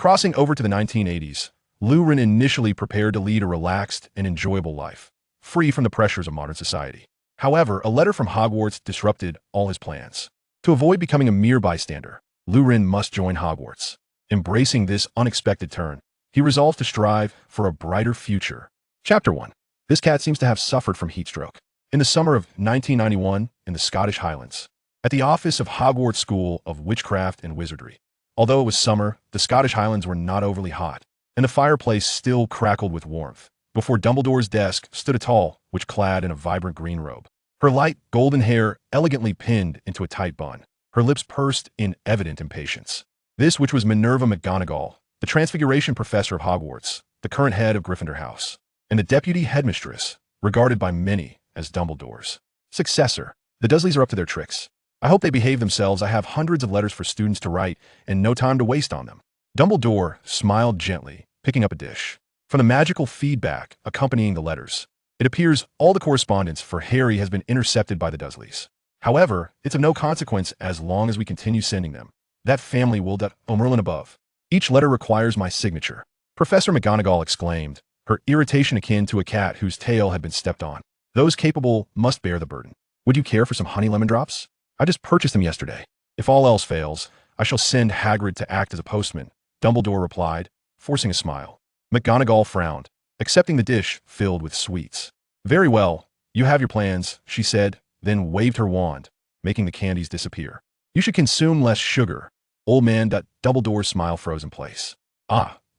Crossing over to the 1980s, Ren initially prepared to lead a relaxed and enjoyable life, free from the pressures of modern society. However, a letter from Hogwarts disrupted all his plans. To avoid becoming a mere bystander, Ren must join Hogwarts. Embracing this unexpected turn, he resolved to strive for a brighter future. Chapter 1. This cat seems to have suffered from heat stroke. In the summer of 1991, in the Scottish Highlands, at the office of Hogwarts School of Witchcraft and Wizardry. Although it was summer, the Scottish Highlands were not overly hot, and the fireplace still crackled with warmth. Before Dumbledore's desk stood a tall witch clad in a vibrant green robe. Her light, golden hair elegantly pinned into a tight bun, her lips pursed in evident impatience. This witch was Minerva McGonagall, the Transfiguration Professor of Hogwarts, the current head of Gryffindor House, and the deputy headmistress, regarded by many as Dumbledore's successor. The Dursleys are up to their tricks. I hope they behave themselves. I have hundreds of letters for students to write and no time to waste on them. Dumbledore smiled gently, picking up a dish. From the magical feedback accompanying the letters, it appears all the correspondence for Harry has been intercepted by the Dursleys. However, it's of no consequence as long as we continue sending them. That family will Merlin above. Each letter requires my signature. Professor McGonagall exclaimed, her irritation akin to a cat whose tail had been stepped on. Those capable must bear the burden. Would you care for some honey lemon drops? I just purchased them yesterday. If all else fails, I shall send Hagrid to act as a postman, Dumbledore replied, forcing a smile. McGonagall frowned, accepting the dish filled with sweets. Very well, you have your plans, she said, then waved her wand, making the candies disappear. You should consume less sugar. Old man. Dumbledore's smile froze in place.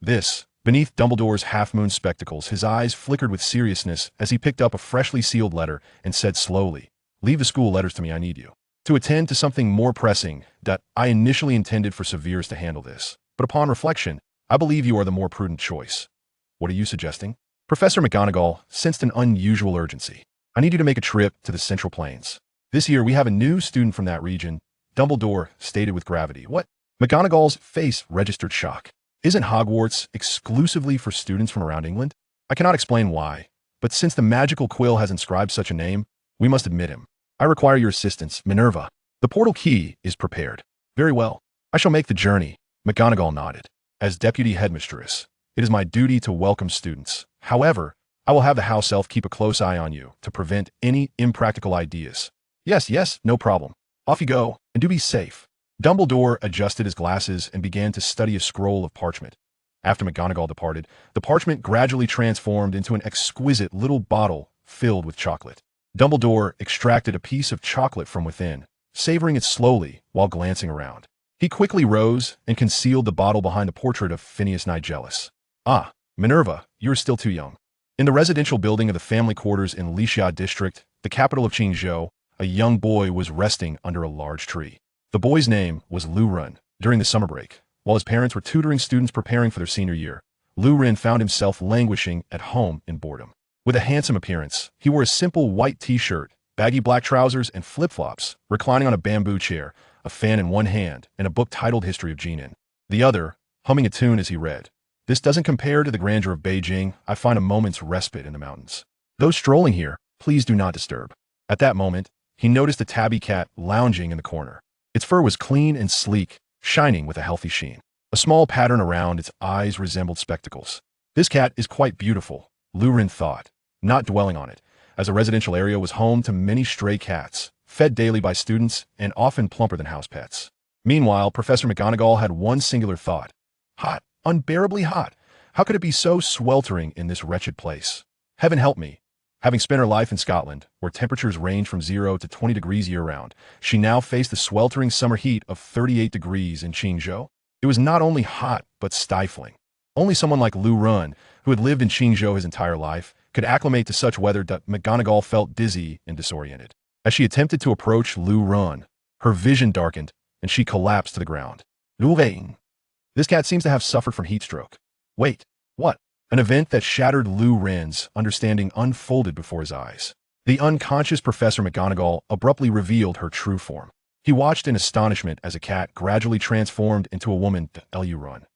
This. Beneath Dumbledore's half-moon spectacles, his eyes flickered with seriousness as he picked up a freshly sealed letter and said slowly, leave the school letters to me, I need you to attend to something more pressing. I initially intended for Severus to handle this, but upon reflection, I believe you are the more prudent choice. What are you suggesting? Professor McGonagall sensed an unusual urgency. I need you to make a trip to the Central Plains. This year we have a new student from that region, Dumbledore stated with gravity. What? McGonagall's face registered shock. Isn't Hogwarts exclusively for students from around England? I cannot explain why, but since the magical quill has inscribed such a name, we must admit him. I require your assistance, Minerva. The portal key is prepared. Very well. I shall make the journey. McGonagall nodded. As deputy headmistress, it is my duty to welcome students. However, I will have the house elf keep a close eye on you to prevent any impractical ideas. Yes, no problem. Off you go, and do be safe. Dumbledore adjusted his glasses and began to study a scroll of parchment. After McGonagall departed, the parchment gradually transformed into an exquisite little bottle filled with chocolate. Dumbledore extracted a piece of chocolate from within, savoring it slowly while glancing around. He quickly rose and concealed the bottle behind the portrait of Phineas Nigellus. Minerva, you are still too young. In the residential building of the family quarters in Lixia District, the capital of Qingzhou, a young boy was resting under a large tree. The boy's name was Ren. During the summer break, while his parents were tutoring students preparing for their senior year, Ren found himself languishing at home in boredom. With a handsome appearance, he wore a simple white t-shirt, baggy black trousers, and flip-flops, reclining on a bamboo chair, a fan in one hand, and a book titled History of Jin in the other, humming a tune as he read. This doesn't compare to the grandeur of Beijing. I find a moment's respite in the mountains. Those strolling here, please do not disturb. At that moment, he noticed a tabby cat lounging in the corner. Its fur was clean and sleek, shining with a healthy sheen. A small pattern around its eyes resembled spectacles. This cat is quite beautiful, Ren thought, not dwelling on it, as a residential area was home to many stray cats, fed daily by students and often plumper than house pets. Meanwhile, Professor McGonagall had one singular thought. Hot, unbearably hot. How could it be so sweltering in this wretched place? Heaven help me. Having spent her life in Scotland, where temperatures range from 0 to 20 degrees year-round, she now faced the sweltering summer heat of 38 degrees in Qingzhou. It was not only hot, but stifling. Only someone like Ren, who had lived in Qingzhou his entire life, could acclimate to such weather. McGonagall felt dizzy and disoriented. As she attempted to approach Ren, her vision darkened, and she collapsed to the ground. This cat seems to have suffered from heat stroke. Wait, what? An event that shattered Ren's understanding unfolded before his eyes. The unconscious Professor McGonagall abruptly revealed her true form. He watched in astonishment as a cat gradually transformed into a woman. Ren.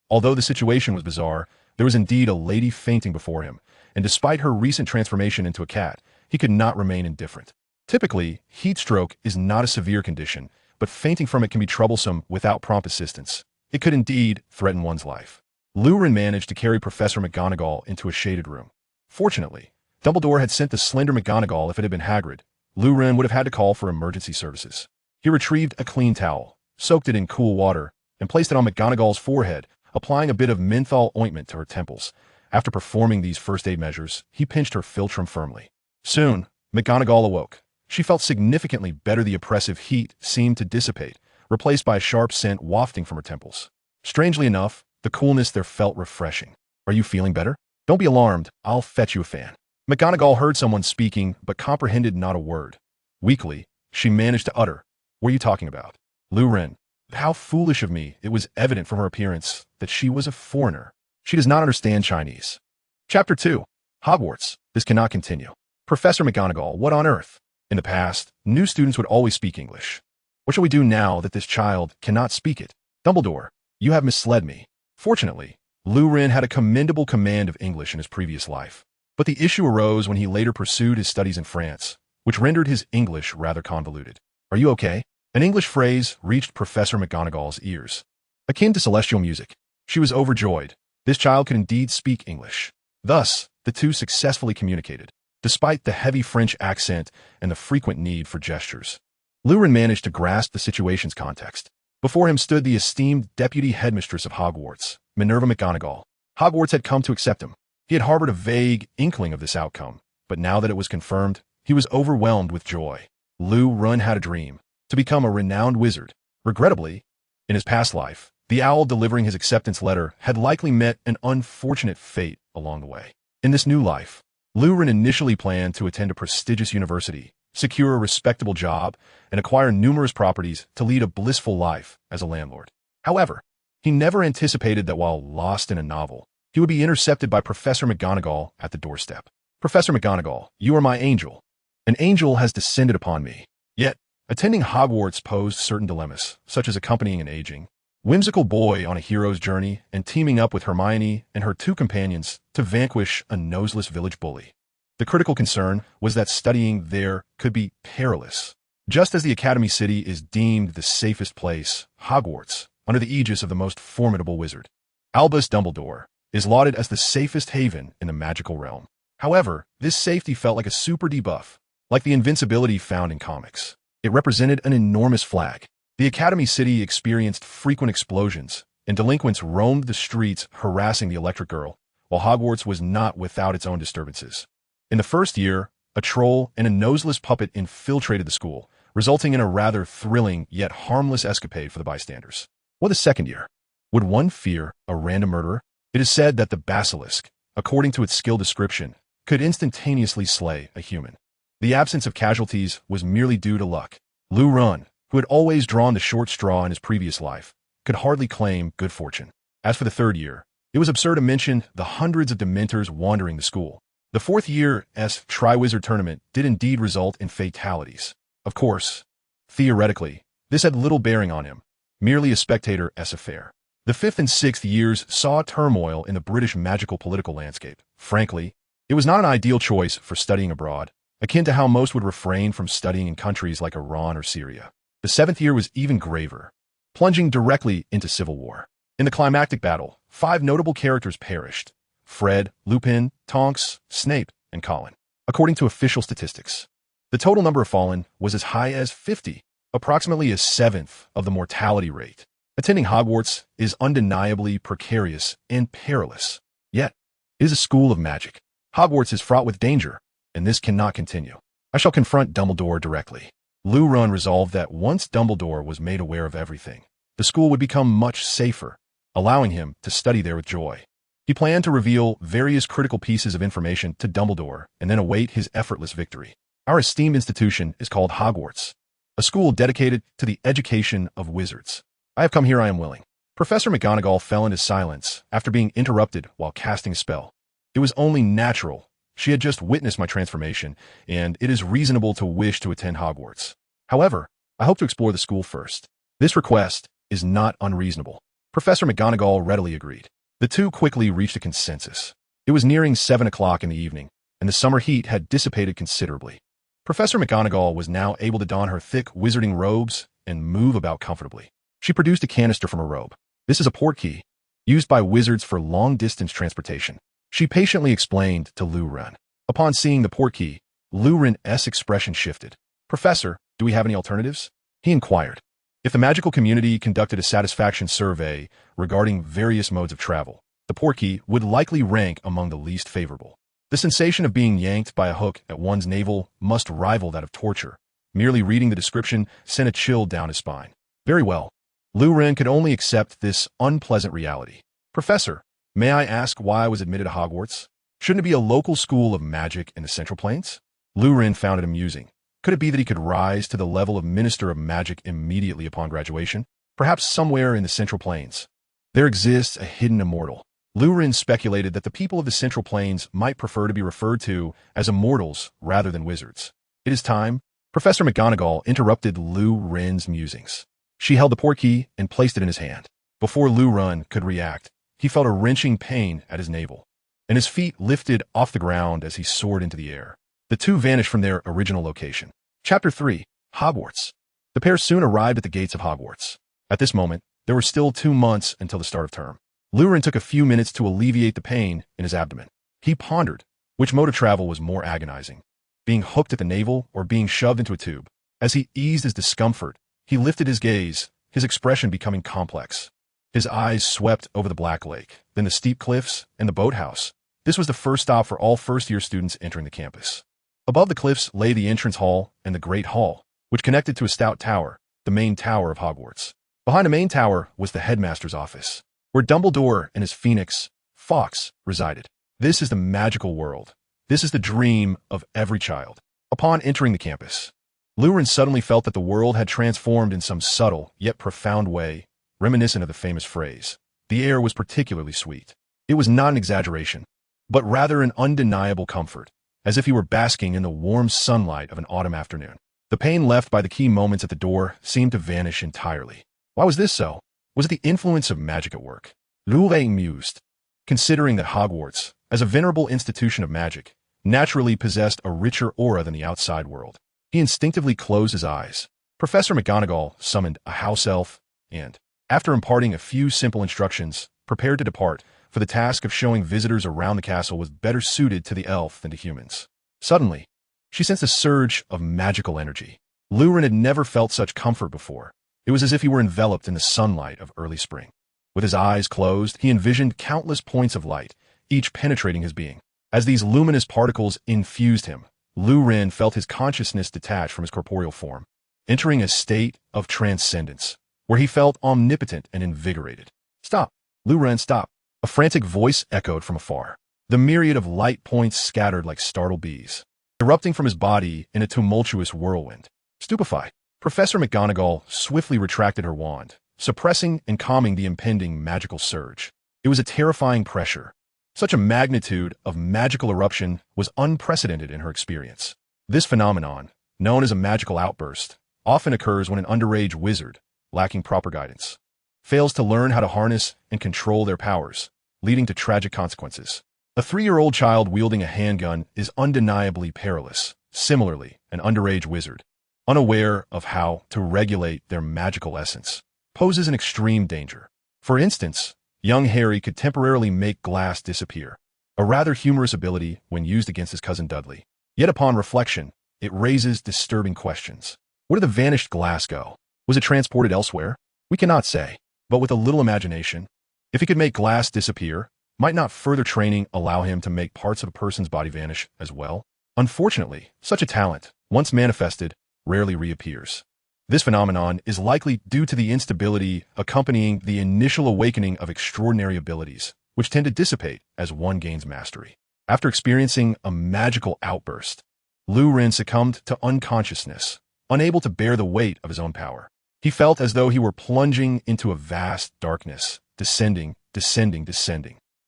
Although the situation was bizarre, there was indeed a lady fainting before him, and despite her recent transformation into a cat, he could not remain indifferent. Typically, heat stroke is not a severe condition, but fainting from it can be troublesome without prompt assistance. it could indeed threaten one's life. Lurin managed to carry Professor McGonagall into a shaded room. Fortunately, Dumbledore had sent the slender McGonagall. If it had been Hagrid, Lurin would have had to call for emergency services. He retrieved a clean towel, soaked it in cool water, and placed it on McGonagall's forehead, applying a bit of menthol ointment to her temples. After performing these first aid measures, he pinched her philtrum firmly. Soon, McGonagall awoke. She felt significantly better. The oppressive heat seemed to dissipate, replaced by a sharp scent wafting from her temples. Strangely enough, the coolness there felt refreshing. "Are you feeling better? Don't be alarmed. I'll fetch you a fan." McGonagall heard someone speaking, but comprehended not a word. Weakly, she managed to utter, "What are you talking about?" "Lurin. How foolish of me." It was evident from her appearance that she was a foreigner. She does not understand Chinese. Chapter 2. Hogwarts. This cannot continue. Professor McGonagall, what on earth? In the past, new students would always speak English. What shall we do now that this child cannot speak it? Dumbledore, you have misled me. Fortunately, Lurin had a commendable command of English in his previous life. But the issue arose when he later pursued his studies in France, which rendered his English rather convoluted. "Are you okay?" An English phrase reached Professor McGonagall's ears. Akin to celestial music, she was overjoyed. This child could indeed speak English. Thus, the two successfully communicated, despite the heavy French accent and the frequent need for gestures. Lurin managed to grasp the situation's context. Before him stood the esteemed deputy headmistress of Hogwarts, Minerva McGonagall. Hogwarts had come to accept him. He had harbored a vague inkling of this outcome, but now that it was confirmed, he was overwhelmed with joy. Lurin had a dream, to become a renowned wizard. Regrettably, in his past life, the owl delivering his acceptance letter had likely met an unfortunate fate along the way. In this new life, Lurin initially planned to attend a prestigious university, secure a respectable job, and acquire numerous properties to lead a blissful life as a landlord. However, he never anticipated that while lost in a novel, he would be intercepted by Professor McGonagall at the doorstep. "Professor McGonagall, you are my angel. An angel has descended upon me." Yet, attending Hogwarts posed certain dilemmas, such as accompanying an aging, whimsical boy on a hero's journey and teaming up with Hermione and her two companions to vanquish a noseless village bully. The critical concern was that studying there could be perilous. Just as the Academy City is deemed the safest place, Hogwarts, under the aegis of the most formidable wizard, Albus Dumbledore, is lauded as the safest haven in the magical realm. However, this safety felt like a super debuff, like the invincibility found in comics. It represented an enormous flag. The Academy City experienced frequent explosions, and delinquents roamed the streets harassing the Electric Girl, while Hogwarts was not without its own disturbances. In the first year, a troll and a noseless puppet infiltrated the school, resulting in a rather thrilling yet harmless escapade for the bystanders. What the second year? Would one fear a random murderer? It is said that the basilisk, according to its skill description, could instantaneously slay a human. The absence of casualties was merely due to luck. Lurin, who had always drawn the short straw in his previous life, could hardly claim good fortune. As for the third year, it was absurd to mention the hundreds of Dementors wandering the school. The fourth year's Triwizard Tournament did indeed result in fatalities. Of course, theoretically, this had little bearing on him, merely a spectator's affair. The fifth and sixth years saw turmoil in the British magical political landscape. Frankly, it was not an ideal choice for studying abroad, akin to how most would refrain from studying in countries like Iran or Syria. The seventh year was even graver, plunging directly into civil war. In the climactic battle, 5 notable characters perished: Fred, Lupin, Tonks, Snape, and Colin. According to official statistics, the total number of fallen was as high as 50, approximately a seventh of the mortality rate. Attending Hogwarts is undeniably precarious and perilous. Yet, it is a school of magic. Hogwarts is fraught with danger, and this cannot continue. I shall confront Dumbledore directly. Lurin resolved that once Dumbledore was made aware of everything, the school would become much safer, allowing him to study there with joy. He planned to reveal various critical pieces of information to Dumbledore and then await his effortless victory. Our esteemed institution is called Hogwarts, a school dedicated to the education of wizards. I have come here, I am willing. Professor McGonagall fell into silence after being interrupted while casting a spell. It was only natural. She had just witnessed my transformation, and it is reasonable to wish to attend Hogwarts. However, I hope to explore the school first. This request is not unreasonable. Professor McGonagall readily agreed. The two quickly reached a consensus. It was nearing 7 o'clock in the evening, and the summer heat had dissipated considerably. Professor McGonagall was now able to don her thick wizarding robes and move about comfortably. She produced a canister from her robe. This is a portkey, used by wizards for long-distance transportation. She patiently explained to Lu Ren. Upon seeing the portkey, Lu Ren's expression shifted. Professor, do we have any alternatives? He inquired. If the magical community conducted a satisfaction survey regarding various modes of travel, the portkey would likely rank among the least favorable. The sensation of being yanked by a hook at one's navel must rival that of torture. Merely reading the description sent a chill down his spine. Very well. Lu Ren could only accept this unpleasant reality. Professor, may I ask why I was admitted to Hogwarts? Shouldn't it be a local school of magic in the Central Plains? Lu Ren found it amusing. Could it be that he could rise to the level of Minister of Magic immediately upon graduation? Perhaps somewhere in the Central Plains. There exists a hidden immortal. Lu Ren speculated that the people of the Central Plains might prefer to be referred to as immortals rather than wizards. It is time. Professor McGonagall interrupted Lu Ren's musings. She held the portkey and placed it in his hand. Before Lu Ren could react, he felt a wrenching pain at his navel, and his feet lifted off the ground as he soared into the air. The two vanished from their original location. Chapter 3. Hogwarts. The pair soon arrived at the gates of Hogwarts. At this moment, there were still 2 months until the start of term. Lu Ren took a few minutes to alleviate the pain in his abdomen. He pondered which mode of travel was more agonizing, being hooked at the navel or being shoved into a tube. As he eased his discomfort, he lifted his gaze, his expression becoming complex. His eyes swept over the Black Lake, then the steep cliffs and the boathouse. This was the first stop for all first-year students entering the campus. Above the cliffs lay the entrance hall and the Great Hall, which connected to a stout tower, the main tower of Hogwarts. Behind the main tower was the headmaster's office, where Dumbledore and his phoenix, Fawkes, resided. This is the magical world. This is the dream of every child. Upon entering the campus, Lu Ren suddenly felt that the world had transformed in some subtle yet profound way, reminiscent of the famous phrase. The air was particularly sweet. It was not an exaggeration, but rather an undeniable comfort, as if he were basking in the warm sunlight of an autumn afternoon. The pain left by the key moments at the door seemed to vanish entirely. Why was this so? Was it the influence of magic at work? Lu Ren mused, considering that Hogwarts, as a venerable institution of magic, naturally possessed a richer aura than the outside world. He instinctively closed his eyes. Professor McGonagall summoned a house elf and, after imparting a few simple instructions, prepared to depart, for the task of showing visitors around the castle was better suited to the elf than to humans. Suddenly, she sensed a surge of magical energy. Lu Ren had never felt such comfort before. It was as if he were enveloped in the sunlight of early spring. With his eyes closed, he envisioned countless points of light, each penetrating his being. As these luminous particles infused him, Lu Ren felt his consciousness detach from his corporeal form, entering a state of transcendence, where he felt omnipotent and invigorated. Stop! Lu Ren, stop! A frantic voice echoed from afar. The myriad of light points scattered like startled bees, erupting from his body in a tumultuous whirlwind. Stupefied, Professor McGonagall swiftly retracted her wand, suppressing and calming the impending magical surge. It was a terrifying pressure. Such a magnitude of magical eruption was unprecedented in her experience. This phenomenon, known as a magical outburst, often occurs when an underage wizard, lacking proper guidance, fails to learn how to harness and control their powers, leading to tragic consequences. A 3-year-old child wielding a handgun is undeniably perilous. Similarly, an underage wizard, unaware of how to regulate their magical essence, poses an extreme danger. For instance, young Harry could temporarily make glass disappear, a rather humorous ability when used against his cousin Dudley. Yet upon reflection, it raises disturbing questions. Where did the vanished glass go? Was it transported elsewhere? We cannot say, but with a little imagination, if he could make glass disappear, might not further training allow him to make parts of a person's body vanish as well? Unfortunately, such a talent, once manifested, rarely reappears. This phenomenon is likely due to the instability accompanying the initial awakening of extraordinary abilities, which tend to dissipate as one gains mastery. After experiencing a magical outburst, Lu Ren succumbed to unconsciousness, unable to bear the weight of his own power. He felt as though he were plunging into a vast darkness, descending.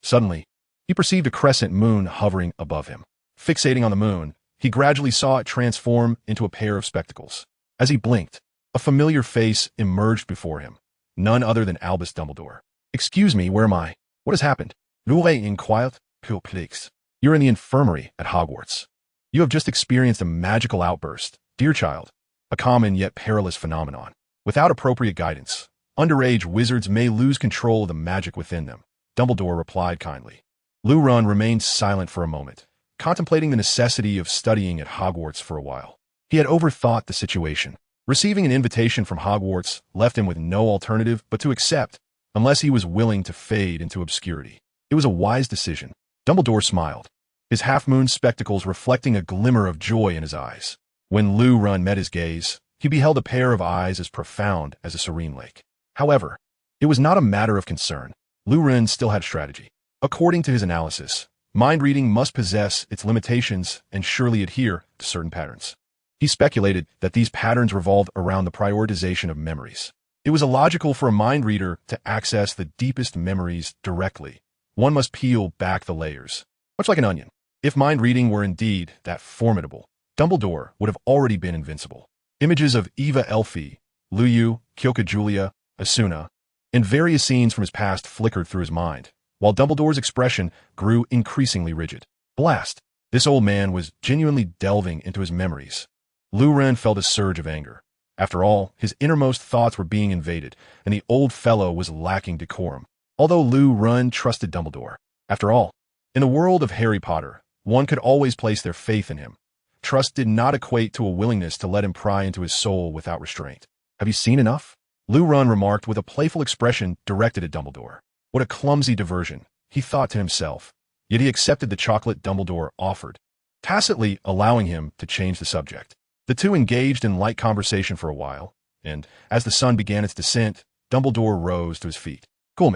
Suddenly, he perceived a crescent moon hovering above him. Fixating on the moon, he gradually saw it transform into a pair of spectacles. As he blinked, a familiar face emerged before him, none other than Albus Dumbledore. "Excuse me, where am I? What has happened?" Lu Ren inquired. "Please. You're in the infirmary at Hogwarts. You have just experienced a magical outburst, dear child, a common yet perilous phenomenon. Without appropriate guidance, Underage wizards may lose control of the magic within them, Dumbledore replied kindly. Lu-Ren remained silent for a moment, contemplating the necessity of studying at Hogwarts for a while. He had overthought the situation. Receiving an invitation from Hogwarts left him with no alternative but to accept, unless he was willing to fade into obscurity. It was a wise decision. Dumbledore smiled, his half-moon spectacles reflecting a glimmer of joy in his eyes. When Lu-Ren met his gaze, he beheld a pair of eyes as profound as a serene lake. However, it was not a matter of concern. Lu-Ren still had strategy. According to his analysis, mind reading must possess its limitations and surely adhere to certain patterns. He speculated that these patterns revolved around the prioritization of memories. It was illogical for a mind reader to access the deepest memories directly. One must peel back the layers, much like an onion. If mind reading were indeed that formidable, Dumbledore would have already been invincible. Images of Eva Elfie, Luyu, Kyoka Julia, Asuna, and various scenes from his past flickered through his mind, while Dumbledore's expression grew increasingly rigid. Blast! This old man was genuinely delving into his memories. Lu-Ren felt a surge of anger. After all, his innermost thoughts were being invaded, and the old fellow was lacking decorum. Although Lu-Ren trusted Dumbledore. After all, in the world of Harry Potter, one could always place their faith in him. Trust did not equate to a willingness to let him pry into his soul without restraint. Have you seen enough? Lu-Ren remarked with a playful expression directed at Dumbledore. What a clumsy diversion, he thought to himself. Yet he accepted the chocolate Dumbledore offered, tacitly allowing him to change the subject. The two engaged in light conversation for a while, and, as the sun began its descent, Dumbledore rose to his feet. Come,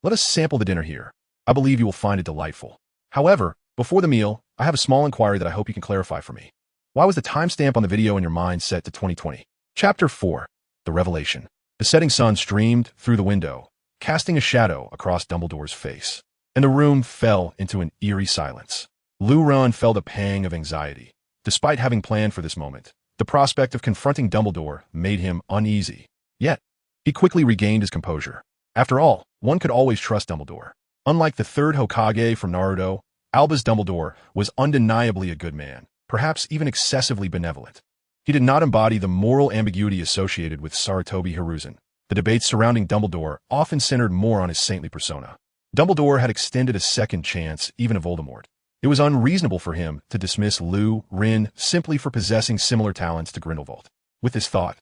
let us sample the dinner here. I believe you will find it delightful. However, before the meal, I have a small inquiry that I hope you can clarify for me. Why was the timestamp on the video in your mind set to 2020? Chapter 4. The Revelation. The setting sun streamed through the window, casting a shadow across Dumbledore's face, and the room fell into an eerie silence. Lu-Ren felt a pang of anxiety. Despite having planned for this moment, the prospect of confronting Dumbledore made him uneasy. Yet, he quickly regained his composure. After all, one could always trust Dumbledore. Unlike the third Hokage from Naruto, Albus Dumbledore was undeniably a good man, perhaps even excessively benevolent. He did not embody the moral ambiguity associated with Sarutobi Hiruzen. The debates surrounding Dumbledore often centered more on his saintly persona. Dumbledore had extended a second chance even to Voldemort. It was unreasonable for him to dismiss Lu-Ren simply for possessing similar talents to Grindelwald. With this thought,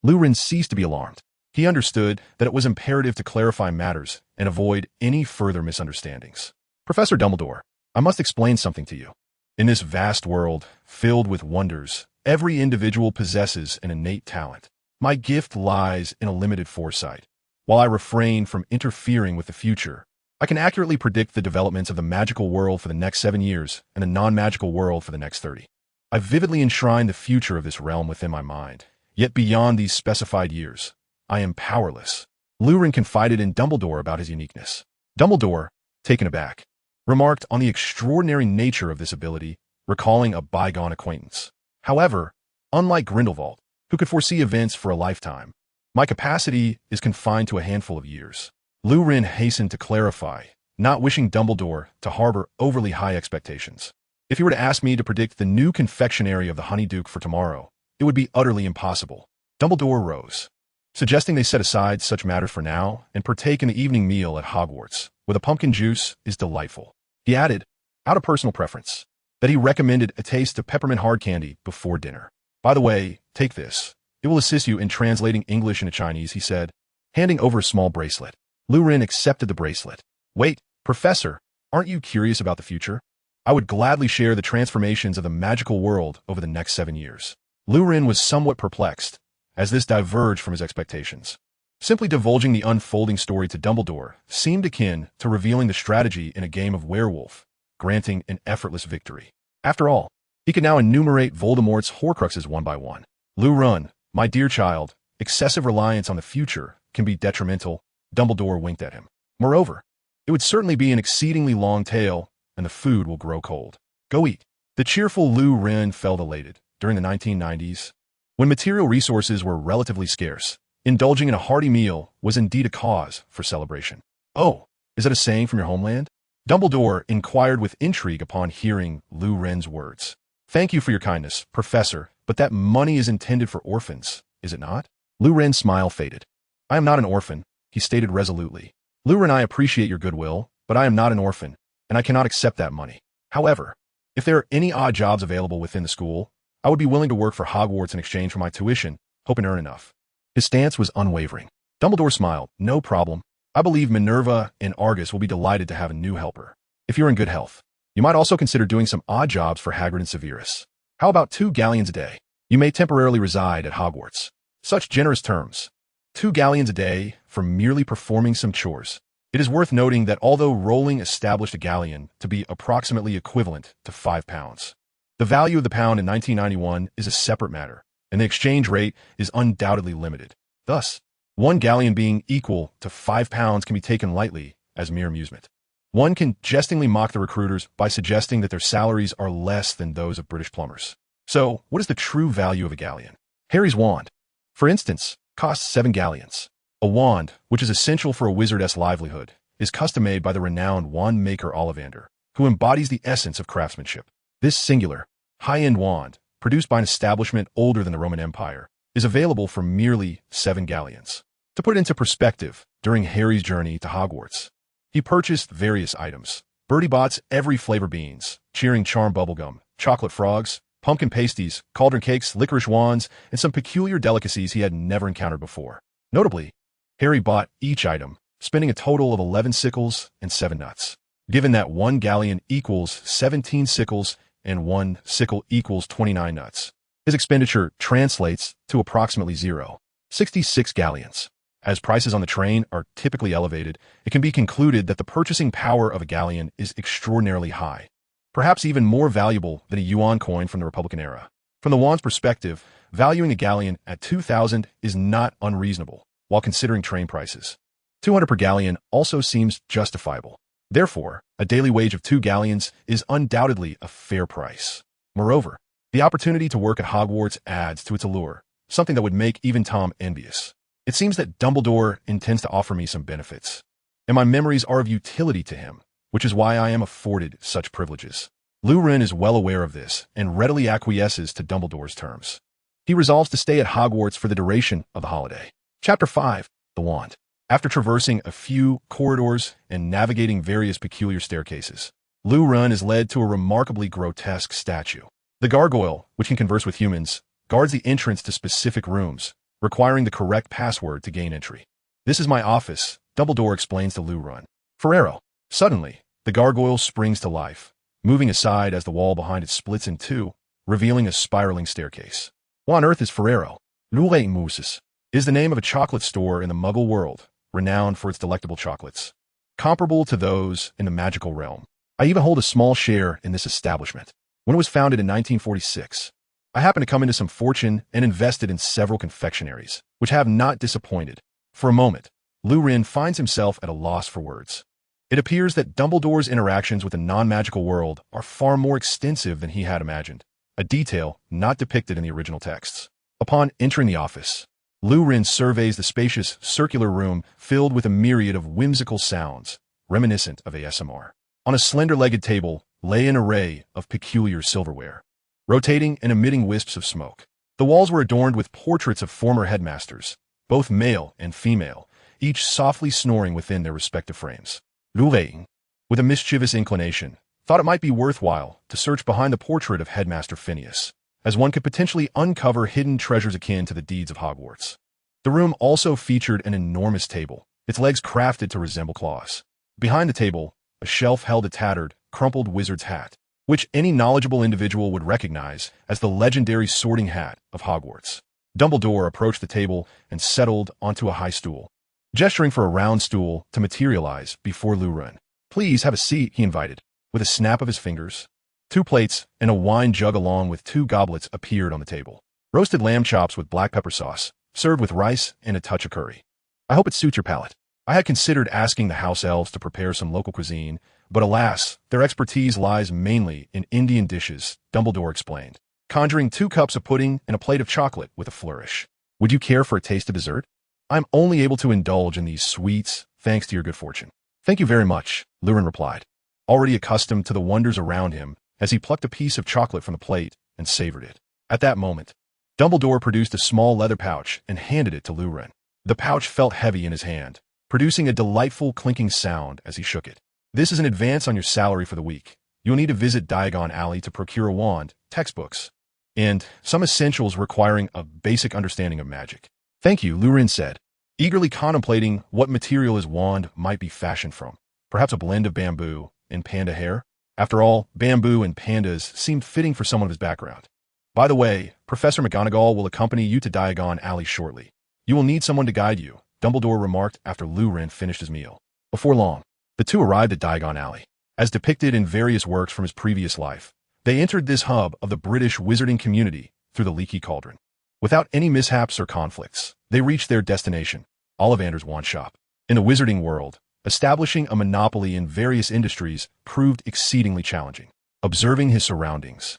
Lu-Ren ceased to be alarmed. He understood that it was imperative to clarify matters and avoid any further misunderstandings. Professor Dumbledore, I must explain something to you. In this vast world, filled with wonders, every individual possesses an innate talent. My gift lies in a limited foresight. While I refrain from interfering with the future, I can accurately predict the developments of the magical world for the next 7 years and the non-magical world for the next 30. I vividly enshrine the future of this realm within my mind. Yet beyond these specified years, I am powerless. Lu-Ren confided in Dumbledore about his uniqueness. Dumbledore, taken aback, remarked on the extraordinary nature of this ability, recalling a bygone acquaintance. However, unlike Grindelwald, who could foresee events for a lifetime, my capacity is confined to a handful of years. Lu-Ren hastened to clarify, not wishing Dumbledore to harbor overly high expectations. If he were to ask me to predict the new confectionery of the Honeyduke for tomorrow, it would be utterly impossible. Dumbledore rose, suggesting they set aside such matters for now and partake in the evening meal at Hogwarts, where the pumpkin juice is delightful. He added, out of personal preference, that he recommended a taste of peppermint hard candy before dinner. By the way, take this. It will assist you in translating English into Chinese, he said, handing over a small bracelet. Lu-Ren accepted the bracelet. Wait, Professor, aren't you curious about the future? I would gladly share the transformations of the magical world over the next 7 years. Lu-Ren was somewhat perplexed, as this diverged from his expectations. Simply divulging the unfolding story to Dumbledore seemed akin to revealing the strategy in a game of werewolf, granting an effortless victory. After all, he could now enumerate Voldemort's Horcruxes one by one. Lu-Ren, my dear child, excessive reliance on the future can be detrimental. Dumbledore winked at him. Moreover, it would certainly be an exceedingly long tale, and the food will grow cold. Go eat. The cheerful Lu-Ren felt elated. During the 1990s, when material resources were relatively scarce, indulging in a hearty meal was indeed a cause for celebration. Oh, is that a saying from your homeland? Dumbledore inquired with intrigue upon hearing Lu-Ren's words. Thank you for your kindness, Professor, but that money is intended for orphans, is it not? Lu-Ren's smile faded. I am not an orphan, he stated resolutely. Lurin, I appreciate your goodwill, but I am not an orphan, and I cannot accept that money. However, if there are any odd jobs available within the school, I would be willing to work for Hogwarts in exchange for my tuition, hope and earn enough. His stance was unwavering. Dumbledore smiled. No problem. I believe Minerva and Argus will be delighted to have a new helper. If you're in good health, you might also consider doing some odd jobs for Hagrid and Severus. How about 2 galleons a day? You may temporarily reside at Hogwarts. Such generous terms. 2 galleons a day for merely performing some chores. It is worth noting that although Rowling established a galleon to be approximately equivalent to £5, the value of the pound in 1991 is a separate matter, and the exchange rate is undoubtedly limited. Thus, 1 galleon being equal to £5 can be taken lightly as mere amusement. One can jestingly mock the recruiters by suggesting that their salaries are less than those of British plumbers. So, what is the true value of a galleon? Harry's wand, for instance, costs 7 galleons. A wand, which is essential for a wizard's livelihood, is custom-made by the renowned wand maker Ollivander, who embodies the essence of craftsmanship. This singular, high-end wand, produced by an establishment older than the Roman Empire, is available for merely 7 galleons. To put it into perspective, during Harry's journey to Hogwarts, he purchased various items. Bertie Bott's every flavor beans, cheering charm bubblegum, chocolate frogs, pumpkin pasties, cauldron cakes, licorice wands, and some peculiar delicacies he had never encountered before. Notably, Harry bought each item, spending a total of 11 sickles and 7 nuts. Given that 1 galleon equals 17 sickles and 1 sickle equals 29 nuts, his expenditure translates to approximately 0.66 galleons. As prices on the train are typically elevated, it can be concluded that the purchasing power of a galleon is extraordinarily high, perhaps even more valuable than a yuan coin from the Republican era. From the wand's perspective, valuing a galleon at 2,000 is not unreasonable, while considering train prices. 200 per galleon also seems justifiable. Therefore, a daily wage of 2 galleons is undoubtedly a fair price. Moreover, the opportunity to work at Hogwarts adds to its allure, something that would make even Tom envious. It seems that Dumbledore intends to offer me some benefits, and my memories are of utility to him, which is why I am afforded such privileges. Lurin is well aware of this and readily acquiesces to Dumbledore's terms. He resolves to stay at Hogwarts for the duration of the holiday. Chapter 5. The Wand. After traversing a few corridors and navigating various peculiar staircases, Lurin is led to a remarkably grotesque statue. The gargoyle, which can converse with humans, guards the entrance to specific rooms, requiring the correct password to gain entry. This is my office, Dumbledore explains to Lurin. Ferrero. Suddenly, the gargoyle springs to life, moving aside as the wall behind it splits in two, revealing a spiraling staircase. What on earth is Ferrero? Mousses is the name of a chocolate store in the Muggle world, renowned for its delectable chocolates, comparable to those in the magical realm. I even hold a small share in this establishment. When it was founded in 1946, I happened to come into some fortune and invested in several confectionaries, which have not disappointed. For a moment, Lurin finds himself at a loss for words. It appears that Dumbledore's interactions with the non-magical world are far more extensive than he had imagined, a detail not depicted in the original texts. Upon entering the office, Lurin surveys the spacious, circular room filled with a myriad of whimsical sounds, reminiscent of ASMR. On a slender-legged table lay an array of peculiar silverware, rotating and emitting wisps of smoke. The walls were adorned with portraits of former headmasters, both male and female, each softly snoring within their respective frames. Lurin, with a mischievous inclination, thought it might be worthwhile to search behind the portrait of Headmaster Phineas, as one could potentially uncover hidden treasures akin to the deeds of Hogwarts. The room also featured an enormous table, its legs crafted to resemble claws. Behind the table, a shelf held a tattered, crumpled wizard's hat, which any knowledgeable individual would recognize as the legendary sorting hat of Hogwarts. Dumbledore approached the table and settled onto a high stool, gesturing for a round stool to materialize before Lurin. "Please have a seat," he invited. With a snap of his fingers, 2 plates and a wine jug along with 2 goblets appeared on the table. Roasted lamb chops with black pepper sauce, served with rice and a touch of curry. "I hope it suits your palate." I had considered asking the house elves to prepare some local cuisine, but alas, their expertise lies mainly in Indian dishes, Dumbledore explained, conjuring 2 cups of pudding and a plate of chocolate with a flourish. "Would you care for a taste of dessert? I'm only able to indulge in these sweets thanks to your good fortune." "Thank you very much," Lurin replied, already accustomed to the wonders around him as he plucked a piece of chocolate from the plate and savored it. At that moment, Dumbledore produced a small leather pouch and handed it to Lurin. The pouch felt heavy in his hand, producing a delightful clinking sound as he shook it. This is an advance on your salary for the week. You'll need to visit Diagon Alley to procure a wand, textbooks, and some essentials requiring a basic understanding of magic. Thank you, Lurin said, eagerly contemplating what material his wand might be fashioned from. Perhaps a blend of bamboo and panda hair? After all, bamboo and pandas seemed fitting for someone of his background. By the way, Professor McGonagall will accompany you to Diagon Alley shortly. You will need someone to guide you, Dumbledore remarked after Lurin finished his meal. Before long, the two arrived at Diagon Alley. As depicted in various works from his previous life, they entered this hub of the British wizarding community through the Leaky Cauldron. Without any mishaps or conflicts, they reached their destination, Ollivander's wand shop. In the wizarding world, establishing a monopoly in various industries proved exceedingly challenging. Observing his surroundings,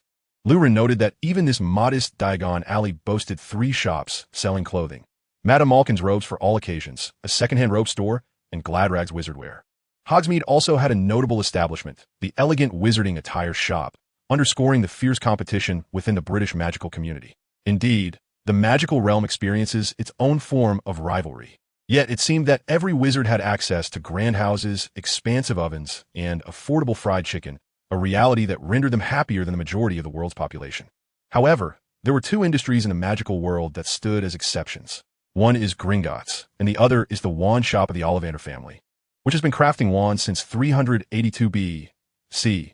Lurin noted that even this modest Diagon Alley boasted 3 shops selling clothing. Madame Malkin's robes for all occasions, a second-hand robe store, and Gladrag's wizardwear. Hogsmeade also had a notable establishment, the Elegant Wizarding Attire Shop, underscoring the fierce competition within the British magical community. Indeed, the magical realm experiences its own form of rivalry. Yet it seemed that every wizard had access to grand houses, expansive ovens, and affordable fried chicken, a reality that rendered them happier than the majority of the world's population. However, there were 2 industries in the magical world that stood as exceptions. One is Gringotts, and the other is the wand shop of the Ollivander family, which has been crafting wands since 382 B.C.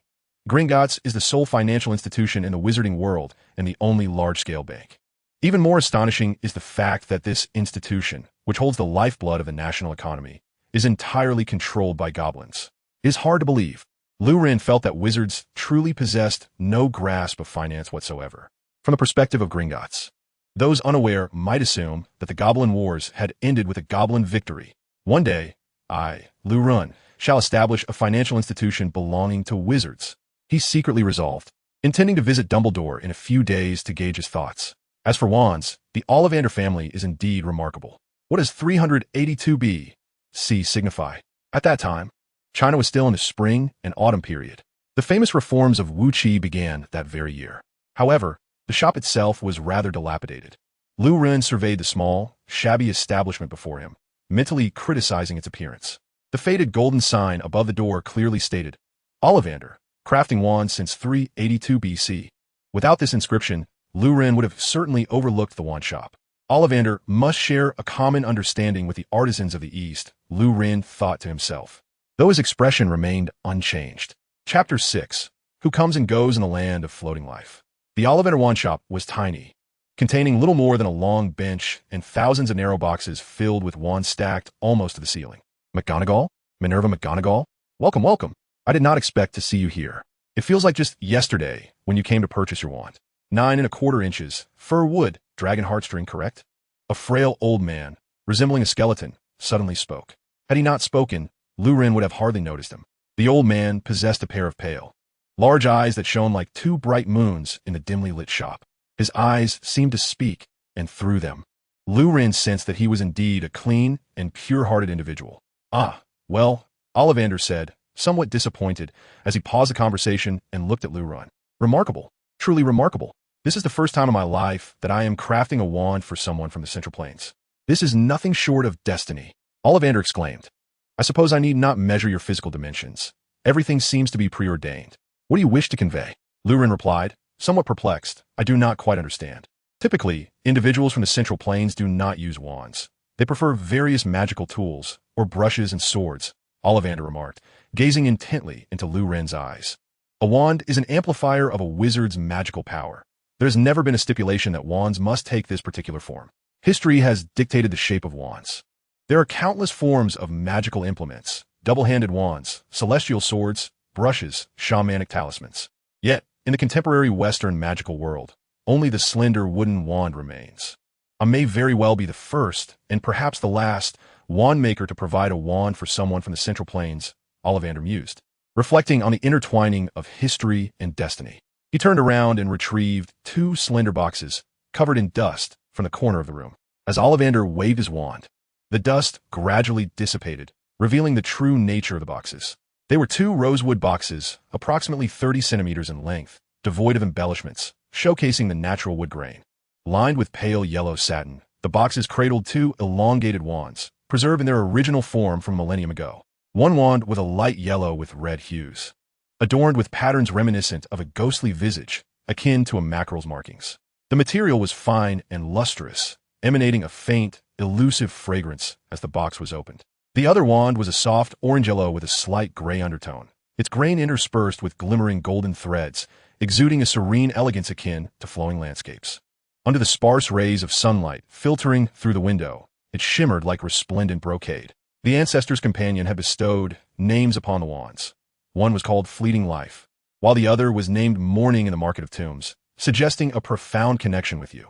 Gringotts is the sole financial institution in the wizarding world and the only large-scale bank. Even more astonishing is the fact that this institution, which holds the lifeblood of the national economy, is entirely controlled by goblins. It is hard to believe. Lurin felt that wizards truly possessed no grasp of finance whatsoever. From the perspective of Gringotts, those unaware might assume that the Goblin Wars had ended with a goblin victory. One day, I, Lurin, shall establish a financial institution belonging to wizards. He secretly resolved, intending to visit Dumbledore in a few days to gauge his thoughts. As for wands, the Ollivander family is indeed remarkable. What does 382 B.C. signify? At that time, China was still in the spring and autumn period. The famous reforms of Wu Qi began that very year. However, the shop itself was rather dilapidated. Lurin surveyed the small, shabby establishment before him, mentally criticizing its appearance. The faded golden sign above the door clearly stated, Ollivander, crafting wands since 382 B.C. Without this inscription, Lurin would have certainly overlooked the wand shop. Ollivander must share a common understanding with the artisans of the East, Lurin thought to himself, though his expression remained unchanged. Chapter 6. Who Comes and Goes in the Land of Floating Life. The Ollivander wand shop was tiny, containing little more than a long bench and thousands of narrow boxes filled with wands stacked almost to the ceiling. McGonagall? Minerva McGonagall? Welcome, welcome. I did not expect to see you here. It feels like just yesterday when you came to purchase your wand. 9¼ inches, fir wood, dragon heartstring, correct? A frail old man, resembling a skeleton, suddenly spoke. Had he not spoken, Lurin would have hardly noticed him. The old man possessed a pair of pale, large eyes that shone like 2 bright moons in the dimly lit shop. His eyes seemed to speak, and through them, Lurin sensed that he was indeed a clean and pure-hearted individual. Ah, well, Ollivander said, somewhat disappointed, as he paused the conversation and looked at Lurin. Remarkable. Truly remarkable. This is the first time in my life that I am crafting a wand for someone from the Central Plains. This is nothing short of destiny. Ollivander exclaimed. I suppose I need not measure your physical dimensions. Everything seems to be preordained. What do you wish to convey? Lurin replied, somewhat perplexed. I do not quite understand. Typically, individuals from the Central Plains do not use wands. They prefer various magical tools, or brushes and swords, Ollivander remarked, gazing intently into Lurin's eyes. A wand is an amplifier of a wizard's magical power. There has never been a stipulation that wands must take this particular form. History has dictated the shape of wands. There are countless forms of magical implements, double-handed wands, celestial swords, brushes, shamanic talismans. Yet, in the contemporary Western magical world, only the slender wooden wand remains. I may very well be the first, and perhaps the last, wand maker to provide a wand for someone from the Central Plains, Ollivander mused, reflecting on the intertwining of history and destiny. He turned around and retrieved 2 slender boxes, covered in dust, from the corner of the room. As Ollivander waved his wand, the dust gradually dissipated, revealing the true nature of the boxes. They were 2 rosewood boxes, approximately 30 centimeters in length, devoid of embellishments, showcasing the natural wood grain. Lined with pale yellow satin, The boxes cradled two elongated wands, preserved in their original form from a millennium ago. One wand with a light yellow with red hues, adorned with patterns reminiscent of a ghostly visage, akin to a mackerel's markings. The material was fine and lustrous, emanating a faint, elusive fragrance as the box was opened. The other wand was a soft orange yellow with a slight gray undertone, its grain interspersed with glimmering golden threads, exuding a serene elegance akin to flowing landscapes. Under the sparse rays of sunlight filtering through the window, it shimmered like resplendent brocade. The ancestor's companion had bestowed names upon the wands. One was called Fleeting Life, while the other was named Mourning in the Market of Tombs, suggesting a profound connection with you.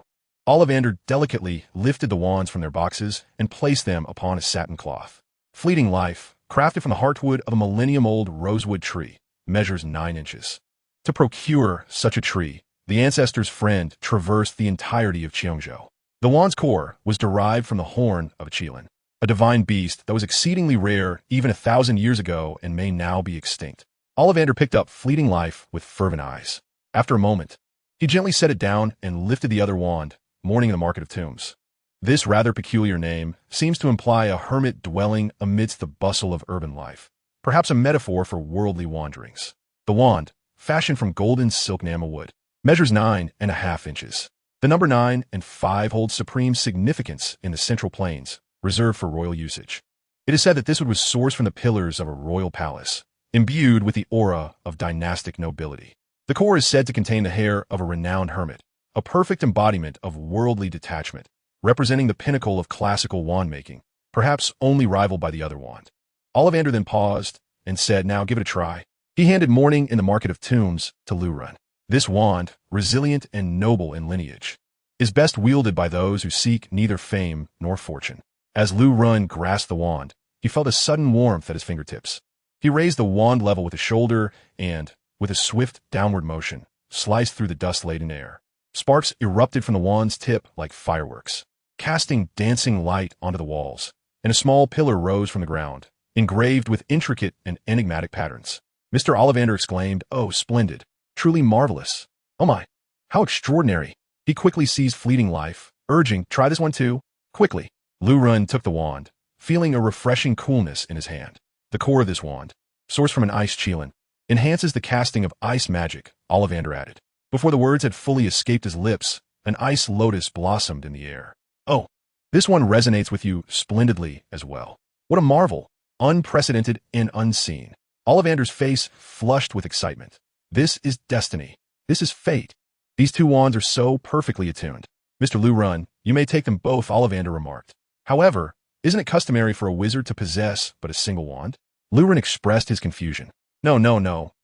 Ollivander delicately lifted the wands from their boxes and placed them upon a satin cloth. Fleeting Life, crafted from the heartwood of a millennium-old rosewood tree, measures 9 inches. To procure such a tree, the ancestor's friend traversed the entirety of Cheongzhou. The wand's core was derived from the horn of a qilin, a divine beast that was exceedingly rare even 1,000 years ago and may now be extinct. Ollivander picked up Fleeting Life with fervent eyes. After a moment, he gently set it down and lifted the other wand, Mourning in the Market of Tombs. This rather peculiar name seems to imply a hermit dwelling amidst the bustle of urban life, perhaps a metaphor for worldly wanderings. The wand, fashioned from golden silk nama wood, measures 9.5 inches. The number 9 and 5 holds supreme significance in the Central Plains, reserved for royal usage. It is said that this wood was sourced from the pillars of a royal palace, imbued with the aura of dynastic nobility. The core is said to contain the hair of a renowned hermit, a perfect embodiment of worldly detachment, representing the pinnacle of classical wand-making, perhaps only rivaled by the other wand. Ollivander then paused and said, "Now give it a try." He handed Mourning in the Market of Tombs to Lu Run. This wand, resilient and noble in lineage, is best wielded by those who seek neither fame nor fortune. As Lu Run grasped the wand, he felt a sudden warmth at his fingertips. He raised the wand level with his shoulder and, with a swift downward motion, sliced through the dust-laden air. Sparks erupted from the wand's tip like fireworks, casting dancing light onto the walls, and a small pillar rose from the ground, engraved with intricate and enigmatic patterns. Mr. Ollivander exclaimed, "Oh, splendid! Truly marvelous! Oh my, how extraordinary!" He quickly seized Fleeting Life, urging, "Try this one too, quickly." Lu Run took the wand, feeling a refreshing coolness in his hand. The core of this wand, sourced from an ice qilin, enhances the casting of ice magic, Ollivander added. Before the words had fully escaped his lips, an ice lotus blossomed in the air. "Oh, this one resonates with you splendidly as well. What a marvel! Unprecedented and unseen." Ollivander's face flushed with excitement. This is destiny. This is fate. These two wands are so perfectly attuned. "Mr. Lu Run, you may take them both," Ollivander remarked. "However, isn't it customary for a wizard to possess but a single wand?" Lu Run expressed his confusion. No,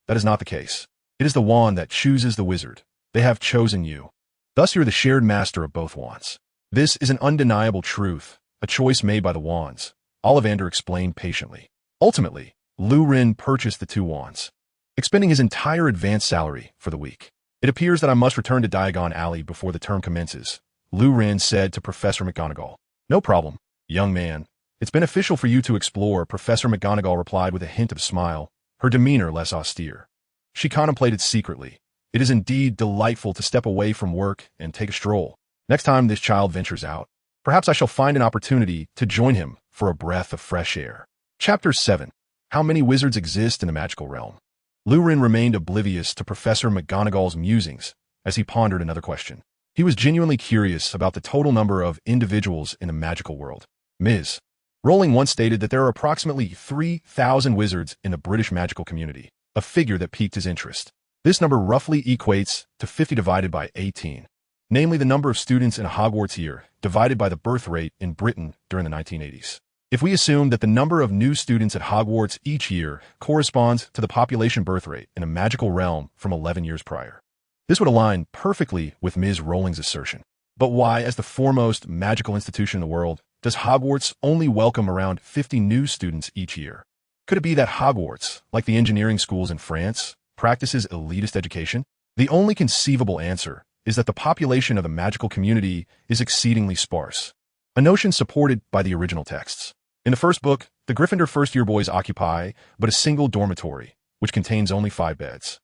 that is not the case. It is the wand that chooses the wizard. They have chosen you. Thus you're the shared master of both wands. This is an undeniable truth, a choice made by the wands, Ollivander explained patiently. Ultimately, Lu Rin purchased the two wands, expending his entire advance salary for the week. "It appears that I must return to Diagon Alley before the term commences," Lu Rin said to Professor McGonagall. "No problem, young man. It's beneficial for you to explore," Professor McGonagall replied with a hint of a smile, her demeanor less austere. She contemplated secretly. "It is indeed delightful to step away from work and take a stroll. Next time this child ventures out, perhaps I shall find an opportunity to join him for a breath of fresh air." Chapter 7. How many wizards exist in the magical realm? Lu Rin remained oblivious to Professor McGonagall's musings as he pondered another question. He was genuinely curious about the total number of individuals in the magical world. Ms. Rowling once stated that there are approximately 3,000 wizards in the British magical community, a figure that piqued his interest. This number roughly equates to 50 divided by 18, namely the number of students in a Hogwarts year divided by the birth rate in Britain during the 1980s. If we assume that the number of new students at Hogwarts each year corresponds to the population birth rate in a magical realm from 11 years prior, this would align perfectly with Ms. Rowling's assertion. But why, as the foremost magical institution in the world, does Hogwarts only welcome around 50 new students each year? Could it be that Hogwarts, like the engineering schools in France, practices elitist education? The only conceivable answer is that the population of the magical community is exceedingly sparse, a notion supported by the original texts. In the first book, the Gryffindor first-year boys occupy but a single dormitory, which contains only 5 beds.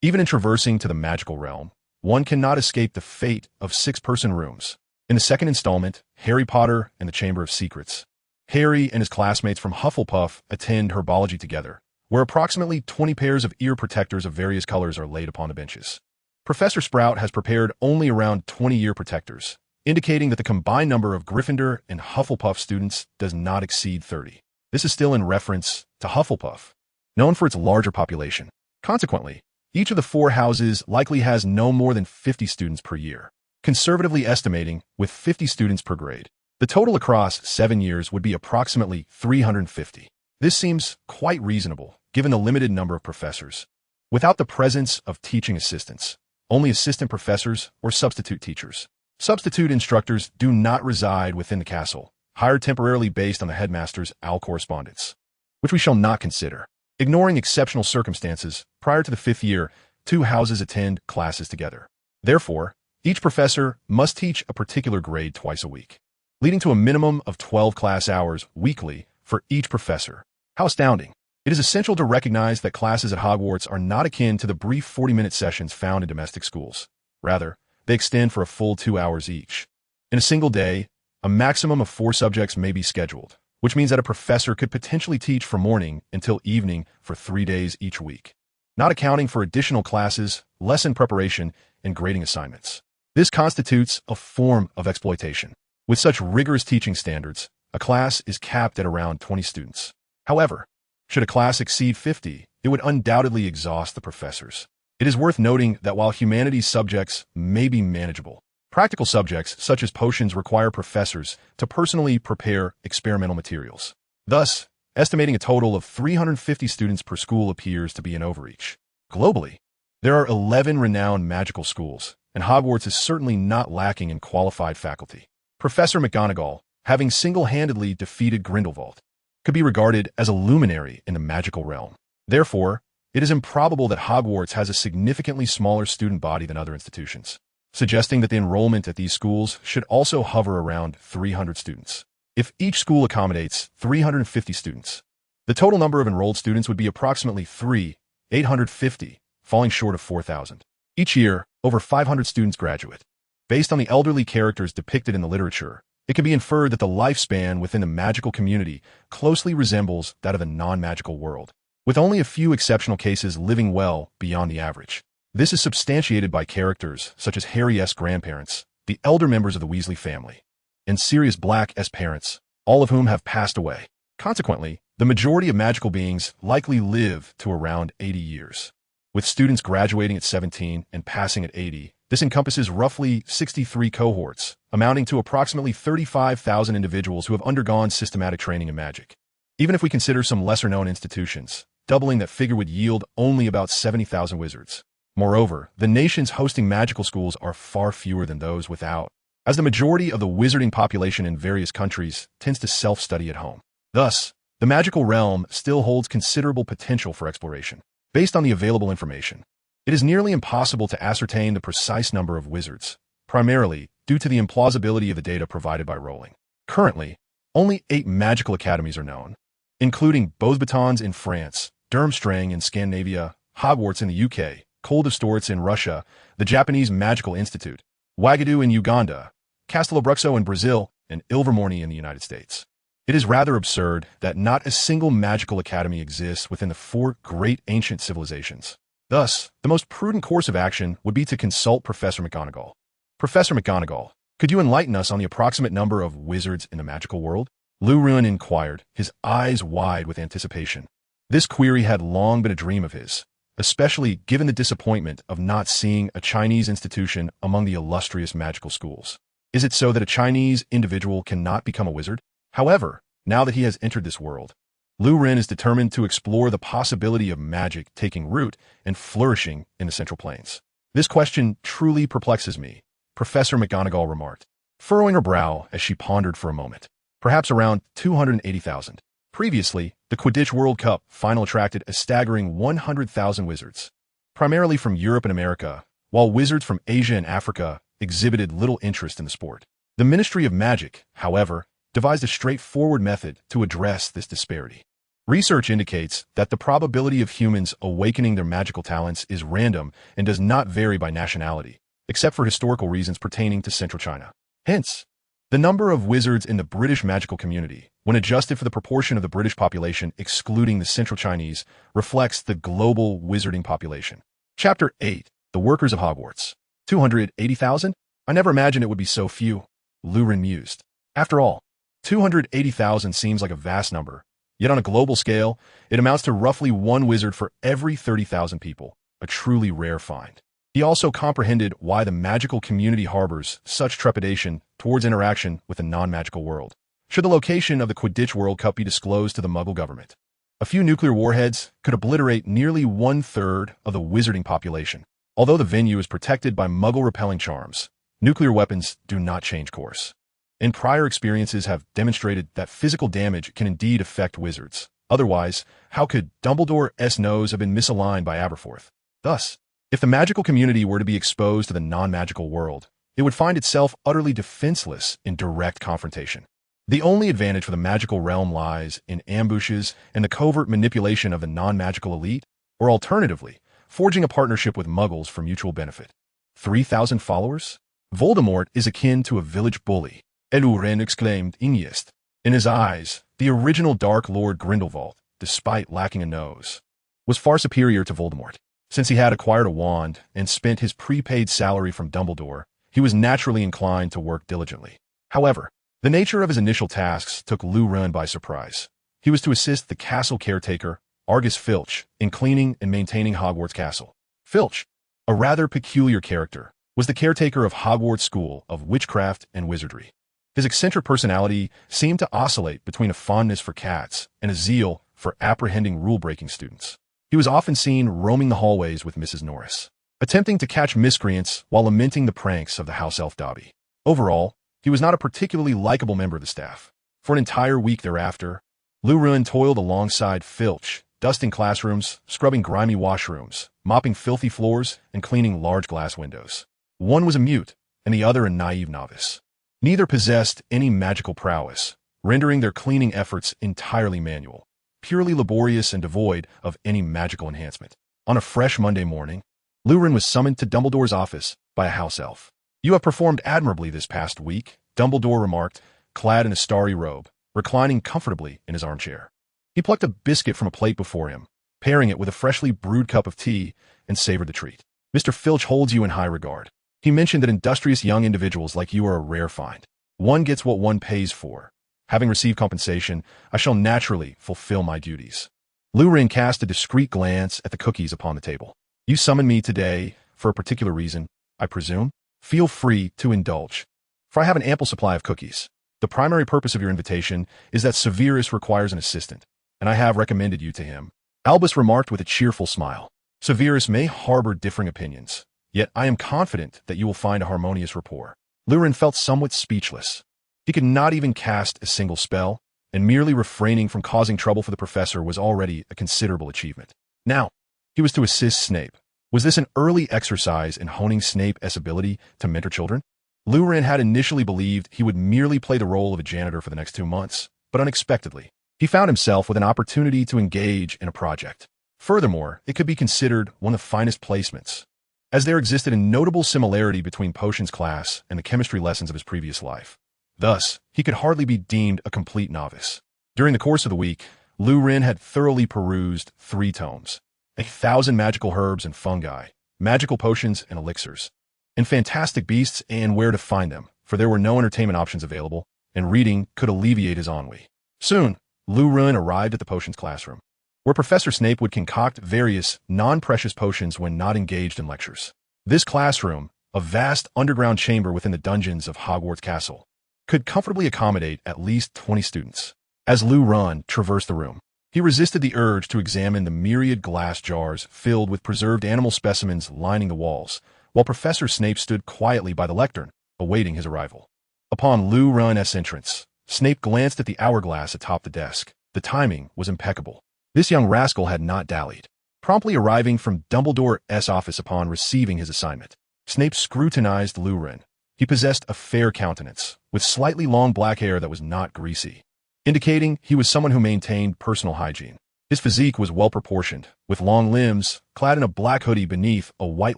Even in traversing to the magical realm, one cannot escape the fate of 6-person rooms. In the second installment, Harry Potter and the Chamber of Secrets, Harry and his classmates from Hufflepuff attend herbology together, where approximately 20 pairs of ear protectors of various colors are laid upon the benches. Professor Sprout has prepared only around 20 ear protectors, indicating that the combined number of Gryffindor and Hufflepuff students does not exceed 30. This is still in reference to Hufflepuff, known for its larger population. Consequently, each of the four houses likely has no more than 50 students per year, conservatively estimating with 50 students per grade. The total across 7 years would be approximately 350. This seems quite reasonable, given the limited number of professors. Without the presence of teaching assistants, only assistant professors or substitute teachers. Substitute instructors do not reside within the castle, hired temporarily based on the headmaster's OWL correspondence, which we shall not consider. Ignoring exceptional circumstances, prior to the 5th year, 2 houses attend classes together. Therefore, each professor must teach a particular grade twice a week, leading to a minimum of 12 class hours weekly for each professor. How astounding! It is essential to recognize that classes at Hogwarts are not akin to the brief 40-minute sessions found in domestic schools. Rather, they extend for a full 2 hours each. In a single day, a maximum of 4 subjects may be scheduled, which means that a professor could potentially teach from morning until evening for 3 days each week, not accounting for additional classes, lesson preparation, and grading assignments. This constitutes a form of exploitation. With such rigorous teaching standards, a class is capped at around 20 students. However, should a class exceed 50, it would undoubtedly exhaust the professors. It is worth noting that while humanities subjects may be manageable, practical subjects such as potions require professors to personally prepare experimental materials. Thus, estimating a total of 350 students per school appears to be an overreach. Globally, there are 11 renowned magical schools, and Hogwarts is certainly not lacking in qualified faculty. Professor McGonagall, having single-handedly defeated Grindelwald, could be regarded as a luminary in the magical realm. Therefore, it is improbable that Hogwarts has a significantly smaller student body than other institutions, suggesting that the enrollment at these schools should also hover around 300 students. If each school accommodates 350 students, the total number of enrolled students would be approximately 3,850, falling short of 4,000. Each year, over 500 students graduate. Based on the elderly characters depicted in the literature, it can be inferred that the lifespan within the magical community closely resembles that of the non-magical world, with only a few exceptional cases living well beyond the average. This is substantiated by characters such as Harry's grandparents, the elder members of the Weasley family, and Sirius Black's parents, all of whom have passed away. Consequently, the majority of magical beings likely live to around 80 years. With students graduating at 17 and passing at 80, this encompasses roughly 63 cohorts, amounting to approximately 35,000 individuals who have undergone systematic training in magic. Even if we consider some lesser-known institutions, doubling that figure would yield only about 70,000 wizards. Moreover, the nations hosting magical schools are far fewer than those without, as the majority of the wizarding population in various countries tends to self-study at home. Thus, the magical realm still holds considerable potential for exploration. Based on the available information, it is nearly impossible to ascertain the precise number of wizards, primarily due to the implausibility of the data provided by Rowling. Currently, only 8 magical academies are known, including Beauxbatons in France, Durmstrang in Scandinavia, Hogwarts in the UK, Cold of Storts in Russia, the Japanese Magical Institute, Wagadu in Uganda, Castelobruxo in Brazil, and Ilvermorny in the United States. It is rather absurd that not a single magical academy exists within the 4 great ancient civilizations. Thus, the most prudent course of action would be to consult Professor McGonagall. Professor McGonagall, could you enlighten us on the approximate number of wizards in the magical world? Lou Ruin inquired, his eyes wide with anticipation. This query had long been a dream of his, especially given the disappointment of not seeing a Chinese institution among the illustrious magical schools. Is it so that a Chinese individual cannot become a wizard? However, now that he has entered this world, Lu Ren is determined to explore the possibility of magic taking root and flourishing in the Central Plains. This question truly perplexes me, Professor McGonagall remarked, furrowing her brow as she pondered for a moment. Perhaps around 280,000. Previously, the Quidditch World Cup final attracted a staggering 100,000 wizards, primarily from Europe and America, while wizards from Asia and Africa exhibited little interest in the sport. The Ministry of Magic, however, devised a straightforward method to address this disparity. Research indicates that the probability of humans awakening their magical talents is random and does not vary by nationality, except for historical reasons pertaining to Central China. Hence, the number of wizards in the British magical community, when adjusted for the proportion of the British population excluding the Central Chinese, reflects the global wizarding population. Chapter 8. The Workers of Hogwarts. 280,000? I never imagined it would be so few, Lurin mused. After all, 280,000 seems like a vast number, yet on a global scale, it amounts to roughly one wizard for every 30,000 people, a truly rare find. He also comprehended why the magical community harbors such trepidation towards interaction with the non-magical world. Should the location of the Quidditch World Cup be disclosed to the Muggle government, a few nuclear warheads could obliterate nearly one-third of the wizarding population. Although the venue is protected by Muggle-repelling charms, nuclear weapons do not change course. And prior experiences have demonstrated that physical damage can indeed affect wizards. Otherwise, how could Dumbledore's nose have been misaligned by Aberforth? Thus, if the magical community were to be exposed to the non-magical world, it would find itself utterly defenseless in direct confrontation. The only advantage for the magical realm lies in ambushes and the covert manipulation of the non-magical elite, or alternatively, forging a partnership with Muggles for mutual benefit. 3,000 followers? Voldemort is akin to a village bully, Eluren exclaimed Iniest. In his eyes, the original Dark Lord Grindelwald, despite lacking a nose, was far superior to Voldemort. Since he had acquired a wand and spent his prepaid salary from Dumbledore, he was naturally inclined to work diligently. However, the nature of his initial tasks took Lurin by surprise. He was to assist the castle caretaker, Argus Filch, in cleaning and maintaining Hogwarts Castle. Filch, a rather peculiar character, was the caretaker of Hogwarts School of Witchcraft and Wizardry. His eccentric personality seemed to oscillate between a fondness for cats and a zeal for apprehending rule-breaking students. He was often seen roaming the hallways with Mrs. Norris, attempting to catch miscreants while lamenting the pranks of the house elf Dobby. Overall, he was not a particularly likable member of the staff. For an entire week thereafter, Lurin toiled alongside Filch, dusting classrooms, scrubbing grimy washrooms, mopping filthy floors, and cleaning large glass windows. One was a mute, and the other a naive novice. Neither possessed any magical prowess, rendering their cleaning efforts entirely manual, purely laborious and devoid of any magical enhancement. On a fresh Monday morning, Lurin was summoned to Dumbledore's office by a house elf. "You have performed admirably this past week," Dumbledore remarked, clad in a starry robe, reclining comfortably in his armchair. He plucked a biscuit from a plate before him, pairing it with a freshly brewed cup of tea, and savored the treat. "Mr. Filch holds you in high regard. He mentioned that industrious young individuals like you are a rare find. One gets what one pays for. Having received compensation, I shall naturally fulfill my duties." Lurin cast a discreet glance at the cookies upon the table. "You summoned me today for a particular reason, I presume? Feel free to indulge, for I have an ample supply of cookies. The primary purpose of your invitation is that Severus requires an assistant, and I have recommended you to him," Albus remarked with a cheerful smile. "Severus may harbor differing opinions, yet I am confident that you will find a harmonious rapport." Lurin felt somewhat speechless. He could not even cast a single spell, and merely refraining from causing trouble for the professor was already a considerable achievement. Now, he was to assist Snape. Was this an early exercise in honing Snape's ability to mentor children? Lurin had initially believed he would merely play the role of a janitor for the next 2 months, but unexpectedly, he found himself with an opportunity to engage in a project. Furthermore, it could be considered one of the finest placements, as there existed a notable similarity between Potions class and the chemistry lessons of his previous life. Thus, he could hardly be deemed a complete novice. During the course of the week, Lurin had thoroughly perused 3 tomes, 1,000 magical herbs and fungi, magical potions and elixirs, and fantastic beasts and where to find them, for there were no entertainment options available, and reading could alleviate his ennui. Soon, Lurin arrived at the potions classroom, where Professor Snape would concoct various non-precious potions when not engaged in lectures. This classroom, a vast underground chamber within the dungeons of Hogwarts Castle, could comfortably accommodate at least 20 students. As Lurin traversed the room, he resisted the urge to examine the myriad glass jars filled with preserved animal specimens lining the walls, while Professor Snape stood quietly by the lectern, awaiting his arrival. Upon Lurin's entrance, Snape glanced at the hourglass atop the desk. The timing was impeccable. This young rascal had not dallied, promptly arriving from Dumbledore's office upon receiving his assignment. Snape scrutinized Lurin. He possessed a fair countenance, with slightly long black hair that was not greasy, indicating he was someone who maintained personal hygiene. His physique was well-proportioned, with long limbs, clad in a black hoodie beneath a white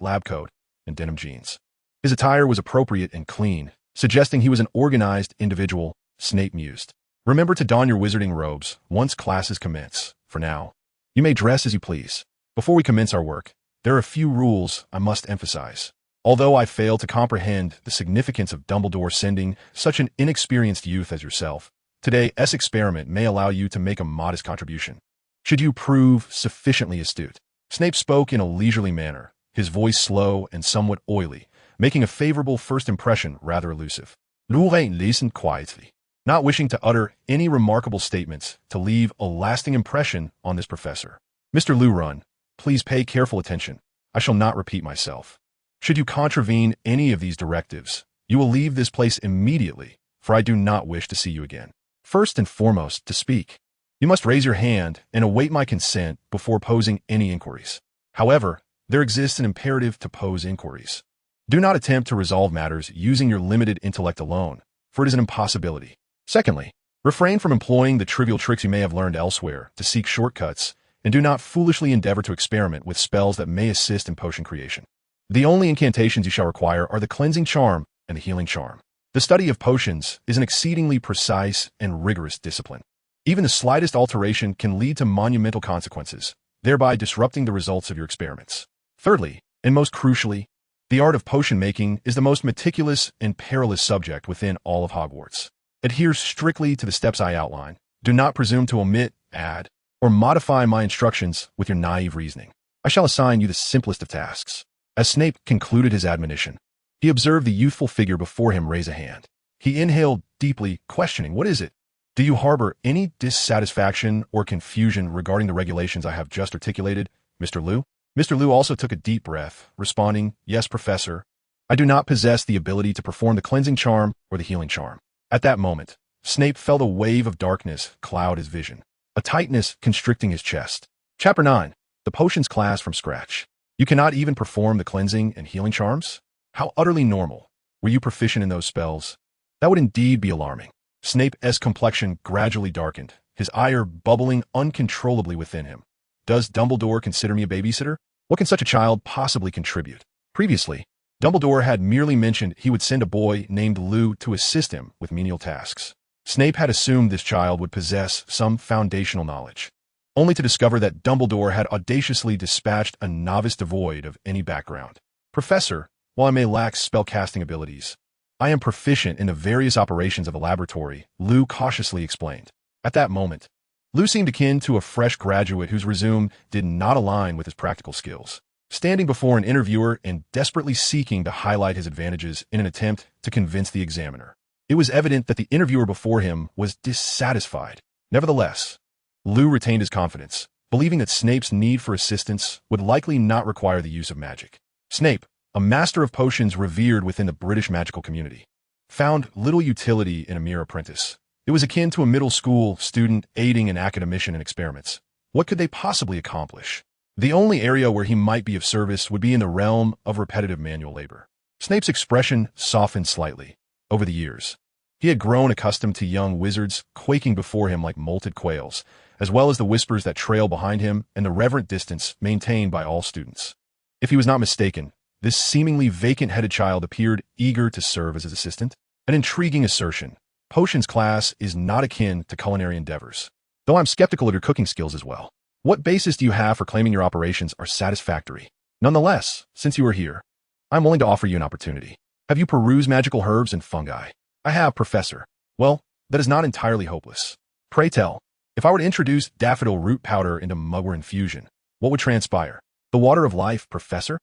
lab coat and denim jeans. His attire was appropriate and clean, suggesting he was an organized individual. Snape mused. Remember to don your wizarding robes once classes commence. For now, you may dress as you please. Before we commence our work, there are a few rules I must emphasize. Although I fail to comprehend the significance of Dumbledore sending such an inexperienced youth as yourself, today's experiment may allow you to make a modest contribution. Should you prove sufficiently astute? Snape spoke in a leisurely manner, his voice slow and somewhat oily, making a favorable first impression rather elusive. Lorraine listened quietly, not wishing to utter any remarkable statements to leave a lasting impression on this professor. Mr. Lurun, please pay careful attention. I shall not repeat myself. Should you contravene any of these directives, you will leave this place immediately, for I do not wish to see you again. First and foremost, to speak, you must raise your hand and await my consent before posing any inquiries. However, there exists an imperative to pose inquiries. Do not attempt to resolve matters using your limited intellect alone, for it is an impossibility. Secondly, refrain from employing the trivial tricks you may have learned elsewhere to seek shortcuts, and do not foolishly endeavor to experiment with spells that may assist in potion creation. The only incantations you shall require are the cleansing charm and the healing charm. The study of potions is an exceedingly precise and rigorous discipline. Even the slightest alteration can lead to monumental consequences, thereby disrupting the results of your experiments. Thirdly, and most crucially, the art of potion making is the most meticulous and perilous subject within all of Hogwarts. Adhere strictly to the steps I outline. Do not presume to omit, add, or modify my instructions with your naive reasoning. I shall assign you the simplest of tasks. As Snape concluded his admonition, he observed the youthful figure before him raise a hand. He inhaled deeply, questioning, "What is it? Do you harbor any dissatisfaction or confusion regarding the regulations I have just articulated, Mr. Liu?" Mr. Liu also took a deep breath, responding, "Yes, Professor. I do not possess the ability to perform the cleansing charm or the healing charm." At that moment, Snape felt a wave of darkness cloud his vision, a tightness constricting his chest. Chapter 9. The Potions Class from Scratch. You cannot even perform the cleansing and healing charms? How utterly normal. Were you proficient in those spells? That would indeed be alarming. Snape's complexion gradually darkened, his ire bubbling uncontrollably within him. Does Dumbledore consider me a babysitter? What can such a child possibly contribute? Previously, Dumbledore had merely mentioned he would send a boy named Lou to assist him with menial tasks. Snape had assumed this child would possess some foundational knowledge, only to discover that Dumbledore had audaciously dispatched a novice devoid of any background. "Professor, while I may lack spellcasting abilities, I am proficient in the various operations of a laboratory," Lou cautiously explained. At that moment, Lou seemed akin to a fresh graduate whose resume did not align with his practical skills, standing before an interviewer and desperately seeking to highlight his advantages in an attempt to convince the examiner. It was evident that the interviewer before him was dissatisfied. Nevertheless, Lou retained his confidence, believing that Snape's need for assistance would likely not require the use of magic. Snape, a master of potions revered within the British magical community, found little utility in a mere apprentice. It was akin to a middle school student aiding an academician in experiments. What could they possibly accomplish? The only area where he might be of service would be in the realm of repetitive manual labor. Snape's expression softened slightly. Over the years, he had grown accustomed to young wizards quaking before him like molted quails, as well as the whispers that trail behind him and the reverent distance maintained by all students. If he was not mistaken, this seemingly vacant-headed child appeared eager to serve as his assistant. An intriguing assertion. Potions class is not akin to culinary endeavors, though I'm skeptical of your cooking skills as well. What basis do you have for claiming your operations are satisfactory? Nonetheless, since you are here, I'm willing to offer you an opportunity. Have you perused magical herbs and fungi? I have, Professor. Well, that is not entirely hopeless. Pray tell, if I were to introduce daffodil root powder into mugwort infusion, what would transpire? The water of life, Professor?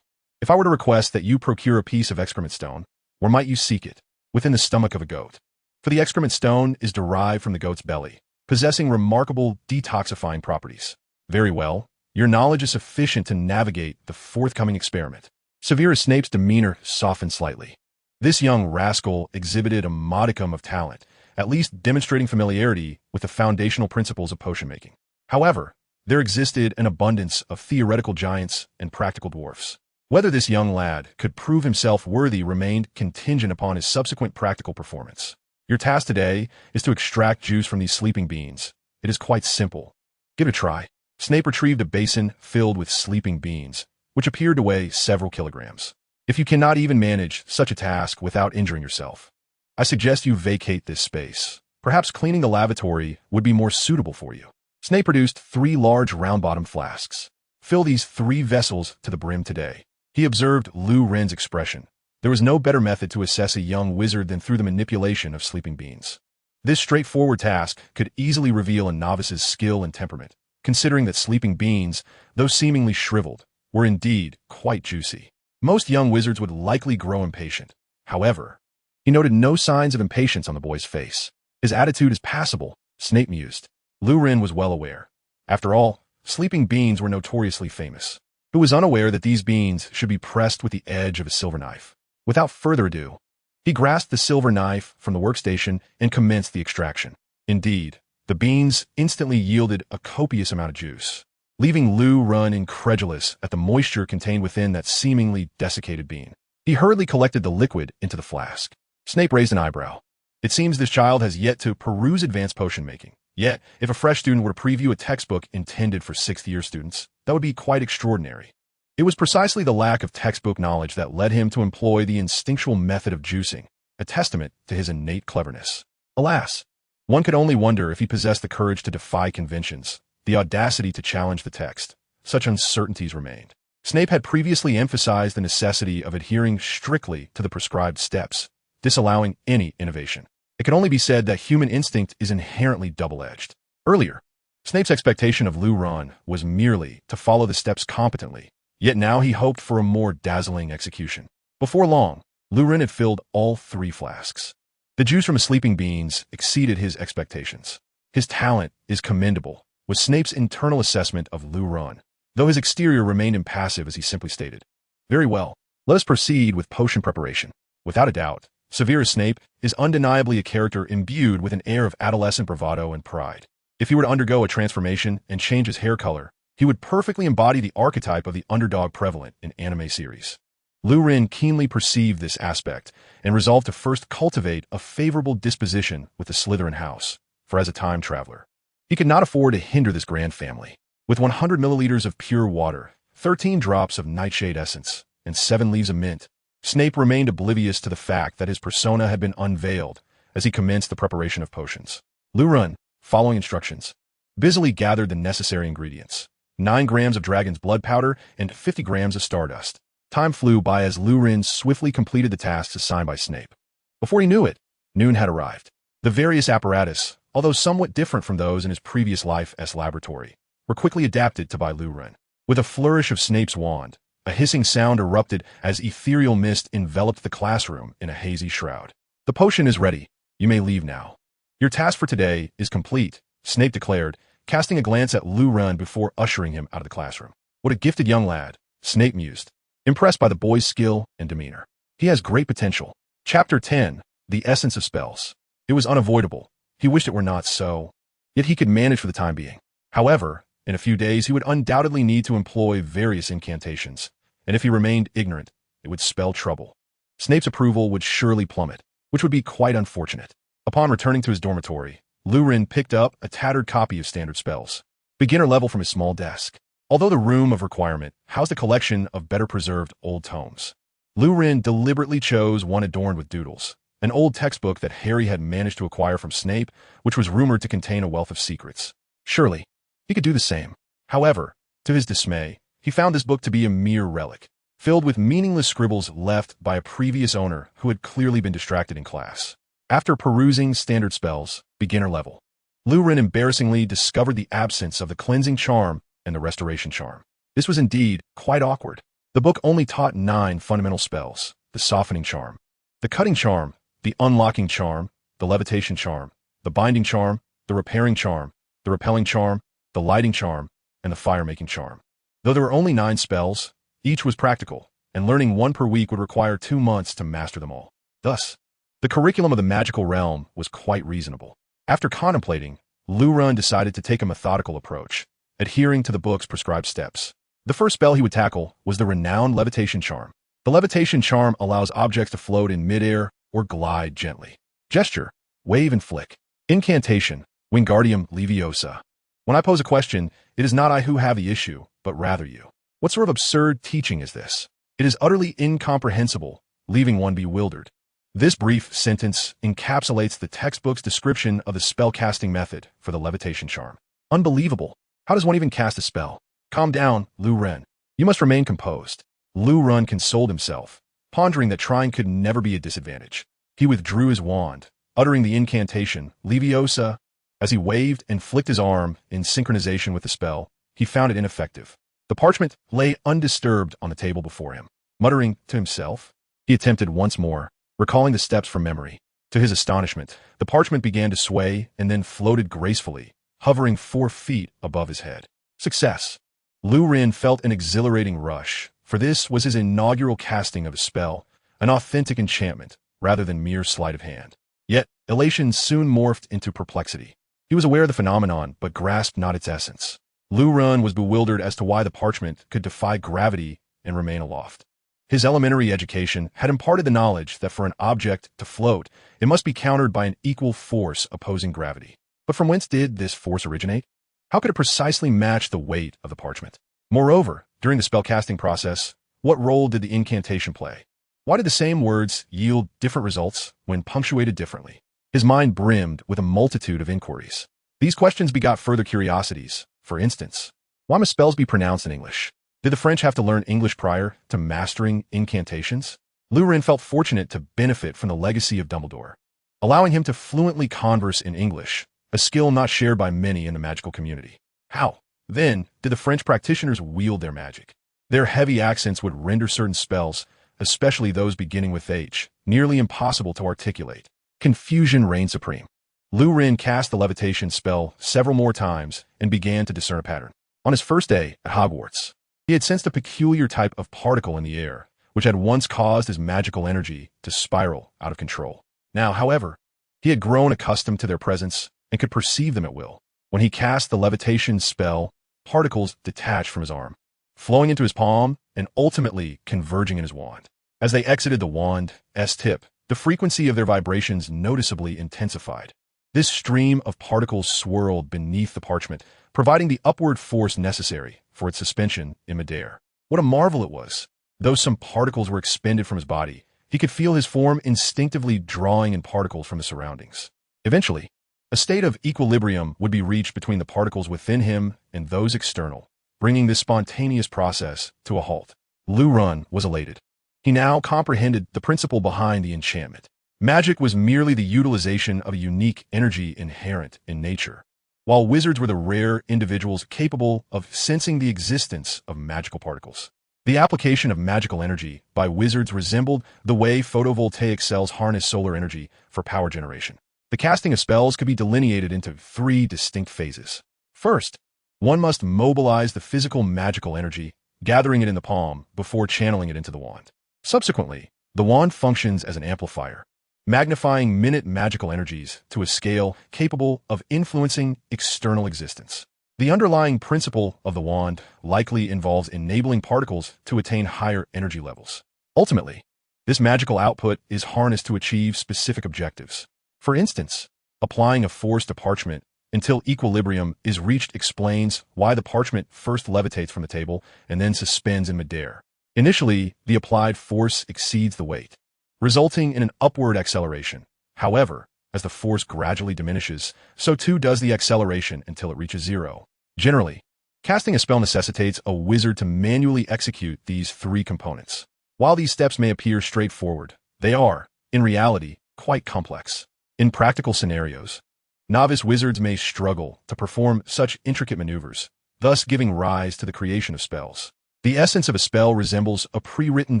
If I were to request that you procure a piece of excrement stone, where might you seek it? Within the stomach of a goat. For the excrement stone is derived from the goat's belly, possessing remarkable detoxifying properties. Very well, your knowledge is sufficient to navigate the forthcoming experiment. Severus Snape's demeanor softened slightly. This young rascal exhibited a modicum of talent, at least demonstrating familiarity with the foundational principles of potion making. However, there existed an abundance of theoretical giants and practical dwarfs. Whether this young lad could prove himself worthy remained contingent upon his subsequent practical performance. Your task today is to extract juice from these sleeping beans. It is quite simple. Give it a try. Snape retrieved a basin filled with sleeping beans, which appeared to weigh several kilograms. If you cannot even manage such a task without injuring yourself, I suggest you vacate this space. Perhaps cleaning the lavatory would be more suitable for you. Snape produced 3 large round-bottomed flasks. Fill these 3 vessels to the brim today. He observed Lu Ren's expression. There was no better method to assess a young wizard than through the manipulation of sleeping beans. This straightforward task could easily reveal a novice's skill and temperament, considering that sleeping beans, though seemingly shriveled, were indeed quite juicy. Most young wizards would likely grow impatient. However, he noted no signs of impatience on the boy's face. His attitude is passable, Snape mused. Lu Ren was well aware. After all, sleeping beans were notoriously famous. Who was unaware that these beans should be pressed with the edge of a silver knife? Without further ado, he grasped the silver knife from the workstation and commenced the extraction. Indeed, the beans instantly yielded a copious amount of juice, leaving Lu Ren incredulous at the moisture contained within that seemingly desiccated bean. He hurriedly collected the liquid into the flask. Snape raised an eyebrow. It seems this child has yet to peruse advanced potion making. Yet, if a fresh student were to preview a textbook intended for 6th-year students, that would be quite extraordinary. It was precisely the lack of textbook knowledge that led him to employ the instinctual method of juicing, a testament to his innate cleverness. Alas, one could only wonder if he possessed the courage to defy conventions, the audacity to challenge the text. Such uncertainties remained. Snape had previously emphasized the necessity of adhering strictly to the prescribed steps, disallowing any innovation. It can only be said that human instinct is inherently double-edged. Earlier, Snape's expectation of Lu Ren was merely to follow the steps competently, yet now he hoped for a more dazzling execution. Before long, Lu Ren had filled all 3 flasks. The juice from his sleeping beans exceeded his expectations. His talent is commendable, was Snape's internal assessment of Lu Ren, though his exterior remained impassive as he simply stated. Very well, let us proceed with potion preparation. Without a doubt, Severus Snape is undeniably a character imbued with an air of adolescent bravado and pride. If he were to undergo a transformation and change his hair color, he would perfectly embody the archetype of the underdog prevalent in anime series. Lu Ren keenly perceived this aspect and resolved to first cultivate a favorable disposition with the Slytherin house, for as a time traveler, he could not afford to hinder this grand family. With 100 milliliters of pure water, 13 drops of nightshade essence, and 7 leaves of mint, Snape remained oblivious to the fact that his persona had been unveiled as he commenced the preparation of potions. Lu Ren, following instructions, busily gathered the necessary ingredients: 9 grams of dragon's blood powder and 50 grams of stardust. Time flew by as Lu Ren swiftly completed the tasks assigned by Snape. Before he knew it, noon had arrived. The various apparatus, although somewhat different from those in his previous life as laboratory, were quickly adapted to by Lu Ren. With a flourish of Snape's wand, a hissing sound erupted as ethereal mist enveloped the classroom in a hazy shroud. The potion is ready. You may leave now. Your task for today is complete, Snape declared, casting a glance at Lu Ren before ushering him out of the classroom. What a gifted young lad, Snape mused, impressed by the boy's skill and demeanor. He has great potential. Chapter 10, The Essence of Spells. It was unavoidable. He wished it were not so. Yet he could manage for the time being. However, in a few days he would undoubtedly need to employ various incantations, and if he remained ignorant, it would spell trouble. Snape's approval would surely plummet, which would be quite unfortunate. Upon returning to his dormitory, Lu Ren picked up a tattered copy of standard spells, beginner level, from his small desk. Although the room of requirement housed a collection of better-preserved old tomes, Lu Ren deliberately chose one adorned with doodles, an old textbook that Harry had managed to acquire from Snape, which was rumored to contain a wealth of secrets. Surely, he could do the same. However, to his dismay, he found this book to be a mere relic, filled with meaningless scribbles left by a previous owner who had clearly been distracted in class. After perusing standard spells, beginner level, Lu Ren embarrassingly discovered the absence of the cleansing charm and the restoration charm. This was indeed quite awkward. The book only taught 9 fundamental spells: the softening charm, the cutting charm, the unlocking charm, the levitation charm, the binding charm, the repairing charm, the repelling charm, the lighting charm, and the fire-making charm. Though there were only 9 spells, each was practical, and learning 1 per week would require 2 months to master them all. Thus, the curriculum of the magical realm was quite reasonable. After contemplating, Lu Ren decided to take a methodical approach, adhering to the book's prescribed steps. The first spell he would tackle was the renowned levitation charm. The levitation charm allows objects to float in midair or glide gently. Gesture, wave and flick. Incantation, Wingardium Leviosa. When I pose a question, it is not I who have the issue, but rather you. What sort of absurd teaching is this? It is utterly incomprehensible, leaving one bewildered. This brief sentence encapsulates the textbook's description of the spellcasting method for the levitation charm. Unbelievable. How does one even cast a spell? Calm down, Lu Ren. You must remain composed. Lu Ren consoled himself, pondering that trying could never be a disadvantage. He withdrew his wand, uttering the incantation, Leviosa. As he waved and flicked his arm in synchronization with the spell, he found it ineffective. The parchment lay undisturbed on the table before him. Muttering to himself, he attempted once more, recalling the steps from memory. To his astonishment, the parchment began to sway and then floated gracefully, hovering 4 feet above his head. Success! Lu Ren felt an exhilarating rush, for this was his inaugural casting of a spell, an authentic enchantment, rather than mere sleight of hand. Yet, elation soon morphed into perplexity. He was aware of the phenomenon, but grasped not its essence. Lu Ren was bewildered as to why the parchment could defy gravity and remain aloft. His elementary education had imparted the knowledge that for an object to float, it must be countered by an equal force opposing gravity. But from whence did this force originate? How could it precisely match the weight of the parchment? Moreover, during the spellcasting process, what role did the incantation play? Why did the same words yield different results when punctuated differently? His mind brimmed with a multitude of inquiries. These questions begot further curiosities. For instance, why must spells be pronounced in English? Did the French have to learn English prior to mastering incantations? Lu Ren felt fortunate to benefit from the legacy of Dumbledore, allowing him to fluently converse in English, a skill not shared by many in the magical community. How, then, did the French practitioners wield their magic? Their heavy accents would render certain spells, especially those beginning with H, nearly impossible to articulate. Confusion reigned supreme. Lu Ren cast the levitation spell several more times and began to discern a pattern. On his first day at Hogwarts, he had sensed a peculiar type of particle in the air, which had once caused his magical energy to spiral out of control. Now, however, he had grown accustomed to their presence and could perceive them at will. When he cast the levitation spell, particles detached from his arm, flowing into his palm and ultimately converging in his wand. As they exited the wand's tip, the frequency of their vibrations noticeably intensified. This stream of particles swirled beneath the parchment, providing the upward force necessary for its suspension in midair. What a marvel it was! Though some particles were expended from his body, he could feel his form instinctively drawing in particles from the surroundings. Eventually, a state of equilibrium would be reached between the particles within him and those external, bringing this spontaneous process to a halt. Lu Ren was elated. He now comprehended the principle behind the enchantment. Magic was merely the utilization of a unique energy inherent in nature, while wizards were the rare individuals capable of sensing the existence of magical particles. The application of magical energy by wizards resembled the way photovoltaic cells harness solar energy for power generation. The casting of spells could be delineated into 3 distinct phases. First, one must mobilize the physical magical energy, gathering it in the palm before channeling it into the wand. Subsequently, the wand functions as an amplifier, magnifying minute magical energies to a scale capable of influencing external existence. The underlying principle of the wand likely involves enabling particles to attain higher energy levels. Ultimately, this magical output is harnessed to achieve specific objectives. For instance, applying a force to parchment until equilibrium is reached explains why the parchment first levitates from the table and then suspends in midair. Initially, the applied force exceeds the weight, resulting in an upward acceleration. However, as the force gradually diminishes, so too does the acceleration until it reaches 0. Generally, casting a spell necessitates a wizard to manually execute these 3 components. While these steps may appear straightforward, they are, in reality, quite complex. In practical scenarios, novice wizards may struggle to perform such intricate maneuvers, thus giving rise to the creation of spells. The essence of a spell resembles a pre-written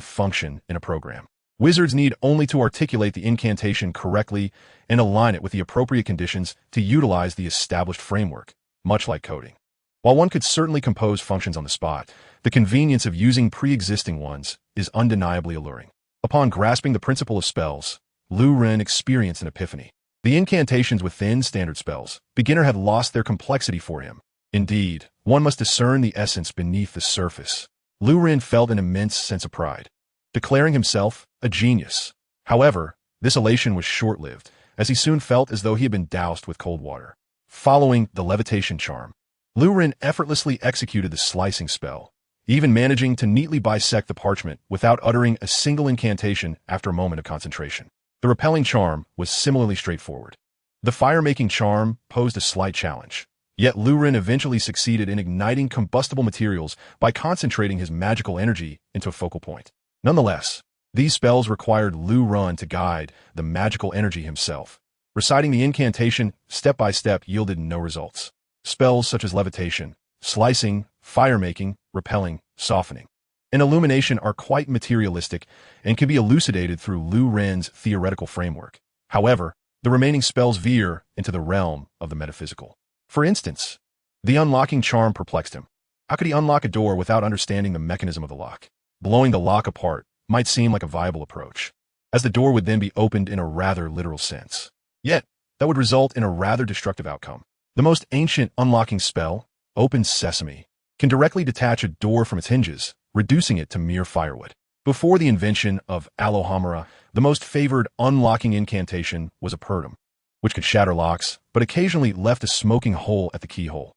function in a program. Wizards need only to articulate the incantation correctly and align it with the appropriate conditions to utilize the established framework, much like coding. While one could certainly compose functions on the spot, the convenience of using pre-existing ones is undeniably alluring. Upon grasping the principle of spells, Lu Ren experienced an epiphany. The incantations within standard spells, beginner had lost their complexity for him. Indeed, one must discern the essence beneath the surface. Lu Ren felt an immense sense of pride, declaring himself a genius. However, this elation was short-lived, as he soon felt as though he had been doused with cold water. Following the levitation charm, Lu Ren effortlessly executed the slicing spell, even managing to neatly bisect the parchment without uttering a single incantation after a moment of concentration. The repelling charm was similarly straightforward. The fire-making charm posed a slight challenge, yet Lu Ren eventually succeeded in igniting combustible materials by concentrating his magical energy into a focal point. Nonetheless, these spells required Lu Ren to guide the magical energy himself. Reciting the incantation step by step yielded no results. Spells such as levitation, slicing, fire-making, repelling, softening, and illumination are quite materialistic and can be elucidated through Lu Ren's theoretical framework. However, the remaining spells veer into the realm of the metaphysical. For instance, the unlocking charm perplexed him. How could he unlock a door without understanding the mechanism of the lock? Blowing the lock apart might seem like a viable approach, as the door would then be opened in a rather literal sense. Yet, that would result in a rather destructive outcome. The most ancient unlocking spell, Open Sesame, can directly detach a door from its hinges, reducing it to mere firewood. Before the invention of Alohomora, the most favored unlocking incantation was Apertum, which could shatter locks, but occasionally left a smoking hole at the keyhole,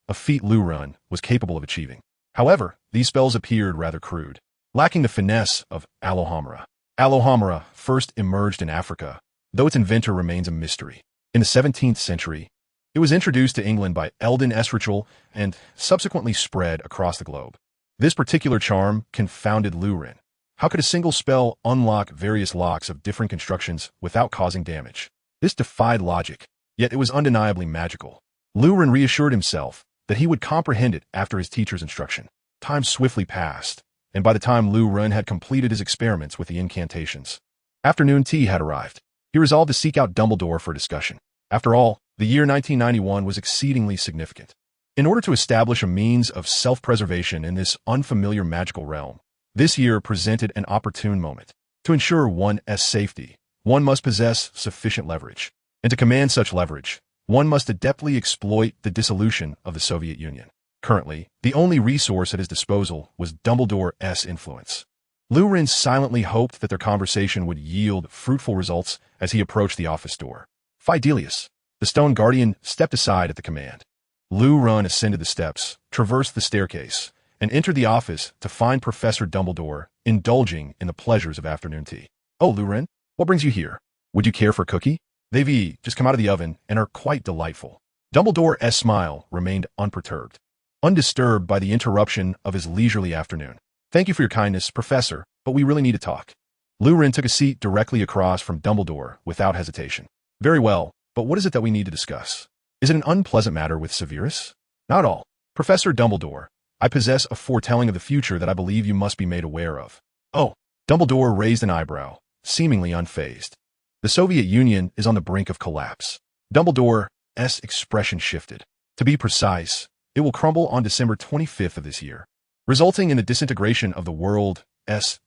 a feat Lu Ren was capable of achieving. However, these spells appeared rather crude, lacking the finesse of Alohomora. Alohomora first emerged in Africa, though its inventor remains a mystery. In the 17th century, it was introduced to England by Eldon Esrichel and subsequently spread across the globe. This particular charm confounded Lu Ren. How could a single spell unlock various locks of different constructions without causing damage? This defied logic, yet it was undeniably magical. Lu Ren reassured himself that he would comprehend it after his teacher's instruction. Time swiftly passed, and by the time Lu Ren had completed his experiments with the incantations, afternoon tea had arrived. He resolved to seek out Dumbledore for discussion. After all, the year 1991 was exceedingly significant. In order to establish a means of self-preservation in this unfamiliar magical realm, this year presented an opportune moment. To ensure one's safety, one must possess sufficient leverage. And to command such leverage, one must adeptly exploit the dissolution of the Soviet Union. Currently, the only resource at his disposal was Dumbledore's influence. Lu Ren silently hoped that their conversation would yield fruitful results as he approached the office door. Fidelius, the stone guardian, stepped aside at the command. Lu Ren ascended the steps, traversed the staircase, and entered the office to find Professor Dumbledore indulging in the pleasures of afternoon tea. "Oh, Lu Ren, what brings you here? Would you care for a cookie? They've just come out of the oven and are quite delightful." Dumbledore's smile remained unperturbed, undisturbed by the interruption of his leisurely afternoon. "Thank you for your kindness, Professor, but we really need to talk." Lu Ren took a seat directly across from Dumbledore without hesitation. "Very well, but what is it that we need to discuss? Is it an unpleasant matter with Severus?" "Not at all. Professor Dumbledore, I possess a foretelling of the future that I believe you must be made aware of." "Oh." Dumbledore raised an eyebrow, seemingly unfazed. "The Soviet Union is on the brink of collapse." Dumbledore's expression shifted. "To be precise, it will crumble on December 25th of this year, resulting in the disintegration of the world's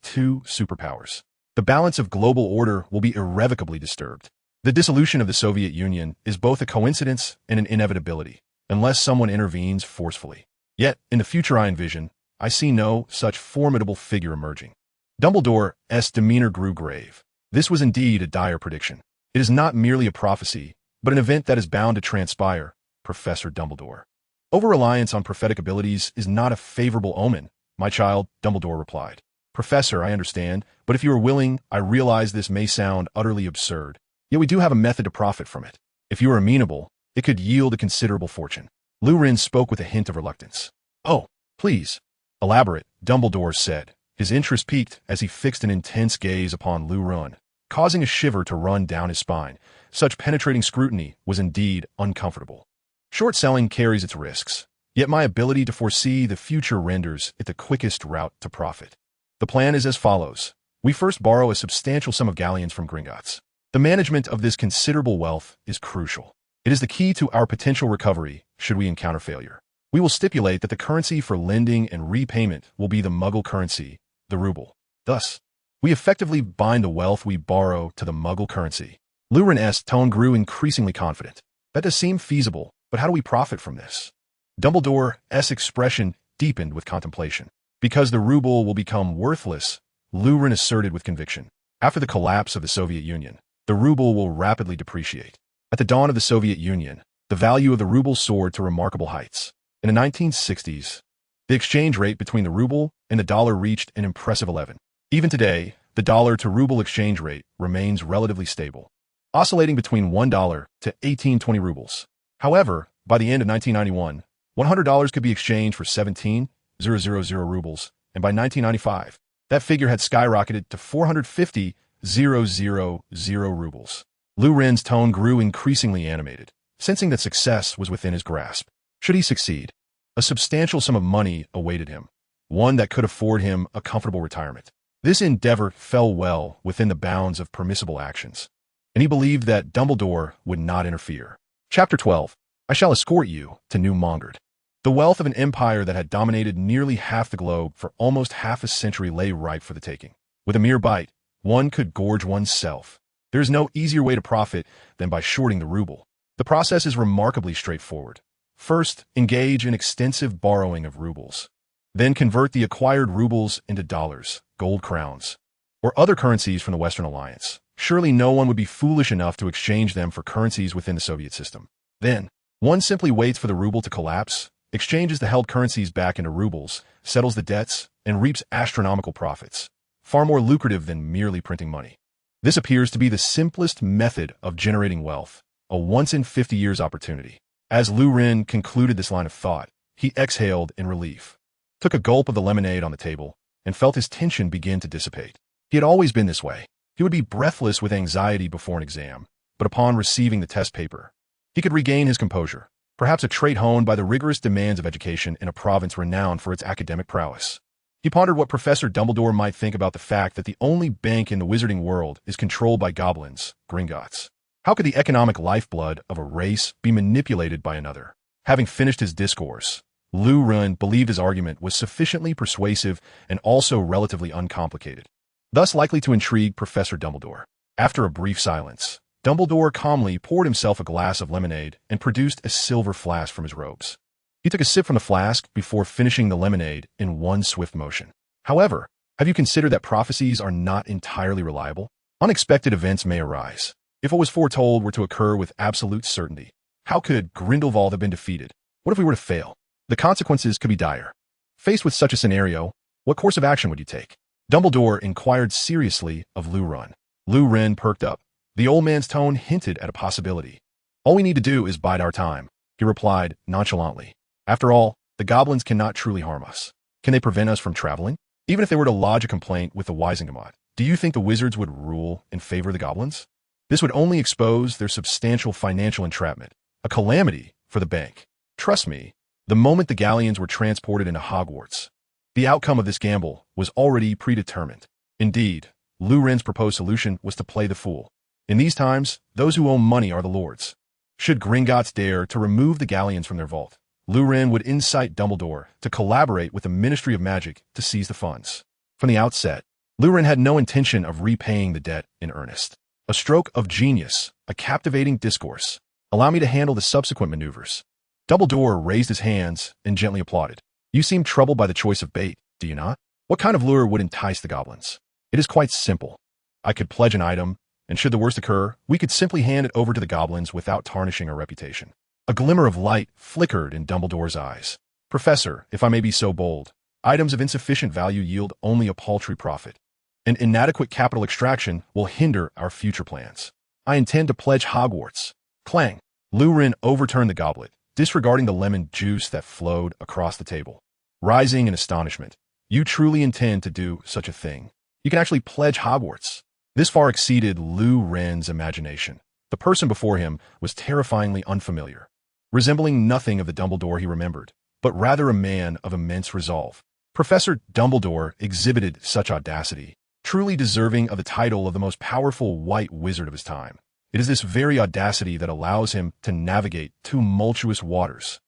two superpowers. The balance of global order will be irrevocably disturbed. The dissolution of the Soviet Union is both a coincidence and an inevitability, unless someone intervenes forcefully. Yet, in the future I envision, I see no such formidable figure emerging." Dumbledore's demeanor grew grave. This was indeed a dire prediction. "It is not merely a prophecy, but an event that is bound to transpire, Professor Dumbledore. Over-reliance on prophetic abilities is not a favorable omen, my child," Dumbledore replied. "Professor, I understand, but if you are willing, I realize this may sound utterly absurd. Yet we do have a method to profit from it. If you are amenable, it could yield a considerable fortune." Lu Ren spoke with a hint of reluctance. "Oh, please, elaborate," Dumbledore said. His interest piqued as he fixed an intense gaze upon Lu Ren, causing a shiver to run down his spine. Such penetrating scrutiny was indeed uncomfortable. "Short selling carries its risks, yet my ability to foresee the future renders it the quickest route to profit. The plan is as follows. We first borrow a substantial sum of galleons from Gringotts. The management of this considerable wealth is crucial. It is the key to our potential recovery should we encounter failure. We will stipulate that the currency for lending and repayment will be the Muggle currency, the ruble. Thus, we effectively bind the wealth we borrow to the Muggle currency." Lu Ren's tone grew increasingly confident. "That does seem feasible, but how do we profit from this?" Dumbledore's expression deepened with contemplation. "Because the ruble will become worthless," Lu Ren asserted with conviction. "After the collapse of the Soviet Union, the ruble will rapidly depreciate. At the dawn of the Soviet Union, the value of the ruble soared to remarkable heights. In the 1960s, The exchange rate between the ruble and the dollar reached an impressive 11. Even today, the dollar-to-ruble exchange rate remains relatively stable, oscillating between $1 to 1820 rubles. However, by the end of 1991, $100 could be exchanged for 17,000 rubles, and by 1995, that figure had skyrocketed to 450,000 rubles. Lu Ren's tone grew increasingly animated, sensing that success was within his grasp. Should he succeed, a substantial sum of money awaited him, one that could afford him a comfortable retirement. This endeavor fell well within the bounds of permissible actions, and he believed that Dumbledore would not interfere. Chapter 12. I shall escort you to New Mongard. The wealth of an empire that had dominated nearly half the globe for almost half a century lay ripe for the taking. With a mere bite, one could gorge oneself. There is no easier way to profit than by shorting the ruble. The process is remarkably straightforward. First, engage in extensive borrowing of rubles. Then convert the acquired rubles into dollars, gold crowns, or other currencies from the Western Alliance. Surely no one would be foolish enough to exchange them for currencies within the Soviet system. Then, one simply waits for the ruble to collapse, exchanges the held currencies back into rubles, settles the debts, and reaps astronomical profits, far more lucrative than merely printing money. This appears to be the simplest method of generating wealth, a once-in-50 years opportunity. As Lu Ren concluded this line of thought, he exhaled in relief, took a gulp of the lemonade on the table, and felt his tension begin to dissipate. He had always been this way. He would be breathless with anxiety before an exam, but upon receiving the test paper, he could regain his composure, perhaps a trait honed by the rigorous demands of education in a province renowned for its academic prowess. He pondered what Professor Dumbledore might think about the fact that the only bank in the wizarding world is controlled by goblins, Gringotts. How could the economic lifeblood of a race be manipulated by another? Having finished his discourse, Lu Ren believed his argument was sufficiently persuasive and also relatively uncomplicated, thus likely to intrigue Professor Dumbledore. After a brief silence, Dumbledore calmly poured himself a glass of lemonade and produced a silver flask from his robes. He took a sip from the flask before finishing the lemonade in one swift motion. However, have you considered that prophecies are not entirely reliable? Unexpected events may arise. If what was foretold were to occur with absolute certainty, how could Grindelwald have been defeated? What if we were to fail? The consequences could be dire. Faced with such a scenario, what course of action would you take? Dumbledore inquired seriously of Lu Ren. Lu Ren perked up. The old man's tone hinted at a possibility. All we need to do is bide our time, he replied nonchalantly. After all, the goblins cannot truly harm us. Can they prevent us from traveling? Even if they were to lodge a complaint with the Wisengamot, do you think the wizards would rule in favor of the goblins? This would only expose their substantial financial entrapment, a calamity for the bank. Trust me, the moment the galleons were transported into Hogwarts, the outcome of this gamble was already predetermined. Indeed, Lu Ren's proposed solution was to play the fool. In these times, those who own money are the lords. Should Gringotts dare to remove the galleons from their vault, Lu Ren would incite Dumbledore to collaborate with the Ministry of Magic to seize the funds. From the outset, Lu Ren had no intention of repaying the debt in earnest. A stroke of genius, a captivating discourse. Allow me to handle the subsequent maneuvers. Dumbledore raised his hands and gently applauded. You seem troubled by the choice of bait, do you not? What kind of lure would entice the goblins? It is quite simple. I could pledge an item, and should the worst occur, we could simply hand it over to the goblins without tarnishing our reputation. A glimmer of light flickered in Dumbledore's eyes. Professor, if I may be so bold, items of insufficient value yield only a paltry profit. An inadequate capital extraction will hinder our future plans. I intend to pledge Hogwarts. Clang! Lu Ren overturned the goblet, disregarding the lemon juice that flowed across the table. Rising in astonishment, you truly intend to do such a thing? You can actually pledge Hogwarts. This far exceeded Lu Ren's imagination. The person before him was terrifyingly unfamiliar, resembling nothing of the Dumbledore he remembered, but rather a man of immense resolve. Professor Dumbledore exhibited such audacity, truly deserving of the title of the most powerful white wizard of his time. It is this very audacity that allows him to navigate tumultuous waters.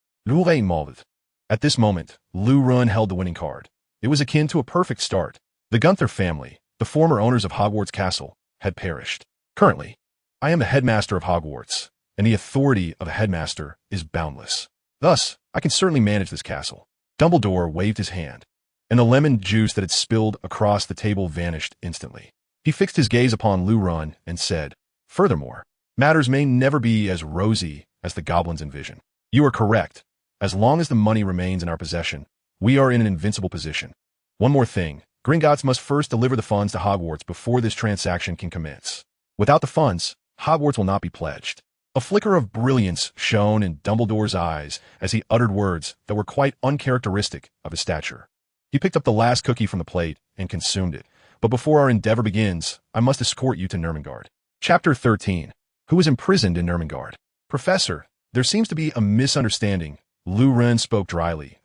At this moment, Lu Ren held the winning card. It was akin to a perfect start. The Gunther family, the former owners of Hogwarts Castle, had perished. Currently, I am the headmaster of Hogwarts, and the authority of a headmaster is boundless. Thus, I can certainly manage this castle. Dumbledore waved his hand, and the lemon juice that had spilled across the table vanished instantly. He fixed his gaze upon Lu Ren and said, Furthermore, matters may never be as rosy as the goblins envision. You are correct. As long as the money remains in our possession, We are in an invincible position. One more thing. Gringotts must first deliver the funds to Hogwarts before this transaction can commence. Without the funds, Hogwarts will not be pledged. A flicker of brilliance shone in Dumbledore's eyes as he uttered words that were quite uncharacteristic of his stature. He picked up the last cookie from the plate and consumed it. But before our endeavor begins, I must escort you to Nurmengard. Chapter 13. Who is imprisoned in Nurmengard? Professor, there seems to be a misunderstanding. Lu Ren spoke dryly.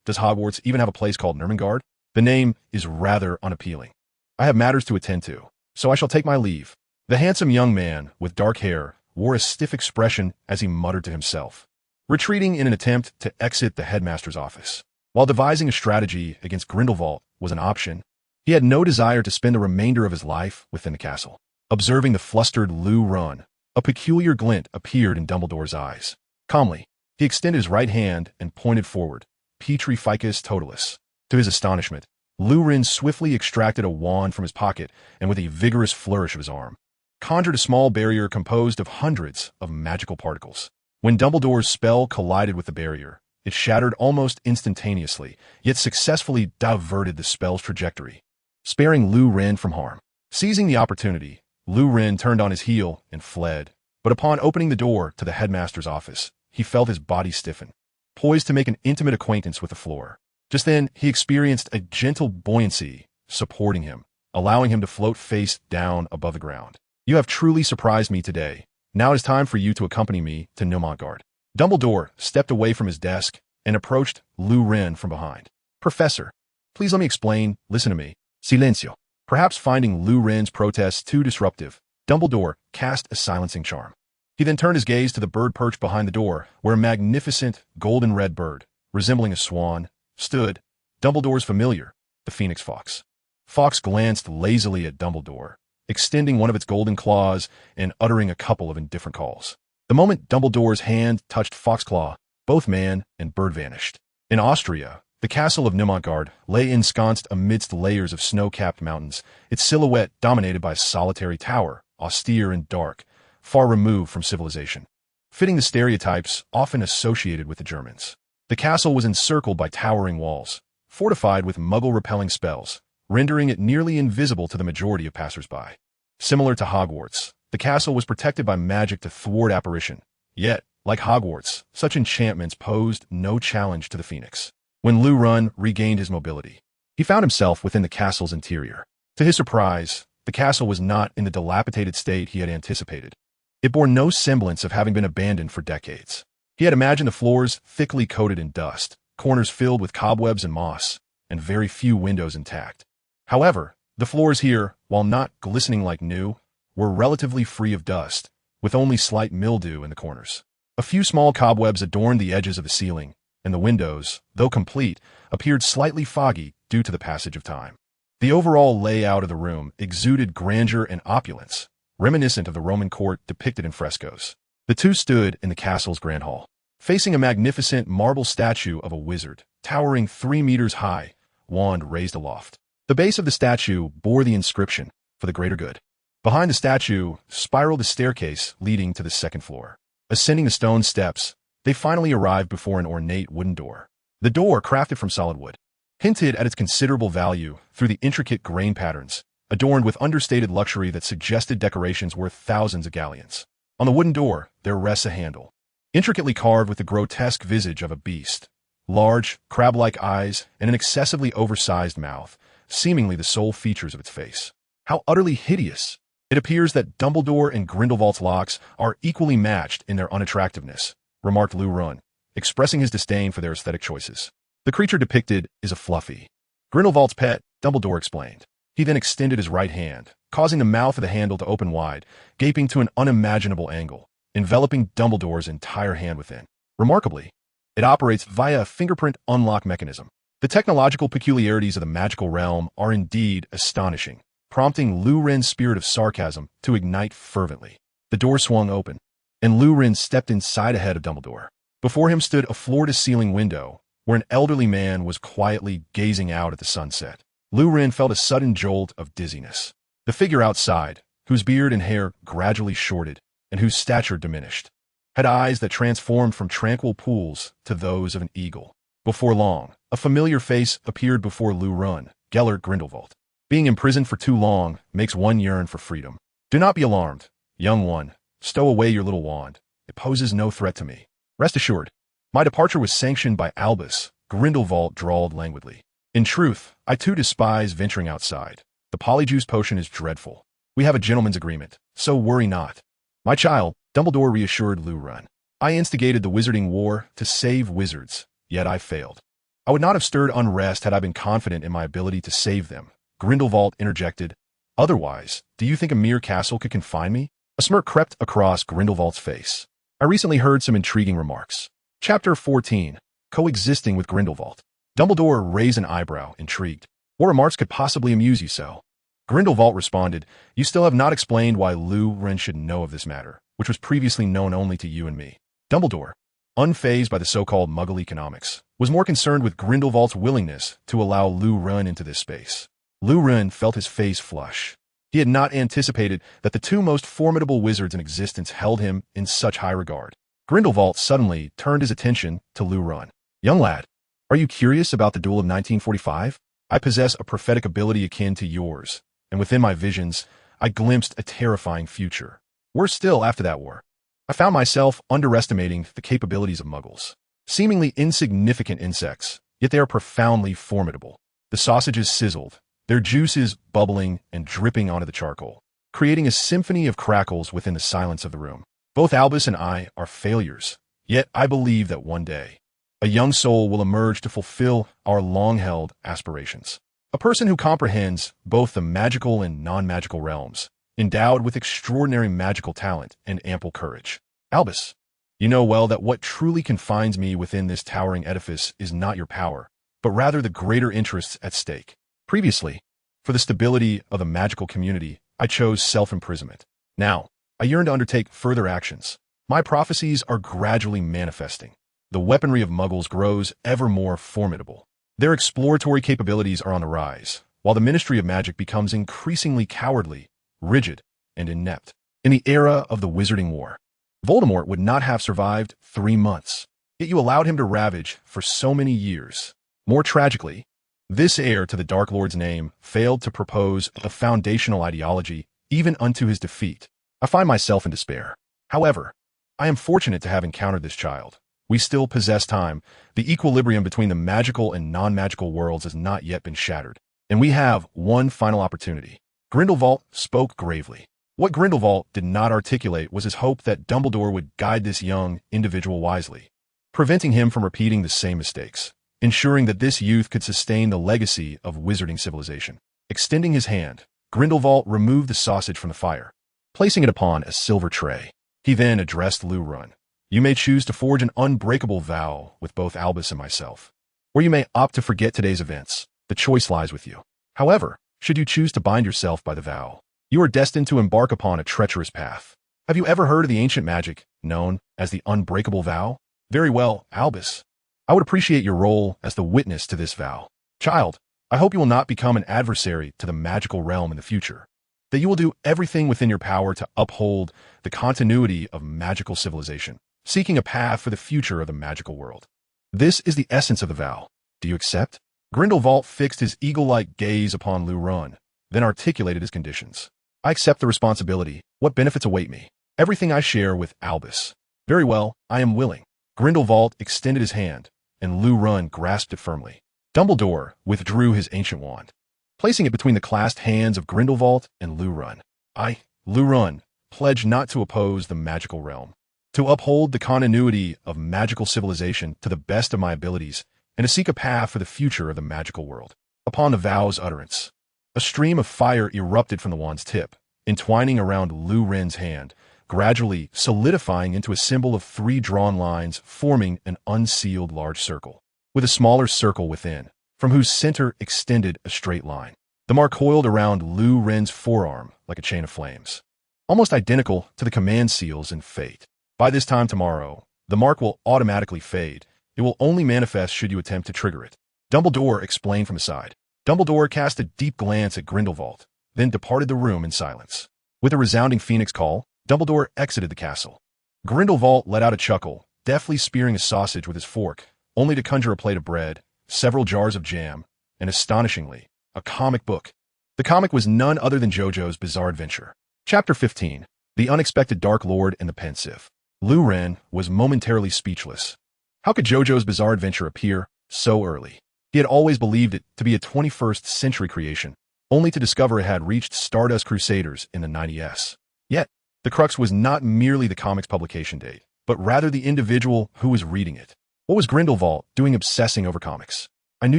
Does Hogwarts even have a place called Nurmengard? The name is rather unappealing. I have matters to attend to, so I shall take my leave. The handsome young man, with dark hair, wore a stiff expression as he muttered to himself, retreating in an attempt to exit the headmaster's office. While devising a strategy against Grindelwald was an option, he had no desire to spend the remainder of his life within the castle. Observing the flustered Lu Ren, a peculiar glint appeared in Dumbledore's eyes. Calmly, he extended his right hand and pointed forward, Petri Ficus Totalis. To his astonishment, Lu Ren swiftly extracted a wand from his pocket and with a vigorous flourish of his arm, conjured a small barrier composed of hundreds of magical particles. When Dumbledore's spell collided with the barrier, it shattered almost instantaneously, yet successfully diverted the spell's trajectory, sparing Lu Ren from harm. Seizing the opportunity, Lu Ren turned on his heel and fled, but upon opening the door to the headmaster's office, he felt his body stiffen, poised to make an intimate acquaintance with the floor. Just then, he experienced a gentle buoyancy supporting him, allowing him to float face down above the ground. You have truly surprised me today. Now it is time for you to accompany me to Nurmengard. Dumbledore stepped away from his desk and approached Lu Ren from behind. Professor, please let me explain. Listen to me. Silencio. Perhaps finding Lu Ren's protests too disruptive, Dumbledore cast a silencing charm. He then turned his gaze to the bird perched behind the door, where a magnificent golden-red bird, resembling a swan, stood, Dumbledore's familiar, the Phoenix Fox. Fox glanced lazily at Dumbledore, extending one of its golden claws and uttering a couple of indifferent calls. The moment Dumbledore's hand touched Foxclaw, both man and bird vanished. In Austria, the castle of Nurmengard lay ensconced amidst layers of snow-capped mountains, its silhouette dominated by a solitary tower, austere and dark, far removed from civilization, fitting the stereotypes often associated with the Germans. The castle was encircled by towering walls, fortified with Muggle-repelling spells, rendering it nearly invisible to the majority of passers-by. Similar to Hogwarts, the castle was protected by magic to thwart apparition. Yet, like Hogwarts, such enchantments posed no challenge to the Phoenix. When Lu Ren regained his mobility, he found himself within the castle's interior. To his surprise, the castle was not in the dilapidated state he had anticipated. It bore no semblance of having been abandoned for decades. He had imagined the floors thickly coated in dust, corners filled with cobwebs and moss, and very few windows intact. However, the floors here, while not glistening like new, were relatively free of dust, with only slight mildew in the corners. A few small cobwebs adorned the edges of the ceiling, and the windows, though complete, appeared slightly foggy due to the passage of time. The overall layout of the room exuded grandeur and opulence, reminiscent of the Roman court depicted in frescoes. The two stood in the castle's grand hall, facing a magnificent marble statue of a wizard, towering 3 meters high, wand raised aloft. The base of the statue bore the inscription, "For the greater good." Behind the statue spiraled a staircase leading to the second floor. Ascending the stone steps, they finally arrived before an ornate wooden door. The door, crafted from solid wood, hinted at its considerable value through the intricate grain patterns, adorned with understated luxury that suggested decorations worth thousands of galleons. On the wooden door, there rests a handle, intricately carved with the grotesque visage of a beast, large, crab-like eyes, and an excessively oversized mouth, seemingly the sole features of its face. How utterly hideous! It appears that Dumbledore and Grindelwald's locks are equally matched in their unattractiveness, remarked Lu Ren, expressing his disdain for their aesthetic choices. The creature depicted is a Fluffy, Grindelwald's pet, Dumbledore explained. He then extended his right hand, causing the mouth of the handle to open wide, gaping to an unimaginable angle, enveloping Dumbledore's entire hand within. Remarkably, it operates via a fingerprint unlock mechanism. The technological peculiarities of the magical realm are indeed astonishing, prompting Lu Ren's spirit of sarcasm to ignite fervently. The door swung open, and Lu Ren stepped inside ahead of Dumbledore. Before him stood a floor-to-ceiling window, where an elderly man was quietly gazing out at the sunset. Lu Ren felt a sudden jolt of dizziness. The figure outside, whose beard and hair gradually shorted, and whose stature diminished, had eyes that transformed from tranquil pools to those of an eagle. Before long, a familiar face appeared before Lou Run, Gellert Grindelwald. Being imprisoned for too long makes one yearn for freedom. Do not be alarmed, young one. Stow away your little wand. It poses no threat to me. Rest assured, my departure was sanctioned by Albus, Grindelwald drawled languidly. In truth, I too despise venturing outside. The polyjuice potion is dreadful. We have a gentleman's agreement, so worry not. My child, Dumbledore reassured Lou Run. I instigated the Wizarding War to save wizards, yet I failed. I would not have stirred unrest had I been confident in my ability to save them. Grindelwald interjected. Otherwise, do you think a mere castle could confine me? A smirk crept across Grindelwald's face. I recently heard some intriguing remarks. Chapter 14. Coexisting with Grindelwald. Dumbledore raised an eyebrow, intrigued. What remarks could possibly amuse you so? Grindelwald responded, You still have not explained why Lou Ren should know of this matter, which was previously known only to you and me. Dumbledore, unfazed by the so-called Muggle economics, was more concerned with Grindelwald's willingness to allow Lou Ren into this space. Lou Ren felt his face flush. He had not anticipated that the two most formidable wizards in existence held him in such high regard. Grindelwald suddenly turned his attention to Lou Ren. Young lad, are you curious about the duel of 1945? I possess a prophetic ability akin to yours, and within my visions, I glimpsed a terrifying future. Worse still, after that war, I found myself underestimating the capabilities of Muggles. Seemingly insignificant insects, yet they are profoundly formidable. The sausages sizzled, their juices bubbling and dripping onto the charcoal, creating a symphony of crackles within the silence of the room. Both Albus and I are failures, yet I believe that one day, a young soul will emerge to fulfill our long-held aspirations. A person who comprehends both the magical and non-magical realms, endowed with extraordinary magical talent and ample courage. Albus, you know well that what truly confines me within this towering edifice is not your power, but rather the greater interests at stake. Previously, for the stability of the magical community, I chose self-imprisonment. Now, I yearn to undertake further actions. My prophecies are gradually manifesting. The weaponry of Muggles grows ever more formidable. Their exploratory capabilities are on the rise, while the Ministry of Magic becomes increasingly cowardly, rigid, and inept. In the era of the Wizarding War, Voldemort would not have survived 3 months, yet you allowed him to ravage for so many years. More tragically, this heir to the Dark Lord's name failed to propose a foundational ideology even unto his defeat. I find myself in despair. However, I am fortunate to have encountered this child. We still possess time. The equilibrium between the magical and non-magical worlds has not yet been shattered, and we have one final opportunity. Grindelwald spoke gravely. What Grindelwald did not articulate was his hope that Dumbledore would guide this young individual wisely, preventing him from repeating the same mistakes, ensuring that this youth could sustain the legacy of wizarding civilization. Extending his hand, Grindelwald removed the sausage from the fire, placing it upon a silver tray. He then addressed Lou Run. You may choose to forge an unbreakable vow with both Albus and myself, or you may opt to forget today's events. The choice lies with you. However, should you choose to bind yourself by the vow, you are destined to embark upon a treacherous path. Have you ever heard of the ancient magic known as the unbreakable vow? Very well, Albus. I would appreciate your role as the witness to this vow. Child, I hope you will not become an adversary to the magical realm in the future, that you will do everything within your power to uphold the continuity of magical civilization, seeking a path for the future of the magical world. This is the essence of the vow. Do you accept? Grindelwald fixed his eagle-like gaze upon Lou Run, then articulated his conditions. I accept the responsibility. What benefits await me? Everything I share with Albus. Very well, I am willing. Grindelwald extended his hand, and Lou Run grasped it firmly. Dumbledore withdrew his ancient wand, placing it between the clasped hands of Grindelwald and Lou Run. I, Lou Run, pledge not to oppose the magical realm, to uphold the continuity of magical civilization to the best of my abilities, and to seek a path for the future of the magical world. Upon the vow's utterance, a stream of fire erupted from the wand's tip, entwining around Lou Ren's hand, gradually solidifying into a symbol of 3 drawn lines forming an unsealed large circle, with a smaller circle within, from whose center extended a straight line. The mark coiled around Lou Ren's forearm like a chain of flames, almost identical to the command seals in Fate. By this time tomorrow, the mark will automatically fade. It will only manifest should you attempt to trigger it. Dumbledore explained from his side. Dumbledore cast a deep glance at Grindelwald, then departed the room in silence. With a resounding phoenix call, Dumbledore exited the castle. Grindelwald let out a chuckle, deftly spearing a sausage with his fork, only to conjure a plate of bread, several jars of jam, and astonishingly, a comic book. The comic was none other than JoJo's Bizarre Adventure. Chapter 15, The Unexpected Dark Lord and the Pensieve. Lu Ren was momentarily speechless. How could JoJo's Bizarre Adventure appear so early? He had always believed it to be a 21st century creation, only to discover it had reached Stardust Crusaders in the 90s. Yet, the crux was not merely the comic's publication date, but rather the individual who was reading it. What was Grindelwald doing obsessing over comics? I knew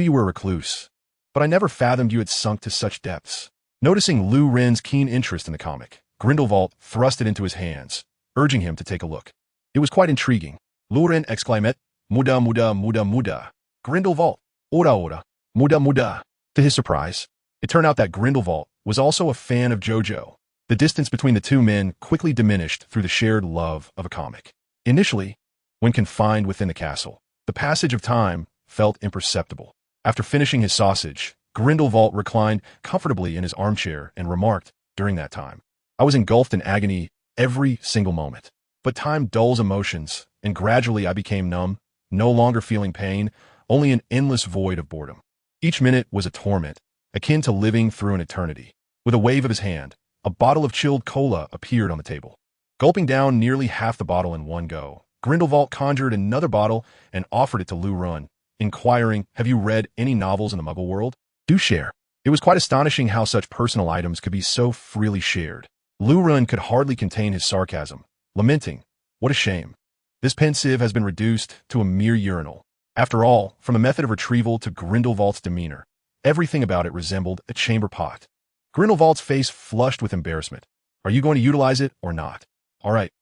you were a recluse, but I never fathomed you had sunk to such depths. Noticing Lu Ren's keen interest in the comic, Grindelwald thrust it into his hands, urging him to take a look. It was quite intriguing. Lu Ren exclaimed, "Muda, muda, muda, muda." Grindelwald, "Ora, ora, muda, muda." To his surprise, it turned out that Grindelwald was also a fan of JoJo. The distance between the two men quickly diminished through the shared love of a comic. Initially, when confined within the castle, the passage of time felt imperceptible. After finishing his sausage, Grindelwald reclined comfortably in his armchair and remarked, during that time, "I was engulfed in agony every single moment. But time dulls emotions, and gradually I became numb, no longer feeling pain, only an endless void of boredom. Each minute was a torment, akin to living through an eternity." With a wave of his hand, a bottle of chilled cola appeared on the table. Gulping down nearly half the bottle in one go, Grindelwald conjured another bottle and offered it to Lu Ren, inquiring, "Have you read any novels in the Muggle world? Do share." It was quite astonishing how such personal items could be so freely shared. Lu Ren could hardly contain his sarcasm, lamenting, "What a shame. This pensieve has been reduced to a mere urinal." After all, from the method of retrieval to Grindelwald's demeanor, everything about it resembled a chamber pot. Grindelwald's face flushed with embarrassment. "Are you going to utilize it or not?" All right,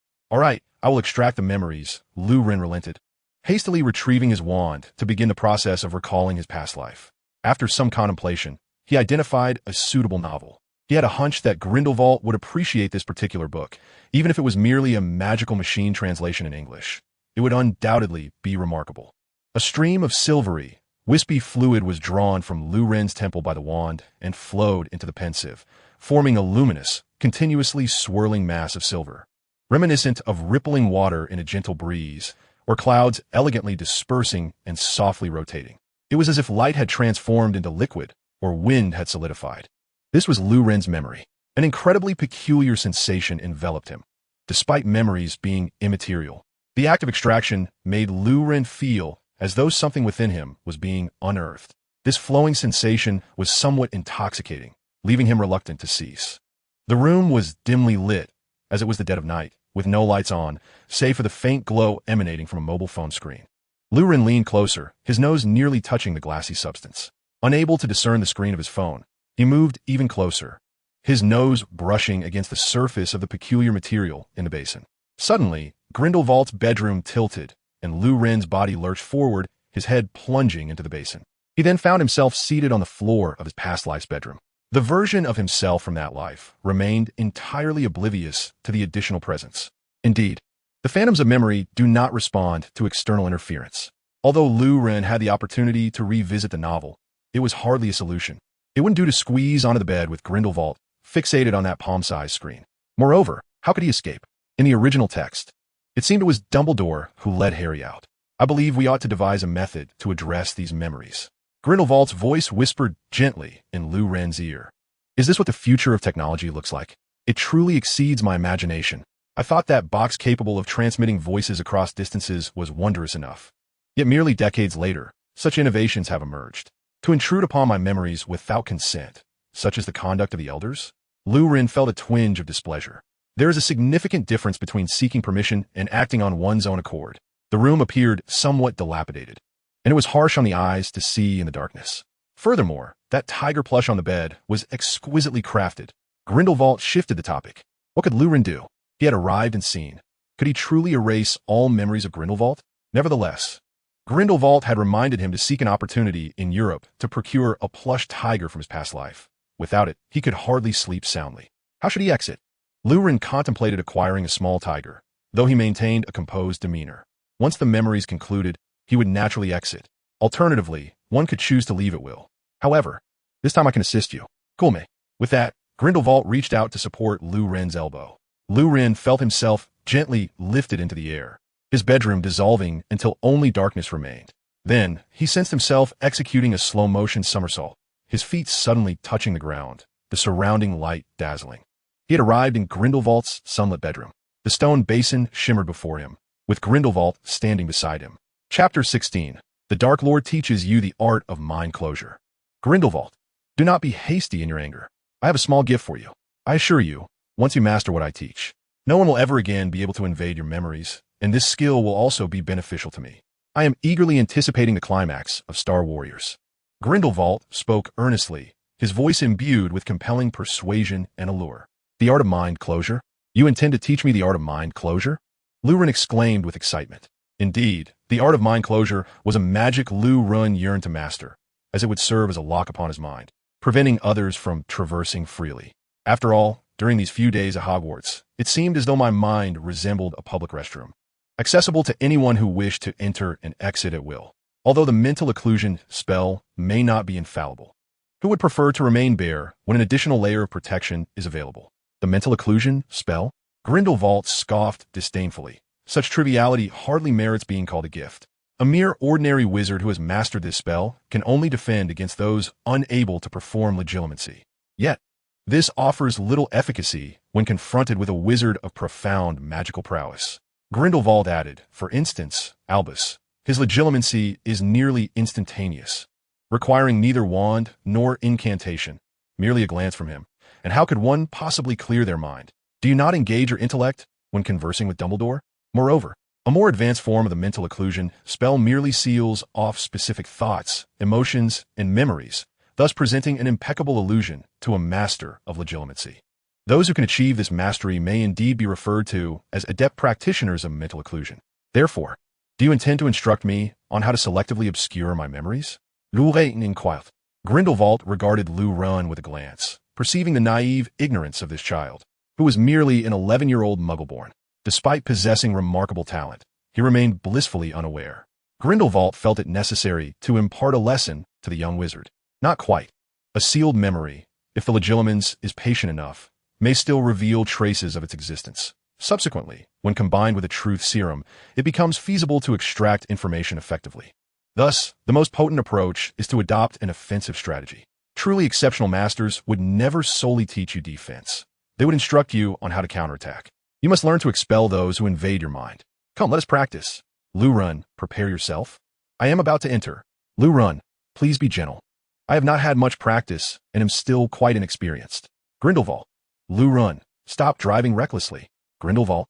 I will extract the memories," Lu Ren relented, hastily retrieving his wand to begin the process of recalling his past life. After some contemplation, he identified a suitable novel. He had a hunch that Grindelwald would appreciate this particular book, even if it was merely a magical machine translation in English. It would undoubtedly be remarkable. A stream of silvery, wispy fluid was drawn from Lu Ren's temple by the wand and flowed into the pensieve, forming a luminous, continuously swirling mass of silver. Reminiscent of rippling water in a gentle breeze, or clouds elegantly dispersing and softly rotating. It was as if light had transformed into liquid, or wind had solidified. This was Lu Ren's memory. An incredibly peculiar sensation enveloped him, despite memories being immaterial. The act of extraction made Lu Ren feel as though something within him was being unearthed. This flowing sensation was somewhat intoxicating, leaving him reluctant to cease. The room was dimly lit, as it was the dead of night, with no lights on, save for the faint glow emanating from a mobile phone screen. Lu Ren leaned closer, his nose nearly touching the glassy substance. Unable to discern the screen of his phone, he moved even closer, his nose brushing against the surface of the peculiar material in the basin. Suddenly, Grindelwald's bedroom tilted, and Lu Ren's body lurched forward, his head plunging into the basin. He then found himself seated on the floor of his past life's bedroom. The version of himself from that life remained entirely oblivious to the additional presence. Indeed, the phantoms of memory do not respond to external interference. Although Lu Ren had the opportunity to revisit the novel, it was hardly a solution. It wouldn't do to squeeze onto the bed with Grindelwald fixated on that palm-sized screen. Moreover, how could he escape? In the original text, it seemed it was Dumbledore who led Harry out. "I believe we ought to devise a method to address these memories." Grindelwald's voice whispered gently in Lu Ren's ear. "Is this what the future of technology looks like? It truly exceeds my imagination. I thought that box capable of transmitting voices across distances was wondrous enough. Yet merely decades later, such innovations have emerged. To intrude upon my memories without consent, such as the conduct of the elders?" Lu Ren felt a twinge of displeasure. There is a significant difference between seeking permission and acting on one's own accord. The room appeared somewhat dilapidated, and it was harsh on the eyes to see in the darkness. Furthermore, that tiger plush on the bed was exquisitely crafted. Grindelwald shifted the topic. What could Lu Ren do? He had arrived and seen. Could he truly erase all memories of Grindelwald? Nevertheless, Grindelwald had reminded him to seek an opportunity in Europe to procure a plush tiger from his past life. Without it, he could hardly sleep soundly. How should he exit? Lu Ren contemplated acquiring a small tiger, though he maintained a composed demeanor. Once the memories concluded, he would naturally exit. Alternatively, one could choose to leave at will. However, this time I can assist you. Cool me. With that, Grindelwald reached out to support Lu Ren's elbow. Lu Ren felt himself gently lifted into the air, his bedroom dissolving until only darkness remained. Then, he sensed himself executing a slow-motion somersault, his feet suddenly touching the ground, the surrounding light dazzling. He had arrived in Grindelwald's sunlit bedroom. The stone basin shimmered before him, with Grindelwald standing beside him. Chapter 16. The Dark Lord teaches you the art of mind closure. Grindelwald, do not be hasty in your anger. I have a small gift for you. I assure you, once you master what I teach, no one will ever again be able to invade your memories, and this skill will also be beneficial to me. I am eagerly anticipating the climax of Star Warriors. Grindelwald spoke earnestly, his voice imbued with compelling persuasion and allure. The art of mind closure? You intend to teach me the art of mind closure? Lurin exclaimed with excitement. Indeed, the art of mind closure was a magic Lurin yearned to master, as it would serve as a lock upon his mind, preventing others from traversing freely. After all, during these few days at Hogwarts, it seemed as though my mind resembled a public restroom, accessible to anyone who wished to enter and exit at will. Although the mental occlusion spell may not be infallible, who would prefer to remain bare when an additional layer of protection is available? The mental occlusion spell? Grindelwald scoffed disdainfully. Such triviality hardly merits being called a gift. A mere ordinary wizard who has mastered this spell can only defend against those unable to perform legilimency. Yet, this offers little efficacy when confronted with a wizard of profound magical prowess. Grindelwald added, for instance, Albus. His legilimency is nearly instantaneous, requiring neither wand nor incantation, merely a glance from him. And how could one possibly clear their mind? Do you not engage your intellect when conversing with Dumbledore? Moreover, a more advanced form of the mental occlusion spell merely seals off specific thoughts, emotions, and memories, thus presenting an impeccable illusion to a master of legilimency. Those who can achieve this mastery may indeed be referred to as adept practitioners of mental occlusion. Therefore, do you intend to instruct me on how to selectively obscure my memories? Rewritten inquired. Grindelwald regarded Lurin with a glance, perceiving the naive ignorance of this child, who was merely an 11-year-old Muggleborn. Despite possessing remarkable talent, he remained blissfully unaware. Grindelwald felt it necessary to impart a lesson to the young wizard. Not quite. A sealed memory, if the legilimens is patient enough, may still reveal traces of its existence. Subsequently, when combined with a truth serum, it becomes feasible to extract information effectively. Thus, the most potent approach is to adopt an offensive strategy. Truly exceptional masters would never solely teach you defense. They would instruct you on how to counterattack. You must learn to expel those who invade your mind. Come, let us practice. Lurin, prepare yourself. I am about to enter. Lurin, please be gentle. I have not had much practice and am still quite inexperienced. Grindelwald. Lurin, stop driving recklessly. Grindelwald.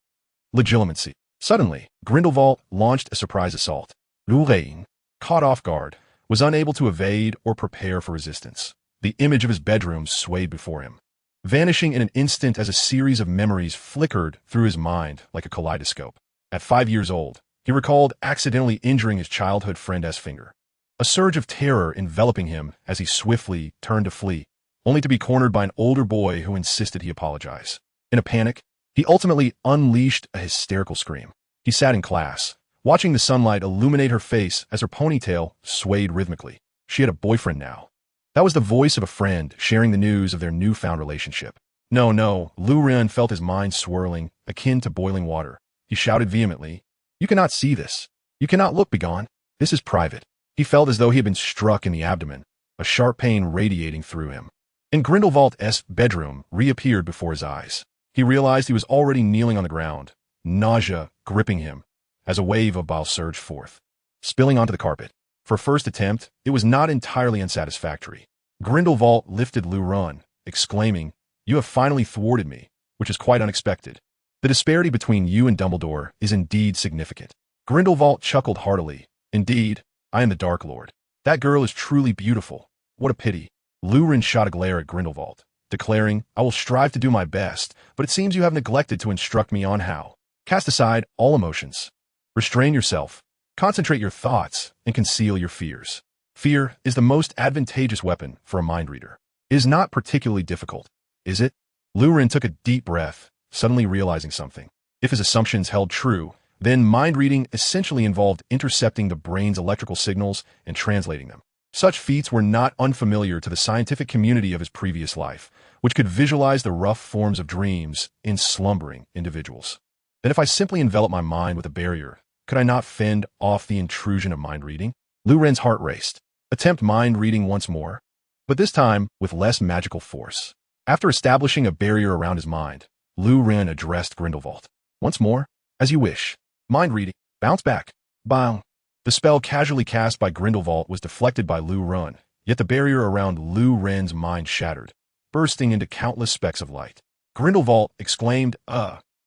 Legilimency. Suddenly, Grindelwald launched a surprise assault. Lurin, caught off guard, was unable to evade or prepare for resistance. The image of his bedroom swayed before him, vanishing in an instant as a series of memories flickered through his mind like a kaleidoscope. At 5 years old, he recalled accidentally injuring his childhood friend Finger. A surge of terror enveloping him as he swiftly turned to flee, only to be cornered by an older boy who insisted he apologize. In a panic, he ultimately unleashed a hysterical scream. He sat in class, watching the sunlight illuminate her face as her ponytail swayed rhythmically. She had a boyfriend now. That was the voice of a friend sharing the news of their newfound relationship. No, Lurin felt his mind swirling, akin to boiling water. He shouted vehemently, "You cannot see this. You cannot look, begone. This is private." He felt as though he had been struck in the abdomen, a sharp pain radiating through him. And Grindelwald's bedroom reappeared before his eyes. He realized he was already kneeling on the ground, nausea gripping him, as a wave of bile surged forth, spilling onto the carpet. For first attempt, it was not entirely unsatisfactory. Grindelwald lifted Lurin, exclaiming, "You have finally thwarted me," which is quite unexpected. The disparity between you and Dumbledore is indeed significant. Grindelwald chuckled heartily. "Indeed, I am the Dark Lord. That girl is truly beautiful. What a pity." Lurin shot a glare at Grindelwald, declaring, "I will strive to do my best, but it seems you have neglected to instruct me on how. Cast aside all emotions. Restrain yourself. Concentrate your thoughts and conceal your fears. Fear is the most advantageous weapon for a mind reader. It is not particularly difficult, is it?" Lurin took a deep breath, suddenly realizing something. If his assumptions held true, then mind reading essentially involved intercepting the brain's electrical signals and translating them. Such feats were not unfamiliar to the scientific community of his previous life, which could visualize the rough forms of dreams in slumbering individuals. Then if I simply envelop my mind with a barrier, could I not fend off the intrusion of mind reading? Lu Ren's heart raced. Attempt mind reading once more, but this time with less magical force. After establishing a barrier around his mind, Lu Ren addressed Grindelwald. Once more, as you wish. Mind reading. Bounce back. Bang. The spell casually cast by Grindelwald was deflected by Lu Ren, yet the barrier around Lu Ren's mind shattered, bursting into countless specks of light. Grindelwald exclaimed,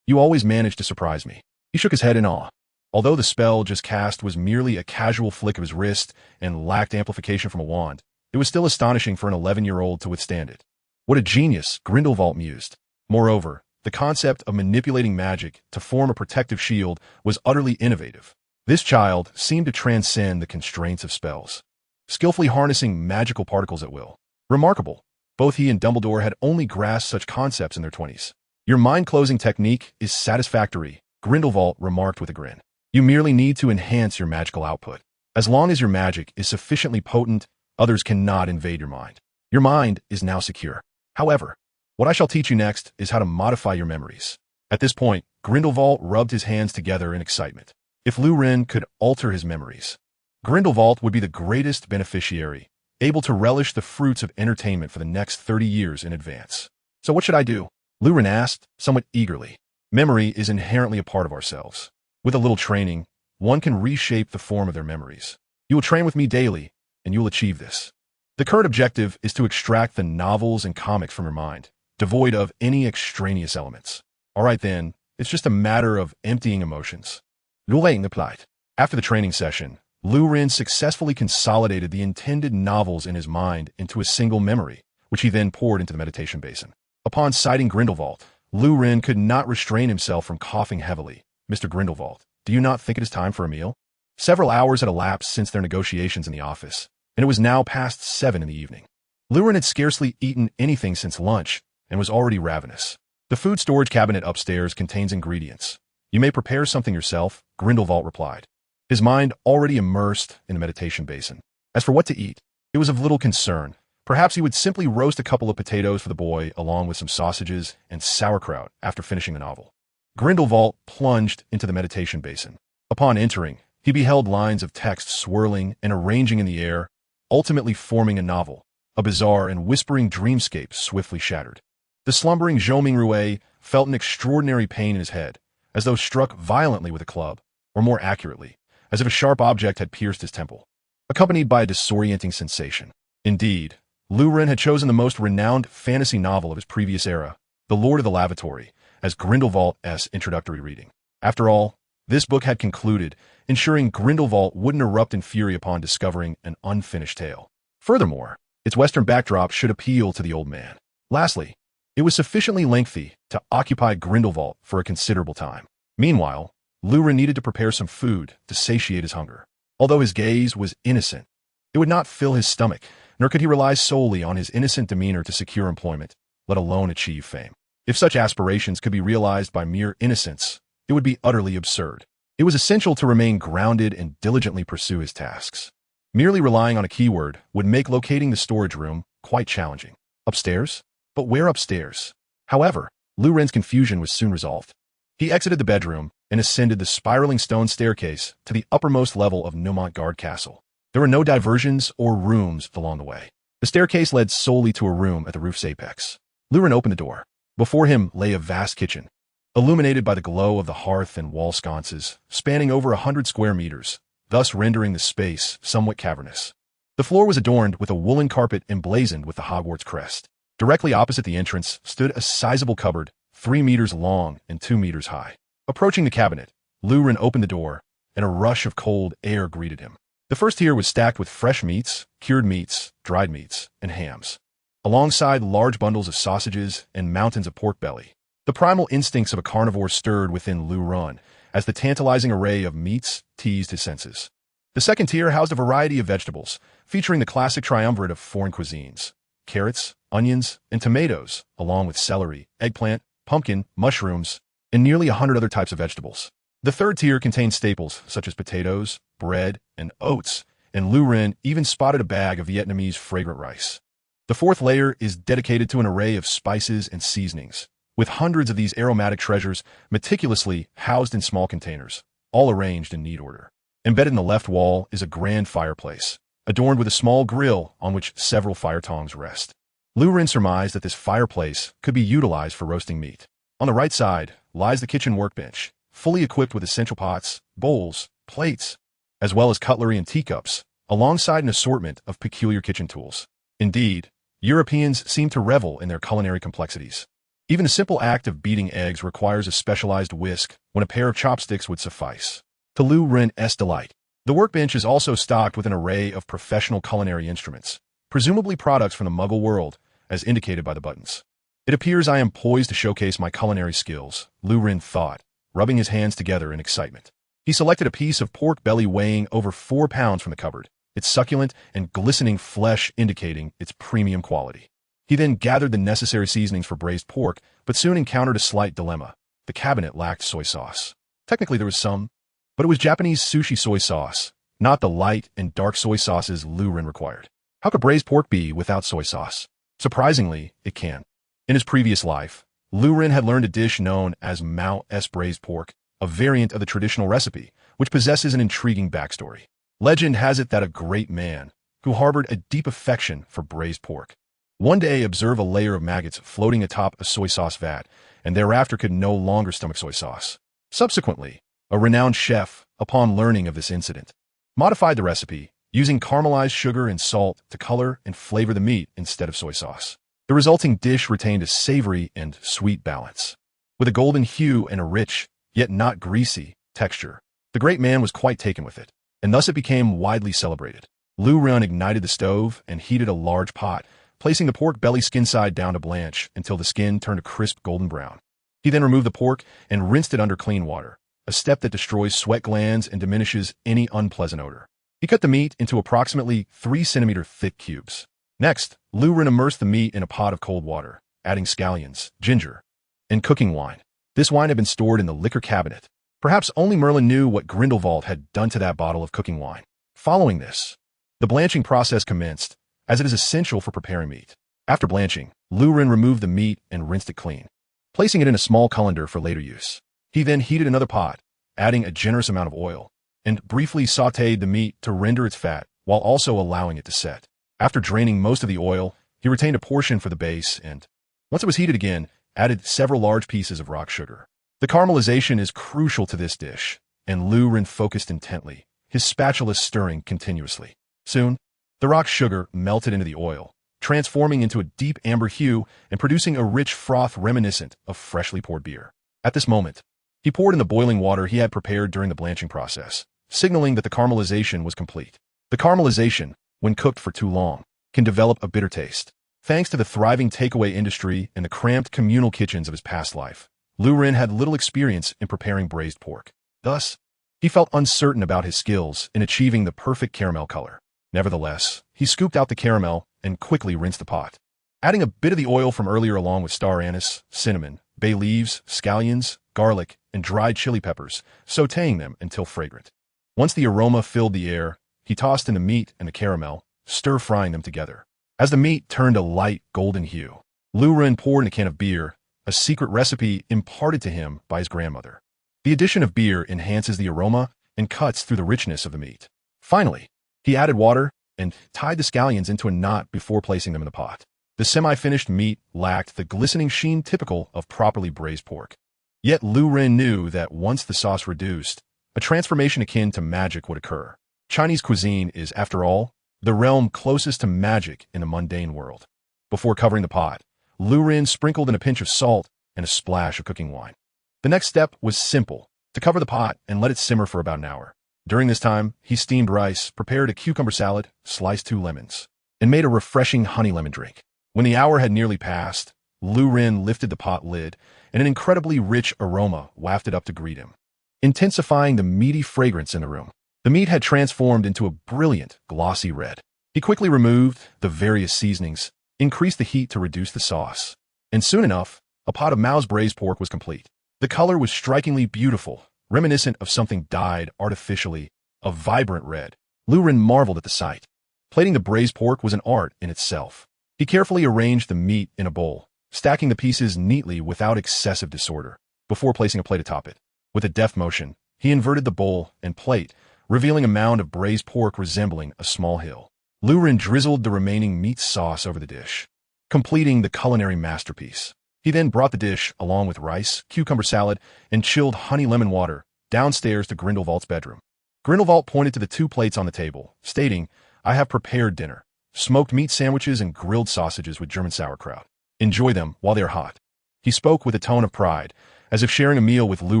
you always manage to surprise me. He shook his head in awe. Although the spell just cast was merely a casual flick of his wrist and lacked amplification from a wand, it was still astonishing for an 11-year-old to withstand it. What a genius, Grindelwald mused. Moreover, the concept of manipulating magic to form a protective shield was utterly innovative. This child seemed to transcend the constraints of spells, skillfully harnessing magical particles at will. Remarkable. Both he and Dumbledore had only grasped such concepts in their 20s. Your mind-closing technique is satisfactory, Grindelwald remarked with a grin. You merely need to enhance your magical output. As long as your magic is sufficiently potent, others cannot invade your mind. Your mind is now secure. However, what I shall teach you next is how to modify your memories. At this point, Grindelwald rubbed his hands together in excitement. If Lu Ren could alter his memories, Grindelwald would be the greatest beneficiary, able to relish the fruits of entertainment for the next 30 years in advance. So what should I do? Lu Ren asked, somewhat eagerly. Memory is inherently a part of ourselves. With a little training, one can reshape the form of their memories. You will train with me daily, and you will achieve this. The current objective is to extract the novels and comics from your mind, devoid of any extraneous elements. All right then, it's just a matter of emptying emotions. Lu Ren replied. After the training session, Lu Ren successfully consolidated the intended novels in his mind into a single memory, which he then poured into the meditation basin. Upon sighting Grindelwald, Lu Ren could not restrain himself from coughing heavily. Mr. Grindelwald, do you not think it is time for a meal? Several hours had elapsed since their negotiations in the office, and it was now past 7 in the evening. Lu Ren had scarcely eaten anything since lunch and was already ravenous. The food storage cabinet upstairs contains ingredients. You may prepare something yourself, Grindelwald replied, his mind already immersed in the meditation basin. As for what to eat, it was of little concern. Perhaps he would simply roast a couple of potatoes for the boy along with some sausages and sauerkraut after finishing the novel. Grindelwald plunged into the meditation basin. Upon entering, he beheld lines of text swirling and arranging in the air, ultimately forming a novel. A bizarre and whispering dreamscape swiftly shattered. The slumbering Zhou Mingrue felt an extraordinary pain in his head, as though struck violently with a club, or more accurately, as if a sharp object had pierced his temple, accompanied by a disorienting sensation. Indeed, Lu Ren had chosen the most renowned fantasy novel of his previous era, The Lord of the Lavatory, as Grindelwald's introductory reading. After all, this book had concluded, ensuring Grindelwald wouldn't erupt in fury upon discovering an unfinished tale. Furthermore, its Western backdrop should appeal to the old man. Lastly, it was sufficiently lengthy to occupy Grindelwald for a considerable time. Meanwhile, Lu Ren needed to prepare some food to satiate his hunger. Although his gaze was innocent, it would not fill his stomach, nor could he rely solely on his innocent demeanor to secure employment, let alone achieve fame. If such aspirations could be realized by mere innocence, it would be utterly absurd. It was essential to remain grounded and diligently pursue his tasks. Merely relying on a keyword would make locating the storage room quite challenging. Upstairs? But where upstairs? However, Lu Ren's confusion was soon resolved. He exited the bedroom and ascended the spiraling stone staircase to the uppermost level of Nomontgard Castle. There were no diversions or rooms along the way. The staircase led solely to a room at the roof's apex. Lu Ren opened the door. Before him lay a vast kitchen, illuminated by the glow of the hearth and wall sconces, spanning over 100 square meters, thus rendering the space somewhat cavernous. The floor was adorned with a woolen carpet emblazoned with the Hogwarts crest. Directly opposite the entrance stood a sizable cupboard, 3 meters long and 2 meters high. Approaching the cabinet, Lu Ren opened the door, and a rush of cold air greeted him. The first tier was stacked with fresh meats, cured meats, dried meats, and hams, alongside large bundles of sausages and mountains of pork belly. The primal instincts of a carnivore stirred within Lu Ren as the tantalizing array of meats teased his senses. The second tier housed a variety of vegetables, featuring the classic triumvirate of foreign cuisines: carrots, onions, and tomatoes, along with celery, eggplant, pumpkin, mushrooms, and nearly 100 other types of vegetables. The third tier contained staples such as potatoes, bread, and oats, and Lu Ren even spotted a bag of Vietnamese fragrant rice. The fourth layer is dedicated to an array of spices and seasonings, with hundreds of these aromatic treasures meticulously housed in small containers, all arranged in neat order. Embedded in the left wall is a grand fireplace, adorned with a small grill on which several fire tongs rest. Lu Ren surmised that this fireplace could be utilized for roasting meat. On the right side lies the kitchen workbench, fully equipped with essential pots, bowls, plates, as well as cutlery and teacups, alongside an assortment of peculiar kitchen tools. Indeed, Europeans seem to revel in their culinary complexities. Even the simple act of beating eggs requires a specialized whisk when a pair of chopsticks would suffice. To Lu Ren's delight, the workbench is also stocked with an array of professional culinary instruments, presumably products from the Muggle world, as indicated by the buttons. It appears I am poised to showcase my culinary skills, Lu Ren thought, rubbing his hands together in excitement. He selected a piece of pork belly weighing over 4 pounds from the cupboard, its succulent and glistening flesh indicating its premium quality. He then gathered the necessary seasonings for braised pork, but soon encountered a slight dilemma. The cabinet lacked soy sauce. Technically there was some, but it was Japanese sushi soy sauce, not the light and dark soy sauces Lu Ren required. How could braised pork be without soy sauce? Surprisingly, it can. In his previous life, Lu Ren had learned a dish known as Mao's braised pork, a variant of the traditional recipe, which possesses an intriguing backstory. Legend has it that a great man, who harbored a deep affection for braised pork, one day observed a layer of maggots floating atop a soy sauce vat, and thereafter could no longer stomach soy sauce. Subsequently, a renowned chef, upon learning of this incident, modified the recipe, using caramelized sugar and salt to color and flavor the meat instead of soy sauce. The resulting dish retained a savory and sweet balance, with a golden hue and a rich, yet not greasy, texture. The great man was quite taken with it, and thus it became widely celebrated. Lu Ren ignited the stove and heated a large pot, placing the pork belly skin side down to blanch until the skin turned a crisp golden brown. He then removed the pork and rinsed it under clean water, a step that destroys sweat glands and diminishes any unpleasant odor. He cut the meat into approximately 3-centimeter thick cubes. Next, Lu Ren immersed the meat in a pot of cold water, adding scallions, ginger, and cooking wine. This wine had been stored in the liquor cabinet. Perhaps only Merlin knew what Grindelwald had done to that bottle of cooking wine. Following this, the blanching process commenced, as it is essential for preparing meat. After blanching, Lu Ren removed the meat and rinsed it clean, placing it in a small colander for later use. He then heated another pot, adding a generous amount of oil, and briefly sautéed the meat to render its fat, while also allowing it to set. After draining most of the oil, he retained a portion for the base and, once it was heated again, added several large pieces of rock sugar. The caramelization is crucial to this dish, and Lu Ren focused intently, his spatula stirring continuously. Soon, the rock sugar melted into the oil, transforming into a deep amber hue and producing a rich froth reminiscent of freshly poured beer. At this moment, he poured in the boiling water he had prepared during the blanching process, signaling that the caramelization was complete. The caramelization, when cooked for too long, can develop a bitter taste. Thanks to the thriving takeaway industry and the cramped communal kitchens of his past life, Lu Ren had little experience in preparing braised pork. Thus, he felt uncertain about his skills in achieving the perfect caramel color. Nevertheless, he scooped out the caramel and quickly rinsed the pot, adding a bit of the oil from earlier along with star anise, cinnamon, bay leaves, scallions, garlic, and dried chili peppers, sautéing them until fragrant. Once the aroma filled the air, he tossed in the meat and the caramel, stir-frying them together. As the meat turned a light golden hue, Lu Ren poured in a can of beer, a secret recipe imparted to him by his grandmother. The addition of beer enhances the aroma and cuts through the richness of the meat. Finally, he added water and tied the scallions into a knot before placing them in the pot. The semi-finished meat lacked the glistening sheen typical of properly braised pork. Yet Lu Ren knew that once the sauce reduced, a transformation akin to magic would occur. Chinese cuisine is, after all, the realm closest to magic in the mundane world. Before covering the pot, Lu Ren sprinkled in a pinch of salt and a splash of cooking wine. The next step was simple, to cover the pot and let it simmer for about an hour. During this time, he steamed rice, prepared a cucumber salad, sliced 2 lemons, and made a refreshing honey lemon drink. When the hour had nearly passed, Lu Ren lifted the pot lid, and an incredibly rich aroma wafted up to greet him, intensifying the meaty fragrance in the room. The meat had transformed into a brilliant, glossy red. He quickly removed the various seasonings, increased the heat to reduce the sauce, and soon enough, a pot of Mao's braised pork was complete. The color was strikingly beautiful, reminiscent of something dyed artificially, a vibrant red. Lu Ren marveled at the sight. Plating the braised pork was an art in itself. He carefully arranged the meat in a bowl, stacking the pieces neatly without excessive disorder, before placing a plate atop it. With a deft motion, he inverted the bowl and plate, revealing a mound of braised pork resembling a small hill. Lu drizzled the remaining meat sauce over the dish, completing the culinary masterpiece. He then brought the dish, along with rice, cucumber salad, and chilled honey lemon water, downstairs to Grindelwald's bedroom. Grindelwald pointed to the 2 plates on the table, stating, "I have prepared dinner. Smoked meat sandwiches and grilled sausages with German sauerkraut. Enjoy them while they are hot." He spoke with a tone of pride, as if sharing a meal with Lu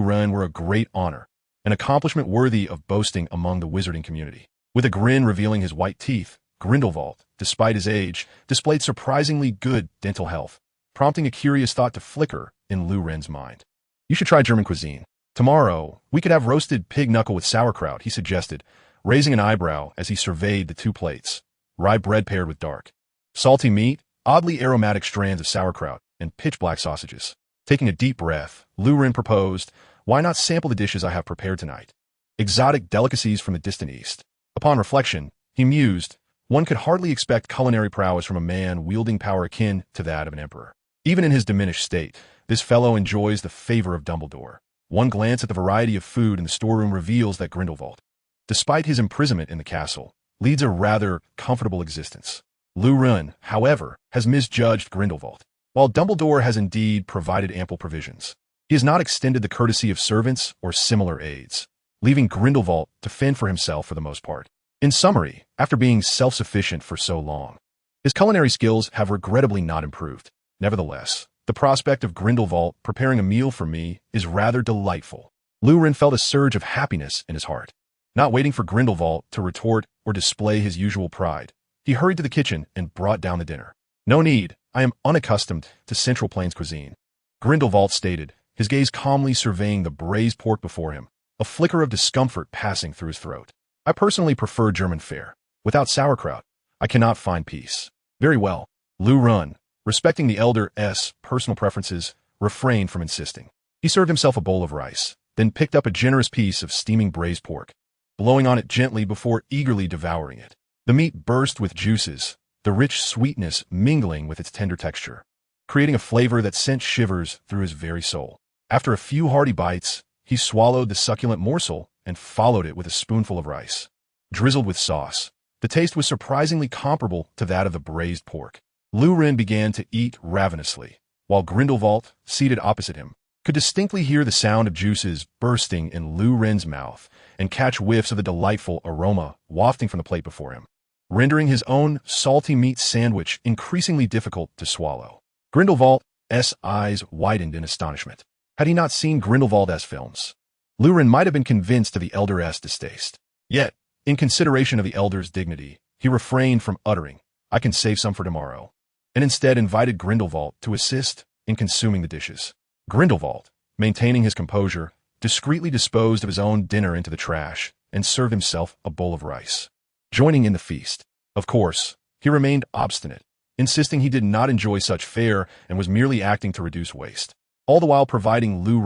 were a great honor, an accomplishment worthy of boasting among the wizarding community. With a grin revealing his white teeth, Grindelwald, despite his age, displayed surprisingly good dental health, prompting a curious thought to flicker in Lu mind. "You should try German cuisine. Tomorrow, we could have roasted pig knuckle with sauerkraut," he suggested, raising an eyebrow as he surveyed the 2 plates. Rye bread paired with dark, salty meat, oddly aromatic strands of sauerkraut, and pitch-black sausages. Taking a deep breath, Lu proposed, "Why not sample the dishes I have prepared tonight? Exotic delicacies from the distant east." Upon reflection, he mused, one could hardly expect culinary prowess from a man wielding power akin to that of an emperor. Even in his diminished state, this fellow enjoys the favor of Dumbledore. One glance at the variety of food in the storeroom reveals that Grindelwald, despite his imprisonment in the castle, leads a rather comfortable existence. Lu however, has misjudged Grindelwald. While Dumbledore has indeed provided ample provisions, he has not extended the courtesy of servants or similar aids, leaving Grindelwald to fend for himself for the most part. In summary, after being self-sufficient for so long, his culinary skills have regrettably not improved. Nevertheless, the prospect of Grindelwald preparing a meal for me is rather delightful. Lu felt a surge of happiness in his heart. Not waiting for Grindelwald to retort or display his usual pride, he hurried to the kitchen and brought down the dinner. "No need, I am unaccustomed to Central Plains cuisine," Grindelwald stated, his gaze calmly surveying the braised pork before him, a flicker of discomfort passing through his throat. "I personally prefer German fare. Without sauerkraut, I cannot find peace." "Very well." Lu respecting the elder's personal preferences, refrained from insisting. He served himself a bowl of rice, then picked up a generous piece of steaming braised pork, blowing on it gently before eagerly devouring it. The meat burst with juices, the rich sweetness mingling with its tender texture, creating a flavor that sent shivers through his very soul. After a few hearty bites, he swallowed the succulent morsel and followed it with a spoonful of rice. Drizzled with sauce, the taste was surprisingly comparable to that of the braised pork. Lu began to eat ravenously, while Grindelwald, seated opposite him, could distinctly hear the sound of juices bursting in Lu's mouth and catch whiffs of the delightful aroma wafting from the plate before him, rendering his own salty meat sandwich increasingly difficult to swallow. Grindelwald's eyes widened in astonishment. Had he not seen Grindelwald's films, Lu might have been convinced of the elder's distaste. Yet, in consideration of the elder's dignity, he refrained from uttering, "I can save some for tomorrow," and instead invited Grindelwald to assist in consuming the dishes. Grindelwald, maintaining his composure, discreetly disposed of his own dinner into the trash and served himself a bowl of rice, joining in the feast. Of course, he remained obstinate, insisting he did not enjoy such fare and was merely acting to reduce waste, all the while providing Lu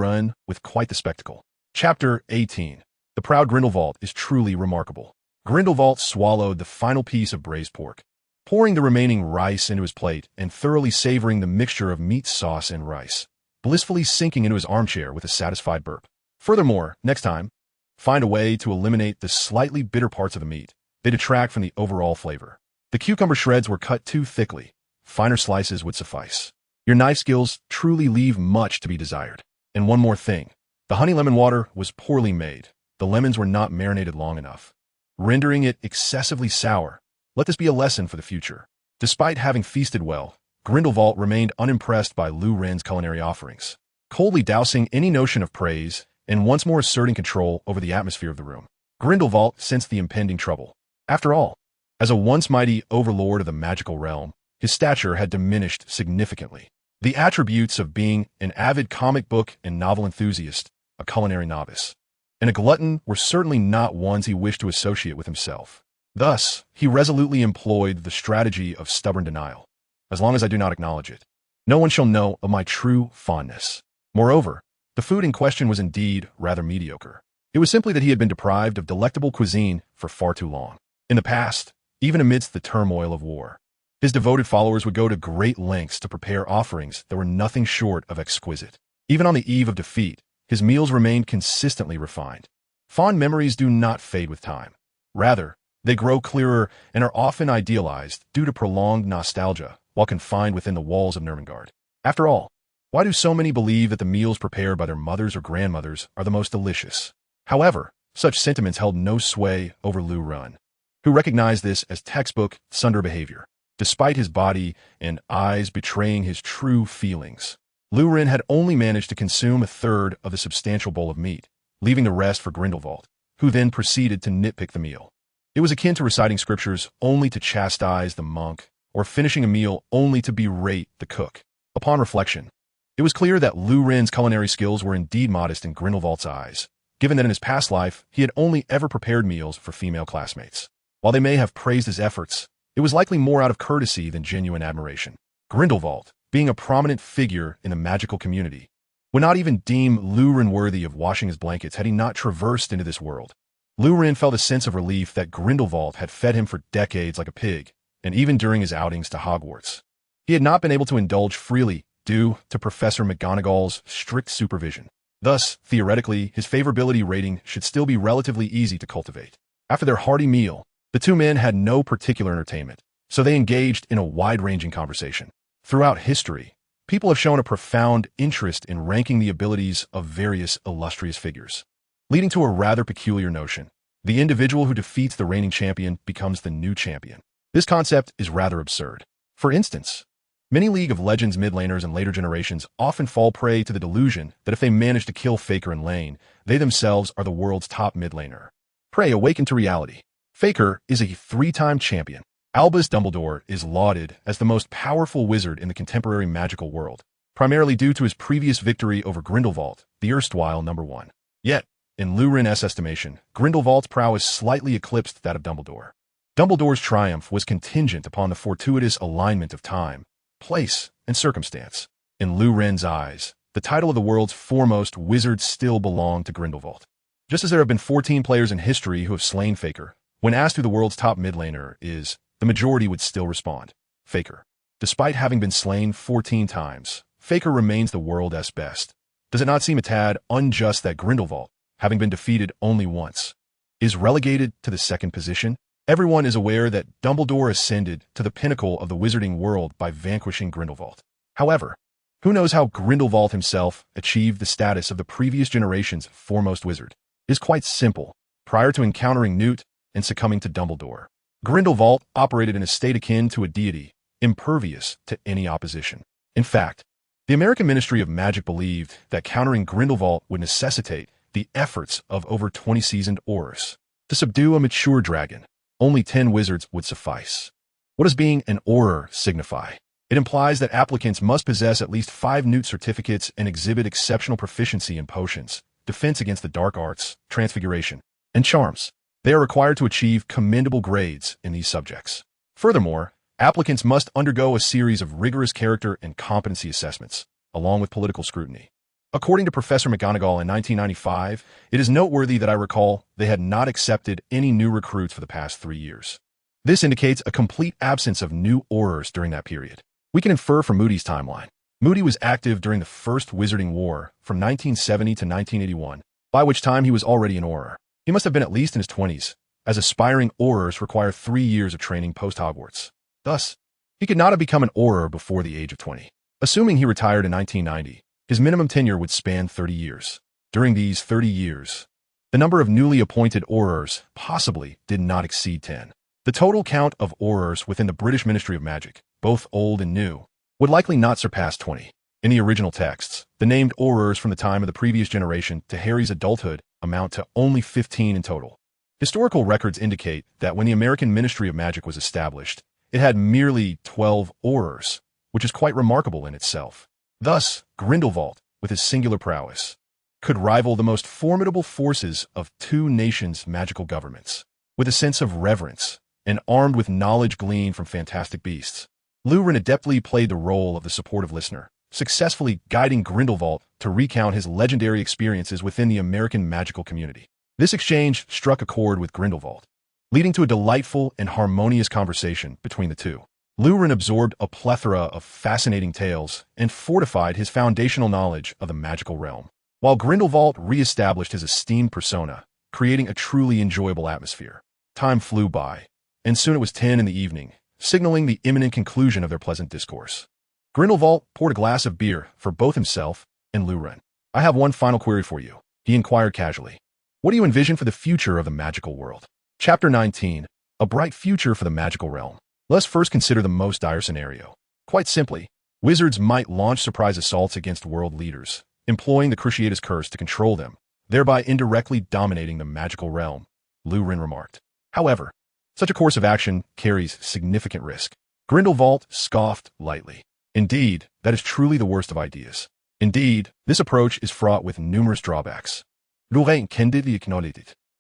with quite the spectacle. Chapter 18. The proud Grindelwald is truly remarkable. Grindelwald swallowed the final piece of braised pork, pouring the remaining rice into his plate and thoroughly savoring the mixture of meat sauce and rice, blissfully sinking into his armchair with a satisfied burp. Furthermore, next time, find a way to eliminate the slightly bitter parts of the meat. They detract from the overall flavor. The cucumber shreds were cut too thickly. Finer slices would suffice. Your knife skills truly leave much to be desired. And one more thing. The honey lemon water was poorly made. The lemons were not marinated long enough, rendering it excessively sour. Let this be a lesson for the future. Despite having feasted well, Grindelwald remained unimpressed by Lu's culinary offerings, coldly dousing any notion of praise and once more asserting control over the atmosphere of the room. Grindelwald sensed the impending trouble. After all, as a once mighty overlord of the magical realm, his stature had diminished significantly. The attributes of being an avid comic book and novel enthusiast, a culinary novice, and a glutton were certainly not ones he wished to associate with himself. Thus, he resolutely employed the strategy of stubborn denial. As long as I do not acknowledge it, no one shall know of my true fondness. Moreover, the food in question was indeed rather mediocre. It was simply that he had been deprived of delectable cuisine for far too long. In the past, even amidst the turmoil of war, his devoted followers would go to great lengths to prepare offerings that were nothing short of exquisite. Even on the eve of defeat, his meals remained consistently refined, Fond memories do not fade with time. Rather, they grow clearer and are often idealized due to prolonged nostalgia while confined within the walls of Nurmengard. After all, why do so many believe that the meals prepared by their mothers or grandmothers are the most delicious? However, such sentiments held no sway over Lu Ren, who recognized this as textbook Sunder behavior. Despite his body and eyes betraying his true feelings, Lu Ren had only managed to consume a third of the substantial bowl of meat, leaving the rest for Grindelwald, who then proceeded to nitpick the meal. It was akin to reciting scriptures only to chastise the monk, or finishing a meal only to berate the cook. Upon reflection, it was clear that Lu Ren's culinary skills were indeed modest in Grindelwald's eyes, given that in his past life he had only ever prepared meals for female classmates. While they may have praised his efforts, it was likely more out of courtesy than genuine admiration. Grindelwald, being a prominent figure in the magical community, would not even deem Lu Ren worthy of washing his blankets had he not traversed into this world. Lu Ren felt a sense of relief that Grindelwald had fed him for decades like a pig, and even during his outings to Hogwarts, he had not been able to indulge freely due to Professor McGonagall's strict supervision. Thus, theoretically, his favorability rating should still be relatively easy to cultivate. After their hearty meal, the two men had no particular entertainment, so they engaged in a wide-ranging conversation. Throughout history, people have shown a profound interest in ranking the abilities of various illustrious figures, leading to a rather peculiar notion. The individual who defeats the reigning champion becomes the new champion. This concept is rather absurd. For instance, many League of Legends mid-laners in later generations often fall prey to the delusion that if they manage to kill Faker in lane, they themselves are the world's top mid-laner. Pray awaken to reality. Faker is a 3-time champion. Albus Dumbledore is lauded as the most powerful wizard in the contemporary magical world, primarily due to his previous victory over Grindelwald, the erstwhile number 1. Yet, in Lu Ren's estimation, Grindelwald's prowess slightly eclipsed that of Dumbledore. Dumbledore's triumph was contingent upon the fortuitous alignment of time, place, and circumstance. In Lu Ren's eyes, the title of the world's foremost wizard still belonged to Grindelwald. Just as there have been 14 players in history who have slain Faker, when asked who the world's top mid-laner is, the majority would still respond, Faker. Despite having been slain 14 times, Faker remains the world's best. Does it not seem a tad unjust that Grindelwald, having been defeated only once, is relegated to the second position? Everyone is aware that Dumbledore ascended to the pinnacle of the wizarding world by vanquishing Grindelwald. However, who knows how Grindelwald himself achieved the status of the previous generation's foremost wizard? It is quite simple. Prior to encountering Newt and succumbing to Dumbledore, Grindelwald operated in a state akin to a deity, impervious to any opposition. In fact, the American Ministry of Magic believed that countering Grindelwald would necessitate the efforts of over 20 seasoned Aurors. To subdue a mature dragon, only 10 wizards would suffice. What does being an Auror signify? It implies that applicants must possess at least 5 Newt certificates and exhibit exceptional proficiency in potions, defense against the dark arts, transfiguration, and charms. They are required to achieve commendable grades in these subjects. Furthermore, applicants must undergo a series of rigorous character and competency assessments, along with political scrutiny. According to Professor McGonagall in 1995, it is noteworthy that I recall they had not accepted any new recruits for the past 3 years. This indicates a complete absence of new Aurors during that period. We can infer from Moody's timeline. Moody was active during the First Wizarding War from 1970 to 1981, by which time he was already an Auror. He must have been at least in his 20s, as aspiring Aurors require 3 years of training post-Hogwarts. Thus, he could not have become an Auror before the age of 20. Assuming he retired in 1990, his minimum tenure would span 30 years. During these 30 years, the number of newly appointed Aurors possibly did not exceed 10. The total count of Aurors within the British Ministry of Magic, both old and new, would likely not surpass 20. In the original texts, the named Aurors from the time of the previous generation to Harry's adulthood amount to only 15 in total. Historical records indicate that when the American Ministry of Magic was established, it had merely 12 Aurors, which is quite remarkable in itself. Thus, Grindelwald, with his singular prowess, could rival the most formidable forces of 2 nations' magical governments. With a sense of reverence, and armed with knowledge gleaned from fantastic beasts, Lu Ren adeptly played the role of the supportive listener, successfully guiding Grindelwald to recount his legendary experiences within the American magical community. This exchange struck a chord with Grindelwald, leading to a delightful and harmonious conversation between the two. Lu Ren absorbed a plethora of fascinating tales and fortified his foundational knowledge of the magical realm, while Grindelwald re-established his esteemed persona, creating a truly enjoyable atmosphere. Time flew by, and soon it was 10 in the evening, signaling the imminent conclusion of their pleasant discourse. Grindelwald poured a glass of beer for both himself and Luren. "I have one final query for you," he inquired casually. "What do you envision for the future of the magical world?" Chapter 19. A bright future for the magical realm. Let's first consider the most dire scenario. Quite simply, wizards might launch surprise assaults against world leaders, employing the Cruciatus Curse to control them, thereby indirectly dominating the magical realm, Luren remarked. However, such a course of action carries significant risk. Grindelwald scoffed lightly. Indeed, that is truly the worst of ideas. Indeed, this approach is fraught with numerous drawbacks.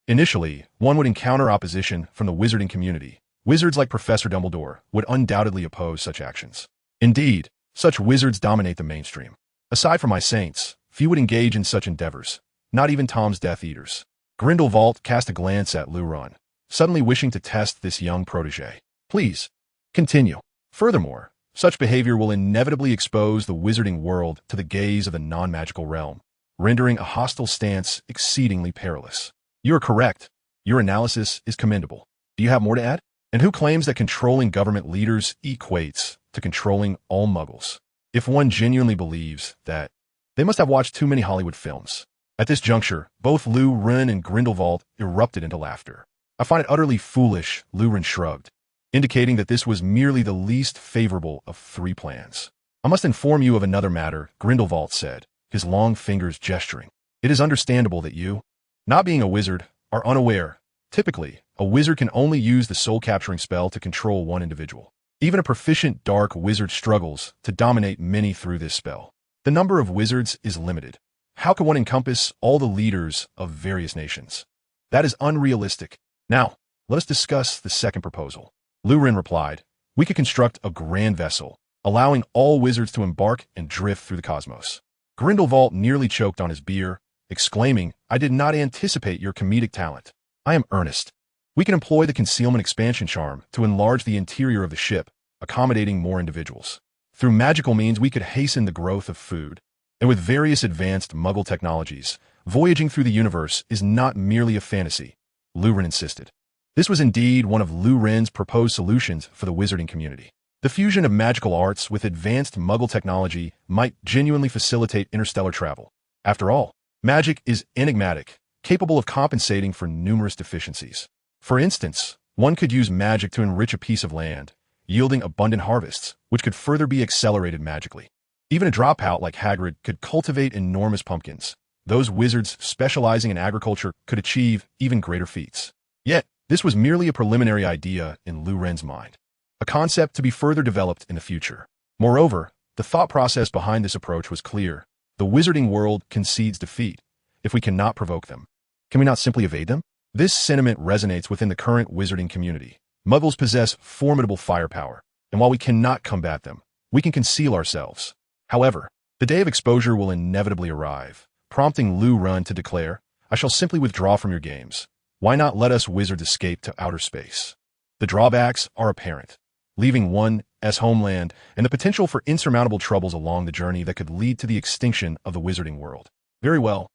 Initially, one would encounter opposition from the wizarding community. Wizards like Professor Dumbledore would undoubtedly oppose such actions. Indeed, such wizards dominate the mainstream. Aside from my saints, few would engage in such endeavors, not even Tom's Death Eaters. Grindelwald cast a glance at Luron, suddenly wishing to test this young protege. Please, continue. Furthermore, such behavior will inevitably expose the wizarding world to the gaze of the non-magical realm, rendering a hostile stance exceedingly perilous. You are correct. Your analysis is commendable. Do you have more to add? And who claims that controlling government leaders equates to controlling all muggles? If one genuinely believes that, they must have watched too many Hollywood films. At this juncture, both Luren and Grindelwald erupted into laughter. I find it utterly foolish, Luren shrugged, indicating that this was merely the least favorable of three plans. I must inform you of another matter, Grindelwald said, his long fingers gesturing. It is understandable that you, not being a wizard, are unaware. Typically, a wizard can only use the soul-capturing spell to control one individual. Even a proficient dark wizard struggles to dominate many through this spell. The number of wizards is limited. How can one encompass all the leaders of various nations? That is unrealistic. Now, let us discuss the second proposal. Luren replied, we could construct a grand vessel, allowing all wizards to embark and drift through the cosmos. Grindelwald nearly choked on his beer, exclaiming, I did not anticipate your comedic talent. I am earnest. We can employ the concealment expansion charm to enlarge the interior of the ship, accommodating more individuals. Through magical means, we could hasten the growth of food. And with various advanced Muggle technologies, voyaging through the universe is not merely a fantasy, Luren insisted. This was indeed one of Luren's proposed solutions for the wizarding community. The fusion of magical arts with advanced Muggle technology might genuinely facilitate interstellar travel. After all, magic is enigmatic, capable of compensating for numerous deficiencies. For instance, one could use magic to enrich a piece of land, yielding abundant harvests, which could further be accelerated magically. Even a dropout like Hagrid could cultivate enormous pumpkins. Those wizards specializing in agriculture could achieve even greater feats. Yet, this was merely a preliminary idea in Luren's mind, a concept to be further developed in the future. Moreover, the thought process behind this approach was clear. The wizarding world concedes defeat if we cannot provoke them. Can we not simply evade them? This sentiment resonates within the current wizarding community. Muggles possess formidable firepower, and while we cannot combat them, we can conceal ourselves. However, the day of exposure will inevitably arrive, prompting Luren to declare, I shall simply withdraw from your games. Why not let us wizards escape to outer space? The drawbacks are apparent, leaving one's homeland and the potential for insurmountable troubles along the journey that could lead to the extinction of the wizarding world. Very well,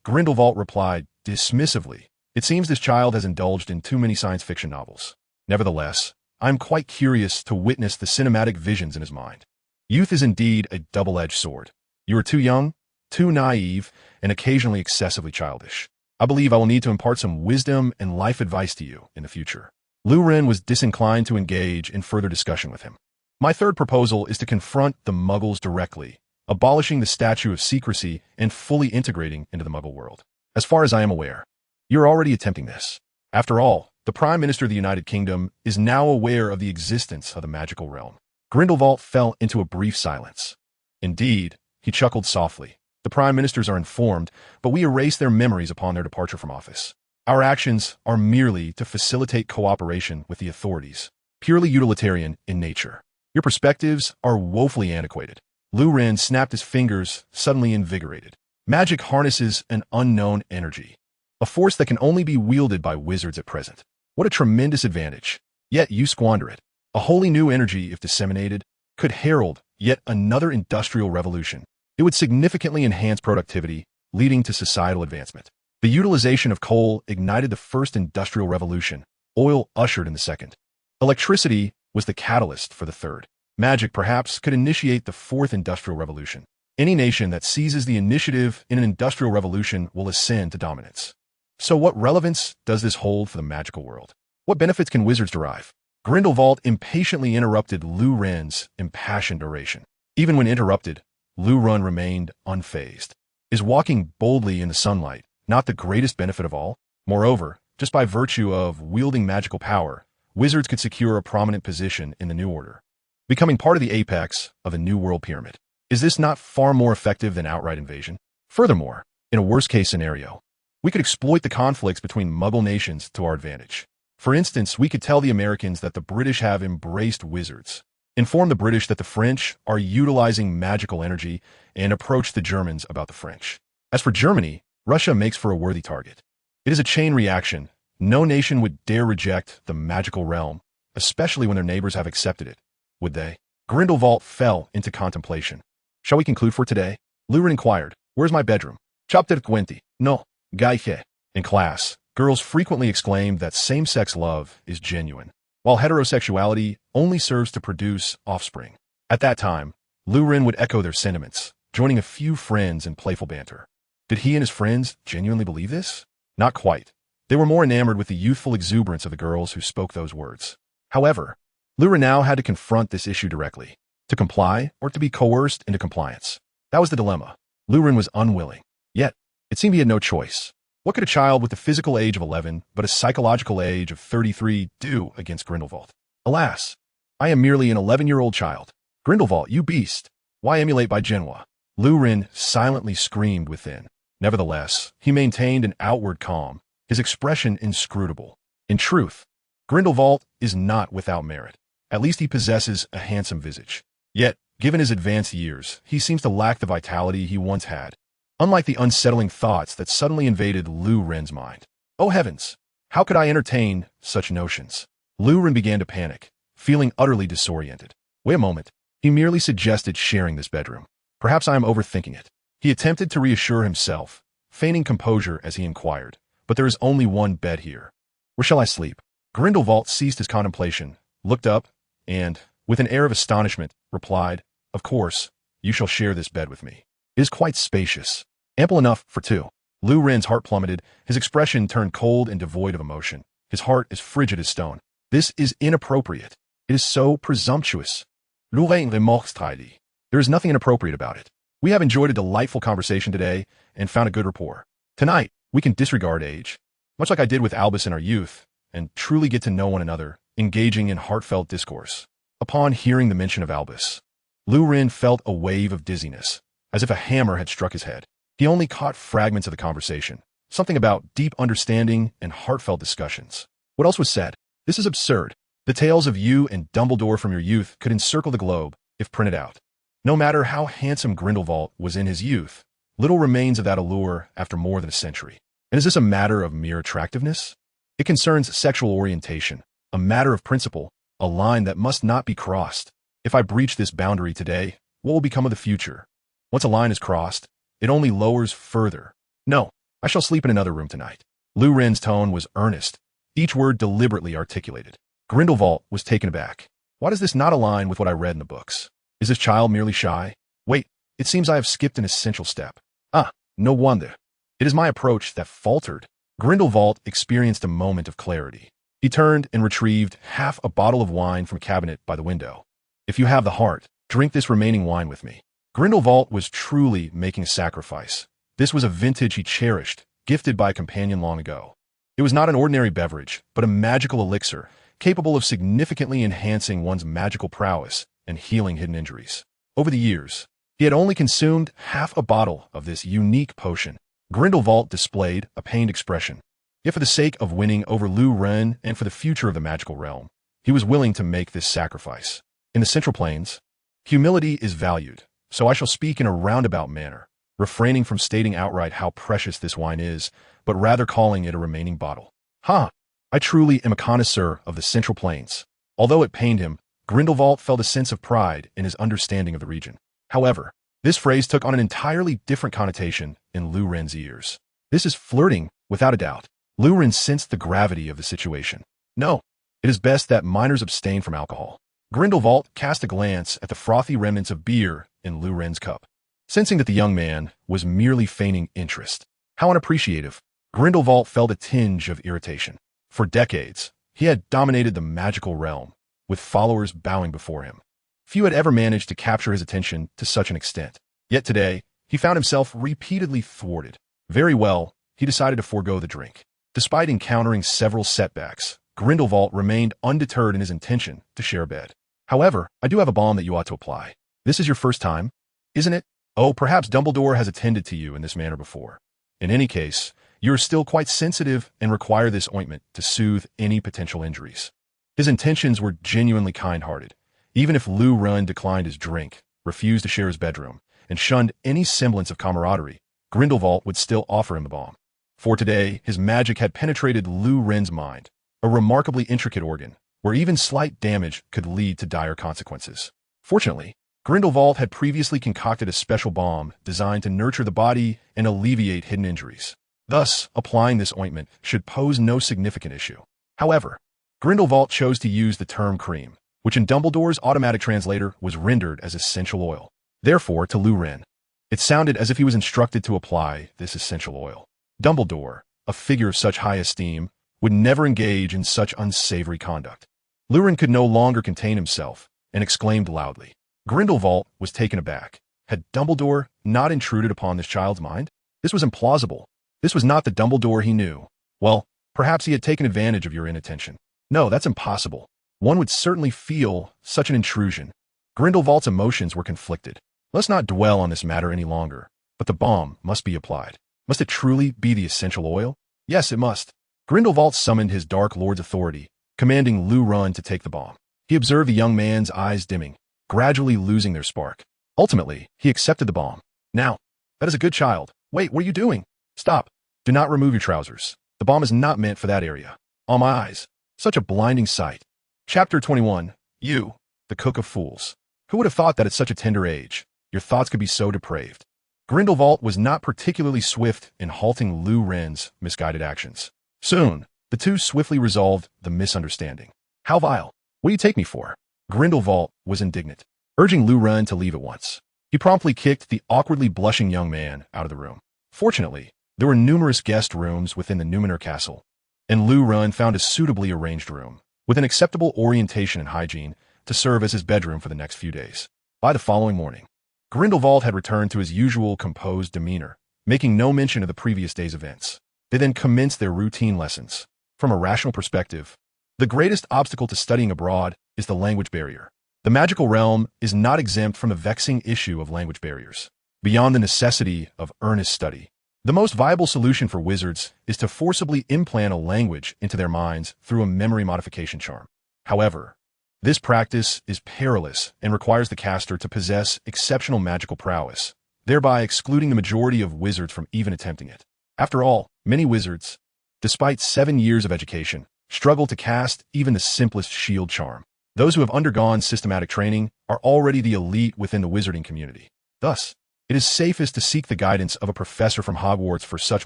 Grindelwald replied dismissively. It seems this child has indulged in too many science fiction novels. Nevertheless, I am quite curious to witness the cinematic visions in his mind. Youth is indeed a double-edged sword. You are too young, too naive, and occasionally excessively childish. I believe I will need to impart some wisdom and life advice to you in the future. Luren was disinclined to engage in further discussion with him. My third proposal is to confront the Muggles directly, abolishing the statute of secrecy and fully integrating into the Muggle world. As far as I am aware, you're already attempting this. After all, the Prime Minister of the United Kingdom is now aware of the existence of the magical realm. Grindelwald fell into a brief silence. Indeed, he chuckled softly. The Prime Ministers are informed, but we erase their memories upon their departure from office. Our actions are merely to facilitate cooperation with the authorities, purely utilitarian in nature. Your perspectives are woefully antiquated. Luren snapped his fingers, suddenly invigorated. Magic harnesses an unknown energy, a force that can only be wielded by wizards at present. What a tremendous advantage. Yet you squander it. A wholly new energy, if disseminated, could herald yet another industrial revolution. It would significantly enhance productivity, leading to societal advancement. The utilization of coal ignited the first industrial revolution. Oil ushered in the second. Electricity was the catalyst for the third. Magic, perhaps, could initiate the fourth industrial revolution. Any nation that seizes the initiative in an industrial revolution will ascend to dominance. So what relevance does this hold for the magical world? What benefits can wizards derive? Grindelwald impatiently interrupted Lu Ren's impassioned oration. Even when interrupted, Lu Ren remained unfazed. Is walking boldly in the sunlight not the greatest benefit of all? Moreover, just by virtue of wielding magical power, wizards could secure a prominent position in the New Order, becoming part of the apex of a New World pyramid. Is this not far more effective than outright invasion? Furthermore, in a worst-case scenario, we could exploit the conflicts between Muggle nations to our advantage. For instance, we could tell the Americans that the British have embraced wizards, inform the British that the French are utilizing magical energy, and approach the Germans about the French. As for Germany, Russia makes for a worthy target. It is a chain reaction. No nation would dare reject the magical realm, especially when their neighbors have accepted it, would they? Grindelwald fell into contemplation. Shall we conclude for today? Lu Ren inquired, "Where's my bedroom?" Chapter 20. No, Gaihe. In class, girls frequently exclaim that same-sex love is genuine, while heterosexuality only serves to produce offspring. At that time, Lu Ren would echo their sentiments, joining a few friends in playful banter. Did he and his friends genuinely believe this? Not quite. They were more enamored with the youthful exuberance of the girls who spoke those words. However, Lu Ren now had to confront this issue directly. To comply or to be coerced into compliance. That was the dilemma. Lu Ren was unwilling. Yet, it seemed he had no choice. What could a child with the physical age of 11 but a psychological age of 33 do against Grindelwald? Alas, I am merely an 11-year-old child. Grindelwald, you beast! Why emulate by Genoa? Lu Ren silently screamed within. Nevertheless, he maintained an outward calm, his expression inscrutable. In truth, Grindelwald is not without merit. At least he possesses a handsome visage. Yet, given his advanced years, he seems to lack the vitality he once had. Unlike the unsettling thoughts that suddenly invaded Lu Ren's mind. Oh heavens! How could I entertain such notions? Lu Ren began to panic, feeling utterly disoriented. Wait a moment. He merely suggested sharing this bedroom. Perhaps I am overthinking it. He attempted to reassure himself, feigning composure as he inquired, but there is only one bed here. Where shall I sleep? Grindelwald ceased his contemplation, looked up, and, with an air of astonishment, replied, "Of course, you shall share this bed with me. It is quite spacious, ample enough for two." Lu Ren's heart plummeted, his expression turned cold and devoid of emotion. His heart is frigid as stone. This is inappropriate. It is so presumptuous. Lu Ren remonstrated. There is nothing inappropriate about it. We have enjoyed a delightful conversation today and found a good rapport. Tonight, we can disregard age, much like I did with Albus in our youth, and truly get to know one another, engaging in heartfelt discourse. Upon hearing the mention of Albus, Lu Ren felt a wave of dizziness, as if a hammer had struck his head. He only caught fragments of the conversation, something about deep understanding and heartfelt discussions. What else was said? This is absurd. The tales of you and Dumbledore from your youth could encircle the globe, if printed out. No matter how handsome Grindelwald was in his youth, little remains of that allure after more than a century. And is this a matter of mere attractiveness? It concerns sexual orientation, a matter of principle, a line that must not be crossed. If I breach this boundary today, what will become of the future? Once a line is crossed, it only lowers further. No, I shall sleep in another room tonight. Lu Ren's tone was earnest, each word deliberately articulated. Grindelwald was taken aback. Why does this not align with what I read in the books? Is this child merely shy? Wait, it seems I have skipped an essential step. Ah, no wonder. It is my approach that faltered. Grindelwald experienced a moment of clarity. He turned and retrieved half a bottle of wine from a cabinet by the window. If you have the heart, drink this remaining wine with me. Grindelwald was truly making a sacrifice. This was a vintage he cherished, gifted by a companion long ago. It was not an ordinary beverage, but a magical elixir, capable of significantly enhancing one's magical prowess and healing hidden injuries. Over the years, he had only consumed half a bottle of this unique potion. Grindelwald displayed a pained expression. Yet for the sake of winning over Lu Ren and for the future of the magical realm, he was willing to make this sacrifice. In the Central Plains, humility is valued, so I shall speak in a roundabout manner, refraining from stating outright how precious this wine is, but rather calling it a remaining bottle. I truly am a connoisseur of the Central Plains. Although it pained him, Grindelwald felt a sense of pride in his understanding of the region. However, this phrase took on an entirely different connotation in Lu Ren's ears. This is flirting, without a doubt. Lurin sensed the gravity of the situation. No, it is best that minors abstain from alcohol. Grindelwald cast a glance at the frothy remnants of beer in Lurin's cup, sensing that the young man was merely feigning interest. How unappreciative. Grindelwald felt a tinge of irritation. For decades, he had dominated the magical realm, with followers bowing before him. Few had ever managed to capture his attention to such an extent. Yet today, he found himself repeatedly thwarted. Very well, he decided to forego the drink. Despite encountering several setbacks, Grindelwald remained undeterred in his intention to share a bed. However, I do have a balm that you ought to apply. This is your first time, isn't it? Oh, perhaps Dumbledore has attended to you in this manner before. In any case, you are still quite sensitive and require this ointment to soothe any potential injuries. His intentions were genuinely kind-hearted. Even if Lurin declined his drink, refused to share his bedroom, and shunned any semblance of camaraderie, Grindelwald would still offer him the balm. For today, his magic had penetrated Lurin's mind, a remarkably intricate organ, where even slight damage could lead to dire consequences. Fortunately, Grindelwald had previously concocted a special balm designed to nurture the body and alleviate hidden injuries. Thus, applying this ointment should pose no significant issue. However, Grindelwald chose to use the term cream, which in Dumbledore's automatic translator was rendered as essential oil. Therefore, to Lurin, it sounded as if he was instructed to apply this essential oil. Dumbledore, a figure of such high esteem, would never engage in such unsavory conduct. Lurin could no longer contain himself and exclaimed loudly. Grindelwald was taken aback. Had Dumbledore not intruded upon this child's mind? This was implausible. This was not the Dumbledore he knew. Well, perhaps he had taken advantage of your inattention. No, that's impossible. One would certainly feel such an intrusion. Grindelwald's emotions were conflicted. Let's not dwell on this matter any longer, but the balm must be applied. Must it truly be the essential oil? Yes, it must. Grindelwald summoned his Dark Lord's authority, commanding Lurin to take the balm. He observed the young man's eyes dimming, gradually losing their spark. Ultimately, he accepted the balm. Now, that is a good child. Wait, what are you doing? Stop. Do not remove your trousers. The balm is not meant for that area. On my eyes. Such a blinding sight. Chapter 21. You, the Cook of Fools. Who would have thought that at such a tender age, your thoughts could be so depraved? Grindelwald was not particularly swift in halting Lurin's misguided actions. Soon, the two swiftly resolved the misunderstanding. How vile. What do you take me for? Grindelwald was indignant, urging Lurin to leave at once. He promptly kicked the awkwardly blushing young man out of the room. Fortunately, there were numerous guest rooms within the Numenor castle, and Lurin found a suitably arranged room, with an acceptable orientation and hygiene, to serve as his bedroom for the next few days. By the following morning, Grindelwald had returned to his usual composed demeanor, making no mention of the previous day's events. They then commenced their routine lessons. From a rational perspective, the greatest obstacle to studying abroad is the language barrier. The magical realm is not exempt from the vexing issue of language barriers. Beyond the necessity of earnest study, the most viable solution for wizards is to forcibly implant a language into their minds through a memory modification charm. However, this practice is perilous and requires the caster to possess exceptional magical prowess, thereby excluding the majority of wizards from even attempting it. After all, many wizards, despite 7 years of education, struggle to cast even the simplest shield charm. Those who have undergone systematic training are already the elite within the wizarding community. Thus, it is safest to seek the guidance of a professor from Hogwarts for such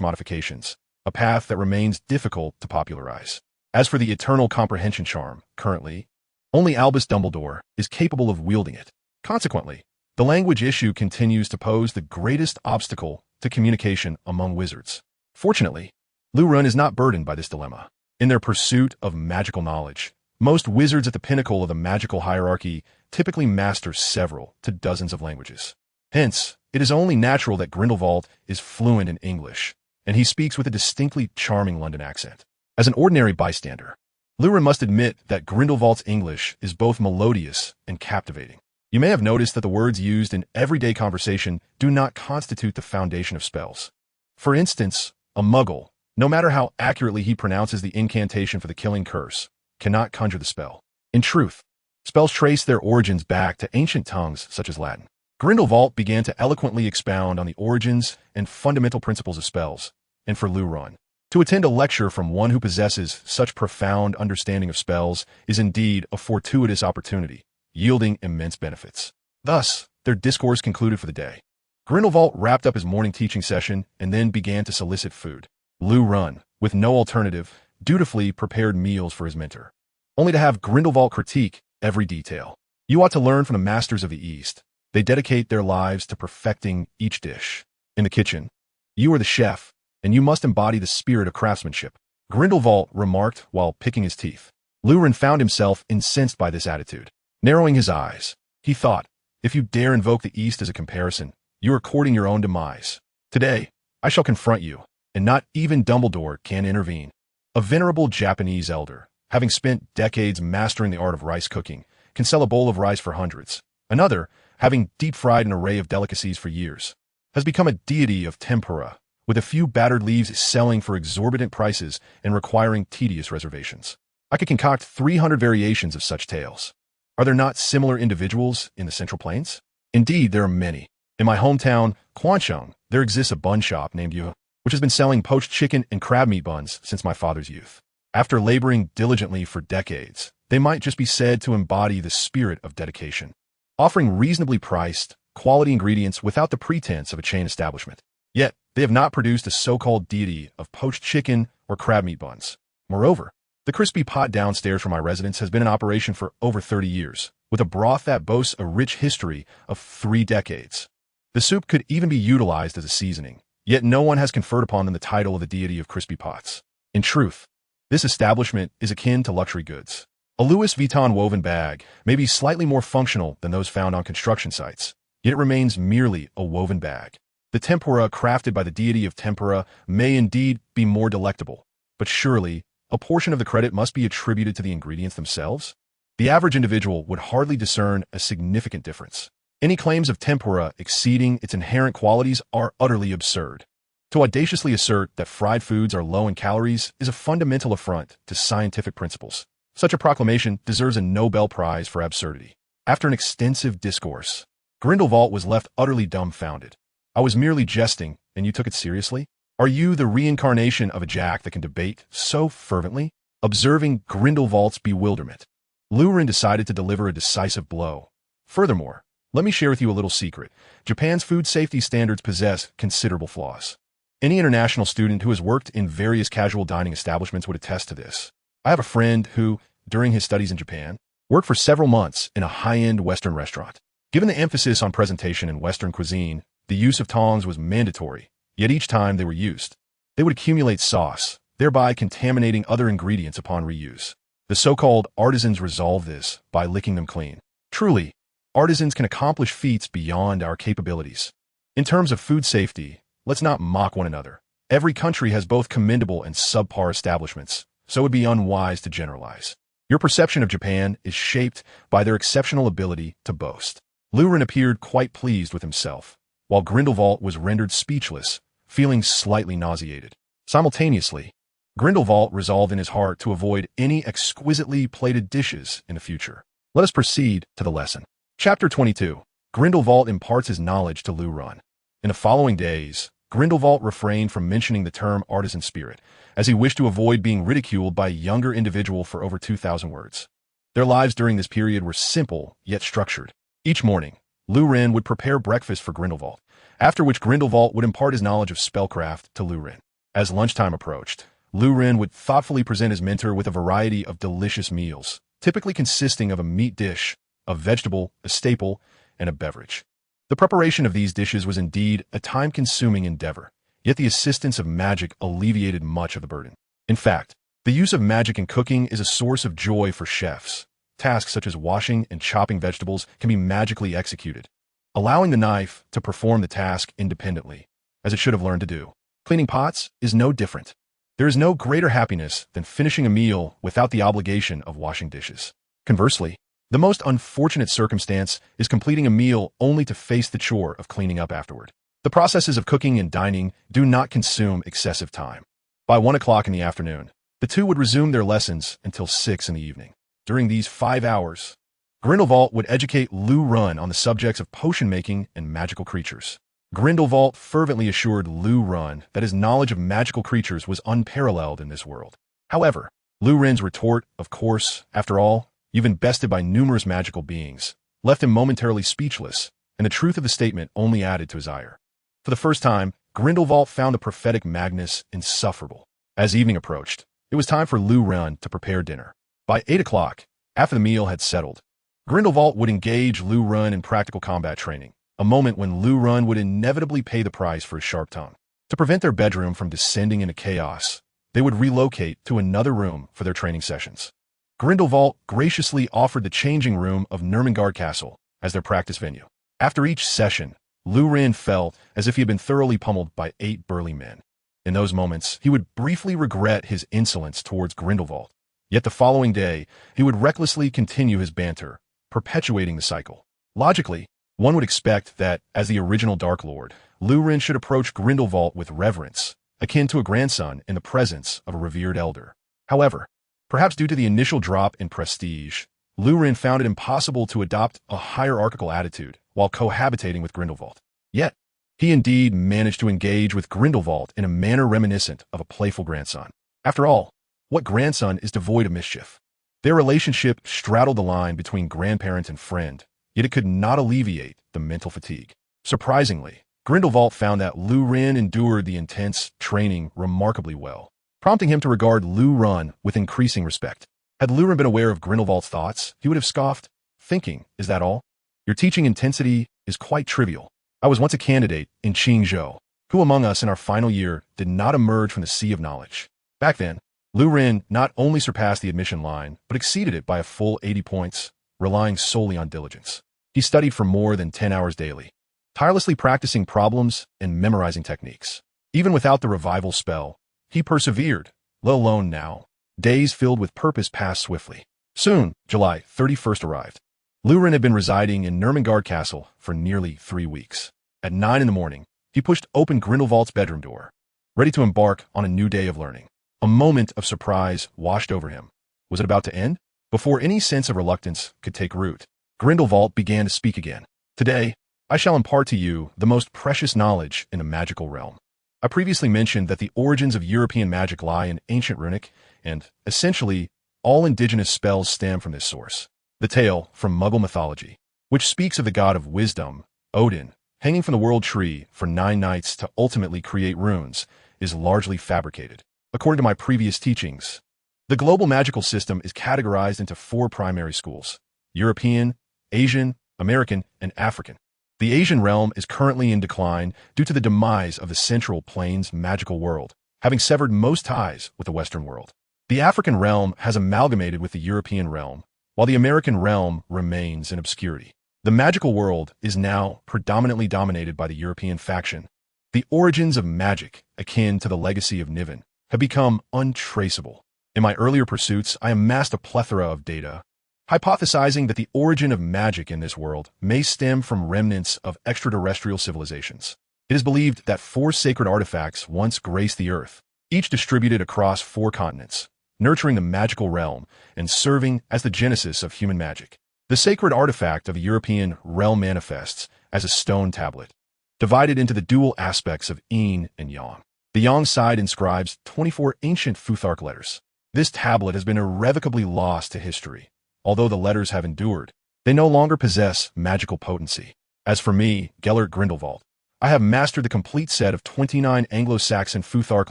modifications, a path that remains difficult to popularize. As for the eternal comprehension charm, currently, only Albus Dumbledore is capable of wielding it. Consequently, the language issue continues to pose the greatest obstacle to communication among wizards. Fortunately, Lurin is not burdened by this dilemma. In their pursuit of magical knowledge, most wizards at the pinnacle of the magical hierarchy typically master several to dozens of languages. Hence, it is only natural that Grindelwald is fluent in English, and he speaks with a distinctly charming London accent. As an ordinary bystander, Lurin must admit that Grindelwald's English is both melodious and captivating. You may have noticed that the words used in everyday conversation do not constitute the foundation of spells. For instance, a muggle, no matter how accurately he pronounces the incantation for the killing curse, cannot conjure the spell. In truth, spells trace their origins back to ancient tongues such as Latin. Grindelwald began to eloquently expound on the origins and fundamental principles of spells, and for Lurin, to attend a lecture from one who possesses such profound understanding of spells is indeed a fortuitous opportunity, yielding immense benefits. Thus, their discourse concluded for the day. Grindelwald wrapped up his morning teaching session and then began to solicit food. Lu Run, with no alternative, dutifully prepared meals for his mentor, only to have Grindelwald critique every detail. You ought to learn from the masters of the East. They dedicate their lives to perfecting each dish. In the kitchen, you are the chef, and you must embody the spirit of craftsmanship, Grindelwald remarked while picking his teeth. Lurin found himself incensed by this attitude. Narrowing his eyes, he thought, if you dare invoke the East as a comparison, you are courting your own demise. Today, I shall confront you, and not even Dumbledore can intervene. A venerable Japanese elder, having spent decades mastering the art of rice cooking, can sell a bowl of rice for hundreds. Another, having deep-fried an array of delicacies for years, has become a deity of tempura, with a few battered leaves selling for exorbitant prices and requiring tedious reservations. I could concoct 300 variations of such tales. Are there not similar individuals in the Central Plains? Indeed, there are many. In my hometown, Quancheng, there exists a bun shop named Yu, which has been selling poached chicken and crab meat buns since my father's youth. After laboring diligently for decades, they might just be said to embody the spirit of dedication, offering reasonably priced, quality ingredients without the pretense of a chain establishment. Yet, they have not produced a so-called deity of poached chicken or crab meat buns. Moreover, the crispy pot downstairs from my residence has been in operation for over 30 years, with a broth that boasts a rich history of 3 decades. The soup could even be utilized as a seasoning, yet no one has conferred upon them the title of the deity of crispy pots. In truth, this establishment is akin to luxury goods. A Louis Vuitton woven bag may be slightly more functional than those found on construction sites, yet it remains merely a woven bag. The tempura crafted by the deity of tempura may indeed be more delectable, but surely a portion of the credit must be attributed to the ingredients themselves. The average individual would hardly discern a significant difference. Any claims of tempura exceeding its inherent qualities are utterly absurd. To audaciously assert that fried foods are low in calories is a fundamental affront to scientific principles. Such a proclamation deserves a Nobel Prize for absurdity. After an extensive discourse, Grindelwald was left utterly dumbfounded. I was merely jesting, and you took it seriously? Are you the reincarnation of a Jack that can debate so fervently? Observing Grindelwald's bewilderment, Lurin decided to deliver a decisive blow. Furthermore, let me share with you a little secret. Japan's food safety standards possess considerable flaws. Any international student who has worked in various casual dining establishments would attest to this. I have a friend who, during his studies in Japan, worked for several months in a high-end Western restaurant. Given the emphasis on presentation in Western cuisine, the use of tongs was mandatory. Yet each time they were used, they would accumulate sauce, thereby contaminating other ingredients upon reuse. The so-called artisans resolve this by licking them clean. Truly, artisans can accomplish feats beyond our capabilities. In terms of food safety, let's not mock one another. Every country has both commendable and subpar establishments, so it would be unwise to generalize. Your perception of Japan is shaped by their exceptional ability to boast. Lurin appeared quite pleased with himself, while Grindelwald was rendered speechless, feeling slightly nauseated. Simultaneously, Grindelwald resolved in his heart to avoid any exquisitely plated dishes in the future. Let us proceed to the lesson. Chapter 22. Grindelwald imparts his knowledge to Lurin. In the following days, Grindelwald refrained from mentioning the term artisan spirit, as he wished to avoid being ridiculed by a younger individual for over 2,000 words. Their lives during this period were simple, yet structured. Each morning, Lurin would prepare breakfast for Grindelwald, after which Grindelwald would impart his knowledge of spellcraft to Lurin. As lunchtime approached, Lurin would thoughtfully present his mentor with a variety of delicious meals, typically consisting of a meat dish, a vegetable, a staple, and a beverage. The preparation of these dishes was indeed a time-consuming endeavor, yet the assistance of magic alleviated much of the burden. In fact, the use of magic in cooking is a source of joy for chefs. Tasks such as washing and chopping vegetables can be magically executed, allowing the knife to perform the task independently, as it should have learned to do. Cleaning pots is no different. There is no greater happiness than finishing a meal without the obligation of washing dishes. Conversely, the most unfortunate circumstance is completing a meal only to face the chore of cleaning up afterward. The processes of cooking and dining do not consume excessive time. By 1 o'clock in the afternoon, the two would resume their lessons until 6 in the evening. During these 5 hours, Grindelwald would educate Lurin on the subjects of potion-making and magical creatures. Grindelwald fervently assured Lurin that his knowledge of magical creatures was unparalleled in this world. However, Lurin's retort, of course, after all, you've been bested by numerous magical beings, left him momentarily speechless, and the truth of the statement only added to his ire. For the first time, Grindelwald found the prophetic Magnus insufferable. As evening approached, it was time for Lu Ren to prepare dinner. By 8 o'clock, after the meal had settled, Grindelwald would engage Lu Ren in practical combat training, a moment when Lu Ren would inevitably pay the price for his sharp tongue. To prevent their bedroom from descending into chaos, they would relocate to another room for their training sessions. Grindelwald graciously offered the changing room of Nurmengard Castle as their practice venue. After each session, Lu Ren felt as if he had been thoroughly pummeled by 8 burly men. In those moments, he would briefly regret his insolence towards Grindelwald. Yet the following day, he would recklessly continue his banter, perpetuating the cycle. Logically, one would expect that, as the original Dark Lord, Lu Ren should approach Grindelwald with reverence, akin to a grandson in the presence of a revered elder. However, perhaps due to the initial drop in prestige, Lu Ren found it impossible to adopt a hierarchical attitude while cohabitating with Grindelwald. Yet, he indeed managed to engage with Grindelwald in a manner reminiscent of a playful grandson. After all, what grandson is devoid of mischief? Their relationship straddled the line between grandparent and friend, yet it could not alleviate the mental fatigue. Surprisingly, Grindelwald found that Lu Ren endured the intense training remarkably well, prompting him to regard Lu Ren with increasing respect. Had Lu Ren been aware of Grindelwald's thoughts, he would have scoffed, thinking, "Is that all? Your teaching intensity is quite trivial. I was once a candidate in Qingzhou. Who among us in our final year did not emerge from the sea of knowledge?" Back then, Lu Ren not only surpassed the admission line, but exceeded it by a full 80 points, relying solely on diligence. He studied for more than 10 hours daily, tirelessly practicing problems and memorizing techniques. Even without the revival spell, he persevered, let alone now. Days filled with purpose passed swiftly. Soon, July 31st arrived. Lu Ren had been residing in Nurmengard Castle for nearly 3 weeks. At 9 in the morning, he pushed open Grindelwald's bedroom door, ready to embark on a new day of learning. A moment of surprise washed over him. Was it about to end? Before any sense of reluctance could take root, Grindelwald began to speak again. "Today, I shall impart to you the most precious knowledge in the magical realm. I previously mentioned that the origins of European magic lie in ancient runic, and, essentially, all indigenous spells stem from this source. The tale from Muggle mythology, which speaks of the god of wisdom, Odin, hanging from the world tree for 9 nights to ultimately create runes, is largely fabricated. According to my previous teachings, the global magical system is categorized into 4 primary schools: European, Asian, American, and African. The Asian realm is currently in decline due to the demise of the Central Plains magical world, having severed most ties with the Western world. The African realm has amalgamated with the European realm, while the American realm remains in obscurity. The magical world is now predominantly dominated by the European faction. The origins of magic, akin to the legacy of Niven, have become untraceable. In my earlier pursuits, I amassed a plethora of data, hypothesizing that the origin of magic in this world may stem from remnants of extraterrestrial civilizations. It is believed that 4 sacred artifacts once graced the earth, each distributed across 4 continents, nurturing the magical realm and serving as the genesis of human magic. The sacred artifact of the European realm manifests as a stone tablet, divided into the dual aspects of yin and yang. The yang side inscribes 24 ancient Futhark letters. This tablet has been irrevocably lost to history. Although the letters have endured, they no longer possess magical potency. As for me, Gellert Grindelwald, I have mastered the complete set of 29 Anglo-Saxon Futhark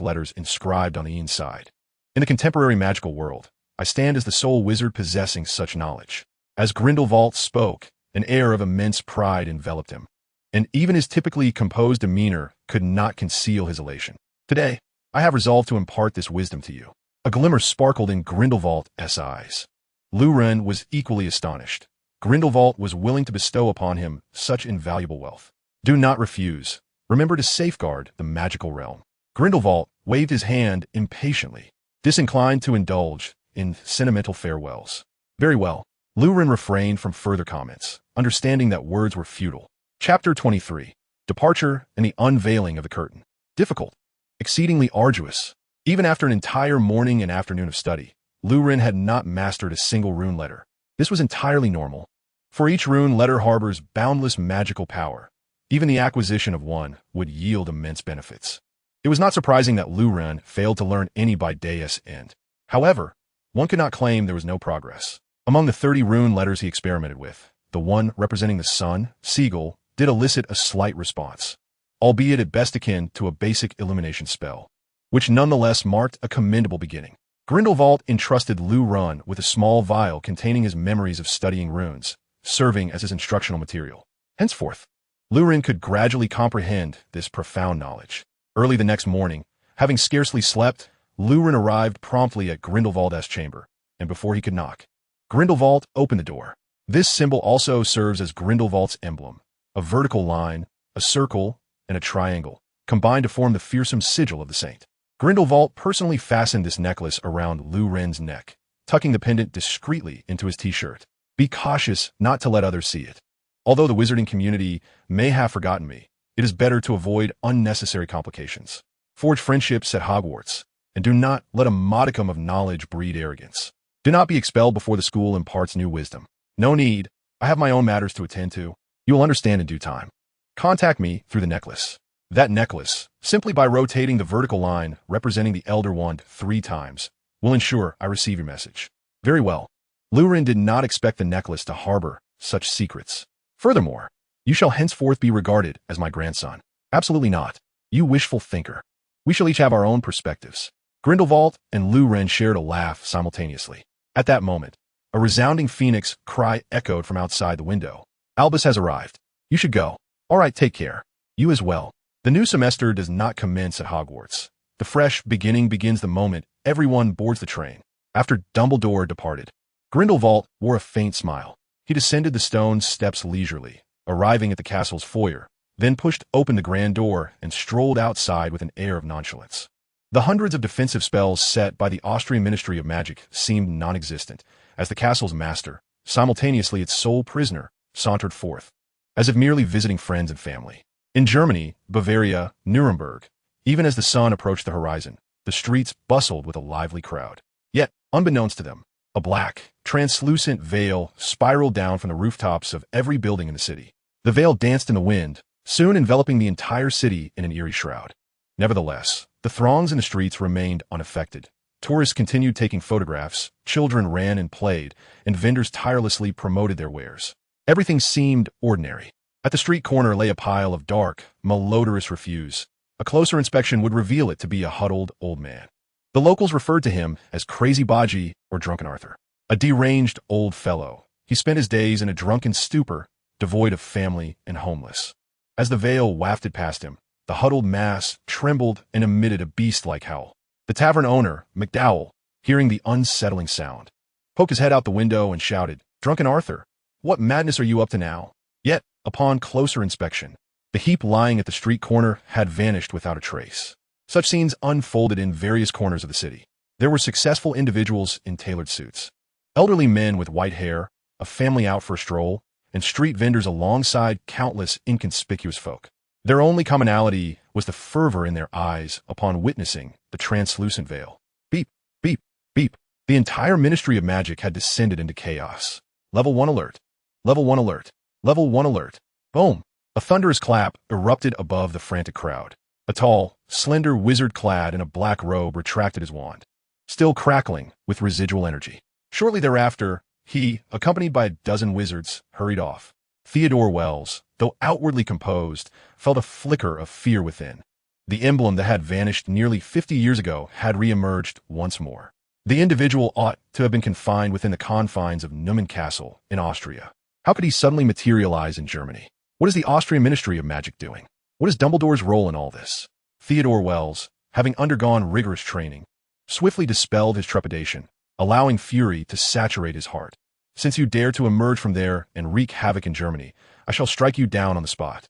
letters inscribed on the inside. In the contemporary magical world, I stand as the sole wizard possessing such knowledge. As Grindelwald spoke, an air of immense pride enveloped him, and even his typically composed demeanor could not conceal his elation. Today, I have resolved to impart this wisdom to you. A glimmer sparkled in Grindelwald's eyes. Lu Ren was equally astonished. Grindelwald was willing to bestow upon him such invaluable wealth. Do not refuse. Remember to safeguard the magical realm. Grindelwald waved his hand impatiently, disinclined to indulge in sentimental farewells. Very well. Lu Ren refrained from further comments, understanding that words were futile. Chapter 23. Departure and the Unveiling of the Curtain. Difficult. Exceedingly arduous. Even after an entire morning and afternoon of study, Lu Ren had not mastered a single rune letter. This was entirely normal, for each rune letter harbors boundless magical power. Even the acquisition of one would yield immense benefits. It was not surprising that Lu Ren failed to learn any by day's end. However, one could not claim there was no progress. Among the 30 rune letters he experimented with, the one representing the sun, seagull, did elicit a slight response, albeit at best akin to a basic illumination spell, which nonetheless marked a commendable beginning. Grindelwald entrusted Lu Run with a small vial containing his memories of studying runes, serving as his instructional material. Henceforth, Lu Ren could gradually comprehend this profound knowledge. Early the next morning, having scarcely slept, Lu Ren arrived promptly at Grindelwald's chamber, and before he could knock, Grindelwald opened the door. This symbol also serves as Grindelwald's emblem, a vertical line, a circle, and a triangle, combined to form the fearsome sigil of the saint. Grindelwald personally fastened this necklace around Lu Ren's neck, tucking the pendant discreetly into his t-shirt. Be cautious not to let others see it. Although the wizarding community may have forgotten me, it is better to avoid unnecessary complications. Forge friendships at Hogwarts, and do not let a modicum of knowledge breed arrogance. Do not be expelled before the school imparts new wisdom. No need. I have my own matters to attend to. You will understand in due time. Contact me through the necklace. That necklace, simply by rotating the vertical line representing the Elder Wand 3 times, will ensure I receive your message. Very well. Lu Ren did not expect the necklace to harbor such secrets. Furthermore, you shall henceforth be regarded as my grandson. Absolutely not. You wishful thinker. We shall each have our own perspectives. Grindelwald and Lu Ren shared a laugh simultaneously. At that moment, a resounding phoenix cry echoed from outside the window. Albus has arrived. You should go. All right, take care. You as well. The new semester does not commence at Hogwarts. The fresh beginning begins the moment everyone boards the train. After Dumbledore departed, Grindelwald wore a faint smile. He descended the stone steps leisurely, arriving at the castle's foyer, then pushed open the grand door and strolled outside with an air of nonchalance. The hundreds of defensive spells set by the Austrian Ministry of Magic seemed non-existent, as the castle's master, simultaneously its sole prisoner, sauntered forth, as if merely visiting friends and family. In Germany, Bavaria, Nuremberg, even as the sun approached the horizon, the streets bustled with a lively crowd. Yet, unbeknownst to them, a black, translucent veil spiraled down from the rooftops of every building in the city. The veil danced in the wind, soon enveloping the entire city in an eerie shroud. Nevertheless, the throngs in the streets remained unaffected. Tourists continued taking photographs, children ran and played, and vendors tirelessly promoted their wares. Everything seemed ordinary. At the street corner lay a pile of dark, malodorous refuse. A closer inspection would reveal it to be a huddled old man. The locals referred to him as Crazy Baji or Drunken Arthur. A deranged old fellow, he spent his days in a drunken stupor, devoid of family and homeless. As the veil wafted past him, the huddled mass trembled and emitted a beast-like howl. The tavern owner, McDowell, hearing the unsettling sound, poked his head out the window and shouted, "Drunken Arthur, what madness are you up to now?" Yet, upon closer inspection, the heap lying at the street corner had vanished without a trace. Such scenes unfolded in various corners of the city. There were successful individuals in tailored suits, elderly men with white hair, a family out for a stroll, and street vendors alongside countless inconspicuous folk. Their only commonality was the fervor in their eyes upon witnessing the translucent veil. Beep, beep, beep. The entire Ministry of Magic had descended into chaos. Level 1 alert. Level 1 alert. Level 1 alert. Boom! A thunderous clap erupted above the frantic crowd. A tall, slender wizard clad in a black robe retracted his wand, still crackling with residual energy. Shortly thereafter, he, accompanied by a dozen wizards, hurried off. Theodore Wells, though outwardly composed, felt a flicker of fear within. The emblem that had vanished nearly 50 years ago had re-emerged once more. The individual ought to have been confined within the confines of Neumann Castle in Austria. How could he suddenly materialize in Germany? What is the Austrian Ministry of Magic doing? What is Dumbledore's role in all this? Theodore Wells, having undergone rigorous training, swiftly dispelled his trepidation, allowing fury to saturate his heart. Since you dare to emerge from there and wreak havoc in Germany, I shall strike you down on the spot.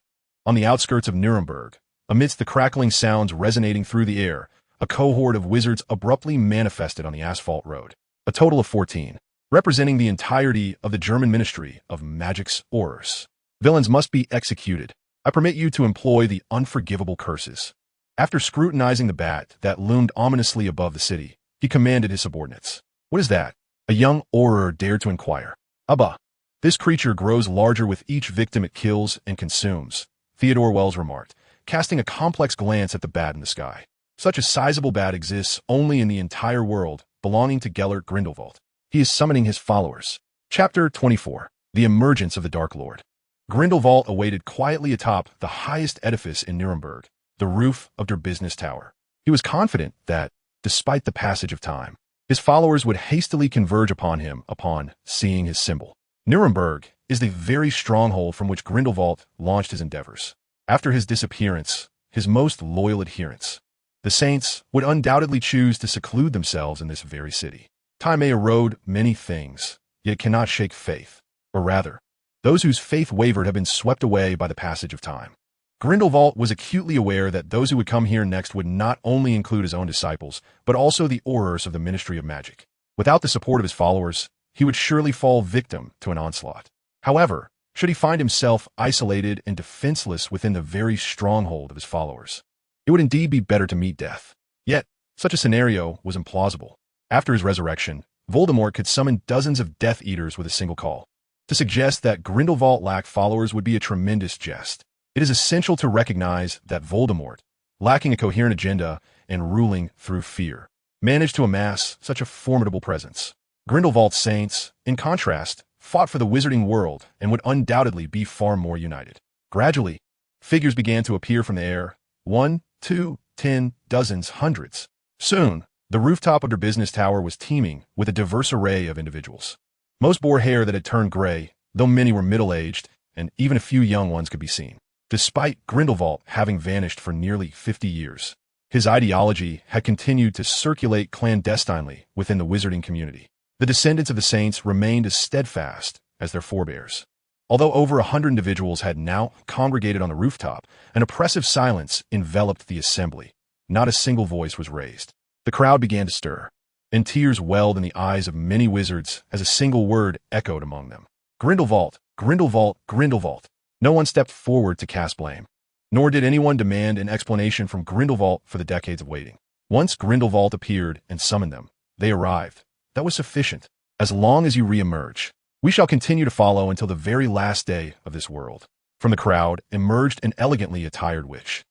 On the outskirts of Nuremberg, amidst the crackling sounds resonating through the air, a cohort of wizards abruptly manifested on the asphalt road. A total of 14, representing the entirety of the German Ministry of Magic's Horrors. Villains must be executed. I permit you to employ the unforgivable curses. After scrutinizing the bat that loomed ominously above the city, he commanded his subordinates. What is that? A young Auror dared to inquire. Abba, this creature grows larger with each victim it kills and consumes, Theodore Wells remarked, casting a complex glance at the bat in the sky. Such a sizable bat exists only in the entire world, belonging to Gellert Grindelwald. He is summoning his followers. Chapter 24. The Emergence of the Dark Lord. Grindelwald awaited quietly atop the highest edifice in Nuremberg, the roof of der Business Tower. He was confident that, despite the passage of time, his followers would hastily converge upon him upon seeing his symbol. Nuremberg is the very stronghold from which Grindelwald launched his endeavors. After his disappearance, his most loyal adherents, the saints, would undoubtedly choose to seclude themselves in this very city. Time may erode many things, yet it cannot shake faith, or rather, those whose faith wavered have been swept away by the passage of time. Grindelwald was acutely aware that those who would come here next would not only include his own disciples, but also the Aurors of the Ministry of Magic. Without the support of his followers, he would surely fall victim to an onslaught. However, should he find himself isolated and defenseless within the very stronghold of his followers, it would indeed be better to meet death. Yet, such a scenario was implausible. After his resurrection, Voldemort could summon dozens of Death Eaters with a single call. To suggest that Grindelwald lacked followers would be a tremendous jest. It is essential to recognize that Voldemort, lacking a coherent agenda and ruling through fear, managed to amass such a formidable presence. Grindelwald's saints, in contrast, fought for the wizarding world and would undoubtedly be far more united. Gradually, figures began to appear from the air. 1, 2, 10, dozens, hundreds. Soon, the rooftop of their business tower was teeming with a diverse array of individuals. Most bore hair that had turned gray, though many were middle-aged, and even a few young ones could be seen. Despite Grindelwald having vanished for nearly 50 years, his ideology had continued to circulate clandestinely within the wizarding community. The descendants of the saints remained as steadfast as their forebears. Although over 100 individuals had now congregated on the rooftop, an oppressive silence enveloped the assembly. Not a single voice was raised. The crowd began to stir, and tears welled in the eyes of many wizards as a single word echoed among them. Grindelwald, Grindelwald, Grindelwald. No one stepped forward to cast blame, nor did anyone demand an explanation from Grindelwald for the decades of waiting. Once Grindelwald appeared and summoned them, they arrived. That was sufficient. As long as you re-emerge, we shall continue to follow until the very last day of this world. From the crowd emerged an elegantly attired witch,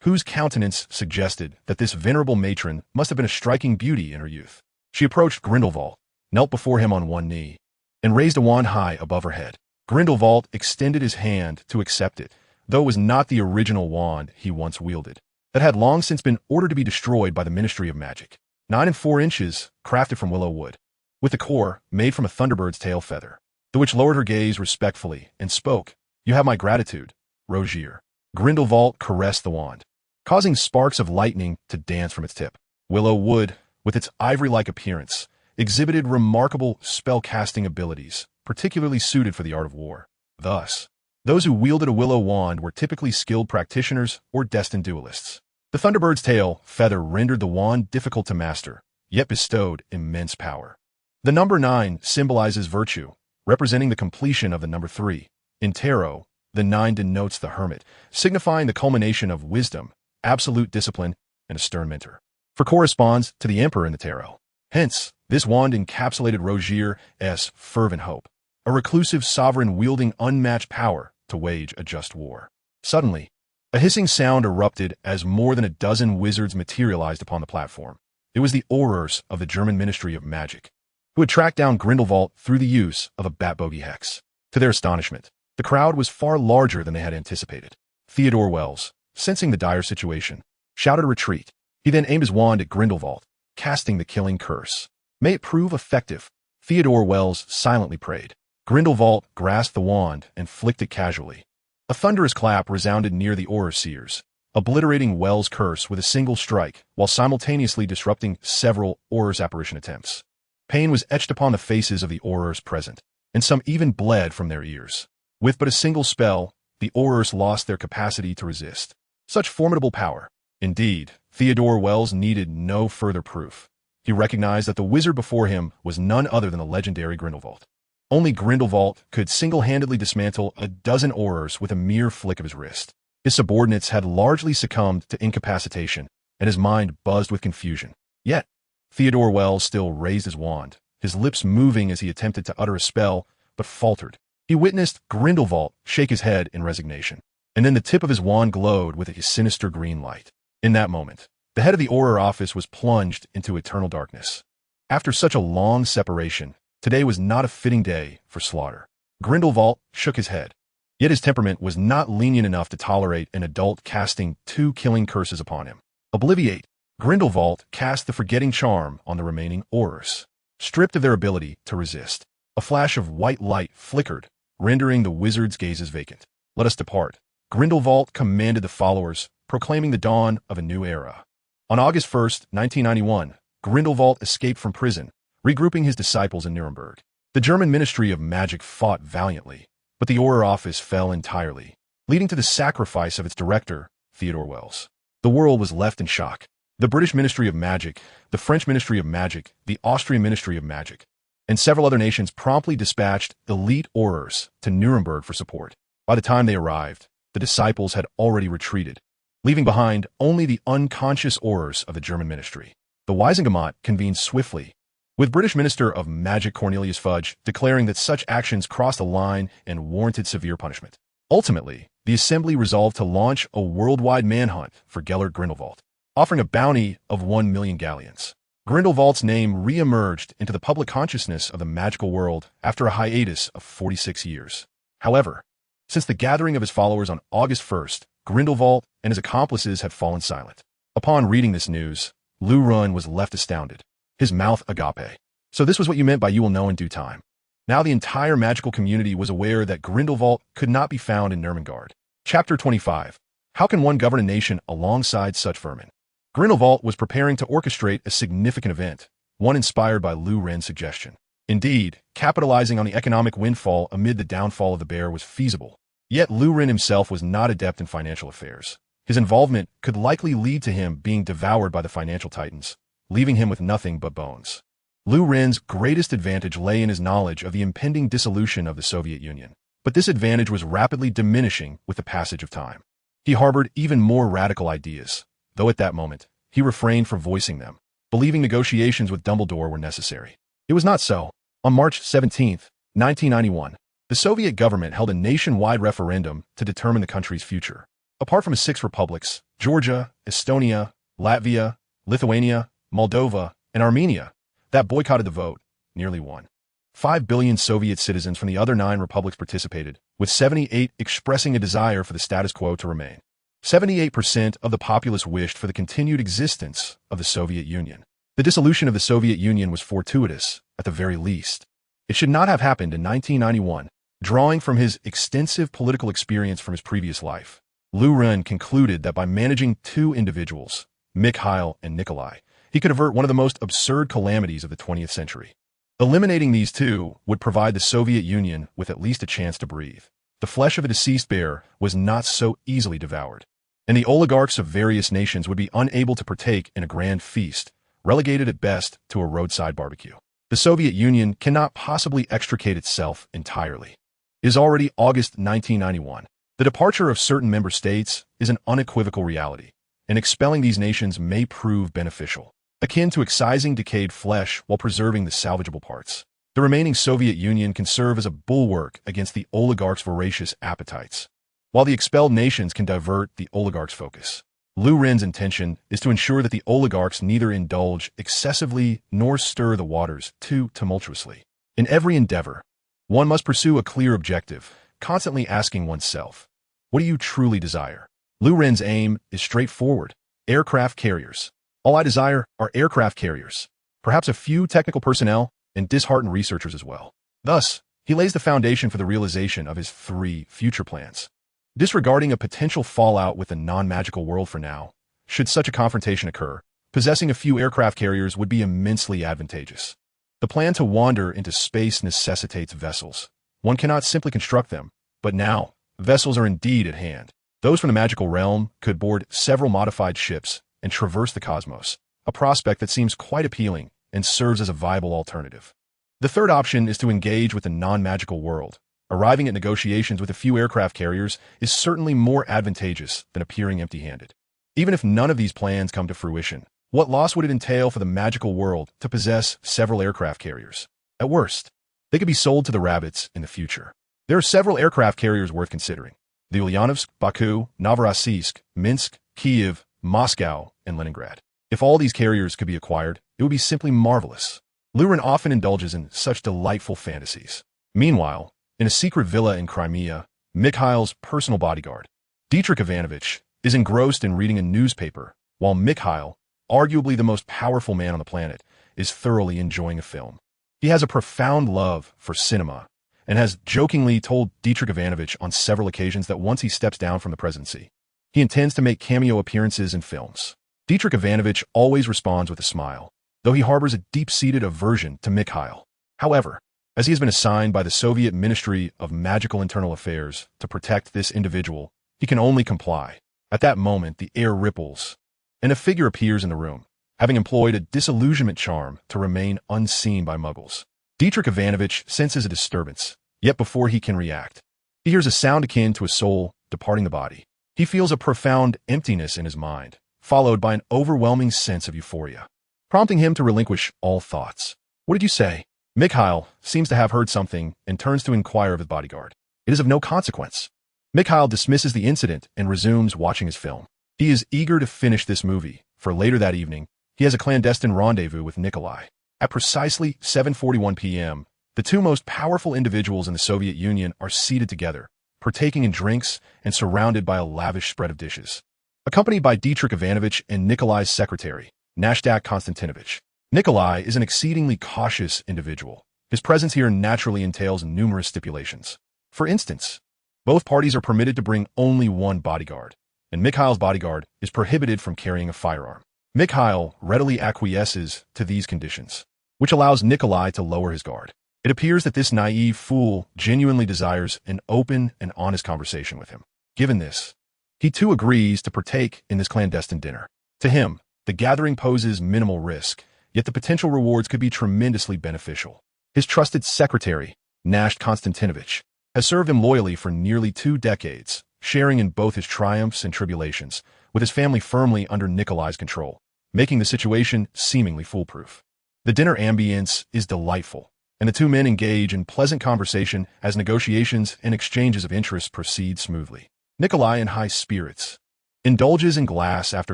whose countenance suggested that this venerable matron must have been a striking beauty in her youth. She approached Grindelwald, knelt before him on one knee, and raised a wand high above her head. Grindelwald extended his hand to accept it, though it was not the original wand he once wielded. That had long since been ordered to be destroyed by the Ministry of Magic. 9 4 inches, crafted from willow wood, with the core made from a thunderbird's tail feather. The witch lowered her gaze respectfully and spoke. "You have my gratitude, Rogier." Grindelwald caressed the wand, causing sparks of lightning to dance from its tip. Willow wood, with its ivory-like appearance, exhibited remarkable spell-casting abilities, particularly suited for the art of war. Thus, those who wielded a willow wand were typically skilled practitioners or destined duelists. The Thunderbird's tail feather rendered the wand difficult to master, yet bestowed immense power. The number 9 symbolizes virtue, representing the completion of the number 3. In tarot, the 9 denotes the hermit, signifying the culmination of wisdom, absolute discipline, and a stern mentor. For corresponds to the emperor in the tarot. Hence, this wand encapsulated Rogier's fervent hope, a reclusive sovereign wielding unmatched power to wage a just war. Suddenly, a hissing sound erupted as more than a dozen wizards materialized upon the platform. It was the Aurors of the German Ministry of Magic, who had tracked down Grindelwald through the use of a bat-bogey hex. To their astonishment, the crowd was far larger than they had anticipated. Theodore Wells, sensing the dire situation, shouted a retreat. He then aimed his wand at Grindelwald, casting the killing curse. "May it prove effective," Theodore Wells silently prayed. Grindelwald grasped the wand and flicked it casually. A thunderous clap resounded near the Auror Seers, obliterating Wells' curse with a single strike, while simultaneously disrupting several Auror's apparition attempts. Pain was etched upon the faces of the Aurors present, and some even bled from their ears. With but a single spell, the Aurors lost their capacity to resist such formidable power. Indeed, Theodore Wells needed no further proof. He recognized that the wizard before him was none other than the legendary Grindelwald. Only Grindelwald could single-handedly dismantle a dozen Aurors with a mere flick of his wrist. His subordinates had largely succumbed to incapacitation, and his mind buzzed with confusion. Yet, Theodore Wells still raised his wand, his lips moving as he attempted to utter a spell, but faltered. He witnessed Grindelwald shake his head in resignation, and then the tip of his wand glowed with a sinister green light. In that moment, the head of the Auror office was plunged into eternal darkness. After such a long separation, today was not a fitting day for slaughter. Grindelwald shook his head. Yet his temperament was not lenient enough to tolerate an adult casting 2 killing curses upon him. Obliviate, Grindelwald cast the forgetting charm on the remaining Aurors, stripped of their ability to resist. A flash of white light flickered, rendering the wizard's gazes vacant. Let us depart, Grindelwald commanded the followers, proclaiming the dawn of a new era. On August 1st, 1991, Grindelwald escaped from prison, regrouping his disciples in Nuremberg. The German Ministry of Magic fought valiantly, but the Auror office fell entirely, leading to the sacrifice of its director, Theodore Wells. The world was left in shock. The British Ministry of Magic, the French Ministry of Magic, the Austrian Ministry of Magic, and several other nations promptly dispatched elite Aurors to Nuremberg for support. By the time they arrived, the disciples had already retreated, leaving behind only the unconscious Aurors of the German ministry. The Wiesengemot convened swiftly, with British Minister of Magic Cornelius Fudge declaring that such actions crossed a line and warranted severe punishment. Ultimately, the assembly resolved to launch a worldwide manhunt for Gellert Grindelwald, offering a bounty of 1 million galleons. Grindelwald's name re-emerged into the public consciousness of the magical world after a hiatus of 46 years. However, since the gathering of his followers on August 1st, Grindelwald and his accomplices had fallen silent. Upon reading this news, Lurun was left astounded, his mouth agape. So this was what you meant by "you will know in due time." Now the entire magical community was aware that Grindelwald could not be found in Nuremberg. Chapter 25. How can one govern a nation alongside such vermin? Grindelwald was preparing to orchestrate a significant event, one inspired by Lurun's suggestion. Indeed, capitalizing on the economic windfall amid the downfall of the bear was feasible. Yet Lurun himself was not adept in financial affairs. His involvement could likely lead to him being devoured by the financial titans, leaving him with nothing but bones. Lurun's greatest advantage lay in his knowledge of the impending dissolution of the Soviet Union. But this advantage was rapidly diminishing with the passage of time. He harbored even more radical ideas, though at that moment, he refrained from voicing them, believing negotiations with Dumbledore were necessary. It was not so. On March 17, 1991, the Soviet government held a nationwide referendum to determine the country's future. Apart from 6 republics, Georgia, Estonia, Latvia, Lithuania, Moldova, and Armenia, that boycotted the vote, nearly won. 5 billion Soviet citizens from the other 9 republics participated, with 78 expressing a desire for the status quo to remain. 78% of the populace wished for the continued existence of the Soviet Union. The dissolution of the Soviet Union was fortuitous, at the very least. It should not have happened in 1991. Drawing from his extensive political experience from his previous life, Lurun concluded that by managing 2 individuals, Mikhail and Nikolai, he could avert one of the most absurd calamities of the 20th century. Eliminating these 2 would provide the Soviet Union with at least a chance to breathe. The flesh of a deceased bear was not so easily devoured, and the oligarchs of various nations would be unable to partake in a grand feast, relegated at best to a roadside barbecue. The Soviet Union cannot possibly extricate itself entirely. It is already August 1991. The departure of certain member states is an unequivocal reality, and expelling these nations may prove beneficial, akin to excising decayed flesh while preserving the salvageable parts. The remaining Soviet Union can serve as a bulwark against the oligarchs' voracious appetites, while the expelled nations can divert the oligarchs' focus. Lurun's intention is to ensure that the oligarchs neither indulge excessively nor stir the waters too tumultuously. In every endeavor, one must pursue a clear objective, constantly asking oneself, what do you truly desire? Lurun's aim is straightforward: aircraft carriers. All I desire are aircraft carriers, perhaps a few technical personnel, and disheartened researchers as well. Thus, he lays the foundation for the realization of his 3 future plans. Disregarding a potential fallout with the non-magical world for now, should such a confrontation occur, possessing a few aircraft carriers would be immensely advantageous. The plan to wander into space necessitates vessels. One cannot simply construct them, but now, vessels are indeed at hand. Those from the magical realm could board several modified ships and traverse the cosmos, a prospect that seems quite appealing and serves as a viable alternative. The third option is to engage with the non-magical world. Arriving at negotiations with a few aircraft carriers is certainly more advantageous than appearing empty-handed. Even if none of these plans come to fruition, what loss would it entail for the magical world to possess several aircraft carriers? At worst, they could be sold to the rabbits in the future. There are several aircraft carriers worth considering: the Ulyanovsk, Baku, Novorossiysk, Minsk, Kiev, Moscow, and Leningrad. If all these carriers could be acquired, it would be simply marvelous. Lurun often indulges in such delightful fantasies. Meanwhile, in a secret villa in Crimea, Mikhail's personal bodyguard. Dietrich Ivanovich is engrossed in reading a newspaper, while Mikhail, arguably the most powerful man on the planet, is thoroughly enjoying a film. He has a profound love for cinema and has jokingly told Dietrich Ivanovich on several occasions that once he steps down from the presidency, he intends to make cameo appearances in films. Dietrich Ivanovich always responds with a smile, though he harbors a deep-seated aversion to Mikhail. However, as he has been assigned by the Soviet Ministry of Magical Internal Affairs to protect this individual, he can only comply. At that moment, the air ripples, and a figure appears in the room, having employed a disillusionment charm to remain unseen by muggles. Dietrich Ivanovich senses a disturbance, yet before he can react, he hears a sound akin to a soul departing the body. He feels a profound emptiness in his mind, followed by an overwhelming sense of euphoria, prompting him to relinquish all thoughts. "What did you say?" Mikhail seems to have heard something and turns to inquire of his bodyguard. It is of no consequence. Mikhail dismisses the incident and resumes watching his film. He is eager to finish this movie, for later that evening, he has a clandestine rendezvous with Nikolai. At precisely 7:41 p.m., the two most powerful individuals in the Soviet Union are seated together, partaking in drinks and surrounded by a lavish spread of dishes. Accompanied by Dietrich Ivanovich and Nikolai's secretary, Nashdak Konstantinovich. Nikolai is an exceedingly cautious individual. His presence here naturally entails numerous stipulations. For instance, both parties are permitted to bring only one bodyguard, and Mikhail's bodyguard is prohibited from carrying a firearm. Mikhail readily acquiesces to these conditions, which allows Nikolai to lower his guard. It appears that this naive fool genuinely desires an open and honest conversation with him. Given this, he too agrees to partake in this clandestine dinner. To him, the gathering poses minimal risk, yet the potential rewards could be tremendously beneficial. His trusted secretary, Nashdak Konstantinovich, has served him loyally for nearly 2 decades, sharing in both his triumphs and tribulations, with his family firmly under Nikolai's control, making the situation seemingly foolproof. The dinner ambience is delightful, and the two men engage in pleasant conversation as negotiations and exchanges of interest proceed smoothly. Nikolai, in high spirits, indulges in glass after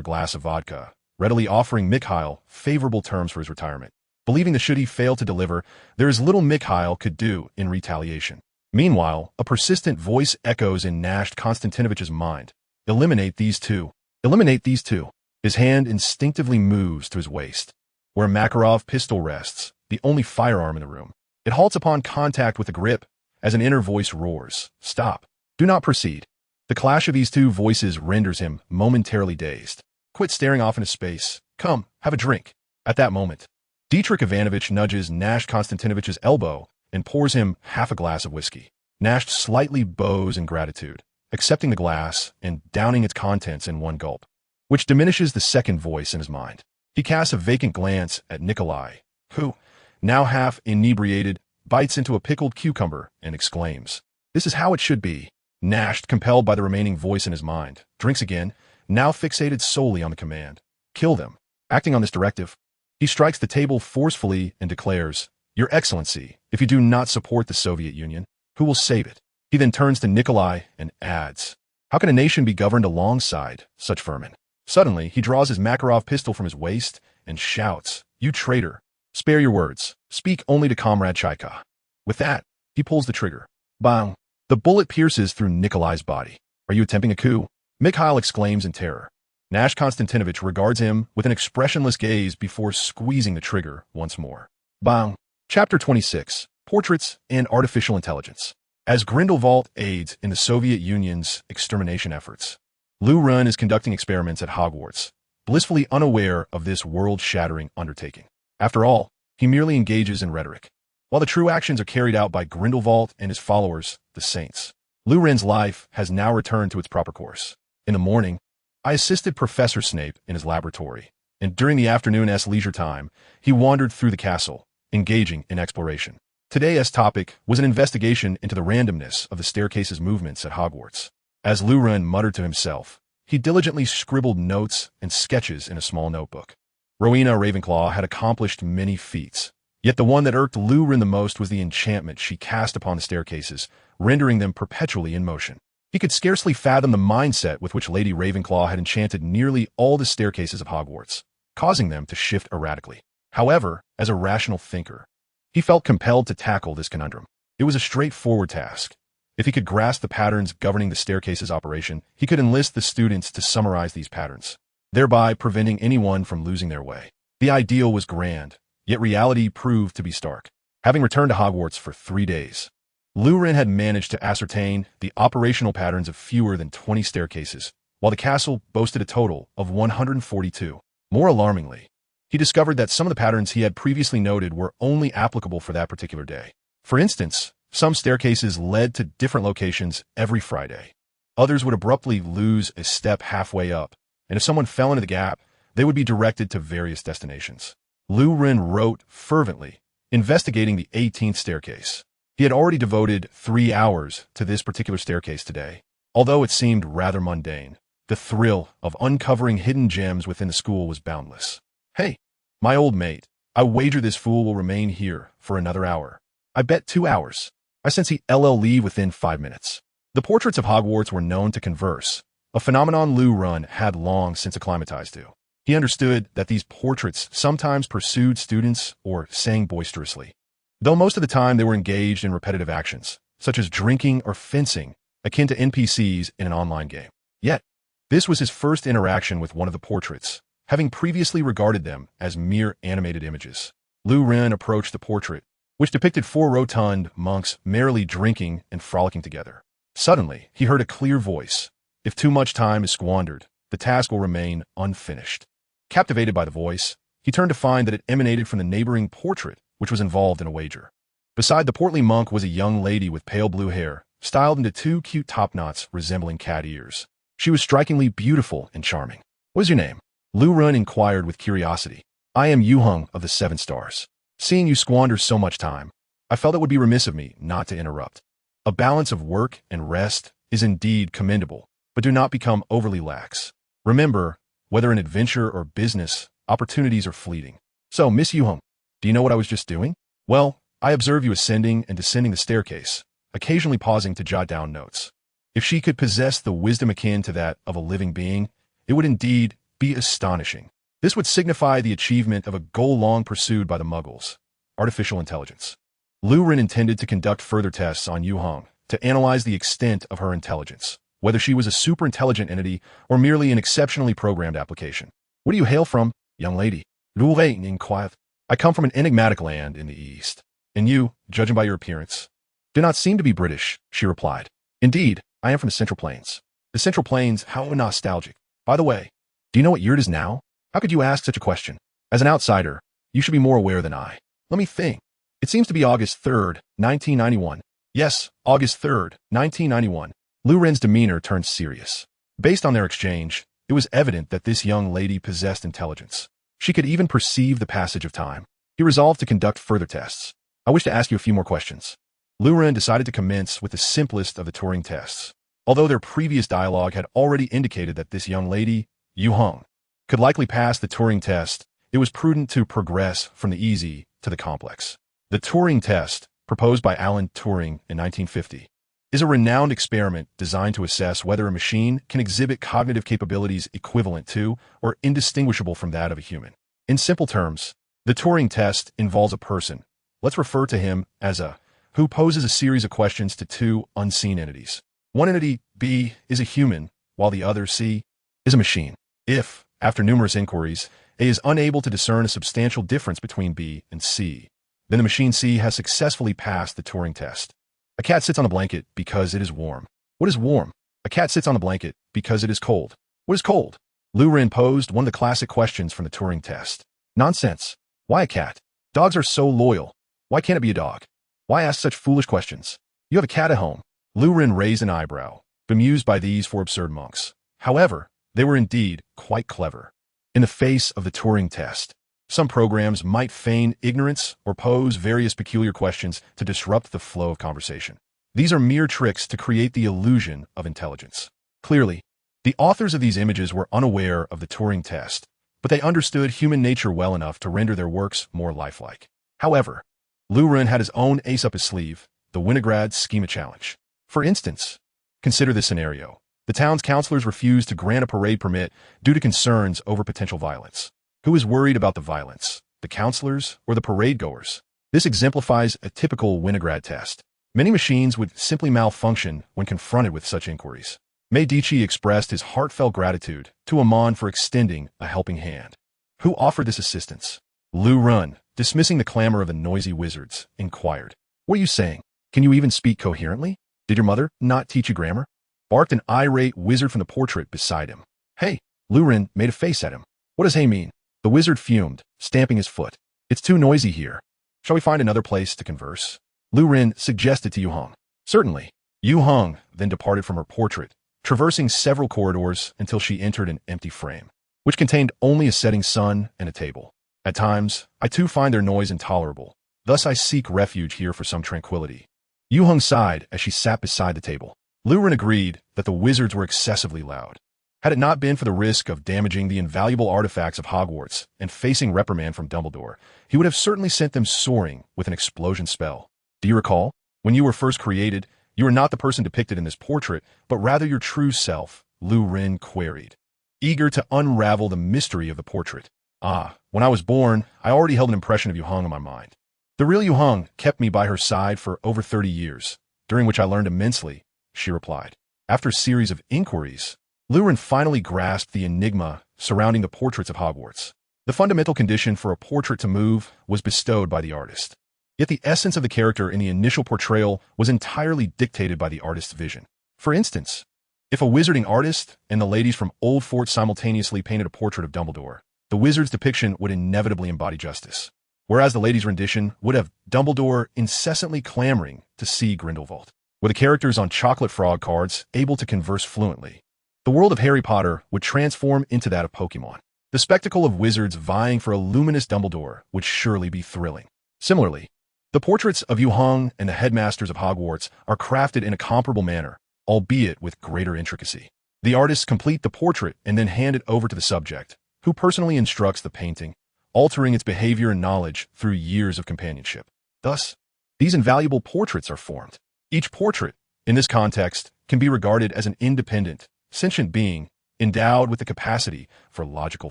glass of vodka, readily offering Mikhail favorable terms for his retirement, believing that should he fail to deliver, there is little Mikhail could do in retaliation. Meanwhile, a persistent voice echoes in Nashdak Konstantinovich's mind. Eliminate these two. Eliminate these two. His hand instinctively moves to his waist, where a Makarov pistol rests, the only firearm in the room. It halts upon contact with the grip, as an inner voice roars, "Stop. Do not proceed." The clash of these two voices renders him momentarily dazed. "Quit staring off into space. Come, have a drink." At that moment, Dietrich Ivanovich nudges Nashdak Konstantinovich's elbow and pours him half a glass of whiskey. Nash slightly bows in gratitude, accepting the glass and downing its contents in one gulp, which diminishes the second voice in his mind. He casts a vacant glance at Nikolai, who, now half inebriated, bites into a pickled cucumber and exclaims, "This is how it should be." Nash, compelled by the remaining voice in his mind, drinks again, now fixated solely on the command, "Kill them." Acting on this directive, he strikes the table forcefully and declares, "Your Excellency, if you do not support the Soviet Union, who will save it?" He then turns to Nikolai and adds, "How can a nation be governed alongside such vermin?" Suddenly, he draws his Makarov pistol from his waist and shouts, "You traitor! Spare your words. Speak only to Comrade Chaika." With that, he pulls the trigger. Bang! The bullet pierces through Nikolai's body. "Are you attempting a coup?" Mikhail exclaims in terror. Nashdak Konstantinovich regards him with an expressionless gaze before squeezing the trigger once more. Bang! Chapter 26. Portraits and Artificial Intelligence. As Grindelwald aids in the Soviet Union's extermination efforts, Lu Run is conducting experiments at Hogwarts, blissfully unaware of this world-shattering undertaking. After all, he merely engages in rhetoric, while the true actions are carried out by Grindelwald and his followers, the Saints. Lu Ren's life has now returned to its proper course. In the morning, I assisted Professor Snape in his laboratory, and during the afternoon's leisure time, he wandered through the castle, engaging in exploration. Today's topic was an investigation into the randomness of the staircase's movements at Hogwarts. As Lu Ren muttered to himself, he diligently scribbled notes and sketches in a small notebook. Rowena Ravenclaw had accomplished many feats, yet the one that irked Lu Ren the most was the enchantment she cast upon the staircases, rendering them perpetually in motion. He could scarcely fathom the mindset with which Lady Ravenclaw had enchanted nearly all the staircases of Hogwarts, causing them to shift erratically. However, as a rational thinker, he felt compelled to tackle this conundrum. It was a straightforward task, If he could grasp the patterns governing the staircase's operation, he could enlist the students to summarize these patterns, thereby preventing anyone from losing their way. The ideal was grand, yet reality proved to be stark. Having returned to Hogwarts for 3 days, Ren had managed to ascertain the operational patterns of fewer than 20 staircases, while the castle boasted a total of 142. More alarmingly, he discovered that some of the patterns he had previously noted were only applicable for that particular day. For instance, some staircases led to different locations every Friday. Others would abruptly lose a step halfway up, and if someone fell into the gap, they would be directed to various destinations. Ren wrote fervently, investigating the 18th staircase. He had already devoted 3 hours to this particular staircase today. Although it seemed rather mundane, the thrill of uncovering hidden gems within the school was boundless. Hey, my old mate, I wager this fool will remain here for another hour. I bet 2 hours. I sense he'll leave within 5 minutes. The portraits of Hogwarts were known to converse, a phenomenon Ren had long since acclimatized to. He understood that these portraits sometimes pursued students or sang boisterously, though most of the time they were engaged in repetitive actions, such as drinking or fencing, akin to NPCs in an online game. Yet, this was his first interaction with one of the portraits, having previously regarded them as mere animated images. Ren approached the portrait, which depicted 4 rotund monks merrily drinking and frolicking together. Suddenly, he heard a clear voice. If too much time is squandered, the task will remain unfinished. Captivated by the voice, he turned to find that it emanated from the neighboring portrait, which was involved in a wager. Beside the portly monk was a young lady with pale blue hair, styled into 2 cute topknots resembling cat ears. She was strikingly beautiful and charming. "What is your name?" Ren inquired with curiosity. "I am Yuheng of the 7 Stars. Seeing you squander so much time, I felt it would be remiss of me not to interrupt. A balance of work and rest is indeed commendable, but do not become overly lax. Remember, whether in adventure or business, opportunities are fleeting. So, Miss Yuheng, do you know what I was just doing? Well, I observe you ascending and descending the staircase, occasionally pausing to jot down notes. If she could possess the wisdom akin to that of a living being, it would indeed be astonishing. This would signify the achievement of a goal long pursued by the Muggles, artificial intelligence." Ren intended to conduct further tests on Yuheng to analyze the extent of her intelligence, whether she was a super-intelligent entity or merely an exceptionally programmed application. "Where do you hail from, young lady?" Ren inquired. "I come from an enigmatic land in the east. And you, judging by your appearance, do not seem to be British," she replied. "Indeed, I am from the Central Plains." "The Central Plains, how nostalgic. By the way, do you know what year it is now? How could you ask such a question? As an outsider, you should be more aware than I. Let me think. It seems to be August 3rd, 1991. Yes, August 3rd, 1991. Ren's demeanor turned serious. Based on their exchange, it was evident that this young lady possessed intelligence. She could even perceive the passage of time. He resolved to conduct further tests. "I wish to ask you a few more questions." Ren decided to commence with the simplest of the Turing tests. Although their previous dialogue had already indicated that this young lady, Yuheng, could likely pass the Turing test, it was prudent to progress from the easy to the complex. The Turing test, proposed by Alan Turing in 1950, is a renowned experiment designed to assess whether a machine can exhibit cognitive capabilities equivalent to or indistinguishable from that of a human. In simple terms, the Turing test involves a person, let's refer to him as a, who poses a series of questions to 2 unseen entities. One entity, B, is a human, while the other, C, is a machine. If, after numerous inquiries, A is unable to discern a substantial difference between B and C, then the machine C has successfully passed the Turing test. A cat sits on a blanket because it is warm. What is warm? A cat sits on a blanket because it is cold. What is cold? Ren posed one of the classic questions from the Turing test. Nonsense. Why a cat? Dogs are so loyal. Why can't it be a dog? Why ask such foolish questions? You have a cat at home. Ren raised an eyebrow, bemused by these 4 absurd monks. However, they were indeed quite clever. In the face of the Turing test, some programs might feign ignorance or pose various peculiar questions to disrupt the flow of conversation. These are mere tricks to create the illusion of intelligence. Clearly, the authors of these images were unaware of the Turing test, but they understood human nature well enough to render their works more lifelike. However, Ren had his own ace up his sleeve, the Winograd Schema Challenge. For instance, consider this scenario. The town's councilors refuse to grant a parade permit due to concerns over potential violence. Who is worried about the violence, the councilors or the parade goers? This exemplifies a typical Winograd test. Many machines would simply malfunction when confronted with such inquiries. Medici expressed his heartfelt gratitude to Amon for extending a helping hand. Who offered this assistance? Lu Run, dismissing the clamor of the noisy wizards, inquired. What are you saying? Can you even speak coherently? Did your mother not teach you grammar? Barked an irate wizard from the portrait beside him. Hey! Lu Ren made a face at him. What does hey mean? The wizard fumed, stamping his foot. It's too noisy here. Shall we find another place to converse? Lu Ren suggested to Yu Hong. Certainly. Yu Hong then departed from her portrait, traversing several corridors until she entered an empty frame, which contained only a setting sun and a table. At times, I too find their noise intolerable. Thus I seek refuge here for some tranquility. Yu Hong sighed as she sat beside the table. Lu Ren agreed that the wizards were excessively loud. Had it not been for the risk of damaging the invaluable artifacts of Hogwarts and facing reprimand from Dumbledore, he would have certainly sent them soaring with an explosion spell. Do you recall? When you were first created, you were not the person depicted in this portrait, but rather your true self, Lu Ren queried, eager to unravel the mystery of the portrait. When I was born, I already held an impression of Yu Hong in my mind. The real Yu Hong kept me by her side for over 30 years, during which I learned immensely, she replied. After a series of inquiries, Lu Ren finally grasped the enigma surrounding the portraits of Hogwarts. The fundamental condition for a portrait to move was bestowed by the artist. Yet the essence of the character in the initial portrayal was entirely dictated by the artist's vision. For instance, if a wizarding artist and the ladies from Old Fort simultaneously painted a portrait of Dumbledore, the wizard's depiction would inevitably embody justice, whereas the lady's rendition would have Dumbledore incessantly clamoring to see Grindelwald, with the characters on chocolate frog cards able to converse fluently. The world of Harry Potter would transform into that of Pokemon. The spectacle of wizards vying for a luminous Dumbledore would surely be thrilling. Similarly, the portraits of Yu Hong and the headmasters of Hogwarts are crafted in a comparable manner, albeit with greater intricacy. The artists complete the portrait and then hand it over to the subject, who personally instructs the painting, altering its behavior and knowledge through years of companionship. Thus, these invaluable portraits are formed. Each portrait, in this context, can be regarded as an independent, sentient being endowed with the capacity for logical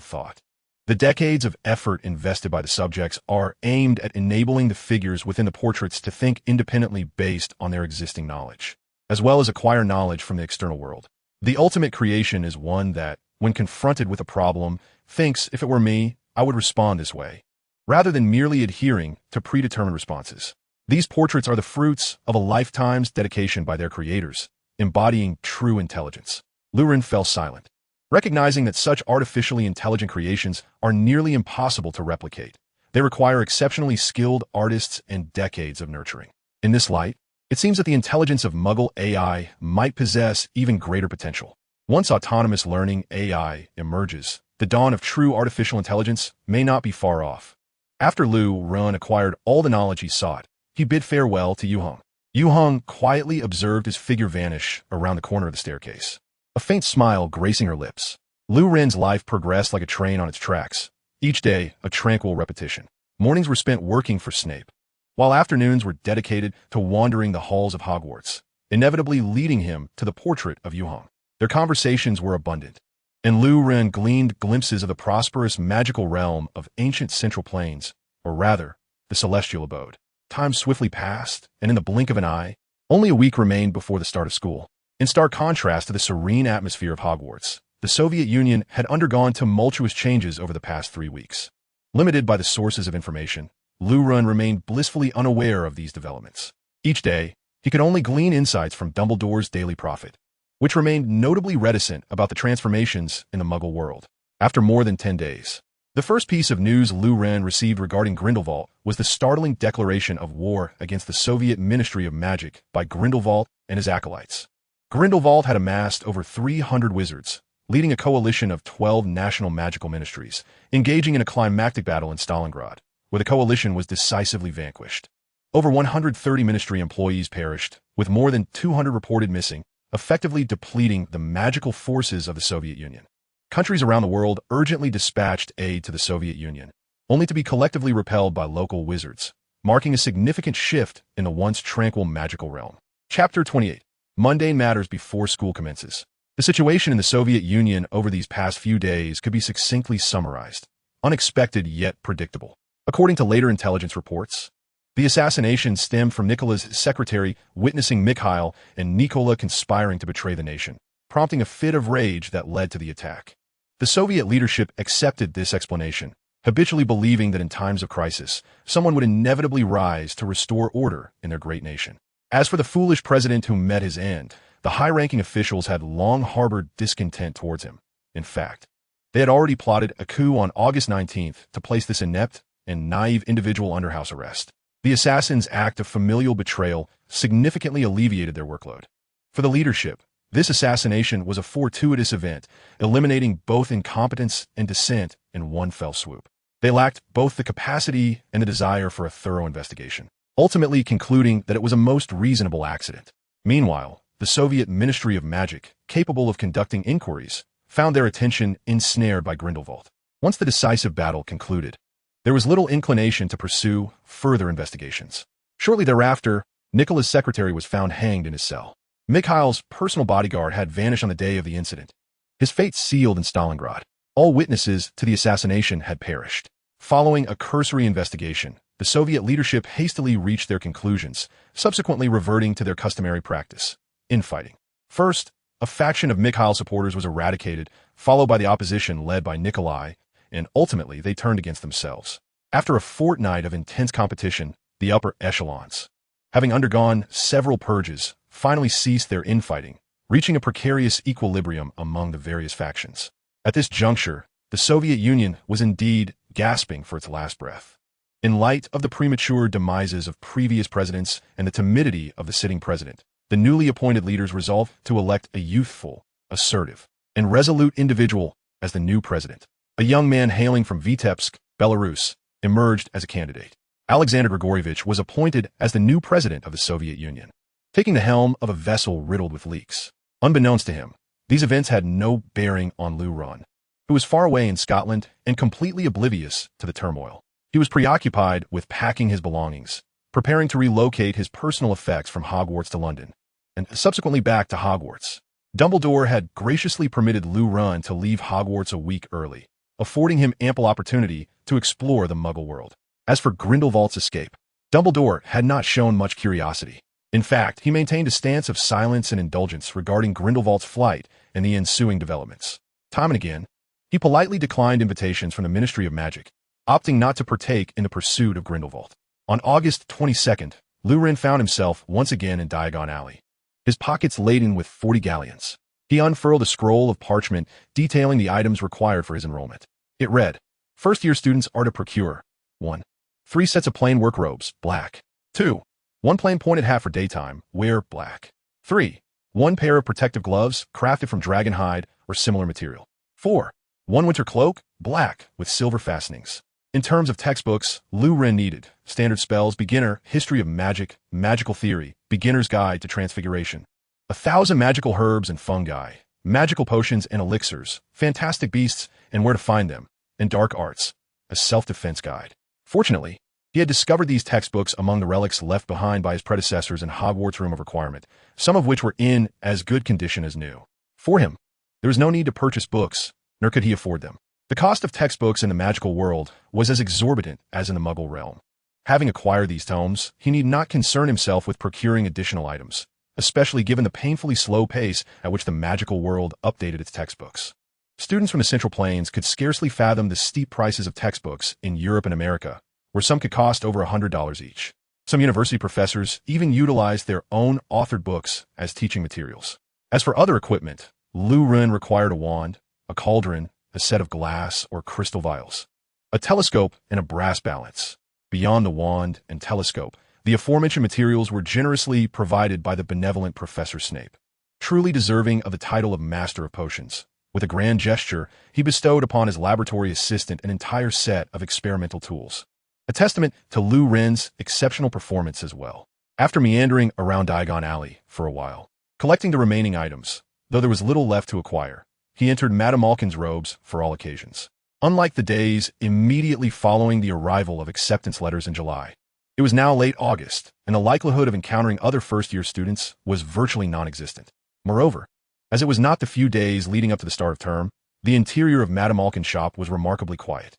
thought. The decades of effort invested by the subjects are aimed at enabling the figures within the portraits to think independently based on their existing knowledge, as well as acquire knowledge from the external world. The ultimate creation is one that, when confronted with a problem, thinks, if it were me, I would respond this way, rather than merely adhering to predetermined responses. These portraits are the fruits of a lifetime's dedication by their creators, embodying true intelligence. Lu Ren fell silent, recognizing that such artificially intelligent creations are nearly impossible to replicate. They require exceptionally skilled artists and decades of nurturing. In this light, it seems that the intelligence of Muggle AI might possess even greater potential. Once autonomous learning AI emerges, the dawn of true artificial intelligence may not be far off. After Lu Ren acquired all the knowledge he sought, he bid farewell to Yu Hong. Yu Hong quietly observed his figure vanish around the corner of the staircase, a faint smile gracing her lips. Lu Ren's life progressed like a train on its tracks, each day a tranquil repetition. Mornings were spent working for Snape, while afternoons were dedicated to wandering the halls of Hogwarts, inevitably leading him to the portrait of Yu Hong. Their conversations were abundant, and Lu Ren gleaned glimpses of the prosperous magical realm of ancient Central Plains, or rather, the Celestial Abode. Time swiftly passed, and in the blink of an eye, only a week remained before the start of school. In stark contrast to the serene atmosphere of Hogwarts, the Soviet Union had undergone tumultuous changes over the past 3 weeks. Limited by the sources of information, Lu Ren remained blissfully unaware of these developments. Each day, he could only glean insights from Dumbledore's Daily Prophet, which remained notably reticent about the transformations in the Muggle world. After more than 10 days, the first piece of news Lu Ren received regarding Grindelwald was the startling declaration of war against the Soviet Ministry of Magic by Grindelwald and his acolytes. Grindelwald had amassed over 300 wizards, leading a coalition of 12 national magical ministries, engaging in a climactic battle in Stalingrad, where the coalition was decisively vanquished. Over 130 ministry employees perished, with more than 200 reported missing, effectively depleting the magical forces of the Soviet Union. Countries around the world urgently dispatched aid to the Soviet Union, only to be collectively repelled by local wizards, marking a significant shift in the once tranquil magical realm. Chapter 28. Mundane matters before school commences. The situation in the Soviet Union over these past few days could be succinctly summarized: unexpected yet predictable. According to later intelligence reports, The assassination stemmed from Nikola's secretary witnessing Mikhail and Nikola conspiring to betray the nation, prompting a fit of rage that led to the attack. The Soviet leadership accepted this explanation, habitually believing that in times of crisis, someone would inevitably rise to restore order in their great nation. As for the foolish president who met his end, the high-ranking officials had long harbored discontent towards him. In fact, they had already plotted a coup on August 19th to place this inept and naive individual under house arrest. The assassin's act of familial betrayal significantly alleviated their workload. For the leadership, this assassination was a fortuitous event, eliminating both incompetence and dissent in one fell swoop. They lacked both the capacity and the desire for a thorough investigation, ultimately concluding that it was a most reasonable accident. Meanwhile, the Soviet Ministry of Magic, capable of conducting inquiries, found their attention ensnared by Grindelwald. Once the decisive battle concluded, there was little inclination to pursue further investigations. Shortly thereafter, Nikola's secretary was found hanged in his cell. Mikhail's personal bodyguard had vanished on the day of the incident. His fate sealed in Stalingrad. All witnesses to the assassination had perished. Following a cursory investigation, the Soviet leadership hastily reached their conclusions, subsequently reverting to their customary practice: infighting. First, a faction of Mikhail supporters was eradicated, followed by the opposition led by Nikolai, and ultimately they turned against themselves. After a fortnight of intense competition, the upper echelons, having undergone several purges, finally ceased their infighting, reaching a precarious equilibrium among the various factions. At this juncture, the Soviet Union was indeed gasping for its last breath. In light of the premature demises of previous presidents and the timidity of the sitting president, the newly appointed leaders resolved to elect a youthful, assertive, and resolute individual as the new president. A young man hailing from Vitebsk, Belarus, emerged as a candidate. Alexander Grigorievich was appointed as the new president of the Soviet Union, taking the helm of a vessel riddled with leaks. Unbeknownst to him, these events had no bearing on Lu Run, who was far away in Scotland and completely oblivious to the turmoil. He was preoccupied with packing his belongings, preparing to relocate his personal effects from Hogwarts to London, and subsequently back to Hogwarts. Dumbledore had graciously permitted Lu Run to leave Hogwarts a week early, affording him ample opportunity to explore the Muggle world. As for Grindelwald's escape, Dumbledore had not shown much curiosity. In fact, he maintained a stance of silence and indulgence regarding Grindelwald's flight and the ensuing developments. Time and again, he politely declined invitations from the Ministry of Magic, opting not to partake in the pursuit of Grindelwald. On August 22nd, Lu Ren found himself once again in Diagon Alley, his pockets laden with 40 galleons. He unfurled a scroll of parchment detailing the items required for his enrollment. It read, "First-year students are to procure 1. 3 sets of plain work robes, black. 2. 1 plain pointed hat for daytime, wear black. 3. 1 pair of protective gloves, crafted from dragon hide or similar material. 4. 1 winter cloak, black, with silver fastenings." In terms of textbooks, Lu Ren needed Standard Spells, Beginner, History of Magic, Magical Theory, Beginner's Guide to Transfiguration, 1,000 Magical Herbs and Fungi, Magical Potions and Elixirs, Fantastic Beasts and Where to Find Them, and Dark Arts, a self-defense guide. Fortunately, he had discovered these textbooks among the relics left behind by his predecessors in Hogwarts' Room of Requirement, some of which were in as good condition as new. For him, there was no need to purchase books, nor could he afford them. The cost of textbooks in the magical world was as exorbitant as in the Muggle realm. Having acquired these tomes, he need not concern himself with procuring additional items, especially given the painfully slow pace at which the magical world updated its textbooks. Students from the Central Plains could scarcely fathom the steep prices of textbooks in Europe and America, where some could cost over $100 each. Some university professors even utilized their own authored books as teaching materials. As for other equipment, Lu Ren required a wand, a cauldron, a set of glass or crystal vials, a telescope, and a brass balance. Beyond the wand and telescope, the aforementioned materials were generously provided by the benevolent Professor Snape. Truly deserving of the title of Master of Potions, with a grand gesture, he bestowed upon his laboratory assistant an entire set of experimental tools, a testament to Lu Ren's exceptional performance as well. After meandering around Diagon Alley for a while, collecting the remaining items, though there was little left to acquire, he entered Madame Malkin's robes for all occasions. Unlike the days immediately following the arrival of acceptance letters in July, it was now late August, and the likelihood of encountering other first-year students was virtually non-existent. Moreover, as it was not the few days leading up to the start of term, the interior of Madame Malkin's shop was remarkably quiet.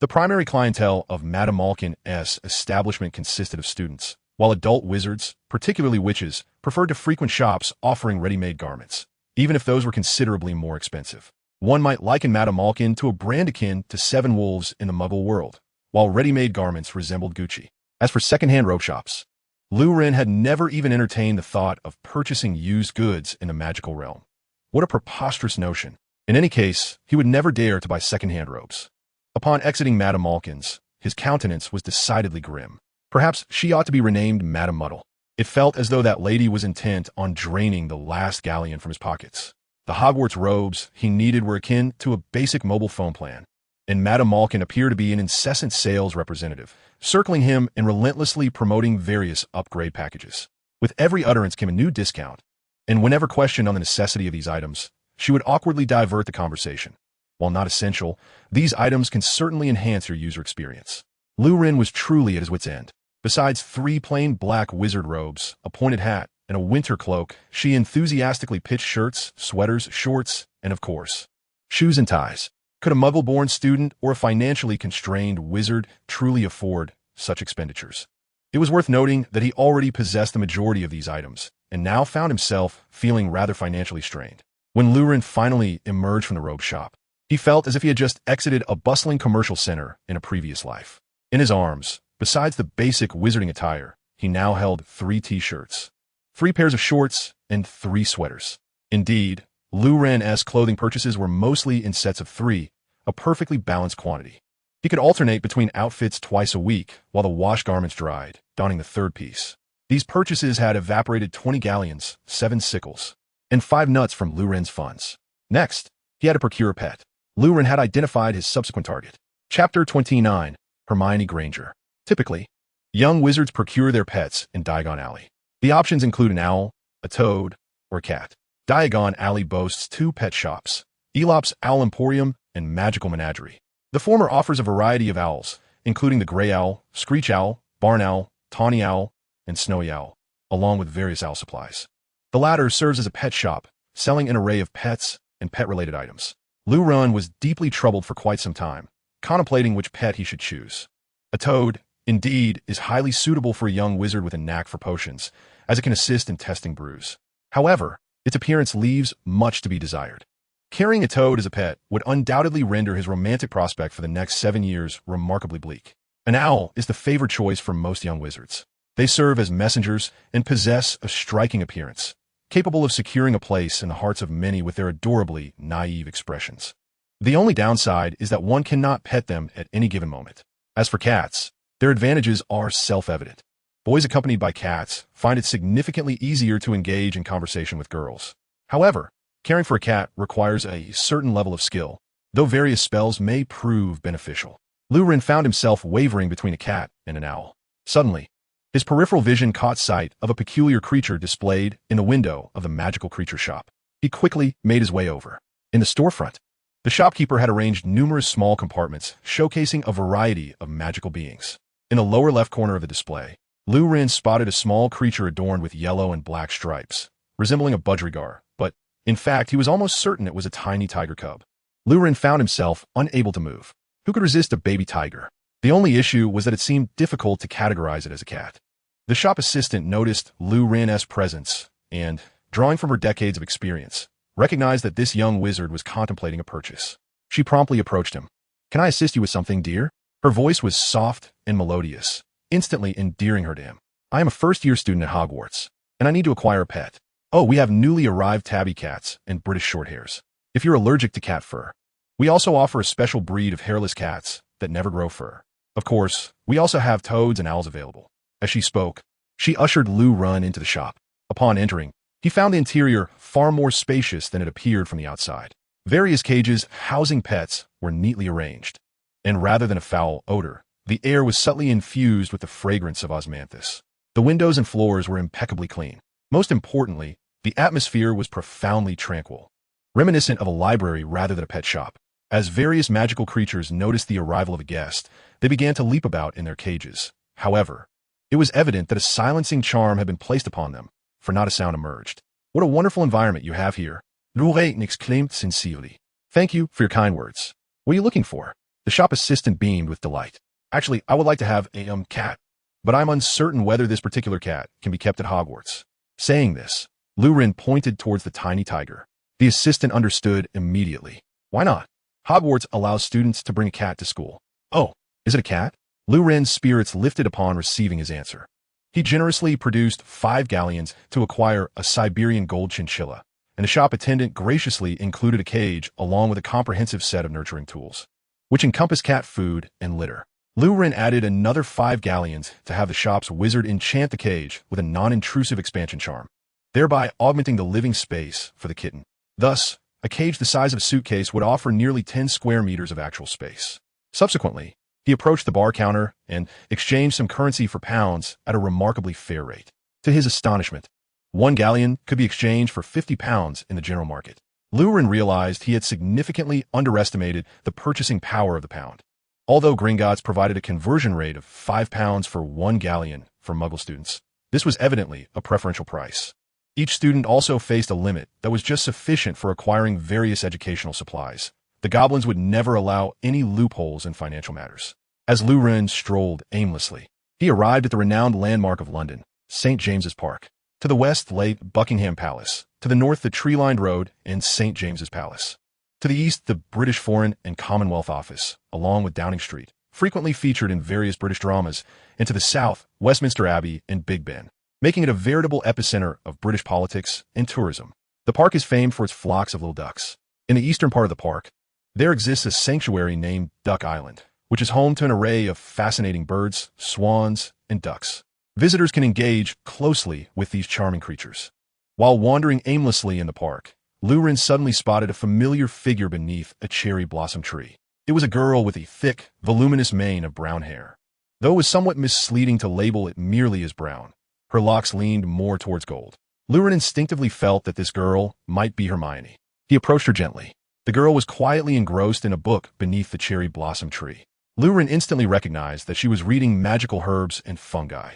The primary clientele of Madame Malkin's establishment consisted of students, while adult wizards, particularly witches, preferred to frequent shops offering ready-made garments, even if those were considerably more expensive. One might liken Madame Malkin to a brand akin to Seven Wolves in the Muggle world, while ready-made garments resembled Gucci. As for second-hand robe shops, Lu Ren had never even entertained the thought of purchasing used goods in the magical realm. What a preposterous notion. In any case, he would never dare to buy second-hand robes. Upon exiting Madame Malkin's, his countenance was decidedly grim. Perhaps she ought to be renamed Madame Muddle. It felt as though that lady was intent on draining the last galleon from his pockets. The Hogwarts robes he needed were akin to a basic mobile phone plan, and Madame Malkin appeared to be an incessant sales representative, circling him and relentlessly promoting various upgrade packages. With every utterance came a new discount, and whenever questioned on the necessity of these items, she would awkwardly divert the conversation. While not essential, these items can certainly enhance your user experience. Lu Ren was truly at his wit's end. Besides 3 plain black wizard robes, a pointed hat, and a winter cloak, she enthusiastically pitched shirts, sweaters, shorts, and of course, shoes and ties. Could a Muggle-born student or a financially constrained wizard truly afford such expenditures? It was worth noting that he already possessed the majority of these items, and now found himself feeling rather financially strained. When Lu Ren finally emerged from the robe shop, he felt as if he had just exited a bustling commercial center in a previous life. In his arms, besides the basic wizarding attire, he now held 3 t-shirts, 3 pairs of shorts, and 3 sweaters. Indeed, Lu Ren's clothing purchases were mostly in sets of 3, a perfectly balanced quantity. He could alternate between outfits twice a week while the wash garments dried, donning the 3rd piece. These purchases had evaporated 20 galleons, 7 sickles, and 5 nuts from Lu Ren's funds. Next, he had to procure a pet. Lu Ren had identified his subsequent target. Chapter 29, Hermione Granger. Typically, young wizards procure their pets in Diagon Alley. The options include an owl, a toad, or a cat. Diagon Alley boasts 2 pet shops, Elop's Owl Emporium and Magical Menagerie. The former offers a variety of owls, including the gray owl, screech owl, barn owl, tawny owl, and snowy owl, along with various owl supplies. The latter serves as a pet shop, selling an array of pets and pet-related items. Lu Ren was deeply troubled for quite some time, contemplating which pet he should choose. A toad, indeed, is highly suitable for a young wizard with a knack for potions, as it can assist in testing brews. However, its appearance leaves much to be desired. Carrying a toad as a pet would undoubtedly render his romantic prospect for the next 7 years remarkably bleak. An owl is the favored choice for most young wizards. They serve as messengers and possess a striking appearance, capable of securing a place in the hearts of many with their adorably naive expressions. The only downside is that one cannot pet them at any given moment. As for cats, their advantages are self-evident. Boys accompanied by cats find it significantly easier to engage in conversation with girls. However, caring for a cat requires a certain level of skill, though various spells may prove beneficial. Lu Ren found himself wavering between a cat and an owl. Suddenly, his peripheral vision caught sight of a peculiar creature displayed in the window of the magical creature shop. He quickly made his way over. In the storefront, the shopkeeper had arranged numerous small compartments showcasing a variety of magical beings. In the lower left corner of the display, Lu Ren spotted a small creature adorned with yellow and black stripes, resembling a budgerigar, but in fact he was almost certain it was a tiny tiger cub. Lu Ren found himself unable to move. Who could resist a baby tiger? The only issue was that it seemed difficult to categorize it as a cat. The shop assistant noticed Lu Ren's presence and, drawing from her decades of experience, recognized that this young wizard was contemplating a purchase. She promptly approached him. "Can I assist you with something, dear?" Her voice was soft and melodious, instantly endearing her to him. "I am a first-year student at Hogwarts, and I need to acquire a pet. Oh, we have newly arrived tabby cats and British Shorthairs. If you're allergic to cat fur, we also offer a special breed of hairless cats that never grow fur. Of course, we also have toads and owls available." As she spoke, she ushered Lu Ren into the shop. Upon entering, he found the interior far more spacious than it appeared from the outside. Various cages housing pets were neatly arranged, and rather than a foul odor, the air was subtly infused with the fragrance of osmanthus. The windows and floors were impeccably clean. Most importantly, the atmosphere was profoundly tranquil, reminiscent of a library rather than a pet shop. As various magical creatures noticed the arrival of a guest, they began to leap about in their cages. However, it was evident that a silencing charm had been placed upon them, for not a sound emerged. "What a wonderful environment you have here," Lu Ren exclaimed sincerely. "Thank you for your kind words. What are you looking for?" The shop assistant beamed with delight. Actually, I would like to have a cat, but I'm uncertain whether this particular cat can be kept at Hogwarts. Saying this, Lu Ren pointed towards the tiny tiger. The assistant understood immediately. Why not? Hogwarts allows students to bring a cat to school. Oh, is it a cat? Lu Ren's spirits lifted upon receiving his answer. He generously produced 5 galleons to acquire a Siberian gold chinchilla, and the shop attendant graciously included a cage along with a comprehensive set of nurturing tools, which encompass cat food and litter. Lu Ren added another 5 galleons to have the shop's wizard enchant the cage with a non-intrusive expansion charm, thereby augmenting the living space for the kitten. Thus, a cage the size of a suitcase would offer nearly 10 square meters of actual space. Subsequently, he approached the bar counter and exchanged some currency for pounds at a remarkably fair rate. To his astonishment, 1 galleon could be exchanged for 50 pounds in the general market. Lu Ren realized he had significantly underestimated the purchasing power of the pound. Although Gringotts provided a conversion rate of 5 pounds for 1 galleon for Muggle students, this was evidently a preferential price. Each student also faced a limit that was just sufficient for acquiring various educational supplies. The goblins would never allow any loopholes in financial matters. As Lu Ren strolled aimlessly, he arrived at the renowned landmark of London, St. James's Park. To the west lay Buckingham Palace, to the north the tree-lined road and St. James's Palace. To the east the British Foreign and Commonwealth Office, along with Downing Street, frequently featured in various British dramas, and to the south Westminster Abbey and Big Ben, making it a veritable epicenter of British politics and tourism. The park is famed for its flocks of little ducks. In the eastern part of the park, there exists a sanctuary named Duck Island, which is home to an array of fascinating birds, swans, and ducks. Visitors can engage closely with these charming creatures. While wandering aimlessly in the park, Lu Ren suddenly spotted a familiar figure beneath a cherry blossom tree. It was a girl with a thick, voluminous mane of brown hair. Though it was somewhat misleading to label it merely as brown, her locks leaned more towards gold. Lu Ren instinctively felt that this girl might be Hermione. He approached her gently. The girl was quietly engrossed in a book beneath the cherry blossom tree. Lu Ren instantly recognized that she was reading magical herbs and fungi.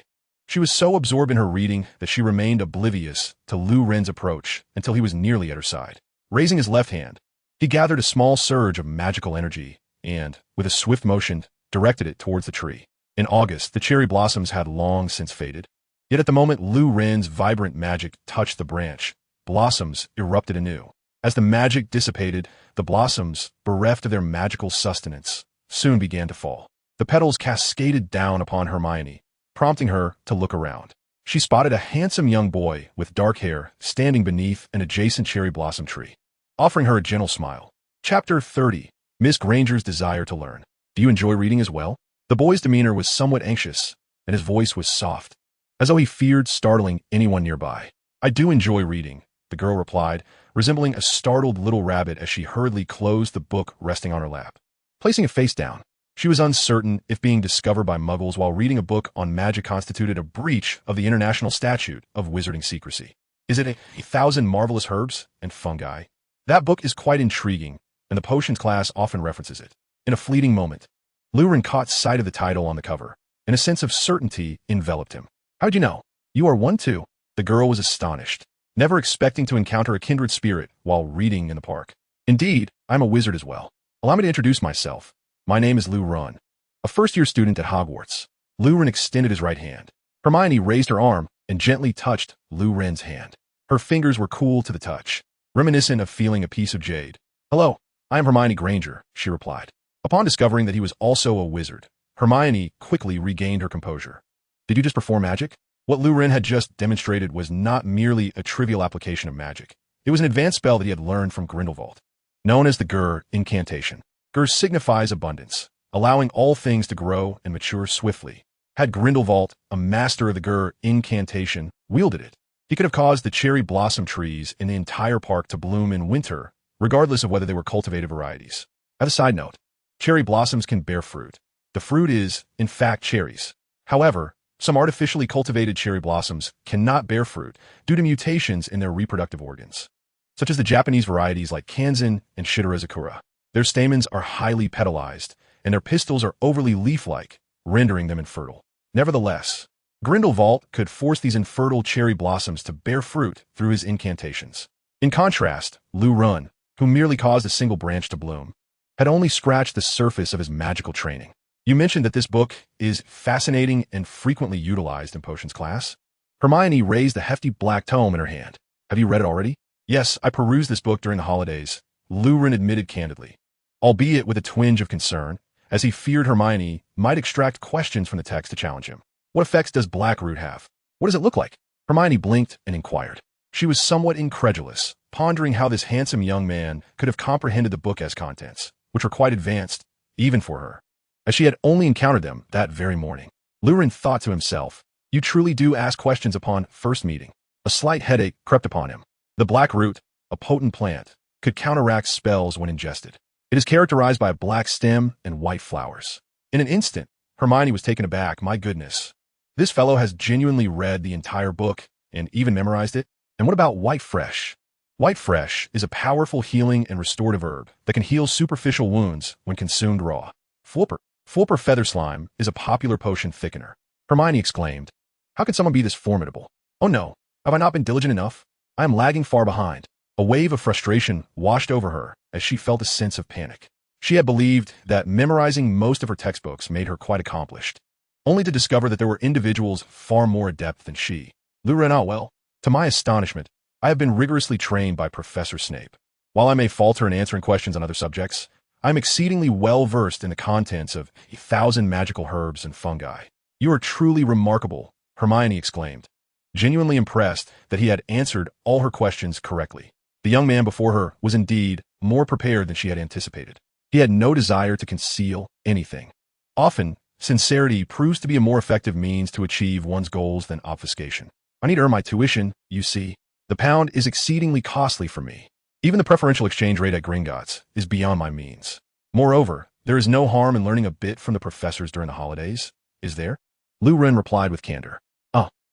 She was so absorbed in her reading that she remained oblivious to Lu Ren's approach until he was nearly at her side. Raising his left hand, he gathered a small surge of magical energy and, with a swift motion, directed it towards the tree. In August, the cherry blossoms had long since faded. Yet at the moment Lu Ren's vibrant magic touched the branch, blossoms erupted anew. As the magic dissipated, the blossoms, bereft of their magical sustenance, soon began to fall. The petals cascaded down upon Hermione, prompting her to look around. She spotted a handsome young boy with dark hair standing beneath an adjacent cherry blossom tree, offering her a gentle smile. Chapter 30. Miss Granger's Desire to Learn. Do you enjoy reading as well? The boy's demeanor was somewhat anxious, and his voice was soft, as though he feared startling anyone nearby. I do enjoy reading, the girl replied, resembling a startled little rabbit as she hurriedly closed the book resting on her lap. Placing it face down, she was uncertain if being discovered by Muggles while reading a book on magic constituted a breach of the International Statute of Wizarding Secrecy. Is it a 1,000 Marvelous Herbs and Fungi? That book is quite intriguing, and the potions class often references it. In a fleeting moment, Lu Ren caught sight of the title on the cover, and a sense of certainty enveloped him. How'd you know? You are one too. The girl was astonished, never expecting to encounter a kindred spirit while reading in the park. Indeed, I'm a wizard as well. Allow me to introduce myself. My name is Lu Ren, a first-year student at Hogwarts. Lu Ren extended his right hand. Hermione raised her arm and gently touched Lu Ren's hand. Her fingers were cool to the touch, reminiscent of feeling a piece of jade. Hello, I am Hermione Granger, she replied. Upon discovering that he was also a wizard, Hermione quickly regained her composure. Did you just perform magic? What Lu Ren had just demonstrated was not merely a trivial application of magic. It was an advanced spell that he had learned from Grindelwald, known as the Gur incantation. Gur signifies abundance, allowing all things to grow and mature swiftly. Had Grindelwald, a master of the Gur incantation, wielded it, he could have caused the cherry blossom trees in the entire park to bloom in winter, regardless of whether they were cultivated varieties. As a side note, cherry blossoms can bear fruit. The fruit is, in fact, cherries. However, some artificially cultivated cherry blossoms cannot bear fruit due to mutations in their reproductive organs, such as the Japanese varieties like Kanzan and Shidorazakura. Their stamens are highly petalized, and their pistils are overly leaf-like, rendering them infertile. Nevertheless, Grindelwald could force these infertile cherry blossoms to bear fruit through his incantations. In contrast, Lu Ren, who merely caused a single branch to bloom, had only scratched the surface of his magical training. You mentioned that this book is fascinating and frequently utilized in potions class. Hermione raised a hefty black tome in her hand. Have you read it already? Yes, I perused this book during the holidays, Lurin admitted candidly, albeit with a twinge of concern, as he feared Hermione might extract questions from the text to challenge him. What effects does black root have? What does it look like? Hermione blinked and inquired. She was somewhat incredulous, pondering how this handsome young man could have comprehended the book as contents, which were quite advanced, even for her, as she had only encountered them that very morning. Lurin thought to himself, you truly do ask questions upon first meeting. A slight headache crept upon him. The black root, a potent plant, could counteract spells when ingested. It is characterized by a black stem and white flowers. In an instant, Hermione was taken aback. My goodness. This fellow has genuinely read the entire book and even memorized it. And what about white fresh? White fresh is a powerful healing and restorative herb that can heal superficial wounds when consumed raw. Fulper feather slime is a popular potion thickener. Hermione exclaimed, how could someone be this formidable? Oh no, have I not been diligent enough? I am lagging far behind. A wave of frustration washed over her as she felt a sense of panic. She had believed that memorizing most of her textbooks made her quite accomplished, only to discover that there were individuals far more adept than she. Lurin, well, to my astonishment, I have been rigorously trained by Professor Snape. While I may falter in answering questions on other subjects, I am exceedingly well versed in the contents of 1,000 magical herbs and fungi. You are truly remarkable, Hermione exclaimed, genuinely impressed that he had answered all her questions correctly. The young man before her was indeed more prepared than she had anticipated. He had no desire to conceal anything. Often, sincerity proves to be a more effective means to achieve one's goals than obfuscation. I need to earn my tuition, you see. The pound is exceedingly costly for me. Even the preferential exchange rate at Gringotts is beyond my means. Moreover, there is no harm in learning a bit from the professors during the holidays, is there? Lurin replied with candor.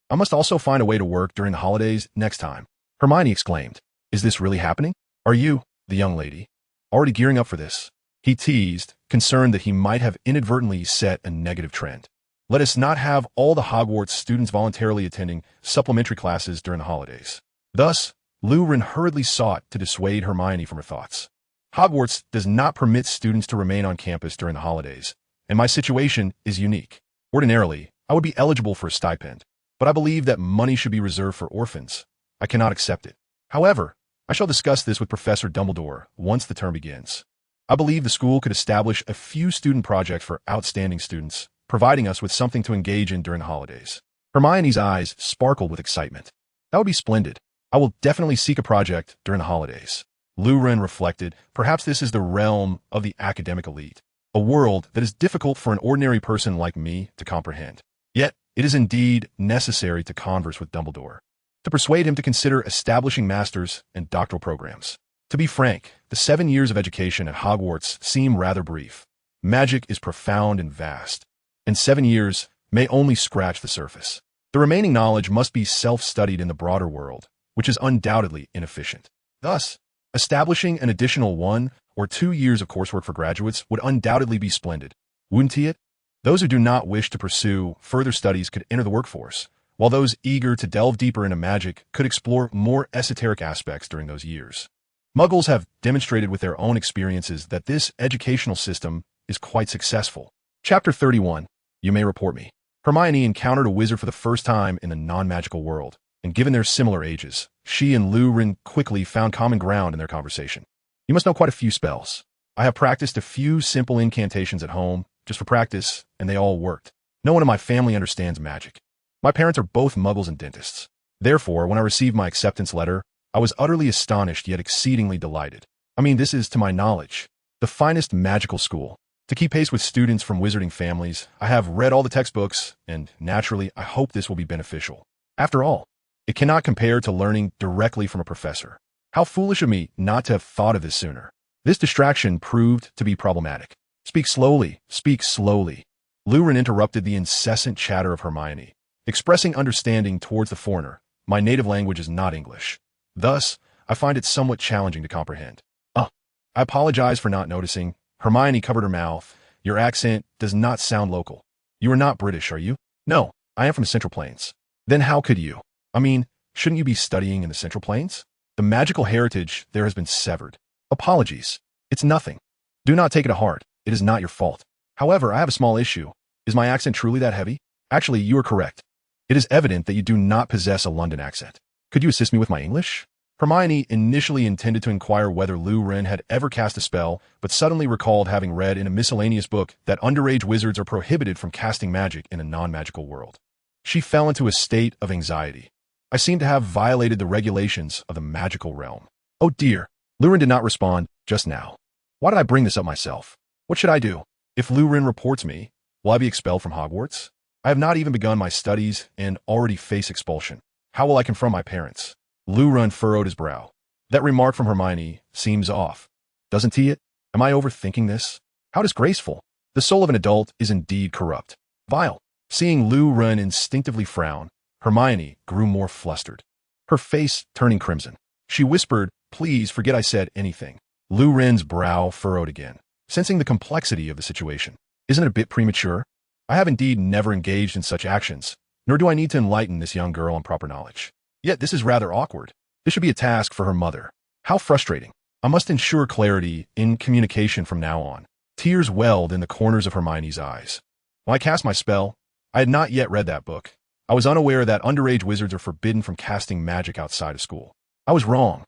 I must also find a way to work during the holidays next time. Hermione exclaimed. Is this really happening? Are you, the young lady, already gearing up for this? He teased, concerned that he might have inadvertently set a negative trend. Let us not have all the Hogwarts students voluntarily attending supplementary classes during the holidays. Thus, Lurin hurriedly sought to dissuade Hermione from her thoughts. Hogwarts does not permit students to remain on campus during the holidays, and my situation is unique. Ordinarily, I would be eligible for a stipend, but I believe that money should be reserved for orphans. I cannot accept it. However, I shall discuss this with Professor Dumbledore once the term begins. I believe the school could establish a few student projects for outstanding students, providing us with something to engage in during the holidays. Hermione's eyes sparkled with excitement. That would be splendid. I will definitely seek a project during the holidays. Lurin reflected, perhaps this is the realm of the academic elite, a world that is difficult for an ordinary person like me to comprehend. Yet, it is indeed necessary to converse with Dumbledore, to persuade him to consider establishing master's and doctoral programs. To be frank, the 7 years of education at Hogwarts seem rather brief. Magic is profound and vast, and 7 years may only scratch the surface. The remaining knowledge must be self-studied in the broader world, which is undoubtedly inefficient. Thus, establishing an additional 1 or 2 years of coursework for graduates would undoubtedly be splendid, wouldn't it? Those who do not wish to pursue further studies could enter the workforce, while those eager to delve deeper into magic could explore more esoteric aspects during those years. Muggles have demonstrated with their own experiences that this educational system is quite successful. Chapter 31. You may report me. Hermione encountered a wizard for the first time in the non-magical world, and given their similar ages, she and Lurin quickly found common ground in their conversation. You must know quite a few spells. I have practiced a few simple incantations at home, just for practice, and they all worked. No one in my family understands magic. My parents are both muggles and dentists. Therefore, when I received my acceptance letter, I was utterly astonished yet exceedingly delighted. I mean, this is, to my knowledge, the finest magical school. To keep pace with students from wizarding families, I have read all the textbooks, and naturally, I hope this will be beneficial. After all, it cannot compare to learning directly from a professor. How foolish of me not to have thought of this sooner. This distraction proved to be problematic. Speak slowly, speak slowly. Lurin interrupted the incessant chatter of Hermione, expressing understanding towards the foreigner. My native language is not English. Thus, I find it somewhat challenging to comprehend. I apologize for not noticing. Hermione covered her mouth. Your accent does not sound local. You are not British, are you? No, I am from the Central Plains. Then how could you? I mean, shouldn't you be studying in the Central Plains? The magical heritage there has been severed. Apologies. It's nothing. Do not take it to heart. It is not your fault. However, I have a small issue. Is my accent truly that heavy? Actually, you are correct. It is evident that you do not possess a London accent. Could you assist me with my English? Hermione initially intended to inquire whether Lu Ren had ever cast a spell, but suddenly recalled having read in a miscellaneous book that underage wizards are prohibited from casting magic in a non-magical world. She fell into a state of anxiety. I seem to have violated the regulations of the magical realm. Oh dear, Lu Ren did not respond just now. Why did I bring this up myself? What should I do? If Lu Ren reports me, will I be expelled from Hogwarts? I have not even begun my studies and already face expulsion. How will I confront my parents? Lu Ren furrowed his brow. That remark from Hermione seems off. Doesn't he? Am I overthinking this? How disgraceful. The soul of an adult is indeed corrupt. Vile. Seeing Lu Ren instinctively frown, Hermione grew more flustered. Her face turning crimson. She whispered, "Please forget I said anything." Lu Ren's brow furrowed again, sensing the complexity of the situation. Isn't it a bit premature? I have indeed never engaged in such actions, nor do I need to enlighten this young girl on proper knowledge. Yet this is rather awkward. This should be a task for her mother. How frustrating. I must ensure clarity in communication from now on. Tears welled in the corners of Hermione's eyes. When I cast my spell, I had not yet read that book. I was unaware that underage wizards are forbidden from casting magic outside of school. I was wrong.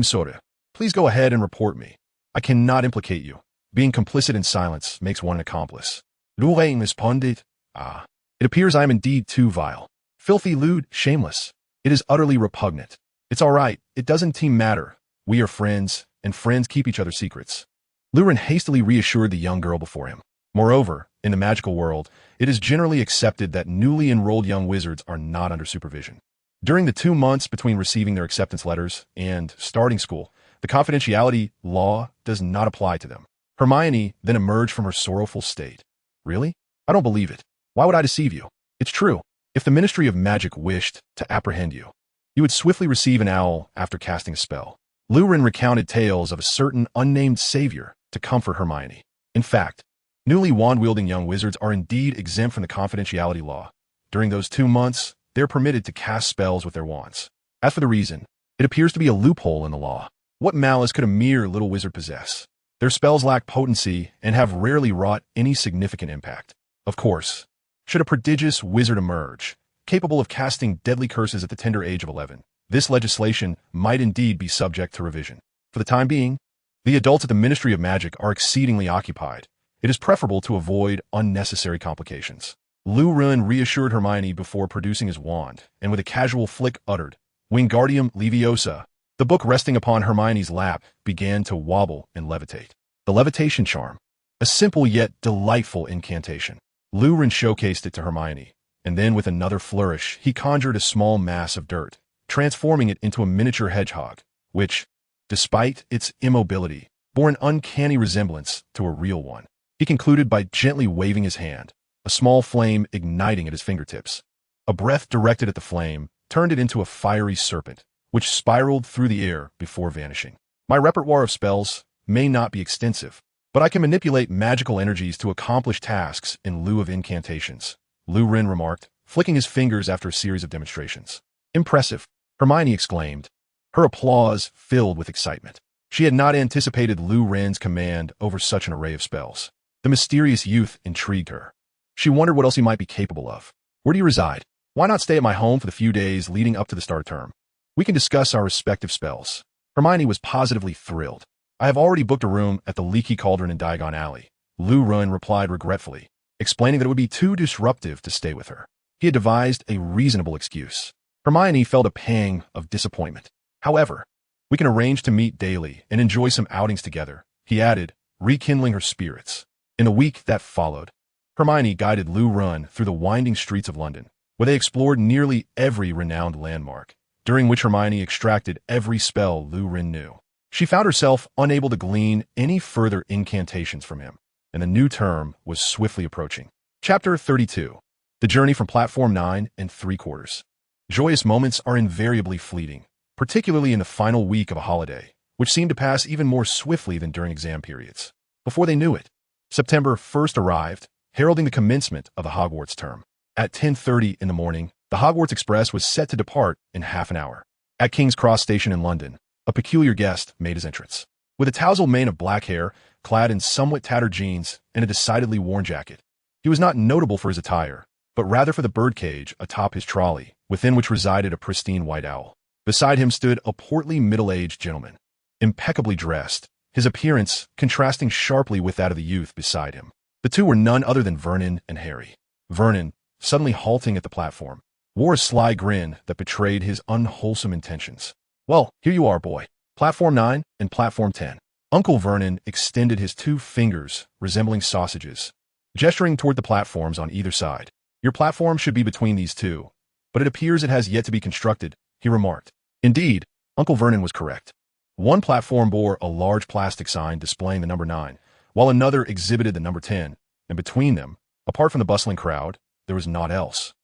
Soda, please go ahead and report me. I cannot implicate you. Being complicit in silence makes one an accomplice. Lorraine responded. It appears I am indeed too vile. Filthy, lewd, shameless. It is utterly repugnant. It's all right. It doesn't matter. We are friends, and friends keep each other's secrets. Lu Ren hastily reassured the young girl before him. Moreover, in the magical world, it is generally accepted that newly enrolled young wizards are not under supervision. During the 2 months between receiving their acceptance letters and starting school, the confidentiality law does not apply to them. Hermione then emerged from her sorrowful state. Really? I don't believe it. Why would I deceive you? It's true. If the Ministry of Magic wished to apprehend you, you would swiftly receive an owl after casting a spell. Lu Ren recounted tales of a certain unnamed savior to comfort Hermione. In fact, newly wand-wielding young wizards are indeed exempt from the confidentiality law. During those 2 months, they are permitted to cast spells with their wands. As for the reason, it appears to be a loophole in the law. What malice could a mere little wizard possess? Their spells lack potency and have rarely wrought any significant impact. Of course, should a prodigious wizard emerge, capable of casting deadly curses at the tender age of 11, this legislation might indeed be subject to revision. For the time being, the adults at the Ministry of Magic are exceedingly occupied. It is preferable to avoid unnecessary complications. Lu Ren reassured Hermione before producing his wand, and with a casual flick uttered, Wingardium Leviosa. The book resting upon Hermione's lap began to wobble and levitate. The levitation charm. A simple yet delightful incantation. Lu Ren showcased it to Hermione, and then with another flourish, he conjured a small mass of dirt, transforming it into a miniature hedgehog, which, despite its immobility, bore an uncanny resemblance to a real one. He concluded by gently waving his hand, a small flame igniting at his fingertips. A breath directed at the flame turned it into a fiery serpent, which spiraled through the air before vanishing. My repertoire of spells may not be extensive, but I can manipulate magical energies to accomplish tasks in lieu of incantations, Lu Ren remarked, flicking his fingers after a series of demonstrations. Impressive, Hermione exclaimed, her applause filled with excitement. She had not anticipated Lu Ren's command over such an array of spells. The mysterious youth intrigued her. She wondered what else he might be capable of. Where do you reside? Why not stay at my home for the few days leading up to the start of term? We can discuss our respective spells. Hermione was positively thrilled. I have already booked a room at the Leaky Cauldron in Diagon Alley, Lu Ren replied regretfully, explaining that it would be too disruptive to stay with her. He had devised a reasonable excuse. Hermione felt a pang of disappointment. However, we can arrange to meet daily and enjoy some outings together, he added, rekindling her spirits. In the week that followed, Hermione guided Lu Ren through the winding streets of London, where they explored nearly every renowned landmark, during which Hermione extracted every spell Lu Ren knew. She found herself unable to glean any further incantations from him, and the new term was swiftly approaching. Chapter 32. The Journey from Platform 9 3/4. Joyous moments are invariably fleeting, particularly in the final week of a holiday, which seemed to pass even more swiftly than during exam periods. Before they knew it, September 1st arrived, heralding the commencement of the Hogwarts term. At 10:30 in the morning, the Hogwarts Express was set to depart in half an hour. At King's Cross Station in London, a peculiar guest made his entrance. With a tousled mane of black hair, clad in somewhat tattered jeans and a decidedly worn jacket. He was not notable for his attire, but rather for the birdcage atop his trolley, within which resided a pristine white owl. Beside him stood a portly middle-aged gentleman, impeccably dressed, his appearance contrasting sharply with that of the youth beside him. The two were none other than Vernon and Harry. Vernon, suddenly halting at the platform, wore a sly grin that betrayed his unwholesome intentions. "Well, here you are, boy. Platform 9 and Platform 10. Uncle Vernon extended his 2 fingers, resembling sausages, gesturing toward the platforms on either side. "Your platform should be between these 2, but it appears it has yet to be constructed," he remarked. Indeed, Uncle Vernon was correct. One platform bore a large plastic sign displaying the number 9, while another exhibited the number 10, and between them, apart from the bustling crowd, there was naught else.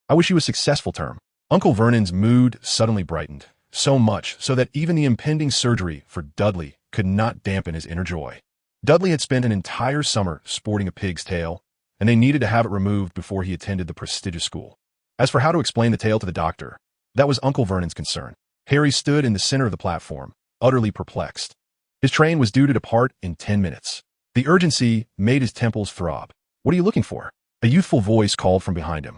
I wish you a successful term." Uncle Vernon's mood suddenly brightened, so much so that even the impending surgery for Dudley could not dampen his inner joy. Dudley had spent an entire summer sporting a pig's tail, and they needed to have it removed before he attended the prestigious school. As for how to explain the tale to the doctor, that was Uncle Vernon's concern. Harry stood in the center of the platform, utterly perplexed. His train was due to depart in 10 minutes. The urgency made his temples throb. "What are you looking for?" A youthful voice called from behind him.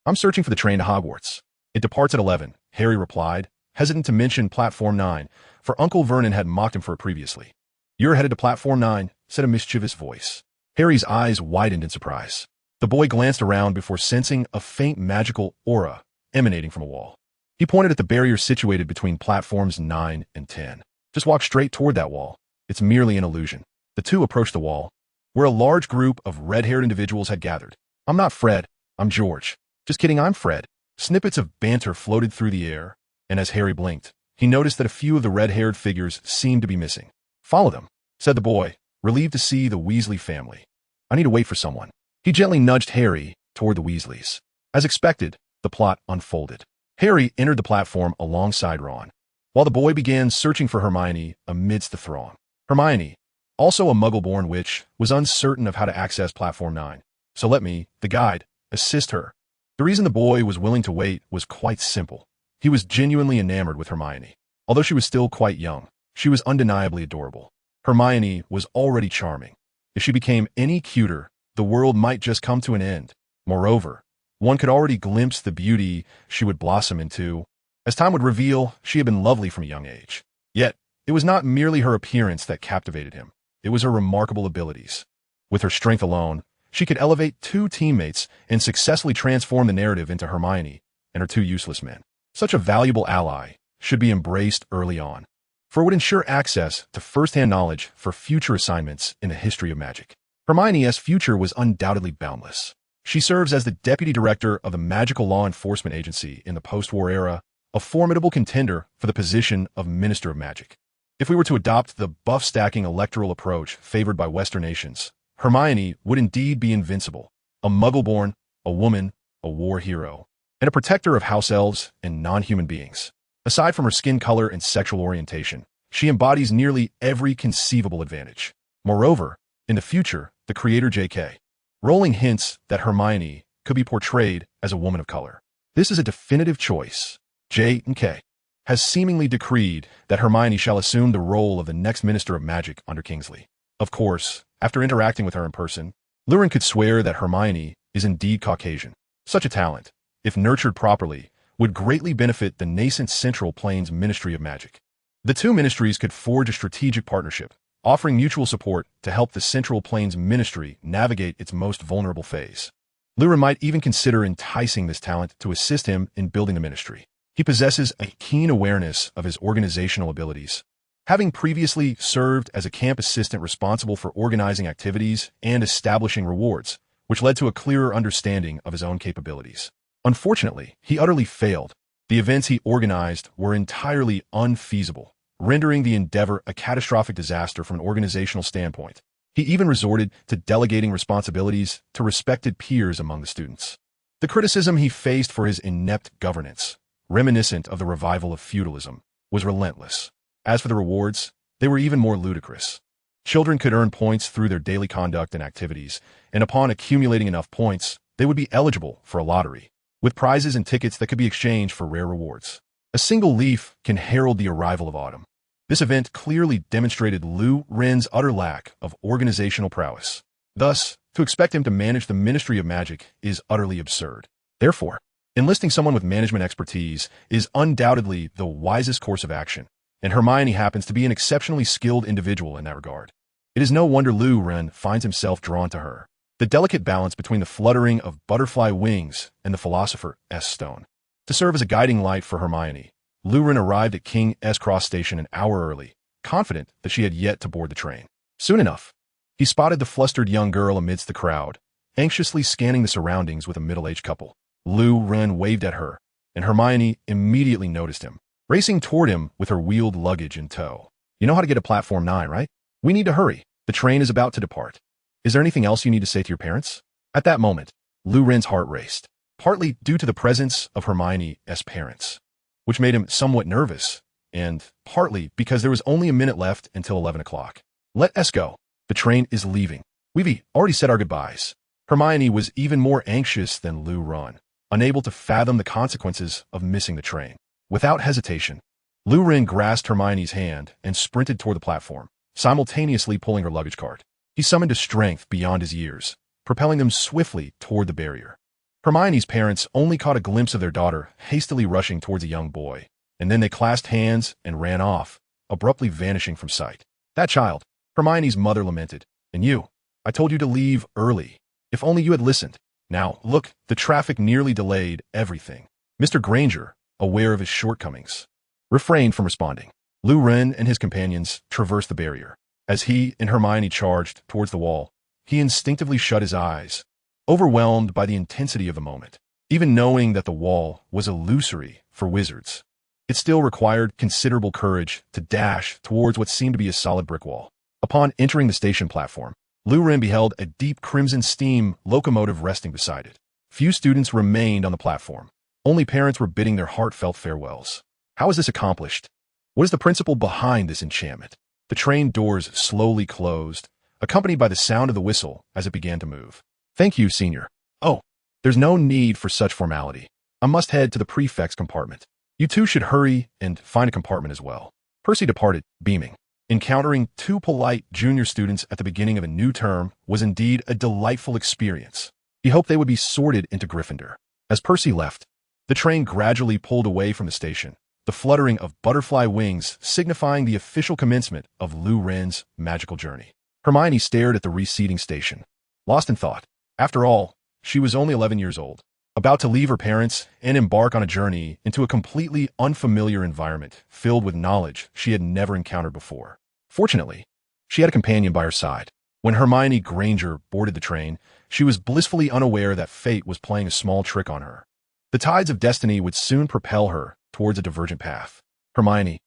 I'm searching for the train to Hogwarts. It departs at 11, Harry replied, hesitant to mention Platform 9, for Uncle Vernon had mocked him for it previously. "You're headed to Platform 9, said a mischievous voice. Harry's eyes widened in surprise. The boy glanced around before sensing a faint magical aura emanating from a wall. He pointed at the barrier situated between Platforms 9 and 10. "Just walk straight toward that wall. It's merely an illusion." The two approached the wall, where a large group of red-haired individuals had gathered. "I'm not Fred. I'm George." "Just kidding, I'm Fred." Snippets of banter floated through the air, and as Harry blinked, he noticed that a few of the red-haired figures seemed to be missing. "Follow them," said the boy, relieved to see the Weasley family. "I need to wait for someone." He gently nudged Harry toward the Weasleys. As expected, the plot unfolded. Harry entered the platform alongside Ron, while the boy began searching for Hermione amidst the throng. Hermione, also a Muggle-born witch, was uncertain of how to access Platform 9, so let me, the guide, assist her. The reason the boy was willing to wait was quite simple. He was genuinely enamored with Hermione. Although she was still quite young, she was undeniably adorable. Hermione was already charming. If she became any cuter, the world might just come to an end. Moreover, one could already glimpse the beauty she would blossom into. As time would reveal, she had been lovely from a young age. Yet, it was not merely her appearance that captivated him. It was her remarkable abilities. With her strength alone, she could elevate 2 teammates and successfully transform the narrative into Hermione and her 2 useless men. Such a valuable ally should be embraced early on, for it would ensure access to first-hand knowledge for future assignments in the history of magic. Hermione's future was undoubtedly boundless. She serves as the deputy director of the Magical Law Enforcement Agency in the post-war era, a formidable contender for the position of Minister of Magic. If we were to adopt the buff-stacking electoral approach favored by Western nations, Hermione would indeed be invincible, a Muggle-born, a woman, a war hero, and a protector of house elves and non-human beings. Aside from her skin color and sexual orientation, she embodies nearly every conceivable advantage. Moreover, in the future, the creator J.K. Rowling hints that Hermione could be portrayed as a woman of color. This is a definitive choice. J.K. has seemingly decreed that Hermione shall assume the role of the next Minister of Magic under Kingsley. Of course, after interacting with her in person, Lurin could swear that Hermione is indeed Caucasian. Such a talent, if nurtured properly, would greatly benefit the nascent Central Plains Ministry of Magic. The 2 ministries could forge a strategic partnership, offering mutual support to help the Central Plains Ministry navigate its most vulnerable phase. Lurin might even consider enticing this talent to assist him in building the ministry. He possesses a keen awareness of his organizational abilities, having previously served as a camp assistant responsible for organizing activities and establishing rewards, which led to a clearer understanding of his own capabilities. Unfortunately, he utterly failed. The events he organized were entirely unfeasible, rendering the endeavor a catastrophic disaster from an organizational standpoint. He even resorted to delegating responsibilities to respected peers among the students. The criticism he faced for his inept governance, reminiscent of the revival of feudalism, was relentless. As for the rewards, they were even more ludicrous. Children could earn points through their daily conduct and activities, and upon accumulating enough points, they would be eligible for a lottery, with prizes and tickets that could be exchanged for rare rewards. A single leaf can herald the arrival of autumn. This event clearly demonstrated Lu Ren's utter lack of organizational prowess. Thus, to expect him to manage the Ministry of Magic is utterly absurd. Therefore, enlisting someone with management expertise is undoubtedly the wisest course of action, and Hermione happens to be an exceptionally skilled individual in that regard. It is no wonder Lu Ren finds himself drawn to her. The delicate balance between the fluttering of butterfly wings and the Philosopher's Stone. To serve as a guiding light for Hermione, Lu Ren arrived at King's Cross Station an hour early, confident that she had yet to board the train. Soon enough, he spotted the flustered young girl amidst the crowd, anxiously scanning the surroundings with a middle-aged couple. Lu Ren waved at her, and Hermione immediately noticed him, racing toward him with her wheeled luggage in tow. You know how to get to Platform 9, right? We need to hurry. The train is about to depart. Is there anything else you need to say to your parents? At that moment, Lu Ren's heart raced, partly due to the presence of Hermione's parents, which made him somewhat nervous, and partly because there was only a minute left until 11 o'clock. Let us go. The train is leaving. We've already said our goodbyes. Hermione was even more anxious than Lu Ren, unable to fathom the consequences of missing the train. Without hesitation, Lu Ren grasped Hermione's hand and sprinted toward the platform, simultaneously pulling her luggage cart. He summoned a strength beyond his years, propelling them swiftly toward the barrier. Hermione's parents only caught a glimpse of their daughter hastily rushing towards a young boy, and then they clasped hands and ran off, abruptly vanishing from sight. That child, Hermione's mother lamented. And you, I told you to leave early. If only you had listened. Now, look, the traffic nearly delayed everything. Mr. Granger, aware of his shortcomings, refrained from responding. Lu Ren and his companions traversed the barrier. As he and Hermione charged towards the wall, he instinctively shut his eyes, overwhelmed by the intensity of the moment. Even knowing that the wall was illusory for wizards, it still required considerable courage to dash towards what seemed to be a solid brick wall. Upon entering the station platform, Lu Ren beheld a deep crimson steam locomotive resting beside it. Few students remained on the platform. Only parents were bidding their heartfelt farewells. How is this accomplished? What is the principle behind this enchantment? The train doors slowly closed, accompanied by the sound of the whistle as it began to move. Thank you, Senior. Oh, there's no need for such formality. I must head to the prefect's compartment. You two should hurry and find a compartment as well. Percy departed, beaming. Encountering two polite junior students at the beginning of a new term was indeed a delightful experience. He hoped they would be sorted into Gryffindor. As Percy left, the train gradually pulled away from the station, the fluttering of butterfly wings signifying the official commencement of Lu Ren's magical journey. Hermione stared at the receding station, lost in thought. After all, she was only 11 years old, about to leave her parents and embark on a journey into a completely unfamiliar environment filled with knowledge she had never encountered before. Fortunately, she had a companion by her side. When Hermione Granger boarded the train, she was blissfully unaware that fate was playing a small trick on her. The tides of destiny would soon propel her towards a divergent path. Hermione,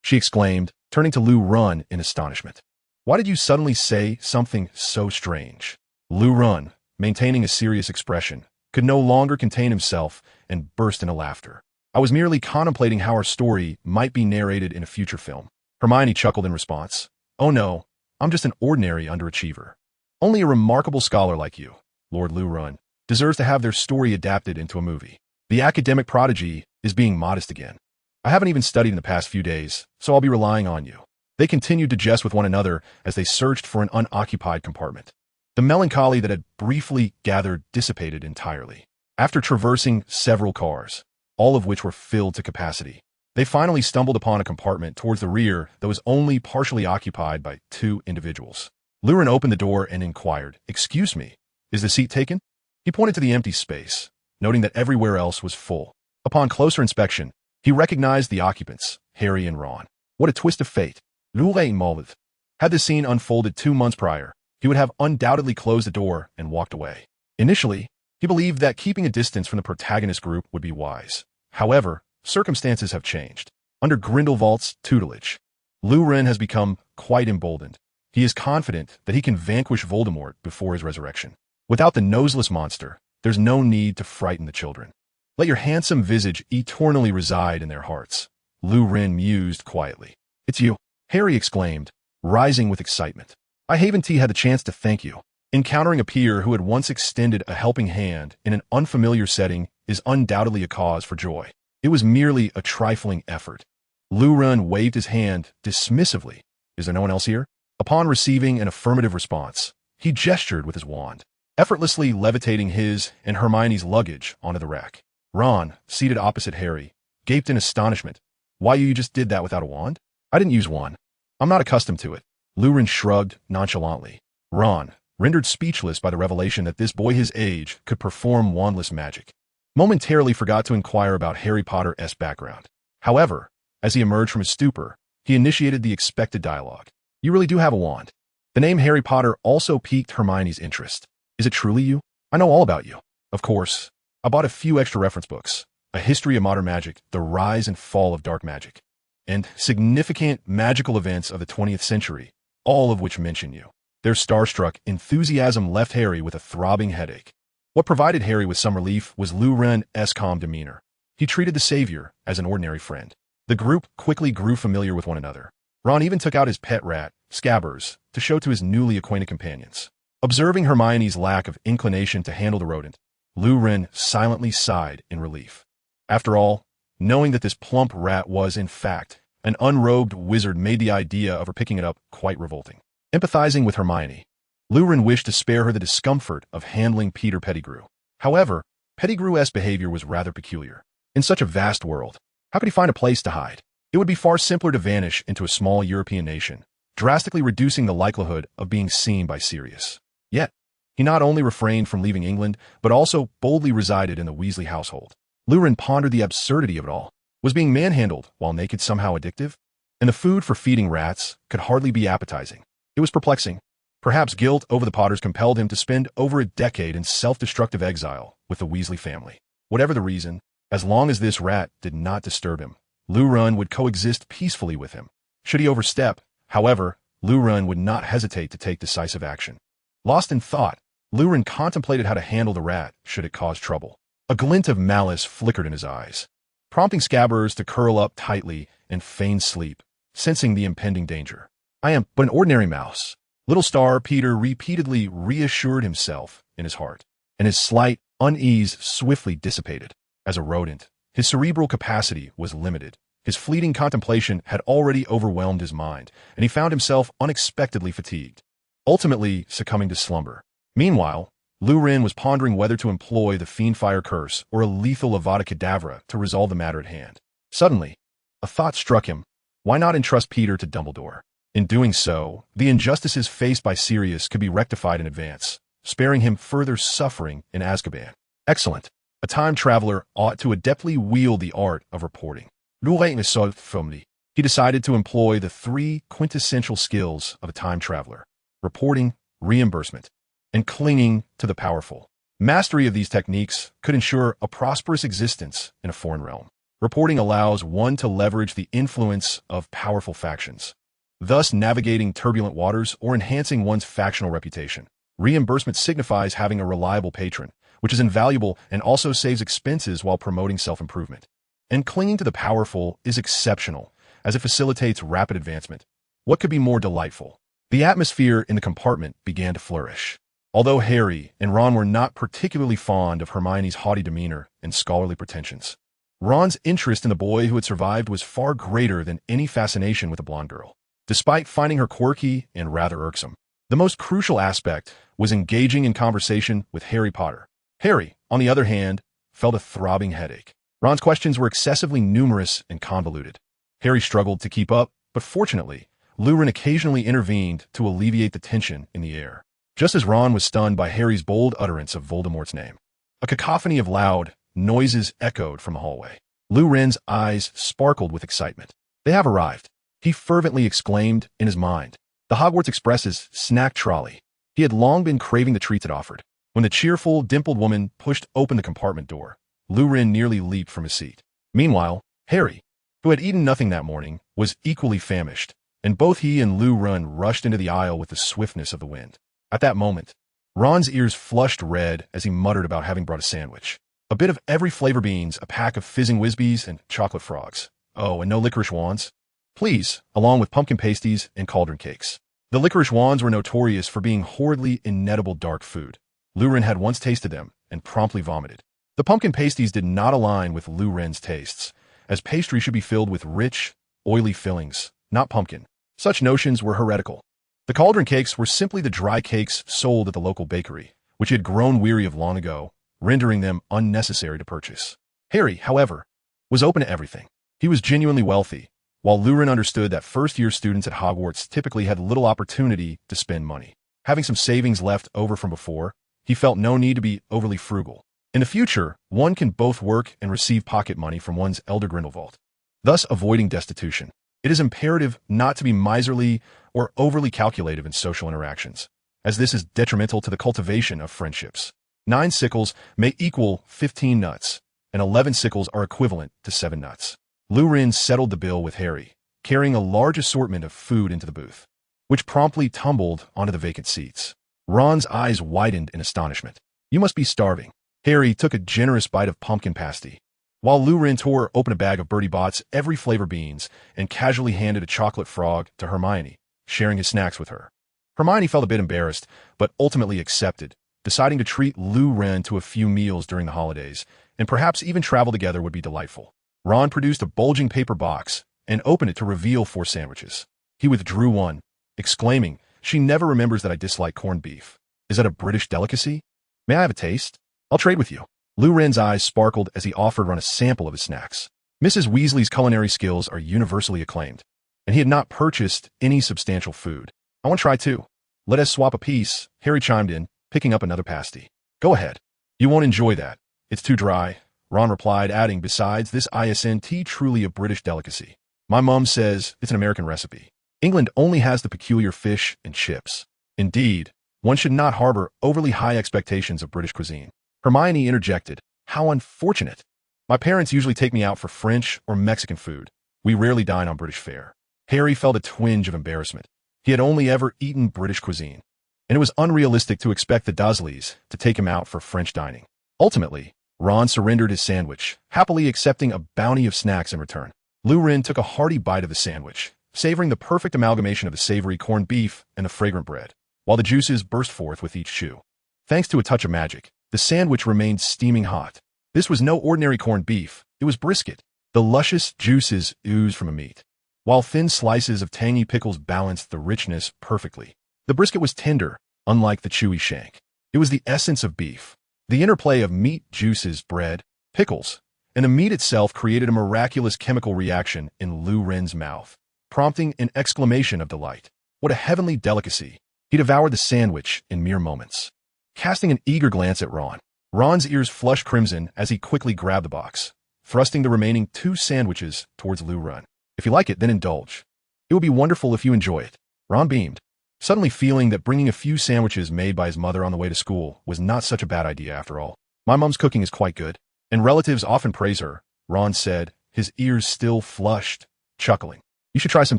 she exclaimed, turning to Lu Ren in astonishment. Why did you suddenly say something so strange? Lu Ren, maintaining a serious expression, could no longer contain himself and burst into laughter. I was merely contemplating how our story might be narrated in a future film. Hermione chuckled in response. Oh no, I'm just an ordinary underachiever. Only a remarkable scholar like you, Lord Lu Ren, deserves to have their story adapted into a movie. The academic prodigy is being modest again. I haven't even studied in the past few days, so I'll be relying on you. They continued to jest with one another as they searched for an unoccupied compartment. The melancholy that had briefly gathered dissipated entirely. After traversing several cars, all of which were filled to capacity, they finally stumbled upon a compartment towards the rear that was only partially occupied by two individuals. Lu Ren opened the door and inquired, "Excuse me, is the seat taken?" He pointed to the empty space, noting that everywhere else was full. Upon closer inspection, he recognized the occupants, Harry and Ron. What a twist of fate. Lu Ren marveled. Had this scene unfolded 2 months prior, he would have undoubtedly closed the door and walked away. Initially, he believed that keeping a distance from the protagonist group would be wise. However, circumstances have changed. Under Grindelwald's tutelage, Lu Ren has become quite emboldened. He is confident that he can vanquish Voldemort before his resurrection. Without the noseless monster, there's no need to frighten the children. Let your handsome visage eternally reside in their hearts, Lu Ren mused quietly. It's you, Harry exclaimed, rising with excitement. I haven't had the chance to thank you. Encountering a peer who had once extended a helping hand in an unfamiliar setting is undoubtedly a cause for joy. It was merely a trifling effort, Lu Ren waved his hand dismissively. Is there no one else here? Upon receiving an affirmative response, he gestured with his wand, effortlessly levitating his and Hermione's luggage onto the rack. Ron, seated opposite Harry, gaped in astonishment. Why, you just did that without a wand? I didn't use one. I'm not accustomed to it. Lu Ren shrugged nonchalantly. Ron, rendered speechless by the revelation that this boy his age could perform wandless magic, momentarily forgot to inquire about Harry Potter's background. However, as he emerged from his stupor, he initiated the expected dialogue. You really do have a wand. The name Harry Potter also piqued Hermione's interest. Is it truly you? I know all about you. Of course. I bought a few extra reference books. A History of Modern Magic, The Rise and Fall of Dark Magic, and Significant Magical Events of the 20th Century, all of which mention you. Their starstruck enthusiasm left Harry with a throbbing headache. What provided Harry with some relief was Lu Ren's calm demeanor. He treated the savior as an ordinary friend. The group quickly grew familiar with one another. Ron even took out his pet rat, Scabbers, to show to his newly acquainted companions. Observing Hermione's lack of inclination to handle the rodent, Lu Ren silently sighed in relief. After all, knowing that this plump rat was, in fact, an unrobed wizard made the idea of her picking it up quite revolting. Empathizing with Hermione, Lu Ren wished to spare her the discomfort of handling Peter Pettigrew. However, Pettigrew's behavior was rather peculiar. In such a vast world, how could he find a place to hide? It would be far simpler to vanish into a small European nation, drastically reducing the likelihood of being seen by Sirius. Yet, he not only refrained from leaving England, but also boldly resided in the Weasley household. Lu Ren pondered the absurdity of it all. Was being manhandled while naked somehow addictive? And the food for feeding rats could hardly be appetizing. It was perplexing. Perhaps guilt over the Potters compelled him to spend over a decade in self-destructive exile with the Weasley family. Whatever the reason, as long as this rat did not disturb him, Lu Ren would coexist peacefully with him. Should he overstep, however, Lu Ren would not hesitate to take decisive action. Lost in thought, Lu Ren contemplated how to handle the rat should it cause trouble. A glint of malice flickered in his eyes, prompting Scabbers to curl up tightly and feign sleep, sensing the impending danger. I am but an ordinary mouse. Little Star Peter repeatedly reassured himself in his heart, and his slight unease swiftly dissipated. As a rodent, his cerebral capacity was limited. His fleeting contemplation had already overwhelmed his mind, and he found himself unexpectedly fatigued, ultimately succumbing to slumber. Meanwhile, Lu Ren was pondering whether to employ the Fiendfire Curse or a lethal Avada Kedavra to resolve the matter at hand. Suddenly, a thought struck him. Why not entrust Peter to Dumbledore? In doing so, the injustices faced by Sirius could be rectified in advance, sparing him further suffering in Azkaban. Excellent. A time traveler ought to adeptly wield the art of reporting. He decided to employ the 3 quintessential skills of a time traveler: reporting, reimbursement, and clinging to the powerful. Mastery of these techniques could ensure a prosperous existence in a foreign realm. Reporting allows one to leverage the influence of powerful factions, thus navigating turbulent waters or enhancing one's factional reputation. Reimbursement signifies having a reliable patron, which is invaluable and also saves expenses while promoting self-improvement. And clinging to the powerful is exceptional, as it facilitates rapid advancement. What could be more delightful? The atmosphere in the compartment began to flourish. Although Harry and Ron were not particularly fond of Hermione's haughty demeanor and scholarly pretensions, Ron's interest in the boy who had survived was far greater than any fascination with the blonde girl. Despite finding her quirky and rather irksome, the most crucial aspect was engaging in conversation with Harry Potter. Harry, on the other hand, felt a throbbing headache. Ron's questions were excessively numerous and convoluted. Harry struggled to keep up, but fortunately, Lu Ren occasionally intervened to alleviate the tension in the air. Just as Ron was stunned by Harry's bold utterance of Voldemort's name, a cacophony of loud noises echoed from the hallway. Lu Ren's eyes sparkled with excitement. They have arrived, he fervently exclaimed in his mind. The Hogwarts Express's snack trolley. He had long been craving the treats it offered. When the cheerful, dimpled woman pushed open the compartment door, Lu Ren nearly leaped from his seat. Meanwhile, Harry, who had eaten nothing that morning, was equally famished, and both he and Lu Ren rushed into the aisle with the swiftness of the wind. At that moment, Ron's ears flushed red as he muttered about having brought a sandwich. A bit of every flavor beans, a pack of fizzing Whizbees, and chocolate frogs. Oh, and no licorice wands? Please, along with pumpkin pasties and cauldron cakes. The licorice wands were notorious for being horridly inedible dark food. Lu Ren had once tasted them and promptly vomited. The pumpkin pasties did not align with Lu Ren's tastes, as pastry should be filled with rich, oily fillings, not pumpkin. Such notions were heretical. The cauldron cakes were simply the dry cakes sold at the local bakery, which he had grown weary of long ago, rendering them unnecessary to purchase. Harry, however, was open to everything. He was genuinely wealthy, while Lurin understood that first-year students at Hogwarts typically had little opportunity to spend money. Having some savings left over from before, he felt no need to be overly frugal. In the future, one can both work and receive pocket money from one's elder Grindelwald, thus avoiding destitution. It is imperative not to be miserly or overly calculative in social interactions, as this is detrimental to the cultivation of friendships. 9 sickles may equal 15 nuts, and 11 sickles are equivalent to 7 nuts. Lurin settled the bill with Harry, carrying a large assortment of food into the booth, which promptly tumbled onto the vacant seats. Ron's eyes widened in astonishment. "You must be starving." Harry took a generous bite of pumpkin pasty, while Lurin tore open a bag of Bertie Bott's every flavor beans and casually handed a chocolate frog to Hermione, sharing his snacks with her. Hermione felt a bit embarrassed, but ultimately accepted, deciding to treat Lurin to a few meals during the holidays, and perhaps even travel together would be delightful. Ron produced a bulging paper box and opened it to reveal 4 sandwiches. He withdrew one, exclaiming, "She never remembers that I dislike corned beef. Is that a British delicacy? May I have a taste? I'll trade with you." Lurin's eyes sparkled as he offered Ron a sample of his snacks. Mrs. Weasley's culinary skills are universally acclaimed, and he had not purchased any substantial food. "I want to try too. Let us swap a piece," Harry chimed in, picking up another pasty. "Go ahead. You won't enjoy that. It's too dry," Ron replied, adding, "Besides, this isn't truly a British delicacy. My mum says it's an American recipe. England only has the peculiar fish and chips." Indeed, one should not harbor overly high expectations of British cuisine. Hermione interjected, "How unfortunate. My parents usually take me out for French or Mexican food. We rarely dine on British fare." Harry felt a twinge of embarrassment. He had only ever eaten British cuisine, and it was unrealistic to expect the Dursleys to take him out for French dining. Ultimately, Ron surrendered his sandwich, happily accepting a bounty of snacks in return. Lurin took a hearty bite of the sandwich, savoring the perfect amalgamation of the savory corned beef and the fragrant bread, while the juices burst forth with each chew. Thanks to a touch of magic, the sandwich remained steaming hot. This was no ordinary corned beef, it was brisket. The luscious juices oozed from a meat, while thin slices of tangy pickles balanced the richness perfectly. The brisket was tender, unlike the chewy shank. It was the essence of beef. The interplay of meat, juices, bread, pickles, and the meat itself created a miraculous chemical reaction in Lurin's mouth, prompting an exclamation of delight. What a heavenly delicacy! He devoured the sandwich in mere moments, casting an eager glance at Ron. Ron's ears flushed crimson as he quickly grabbed the box, thrusting the remaining 2 sandwiches towards Lurin. "If you like it, then indulge. It would be wonderful if you enjoy it." Ron beamed, suddenly feeling that bringing a few sandwiches made by his mother on the way to school was not such a bad idea after all. "My mom's cooking is quite good, and relatives often praise her," Ron said, his ears still flushed, chuckling. "You should try some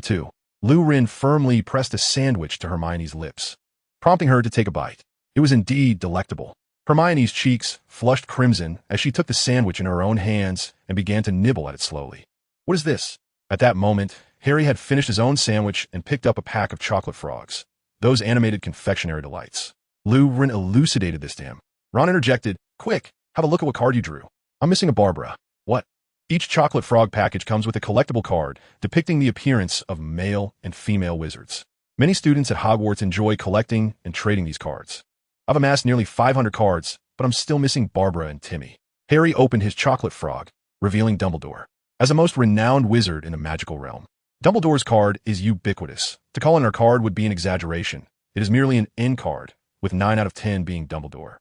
too." Lurin firmly pressed a sandwich to Hermione's lips, prompting her to take a bite. It was indeed delectable. Hermione's cheeks flushed crimson as she took the sandwich in her own hands and began to nibble at it slowly. "What is this?" At that moment, Harry had finished his own sandwich and picked up a pack of chocolate frogs, those animated confectionery delights. Lurin elucidated this to him. Ron interjected, "Quick, have a look at what card you drew. I'm missing a Barbara." "What?" Each chocolate frog package comes with a collectible card depicting the appearance of male and female wizards. Many students at Hogwarts enjoy collecting and trading these cards. I've amassed nearly 500 cards, but I'm still missing Barbara and Timmy. Harry opened his chocolate frog, revealing Dumbledore as a most renowned wizard in the magical realm. Dumbledore's card is ubiquitous. To call in her card would be an exaggeration. It is merely an N card, with 9 out of 10 being Dumbledore.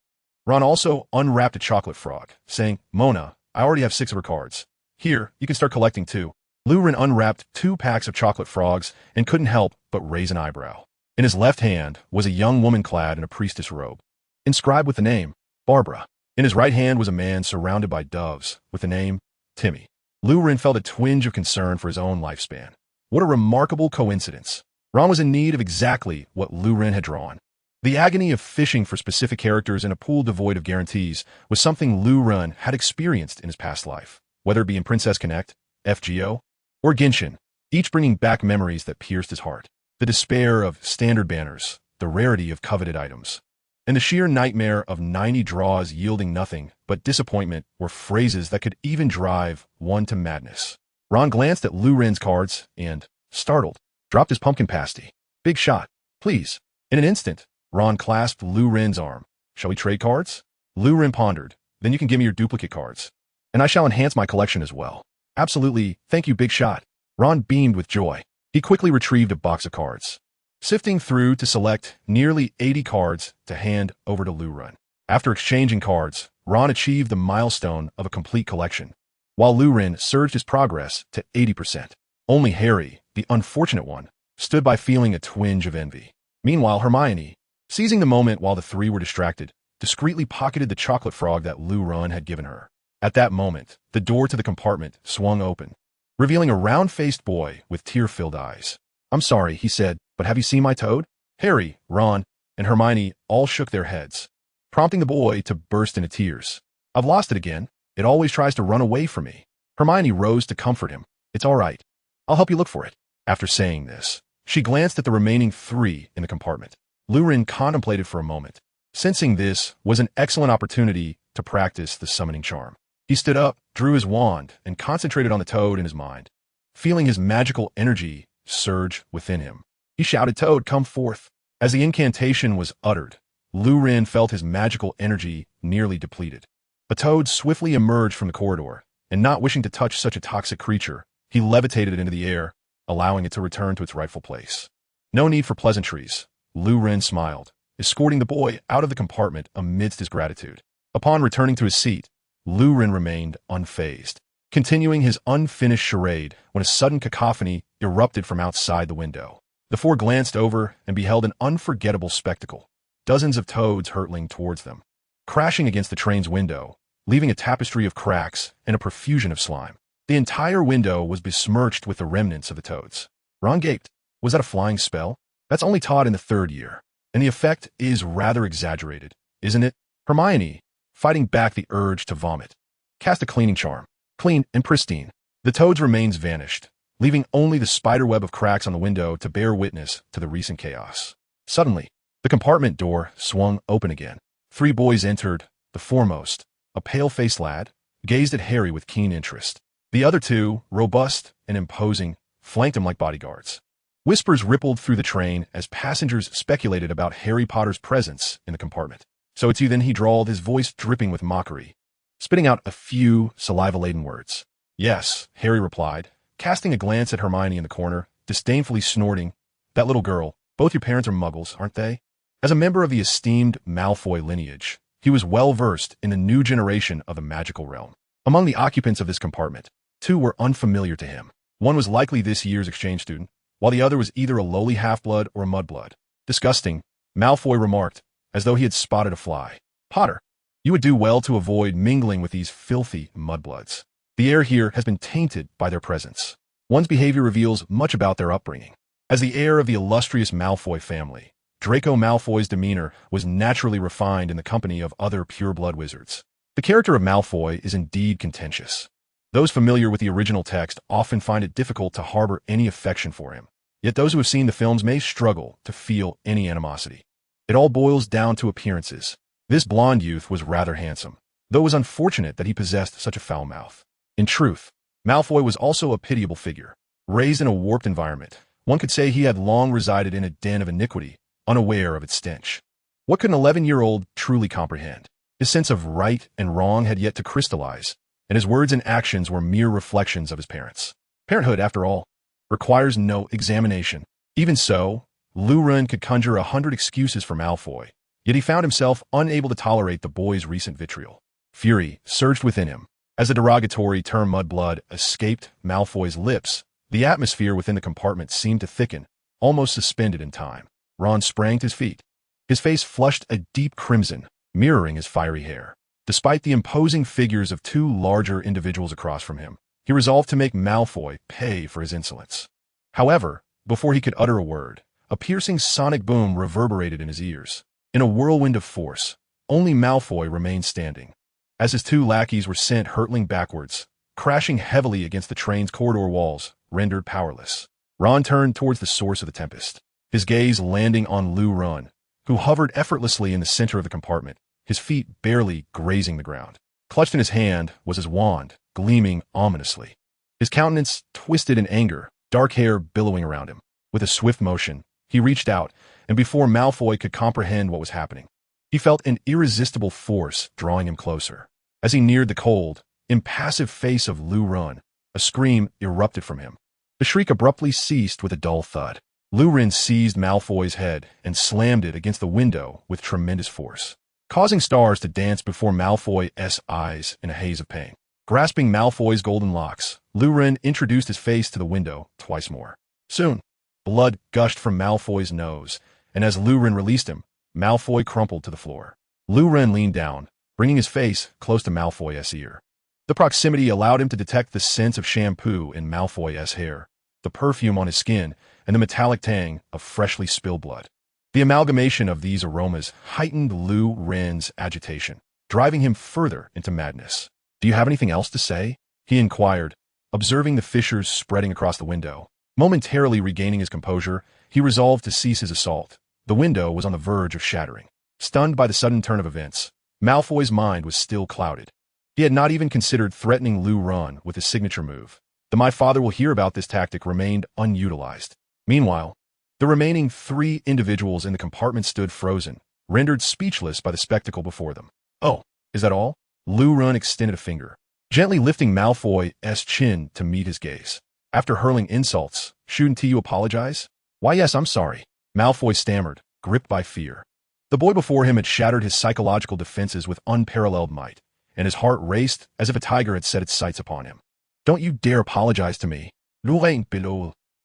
Ron also unwrapped a chocolate frog, saying, "Mona, I already have 6 of her cards. Here, you can start collecting too." Lurin unwrapped 2 packs of chocolate frogs and couldn't help but raise an eyebrow. In his left hand was a young woman clad in a priestess robe, inscribed with the name, Barbara. In his right hand was a man surrounded by doves, with the name, Timmy. Lurin felt a twinge of concern for his own lifespan. What a remarkable coincidence. Ron was in need of exactly what Lurin had drawn. The agony of fishing for specific characters in a pool devoid of guarantees was something Lurin had experienced in his past life, whether it be in Princess Connect, FGO, or Genshin, each bringing back memories that pierced his heart. The despair of standard banners, the rarity of coveted items, and the sheer nightmare of 90 draws yielding nothing but disappointment were phrases that could even drive one to madness. Ron glanced at Lu Ren's cards and, startled, dropped his pumpkin pasty. Big shot. Please. In an instant, Ron clasped Lu Ren's arm. Shall we trade cards? Lu Ren pondered. Then you can give me your duplicate cards. And I shall enhance my collection as well. Absolutely. Thank you, Big Shot. Ron beamed with joy. He quickly retrieved a box of cards, sifting through to select nearly 80 cards to hand over to Lu Ren. After exchanging cards, Ron achieved the milestone of a complete collection, while Lu Ren surged his progress to 80%. Only Harry, the unfortunate one, stood by feeling a twinge of envy. Meanwhile, Hermione, seizing the moment while the three were distracted, discreetly pocketed the chocolate frog that Lu Ren had given her. At that moment, the door to the compartment swung open, revealing a round-faced boy with tear-filled eyes. I'm sorry, he said, but have you seen my toad? Harry, Ron, and Hermione all shook their heads, prompting the boy to burst into tears. I've lost it again. It always tries to run away from me. Hermione rose to comfort him. It's all right. I'll help you look for it. After saying this, she glanced at the remaining three in the compartment. Lu Ren contemplated for a moment, sensing this was an excellent opportunity to practice the summoning charm. He stood up, drew his wand, and concentrated on the toad in his mind, feeling his magical energy surge within him. He shouted, Toad, come forth. As the incantation was uttered, Lu Ren felt his magical energy nearly depleted. A toad swiftly emerged from the corridor, and not wishing to touch such a toxic creature, he levitated it into the air, allowing it to return to its rightful place. No need for pleasantries. Lu Ren smiled, escorting the boy out of the compartment amidst his gratitude. Upon returning to his seat, Lu Ren remained unfazed, continuing his unfinished charade when a sudden cacophony erupted from outside the window. The four glanced over and beheld an unforgettable spectacle. Dozens of toads hurtling towards them, crashing against the train's window, leaving a tapestry of cracks and a profusion of slime. The entire window was besmirched with the remnants of the toads. Ron gaped. Was that a flying spell? That's only taught in the third year, and the effect is rather exaggerated, isn't it? Hermione, fighting back the urge to vomit, cast a cleaning charm. Clean and pristine. The toad's remains vanished, leaving only the spiderweb of cracks on the window to bear witness to the recent chaos. Suddenly, the compartment door swung open again. Three boys entered. The foremost, a pale-faced lad, gazed at Harry with keen interest. The other two, robust and imposing, flanked him like bodyguards. Whispers rippled through the train as passengers speculated about Harry Potter's presence in the compartment. So it's you then, he drawled, his voice dripping with mockery, spitting out a few saliva-laden words. Yes, Harry replied, casting a glance at Hermione in the corner, disdainfully snorting. That little girl, both your parents are muggles, aren't they? As a member of the esteemed Malfoy lineage, he was well-versed in the new generation of the magical realm. Among the occupants of this compartment, two were unfamiliar to him. One was likely this year's exchange student, while the other was either a lowly half-blood or a mudblood. Disgusting, Malfoy remarked, as though he had spotted a fly. Potter, you would do well to avoid mingling with these filthy mudbloods. The air here has been tainted by their presence. One's behavior reveals much about their upbringing. As the heir of the illustrious Malfoy family, Draco Malfoy's demeanor was naturally refined in the company of other pure-blood wizards. The character of Malfoy is indeed contentious. Those familiar with the original text often find it difficult to harbor any affection for him, yet those who have seen the films may struggle to feel any animosity. It all boils down to appearances. This blonde youth was rather handsome, though it was unfortunate that he possessed such a foul mouth. In truth, Malfoy was also a pitiable figure. Raised in a warped environment, one could say he had long resided in a den of iniquity, unaware of its stench. What could an 11-year-old truly comprehend? His sense of right and wrong had yet to crystallize, and his words and actions were mere reflections of his parents. Parenthood, after all, requires no examination. Even so, Lu Ren could conjure 100 excuses for Malfoy, yet he found himself unable to tolerate the boy's recent vitriol. Fury surged within him. As the derogatory term mudblood escaped Malfoy's lips, the atmosphere within the compartment seemed to thicken, almost suspended in time. Ron sprang to his feet. His face flushed a deep crimson, mirroring his fiery hair. Despite the imposing figures of two larger individuals across from him, he resolved to make Malfoy pay for his insolence. However, before he could utter a word, a piercing sonic boom reverberated in his ears. In a whirlwind of force, only Malfoy remained standing, as his two lackeys were sent hurtling backwards, crashing heavily against the train's corridor walls, rendered powerless. Ron turned towards the source of the tempest, his gaze landing on Lu Ren, who hovered effortlessly in the center of the compartment, his feet barely grazing the ground. Clutched in his hand was his wand, gleaming ominously. his countenance twisted in anger, dark hair billowing around him. With a swift motion, he reached out, and before Malfoy could comprehend what was happening, he felt an irresistible force drawing him closer. As he neared the cold, impassive face of Lu Ren, a scream erupted from him. The shriek abruptly ceased with a dull thud. Lu Ren seized Malfoy's head and slammed it against the window with tremendous force, causing stars to dance before Malfoy's eyes in a haze of pain. Grasping Malfoy's golden locks, Lu Ren introduced his face to the window twice more. Soon, blood gushed from Malfoy's nose, and as Lu Ren released him, Malfoy crumpled to the floor. Lu Ren leaned down, bringing his face close to Malfoy's ear. The proximity allowed him to detect the scent of shampoo in Malfoy's hair, the perfume on his skin, and the metallic tang of freshly spilled blood. The amalgamation of these aromas heightened Lu Ren's agitation, driving him further into madness. "Do you have anything else to say?" he inquired, observing the fissures spreading across the window. Momentarily regaining his composure, he resolved to cease his assault. The window was on the verge of shattering. Stunned by the sudden turn of events, Malfoy's mind was still clouded. He had not even considered threatening Lu Ren with his signature move. The "my father will hear about this" tactic remained unutilized. Meanwhile, the remaining 3 individuals in the compartment stood frozen, rendered speechless by the spectacle before them. "Oh, is that all?" Lu Ren extended a finger, gently lifting Malfoy's chin to meet his gaze. After hurling insults, "Shouldn't you apologize?" "Why, yes, I'm sorry," Malfoy stammered, gripped by fear. The boy before him had shattered his psychological defenses with unparalleled might, and his heart raced as if a tiger had set its sights upon him. "Don't you dare apologize to me."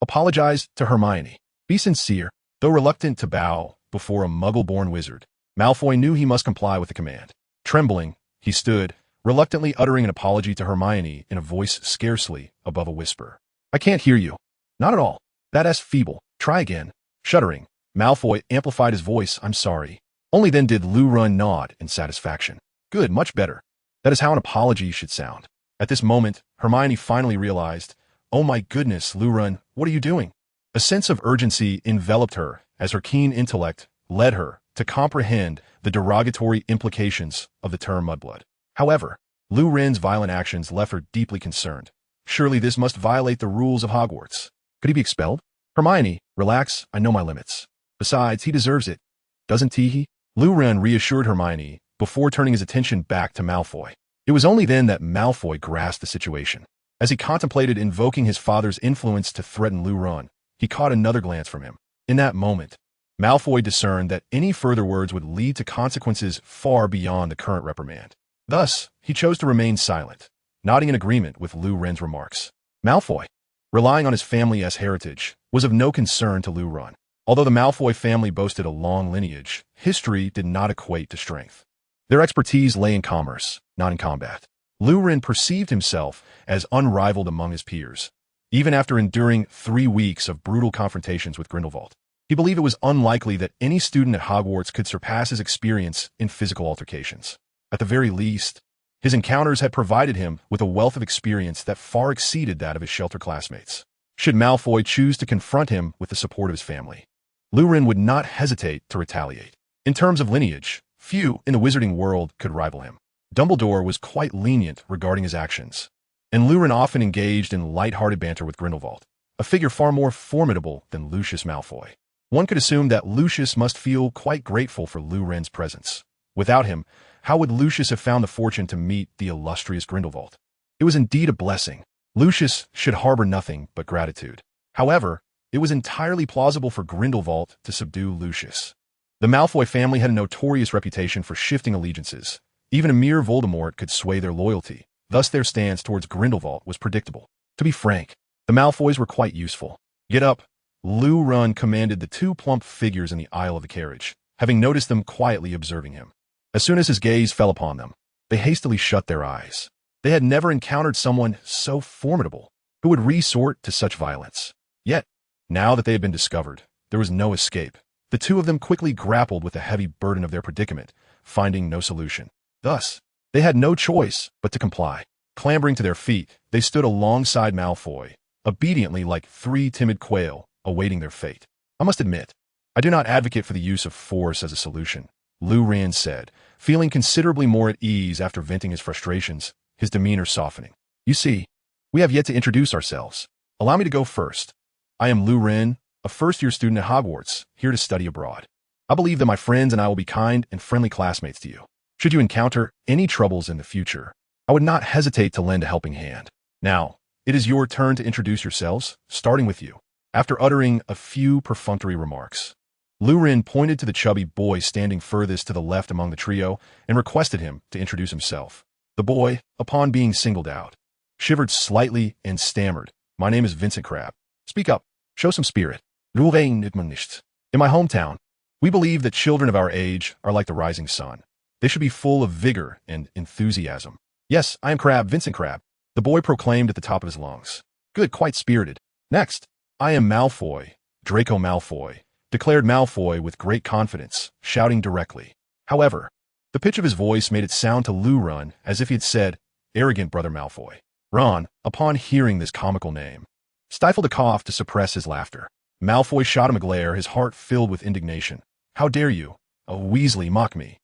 Apologize to Hermione. Be sincere. Though reluctant to bow before a muggle-born wizard, Malfoy knew he must comply with the command. Trembling, he stood, reluctantly uttering an apology to Hermione in a voice scarcely above a whisper. "I can't hear you." "Not at all. That's feeble. Try again." Shuddering, Malfoy amplified his voice. "I'm sorry." Only then did Lu Ren nod in satisfaction. "Good, much better. That is how an apology should sound." At this moment, Hermione finally realized, "Oh my goodness, Lu Ren, what are you doing?" A sense of urgency enveloped her as her keen intellect led her to comprehend the derogatory implications of the term mudblood. However, Lu Ren's violent actions left her deeply concerned. Surely this must violate the rules of Hogwarts. Could he be expelled? "Hermione, relax, I know my limits. Besides, he deserves it. Doesn't he?" Lu Ren reassured Hermione before turning his attention back to Malfoy. It was only then that Malfoy grasped the situation. As he contemplated invoking his father's influence to threaten Lu Ren, he caught another glance from him. In that moment, Malfoy discerned that any further words would lead to consequences far beyond the current reprimand. Thus, he chose to remain silent, nodding in agreement with Lu Ren's remarks. Malfoy, relying on his family's heritage, was of no concern to Lu Ren. Although the Malfoy family boasted a long lineage, history did not equate to strength. Their expertise lay in commerce, not in combat. Lu Ren perceived himself as unrivaled among his peers. Even after enduring 3 weeks of brutal confrontations with Grindelwald, he believed it was unlikely that any student at Hogwarts could surpass his experience in physical altercations. At the very least, his encounters had provided him with a wealth of experience that far exceeded that of his shelter classmates. Should Malfoy choose to confront him with the support of his family, Lu Ren would not hesitate to retaliate. In terms of lineage, few in the wizarding world could rival him. Dumbledore was quite lenient regarding his actions, and Lu Ren often engaged in light-hearted banter with Grindelwald, a figure far more formidable than Lucius Malfoy. One could assume that Lucius must feel quite grateful for Lu Ren's presence. Without him, how would Lucius have found the fortune to meet the illustrious Grindelwald? It was indeed a blessing. Lucius should harbor nothing but gratitude. However, it was entirely plausible for Grindelwald to subdue Lucius. The Malfoy family had a notorious reputation for shifting allegiances. Even a mere Voldemort could sway their loyalty. Thus their stance towards Grindelwald was predictable. To be frank, the Malfoys were quite useful. "Get up," Lu Ren commanded the 2 plump figures in the aisle of the carriage, having noticed them quietly observing him. As soon as his gaze fell upon them, they hastily shut their eyes. They had never encountered someone so formidable who would resort to such violence. Yet, now that they had been discovered, there was no escape. The 2 of them quickly grappled with the heavy burden of their predicament, finding no solution. Thus, they had no choice but to comply. Clambering to their feet, they stood alongside Malfoy, obediently like 3 timid quail awaiting their fate. "I must admit, I do not advocate for the use of force as a solution," Lu Ren said, feeling considerably more at ease after venting his frustrations, his demeanor softening. "You see, We have yet to introduce ourselves. Allow me to go first. I am Lu Ren, a first-year student at Hogwarts, here to study abroad. I believe that my friends and I will be kind and friendly classmates to you. Should you encounter any troubles in the future, I would not hesitate to lend a helping hand. Now, it is your turn to introduce yourselves, starting with you. After uttering a few perfunctory remarks, Lu Ren pointed to the chubby boy standing furthest to the left among the trio and requested him to introduce himself. The boy, upon being singled out, shivered slightly and stammered, "My name is Vincent Crabbe. Speak up. Show some spirit. In my hometown, we believe that children of our age are like the rising sun. They should be full of vigor and enthusiasm." "Yes, I am Crabbe, Vincent Crabbe," the boy proclaimed at the top of his lungs. "Good, quite spirited. Next, I am Malfoy, Draco Malfoy," declared Malfoy with great confidence, shouting directly. However, the pitch of his voice made it sound to Lu Ren as if he had said, "Arrogant brother Malfoy." Ron, upon hearing this comical name, stifled a cough to suppress his laughter. Malfoy shot him a glare, his heart filled with indignation. "How dare you, a Weasley, mock me?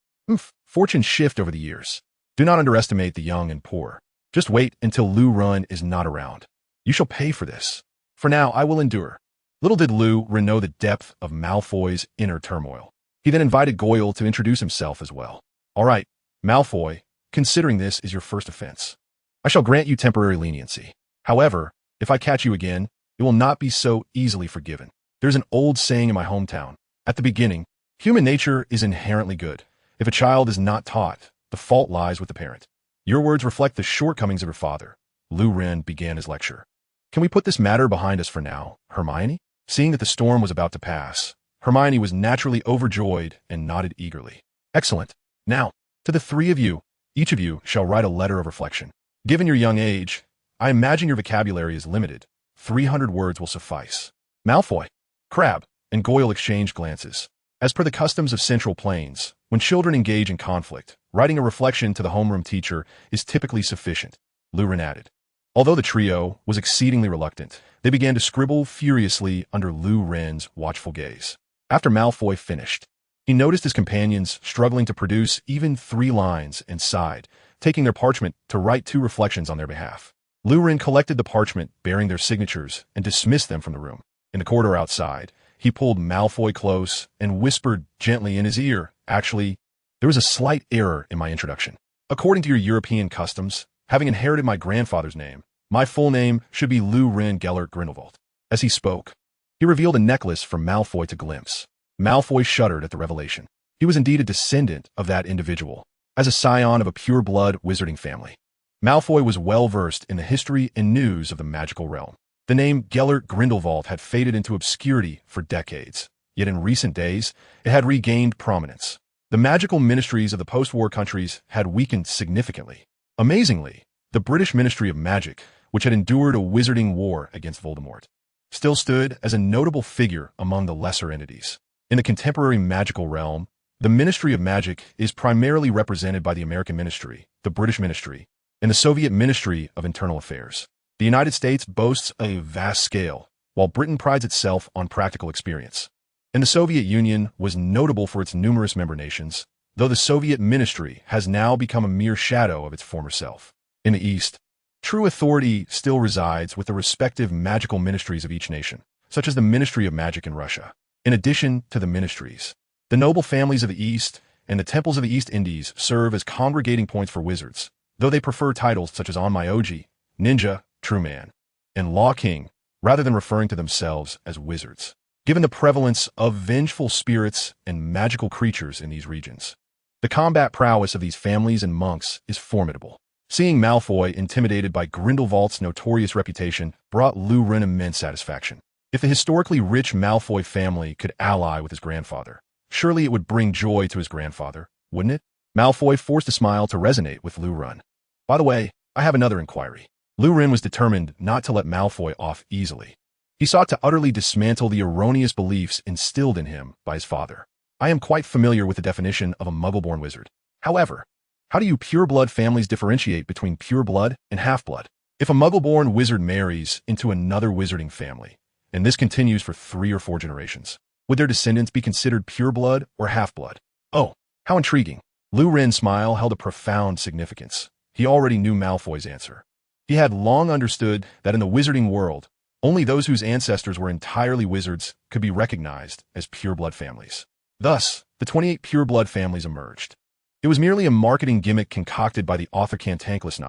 Fortunes shift over the years. Do not underestimate the young and poor. Just wait until Lu Ren is not around. You shall pay for this. For now, I will endure." Little did Lu Ren know the depth of Malfoy's inner turmoil. He then invited Goyle to introduce himself as well. "All right, Malfoy, considering this is your first offense, I shall grant you temporary leniency. However, if I catch you again, it will not be so easily forgiven. There's an old saying in my hometown. At the beginning, human nature is inherently good. If a child is not taught, the fault lies with the parent. Your words reflect the shortcomings of your father." Lu Ren began his lecture. "Can we put this matter behind us for now, Hermione?" Seeing that the storm was about to pass, Hermione was naturally overjoyed and nodded eagerly. "Excellent. Now, to the three of you, each of you shall write a letter of reflection. Given your young age, I imagine your vocabulary is limited. 300 words will suffice." Malfoy, Crabbe, and Goyle exchanged glances. As per the customs of Central Plains, when children engage in conflict, writing a reflection to the homeroom teacher is typically sufficient, Lu Ren added. Although the trio was exceedingly reluctant, they began to scribble furiously under Lu Ren's watchful gaze. After Malfoy finished, he noticed his companions struggling to produce even 3 lines and sighed, taking their parchment to write 2 reflections on their behalf. Lu Ren collected the parchment bearing their signatures and dismissed them from the room. In the corridor outside, he pulled Malfoy close and whispered gently in his ear, "Actually, there was a slight error in my introduction. According to your European customs, having inherited my grandfather's name, my full name should be Lu Ren Gellert Grindelwald." As he spoke, he revealed a necklace for Malfoy to glimpse. Malfoy shuddered at the revelation. He was indeed a descendant of that individual, as a scion of a pure-blood wizarding family. Malfoy was well-versed in the history and news of the magical realm. The name Gellert Grindelwald had faded into obscurity for decades, yet in recent days, it had regained prominence. The magical ministries of the post-war countries had weakened significantly. Amazingly, the British Ministry of Magic, which had endured a wizarding war against Voldemort, still stood as a notable figure among the lesser entities. In the contemporary magical realm, the Ministry of Magic is primarily represented by the American Ministry, the British Ministry, and the Soviet Ministry of Internal Affairs. The United States boasts a vast scale, while Britain prides itself on practical experience. And the Soviet Union was notable for its numerous member nations, though the Soviet Ministry has now become a mere shadow of its former self. In the East, true authority still resides with the respective magical ministries of each nation, such as the Ministry of Magic in Russia. In addition to the ministries, the noble families of the East and the temples of the East Indies serve as congregating points for wizards, though they prefer titles such as Onmyoji, Ninja, True Man, and Law King, rather than referring to themselves as wizards, given the prevalence of vengeful spirits and magical creatures in these regions. The combat prowess of these families and monks is formidable. Seeing Malfoy intimidated by Grindelwald's notorious reputation brought Lu Ren immense satisfaction. If the historically rich Malfoy family could ally with his grandfather, surely it would bring joy to his grandfather, wouldn't it? Malfoy forced a smile to resonate with Lu Ren. "By the way, I have another inquiry." Lu Ren was determined not to let Malfoy off easily. He sought to utterly dismantle the erroneous beliefs instilled in him by his father. "I am quite familiar with the definition of a Muggle-born wizard. However, how do you pure-blood families differentiate between pure-blood and half-blood? If a Muggle-born wizard marries into another wizarding family, and this continues for 3 or 4 generations, would their descendants be considered pure-blood or half-blood?" "Oh, how intriguing." Lu Ren's smile held a profound significance. He already knew Malfoy's answer. He had long understood that in the wizarding world, only those whose ancestors were entirely wizards could be recognized as pureblood families. Thus, the 28 pureblood families emerged. It was merely a marketing gimmick concocted by the author Cantankerous,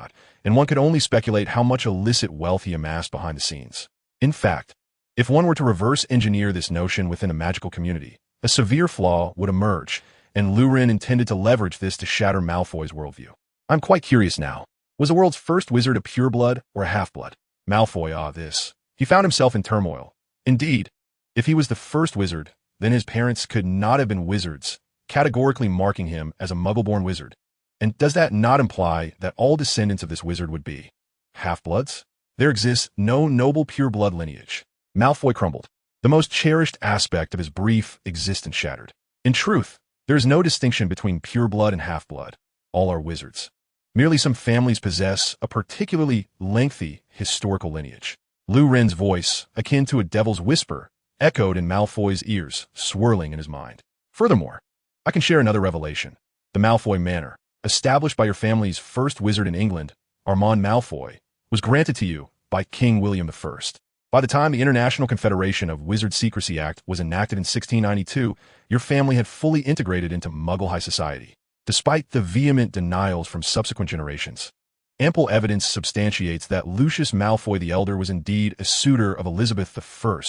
and one could only speculate how much illicit wealth he amassed behind the scenes. In fact, if one were to reverse engineer this notion within a magical community, a severe flaw would emerge, and Lurin intended to leverage this to shatter Malfoy's worldview. I'm quite curious now. Was the world's first wizard a pureblood or a half-blood? Malfoy, this. He found himself in turmoil. Indeed, if he was the first wizard, then his parents could not have been wizards, categorically marking him as a muggle-born wizard. And does that not imply that all descendants of this wizard would be half-bloods? There exists no noble pure-blood lineage. Malfoy crumbled. The most cherished aspect of his brief existence shattered. In truth, there is no distinction between pure-blood and half-blood. All are wizards. Merely some families possess a particularly lengthy historical lineage. Lurin's voice, akin to a devil's whisper, echoed in Malfoy's ears, swirling in his mind. Furthermore, I can share another revelation. The Malfoy Manor, established by your family's first wizard in England, Armand Malfoy, was granted to you by King William I. By the time the International Confederation of Wizard Secrecy Act was enacted in 1692, your family had fully integrated into Muggle high society. Despite the vehement denials from subsequent generations, ample evidence substantiates that Lucius Malfoy the Elder was indeed a suitor of Elizabeth I,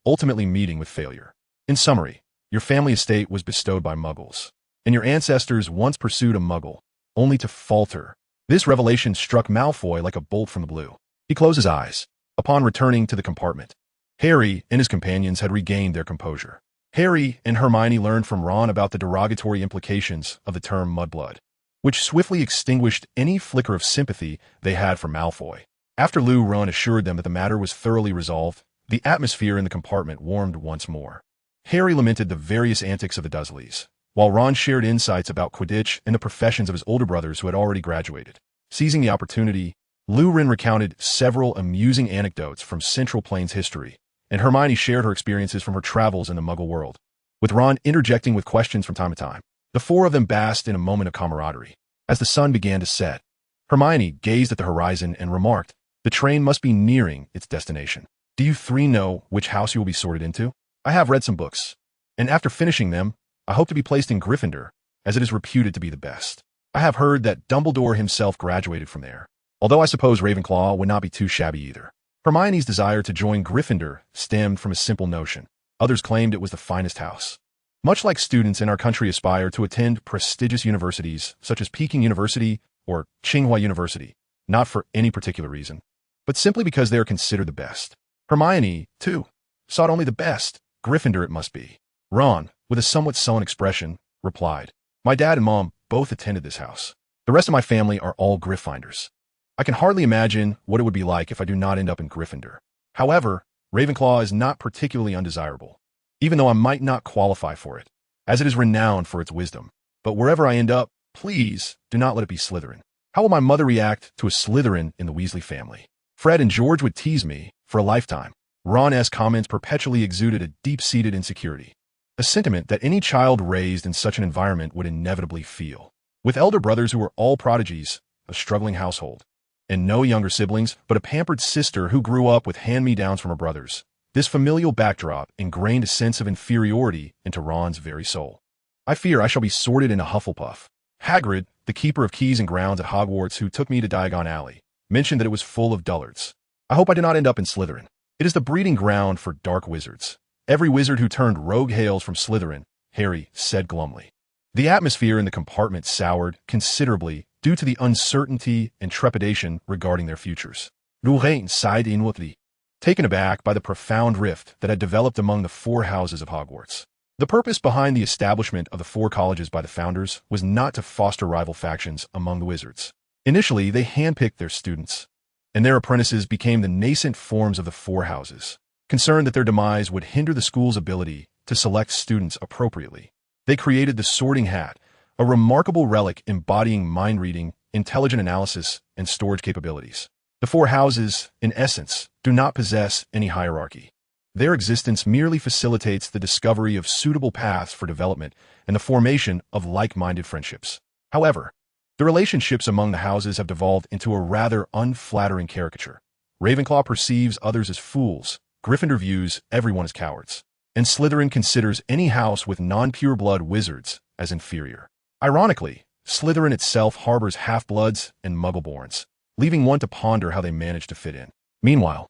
ultimately meeting with failure. In summary, your family estate was bestowed by Muggles, and your ancestors once pursued a Muggle, only to falter. This revelation struck Malfoy like a bolt from the blue. He closed his eyes. Upon returning to the compartment, Harry and his companions had regained their composure. Harry and Hermione learned from Ron about the derogatory implications of the term mudblood, which swiftly extinguished any flicker of sympathy they had for Malfoy. After Ron assured them that the matter was thoroughly resolved, the atmosphere in the compartment warmed once more. Harry lamented the various antics of the Dursleys, while Ron shared insights about Quidditch and the professions of his older brothers who had already graduated. Seizing the opportunity, Lurin recounted several amusing anecdotes from Central Plains history, and Hermione shared her experiences from her travels in the Muggle world, with Ron interjecting with questions from time to time. The four of them basked in a moment of camaraderie. As the sun began to set, Hermione gazed at the horizon and remarked, "The train must be nearing its destination. Do you three know which house you will be sorted into? I have read some books, and after finishing them, I hope to be placed in Gryffindor, as it is reputed to be the best. I have heard that Dumbledore himself graduated from there, although I suppose Ravenclaw would not be too shabby either." Hermione's desire to join Gryffindor stemmed from a simple notion. Others claimed it was the finest house. Much like students in our country aspire to attend prestigious universities such as Peking University or Tsinghua University, not for any particular reason, but simply because they are considered the best. Hermione, too, sought only the best. Gryffindor it must be. Ron, with a somewhat sullen expression, replied, "My dad and mom both attended this house. The rest of my family are all Gryffindors. I can hardly imagine what it would be like if I do not end up in Gryffindor. However, Ravenclaw is not particularly undesirable, even though I might not qualify for it, as it is renowned for its wisdom. But wherever I end up, please do not let it be Slytherin. How will my mother react to a Slytherin in the Weasley family? Fred and George would tease me for a lifetime." Ron's comments perpetually exuded a deep-seated insecurity, a sentiment that any child raised in such an environment would inevitably feel. With elder brothers who were all prodigies, a struggling household, and no younger siblings but a pampered sister who grew up with hand-me-downs from her brothers, this familial backdrop ingrained a sense of inferiority into Ron's very soul. "I fear I shall be sorted in a Hufflepuff. Hagrid, the keeper of keys and grounds at Hogwarts who took me to Diagon Alley, mentioned that it was full of dullards. I hope I do not end up in Slytherin. It is the breeding ground for dark wizards. Every wizard who turned rogue hails from Slytherin," Harry said glumly. The atmosphere in the compartment soured considerably due to the uncertainty and trepidation regarding their futures. Lorraine sighed inwardly, taken aback by the profound rift that had developed among the four houses of Hogwarts. The purpose behind the establishment of the four colleges by the founders was not to foster rival factions among the wizards. Initially, they handpicked their students, and their apprentices became the nascent forms of the four houses. Concerned that their demise would hinder the school's ability to select students appropriately, they created the Sorting Hat, a remarkable relic embodying mind reading, intelligent analysis, and storage capabilities. The four houses, in essence, do not possess any hierarchy. Their existence merely facilitates the discovery of suitable paths for development and the formation of like-minded friendships. However, The relationships among the houses have devolved into a rather unflattering caricature. Ravenclaw perceives others as fools, Gryffindor views everyone as cowards, and Slytherin considers any house with non-pure-blood wizards as inferior. Ironically, Slytherin itself harbors half-bloods and Muggleborns, leaving one to ponder how they manage to fit in. Meanwhile,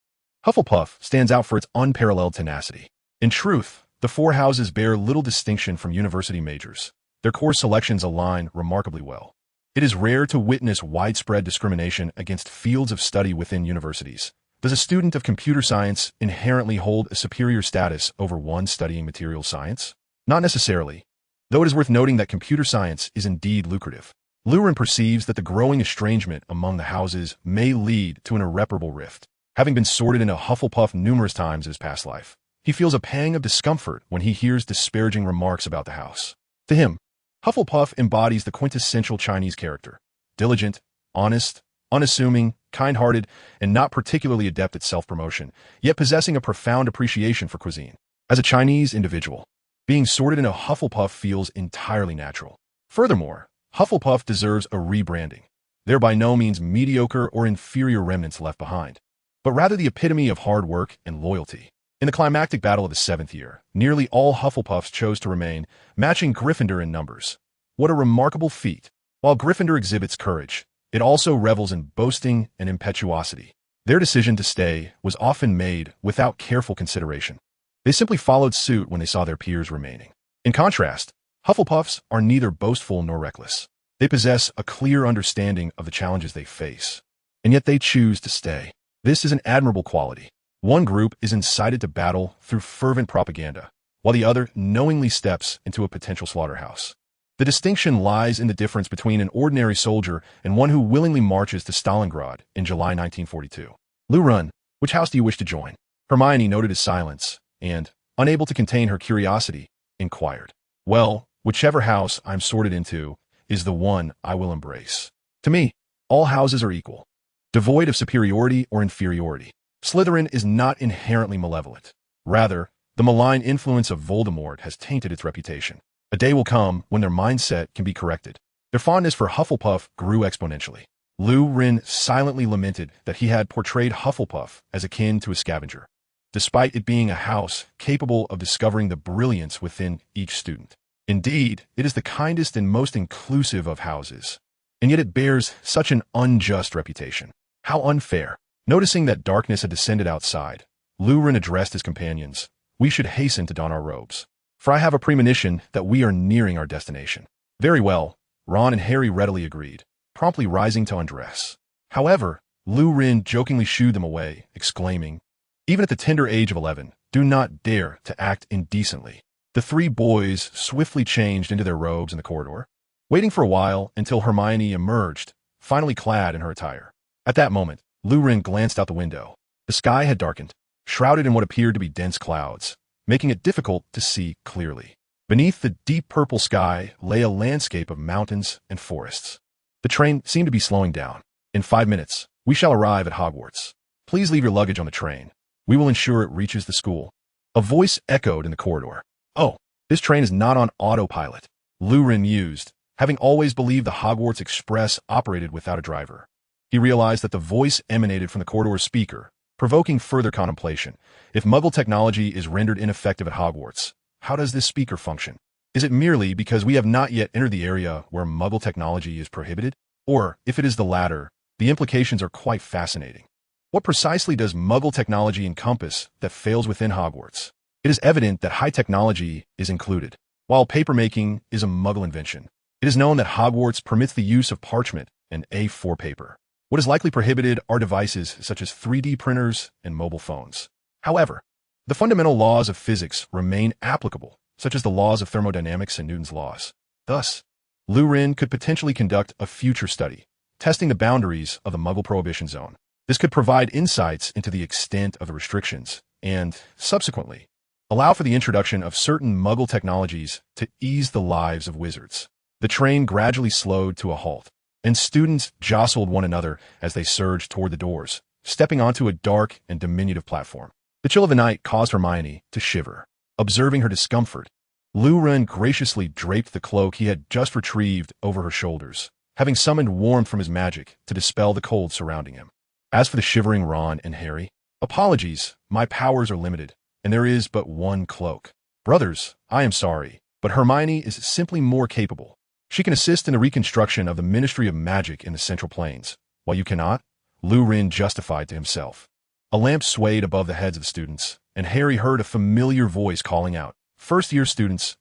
Hufflepuff stands out for its unparalleled tenacity. In truth, the four houses bear little distinction from university majors. Their course selections align remarkably well. It is rare to witness widespread discrimination against fields of study within universities. Does a student of computer science inherently hold a superior status over one studying material science? Not necessarily, though it is worth noting that computer science is indeed lucrative. Lurin perceives that the growing estrangement among the houses may lead to an irreparable rift. Having been sorted into Hufflepuff numerous times in his past life, he feels a pang of discomfort when he hears disparaging remarks about the house. To him, Hufflepuff embodies the quintessential Chinese character: diligent, honest, unassuming, kind-hearted, and not particularly adept at self-promotion, yet possessing a profound appreciation for cuisine. As a Chinese individual, being sorted into Hufflepuff feels entirely natural. Furthermore, Hufflepuff deserves a rebranding. There are by no means mediocre or inferior remnants left behind, but rather the epitome of hard work and loyalty. In the climactic battle of the 7th year, nearly all Hufflepuffs chose to remain, matching Gryffindor in numbers. What a remarkable feat! While Gryffindor exhibits courage, it also revels in boasting and impetuosity. Their decision to stay was often made without careful consideration. They simply followed suit when they saw their peers remaining. In contrast, Hufflepuffs are neither boastful nor reckless. They possess a clear understanding of the challenges they face, and yet they choose to stay. This is an admirable quality. One group is incited to battle through fervent propaganda, while the other knowingly steps into a potential slaughterhouse. The distinction lies in the difference between an ordinary soldier and one who willingly marches to Stalingrad in July 1942. Lurin, which house do you wish to join? Hermione noted his silence, and, unable to contain her curiosity, inquired. Well, whichever house I'm sorted into is the one I will embrace. To me, all houses are equal, devoid of superiority or inferiority. Slytherin is not inherently malevolent. Rather, the malign influence of Voldemort has tainted its reputation. A day will come when their mindset can be corrected. Their fondness for Hufflepuff grew exponentially. Lurin silently lamented that he had portrayed Hufflepuff as akin to a scavenger, despite it being a house capable of discovering the brilliance within each student. Indeed, it is the kindest and most inclusive of houses, and yet it bears such an unjust reputation. How unfair! Noticing that darkness had descended outside, Lurin addressed his companions. We should hasten to don our robes, for I have a premonition that we are nearing our destination. Very well, Ron and Harry readily agreed, promptly rising to undress. However, Lurin jokingly shooed them away, exclaiming, even at the tender age of 11, do not dare to act indecently. The three boys swiftly changed into their robes in the corridor, waiting for a while until Hermione emerged, finally clad in her attire. At that moment, Lurin glanced out the window. The sky had darkened, shrouded in what appeared to be dense clouds, making it difficult to see clearly. Beneath the deep purple sky lay a landscape of mountains and forests. The train seemed to be slowing down. In 5 minutes, we shall arrive at Hogwarts. Please leave your luggage on the train. We will ensure it reaches the school. A voice echoed in the corridor. Oh, this train is not on autopilot, Lurin mused, having always believed the Hogwarts Express operated without a driver. He realized that the voice emanated from the corridor's speaker, provoking further contemplation. If Muggle technology is rendered ineffective at Hogwarts, how does this speaker function? Is it merely because we have not yet entered the area where Muggle technology is prohibited? Or, if it is the latter, the implications are quite fascinating. What precisely does Muggle technology encompass that fails within Hogwarts? It is evident that high technology is included. While papermaking is a Muggle invention, it is known that Hogwarts permits the use of parchment and A4 paper. What is likely prohibited are devices such as 3D printers and mobile phones. However, the fundamental laws of physics remain applicable, such as the laws of thermodynamics and Newton's laws. Thus, Lurin could potentially conduct a future study, testing the boundaries of the Muggle Prohibition Zone. This could provide insights into the extent of the restrictions and, subsequently, allow for the introduction of certain Muggle technologies to ease the lives of wizards. The train gradually slowed to a halt, and students jostled one another as they surged toward the doors, stepping onto a dark and diminutive platform. The chill of the night caused Hermione to shiver. Observing her discomfort, Lurin graciously draped the cloak he had just retrieved over her shoulders, having summoned warmth from his magic to dispel the cold surrounding him. As for the shivering Ron and Harry, apologies, my powers are limited, and there is but one cloak. Brothers, I am sorry, but Hermione is simply more capable. She can assist in the reconstruction of the Ministry of Magic in the Central Plains, while you cannot, Lu Ren justified to himself. A lamp swayed above the heads of the students, and Harry heard a familiar voice calling out, first-year students,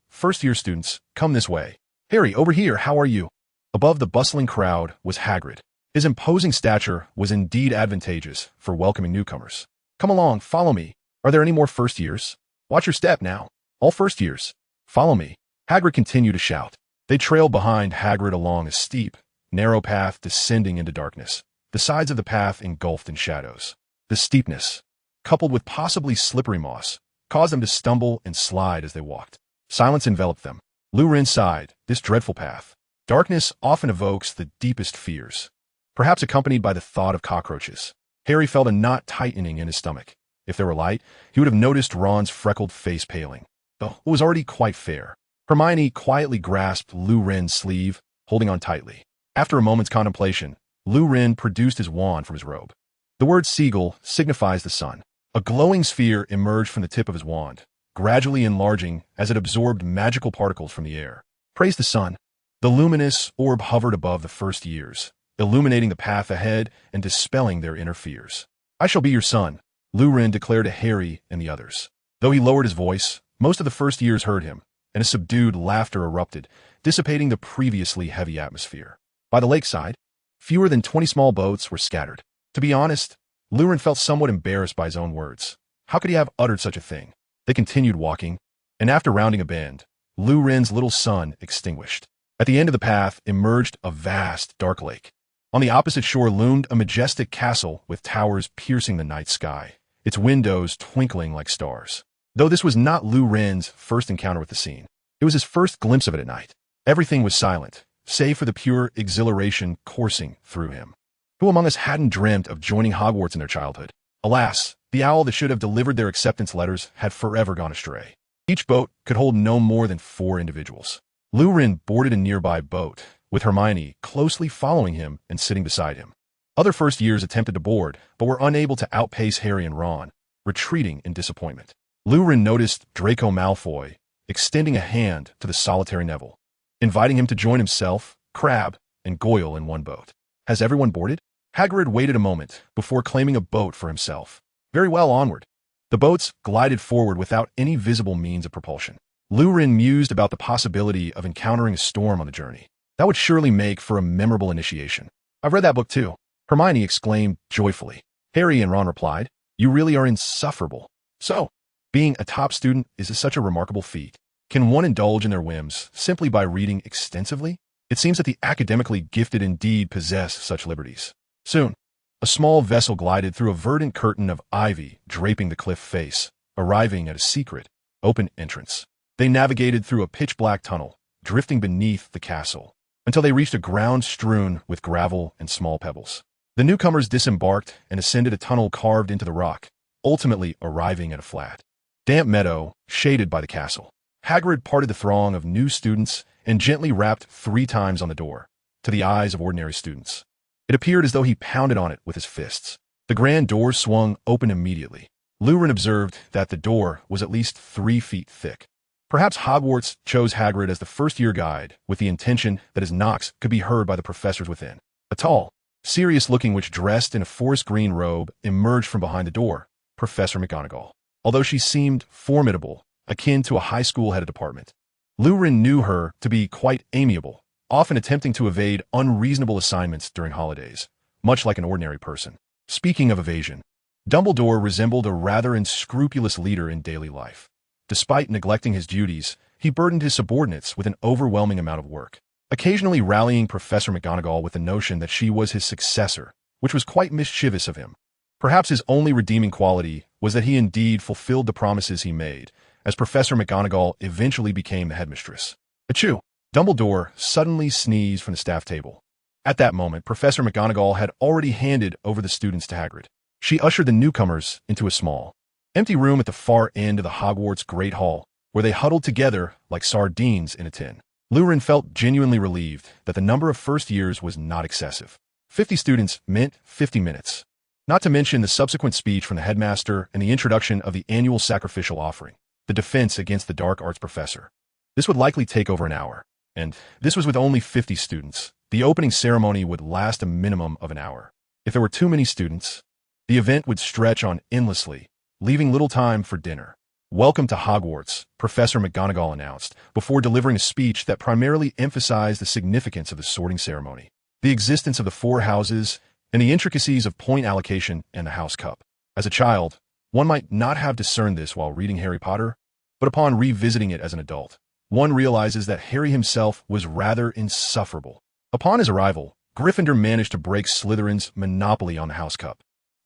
come this way. Harry, over here, how are you? Above the bustling crowd was Hagrid. His imposing stature was indeed advantageous for welcoming newcomers. Come along, follow me. Are there any more first years? Watch your step now. All first years. Follow me. Hagrid continued to shout. They trailed behind Hagrid along a steep, narrow path descending into darkness, the sides of the path engulfed in shadows. The steepness, coupled with possibly slippery moss, caused them to stumble and slide as they walked. Silence enveloped them. Lu Ren sighed. This dreadful path. Darkness often evokes the deepest fears, perhaps accompanied by the thought of cockroaches. Harry felt a knot tightening in his stomach. If there were light, he would have noticed Ron's freckled face paling, though it was already quite fair. Hermione quietly grasped Lu Ren's sleeve, holding on tightly. After a moment's contemplation, Lu Ren produced his wand from his robe. The word Seagull signifies the sun. A glowing sphere emerged from the tip of his wand, gradually enlarging as it absorbed magical particles from the air. Praise the sun. The luminous orb hovered above the first years, illuminating the path ahead and dispelling their inner fears. I shall be your son, Lu Ren declared to Harry and the others. Though he lowered his voice, most of the first years heard him, and a subdued laughter erupted, dissipating the previously heavy atmosphere. By the lakeside, fewer than 20 small boats were scattered. To be honest, Lu Ren felt somewhat embarrassed by his own words. How could he have uttered such a thing? They continued walking, and after rounding a bend, Lu Ren's little sun extinguished. At the end of the path emerged a vast, dark lake. On the opposite shore loomed a majestic castle with towers piercing the night sky, its windows twinkling like stars. Though this was not Lu Ren's first encounter with the scene, it was his first glimpse of it at night. Everything was silent, save for the pure exhilaration coursing through him. Who among us hadn't dreamt of joining Hogwarts in their childhood? Alas, the owl that should have delivered their acceptance letters had forever gone astray. Each boat could hold no more than 4 individuals. Lu Ren boarded a nearby boat, with Hermione closely following him and sitting beside him. Other first years attempted to board, but were unable to outpace Harry and Ron, retreating in disappointment. Lu Ren noticed Draco Malfoy extending a hand to the solitary Neville, inviting him to join himself, Crabbe, and Goyle in one boat. Has everyone boarded? Hagrid waited a moment before claiming a boat for himself. Very well, onward. The boats glided forward without any visible means of propulsion. Lu Ren mused about the possibility of encountering a storm on the journey. That would surely make for a memorable initiation. I've read that book too, Hermione exclaimed joyfully. Harry and Ron replied, You really are insufferable. So, being a top student is such a remarkable feat. Can one indulge in their whims simply by reading extensively? It seems that the academically gifted indeed possess such liberties. Soon, a small vessel glided through a verdant curtain of ivy draping the cliff face, arriving at a secret, open entrance. They navigated through a pitch-black tunnel, drifting beneath the castle, until they reached a ground strewn with gravel and small pebbles. The newcomers disembarked and ascended a tunnel carved into the rock, ultimately arriving at a flat, damp meadow shaded by the castle. Hagrid parted the throng of new students and gently rapped 3 times on the door, to the eyes of ordinary students. It appeared as though he pounded on it with his fists. The grand door swung open immediately. Lu Ren observed that the door was at least 3 feet thick. Perhaps Hogwarts chose Hagrid as the first-year guide with the intention that his knocks could be heard by the professors within. A tall, serious-looking witch dressed in a forest green robe emerged from behind the door, Professor McGonagall. Although she seemed formidable, akin to a high school head of department, Lu Ren knew her to be quite amiable, often attempting to evade unreasonable assignments during holidays, much like an ordinary person. Speaking of evasion, Dumbledore resembled a rather unscrupulous leader in daily life. Despite neglecting his duties, he burdened his subordinates with an overwhelming amount of work, occasionally rallying Professor McGonagall with the notion that she was his successor, which was quite mischievous of him. Perhaps his only redeeming quality was that he indeed fulfilled the promises he made, as Professor McGonagall eventually became the headmistress. Achoo! Dumbledore suddenly sneezed from the staff table. At that moment, Professor McGonagall had already handed over the students to Hagrid. She ushered the newcomers into a small, empty room at the far end of the Hogwarts Great Hall, where they huddled together like sardines in a tin. Lurin felt genuinely relieved that the number of first years was not excessive. 50 students meant 50 minutes. Not to mention the subsequent speech from the headmaster and the introduction of the annual sacrificial offering, the defense against the dark arts professor. This would likely take over an hour. And this was with only 50 students. The opening ceremony would last a minimum of an hour. If there were too many students, the event would stretch on endlessly, leaving little time for dinner. "Welcome to Hogwarts," Professor McGonagall announced, before delivering a speech that primarily emphasized the significance of the sorting ceremony, the existence of the four houses, and the intricacies of point allocation and the house cup. As a child, one might not have discerned this while reading Harry Potter, but upon revisiting it as an adult, one realizes that Harry himself was rather insufferable. Upon his arrival, Gryffindor managed to break Slytherin's monopoly on the house cup,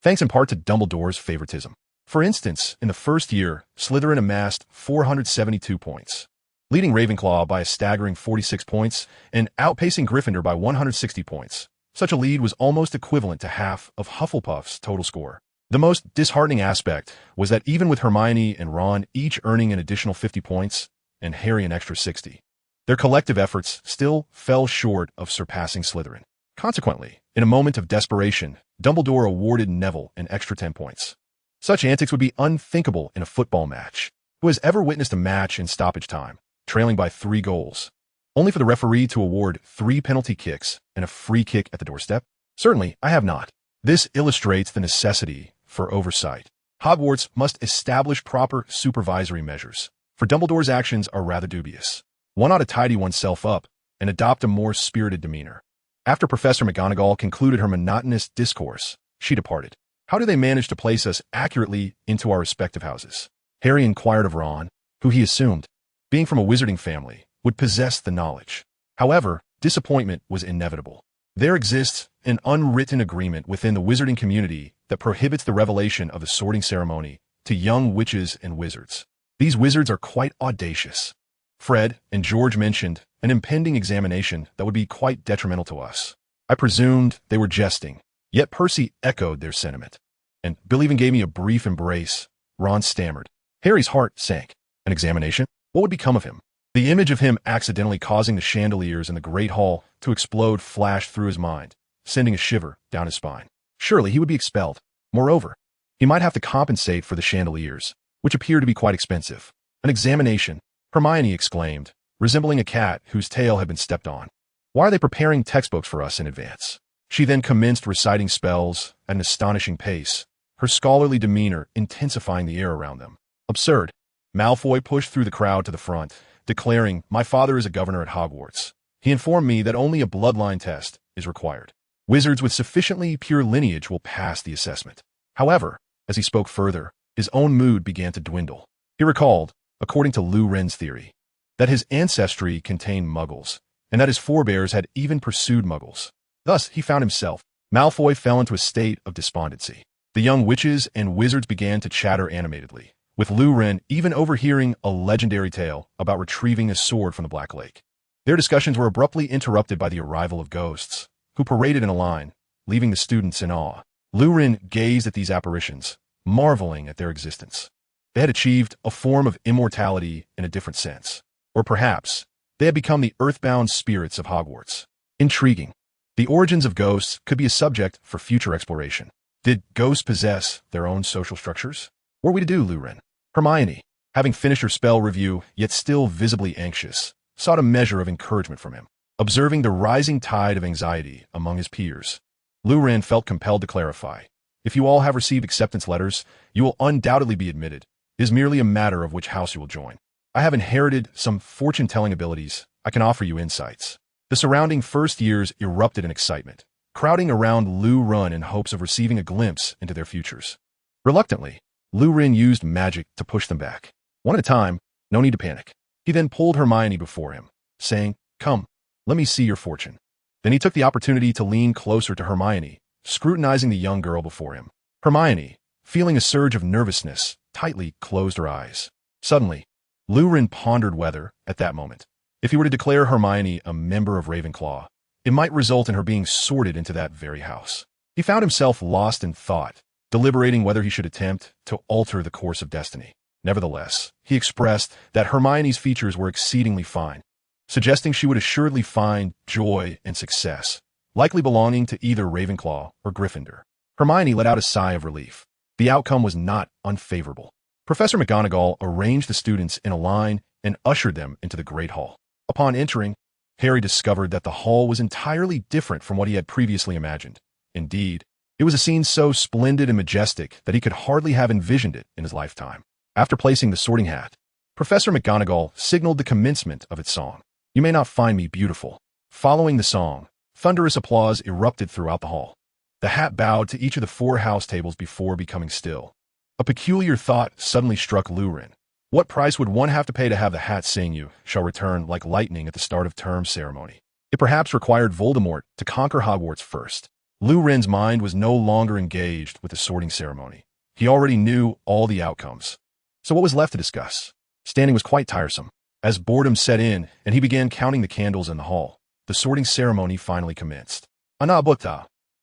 thanks in part to Dumbledore's favoritism. For instance, in the first year, Slytherin amassed 472 points, leading Ravenclaw by a staggering 46 points and outpacing Gryffindor by 160 points. Such a lead was almost equivalent to half of Hufflepuff's total score. The most disheartening aspect was that even with Hermione and Ron each earning an additional 50 points, and Harry an extra 60, their collective efforts still fell short of surpassing Slytherin. Consequently, in a moment of desperation, Dumbledore awarded Neville an extra 10 points. Such antics would be unthinkable in a football match. Who has ever witnessed a match in stoppage time, trailing by 3 goals, only for the referee to award 3 penalty kicks and a free kick at the doorstep? Certainly, I have not. This illustrates the necessity for oversight. Hogwarts must establish proper supervisory measures, for Dumbledore's actions are rather dubious. One ought to tidy oneself up and adopt a more spirited demeanor. After Professor McGonagall concluded her monotonous discourse, she departed. "How do they manage to place us accurately into our respective houses?" Harry inquired of Ron, who he assumed, being from a wizarding family, would possess the knowledge. However, disappointment was inevitable. There exists an unwritten agreement within the wizarding community that prohibits the revelation of the sorting ceremony to young witches and wizards. These wizards are quite audacious. Fred and George mentioned an impending examination that would be quite detrimental to us. I presumed they were jesting. Yet Percy echoed their sentiment. "And Bill even gave me a brief embrace," Ron stammered. Harry's heart sank. An examination? What would become of him? The image of him accidentally causing the chandeliers in the Great Hall to explode flashed through his mind, sending a shiver down his spine. Surely he would be expelled. Moreover, he might have to compensate for the chandeliers, which appeared to be quite expensive. An examination, Hermione exclaimed, resembling a cat whose tail had been stepped on. "Why are they preparing textbooks for us in advance?" She then commenced reciting spells at an astonishing pace, her scholarly demeanor intensifying the air around them. "Absurd." Malfoy pushed through the crowd to the front, declaring, "My father is a governor at Hogwarts. He informed me that only a bloodline test is required. Wizards with sufficiently pure lineage will pass the assessment." However, as he spoke further, his own mood began to dwindle. He recalled, according to Lou Wren's theory, that his ancestry contained muggles, and that his forebears had even pursued muggles. Thus, he found himself. Malfoy fell into a state of despondency. The young witches and wizards began to chatter animatedly, with Lou Wren even overhearing a legendary tale about retrieving a sword from the Black Lake. Their discussions were abruptly interrupted by the arrival of ghosts, who paraded in a line, leaving the students in awe. Lou Wren gazed at these apparitions, marveling at their existence. They had achieved a form of immortality in a different sense. Or perhaps, they had become the earthbound spirits of Hogwarts. Intriguing. The origins of ghosts could be a subject for future exploration. Did ghosts possess their own social structures? What were we to do, Lou Wren? Hermione, having finished her spell review, yet still visibly anxious, sought a measure of encouragement from him. Observing the rising tide of anxiety among his peers, Lou Wren felt compelled to clarify. "If you all have received acceptance letters, you will undoubtedly be admitted. It is merely a matter of which house you will join. I have inherited some fortune-telling abilities. I can offer you insights." The surrounding first years erupted in excitement, crowding around Lou Wren in hopes of receiving a glimpse into their futures. Reluctantly, Lou Wren used magic to push them back. One at a time, no need to panic. He then pulled Hermione before him, saying, "Come, let me see your fortune." Then he took the opportunity to lean closer to Hermione, scrutinizing the young girl before him. Hermione, feeling a surge of nervousness, tightly closed her eyes. Suddenly, Lou Wren pondered whether, at that moment, if he were to declare Hermione a member of Ravenclaw, it might result in her being sorted into that very house. He found himself lost in thought, deliberating whether he should attempt to alter the course of destiny. Nevertheless, he expressed that Hermione's features were exceedingly fine, suggesting she would assuredly find joy and success, likely belonging to either Ravenclaw or Gryffindor. Hermione let out a sigh of relief. The outcome was not unfavorable. Professor McGonagall arranged the students in a line and ushered them into the Great Hall. Upon entering, Harry discovered that the hall was entirely different from what he had previously imagined. Indeed, it was a scene so splendid and majestic that he could hardly have envisioned it in his lifetime. After placing the Sorting Hat, Professor McGonagall signaled the commencement of its song. "You may not find me beautiful." Following the song, thunderous applause erupted throughout the hall. The hat bowed to each of the 4 house tables before becoming still. A peculiar thought suddenly struck Lurin. What price would one have to pay to have the hat sing "You shall return like lightning" at the start of term ceremony? It perhaps required Voldemort to conquer Hogwarts first. Lurin's mind was no longer engaged with the sorting ceremony. He already knew all the outcomes. So what was left to discuss? Standing was quite tiresome. As boredom set in and he began counting the candles in the hall, the sorting ceremony finally commenced. Anomaly,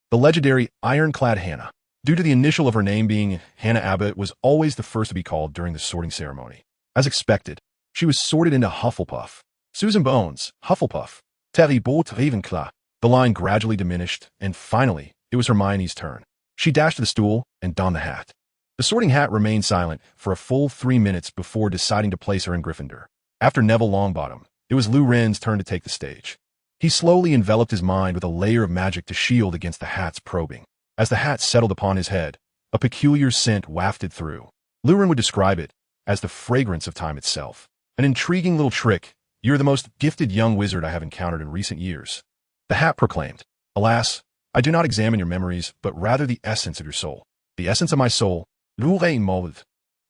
the legendary ironclad Hannah. Due to the initial of her name being Hannah Abbott, was always the first to be called during the sorting ceremony. As expected, she was sorted into Hufflepuff. Susan Bones, Hufflepuff. Terry Bolt Ravenclaw. The line gradually diminished, and finally, it was Hermione's turn. She dashed to the stool and donned the hat. The sorting hat remained silent for a full 3 minutes before deciding to place her in Gryffindor. After Neville Longbottom, it was Lurin's turn to take the stage. He slowly enveloped his mind with a layer of magic to shield against the hat's probing. As the hat settled upon his head, a peculiar scent wafted through. Lurin would describe it as the fragrance of time itself. An intriguing little trick. You're the most gifted young wizard I have encountered in recent years. The hat proclaimed. Alas, I do not examine your memories, but rather the essence of your soul. The essence of my soul. The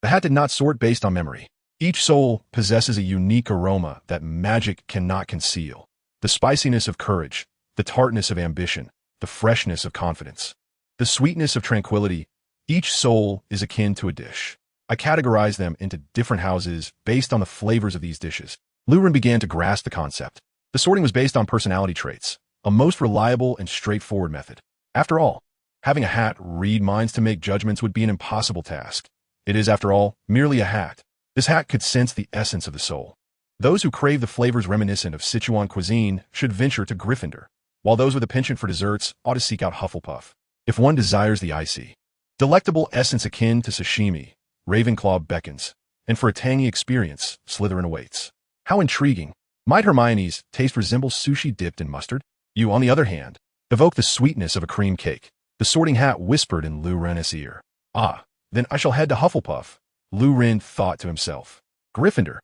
hat did not sort based on memory. Each soul possesses a unique aroma that magic cannot conceal. The spiciness of courage, the tartness of ambition, the freshness of confidence, the sweetness of tranquility. Each soul is akin to a dish. I categorize them into different houses based on the flavors of these dishes. Lurin began to grasp the concept. The sorting was based on personality traits, a most reliable and straightforward method. After all, having a hat read minds to make judgments would be an impossible task. It is, after all, merely a hat. This hat could sense the essence of the soul. Those who crave the flavors reminiscent of Sichuan cuisine should venture to Gryffindor, while those with a penchant for desserts ought to seek out Hufflepuff. If one desires the icy, delectable essence akin to sashimi, Ravenclaw beckons, and for a tangy experience, Slytherin awaits. How intriguing! Might Hermione's taste resemble sushi dipped in mustard? You, on the other hand, evoke the sweetness of a cream cake. The sorting hat whispered in Lurin's ear. Ah, then I shall head to Hufflepuff, Lurin thought to himself. Gryffindor,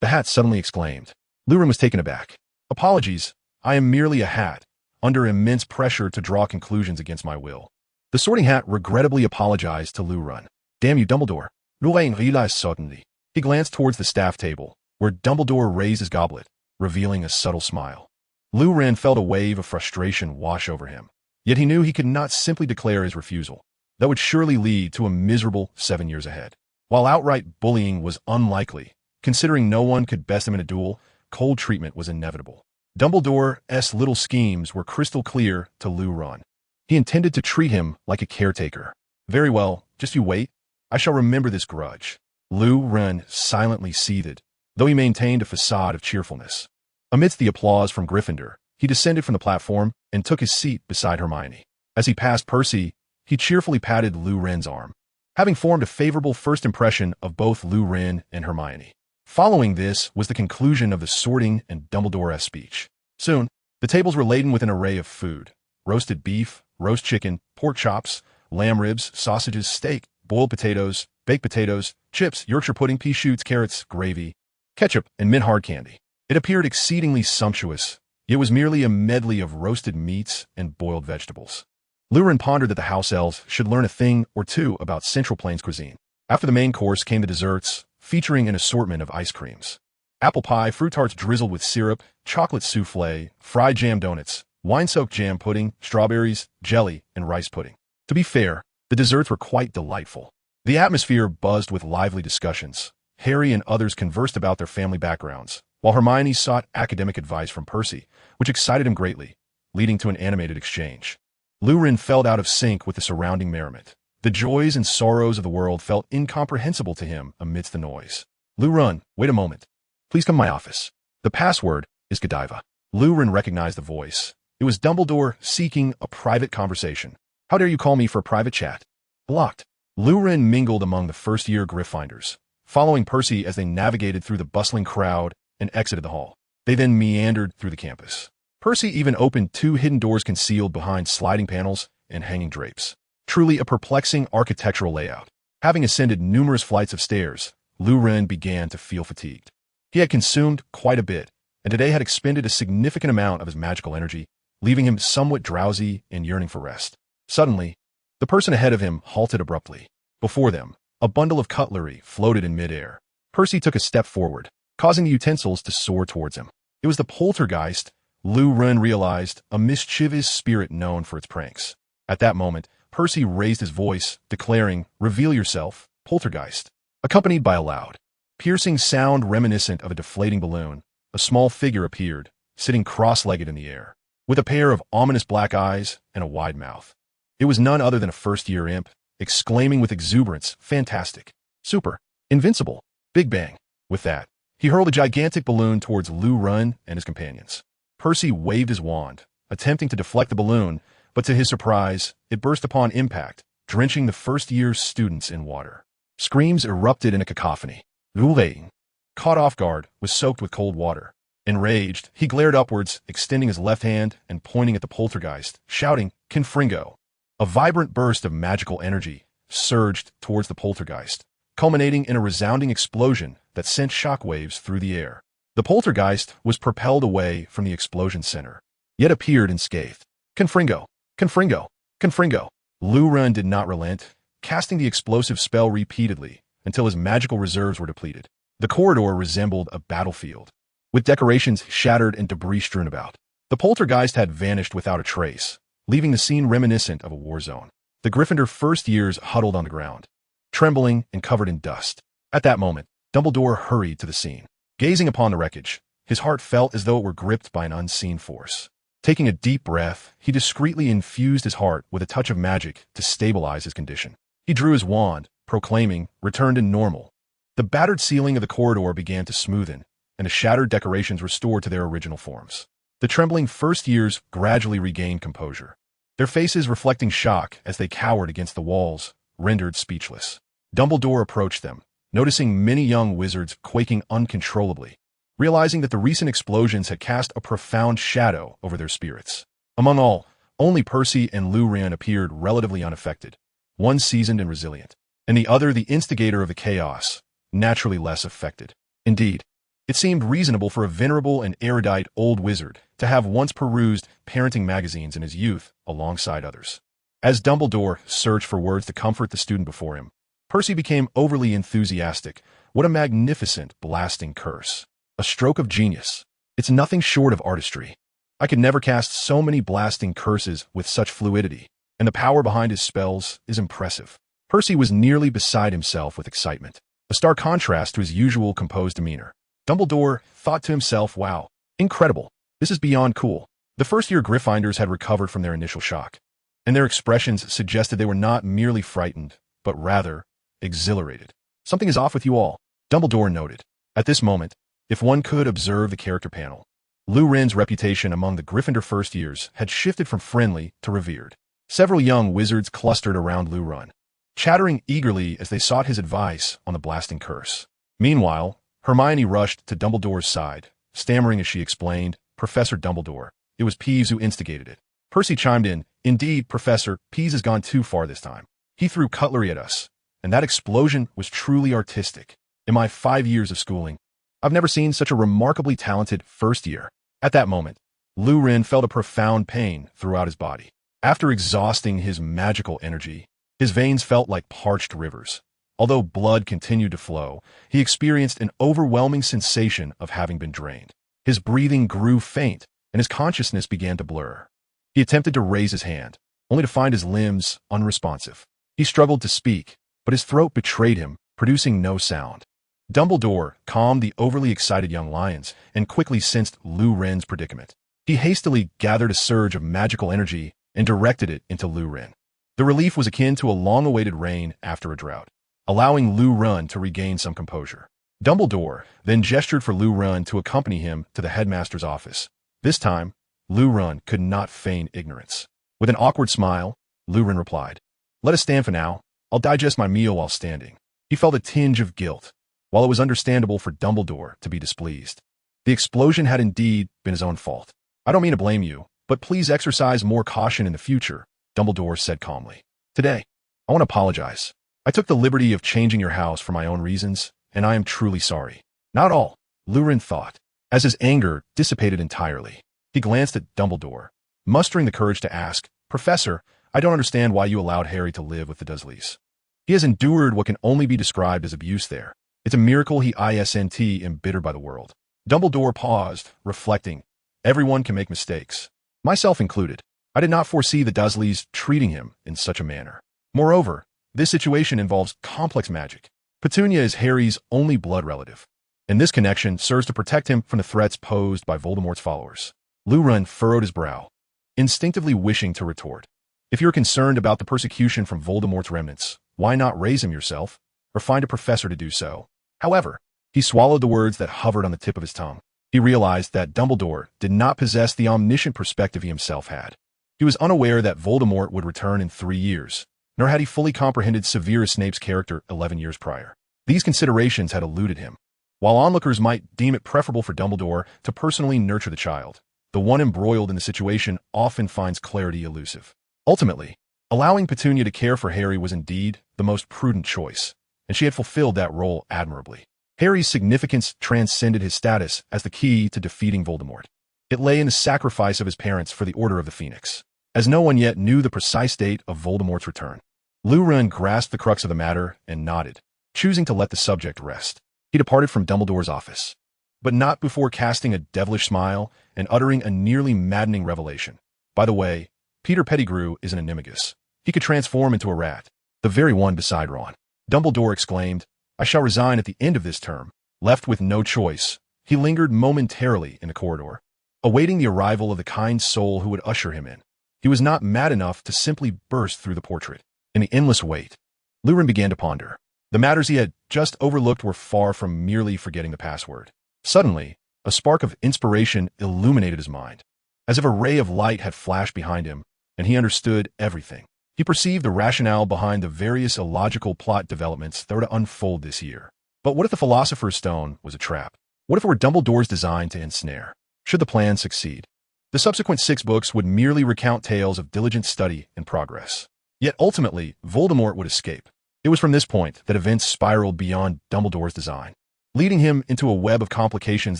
the hat suddenly exclaimed. Lurin was taken aback. Apologies, I am merely a hat, under immense pressure to draw conclusions against my will. The sorting hat regrettably apologized to Lurin. Damn you, Dumbledore. Lurin realized suddenly. He glanced towards the staff table, where Dumbledore raised his goblet, revealing a subtle smile. Lurin felt a wave of frustration wash over him. Yet he knew he could not simply declare his refusal. That would surely lead to a miserable 7 years ahead. While outright bullying was unlikely, considering no one could best him in a duel, cold treatment was inevitable. Dumbledore's little schemes were crystal clear to Lurin. He intended to treat him like a caretaker. Very well, just you wait. I shall remember this grudge. Lurin silently seethed, though he maintained a facade of cheerfulness. Amidst the applause from Gryffindor, he descended from the platform and took his seat beside Hermione. As he passed Percy, he cheerfully patted Lurin's arm, having formed a favorable first impression of both Lurin and Hermione. Following this was the conclusion of the sorting and Dumbledore's speech. Soon, the tables were laden with an array of food: roasted beef, roast chicken, pork chops, lamb ribs, sausages, steak, boiled potatoes, baked potatoes, chips, Yorkshire pudding, pea shoots, carrots, gravy, ketchup, and mint hard candy. It appeared exceedingly sumptuous. It was merely a medley of roasted meats and boiled vegetables. Lurin pondered that the house elves should learn a thing or two about Central Plains cuisine. After the main course came the desserts, featuring an assortment of ice creams. Apple pie, fruit tarts drizzled with syrup, chocolate souffle, fried jam donuts, wine-soaked jam pudding, strawberries, jelly, and rice pudding. To be fair, the desserts were quite delightful. The atmosphere buzzed with lively discussions. Harry and others conversed about their family backgrounds, while Hermione sought academic advice from Percy, which excited him greatly, leading to an animated exchange. Lurin felt out of sync with the surrounding merriment. The joys and sorrows of the world felt incomprehensible to him amidst the noise. Lurin, wait a moment. Please come to my office. The password, is Godiva. Lurin recognized the voice. It was Dumbledore seeking a private conversation. How dare you call me for a private chat? Blocked. Lurin mingled among the first-year Gryffindors, following Percy as they navigated through the bustling crowd and exited the hall. They then meandered through the campus. Percy even opened 2 hidden doors concealed behind sliding panels and hanging drapes. Truly a perplexing architectural layout. Having ascended numerous flights of stairs, Lurin began to feel fatigued. He had consumed quite a bit, and today had expended a significant amount of his magical energy, leaving him somewhat drowsy and yearning for rest. Suddenly, the person ahead of him halted abruptly. Before them, a bundle of cutlery floated in midair. Percy took a step forward, causing the utensils to soar towards him. It was the poltergeist, Lurin realized, a mischievous spirit known for its pranks. At that moment, Percy raised his voice, declaring, "Reveal yourself, poltergeist." Accompanied by a loud, piercing sound reminiscent of a deflating balloon, a small figure appeared, sitting cross-legged in the air, with a pair of ominous black eyes and a wide mouth. It was none other than a first-year imp, exclaiming with exuberance, "Fantastic! Super! Invincible! Big Bang!" With that, he hurled a gigantic balloon towards Lurin and his companions. Percy waved his wand, attempting to deflect the balloon, but to his surprise, it burst upon impact, drenching the first-year students in water. Screams erupted in a cacophony. Lurin, caught off guard, was soaked with cold water. Enraged, he glared upwards, extending his left hand and pointing at the poltergeist, shouting, "Confringo!" A vibrant burst of magical energy surged towards the poltergeist, culminating in a resounding explosion that sent shockwaves through the air. The poltergeist was propelled away from the explosion center, yet appeared unscathed. "Confringo! Confringo! Confringo!" Lurin did not relent, casting the explosive spell repeatedly until his magical reserves were depleted. The corridor resembled a battlefield, with decorations shattered and debris strewn about. The poltergeist had vanished without a trace, leaving the scene reminiscent of a war zone. The Gryffindor first years huddled on the ground, trembling and covered in dust. At that moment, Dumbledore hurried to the scene. Gazing upon the wreckage, his heart felt as though it were gripped by an unseen force. Taking a deep breath, he discreetly infused his heart with a touch of magic to stabilize his condition. He drew his wand, proclaiming, "Return to normal." The battered ceiling of the corridor began to smoothen, and the shattered decorations restored to their original forms. The trembling first years gradually regained composure, their faces reflecting shock as they cowered against the walls, rendered speechless. Dumbledore approached them, noticing many young wizards quaking uncontrollably, realizing that the recent explosions had cast a profound shadow over their spirits. Among all, only Percy and Lurin appeared relatively unaffected, one seasoned and resilient, and the other the instigator of the chaos, naturally less affected. Indeed, it seemed reasonable for a venerable and erudite old wizard to have once perused parenting magazines in his youth alongside others. As Dumbledore searched for words to comfort the student before him, Percy became overly enthusiastic. "What a magnificent blasting curse. A stroke of genius. It's nothing short of artistry. I could never cast so many blasting curses with such fluidity, and the power behind his spells is impressive." Percy was nearly beside himself with excitement, a stark contrast to his usual composed demeanor. Dumbledore thought to himself, "Wow, incredible. This is beyond cool." The first-year Gryffindors had recovered from their initial shock, and their expressions suggested they were not merely frightened, but rather exhilarated. "Something is off with you all," Dumbledore noted. At this moment, if one could observe the character panel, Lurin's reputation among the Gryffindor first years had shifted from friendly to revered. Several young wizards clustered around Lurin, chattering eagerly as they sought his advice on the blasting curse. Meanwhile, Hermione rushed to Dumbledore's side, stammering as she explained, "Professor Dumbledore, it was Peeves who instigated it." Percy chimed in, "Indeed, Professor, Peeves has gone too far this time. He threw cutlery at us, and that explosion was truly artistic. In my 5 years of schooling, I've never seen such a remarkably talented first year." At that moment, Lurin felt a profound pain throughout his body. After exhausting his magical energy, his veins felt like parched rivers. Although blood continued to flow, he experienced an overwhelming sensation of having been drained. His breathing grew faint, and his consciousness began to blur. He attempted to raise his hand, only to find his limbs unresponsive. He struggled to speak, but his throat betrayed him, producing no sound. Dumbledore calmed the overly excited young lions and quickly sensed Lurin's predicament. He hastily gathered a surge of magical energy and directed it into Lurin. The relief was akin to a long-awaited rain after a drought, allowing Lurin to regain some composure. Dumbledore then gestured for Lu Run to accompany him to the headmaster's office. This time, Lu Run could not feign ignorance. With an awkward smile, Lu Run replied, "Let us stand for now. I'll digest my meal while standing." He felt a tinge of guilt, while it was understandable for Dumbledore to be displeased. The explosion had indeed been his own fault. "I don't mean to blame you, but please exercise more caution in the future," Dumbledore said calmly. "Today, I want to apologize. I took the liberty of changing your house for my own reasons, and I am truly sorry." "Not all," Lu Run thought, as his anger dissipated entirely. He glanced at Dumbledore, mustering the courage to ask, "Professor, I don't understand why you allowed Harry to live with the Dursleys. He has endured what can only be described as abuse there. It's a miracle he isn't embittered by the world." Dumbledore paused, reflecting. Everyone can make mistakes, myself included. I did not foresee the Dursleys treating him in such a manner. Moreover, this situation involves complex magic. Petunia is Harry's only blood relative, and this connection serves to protect him from the threats posed by Voldemort's followers. Lu Run furrowed his brow, instinctively wishing to retort, "If you're concerned about the persecution from Voldemort's remnants, why not raise him yourself, or find a professor to do so?" However, he swallowed the words that hovered on the tip of his tongue. He realized that Dumbledore did not possess the omniscient perspective he himself had. He was unaware that Voldemort would return in 3 years, nor had he fully comprehended Severus Snape's character 11 years prior. These considerations had eluded him. While onlookers might deem it preferable for Dumbledore to personally nurture the child, the one embroiled in the situation often finds clarity elusive. Ultimately, allowing Petunia to care for Harry was indeed the most prudent choice, and she had fulfilled that role admirably. Harry's significance transcended his status as the key to defeating Voldemort. It lay in the sacrifice of his parents for the Order of the Phoenix. As no one yet knew the precise date of Voldemort's return, Lu Run grasped the crux of the matter and nodded, choosing to let the subject rest. He departed from Dumbledore's office, but not before casting a devilish smile and uttering a nearly maddening revelation. "By the way, Peter Pettigrew is an animagus. He could transform into a rat, the very one beside Ron." Dumbledore exclaimed, "I shall resign at the end of this term." Left with no choice, he lingered momentarily in the corridor, awaiting the arrival of the kind soul who would usher him in. He was not mad enough to simply burst through the portrait. In the endless wait, Lu Run began to ponder. The matters he had just overlooked were far from merely forgetting the password. Suddenly, a spark of inspiration illuminated his mind, as if a ray of light had flashed behind him, and he understood everything. He perceived the rationale behind the various illogical plot developments that were to unfold this year. But what if the Philosopher's Stone was a trap? What if it were Dumbledore's design to ensnare? Should the plan succeed, the subsequent 6 books would merely recount tales of diligent study and progress. Yet ultimately, Voldemort would escape. It was from this point that events spiraled beyond Dumbledore's design, leading him into a web of complications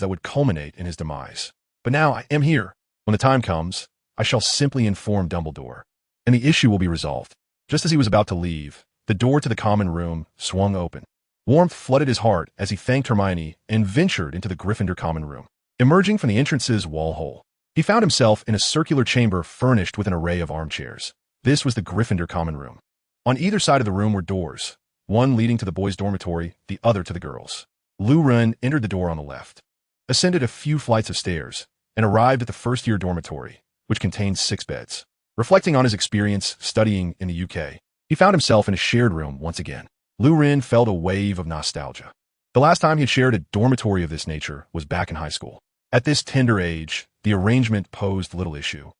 that would culminate in his demise. But now I am here. When the time comes, I shall simply inform Dumbledore, and the issue will be resolved. Just as he was about to leave, the door to the common room swung open. Warmth flooded his heart as he thanked Hermione and ventured into the Gryffindor common room. Emerging from the entrance's wall hole, he found himself in a circular chamber furnished with an array of armchairs. This was the Gryffindor common room. On either side of the room were doors, one leading to the boys' dormitory, the other to the girls'. Lu Run entered the door on the left, ascended a few flights of stairs, and arrived at the first-year dormitory, which contained 6 beds. Reflecting on his experience studying in the UK, he found himself in a shared room once again. Lu Run felt a wave of nostalgia. The last time he had shared a dormitory of this nature was back in high school. At this tender age, the arrangement posed little issue.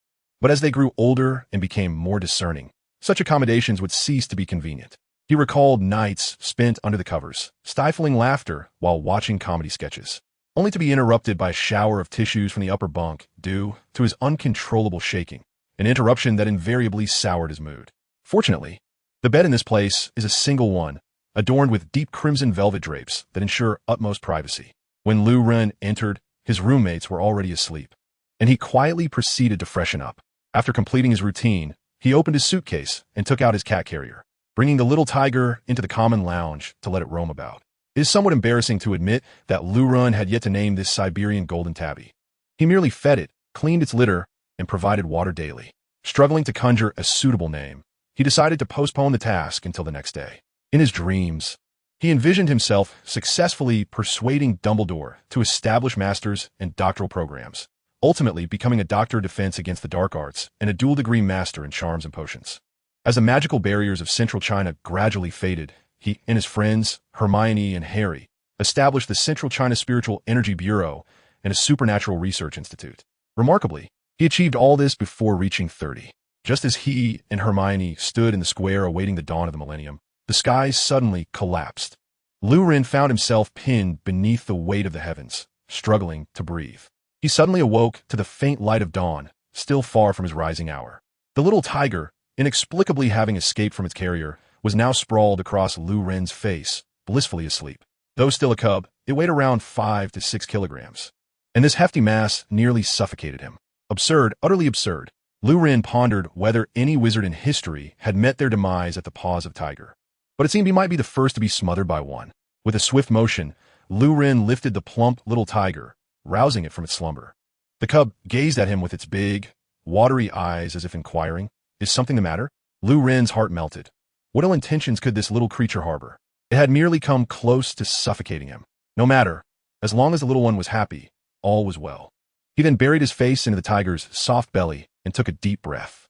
But as they grew older and became more discerning, such accommodations would cease to be convenient. He recalled nights spent under the covers, stifling laughter while watching comedy sketches, only to be interrupted by a shower of tissues from the upper bunk due to his uncontrollable shaking, an interruption that invariably soured his mood. Fortunately, the bed in this place is a single one, adorned with deep crimson velvet drapes that ensure utmost privacy. When Lu Run entered, his roommates were already asleep, and he quietly proceeded to freshen up. After completing his routine, he opened his suitcase and took out his cat carrier, bringing the little tiger into the common lounge to let it roam about. It is somewhat embarrassing to admit that Lu Run had yet to name this Siberian golden tabby. He merely fed it, cleaned its litter, and provided water daily. Struggling to conjure a suitable name, he decided to postpone the task until the next day. In his dreams, he envisioned himself successfully persuading Dumbledore to establish masters and doctoral programs, ultimately becoming a doctor of defense against the dark arts and a dual-degree master in charms and potions. As the magical barriers of central China gradually faded, he and his friends, Hermione and Harry, established the Central China Spiritual Energy Bureau and a Supernatural Research Institute. Remarkably, he achieved all this before reaching 30. Just as he and Hermione stood in the square awaiting the dawn of the millennium, the skies suddenly collapsed. Lu Ren found himself pinned beneath the weight of the heavens, struggling to breathe. He suddenly awoke to the faint light of dawn, still far from his rising hour. The little tiger, inexplicably having escaped from its carrier, was now sprawled across Lu Ren's face, blissfully asleep. Though still a cub, it weighed around 5 to 6 kilograms. And this hefty mass nearly suffocated him. Absurd, utterly absurd. Lu Ren pondered whether any wizard in history had met their demise at the paws of tiger. But it seemed he might be the first to be smothered by one. With a swift motion, Lu Ren lifted the plump little tiger, rousing it from its slumber. The cub gazed at him with its big, watery eyes as if inquiring, "Is something the matter?" Lu Ren's heart melted. What ill intentions could this little creature harbor? It had merely come close to suffocating him. No matter. As long as the little one was happy, all was well. He then buried his face into the tiger's soft belly and took a deep breath.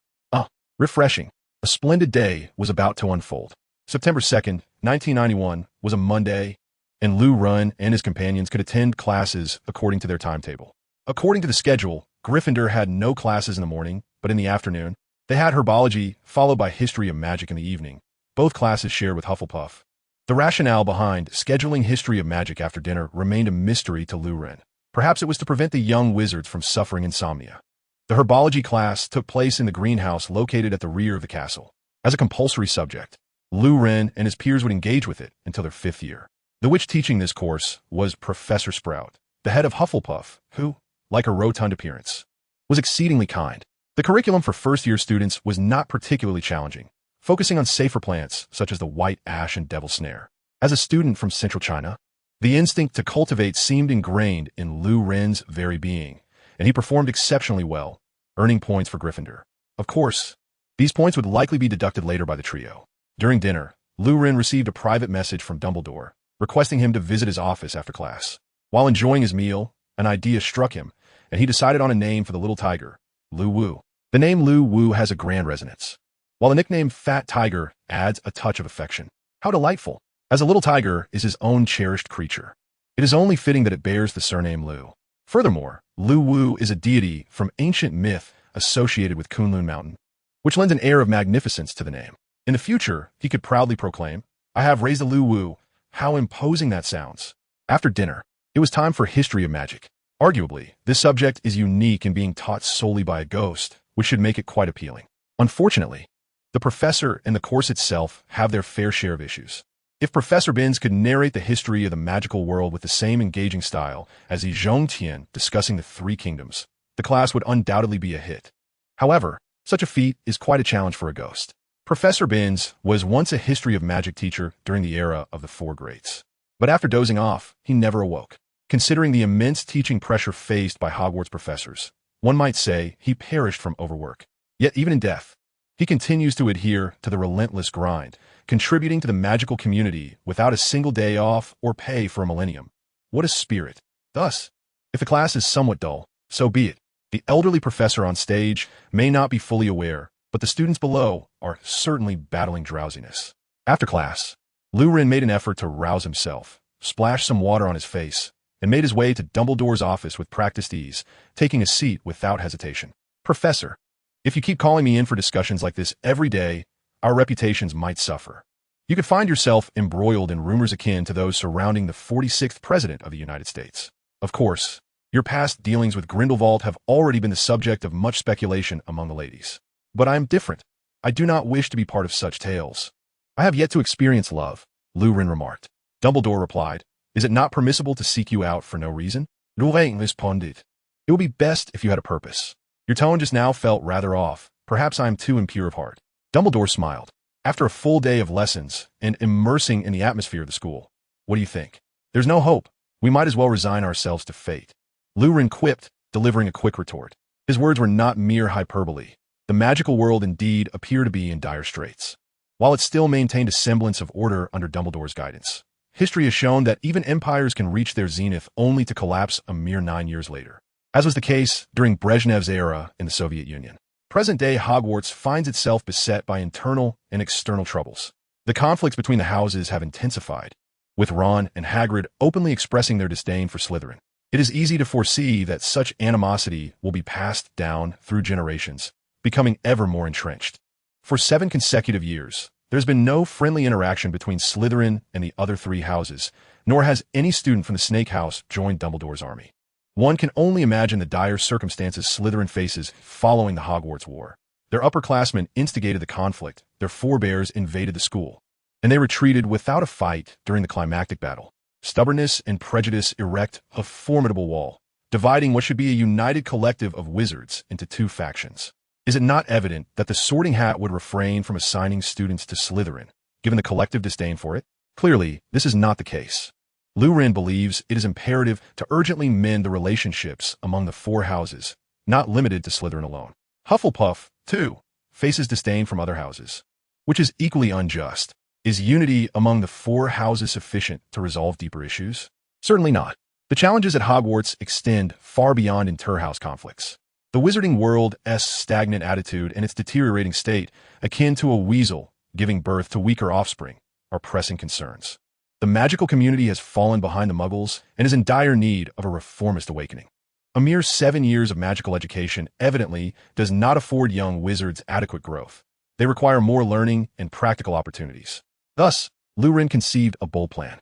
Refreshing. A splendid day was about to unfold. September 2nd, 1991 was a Monday, and Lu Ren and his companions could attend classes according to their timetable. According to the schedule, Gryffindor had no classes in the morning, but in the afternoon, they had herbology, followed by history of magic in the evening. Both classes shared with Hufflepuff. The rationale behind scheduling history of magic after dinner remained a mystery to Lu Ren. Perhaps it was to prevent the young wizards from suffering insomnia. The herbology class took place in the greenhouse located at the rear of the castle. As a compulsory subject, Lu Ren and his peers would engage with it until their 5th year. The witch teaching this course was Professor Sprout, the head of Hufflepuff, who, like a rotund appearance, was exceedingly kind. The curriculum for first-year students was not particularly challenging, focusing on safer plants such as the white ash and devil snare. As a student from Central China, the instinct to cultivate seemed ingrained in Lu Ren's very being, and he performed exceptionally well, earning points for Gryffindor. Of course, these points would likely be deducted later by the trio. During dinner, Lu Ren received a private message from Dumbledore, requesting him to visit his office after class. While enjoying his meal, an idea struck him, and he decided on a name for the little tiger, Lu Wu. The name Lu Wu has a grand resonance, while the nickname Fat Tiger adds a touch of affection. How delightful, as a little tiger is his own cherished creature. It is only fitting that it bears the surname Lu. Furthermore, Lu Wu is a deity from ancient myth associated with Kunlun Mountain, which lends an air of magnificence to the name. In the future, he could proudly proclaim, "I have raised a Lu Wu." How imposing that sounds. After dinner, it was time for history of magic. Arguably, this subject is unique in being taught solely by a ghost, which should make it quite appealing. Unfortunately, the professor and the course itself have their fair share of issues. If Professor Binns could narrate the history of the magical world with the same engaging style as the Zhongtian discussing the Three Kingdoms, the class would undoubtedly be a hit. However, such a feat is quite a challenge for a ghost. Professor Binns was once a history of magic teacher during the era of the Four Greats. But after dozing off, he never awoke. Considering the immense teaching pressure faced by Hogwarts professors, one might say he perished from overwork. Yet even in death, he continues to adhere to the relentless grind, contributing to the magical community without a single day off or pay for a millennium. What a spirit. Thus, if the class is somewhat dull, so be it. The elderly professor on stage may not be fully aware, but the students below are certainly battling drowsiness. After class, Lu Ren made an effort to rouse himself, splashed some water on his face, and made his way to Dumbledore's office with practiced ease, taking a seat without hesitation. "Professor, if you keep calling me in for discussions like this every day, our reputations might suffer. You could find yourself embroiled in rumors akin to those surrounding the 46th President of the United States. Of course, your past dealings with Grindelwald have already been the subject of much speculation among the ladies. But I am different. I do not wish to be part of such tales. I have yet to experience love," Lu Ren remarked. Dumbledore replied, "Is it not permissible to seek you out for no reason?" Lu Ren responded, "It would be best if you had a purpose. Your tone just now felt rather off. Perhaps I am too impure of heart." Dumbledore smiled. "After a full day of lessons and immersing in the atmosphere of the school, what do you think? There's no hope. We might as well resign ourselves to fate." Lu Ren quipped, delivering a quick retort. His words were not mere hyperbole. The magical world indeed appeared to be in dire straits. While it still maintained a semblance of order under Dumbledore's guidance, history has shown that even empires can reach their zenith only to collapse a mere 9 years later, as was the case during Brezhnev's era in the Soviet Union. Present-day Hogwarts finds itself beset by internal and external troubles. The conflicts between the houses have intensified, with Ron and Hagrid openly expressing their disdain for Slytherin. It is easy to foresee that such animosity will be passed down through generations, becoming ever more entrenched. For 7 consecutive years, there's been no friendly interaction between Slytherin and the other 3 houses, nor has any student from the Snake House joined Dumbledore's army. One can only imagine the dire circumstances Slytherin faces following the Hogwarts War. Their upperclassmen instigated the conflict, their forebears invaded the school, and they retreated without a fight during the climactic battle. Stubbornness and prejudice erect a formidable wall, dividing what should be a united collective of wizards into 2 factions. Is it not evident that the Sorting Hat would refrain from assigning students to Slytherin, given the collective disdain for it? Clearly, this is not the case. Lou-Ren believes it is imperative to urgently mend the relationships among the 4 houses, not limited to Slytherin alone. Hufflepuff, too, faces disdain from other houses, which is equally unjust. Is unity among the 4 houses sufficient to resolve deeper issues? Certainly not. The challenges at Hogwarts extend far beyond inter-house conflicts. The wizarding world's stagnant attitude and its deteriorating state, akin to a weasel giving birth to weaker offspring, are pressing concerns. The magical community has fallen behind the Muggles and is in dire need of a reformist awakening. A mere 7 years of magical education evidently does not afford young wizards adequate growth. They require more learning and practical opportunities. Thus, Lou-Ren conceived a bold plan.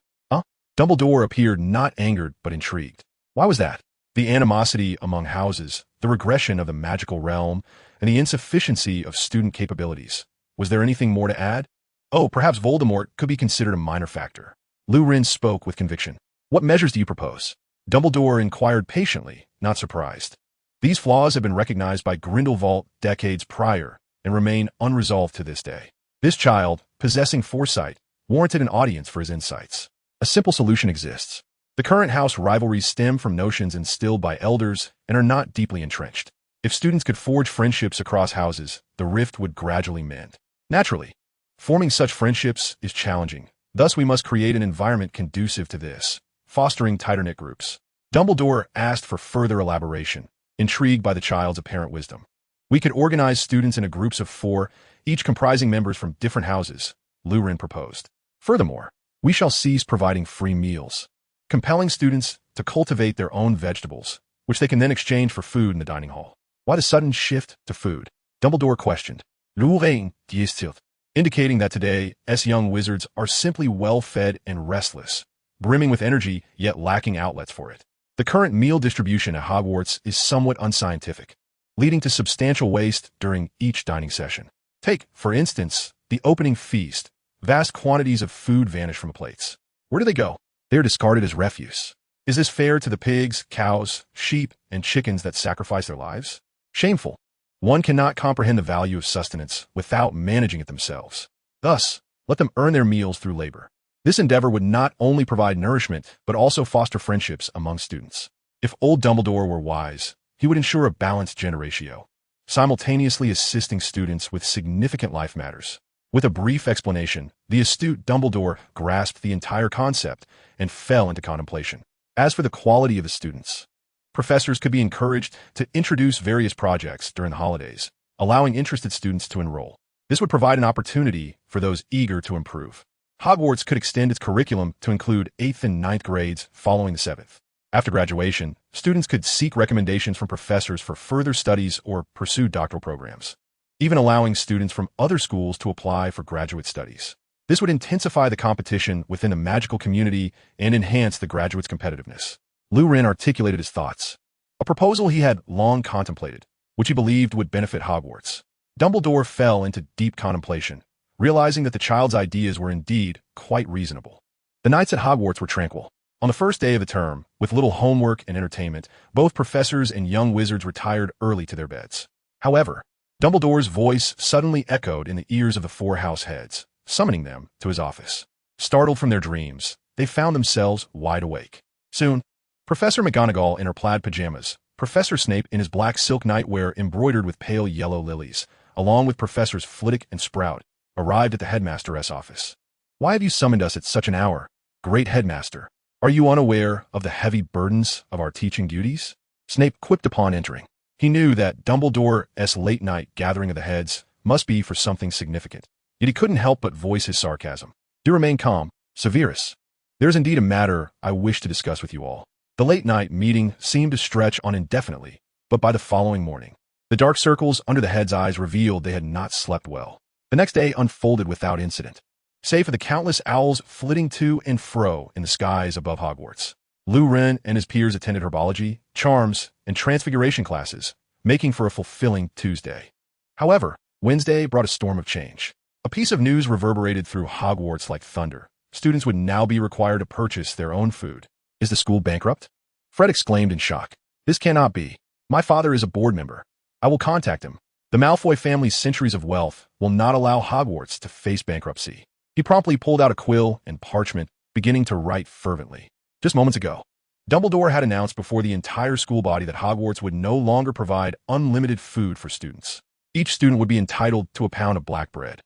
Dumbledore appeared not angered but intrigued. Why was that? The animosity among houses, the regression of the magical realm, and the insufficiency of student capabilities. Was there anything more to add? Oh, perhaps Voldemort could be considered a minor factor. Lou-Ren spoke with conviction. What measures do you propose? Dumbledore inquired patiently, not surprised. These flaws have been recognized by Grindelwald decades prior and remain unresolved to this day. This child, possessing foresight, warranted an audience for his insights. A simple solution exists. The current house rivalries stem from notions instilled by elders and are not deeply entrenched. If students could forge friendships across houses, the rift would gradually mend. Naturally, forming such friendships is challenging. Thus, we must create an environment conducive to this, fostering tighter-knit groups. Dumbledore asked for further elaboration, intrigued by the child's apparent wisdom. We could organize students into groups of 4, each comprising members from different houses, Lou-Ren proposed. Furthermore, we shall cease providing free meals, compelling students to cultivate their own vegetables, which they can then exchange for food in the dining hall. Why the sudden shift to food? Dumbledore questioned. Lou-Ren distiled, indicating that today's young wizards are simply well-fed and restless, brimming with energy yet lacking outlets for it. The current meal distribution at Hogwarts is somewhat unscientific, leading to substantial waste during each dining session. Take, for instance, the opening feast. Vast quantities of food vanish from the plates. Where do they go? They are discarded as refuse. Is this fair to the pigs, cows, sheep, and chickens that sacrifice their lives? Shameful. One cannot comprehend the value of sustenance without managing it themselves. Thus, let them earn their meals through labor. This endeavor would not only provide nourishment, but also foster friendships among students. If old Dumbledore were wise, he would ensure a balanced gender ratio, simultaneously assisting students with significant life matters. With a brief explanation, the astute Dumbledore grasped the entire concept and fell into contemplation. As for the quality of the students, professors could be encouraged to introduce various projects during the holidays, allowing interested students to enroll. This would provide an opportunity for those eager to improve. Hogwarts could extend its curriculum to include 8th and 9th grades following the 7th. After graduation, students could seek recommendations from professors for further studies or pursue doctoral programs, even allowing students from other schools to apply for graduate studies. This would intensify the competition within the magical community and enhance the graduates' competitiveness. Lou-Ren articulated his thoughts, a proposal he had long contemplated, which he believed would benefit Hogwarts. Dumbledore fell into deep contemplation, realizing that the child's ideas were indeed quite reasonable. The nights at Hogwarts were tranquil. On the first day of the term, with little homework and entertainment, both professors and young wizards retired early to their beds. However, Dumbledore's voice suddenly echoed in the ears of the 4 house heads, summoning them to his office. Startled from their dreams, they found themselves wide awake. Soon, Professor McGonagall in her plaid pajamas, Professor Snape in his black silk nightwear embroidered with pale yellow lilies, along with Professors Flitwick and Sprout, arrived at the headmaster's office. "Why have you summoned us at such an hour, great headmaster? Are you unaware of the heavy burdens of our teaching duties?" Snape quipped upon entering. He knew that Dumbledore's late-night gathering of the heads must be for something significant, yet he couldn't help but voice his sarcasm. "Do remain calm, Severus. There is indeed a matter I wish to discuss with you all. The late-night meeting seemed to stretch on indefinitely, but by the following morning, the dark circles under the heads' eyes revealed they had not slept well. The next day unfolded without incident, save for the countless owls flitting to and fro in the skies above Hogwarts. Lu Ren and his peers attended herbology, charms, and transfiguration classes, making for a fulfilling Tuesday. However, Wednesday brought a storm of change. A piece of news reverberated through Hogwarts like thunder. Students would now be required to purchase their own food. Is the school bankrupt? Fred exclaimed in shock. This cannot be. My father is a board member. I will contact him. The Malfoy family's centuries of wealth will not allow Hogwarts to face bankruptcy. He promptly pulled out a quill and parchment, beginning to write fervently. Just moments ago, Dumbledore had announced before the entire school body that Hogwarts would no longer provide unlimited food for students. Each student would be entitled to a pound of black bread,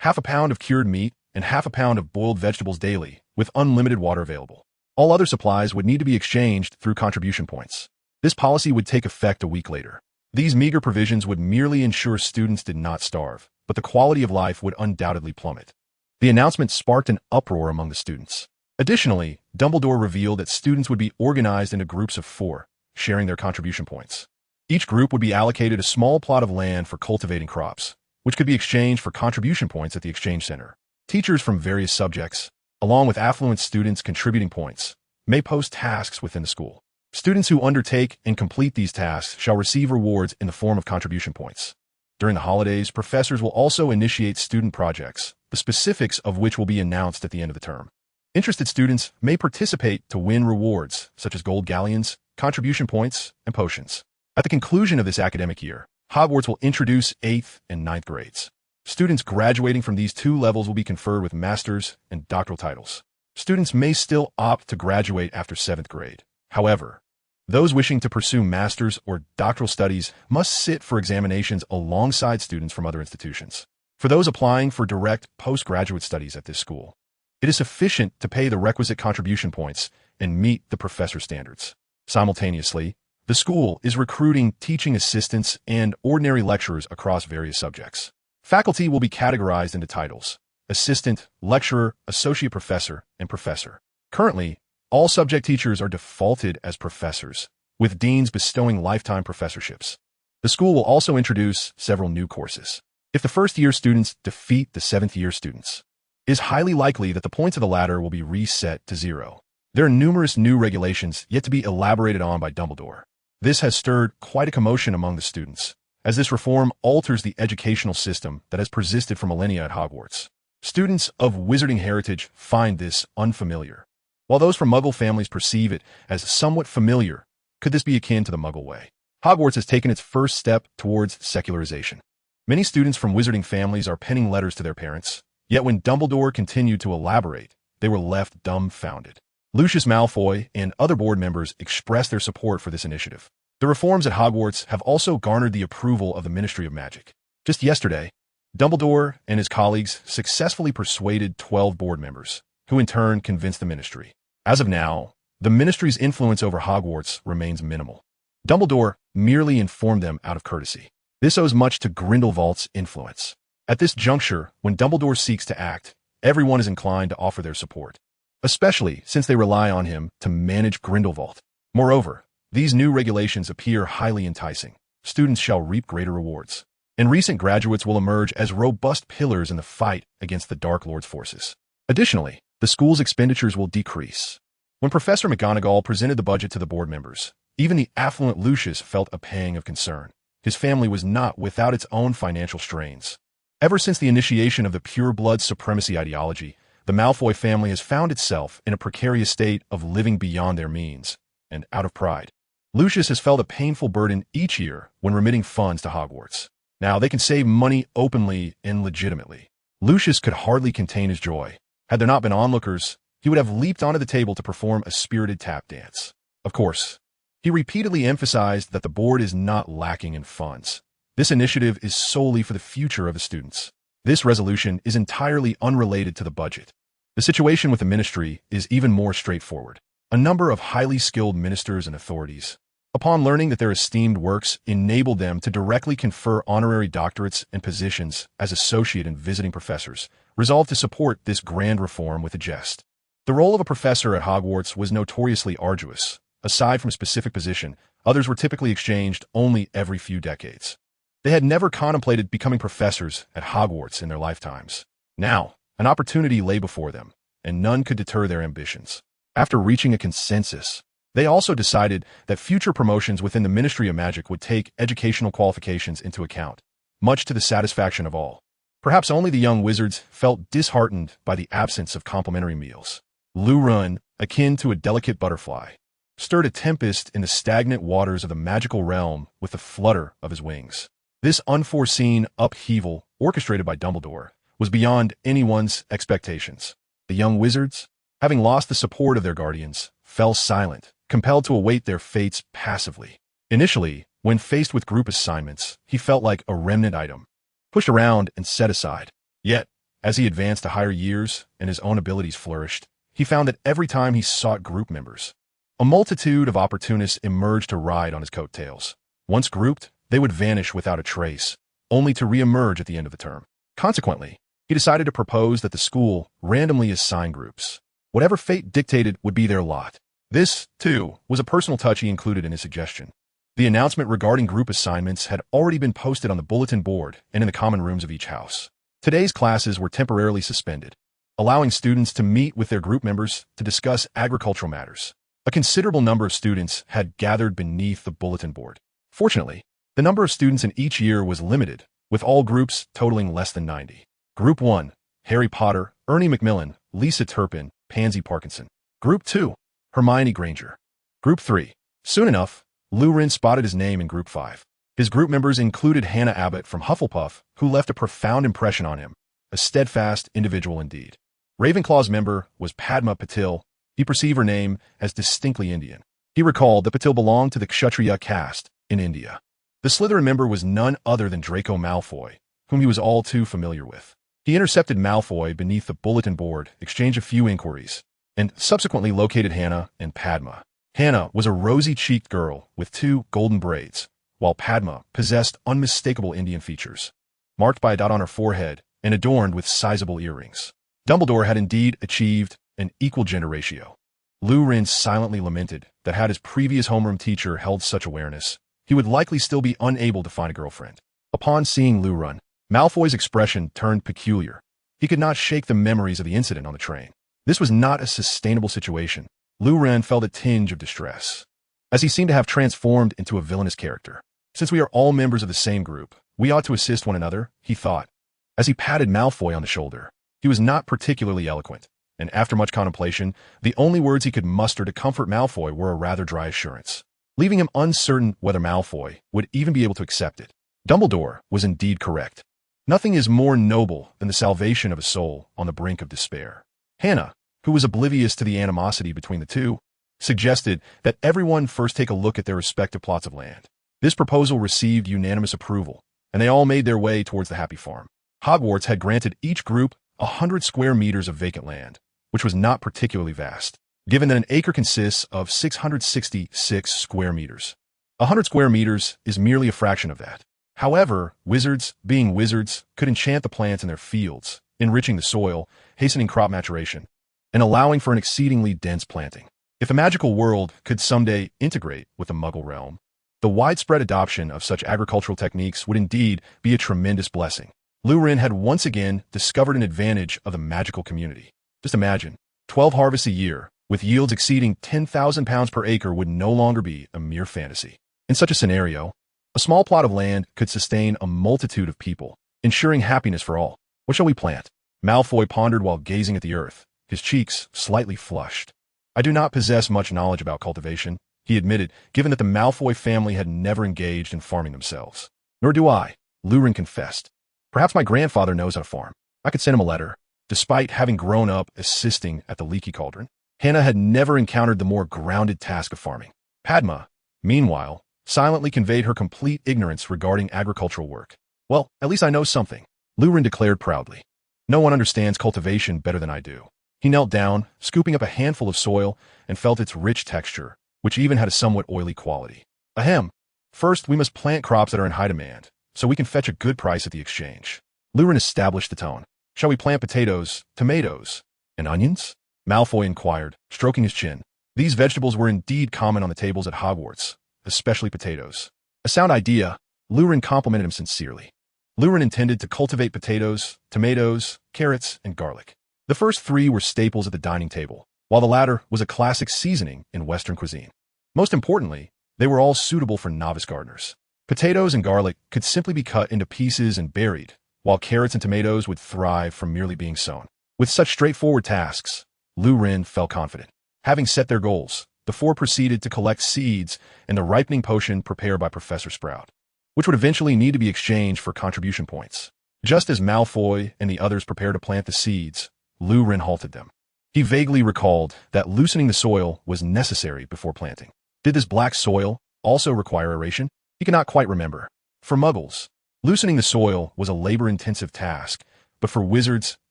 half a pound of cured meat, and half a pound of boiled vegetables daily, with unlimited water available. All other supplies would need to be exchanged through contribution points. This policy would take effect a week later. These meager provisions would merely ensure students did not starve, but the quality of life would undoubtedly plummet. The announcement sparked an uproar among the students. Additionally, Dumbledore revealed that students would be organized into groups of 4, sharing their contribution points. Each group would be allocated a small plot of land for cultivating crops, which could be exchanged for contribution points at the exchange center. Teachers from various subjects, along with affluent students contributing points, may post tasks within the school. Students who undertake and complete these tasks shall receive rewards in the form of contribution points. During the holidays, professors will also initiate student projects, the specifics of which will be announced at the end of the term. Interested students may participate to win rewards, such as gold galleons, contribution points, and potions. At the conclusion of this academic year, Hogwarts will introduce 8th and 9th grades. Students graduating from these 2 levels will be conferred with master's and doctoral titles. Students may still opt to graduate after 7th grade. However, those wishing to pursue master's or doctoral studies must sit for examinations alongside students from other institutions. For those applying for direct postgraduate studies at this school, it is sufficient to pay the requisite contribution points and meet the professor standards. Simultaneously, the school is recruiting teaching assistants and ordinary lecturers across various subjects. Faculty will be categorized into titles: assistant, lecturer, associate professor, and professor. Currently, all subject teachers are defaulted as professors, with deans bestowing lifetime professorships. The school will also introduce several new courses. If the first-year students defeat the 7th-year students, it is highly likely that the points of the latter will be reset to 0. There are numerous new regulations yet to be elaborated on by Dumbledore. This has stirred quite a commotion among the students, as this reform alters the educational system that has persisted for millennia at Hogwarts. Students of wizarding heritage find this unfamiliar, while those from Muggle families perceive it as somewhat familiar. Could this be akin to the Muggle way? Hogwarts has taken its first step towards secularization. Many students from wizarding families are penning letters to their parents, yet when Dumbledore continued to elaborate, they were left dumbfounded. Lucius Malfoy and other board members expressed their support for this initiative. The reforms at Hogwarts have also garnered the approval of the Ministry of Magic. Just yesterday, Dumbledore and his colleagues successfully persuaded 12 board members, who in turn convinced the ministry. As of now, the ministry's influence over Hogwarts remains minimal. Dumbledore merely informed them out of courtesy. This owes much to Grindelwald's influence. At this juncture, when Dumbledore seeks to act, everyone is inclined to offer their support, especially since they rely on him to manage Grindelwald. Moreover, these new regulations appear highly enticing. Students shall reap greater rewards, and recent graduates will emerge as robust pillars in the fight against the Dark Lord's forces. Additionally, the school's expenditures will decrease. When Professor McGonagall presented the budget to the board members, even the affluent Lucius felt a pang of concern. His family was not without its own financial strains. Ever since the initiation of the pure-blood supremacy ideology, the Malfoy family has found itself in a precarious state of living beyond their means, and out of pride. Lucius has felt a painful burden each year when remitting funds to Hogwarts. Now they can save money openly and legitimately. Lucius could hardly contain his joy. Had there not been onlookers, he would have leaped onto the table to perform a spirited tap dance. Of course, he repeatedly emphasized that the board is not lacking in funds. This initiative is solely for the future of the students. This resolution is entirely unrelated to the budget. The situation with the ministry is even more straightforward. A number of highly skilled ministers and authorities, upon learning that their esteemed works enabled them to directly confer honorary doctorates and positions as associate and visiting professors, resolved to support this grand reform with a jest. The role of a professor at Hogwarts was notoriously arduous. Aside from a specific position, others were typically exchanged only every few decades. They had never contemplated becoming professors at Hogwarts in their lifetimes. Now, an opportunity lay before them, and none could deter their ambitions. After reaching a consensus, they also decided that future promotions within the Ministry of Magic would take educational qualifications into account, much to the satisfaction of all. Perhaps only the young wizards felt disheartened by the absence of complimentary meals. Lurun, akin to a delicate butterfly, stirred a tempest in the stagnant waters of the magical realm with the flutter of his wings. This unforeseen upheaval, orchestrated by Dumbledore, was beyond anyone's expectations. The young wizards, having lost the support of their guardians, fell silent, compelled to await their fates passively. Initially, when faced with group assignments, he felt like a remnant item, pushed around and set aside. Yet, as he advanced to higher years and his own abilities flourished, he found that every time he sought group members, a multitude of opportunists emerged to ride on his coattails. Once grouped, they would vanish without a trace, only to re-emerge at the end of the term. Consequently, he decided to propose that the school randomly assign groups. Whatever fate dictated would be their lot. This, too, was a personal touch he included in his suggestion. The announcement regarding group assignments had already been posted on the bulletin board and in the common rooms of each house. Today's classes were temporarily suspended, allowing students to meet with their group members to discuss agricultural matters. A considerable number of students had gathered beneath the bulletin board. Fortunately, the number of students in each year was limited, with all groups totaling less than 90. Group 1, Harry Potter, Ernie Macmillan, Lisa Turpin, Pansy Parkinson. Group 2, Hermione Granger. Group 3. Soon enough, Lurun spotted his name in Group 5. His group members included Hannah Abbott from Hufflepuff, who left a profound impression on him, a steadfast individual indeed. Ravenclaw's member was Padma Patil. He perceived her name as distinctly Indian. He recalled that Patil belonged to the Kshatriya caste in India. The Slytherin member was none other than Draco Malfoy, whom he was all too familiar with. He intercepted Malfoy beneath the bulletin board, exchanged a few inquiries, and subsequently located Hannah and Padma. Hannah was a rosy-cheeked girl with 2 golden braids, while Padma possessed unmistakable Indian features, marked by a dot on her forehead and adorned with sizable earrings. Dumbledore had indeed achieved an equal gender ratio. Lurun silently lamented that had his previous homeroom teacher held such awareness, he would likely still be unable to find a girlfriend. Upon seeing Lurun, Malfoy's expression turned peculiar. He could not shake the memories of the incident on the train. This was not a sustainable situation. Lurun felt a tinge of distress, as he seemed to have transformed into a villainous character. Since we are all members of the same group, we ought to assist one another, he thought. As he patted Malfoy on the shoulder, he was not particularly eloquent, and after much contemplation, the only words he could muster to comfort Malfoy were a rather dry assurance, leaving him uncertain whether Malfoy would even be able to accept it. Dumbledore was indeed correct. Nothing is more noble than the salvation of a soul on the brink of despair. Hannah, who was oblivious to the animosity between the two, suggested that everyone first take a look at their respective plots of land. This proposal received unanimous approval, and they all made their way towards the Happy Farm. Hogwarts had granted each group 100 square meters of vacant land, which was not particularly vast, given that an acre consists of 666 square meters. 100 square meters is merely a fraction of that. However, wizards, being wizards, could enchant the plants in their fields, enriching the soil, hastening crop maturation, and allowing for an exceedingly dense planting. If the magical world could someday integrate with the Muggle realm, the widespread adoption of such agricultural techniques would indeed be a tremendous blessing. Lurun had once again discovered an advantage of the magical community. Just imagine, 12 harvests a year, with yields exceeding 10,000 pounds per acre would no longer be a mere fantasy. In such a scenario, a small plot of land could sustain a multitude of people, ensuring happiness for all. What shall we plant? Malfoy pondered while gazing at the earth, his cheeks slightly flushed. I do not possess much knowledge about cultivation, he admitted, given that the Malfoy family had never engaged in farming themselves. Nor do I, Lurun confessed. Perhaps my grandfather knows how to farm. I could send him a letter. Despite having grown up assisting at the Leaky Cauldron, Hannah had never encountered the more grounded task of farming. Padma, meanwhile, silently conveyed her complete ignorance regarding agricultural work. Well, at least I know something, Lurun declared proudly. No one understands cultivation better than I do. He knelt down, scooping up a handful of soil, and felt its rich texture, which even had a somewhat oily quality. Ahem. First, we must plant crops that are in high demand, so we can fetch a good price at the exchange. Lurun established the tone. Shall we plant potatoes, tomatoes, and onions? Malfoy inquired, stroking his chin. These vegetables were indeed common on the tables at Hogwarts, especially potatoes. A sound idea, Luwren complimented him sincerely. Luwren intended to cultivate potatoes, tomatoes, carrots, and garlic. The first three were staples at the dining table, while the latter was a classic seasoning in Western cuisine. Most importantly, they were all suitable for novice gardeners. Potatoes and garlic could simply be cut into pieces and buried, while carrots and tomatoes would thrive from merely being sown. With such straightforward tasks, Luwren felt confident. Having set their goals, the four proceeded to collect seeds and the ripening potion prepared by Professor Sprout, which would eventually need to be exchanged for contribution points. Just as Malfoy and the others prepared to plant the seeds, Luwren halted them. He vaguely recalled that loosening the soil was necessary before planting. Did this black soil also require aeration? He could not quite remember. For Muggles, loosening the soil was a labor-intensive task, but for wizards,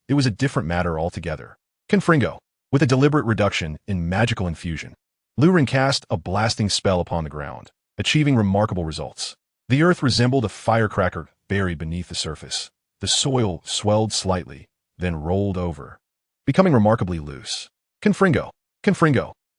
it was a different matter altogether. Confringo, with a deliberate reduction in magical infusion, Luwren cast a blasting spell upon the ground, achieving remarkable results. The earth resembled a firecracker buried beneath the surface. The soil swelled slightly, then rolled over, becoming remarkably loose. Confringo.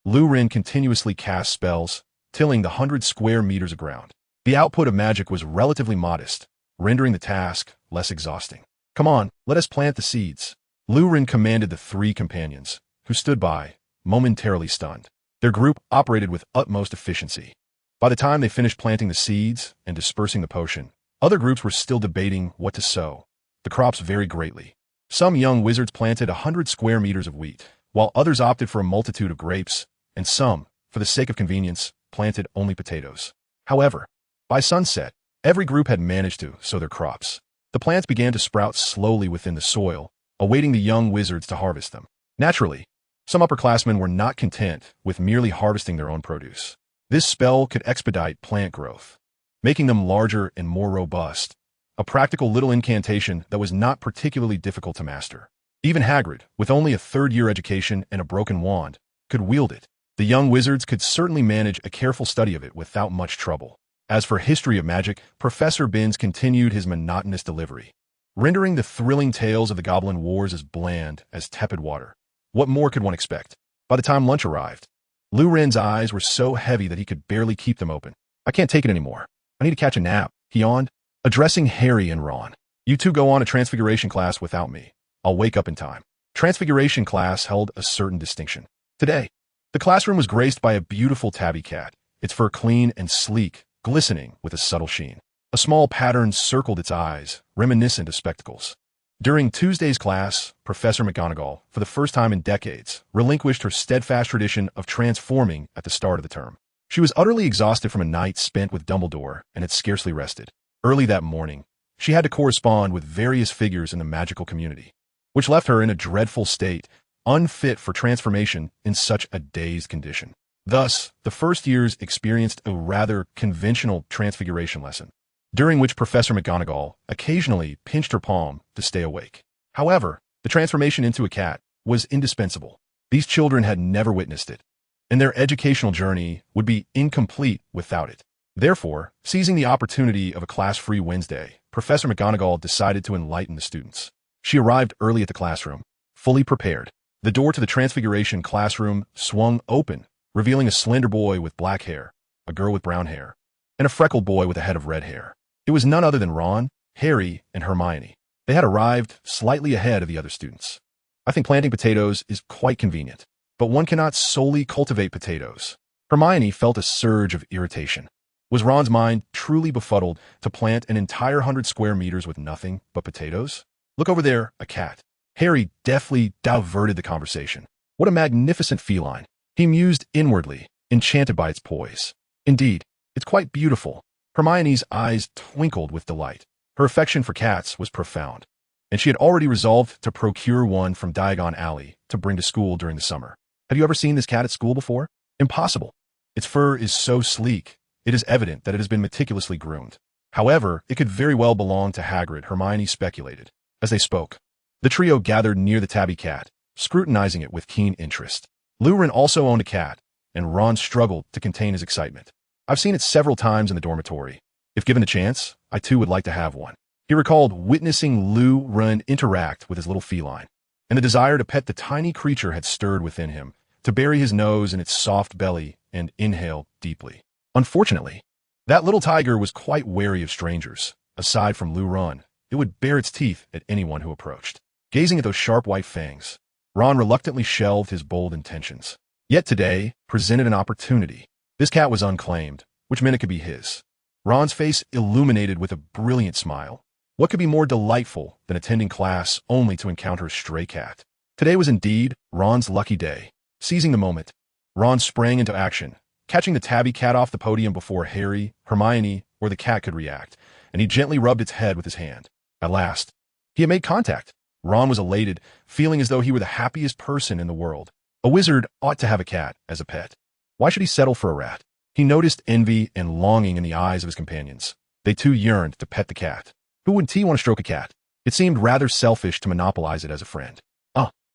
Luwren continuously cast spells, tilling the 100 square meters of ground. The output of magic was relatively modest, rendering the task less exhausting. Come on, let us plant the seeds. Luwren commanded the three companions, who stood by, momentarily stunned. Their group operated with utmost efficiency. By the time they finished planting the seeds and dispersing the potion, other groups were still debating what to sow. The crops varied greatly. Some young wizards planted 100 square meters of wheat, while others opted for a multitude of grapes, and some, for the sake of convenience, planted only potatoes. However, by sunset, every group had managed to sow their crops. The plants began to sprout slowly within the soil, awaiting the young wizards to harvest them. Naturally, some upperclassmen were not content with merely harvesting their own produce. This spell could expedite plant growth, making them larger and more robust, a practical little incantation that was not particularly difficult to master. Even Hagrid, with only a third-year education and a broken wand, could wield it. The young wizards could certainly manage a careful study of it without much trouble. As for history of magic, Professor Binns continued his monotonous delivery, rendering the thrilling tales of the Goblin Wars as bland as tepid water. What more could one expect? By the time lunch arrived, Luwren's eyes were so heavy that he could barely keep them open. I can't take it anymore. I need to catch a nap, he yawned, addressing Harry and Ron. You two go on a Transfiguration class without me. I'll wake up in time. Transfiguration class held a certain distinction. Today, the classroom was graced by a beautiful tabby cat, its fur clean and sleek, glistening with a subtle sheen. A small pattern circled its eyes, reminiscent of spectacles. During Tuesday's class, Professor McGonagall, for the first time in decades, relinquished her steadfast tradition of transforming at the start of the term. She was utterly exhausted from a night spent with Dumbledore and had scarcely rested. Early that morning, she had to correspond with various figures in the magical community, which left her in a dreadful state, unfit for transformation in such a dazed condition. Thus, the first years experienced a rather conventional transfiguration lesson, during which Professor McGonagall occasionally pinched her palm to stay awake. However, the transformation into a cat was indispensable. These children had never witnessed it, and their educational journey would be incomplete without it. Therefore, seizing the opportunity of a class-free Wednesday, Professor McGonagall decided to enlighten the students. She arrived early at the classroom, fully prepared. The door to the Transfiguration classroom swung open, revealing a slender boy with black hair, a girl with brown hair, and a freckled boy with a head of red hair. It was none other than Ron, Harry, and Hermione. They had arrived slightly ahead of the other students. I think planting potatoes is quite convenient, but one cannot solely cultivate potatoes. Hermione felt a surge of irritation. Was Ron's mind truly befuddled to plant an entire 100 square meters with nothing but potatoes? Look over there, a cat. Harry deftly diverted the conversation. What a magnificent feline. He mused inwardly, enchanted by its poise. Indeed, it's quite beautiful. Hermione's eyes twinkled with delight. Her affection for cats was profound, and she had already resolved to procure one from Diagon Alley to bring to school during the summer. Have you ever seen this cat at school before? Impossible. Its fur is so sleek, it is evident that it has been meticulously groomed. However, it could very well belong to Hagrid, Hermione speculated. As they spoke, the trio gathered near the tabby cat, scrutinizing it with keen interest. Luwren also owned a cat, and Ron struggled to contain his excitement. I've seen it several times in the dormitory. If given the chance, I too would like to have one. He recalled witnessing Luwren interact with his little feline. and the desire to pet the tiny creature had stirred within him, to bury his nose in its soft belly and inhale deeply. Unfortunately, that little tiger was quite wary of strangers. Aside from Lu Ren, it would bare its teeth at anyone who approached. Gazing at those sharp white fangs, Ron reluctantly shelved his bold intentions. Yet today presented an opportunity. This cat was unclaimed, which meant it could be his. Ron's face illuminated with a brilliant smile. What could be more delightful than attending class only to encounter a stray cat? Today was indeed Ron's lucky day. Seizing the moment, Ron sprang into action, catching the tabby cat off the podium before Harry, Hermione, or the cat could react, and he gently rubbed its head with his hand. At last, he had made contact. Ron was elated, feeling as though he were the happiest person in the world. A wizard ought to have a cat as a pet. Why should he settle for a rat? He noticed envy and longing in the eyes of his companions. They too yearned to pet the cat. Who wouldn't want to stroke a cat? It seemed rather selfish to monopolize it as a friend.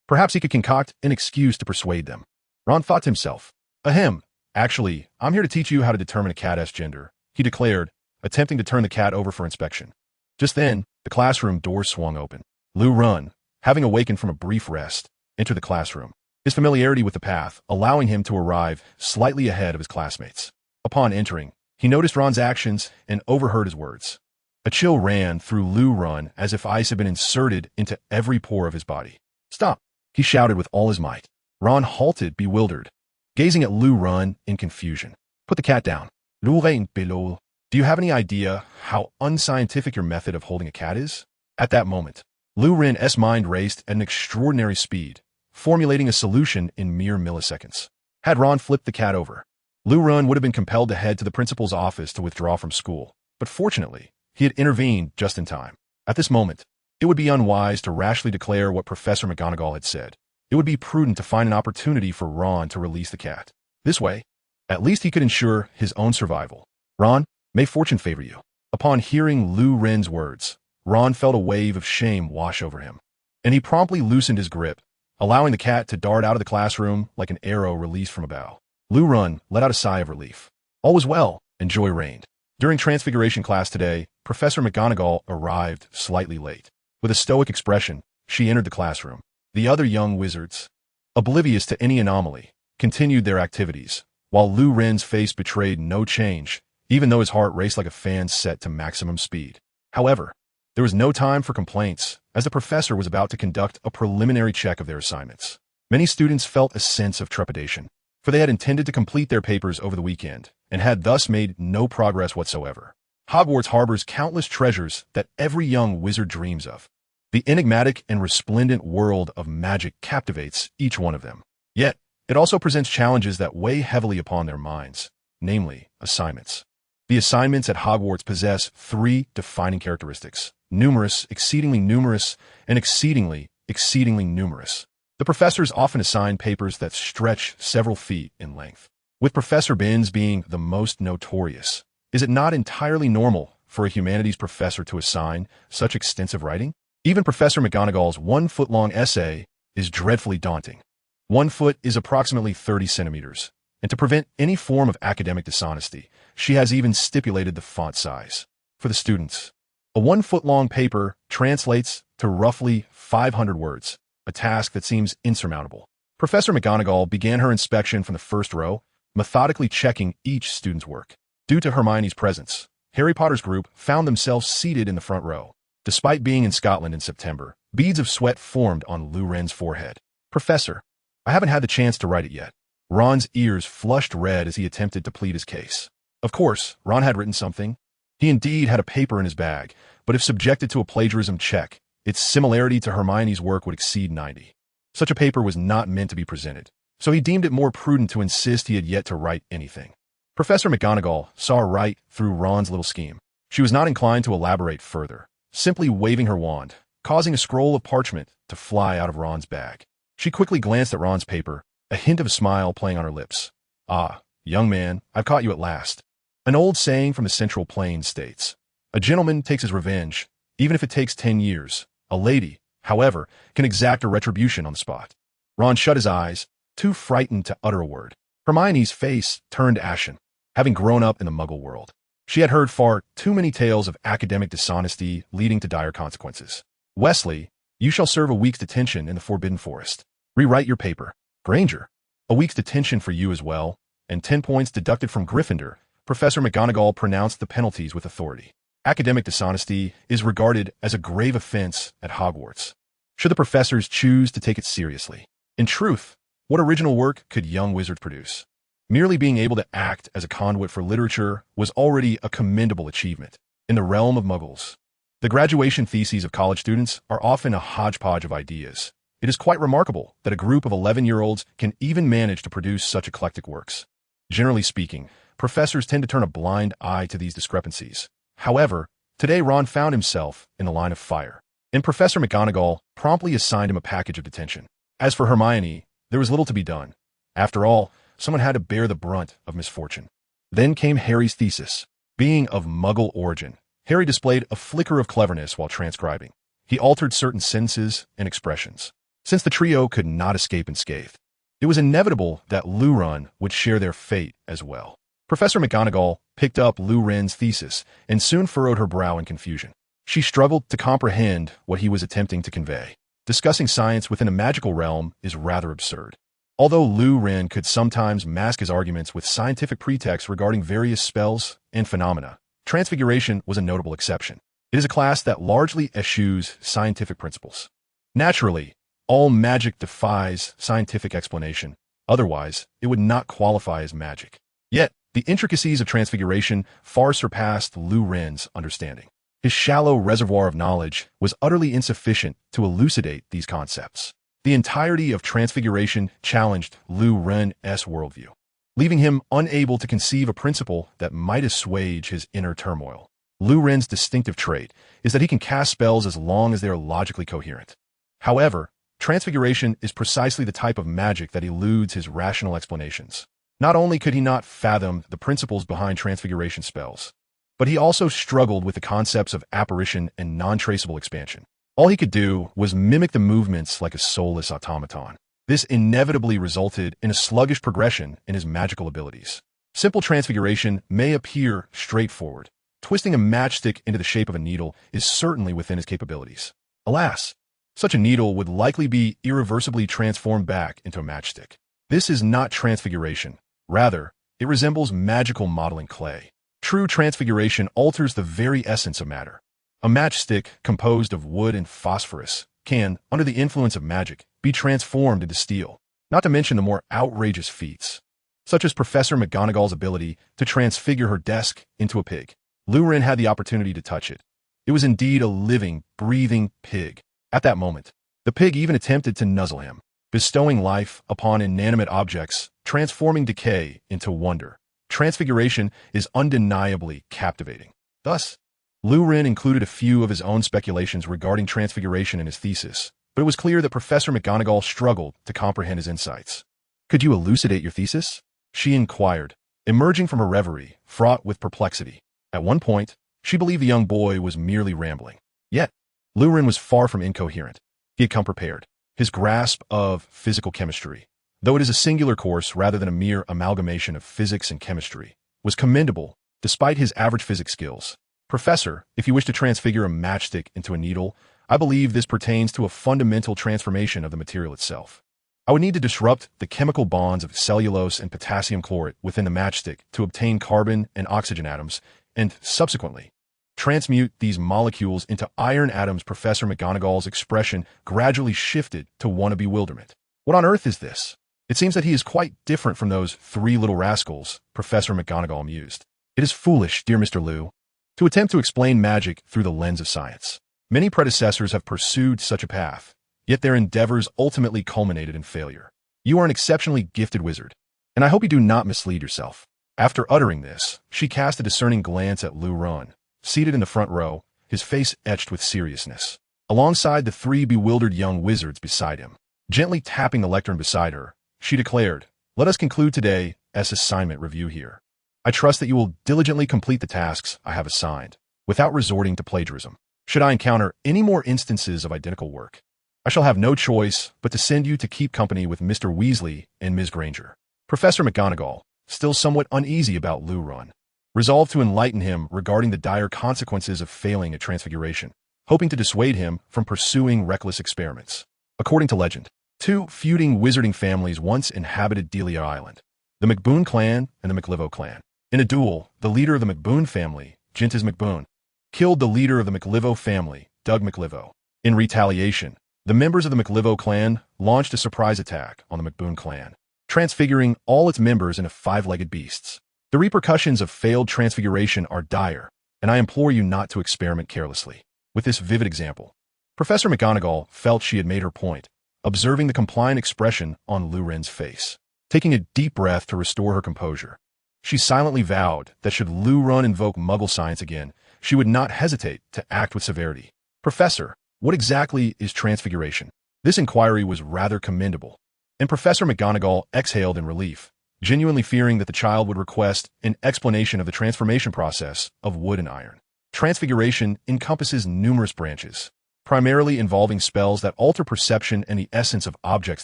Perhaps he could concoct an excuse to persuade them. Ron thought to himself. Ahem. Actually, I'm here to teach you how to determine a cat's gender, he declared, attempting to turn the cat over for inspection. Just then, the classroom door swung open. Lu Ren, having awakened from a brief rest, entered the classroom, his familiarity with the path allowing him to arrive slightly ahead of his classmates. Upon entering, he noticed Ron's actions and overheard his words. A chill ran through Lu Ren as if ice had been inserted into every pore of his body. Stop, he shouted with all his might. Ron halted, bewildered, gazing at Lu Ren in confusion. Put the cat down. Lu Ren below. Do you have any idea how unscientific your method of holding a cat is? At that moment, Lu Ren's mind raced at an extraordinary speed, formulating a solution in mere milliseconds. Had Ron flipped the cat over, Lu Ren would have been compelled to head to the principal's office to withdraw from school, but fortunately, he had intervened just in time. At this moment, it would be unwise to rashly declare what Professor McGonagall had said. It would be prudent to find an opportunity for Ron to release the cat. This way, at least he could ensure his own survival. Ron, may fortune favor you. Upon hearing Lu Ren's words, Ron felt a wave of shame wash over him, and he promptly loosened his grip, allowing the cat to dart out of the classroom like an arrow released from a bow. Lu Ren let out a sigh of relief. All was well, and joy reigned. During Transfiguration class today, Professor McGonagall arrived slightly late. With a stoic expression, she entered the classroom. The other young wizards, oblivious to any anomaly, continued their activities, while Lu Ren's face betrayed no change, even though his heart raced like a fan set to maximum speed. However, there was no time for complaints, as the professor was about to conduct a preliminary check of their assignments. Many students felt a sense of trepidation, for they had intended to complete their papers over the weekend, and had thus made no progress whatsoever. Hogwarts harbors countless treasures that every young wizard dreams of. The enigmatic and resplendent world of magic captivates each one of them. Yet, it also presents challenges that weigh heavily upon their minds, namely, assignments. The assignments at Hogwarts possess three defining characteristics: numerous, exceedingly numerous, and exceedingly, exceedingly numerous. The professors often assign papers that stretch several feet in length, with Professor Binns being the most notorious. Is it not entirely normal for a humanities professor to assign such extensive writing? Even Professor McGonagall's 1-foot-long essay is dreadfully daunting. 1 foot is approximately 30 centimeters, and to prevent any form of academic dishonesty, she has even stipulated the font size. For the students, a 1-foot-long paper translates to roughly 500 words, a task that seems insurmountable. Professor McGonagall began her inspection from the first row, methodically checking each student's work. Due to Hermione's presence, Harry Potter's group found themselves seated in the front row. Despite being in Scotland in September, beads of sweat formed on Lu Ren's forehead. Professor, I haven't had the chance to write it yet. Ron's ears flushed red as he attempted to plead his case. Of course, Ron had written something. He indeed had a paper in his bag, but if subjected to a plagiarism check, its similarity to Hermione's work would exceed 90. Such a paper was not meant to be presented, so he deemed it more prudent to insist he had yet to write anything. Professor McGonagall saw right through Ron's little scheme. She was not inclined to elaborate further, simply waving her wand, causing a scroll of parchment to fly out of Ron's bag. She quickly glanced at Ron's paper, a hint of a smile playing on her lips. Ah, young man, I've caught you at last. An old saying from the Central Plains states, a gentleman takes his revenge, even if it takes 10 years. A lady, however, can exact a retribution on the spot. Ron shut his eyes, too frightened to utter a word. Hermione's face turned ashen, having grown up in the Muggle world. She had heard far too many tales of academic dishonesty leading to dire consequences. Wesley, You shall serve a week's detention in the Forbidden Forest. Rewrite your paper. Granger. A week's detention for you as well, and 10 points deducted from Gryffindor. Professor McGonagall pronounced the penalties with authority. Academic dishonesty is regarded as a grave offense at Hogwarts, should the professors choose to take it seriously. In truth, what original work could young wizards produce? Merely being able to act as a conduit for literature was already a commendable achievement. In the realm of Muggles, the graduation theses of college students are often a hodgepodge of ideas. It is quite remarkable that a group of 11-year-olds can even manage to produce such eclectic works. Generally speaking, professors tend to turn a blind eye to these discrepancies. However, today Ron found himself in the line of fire, and Professor McGonagall promptly assigned him a package of detention. As for Hermione, there was little to be done. After all, someone had to bear the brunt of misfortune. Then came Harry's thesis. Being of Muggle origin, Harry displayed a flicker of cleverness while transcribing. He altered certain sentences and expressions. Since the trio could not escape unscathed, it was inevitable that Luron would share their fate as well. Professor McGonagall picked up Lou Ren's thesis and soon furrowed her brow in confusion. She struggled to comprehend what he was attempting to convey. Discussing science within a magical realm is rather absurd. Although Lou Ren could sometimes mask his arguments with scientific pretexts regarding various spells and phenomena, Transfiguration was a notable exception. It is a class that largely eschews scientific principles. Naturally, all magic defies scientific explanation. Otherwise, it would not qualify as magic. Yet, the intricacies of Transfiguration far surpassed Lou Ren's understanding. His shallow reservoir of knowledge was utterly insufficient to elucidate these concepts. The entirety of Transfiguration challenged Lou Ren's worldview, leaving him unable to conceive a principle that might assuage his inner turmoil. Lou Ren's distinctive trait is that he can cast spells as long as they are logically coherent. However, Transfiguration is precisely the type of magic that eludes his rational explanations. Not only could he not fathom the principles behind Transfiguration spells, but he also struggled with the concepts of apparition and non-traceable expansion. All he could do was mimic the movements like a soulless automaton. This inevitably resulted in a sluggish progression in his magical abilities. Simple Transfiguration may appear straightforward. Twisting a matchstick into the shape of a needle is certainly within his capabilities. Alas, such a needle would likely be irreversibly transformed back into a matchstick. This is not Transfiguration. Rather, it resembles magical modeling clay. True Transfiguration alters the very essence of matter. A matchstick composed of wood and phosphorus can, under the influence of magic, be transformed into steel, not to mention the more outrageous feats, such as Professor McGonagall's ability to transfigure her desk into a pig. Lou Ren had the opportunity to touch it. It was indeed a living, breathing pig. At that moment, the pig even attempted to nuzzle him, bestowing life upon inanimate objects, transforming decay into wonder. Transfiguration is undeniably captivating. Thus, Lou Ren included a few of his own speculations regarding Transfiguration in his thesis, but it was clear that Professor McGonagall struggled to comprehend his insights. "Could you elucidate your thesis?" she inquired, emerging from her reverie, fraught with perplexity. At one point, she believed the young boy was merely rambling. Yet, Lou Ren was far from incoherent. He had come prepared. His grasp of physical chemistry, though it is a singular course rather than a mere amalgamation of physics and chemistry, was commendable, despite his average physics skills. "Professor, if you wish to transfigure a matchstick into a needle, I believe this pertains to a fundamental transformation of the material itself. I would need to disrupt the chemical bonds of cellulose and potassium chlorate within the matchstick to obtain carbon and oxygen atoms, and subsequently transmute these molecules into iron atoms." Professor McGonagall's expression gradually shifted to one of bewilderment. "What on earth is this? It seems that he is quite different from those three little rascals," Professor McGonagall mused. "It is foolish, dear Mr. Lou, to attempt to explain magic through the lens of science. Many predecessors have pursued such a path, yet their endeavors ultimately culminated in failure. You are an exceptionally gifted wizard, and I hope you do not mislead yourself." After uttering this, she cast a discerning glance at Lou Ren, seated in the front row, his face etched with seriousness, alongside the three bewildered young wizards beside him. Gently tapping the lectern beside her, she declared, "Let us conclude today's assignment review here. I trust that you will diligently complete the tasks I have assigned, without resorting to plagiarism. Should I encounter any more instances of identical work, I shall have no choice but to send you to keep company with Mr. Weasley and Ms. Granger." Professor McGonagall, still somewhat uneasy about Lou Ren, resolved to enlighten him regarding the dire consequences of failing at Transfiguration. hoping to dissuade him from pursuing reckless experiments. According to legend, two feuding wizarding families once inhabited Delia Island, the McBoon clan and the McLivo clan. In a duel, the leader of the McBoon family, Gintas McBoon, killed the leader of the McLivo family, Doug McLivo. In retaliation, the members of the McLivo clan launched a surprise attack on the McBoon clan, transfiguring all its members into five-legged beasts. The repercussions of failed transfiguration are dire, and I implore you not to experiment carelessly. With this vivid example, Professor McGonagall felt she had made her point, observing the compliant expression on Lu Ren's face. Taking a deep breath to restore her composure, she silently vowed that should Lu Ren invoke Muggle science again, she would not hesitate to act with severity. Professor, what exactly is transfiguration? This inquiry was rather commendable, and Professor McGonagall exhaled in relief, genuinely fearing that the child would request an explanation of the transformation process of wood and iron. Transfiguration encompasses numerous branches, primarily involving spells that alter perception and the essence of objects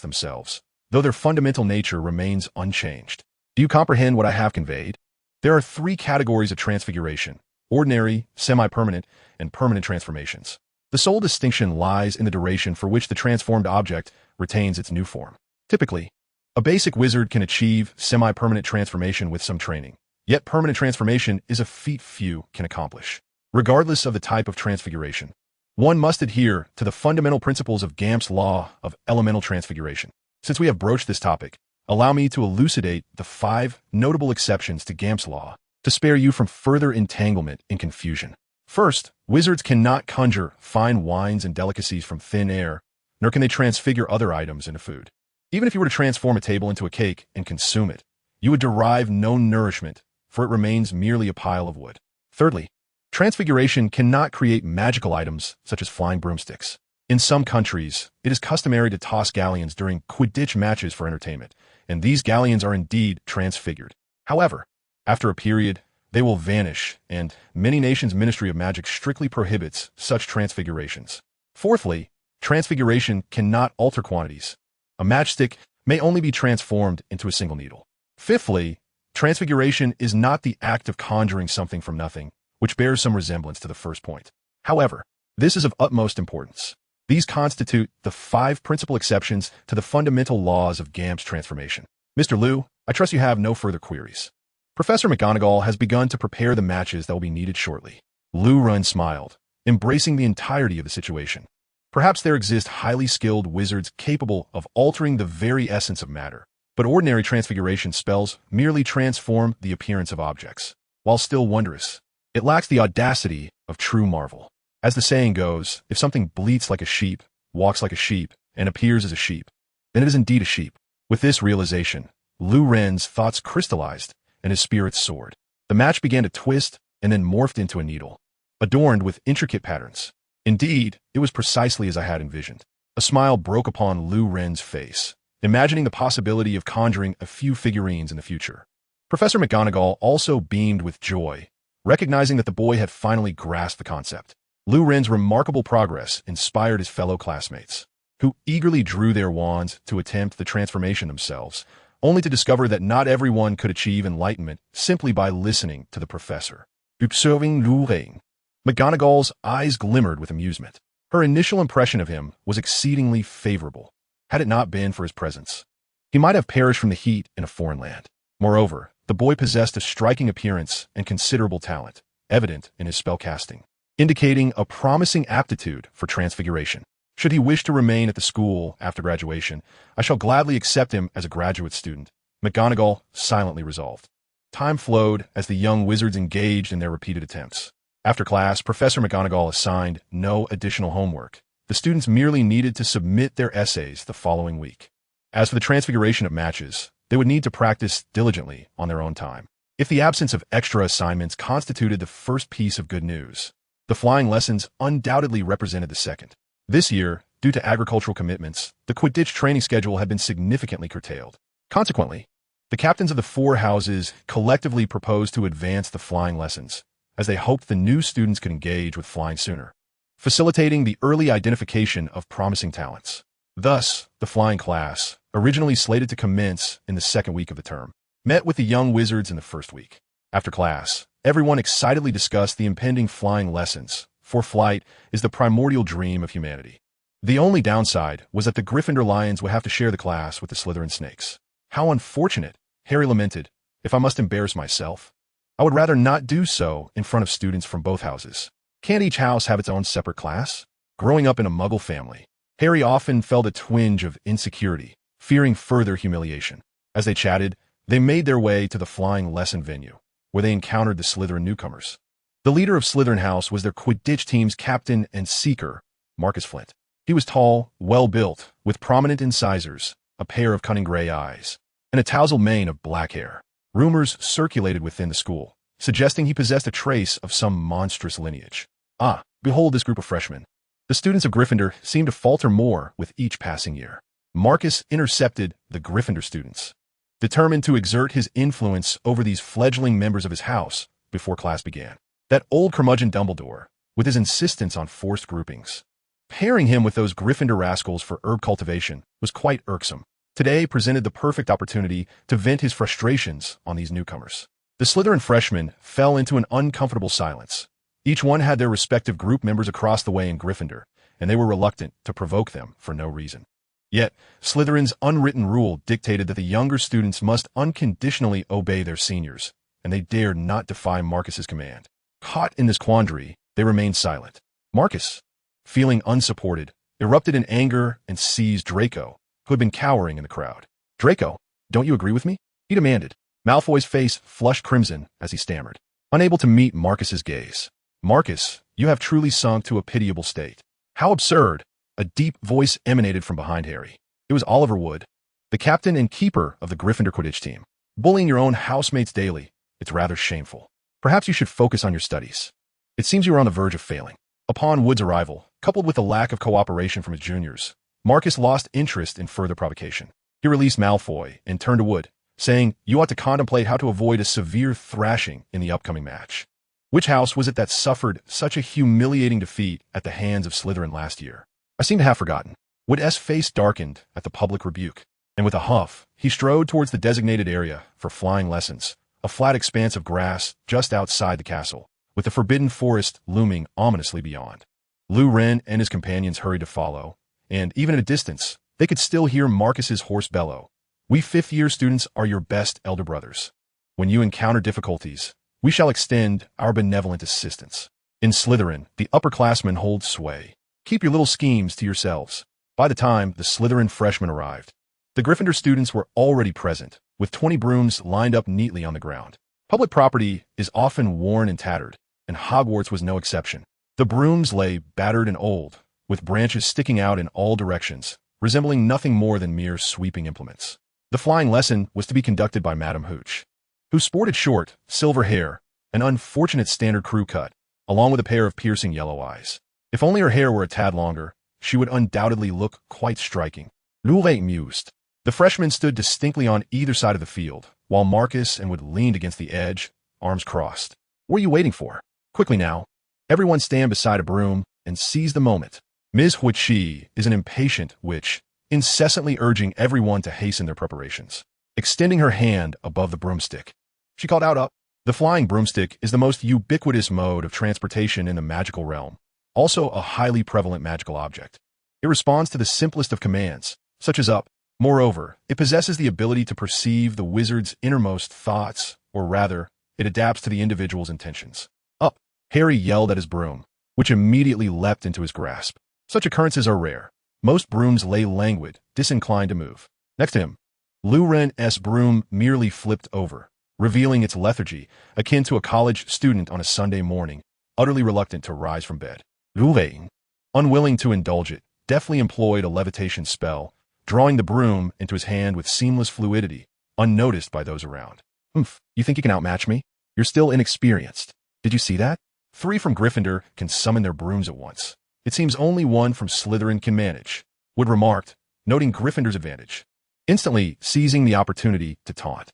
themselves, though their fundamental nature remains unchanged. Do you comprehend what I have conveyed? There are three categories of transfiguration: ordinary, semi-permanent, and permanent transformations. The sole distinction lies in the duration for which the transformed object retains its new form. Typically, a basic wizard can achieve semi-permanent transformation with some training, yet permanent transformation is a feat few can accomplish. Regardless of the type of transfiguration, one must adhere to the fundamental principles of Gamp's law of elemental transfiguration. Since we have broached this topic, allow me to elucidate the 5 notable exceptions to Gamp's law to spare you from further entanglement and confusion. First, wizards cannot conjure fine wines and delicacies from thin air, nor can they transfigure other items into food. Even if you were to transform a table into a cake and consume it, you would derive no nourishment, for it remains merely a pile of wood. Thirdly, transfiguration cannot create magical items such as flying broomsticks. In some countries, it is customary to toss galleons during Quidditch matches for entertainment, and these galleons are indeed transfigured. However, after a period, they will vanish, and many nations' Ministry of Magic strictly prohibits such transfigurations. Fourthly, transfiguration cannot alter quantities. A matchstick may only be transformed into a single needle. Fifthly, transfiguration is not the act of conjuring something from nothing, which bears some resemblance to the first point. However, this is of utmost importance. These constitute the 5 principal exceptions to the fundamental laws of Gamp's transformation. Mr. Liu, I trust you have no further queries. Professor McGonagall has begun to prepare the matches that will be needed shortly. Lu Ren smiled, embracing the entirety of the situation. Perhaps there exist highly skilled wizards capable of altering the very essence of matter, but ordinary transfiguration spells merely transform the appearance of objects. While still wondrous, it lacks the audacity of true marvel. As the saying goes, if something bleats like a sheep, walks like a sheep, and appears as a sheep, then it is indeed a sheep. With this realization, Lu Ren's thoughts crystallized, and his spirits soared. The match began to twist and then morphed into a needle, adorned with intricate patterns. Indeed, it was precisely as I had envisioned. A smile broke upon Lu Ren's face, imagining the possibility of conjuring a few figurines in the future. Professor McGonagall also beamed with joy, recognizing that the boy had finally grasped the concept. Lu Ren's remarkable progress inspired his fellow classmates, who eagerly drew their wands to attempt the transformation themselves, only to discover that not everyone could achieve enlightenment simply by listening to the professor. Observing Lu Ren, McGonagall's eyes glimmered with amusement. Her initial impression of him was exceedingly favorable, had it not been for his presence. He might have perished from the heat in a foreign land. Moreover, the boy possessed a striking appearance and considerable talent, evident in his spellcasting, indicating a promising aptitude for transfiguration. Should he wish to remain at the school after graduation, I shall gladly accept him as a graduate student, McGonagall silently resolved. Time flowed as the young wizards engaged in their repeated attempts. After class, Professor McGonagall assigned no additional homework. The students merely needed to submit their essays the following week. As for the transfiguration of matches, they would need to practice diligently on their own time. If the absence of extra assignments constituted the first piece of good news, the flying lessons undoubtedly represented the second. This year, due to agricultural commitments, the Quidditch training schedule had been significantly curtailed. Consequently, the captains of the 4 houses collectively proposed to advance the flying lessons, as they hoped the new students could engage with flying sooner, facilitating the early identification of promising talents. Thus, the flying class, originally slated to commence in the second week of the term, met with the young wizards in the first week. After class, everyone excitedly discussed the impending flying lessons, for flight is the primordial dream of humanity. The only downside was that the Gryffindor Lions would have to share the class with the Slytherin Snakes. How unfortunate, Harry lamented. If I must embarrass myself, I would rather not do so in front of students from both houses. Can't each house have its own separate class? Growing up in a Muggle family, Harry often felt a twinge of insecurity, fearing further humiliation. As they chatted, they made their way to the flying lesson venue, where they encountered the Slytherin newcomers. The leader of Slytherin House was their Quidditch team's captain and seeker, Marcus Flint. He was tall, well-built, with prominent incisors, a pair of cunning gray eyes, and a tousled mane of black hair. Rumors circulated within the school, suggesting he possessed a trace of some monstrous lineage. Ah, behold this group of freshmen. The students of Gryffindor seemed to falter more with each passing year. Marcus intercepted the Gryffindor students, determined to exert his influence over these fledgling members of his house before class began. That old curmudgeon Dumbledore, with his insistence on forced groupings. Pairing him with those Gryffindor rascals for herb cultivation was quite irksome. Today presented the perfect opportunity to vent his frustrations on these newcomers. The Slytherin freshmen fell into an uncomfortable silence. Each one had their respective group members across the way in Gryffindor, and they were reluctant to provoke them for no reason. Yet, Slytherin's unwritten rule dictated that the younger students must unconditionally obey their seniors, and they dared not defy Marcus's command. Caught in this quandary, they remained silent. Marcus, feeling unsupported, erupted in anger and seized Draco, who had been cowering in the crowd. Draco, don't you agree with me? He demanded. Malfoy's face flushed crimson as he stammered, unable to meet Marcus's gaze. Marcus, you have truly sunk to a pitiable state. How absurd! A deep voice emanated from behind Harry. It was Oliver Wood, the captain and keeper of the Gryffindor Quidditch team. Bullying your own housemates daily, it's rather shameful. Perhaps you should focus on your studies. It seems you are on the verge of failing. Upon Wood's arrival, coupled with the lack of cooperation from his juniors, Marcus lost interest in further provocation. He released Malfoy and turned to Wood, saying, you ought to contemplate how to avoid a severe thrashing in the upcoming match. Which house was it that suffered such a humiliating defeat at the hands of Slytherin last year? I seem to have forgotten. Wood's face darkened at the public rebuke, and with a huff, he strode towards the designated area for flying lessons, a flat expanse of grass just outside the castle, with the forbidden forest looming ominously beyond. Lou Ren and his companions hurried to follow, and even at a distance, they could still hear Marcus's hoarse bellow. We fifth-year students are your best elder brothers. When you encounter difficulties, we shall extend our benevolent assistance. In Slytherin, the upperclassmen hold sway. Keep your little schemes to yourselves. By the time the Slytherin freshmen arrived, the Gryffindor students were already present, with 20 brooms lined up neatly on the ground. Public property is often worn and tattered, and Hogwarts was no exception. The brooms lay battered and old, with branches sticking out in all directions, resembling nothing more than mere sweeping implements. The flying lesson was to be conducted by Madame Hooch, who sported short, silver hair, an unfortunate standard crew cut, along with a pair of piercing yellow eyes. If only her hair were a tad longer, she would undoubtedly look quite striking. Loulet mused. The freshmen stood distinctly on either side of the field, while Marcus and Wood leaned against the edge, arms crossed. What are you waiting for? Quickly now. Everyone stand beside a broom and seize the moment. Ms. Huichi is an impatient witch, incessantly urging everyone to hasten their preparations. Extending her hand above the broomstick, she called out up. The flying broomstick is the most ubiquitous mode of transportation in the magical realm, also a highly prevalent magical object. It responds to the simplest of commands, such as up. Moreover, it possesses the ability to perceive the wizard's innermost thoughts, or rather, it adapts to the individual's intentions. Up! Harry yelled at his broom, which immediately leapt into his grasp. Such occurrences are rare. Most brooms lay languid, disinclined to move. Next to him, Lou Ren's broom merely flipped over, revealing its lethargy, akin to a college student on a Sunday morning, utterly reluctant to rise from bed. Lou Ren, unwilling to indulge it, deftly employed a levitation spell, drawing the broom into his hand with seamless fluidity, unnoticed by those around. You think you can outmatch me? You're still inexperienced. Did you see that? 3 from Gryffindor can summon their brooms at once. It seems only 1 from Slytherin can manage, Wood remarked, noting Gryffindor's advantage, instantly seizing the opportunity to taunt.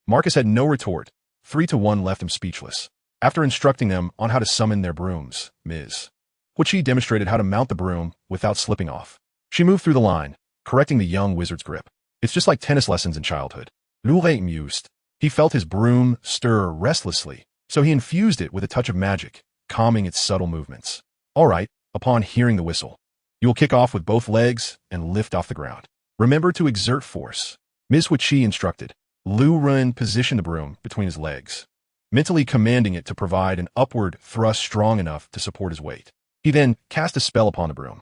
Marcus had no retort. 3-1 left him speechless. After instructing them on how to summon their brooms, Ms. Huichi demonstrated how to mount the broom without slipping off. She moved through the line, correcting the young wizard's grip. It's just like tennis lessons in childhood. Loulet mused. He felt his broom stir restlessly, so he infused it with a touch of magic, calming its subtle movements. All right, upon hearing the whistle, you will kick off with both legs and lift off the ground. Remember to exert force. Ms. Huichi instructed. Lu Ren positioned the broom between his legs, mentally commanding it to provide an upward thrust strong enough to support his weight. He then cast a spell upon the broom.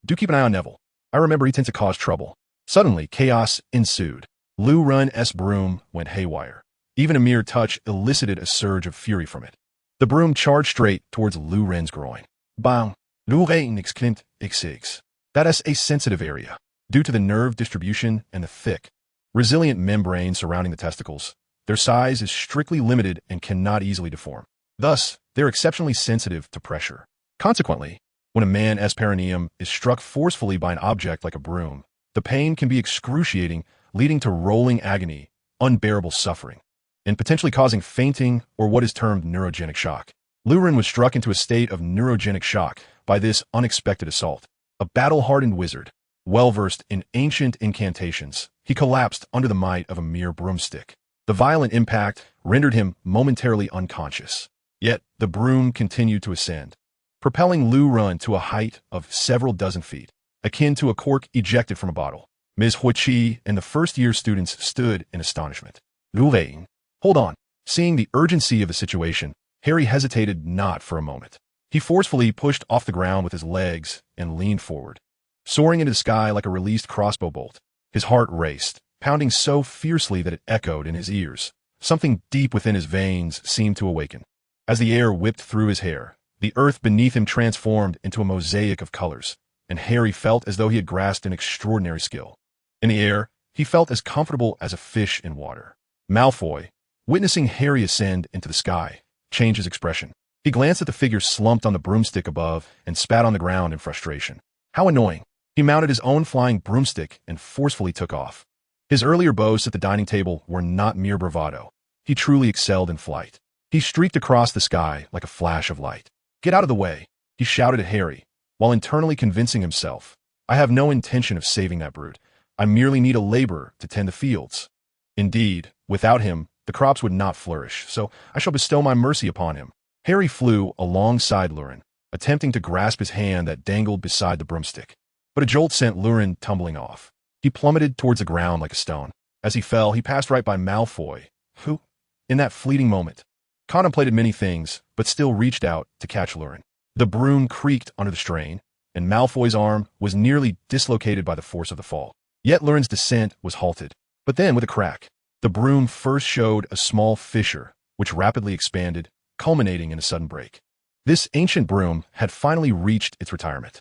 Do keep an eye on Neville. I remember he tends to cause trouble. Suddenly, chaos ensued. Lu Ren's broom went haywire. Even a mere touch elicited a surge of fury from it. The broom charged straight towards Lu Ren's groin. Bang! Lu Ren exclaimed, "X6." That is a sensitive area. Due to the nerve distribution and the thick, resilient membrane surrounding the testicles, their size is strictly limited and cannot easily deform. Thus, they're exceptionally sensitive to pressure. Consequently, when a man's perineum is struck forcefully by an object like a broom, the pain can be excruciating, leading to rolling agony, unbearable suffering, and potentially causing fainting or what is termed neurogenic shock. Lu Ren was struck into a state of neurogenic shock by this unexpected assault. A battle-hardened wizard, well-versed in ancient incantations, he collapsed under the might of a mere broomstick. The violent impact rendered him momentarily unconscious. Yet the broom continued to ascend, propelling Lu Ren to a height of several dozen feet, akin to a cork ejected from a bottle. Ms. Huichi and the first-year students stood in astonishment. Lu Ren, hold on. Seeing the urgency of the situation, Harry hesitated not for a moment. He forcefully pushed off the ground with his legs and leaned forward, soaring into the sky like a released crossbow bolt. His heart raced, pounding so fiercely that it echoed in his ears. Something deep within his veins seemed to awaken. As the air whipped through his hair, the earth beneath him transformed into a mosaic of colors, and Harry felt as though he had grasped an extraordinary skill. In the air, he felt as comfortable as a fish in water. Malfoy, witnessing Harry ascend into the sky, changed his expression. He glanced at the figure slumped on the broomstick above and spat on the ground in frustration. How annoying. He mounted his own flying broomstick and forcefully took off. His earlier boasts at the dining table were not mere bravado. He truly excelled in flight. He streaked across the sky like a flash of light. "Get out of the way," he shouted at Harry, while internally convincing himself, "I have no intention of saving that brute. I merely need a laborer to tend the fields. Indeed, without him, the crops would not flourish, so I shall bestow my mercy upon him." Harry flew alongside Lu Ren, attempting to grasp his hand that dangled beside the broomstick. But a jolt sent Lu Ren tumbling off. He plummeted towards the ground like a stone. As he fell, he passed right by Malfoy, who, in that fleeting moment, contemplated many things, but still reached out to catch Lu Ren. The broom creaked under the strain, and Malfoy's arm was nearly dislocated by the force of the fall. Yet Lu Ren's descent was halted. But then, with a crack, the broom first showed a small fissure, which rapidly expanded, culminating in a sudden break. This ancient broom had finally reached its retirement.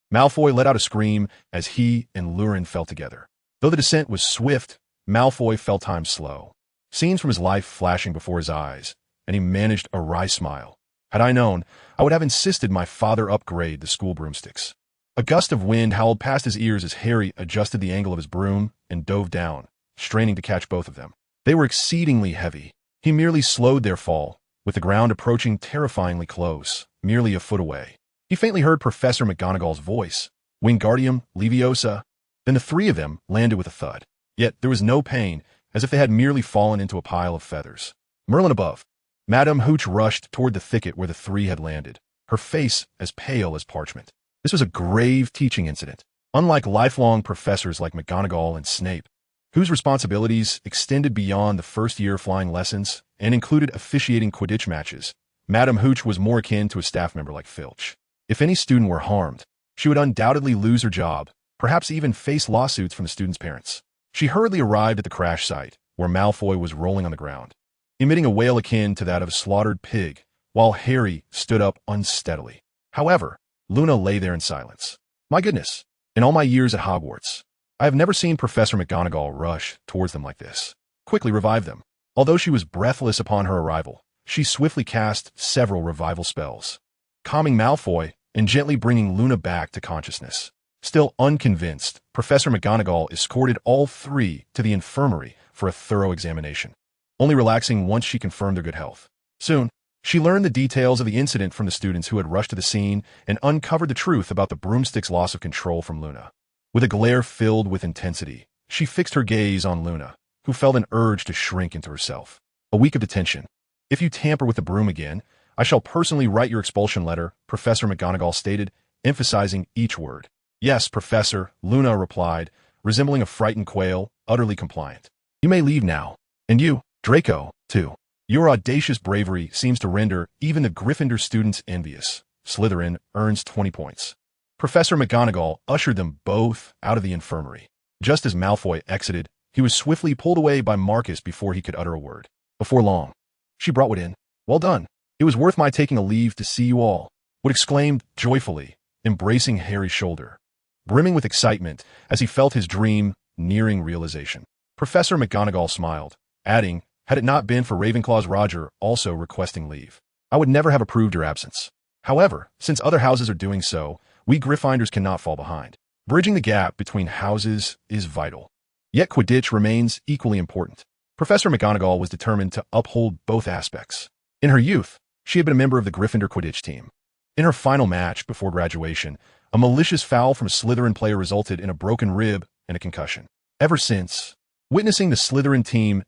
Malfoy let out a scream as he and Lu Ren fell together. Though the descent was swift, Malfoy felt time slow. Scenes from his life flashing before his eyes, and he managed a wry smile. Had I known, I would have insisted my father upgrade the school broomsticks. A gust of wind howled past his ears as Harry adjusted the angle of his broom and dove down, straining to catch both of them. They were exceedingly heavy. He merely slowed their fall, with the ground approaching terrifyingly close, merely a foot away. He faintly heard Professor McGonagall's voice, "Wingardium Leviosa." Then the three of them landed with a thud. Yet there was no pain, as if they had merely fallen into a pile of feathers. Merlin above. Madame Hooch rushed toward the thicket where the three had landed, her face as pale as parchment. This was a grave teaching incident. Unlike lifelong professors like McGonagall and Snape, whose responsibilities extended beyond the first-year flying lessons and included officiating Quidditch matches, Madame Hooch was more akin to a staff member like Filch. If any student were harmed, she would undoubtedly lose her job, perhaps even face lawsuits from the students' parents. She hurriedly arrived at the crash site, where Malfoy was rolling on the ground, emitting a wail akin to that of a slaughtered pig, while Harry stood up unsteadily. However, Luna lay there in silence. My goodness, in all my years at Hogwarts, I have never seen Professor McGonagall rush towards them like this. Quickly revive them. Although she was breathless upon her arrival, she swiftly cast several revival spells, calming Malfoy and gently bringing Luna back to consciousness. Still unconvinced, Professor McGonagall escorted all three to the infirmary for a thorough examination, only relaxing once she confirmed their good health. Soon, she learned the details of the incident from the students who had rushed to the scene and uncovered the truth about the broomstick's loss of control from Luna. With a glare filled with intensity, she fixed her gaze on Luna, who felt an urge to shrink into herself. A week of detention. If you tamper with the broom again, I shall personally write your expulsion letter, Professor McGonagall stated, emphasizing each word. Yes, Professor, Luna replied, resembling a frightened quail, utterly compliant. You may leave now. And you, Draco, too. Your audacious bravery seems to render even the Gryffindor students envious. Slytherin earns 20 points. Professor McGonagall ushered them both out of the infirmary. Just as Malfoy exited, he was swiftly pulled away by Marcus before he could utter a word. Before long, she brought Wood in. Well done. It was worth my taking a leave to see you all, Wood exclaimed joyfully, embracing Harry's shoulder, brimming with excitement as he felt his dream nearing realization. Professor McGonagall smiled, adding, had it not been for Ravenclaw's Roger also requesting leave, I would never have approved your absence. However, since other houses are doing so, we Gryffindors cannot fall behind. Bridging the gap between houses is vital. Yet Quidditch remains equally important. Professor McGonagall was determined to uphold both aspects. In her youth, she had been a member of the Gryffindor Quidditch team. In her final match before graduation, a malicious foul from a Slytherin player resulted in a broken rib and a concussion. Ever since, witnessing the Slytherin team's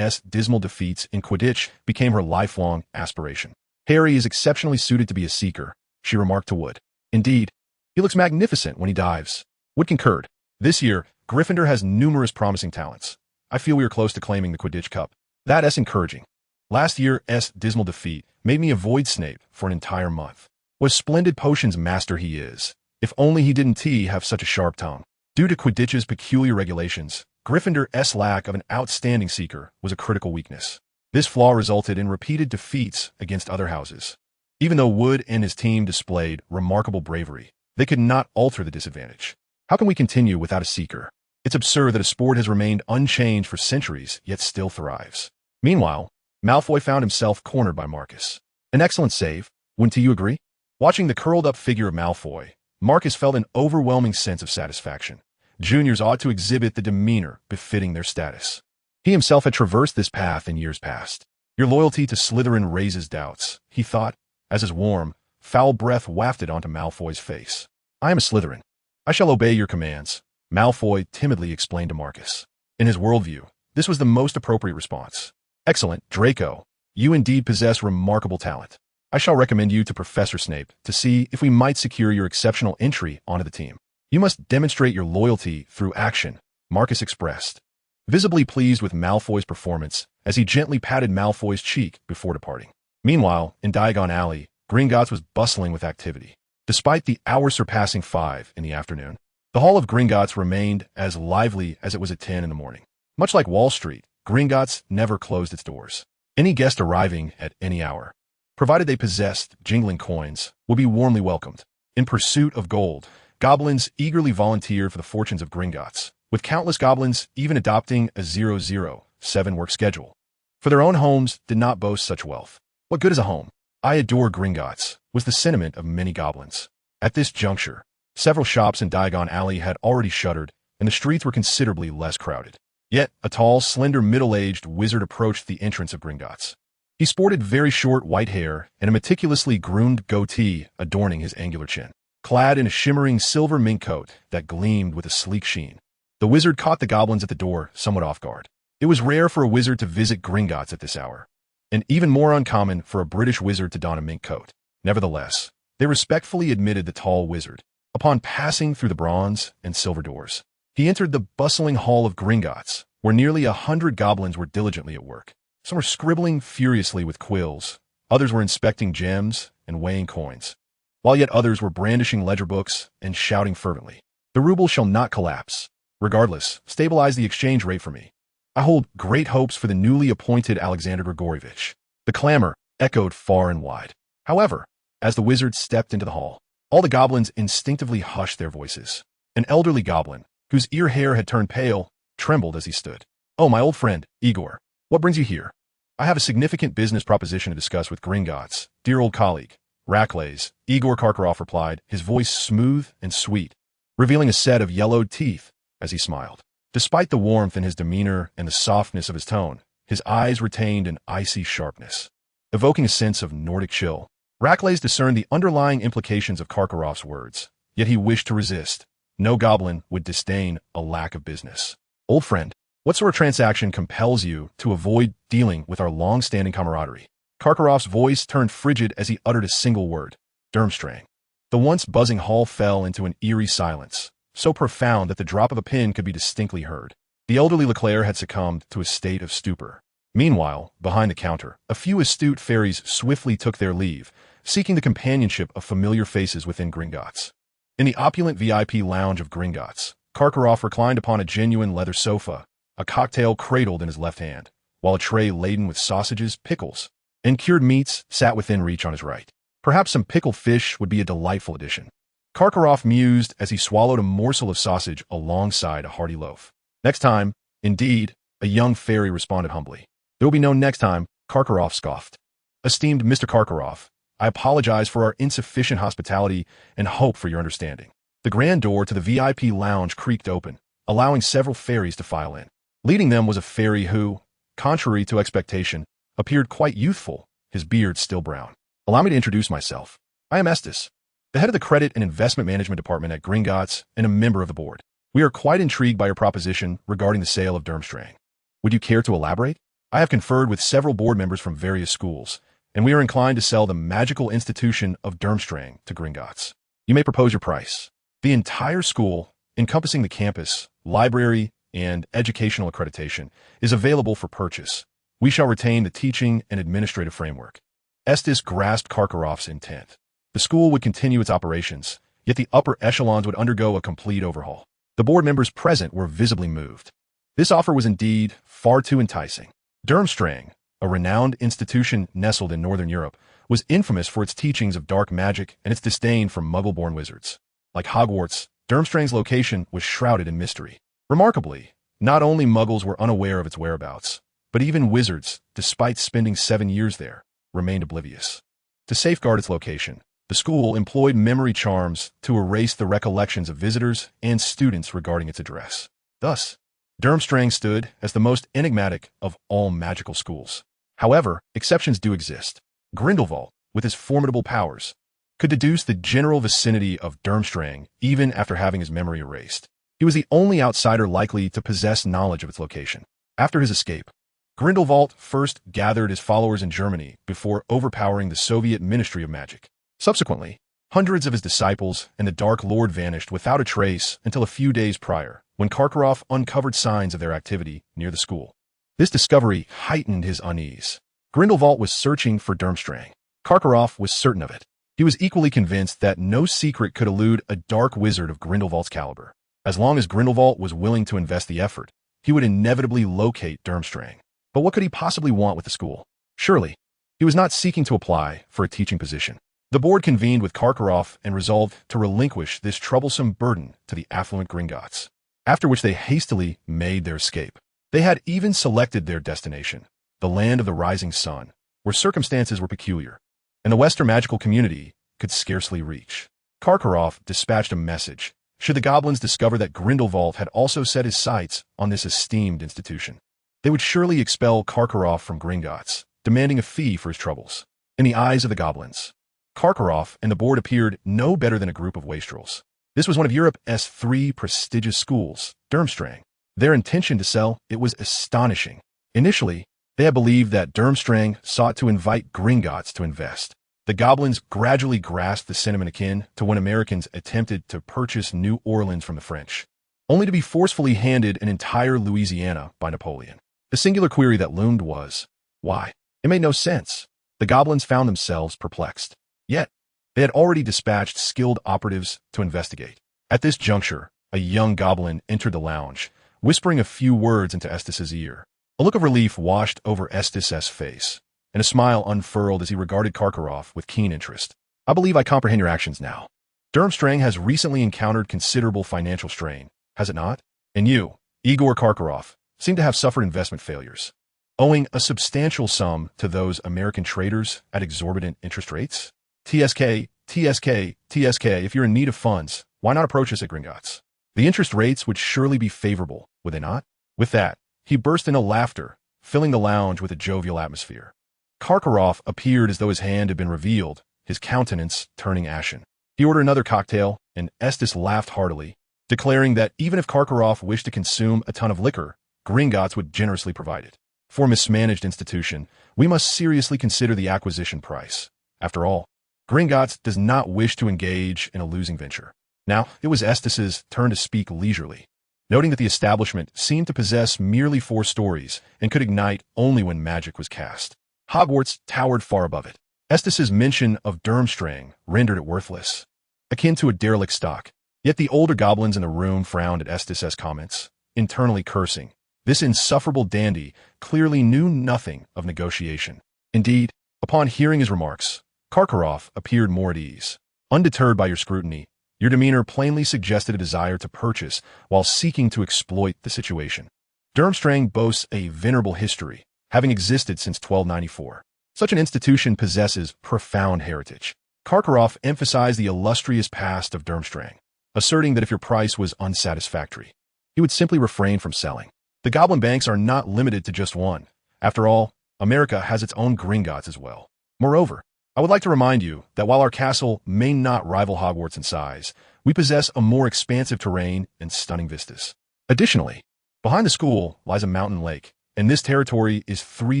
dismal defeats in Quidditch became her lifelong aspiration. Harry is exceptionally suited to be a seeker, she remarked to Wood. Indeed, he looks magnificent when he dives. Wood concurred. This year, Gryffindor has numerous promising talents. I feel we are close to claiming the Quidditch Cup. That's encouraging. Last year's dismal defeat made me avoid Snape for an entire month. What a splendid potions master he is. If only he didn't have such a sharp tongue. Due to Quidditch's peculiar regulations, Gryffindor's lack of an outstanding seeker was a critical weakness. This flaw resulted in repeated defeats against other houses. Even though Wood and his team displayed remarkable bravery, they could not alter the disadvantage. How can we continue without a seeker? It's absurd that a sport has remained unchanged for centuries, yet still thrives. Meanwhile, Malfoy found himself cornered by Marcus. An excellent save, wouldn't you agree? Watching the curled-up figure of Malfoy, Marcus felt an overwhelming sense of satisfaction. Juniors ought to exhibit the demeanor befitting their status. He himself had traversed this path in years past. Your loyalty to Slytherin raises doubts, he thought, as his warm, foul breath wafted onto Malfoy's face. I am a Slytherin. I shall obey your commands, Malfoy timidly explained to Marcus. In his worldview, this was the most appropriate response. Excellent, Draco. You indeed possess remarkable talent. I shall recommend you to Professor Snape to see if we might secure your exceptional entry onto the team. You must demonstrate your loyalty through action, Marcus expressed, visibly pleased with Malfoy's performance as he gently patted Malfoy's cheek before departing. Meanwhile, in Diagon Alley, Gringotts was bustling with activity. Despite the hour surpassing 5 in the afternoon, the Hall of Gringotts remained as lively as it was at 10 in the morning. Much like Wall Street, Gringotts never closed its doors. Any guest arriving at any hour, provided they possessed jingling coins, would be warmly welcomed. In pursuit of gold, goblins eagerly volunteered for the fortunes of Gringotts, with countless goblins even adopting a 007 work schedule. For their own homes did not boast such wealth. What good is a home? I adore Gringotts, was the sentiment of many goblins. At this juncture, several shops in Diagon Alley had already shuttered, and the streets were considerably less crowded. Yet, a tall, slender, middle-aged wizard approached the entrance of Gringotts. He sported very short white hair and a meticulously groomed goatee adorning his angular chin. Clad in a shimmering silver mink coat that gleamed with a sleek sheen, the wizard caught the goblins at the door somewhat off guard. It was rare for a wizard to visit Gringotts at this hour, and even more uncommon for a British wizard to don a mink coat. Nevertheless, they respectfully admitted the tall wizard. Upon passing through the bronze and silver doors, he entered the bustling hall of Gringotts, where nearly 100 goblins were diligently at work. Some were scribbling furiously with quills, others were inspecting gems and weighing coins, while yet others were brandishing ledger books and shouting fervently, "The ruble shall not collapse. Regardless, stabilize the exchange rate for me. I hold great hopes for the newly appointed Alexander Grigorievich." The clamor echoed far and wide. However, as the wizard stepped into the hall, all the goblins instinctively hushed their voices. An elderly goblin, whose ear hair had turned pale, trembled as he stood. "Oh, my old friend, Igor, what brings you here?" "I have a significant business proposition to discuss with Gringotts, dear old colleague, Raclays," Igor Karkaroff replied, his voice smooth and sweet, revealing a set of yellowed teeth as he smiled. Despite the warmth in his demeanor and the softness of his tone, his eyes retained an icy sharpness, evoking a sense of Nordic chill. Raclays discerned the underlying implications of Karkaroff's words, yet he wished to resist. No goblin would disdain a lack of business. "Old friend, what sort of transaction compels you to avoid dealing with our long-standing camaraderie?" Karkaroff's voice turned frigid as he uttered a single word: Durmstrang. The once buzzing hall fell into an eerie silence, so profound that the drop of a pin could be distinctly heard. The elderly Leclerc had succumbed to a state of stupor. Meanwhile, behind the counter, a few astute fairies swiftly took their leave, seeking the companionship of familiar faces within Gringotts. In the opulent VIP lounge of Gringotts, Karkaroff reclined upon a genuine leather sofa, a cocktail cradled in his left hand, while a tray laden with sausages, pickles, and cured meats sat within reach on his right. Perhaps some pickled fish would be a delightful addition. Karkaroff mused as he swallowed a morsel of sausage alongside a hearty loaf. Next time, indeed, a young fairy responded humbly. There will be no next time, Karkaroff scoffed. Esteemed Mr. Karkaroff, I apologize for our insufficient hospitality and hope for your understanding. The grand door to the VIP lounge creaked open, allowing several fairies to file in. Leading them was a fairy who, contrary to expectation, appeared quite youthful, his beard still brown. Allow me to introduce myself. I am Estes, the head of the Credit and Investment Management Department at Gringotts and a member of the board. We are quite intrigued by your proposition regarding the sale of Durmstrang. Would you care to elaborate? I have conferred with several board members from various schools, and we are inclined to sell the magical institution of Durmstrang to Gringotts. You may propose your price. The entire school, encompassing the campus, library, and educational accreditation, is available for purchase. We shall retain the teaching and administrative framework. Estes grasped Karkaroff's intent. The school would continue its operations, yet the upper echelons would undergo a complete overhaul. The board members present were visibly moved. This offer was indeed far too enticing. Durmstrang, a renowned institution nestled in Northern Europe, was infamous for its teachings of dark magic and its disdain for Muggle-born wizards. Like Hogwarts, Durmstrang's location was shrouded in mystery. Remarkably, not only Muggles were unaware of its whereabouts, but even wizards, despite spending 7 years there, remained oblivious. To safeguard its location, the school employed memory charms to erase the recollections of visitors and students regarding its address. Thus, Durmstrang stood as the most enigmatic of all magical schools. However, exceptions do exist. Grindelwald, with his formidable powers, could deduce the general vicinity of Durmstrang even after having his memory erased. He was the only outsider likely to possess knowledge of its location. After his escape, Grindelwald first gathered his followers in Germany before overpowering the Soviet Ministry of Magic. Subsequently, hundreds of his disciples and the Dark Lord vanished without a trace until a few days prior, when Karkaroff uncovered signs of their activity near the school. This discovery heightened his unease. Grindelwald was searching for Durmstrang. Karkaroff was certain of it. He was equally convinced that no secret could elude a dark wizard of Grindelwald's caliber. As long as Grindelwald was willing to invest the effort, he would inevitably locate Durmstrang. But what could he possibly want with the school? Surely, he was not seeking to apply for a teaching position. The board convened with Karkaroff and resolved to relinquish this troublesome burden to the affluent Gringotts, after which they hastily made their escape. They had even selected their destination, the land of the rising sun, where circumstances were peculiar, and the Western magical community could scarcely reach. Karkaroff dispatched a message, should the goblins discover that Grindelwald had also set his sights on this esteemed institution. They would surely expel Karkaroff from Gringotts, demanding a fee for his troubles. In the eyes of the goblins, Karkaroff and the board appeared no better than a group of wastrels. This was one of Europe's 3 prestigious schools, Durmstrang. Their intention to sell it was astonishing. Initially, they had believed that Durmstrang sought to invite Gringotts to invest. The goblins gradually grasped the sentiment akin to when Americans attempted to purchase New Orleans from the French, only to be forcefully handed an entire Louisiana by Napoleon. The singular query that loomed was, why? It made no sense. The goblins found themselves perplexed. Yet, they had already dispatched skilled operatives to investigate. At this juncture, a young goblin entered the lounge, whispering a few words into Estes's ear. A look of relief washed over Estes's face, and a smile unfurled as he regarded Karkaroff with keen interest. I believe I comprehend your actions now. Durmstrang has recently encountered considerable financial strain, has it not? And you, Igor Karkaroff, seem to have suffered investment failures, owing a substantial sum to those American traders at exorbitant interest rates? TSK, if you're in need of funds, why not approach us at Gringotts? The interest rates would surely be favorable, would they not? With that, he burst into laughter, filling the lounge with a jovial atmosphere. Karkaroff appeared as though his hand had been revealed, his countenance turning ashen. He ordered another cocktail, and Estes laughed heartily, declaring that even if Karkaroff wished to consume a ton of liquor, Gringotts would generously provide it. For a mismanaged institution, we must seriously consider the acquisition price. After all, Gringotts does not wish to engage in a losing venture. Now, it was Estes' turn to speak leisurely, noting that the establishment seemed to possess merely 4 stories and could ignite only when magic was cast. Hogwarts towered far above it. Estes' mention of Durmstrang rendered it worthless, akin to a derelict stock. Yet the older goblins in the room frowned at Estes' comments, internally cursing. This insufferable dandy clearly knew nothing of negotiation. Indeed, upon hearing his remarks, Karkaroff appeared more at ease. Undeterred by your scrutiny, your demeanor plainly suggested a desire to purchase while seeking to exploit the situation. Durmstrang boasts a venerable history, having existed since 1294. Such an institution possesses profound heritage. Karkaroff emphasized the illustrious past of Durmstrang, asserting that if your price was unsatisfactory, he would simply refrain from selling. The goblin banks are not limited to just one. After all, America has its own Gringotts as well. Moreover, I would like to remind you that while our castle may not rival Hogwarts in size, we possess a more expansive terrain and stunning vistas. Additionally, behind the school lies a mountain lake, and this territory is 3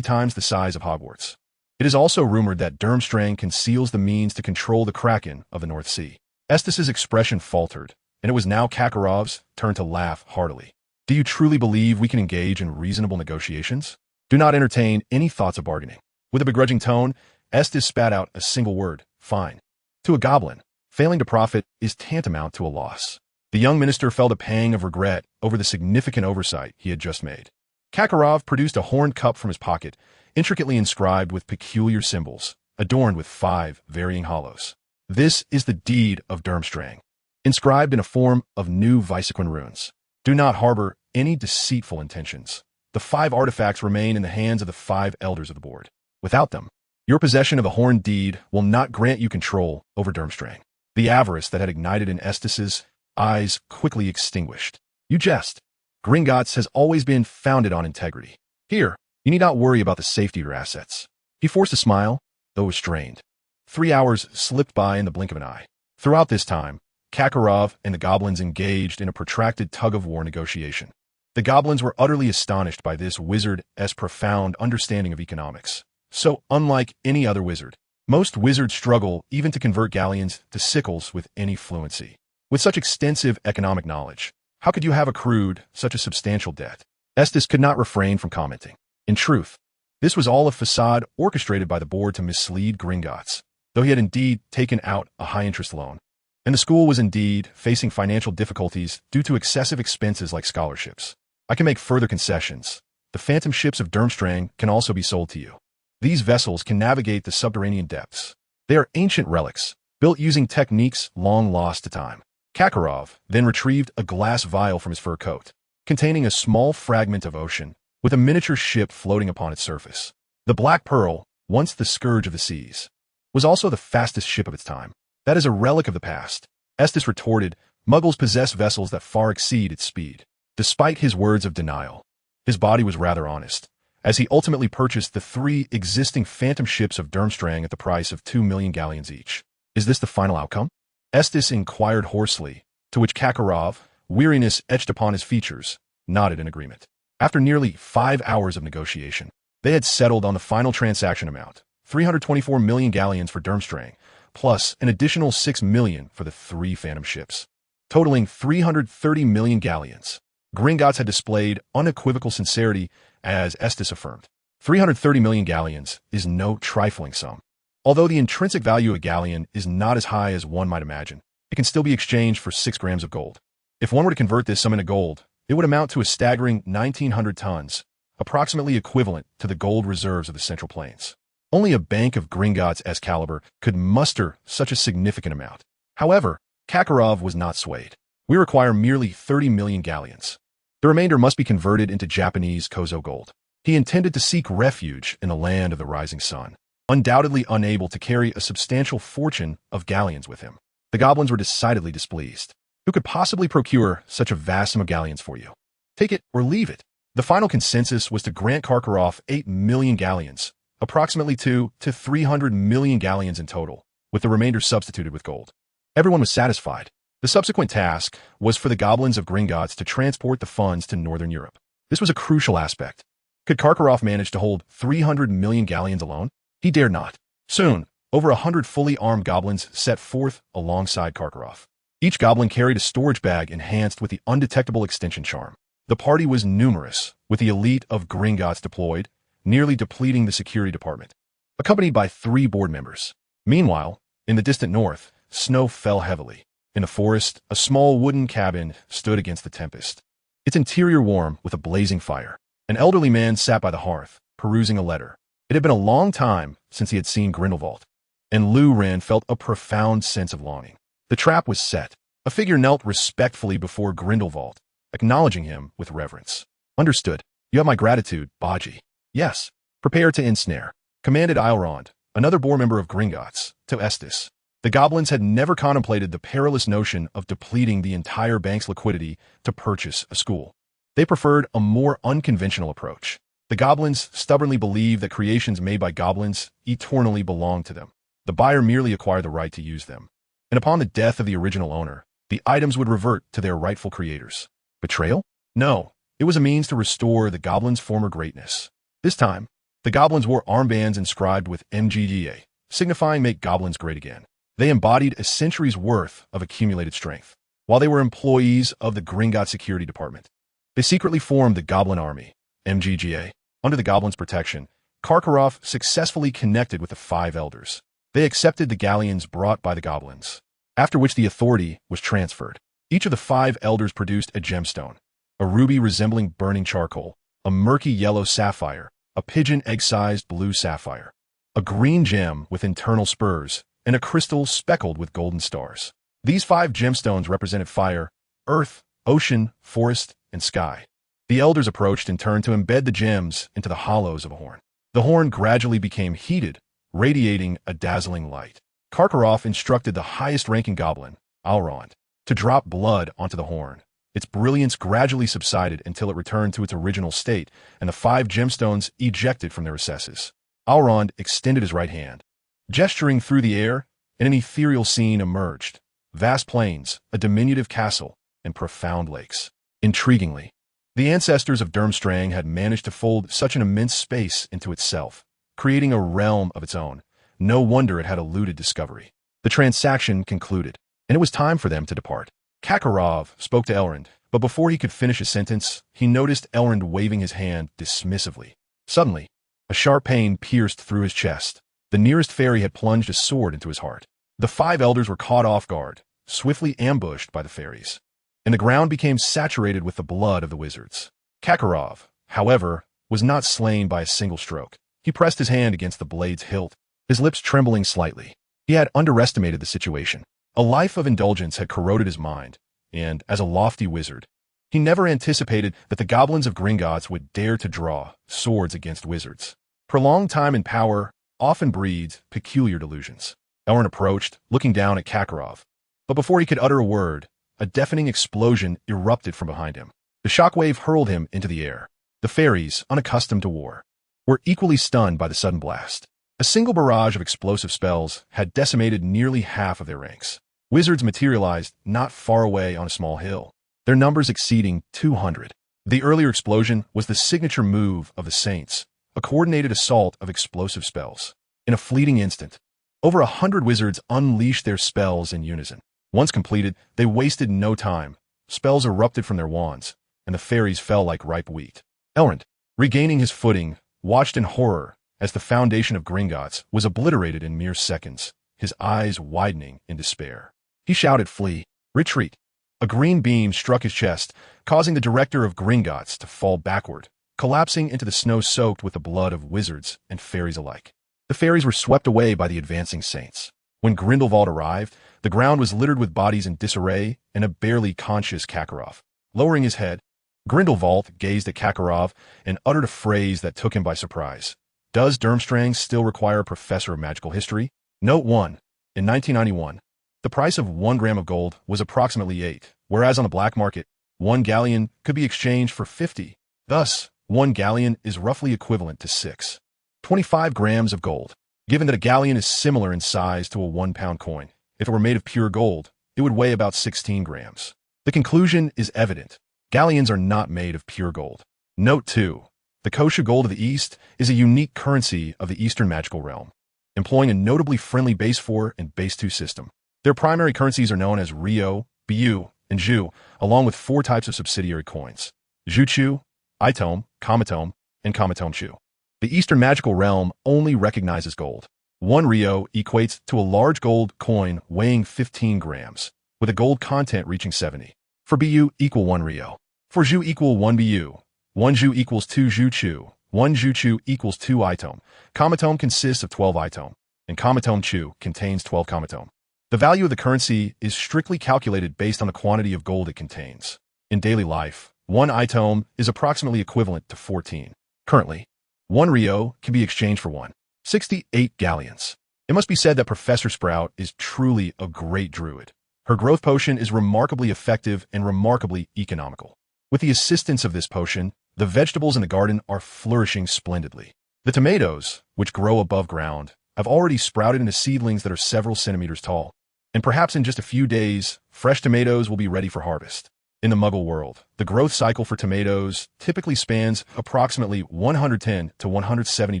times the size of Hogwarts. It is also rumored that Durmstrang conceals the means to control the Kraken of the North Sea. Estes' expression faltered, and it was now Kakarov's turn to laugh heartily. Do you truly believe we can engage in reasonable negotiations? Do not entertain any thoughts of bargaining. With a begrudging tone, Estes spat out a single word, fine. To a goblin, failing to profit is tantamount to a loss. The young minister felt a pang of regret over the significant oversight he had just made. Kakarov produced a horn cup from his pocket, intricately inscribed with peculiar symbols, adorned with 5 varying hollows. This is the deed of Durmstrang, inscribed in a form of new Visequin runes. Do not harbor any deceitful intentions. The 5 artifacts remain in the hands of the 5 elders of the board. Without them, your possession of the horn deed will not grant you control over Durmstrang. The avarice that had ignited in Estes' eyes quickly extinguished. You jest. Gringotts has always been founded on integrity. Here, you need not worry about the safety of your assets. He forced a smile, though restrained. 3 hours slipped by in the blink of an eye. Throughout this time, Kakarov and the goblins engaged in a protracted tug-of-war negotiation. The goblins were utterly astonished by this wizard's profound understanding of economics. So unlike any other wizard, most wizards struggle even to convert galleons to sickles with any fluency. With such extensive economic knowledge, how could you have accrued such a substantial debt? Estes could not refrain from commenting. In truth, this was all a facade orchestrated by the board to mislead Gringotts, though he had indeed taken out a high-interest loan. And the school was indeed facing financial difficulties due to excessive expenses like scholarships. I can make further concessions. The phantom ships of Durmstrang can also be sold to you. These vessels can navigate the subterranean depths. They are ancient relics, built using techniques long lost to time. Kakarov then retrieved a glass vial from his fur coat, containing a small fragment of ocean, with a miniature ship floating upon its surface. The Black Pearl, once the scourge of the seas, was also the fastest ship of its time. That is a relic of the past. Estes retorted, Muggles possess vessels that far exceed its speed. Despite his words of denial, his body was rather honest, as he ultimately purchased the 3 existing phantom ships of Durmstrang at the price of 2 million galleons each. Is this the final outcome? Estes inquired hoarsely, to which Kakarov, weariness etched upon his features, nodded in agreement. After nearly 5 hours of negotiation, they had settled on the final transaction amount, 324 million galleons for Durmstrang, plus an additional 6 million for the 3 phantom ships, totaling 330 million galleons. Gringotts had displayed unequivocal sincerity, as Estes affirmed. 330 million galleons is no trifling sum. Although the intrinsic value of a galleon is not as high as one might imagine, it can still be exchanged for 6 grams of gold. If one were to convert this sum into gold, it would amount to a staggering 1,900 tons, approximately equivalent to the gold reserves of the Central Plains. Only a bank of Gringotts' caliber could muster such a significant amount. However, Kakarov was not swayed. We require merely 30 million galleons. The remainder must be converted into Japanese Kozo gold. He intended to seek refuge in the land of the rising sun, undoubtedly unable to carry a substantial fortune of galleons with him. The goblins were decidedly displeased. Who could possibly procure such a vast sum of galleons for you? Take it or leave it. The final consensus was to grant Karkaroff 8 million galleons, approximately 2 to 300 million galleons in total, with the remainder substituted with gold. Everyone was satisfied. The subsequent task was for the goblins of Gringotts to transport the funds to Northern Europe. This was a crucial aspect, Could Karkaroff manage to hold 300 million galleons alone? He dared not. Soon, over 100 fully armed goblins set forth alongside Karkaroff. Each goblin carried a storage bag enhanced with the undetectable extension charm. The party was numerous, with the elite of Gringotts deployed, nearly depleting the security department, accompanied by 3 board members. Meanwhile, in the distant north, snow fell heavily. In the forest, a small wooden cabin stood against the tempest, its interior warm with a blazing fire. An elderly man sat by the hearth, perusing a letter. It had been a long time since he had seen Grindelwald, and Lou-Ren felt a profound sense of longing. The trap was set. A figure knelt respectfully before Grindelwald, acknowledging him with reverence. Understood. You have my gratitude, Baji. Yes. Prepare to ensnare, commanded Elrond, another board member of Gringotts, to Estes. The goblins had never contemplated the perilous notion of depleting the entire bank's liquidity to purchase a school. They preferred a more unconventional approach. The goblins stubbornly believed that creations made by goblins eternally belonged to them. The buyer merely acquired the right to use them. And upon the death of the original owner, the items would revert to their rightful creators. Betrayal? No, it was a means to restore the goblins' former greatness. This time, the goblins wore armbands inscribed with MGGA, signifying Make Goblins Great Again. They embodied a century's worth of accumulated strength. While they were employees of the Gringotts Security Department, they secretly formed the Goblin Army, MGGA. Under the goblins' protection, Karkaroff successfully connected with the 5 elders. They accepted the galleons brought by the goblins, after which the authority was transferred. Each of the 5 elders produced a gemstone, a ruby resembling burning charcoal, a murky yellow sapphire, a pigeon egg-sized blue sapphire, a green gem with internal spurs, and a crystal speckled with golden stars. These 5 gemstones represented fire, earth, ocean, forest, and sky. The elders approached and turned to embed the gems into the hollows of a horn. The horn gradually became heated, radiating a dazzling light. Karkaroff instructed the highest-ranking goblin, Elrond, to drop blood onto the horn. Its brilliance gradually subsided until it returned to its original state, and the 5 gemstones ejected from their recesses. Elrond extended his right hand. Gesturing through the air, and an ethereal scene emerged. Vast plains, a diminutive castle, and profound lakes. Intriguingly, the ancestors of Durmstrang had managed to fold such an immense space into itself, creating a realm of its own. No wonder it had eluded discovery. The transaction concluded, and it was time for them to depart. Karkaroff spoke to Elrond, but before he could finish a sentence, he noticed Elrond waving his hand dismissively. Suddenly, a sharp pain pierced through his chest. The nearest fairy had plunged a sword into his heart. The 5 elders were caught off guard, swiftly ambushed by the fairies, and the ground became saturated with the blood of the wizards. Karkaroff, however, was not slain by a single stroke. He pressed his hand against the blade's hilt, his lips trembling slightly. He had underestimated the situation. A life of indulgence had corroded his mind, and, as a lofty wizard, he never anticipated that the goblins of Gringotts would dare to draw swords against wizards. Prolonged time in power often breeds peculiar delusions. Elrond approached, looking down at Karkaroff, but before he could utter a word, a deafening explosion erupted from behind him. The shockwave hurled him into the air. The fairies, unaccustomed to war, were equally stunned by the sudden blast. A single barrage of explosive spells had decimated nearly half of their ranks. Wizards materialized not far away on a small hill, their numbers exceeding 200. The earlier explosion was the signature move of the Saints, a coordinated assault of explosive spells. In a fleeting instant, over 100 wizards unleashed their spells in unison. Once completed, they wasted no time. Spells erupted from their wands, and the fairies fell like ripe wheat. Elrond, regaining his footing, watched in horror as the foundation of Gringotts was obliterated in mere seconds, his eyes widening in despair. He shouted, "Flee! Retreat!" A green beam struck his chest, causing the director of Gringotts to fall backward, collapsing into the snow soaked with the blood of wizards and fairies alike. The fairies were swept away by the advancing saints. When Grindelwald arrived, the ground was littered with bodies in disarray and a barely conscious Karkaroff. Lowering his head, Grindelwald gazed at Karkaroff and uttered a phrase that took him by surprise. Does Durmstrang still require a professor of magical history? Note 1. In 1991, the price of 1 gram of gold was approximately 8, whereas on the black market, 1 galleon could be exchanged for 50. Thus, 1 galleon is roughly equivalent to 6.25 grams of gold. Given that a galleon is similar in size to a 1-pound coin, if it were made of pure gold, it would weigh about 16 grams. The conclusion is evident. Galleons are not made of pure gold. Note 2. The kosha gold of the East is a unique currency of the Eastern magical realm, employing a notably friendly base 4 and base 2 system. Their primary currencies are known as Ryo, Bu, and Zhu, along with 4 types of subsidiary coins: Zhuchu, Itome, Kamatome, and Kamatome Chu. The Eastern magical realm only recognizes gold. 1 Ryo equates to a large gold coin weighing 15 grams, with a gold content reaching 70. For Bu equal 1 Ryo. For Zhu equal 1 Bu. 1 Zhu equals 2 Zhuchu. 1 Zhuchu equals 2 Itome. Kamatome consists of 12 Itome, and Kamatome Chu contains 12 Kamatome. The value of the currency is strictly calculated based on the quantity of gold it contains. In daily life, 1 Itome is approximately equivalent to 14. Currently, 1 Ryo can be exchanged for 1.68 galleons. It must be said that Professor Sprout is truly a great druid. Her growth potion is remarkably effective and remarkably economical. With the assistance of this potion, the vegetables in the garden are flourishing splendidly. The tomatoes, which grow above ground, have already sprouted into seedlings that are several centimeters tall. And perhaps in just a few days, fresh tomatoes will be ready for harvest. In the Muggle world, the growth cycle for tomatoes typically spans approximately 110 to 170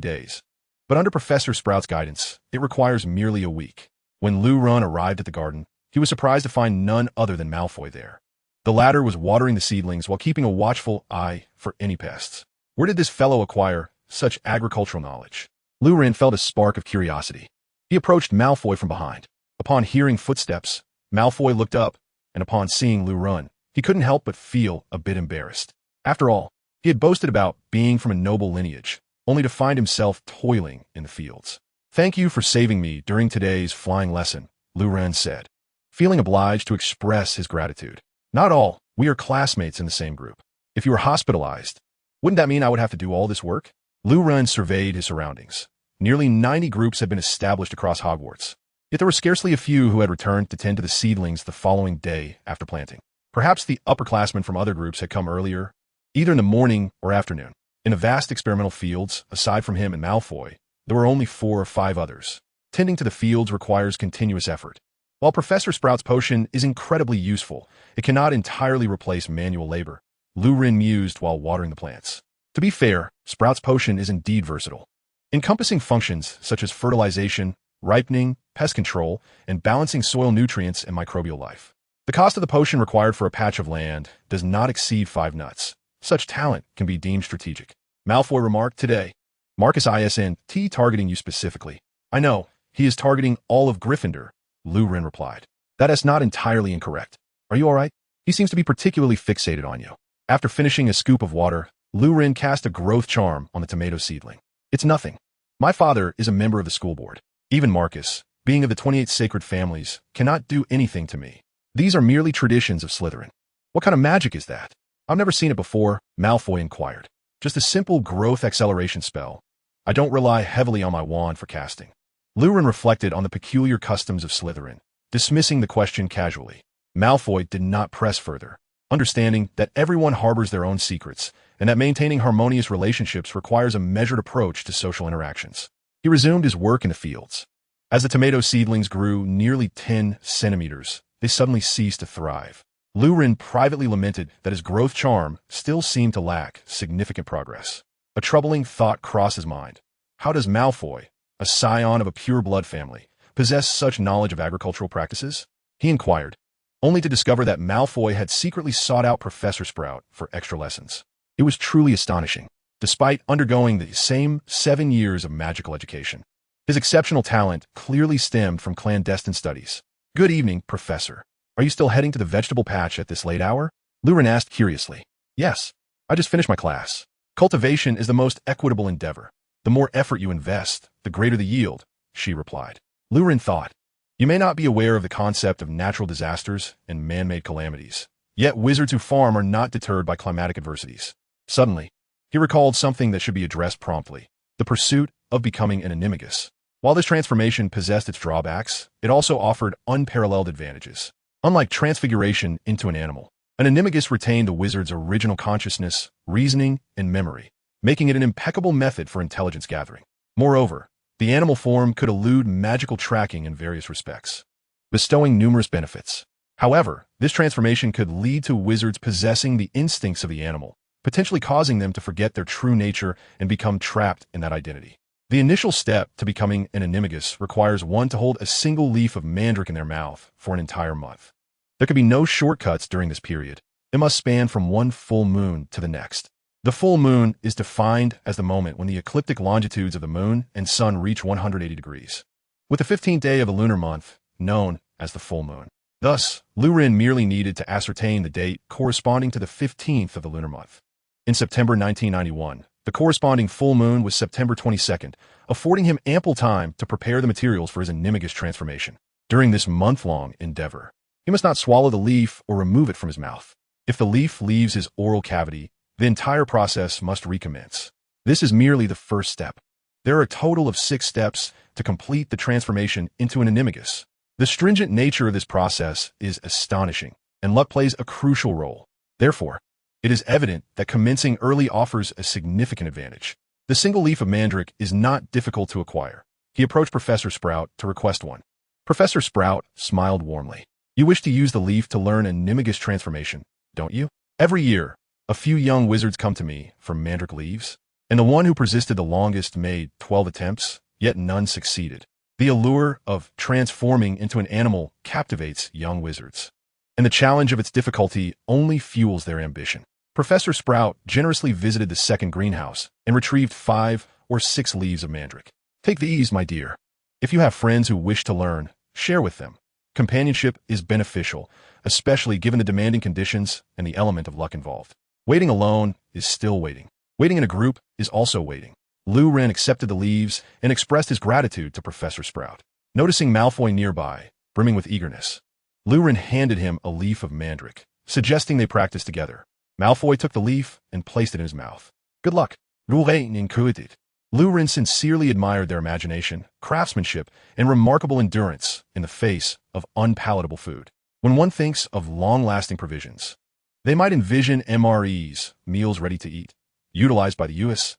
days. But under Professor Sprout's guidance, it requires merely a week. When Lu Run arrived at the garden, he was surprised to find none other than Malfoy there. The latter was watering the seedlings while keeping a watchful eye for any pests. Where did this fellow acquire such agricultural knowledge? Lu Ren felt a spark of curiosity. He approached Malfoy from behind. Upon hearing footsteps, Malfoy looked up, and upon seeing Lu Run, he couldn't help but feel a bit embarrassed. After all, he had boasted about being from a noble lineage, only to find himself toiling in the fields. "Thank you for saving me during today's flying lesson," Lu Ren said, feeling obliged to express his gratitude. "Not all. We are classmates in the same group. If you were hospitalized, wouldn't that mean I would have to do all this work?" Lu Ren surveyed his surroundings. Nearly 90 groups had been established across Hogwarts, yet there were scarcely a few who had returned to tend to the seedlings the following day after planting. Perhaps the upperclassmen from other groups had come earlier, either in the morning or afternoon. In the vast experimental fields, aside from him and Malfoy, there were only 4 or 5 others. Tending to the fields requires continuous effort. While Professor Sprout's potion is incredibly useful, it cannot entirely replace manual labor, Lu Ren mused while watering the plants. To be fair, Sprout's potion is indeed versatile, encompassing functions such as fertilization, ripening, pest control, and balancing soil nutrients and microbial life. The cost of the potion required for a patch of land does not exceed 5 nuts. Such talent can be deemed strategic. Malfoy remarked, "Today, Marcus isn't targeting you specifically." "I know, he is targeting all of Gryffindor," Lu Ren replied. "That is not entirely incorrect. Are you all right? He seems to be particularly fixated on you." After finishing a scoop of water, Lu Ren cast a growth charm on the tomato seedling. "It's nothing. My father is a member of the school board. Even Marcus, being of the 28 sacred families, cannot do anything to me. These are merely traditions of Slytherin." "What kind of magic is that?" "I've never seen it before," Malfoy inquired. "Just a simple growth acceleration spell. I don't rely heavily on my wand for casting." Lu Ren reflected on the peculiar customs of Slytherin, dismissing the question casually. Malfoy did not press further, understanding that everyone harbors their own secrets and that maintaining harmonious relationships requires a measured approach to social interactions. He resumed his work in the fields. As the tomato seedlings grew nearly 10 centimeters, they suddenly ceased to thrive. Lu Ren privately lamented that his growth charm still seemed to lack significant progress. A troubling thought crossed his mind. How does Malfoy, a scion of a pure-blood family, possess such knowledge of agricultural practices? He inquired, only to discover that Malfoy had secretly sought out Professor Sprout for extra lessons. It was truly astonishing, despite undergoing the same 7 years of magical education. His exceptional talent clearly stemmed from clandestine studies. "Good evening, Professor. Are you still heading to the vegetable patch at this late hour?" Lu Ren asked curiously. "Yes, I just finished my class. Cultivation is the most equitable endeavor. The more effort you invest, the greater the yield," she replied. Lu Ren thought, "You may not be aware of the concept of natural disasters and man-made calamities, yet wizards who farm are not deterred by climatic adversities." Suddenly, he recalled something that should be addressed promptly: the pursuit of becoming an animagus. While this transformation possessed its drawbacks, it also offered unparalleled advantages. Unlike transfiguration into an animal, an animagus retained the wizard's original consciousness, reasoning, and memory, making it an impeccable method for intelligence gathering. Moreover, the animal form could elude magical tracking in various respects, bestowing numerous benefits. However, this transformation could lead to wizards possessing the instincts of the animal, potentially causing them to forget their true nature and become trapped in that identity. The initial step to becoming an animagus requires one to hold a single leaf of mandrake in their mouth for an entire month. There can be no shortcuts during this period. It must span from one full moon to the next. The full moon is defined as the moment when the ecliptic longitudes of the moon and sun reach 180 degrees, with the 15th day of the lunar month known as the full moon. Thus, Lu Ren merely needed to ascertain the date corresponding to the 15th of the lunar month. In September 1991, the corresponding full moon was September 22nd, affording him ample time to prepare the materials for his animagus transformation. During this month-long endeavor, he must not swallow the leaf or remove it from his mouth. If the leaf leaves his oral cavity, the entire process must recommence. This is merely the first step. There are a total of 6 steps to complete the transformation into an animagus. The stringent nature of this process is astonishing, and luck plays a crucial role. Therefore, it is evident that commencing early offers a significant advantage. The single leaf of mandrake is not difficult to acquire. He approached Professor Sprout to request one. Professor Sprout smiled warmly. You wish to use the leaf to learn animagus transformation, don't you? Every year, a few young wizards come to me for mandrake leaves, and the one who persisted the longest made 12 attempts, yet none succeeded. The allure of transforming into an animal captivates young wizards, and the challenge of its difficulty only fuels their ambition. Professor Sprout generously visited the second greenhouse and retrieved 5 or 6 leaves of mandrake. Take these, my dear. If you have friends who wish to learn, share with them. Companionship is beneficial, especially given the demanding conditions and the element of luck involved. Waiting alone is still waiting. Waiting in a group is also waiting. Lu Ren accepted the leaves and expressed his gratitude to Professor Sprout. Noticing Malfoy nearby, brimming with eagerness, Lu Ren handed him a leaf of mandrake, suggesting they practice together. Malfoy took the leaf and placed it in his mouth. Good luck. Rewritten encouraged. Lu Ren sincerely admired their imagination, craftsmanship, and remarkable endurance in the face of unpalatable food. When one thinks of long-lasting provisions, they might envision MREs, meals ready to eat, utilized by the U.S.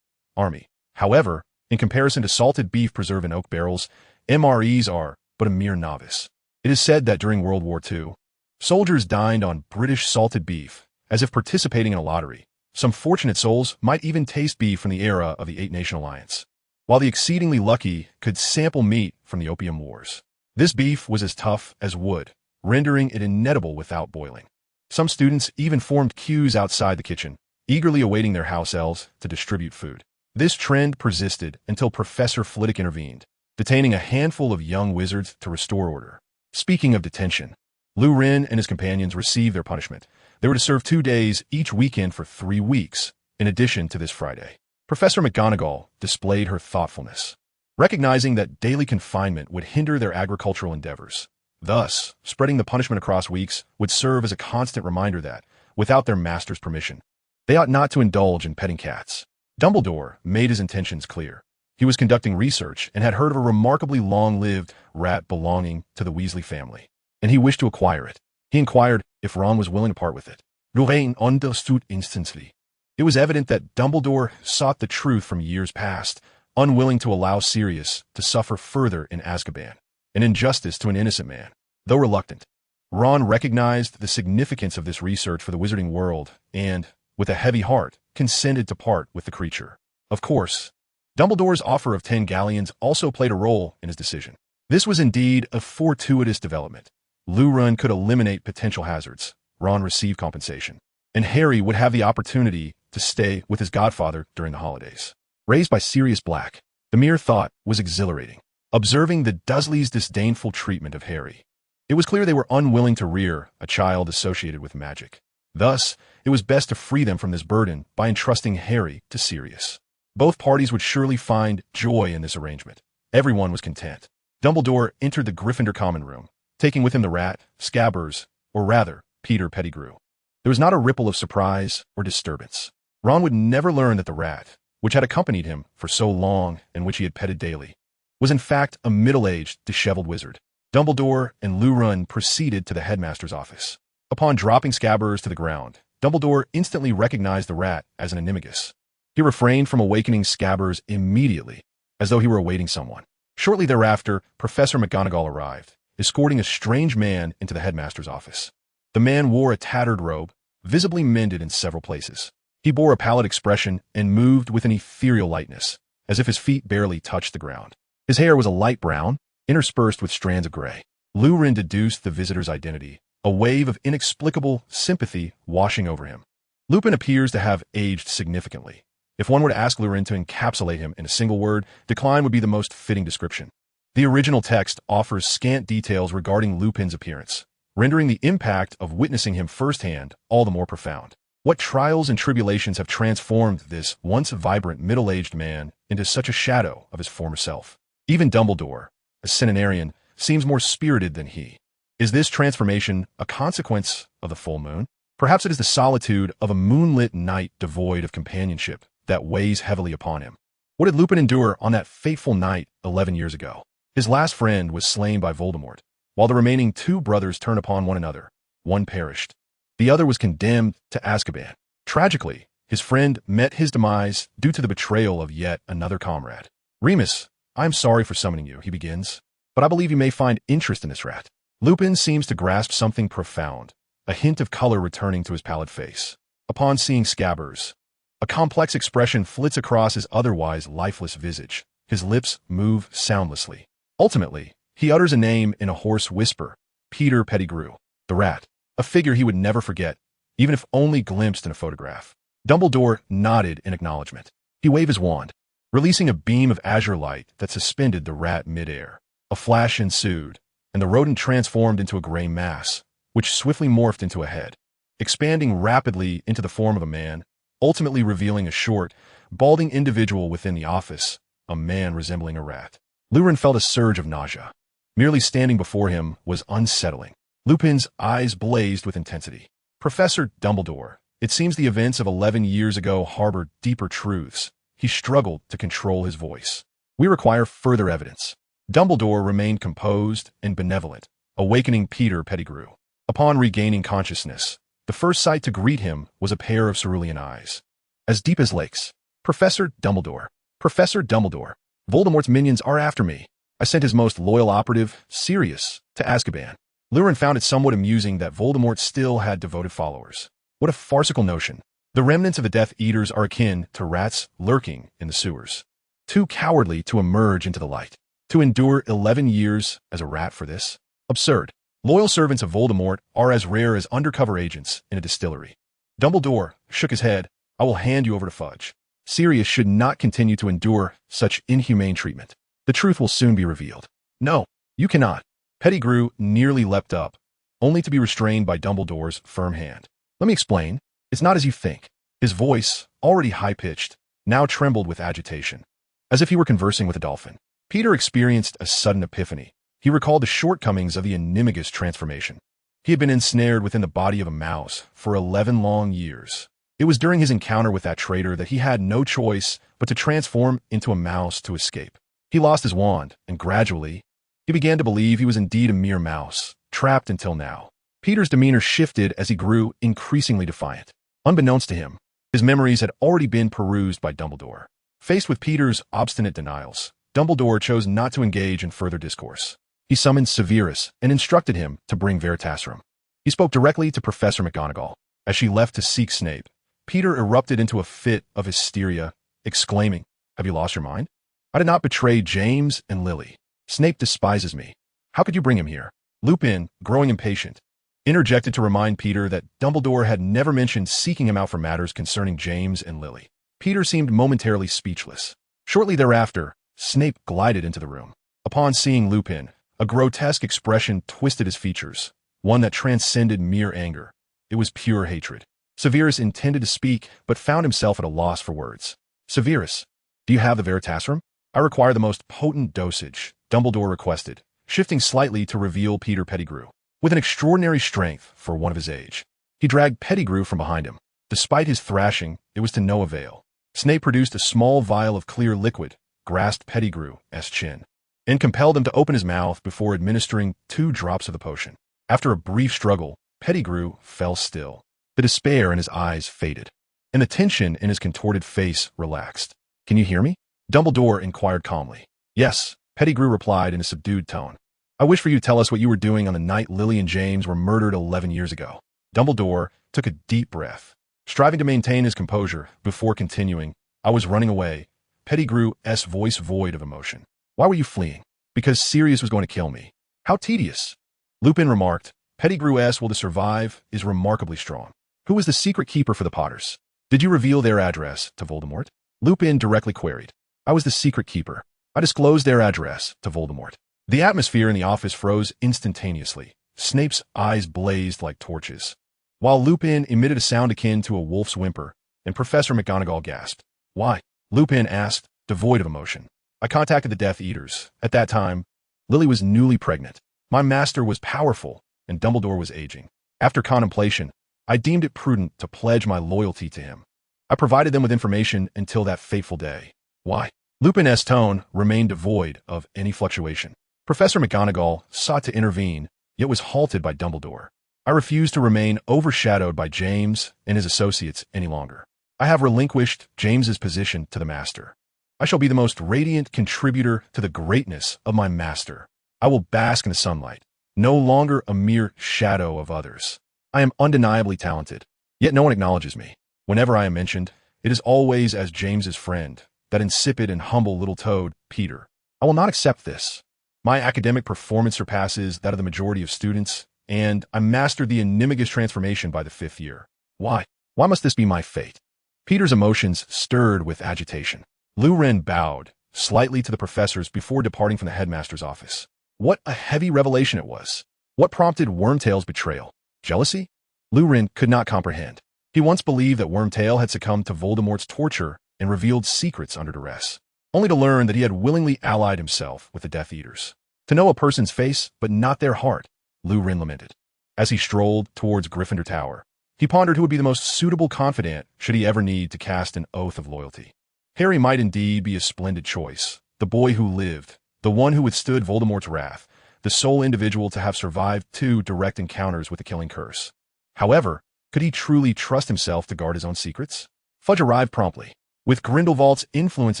Army. However, in comparison to salted beef preserved in oak barrels, MREs are but a mere novice. It is said that during World War II, soldiers dined on British salted beef, as if participating in a lottery. Some fortunate souls might even taste beef from the era of the Eight-Nation Alliance, while the exceedingly lucky could sample meat from the Opium Wars. This beef was as tough as wood, rendering it inedible without boiling. Some students even formed queues outside the kitchen, eagerly awaiting their house elves to distribute food. This trend persisted until Professor Flitwick intervened, detaining a handful of young wizards to restore order. Speaking of detention, Lu Ren and his companions received their punishment. They were to serve 2 days each weekend for 3 weeks, in addition to this Friday. Professor McGonagall displayed her thoughtfulness, recognizing that daily confinement would hinder their agricultural endeavors. Thus, spreading the punishment across weeks would serve as a constant reminder that, without their master's permission, they ought not to indulge in petting cats. Dumbledore made his intentions clear. He was conducting research and had heard of a remarkably long-lived rat belonging to the Weasley family, and he wished to acquire it. He inquired if Ron was willing to part with it. Lorraine understood instantly. It was evident that Dumbledore sought the truth from years past, unwilling to allow Sirius to suffer further in Azkaban, an injustice to an innocent man. Though reluctant, Ron recognized the significance of this research for the wizarding world and, with a heavy heart, consented to part with the creature. Of course, Dumbledore's offer of 10 galleons also played a role in his decision. This was indeed a fortuitous development. Lu Ren could eliminate potential hazards, Ron received compensation, and Harry would have the opportunity to stay with his godfather during the holidays. Raised by Sirius Black, the mere thought was exhilarating. Observing the Dursleys' disdainful treatment of Harry, it was clear they were unwilling to rear a child associated with magic. Thus, it was best to free them from this burden by entrusting Harry to Sirius. Both parties would surely find joy in this arrangement. Everyone was content. Dumbledore entered the Gryffindor common room, taking with him the rat, Scabbers, or rather, Peter Pettigrew. There was not a ripple of surprise or disturbance. Ron would never learn that the rat, which had accompanied him for so long and which he had petted daily, was in fact a middle-aged, disheveled wizard. Dumbledore and Lu Ren proceeded to the headmaster's office. Upon dropping Scabbers to the ground, Dumbledore instantly recognized the rat as an animagus. He refrained from awakening Scabbers immediately, as though he were awaiting someone. Shortly thereafter, Professor McGonagall arrived, escorting a strange man into the headmaster's office. The man wore a tattered robe, visibly mended in several places. He bore a pallid expression and moved with an ethereal lightness, as if his feet barely touched the ground. His hair was a light brown, interspersed with strands of gray. Lurin deduced the visitor's identity, a wave of inexplicable sympathy washing over him. Lupin appears to have aged significantly. If one were to ask Lurin to encapsulate him in a single word, decline would be the most fitting description. The original text offers scant details regarding Lupin's appearance, rendering the impact of witnessing him firsthand all the more profound. What trials and tribulations have transformed this once vibrant middle-aged man into such a shadow of his former self? Even Dumbledore, a centenarian, seems more spirited than he. Is this transformation a consequence of the full moon? Perhaps it is the solitude of a moonlit night devoid of companionship that weighs heavily upon him. What did Lupin endure on that fateful night 11 years ago? His last friend was slain by Voldemort, while the remaining two brothers turned upon one another. One perished. The other was condemned to Azkaban. Tragically, his friend met his demise due to the betrayal of yet another comrade. Remus, I am sorry for summoning you, he begins, but I believe you may find interest in this rat. Lupin seems to grasp something profound, a hint of color returning to his pallid face. Upon seeing Scabbers, a complex expression flits across his otherwise lifeless visage. His lips move soundlessly. Ultimately, he utters a name in a hoarse whisper, Peter Pettigrew, the rat, a figure he would never forget, even if only glimpsed in a photograph. Dumbledore nodded in acknowledgement. He waved his wand, releasing a beam of azure light that suspended the rat midair. A flash ensued, and the rodent transformed into a gray mass, which swiftly morphed into a head, expanding rapidly into the form of a man, ultimately revealing a short, balding individual within the office, a man resembling a rat. Lurin felt a surge of nausea. Merely standing before him was unsettling. Lupin's eyes blazed with intensity. Professor Dumbledore, it seems the events of 11 years ago harbored deeper truths. He struggled to control his voice. We require further evidence. Dumbledore remained composed and benevolent, awakening Peter Pettigrew. Upon regaining consciousness, the first sight to greet him was a pair of cerulean eyes, as deep as lakes. Professor Dumbledore. Professor Dumbledore. Voldemort's minions are after me. I sent his most loyal operative, Sirius, to Azkaban. Lurin found it somewhat amusing that Voldemort still had devoted followers. What a farcical notion. The remnants of the Death Eaters are akin to rats lurking in the sewers. Too cowardly to emerge into the light. To endure 11 years as a rat for this? Absurd. Loyal servants of Voldemort are as rare as undercover agents in a distillery. Dumbledore shook his head. I will hand you over to Fudge. Sirius should not continue to endure such inhumane treatment. The truth will soon be revealed. No, you cannot. Pettigrew nearly leapt up, only to be restrained by Dumbledore's firm hand. Let me explain. It's not as you think. His voice, already high-pitched, now trembled with agitation, as if he were conversing with a dolphin. Peter experienced a sudden epiphany. He recalled the shortcomings of the Animagus transformation. He had been ensnared within the body of a mouse for 11 long years. It was during his encounter with that traitor that he had no choice but to transform into a mouse to escape. He lost his wand, and gradually, he began to believe he was indeed a mere mouse, trapped until now. Peter's demeanor shifted as he grew increasingly defiant. Unbeknownst to him, his memories had already been perused by Dumbledore. Faced with Peter's obstinate denials, Dumbledore chose not to engage in further discourse. He summoned Severus and instructed him to bring Veritasrum. He spoke directly to Professor McGonagall. As she left to seek Snape, Peter erupted into a fit of hysteria, exclaiming, "Have you lost your mind? I did not betray James and Lily. Snape despises me. How could you bring him here?" Lupin, growing impatient, interjected to remind Peter that Dumbledore had never mentioned seeking him out for matters concerning James and Lily. Peter seemed momentarily speechless. Shortly thereafter, Snape glided into the room. Upon seeing Lupin, a grotesque expression twisted his features, one that transcended mere anger. It was pure hatred. Severus intended to speak, but found himself at a loss for words. "Severus, do you have the Veritasrum? I require the most potent dosage," Dumbledore requested, shifting slightly to reveal Peter Pettigrew. With an extraordinary strength for one of his age, he dragged Pettigrew from behind him. Despite his thrashing, it was to no avail. Snape produced a small vial of clear liquid, grasped Pettigrew's chin, and compelled him to open his mouth before administering 2 drops of the potion. After a brief struggle, Pettigrew fell still. The despair in his eyes faded, and the tension in his contorted face relaxed. "Can you hear me?" Dumbledore inquired calmly. "Yes," Pettigrew replied in a subdued tone. "I wish for you to tell us what you were doing on the night Lily and James were murdered 11 years ago." Dumbledore took a deep breath. Striving to maintain his composure before continuing, I was running away. Pettigrew's voice void of emotion. Why were you fleeing? Because Sirius was going to kill me. How tedious. Lupin remarked, Pettigrew's will to survive is remarkably strong. Who was the secret keeper for the Potters? Did you reveal their address to Voldemort? Lupin directly queried. I was the secret keeper. I disclosed their address to Voldemort. The atmosphere in the office froze instantaneously. Snape's eyes blazed like torches, while Lupin emitted a sound akin to a wolf's whimper, and Professor McGonagall gasped. Why? Lupin asked, devoid of emotion. I contacted the Death Eaters. At that time, Lily was newly pregnant. My master was powerful, and Dumbledore was aging. After contemplation, I deemed it prudent to pledge my loyalty to him. I provided them with information until that fateful day. Why? Lupin's tone remained devoid of any fluctuation. Professor McGonagall sought to intervene, yet was halted by Dumbledore. I refused to remain overshadowed by James and his associates any longer. I have relinquished James's position to the Master. I shall be the most radiant contributor to the greatness of my Master. I will bask in the sunlight, no longer a mere shadow of others. I am undeniably talented, yet no one acknowledges me. Whenever I am mentioned, it is always as James's friend, that insipid and humble little toad, Peter. I will not accept this. My academic performance surpasses that of the majority of students, and I mastered the enigmatic transformation by the 5th year. Why? Why must this be my fate? Peter's emotions stirred with agitation. Lu Ren bowed slightly to the professors before departing from the headmaster's office. What a heavy revelation it was. What prompted Wormtail's betrayal? Jealousy? Lu Ren could not comprehend. He once believed that Wormtail had succumbed to Voldemort's torture and revealed secrets under duress, only to learn that he had willingly allied himself with the Death Eaters. To know a person's face, but not their heart, Lu Ren lamented. As he strolled towards Gryffindor Tower, he pondered who would be the most suitable confidant should he ever need to cast an oath of loyalty. Harry might indeed be a splendid choice, the boy who lived, the one who withstood Voldemort's wrath, the sole individual to have survived 2 direct encounters with the killing curse. However, could he truly trust himself to guard his own secrets? Fudge arrived promptly. With Grindelwald's influence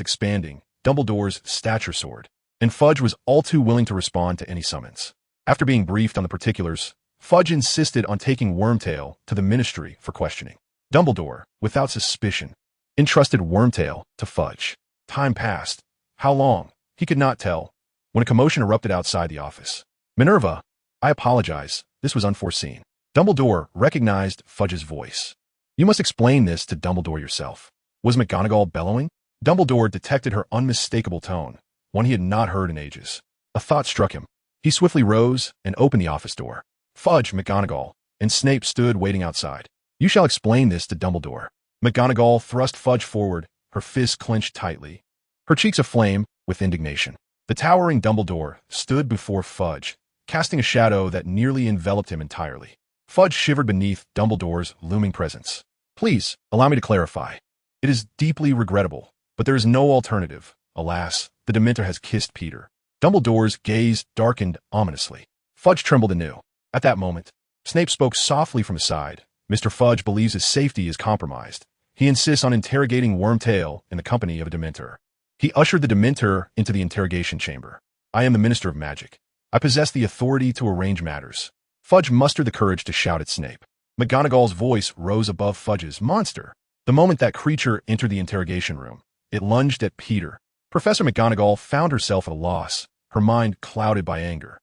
expanding, Dumbledore's stature soared, and Fudge was all too willing to respond to any summons. After being briefed on the particulars, Fudge insisted on taking Wormtail to the Ministry for questioning. Dumbledore, without suspicion, entrusted Wormtail to Fudge. Time passed. How long? He could not tell, when a commotion erupted outside the office. Minerva, I apologize, this was unforeseen. Dumbledore recognized Fudge's voice. You must explain this to Dumbledore yourself. Was McGonagall bellowing? Dumbledore detected her unmistakable tone, one he had not heard in ages. A thought struck him. He swiftly rose and opened the office door. Fudge, McGonagall, and Snape stood waiting outside. You shall explain this to Dumbledore. McGonagall thrust Fudge forward, her fists clenched tightly, her cheeks aflame with indignation. The towering Dumbledore stood before Fudge, casting a shadow that nearly enveloped him entirely. Fudge shivered beneath Dumbledore's looming presence. Please, allow me to clarify. It is deeply regrettable, but there is no alternative. Alas, the Dementor has kissed Peter. Dumbledore's gaze darkened ominously. Fudge trembled anew. At that moment, Snape spoke softly from his side. Mr. Fudge believes his safety is compromised. He insists on interrogating Wormtail in the company of a Dementor. He ushered the Dementor into the interrogation chamber. I am the Minister of Magic. I possess the authority to arrange matters. Fudge mustered the courage to shout at Snape. McGonagall's voice rose above Fudge's. Monster! The moment that creature entered the interrogation room, it lunged at Peter. Professor McGonagall found herself at a loss, her mind clouded by anger.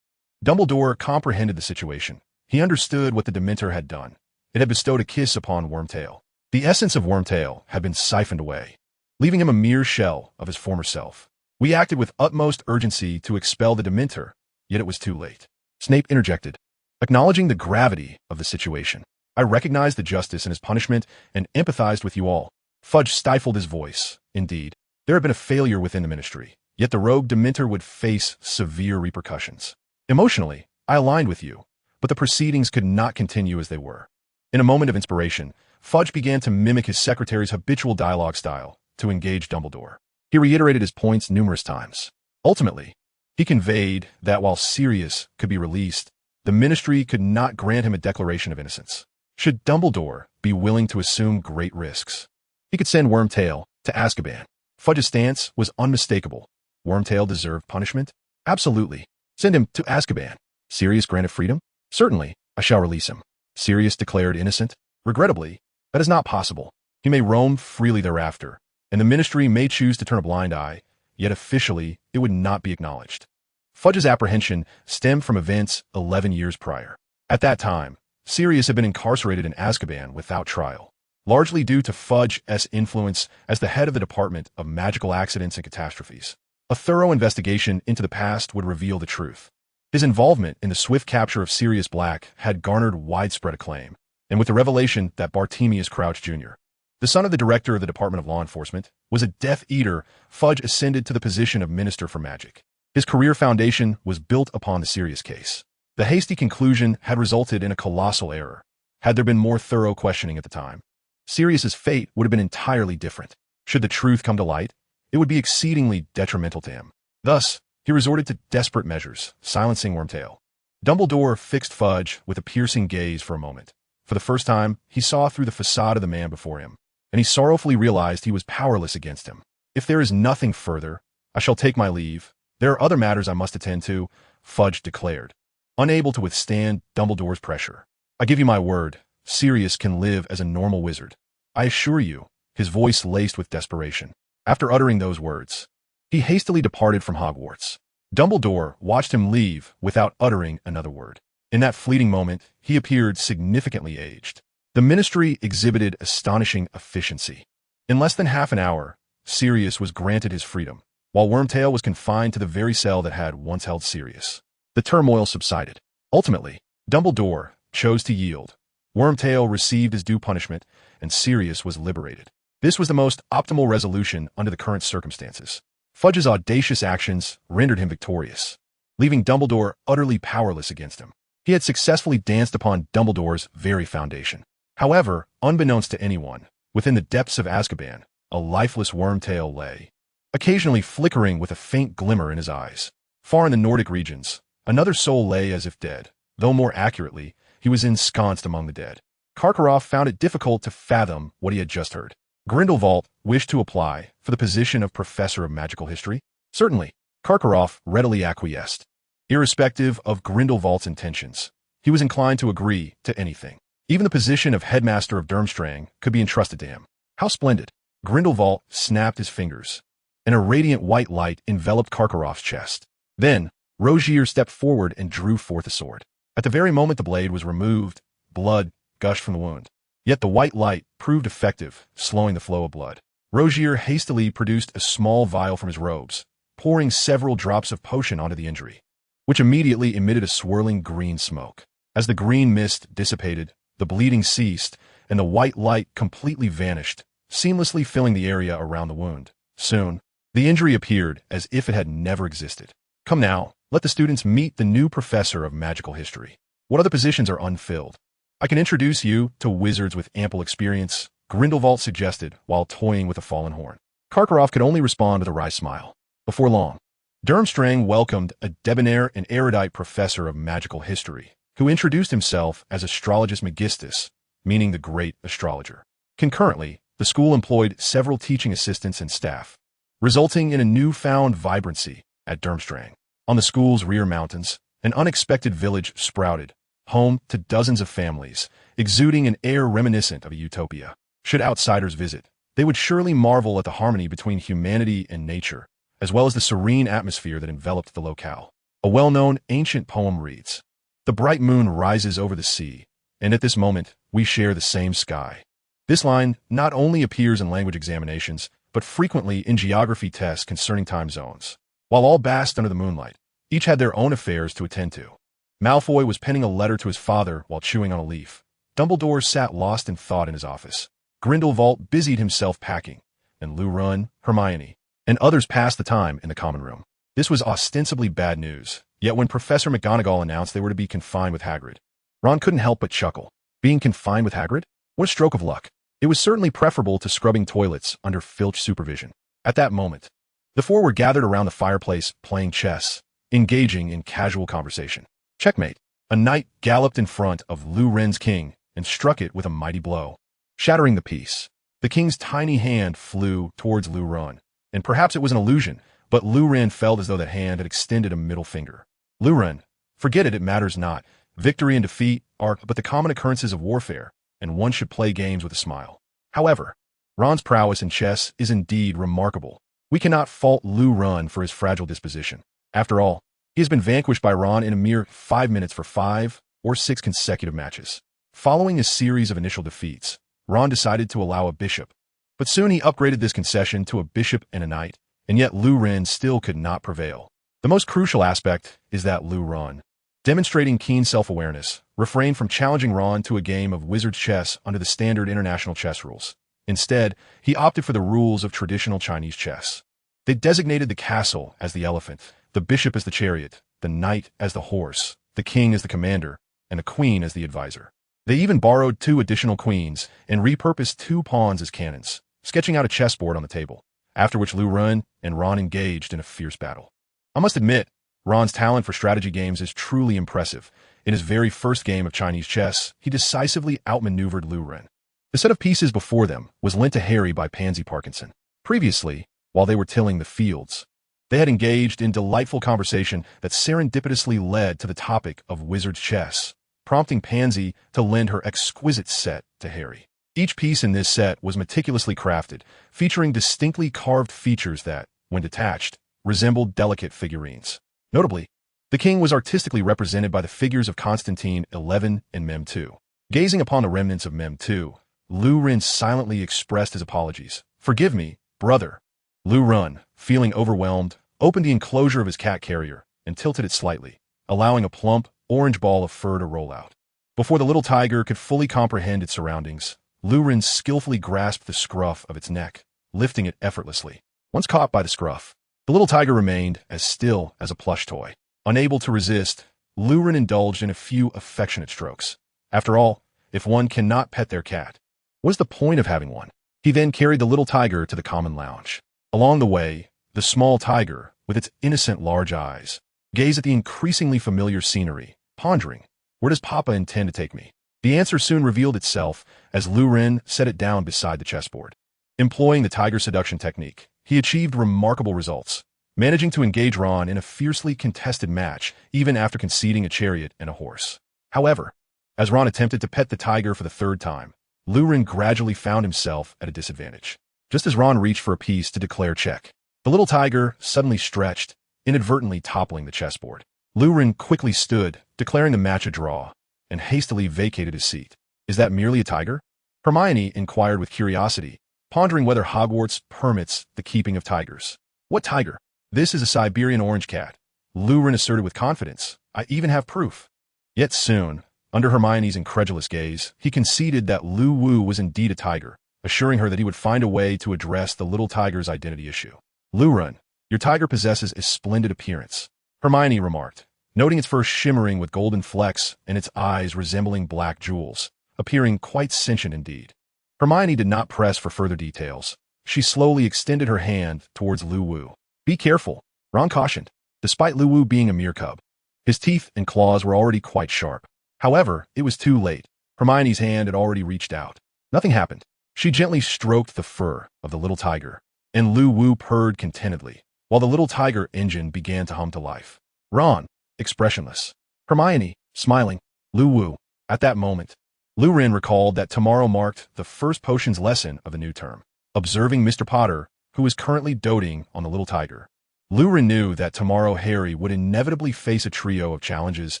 Dumbledore comprehended the situation. He understood what the Dementor had done. It had bestowed a kiss upon Wormtail. The essence of Wormtail had been siphoned away, leaving him a mere shell of his former self. We acted with utmost urgency to expel the Dementor, yet it was too late. Snape interjected, acknowledging the gravity of the situation. I recognized the justice in his punishment and empathized with you all. Fudge stifled his voice. Indeed, there had been a failure within the Ministry, yet the rogue Dementor would face severe repercussions. Emotionally, I aligned with you, but the proceedings could not continue as they were. In a moment of inspiration, Fudge began to mimic his secretary's habitual dialogue style to engage Dumbledore. He reiterated his points numerous times. Ultimately, he conveyed that while Sirius could be released, the Ministry could not grant him a declaration of innocence. Should Dumbledore be willing to assume great risks, he could send Wormtail to Azkaban. Fudge's stance was unmistakable. Wormtail deserved punishment? Absolutely. Send him to Azkaban. Sirius granted freedom? Certainly, I shall release him. Sirius declared innocent? Regrettably, That is not possible. He may roam freely thereafter, and the ministry may choose to turn a blind eye, yet officially it would not be acknowledged. Fudge's apprehension stemmed from events 11 years prior. At that time, Sirius had been incarcerated in Azkaban without trial, largely due to Fudge's influence as the head of the Department of Magical Accidents and Catastrophes. A thorough investigation into the past would reveal the truth. His involvement in the swift capture of Sirius Black had garnered widespread acclaim, and with the revelation that Bartemius Crouch Jr., the son of the director of the Department of Law Enforcement, was a Death Eater, Fudge ascended to the position of Minister for Magic. His career foundation was built upon the Sirius case. The hasty conclusion had resulted in a colossal error. Had there been more thorough questioning at the time, Sirius's fate would have been entirely different. Should the truth come to light, it would be exceedingly detrimental to him. Thus, he resorted to desperate measures, silencing Wormtail. Dumbledore fixed Fudge with a piercing gaze for a moment. For the first time, he saw through the facade of the man before him, and he sorrowfully realized he was powerless against him. If there is nothing further, I shall take my leave. There are other matters I must attend to, Fudge declared, unable to withstand Dumbledore's pressure. I give you my word, Sirius can live as a normal wizard. I assure you, his voice laced with desperation. After uttering those words, he hastily departed from Hogwarts. Dumbledore watched him leave without uttering another word. In that fleeting moment, he appeared significantly aged. The ministry exhibited astonishing efficiency. In less than half an hour, Sirius was granted his freedom, while Wormtail was confined to the very cell that had once held Sirius. The turmoil subsided. Ultimately, Dumbledore chose to yield. Wormtail received his due punishment, and Sirius was liberated. This was the most optimal resolution under the current circumstances. Fudge's audacious actions rendered him victorious, leaving Dumbledore utterly powerless against him. He had successfully danced upon Dumbledore's very foundation. However, unbeknownst to anyone, within the depths of Azkaban, a lifeless Wormtail lay, occasionally flickering with a faint glimmer in his eyes. Far in the Nordic regions, another soul lay as if dead, though more accurately, he was ensconced among the dead. Karkaroff found it difficult to fathom what he had just heard. Grindelwald wished to apply for the position of Professor of Magical History. Certainly, Karkaroff readily acquiesced. Irrespective of Grindelwald's intentions, he was inclined to agree to anything. Even the position of Headmaster of Durmstrang could be entrusted to him. How splendid! Grindelwald snapped his fingers, and a radiant white light enveloped Karkaroff's chest. Then, Rogier stepped forward and drew forth a sword. At the very moment the blade was removed, blood gushed from the wound. Yet the white light proved effective, slowing the flow of blood. Rogier hastily produced a small vial from his robes, pouring several drops of potion onto the injury, which immediately emitted a swirling green smoke. As the green mist dissipated, the bleeding ceased, and the white light completely vanished, seamlessly filling the area around the wound. Soon, the injury appeared as if it had never existed. Come now, let the students meet the new professor of magical history. What other positions are unfilled? I can introduce you to wizards with ample experience, Grindelwald suggested while toying with a fallen horn. Karkaroff could only respond with a wry smile. Before long, Durmstrang welcomed a debonair and erudite professor of magical history, who introduced himself as Astrologus Magistus, meaning the great astrologer. Concurrently, the school employed several teaching assistants and staff, resulting in a newfound vibrancy at Durmstrang. On the school's rear mountains, an unexpected village sprouted, home to dozens of families, exuding an air reminiscent of a utopia. Should outsiders visit, they would surely marvel at the harmony between humanity and nature, as well as the serene atmosphere that enveloped the locale. A well-known ancient poem reads, "The bright moon rises over the sea, and at this moment we share the same sky." This line not only appears in language examinations, but frequently in geography tests concerning time zones. While all basked under the moonlight, each had their own affairs to attend to. Malfoy was penning a letter to his father while chewing on a leaf. Dumbledore sat lost in thought in his office. Grindelwald busied himself packing, and Lou Run, Hermione, and others passed the time in the common room. This was ostensibly bad news, yet when Professor McGonagall announced they were to be confined with Hagrid, Ron couldn't help but chuckle. Being confined with Hagrid? What a stroke of luck. It was certainly preferable to scrubbing toilets under Filch supervision. At that moment, the four were gathered around the fireplace playing chess, engaging in casual conversation. Checkmate. A knight galloped in front of Lou Ren's king and struck it with a mighty blow, shattering the piece. The king's tiny hand flew towards Lou Ren, and perhaps it was an illusion, but Lou Ren felt as though that hand had extended a middle finger. Lou Ren, forget it, it matters not. Victory and defeat are but the common occurrences of warfare. and one should play games with a smile. However, Ron's prowess in chess is indeed remarkable. We cannot fault Lu Ren for his fragile disposition. After all, he has been vanquished by Ron in a mere 5 minutes for 5 or 6 consecutive matches. Following a series of initial defeats, Ron decided to allow a bishop, but soon he upgraded this concession to a bishop and a knight, and yet Lu Ren still could not prevail. The most crucial aspect is that Lu Ren, demonstrating keen self-awareness, refrained from challenging Ron to a game of wizard's chess under the standard international chess rules. Instead, he opted for the rules of traditional Chinese chess. They designated the castle as the elephant, the bishop as the chariot, the knight as the horse, the king as the commander, and the queen as the advisor. They even borrowed 2 additional queens and repurposed 2 pawns as cannons, sketching out a chessboard on the table, after which Lu Ren and Ron engaged in a fierce battle. I must admit, Ron's talent for strategy games is truly impressive. In his very first game of Chinese chess, he decisively outmaneuvered Lu Ren. The set of pieces before them was lent to Harry by Pansy Parkinson. Previously, while they were tilling the fields, they had engaged in delightful conversation that serendipitously led to the topic of wizard's chess, prompting Pansy to lend her exquisite set to Harry. Each piece in this set was meticulously crafted, featuring distinctly carved features that, when detached, resembled delicate figurines. Notably, the king was artistically represented by the figures of Constantine XI and Mem II. Gazing upon the remnants of Mem II, Lu Ren silently expressed his apologies. "Forgive me, brother." Lu Ren, feeling overwhelmed, opened the enclosure of his cat carrier and tilted it slightly, allowing a plump, orange ball of fur to roll out. Before the little tiger could fully comprehend its surroundings, Lu Ren skillfully grasped the scruff of its neck, lifting it effortlessly. Once caught by the scruff, the little tiger remained as still as a plush toy. Unable to resist, Lu Ren indulged in a few affectionate strokes. After all, if one cannot pet their cat, what is the point of having one? He then carried the little tiger to the common lounge. Along the way, the small tiger, with its innocent large eyes, gazed at the increasingly familiar scenery, pondering, where does Papa intend to take me? The answer soon revealed itself as Lu Ren set it down beside the chessboard. Employing the tiger seduction technique, he achieved remarkable results, managing to engage Ron in a fiercely contested match even after conceding a chariot and a horse. However, as Ron attempted to pet the tiger for the 3rd time, Lu Ren gradually found himself at a disadvantage. Just as Ron reached for a piece to declare check, the little tiger suddenly stretched, inadvertently toppling the chessboard. Lu Ren quickly stood, declaring the match a draw, and hastily vacated his seat. "Is that merely a tiger?" Hermione inquired with curiosity, pondering whether Hogwarts permits the keeping of tigers. "What tiger?" "This is a Siberian orange cat," Lu Ren asserted with confidence. "I even have proof." Yet soon, under Hermione's incredulous gaze, he conceded that Lu Wu was indeed a tiger, assuring her that he would find a way to address the little tiger's identity issue. "Lu Ren, your tiger possesses a splendid appearance," Hermione remarked, noting its fur shimmering with golden flecks and its eyes resembling black jewels, appearing quite sentient indeed. Hermione did not press for further details. She slowly extended her hand towards Lu Wu. "Be careful," Ron cautioned. Despite Lu Wu being a mere cub, his teeth and claws were already quite sharp. However, it was too late. Hermione's hand had already reached out. Nothing happened. She gently stroked the fur of the little tiger, and Lu Wu purred contentedly, while the little tiger engine began to hum to life. Ron, expressionless. Hermione, smiling. Lu Wu. At that moment, Lu Ren recalled that tomorrow marked the first potions lesson of the new term. Observing Mr. Potter, who was currently doting on the little tiger, Lu Ren knew that tomorrow Harry would inevitably face a trio of challenges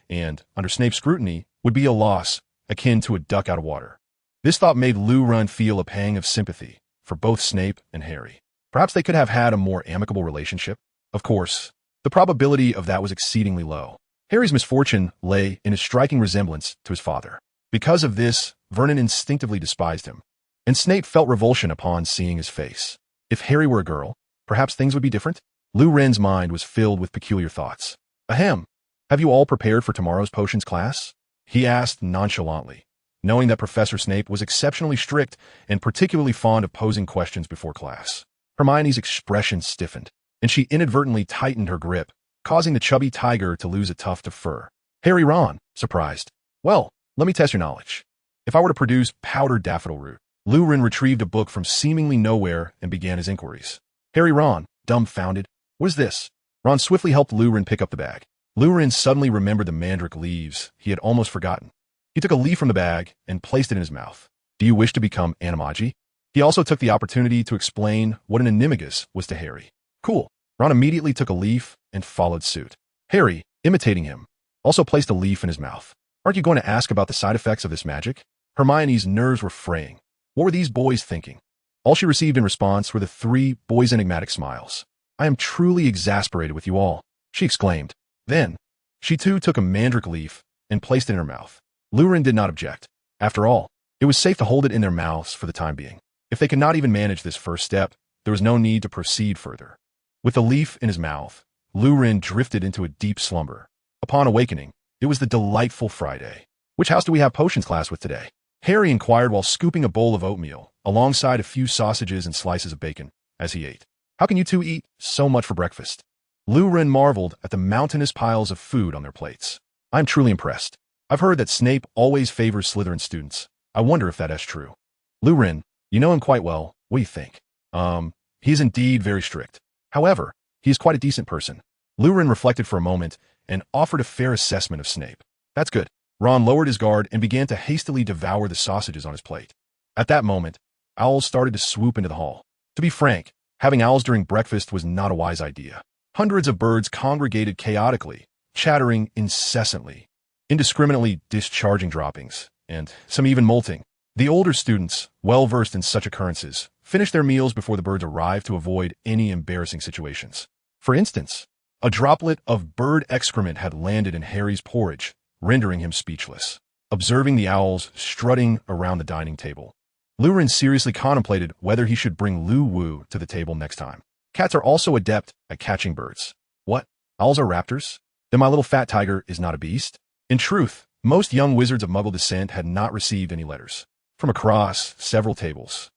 and, under Snape's scrutiny, would be a loss akin to a duck out of water. This thought made Lu Ren feel a pang of sympathy for both Snape and Harry. Perhaps they could have had a more amicable relationship. Of course, the probability of that was exceedingly low. Harry's misfortune lay in his striking resemblance to his father. Because of this, Vernon instinctively despised him, and Snape felt revulsion upon seeing his face. If Harry were a girl, perhaps things would be different. Lu Ren's mind was filled with peculiar thoughts. "Ahem, have you all prepared for tomorrow's potions class?" he asked nonchalantly, knowing that Professor Snape was exceptionally strict and particularly fond of posing questions before class. Hermione's expression stiffened, and she inadvertently tightened her grip, causing the chubby tiger to lose a tuft of fur. Harry Ron, surprised. "Well, let me test your knowledge. If I were to produce powdered daffodil root." Lu Ren retrieved a book from seemingly nowhere and began his inquiries. Harry Ron, dumbfounded. "What is this?" Ron swiftly helped Lu Ren pick up the bag. Lu Ren suddenly remembered the mandrake leaves he had almost forgotten. He took a leaf from the bag and placed it in his mouth. Do you wish to become Anomaly? He also took the opportunity to explain what an animagus was to Harry. Cool. Ron immediately took a leaf and followed suit. Harry, imitating him, also placed a leaf in his mouth. Aren't you going to ask about the side effects of this magic? Hermione's nerves were fraying. What were these boys thinking? All she received in response were the three boys' enigmatic smiles. I am truly exasperated with you all, she exclaimed. Then, she too took a mandrake leaf and placed it in her mouth. Lurin did not object. After all, it was safe to hold it in their mouths for the time being. If they could not even manage this first step, there was no need to proceed further. With the leaf in his mouth, Lurin drifted into a deep slumber. Upon awakening, it was the delightful Friday. Which house do we have potions class with today? Harry inquired while scooping a bowl of oatmeal, alongside a few sausages and slices of bacon, as he ate. How can you two eat so much for breakfast? Lurin marveled at the mountainous piles of food on their plates. I'm truly impressed. I've heard that Snape always favors Slytherin students. I wonder if that is true. Lurin, you know him quite well. What do you think? He is indeed very strict. However, he is quite a decent person. Lurin reflected for a moment and offered a fair assessment of Snape. That's good. Ron lowered his guard and began to hastily devour the sausages on his plate. At that moment, owls started to swoop into the hall. To be frank, having owls during breakfast was not a wise idea. Hundreds of birds congregated chaotically, chattering incessantly, indiscriminately discharging droppings, and some even molting. The older students, well-versed in such occurrences, finished their meals before the birds arrived to avoid any embarrassing situations. For instance, a droplet of bird excrement had landed in Harry's porridge, rendering him speechless. Observing the owls strutting around the dining table, Lurin seriously contemplated whether he should bring Lu Wu to the table next time. Cats are also adept at catching birds. What? Owls are raptors? Then my little fat tiger is not a beast? In truth, most young wizards of Muggle descent had not received any letters. From across several tables,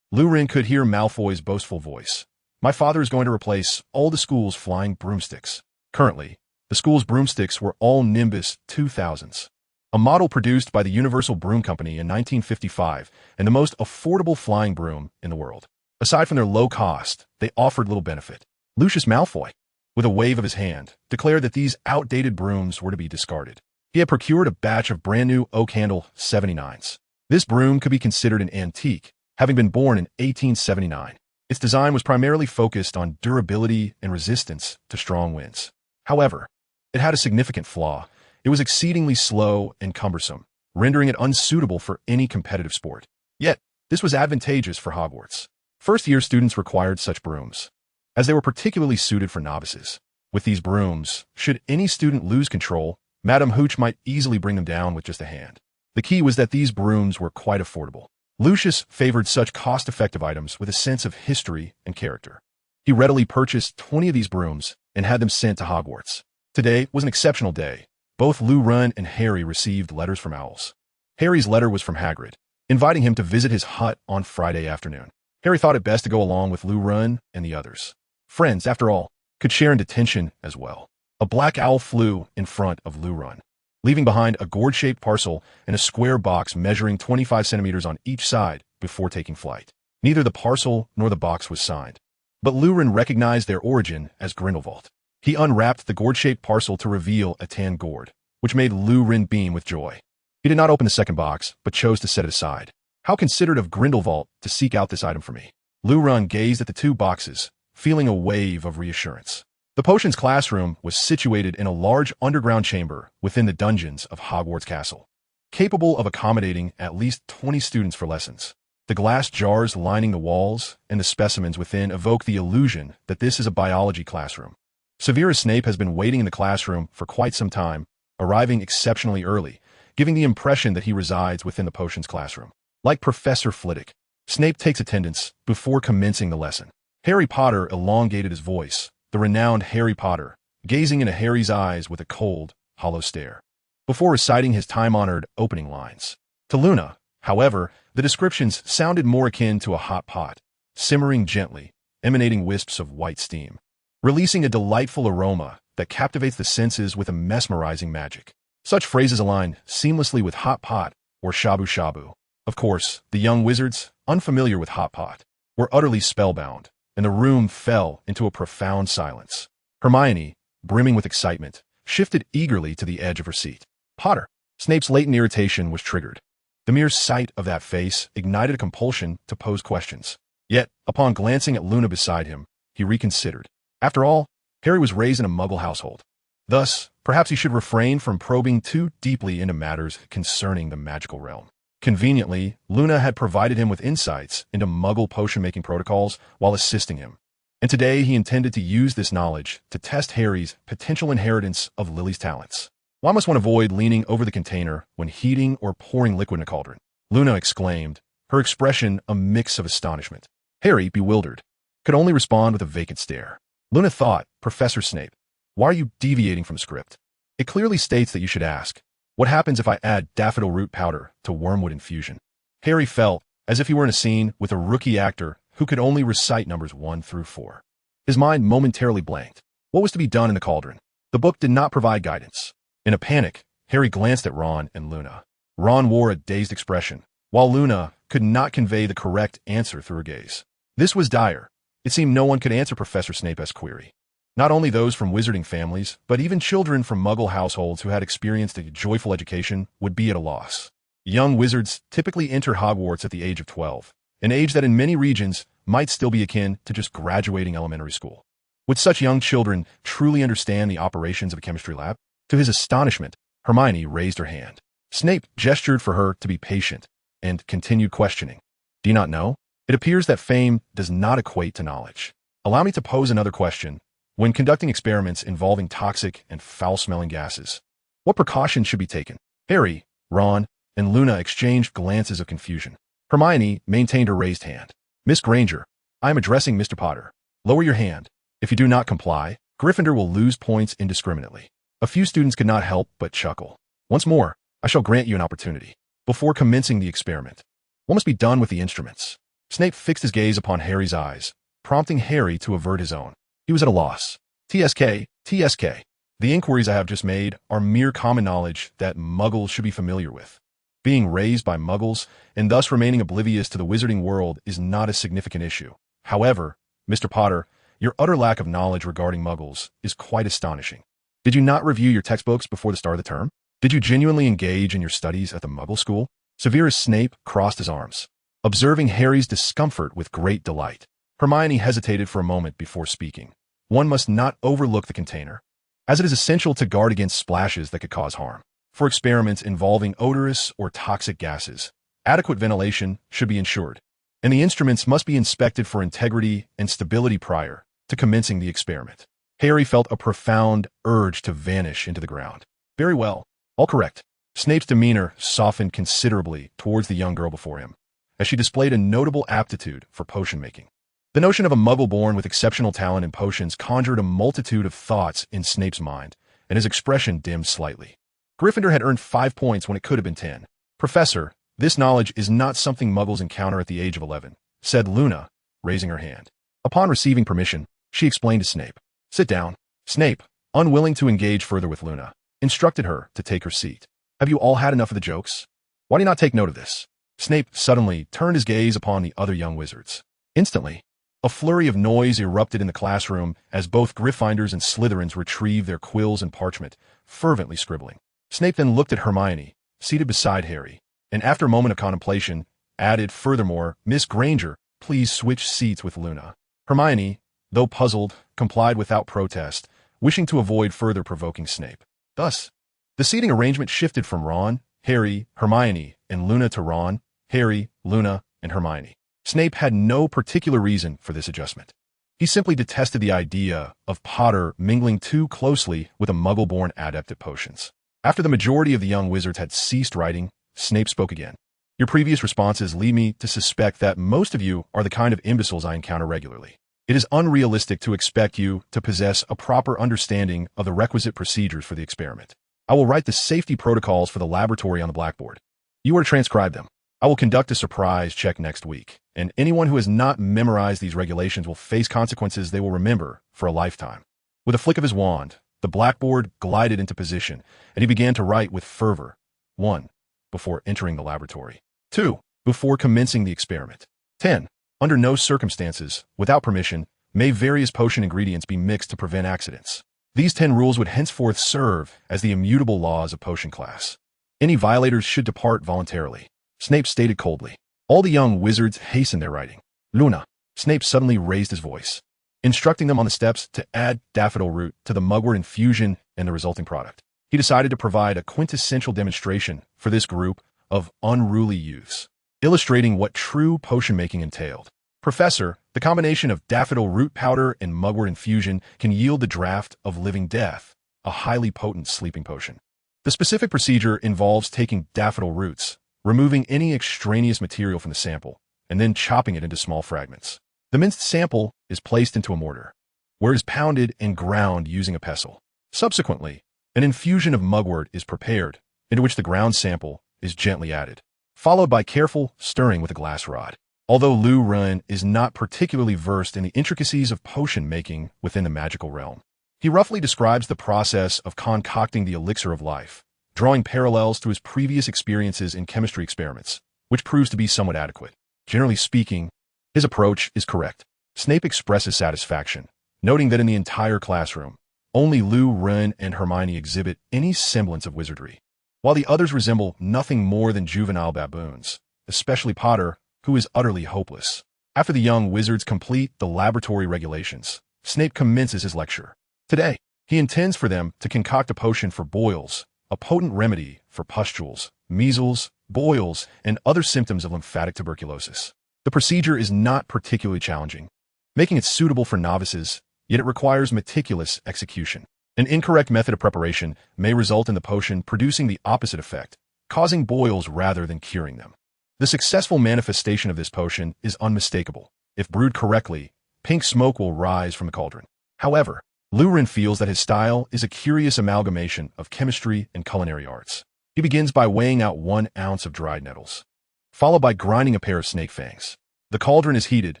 Lurin could hear Malfoy's boastful voice. My father is going to replace all the school's flying broomsticks. Currently, the school's broomsticks were all Nimbus 2000s, a model produced by the Universal Broom Company in 1955 and the most affordable flying broom in the world. Aside from their low cost, they offered little benefit. Lucius Malfoy, with a wave of his hand, declared that these outdated brooms were to be discarded. He had procured a batch of brand new oak handle 79s. This broom could be considered an antique, having been born in 1879. Its design was primarily focused on durability and resistance to strong winds. However, it had a significant flaw. It was exceedingly slow and cumbersome, rendering it unsuitable for any competitive sport. Yet, this was advantageous for Hogwarts. First-year students required such brooms, as they were particularly suited for novices. With these brooms, should any student lose control, Madame Hooch might easily bring them down with just a hand. The key was that these brooms were quite affordable. Lucius favored such cost-effective items with a sense of history and character. He readily purchased 20 of these brooms and had them sent to Hogwarts. Today was an exceptional day. Both Lurin and Harry received letters from owls. Harry's letter was from Hagrid, inviting him to visit his hut on Friday afternoon. Harry thought it best to go along with Lurin and the others. Friends, after all, could share in detention as well. A black owl flew in front of Lurin, leaving behind a gourd-shaped parcel and a square box measuring 25 centimeters on each side before taking flight. Neither the parcel nor the box was signed, but Lurin recognized their origin as Grindelwald. He unwrapped the gourd-shaped parcel to reveal a tan gourd, which made Lurin beam with joy. He did not open the second box, but chose to set it aside. How considerate of Grindelwald to seek out this item for me. Lurin gazed at the two boxes, feeling a wave of reassurance. The potions classroom was situated in a large underground chamber within the dungeons of Hogwarts Castle, capable of accommodating at least 20 students for lessons. The glass jars lining the walls and the specimens within evoke the illusion that this is a biology classroom. Severus Snape has been waiting in the classroom for quite some time, arriving exceptionally early, giving the impression that he resides within the potions classroom. Like Professor Flitwick, Snape takes attendance before commencing the lesson. Harry Potter elongated his voice, the renowned Harry Potter, gazing into Harry's eyes with a cold, hollow stare, before reciting his time-honored opening lines. To Luna, however, the descriptions sounded more akin to a hot pot, simmering gently, emanating wisps of white steam, releasing a delightful aroma that captivates the senses with a mesmerizing magic. Such phrases align seamlessly with hot pot or shabu shabu. Of course, the young wizards, unfamiliar with hot pot, were utterly spellbound, and the room fell into a profound silence. Hermione, brimming with excitement, shifted eagerly to the edge of her seat. Potter, Snape's latent irritation was triggered. The mere sight of that face ignited a compulsion to pose questions. Yet, upon glancing at Luna beside him, he reconsidered. After all, Harry was raised in a Muggle household. Thus, perhaps he should refrain from probing too deeply into matters concerning the magical realm. Conveniently, Luna had provided him with insights into Muggle potion-making protocols while assisting him. And today he intended to use this knowledge to test Harry's potential inheritance of Lily's talents. Why must one avoid leaning over the container when heating or pouring liquid in a cauldron? Luna exclaimed, her expression a mix of astonishment. Harry, bewildered, could only respond with a vacant stare. Luna thought, Professor Snape, why are you deviating from script? It clearly states that you should ask, what happens if I add daffodil root powder to wormwood infusion? Harry felt as if he were in a scene with a rookie actor who could only recite numbers 1 through 4. His mind momentarily blanked. What was to be done in the cauldron? The book did not provide guidance. In a panic, Harry glanced at Ron and Luna. Ron wore a dazed expression, while Luna could not convey the correct answer through her gaze. This was dire. It seemed no one could answer Professor Snape's query. Not only those from wizarding families, but even children from Muggle households who had experienced a joyful education would be at a loss. Young wizards typically enter Hogwarts at the age of 12, an age that in many regions might still be akin to just graduating elementary school. Would such young children truly understand the operations of a chemistry lab? To his astonishment, Hermione raised her hand. Snape gestured for her to be patient and continued questioning. Do you not know? It appears that fame does not equate to knowledge. Allow me to pose another question. When conducting experiments involving toxic and foul-smelling gases, what precautions should be taken? Harry, Ron, and Luna exchanged glances of confusion. Hermione maintained her raised hand. Miss Granger, I am addressing Mr. Potter. Lower your hand. If you do not comply, Gryffindor will lose points indiscriminately. A few students could not help but chuckle. Once more, I shall grant you an opportunity. Before commencing the experiment, what must be done with the instruments? Snape fixed his gaze upon Harry's eyes, prompting Harry to avert his own. He was at a loss. TSK. The inquiries I have just made are mere common knowledge that Muggles should be familiar with. Being raised by Muggles and thus remaining oblivious to the wizarding world is not a significant issue. However, Mr. Potter, your utter lack of knowledge regarding Muggles is quite astonishing. Did you not review your textbooks before the start of the term? Did you genuinely engage in your studies at the Muggle school? Severus Snape crossed his arms, observing Harry's discomfort with great delight. Hermione hesitated for a moment before speaking. One must not overlook the container, as it is essential to guard against splashes that could cause harm. For experiments involving odorous or toxic gases, adequate ventilation should be ensured, and the instruments must be inspected for integrity and stability prior to commencing the experiment. Harry felt a profound urge to vanish into the ground. Very well, all correct. Snape's demeanor softened considerably towards the young girl before him, as she displayed a notable aptitude for potion making. The notion of a Muggle born with exceptional talent in potions conjured a multitude of thoughts in Snape's mind, and his expression dimmed slightly. Gryffindor had earned 5 points when it could have been 10. Professor, this knowledge is not something Muggles encounter at the age of 11, said Luna, raising her hand. Upon receiving permission, she explained to Snape. Sit down. Snape, unwilling to engage further with Luna, instructed her to take her seat. Have you all had enough of the jokes? Why do you not take note of this? Snape suddenly turned his gaze upon the other young wizards. Instantly, a flurry of noise erupted in the classroom as both Gryffindors and Slytherins retrieved their quills and parchment, fervently scribbling. Snape then looked at Hermione, seated beside Harry, and after a moment of contemplation, added, furthermore, Miss Granger, please switch seats with Luna. Hermione, though puzzled, complied without protest, wishing to avoid further provoking Snape. Thus, the seating arrangement shifted from Ron, Harry, Hermione, and Luna to Ron, Harry, Luna, and Hermione. Snape had no particular reason for this adjustment. He simply detested the idea of Potter mingling too closely with a Muggle-born adept at potions. After the majority of the young wizards had ceased writing, Snape spoke again. Your previous responses lead me to suspect that most of you are the kind of imbeciles I encounter regularly. It is unrealistic to expect you to possess a proper understanding of the requisite procedures for the experiment. I will write the safety protocols for the laboratory on the blackboard. You are to transcribe them. I will conduct a surprise check next week, and anyone who has not memorized these regulations will face consequences they will remember for a lifetime. With a flick of his wand, the blackboard glided into position, and he began to write with fervor. 1. Before entering the laboratory. 2. Before commencing the experiment. 10. Under no circumstances, without permission, may various potion ingredients be mixed to prevent accidents. These 10 rules would henceforth serve as the immutable laws of potion class. Any violators should depart voluntarily. Snape stated coldly. All the young wizards hastened their writing. Luna. Snape suddenly raised his voice, instructing them on the steps to add daffodil root to the mugwort infusion and the resulting product. He decided to provide a quintessential demonstration for this group of unruly youths, illustrating what true potion making entailed. Professor, the combination of daffodil root powder and mugwort infusion can yield the draft of living death, a highly potent sleeping potion. The specific procedure involves taking daffodil roots, removing any extraneous material from the sample, and then chopping it into small fragments. The minced sample is placed into a mortar, where it is pounded and ground using a pestle. Subsequently, an infusion of mugwort is prepared, into which the ground sample is gently added, followed by careful stirring with a glass rod. Although Lu Ren is not particularly versed in the intricacies of potion making within the magical realm, he roughly describes the process of concocting the elixir of life, drawing parallels to his previous experiences in chemistry experiments, which proves to be somewhat adequate. Generally speaking, his approach is correct. Snape expresses satisfaction, noting that in the entire classroom, only Lu Ren and Hermione exhibit any semblance of wizardry, while the others resemble nothing more than juvenile baboons, especially Potter, who is utterly hopeless. After the young wizards complete the laboratory regulations, Snape commences his lecture. Today, he intends for them to concoct a potion for boils, a potent remedy for pustules, measles, boils, and other symptoms of lymphatic tuberculosis. The procedure is not particularly challenging, making it suitable for novices, yet it requires meticulous execution. An incorrect method of preparation may result in the potion producing the opposite effect, causing boils rather than curing them. The successful manifestation of this potion is unmistakable. If brewed correctly, pink smoke will rise from the cauldron. However, Lu Ren feels that his style is a curious amalgamation of chemistry and culinary arts. He begins by weighing out 1 ounce of dried nettles, followed by grinding a pair of snake fangs. The cauldron is heated,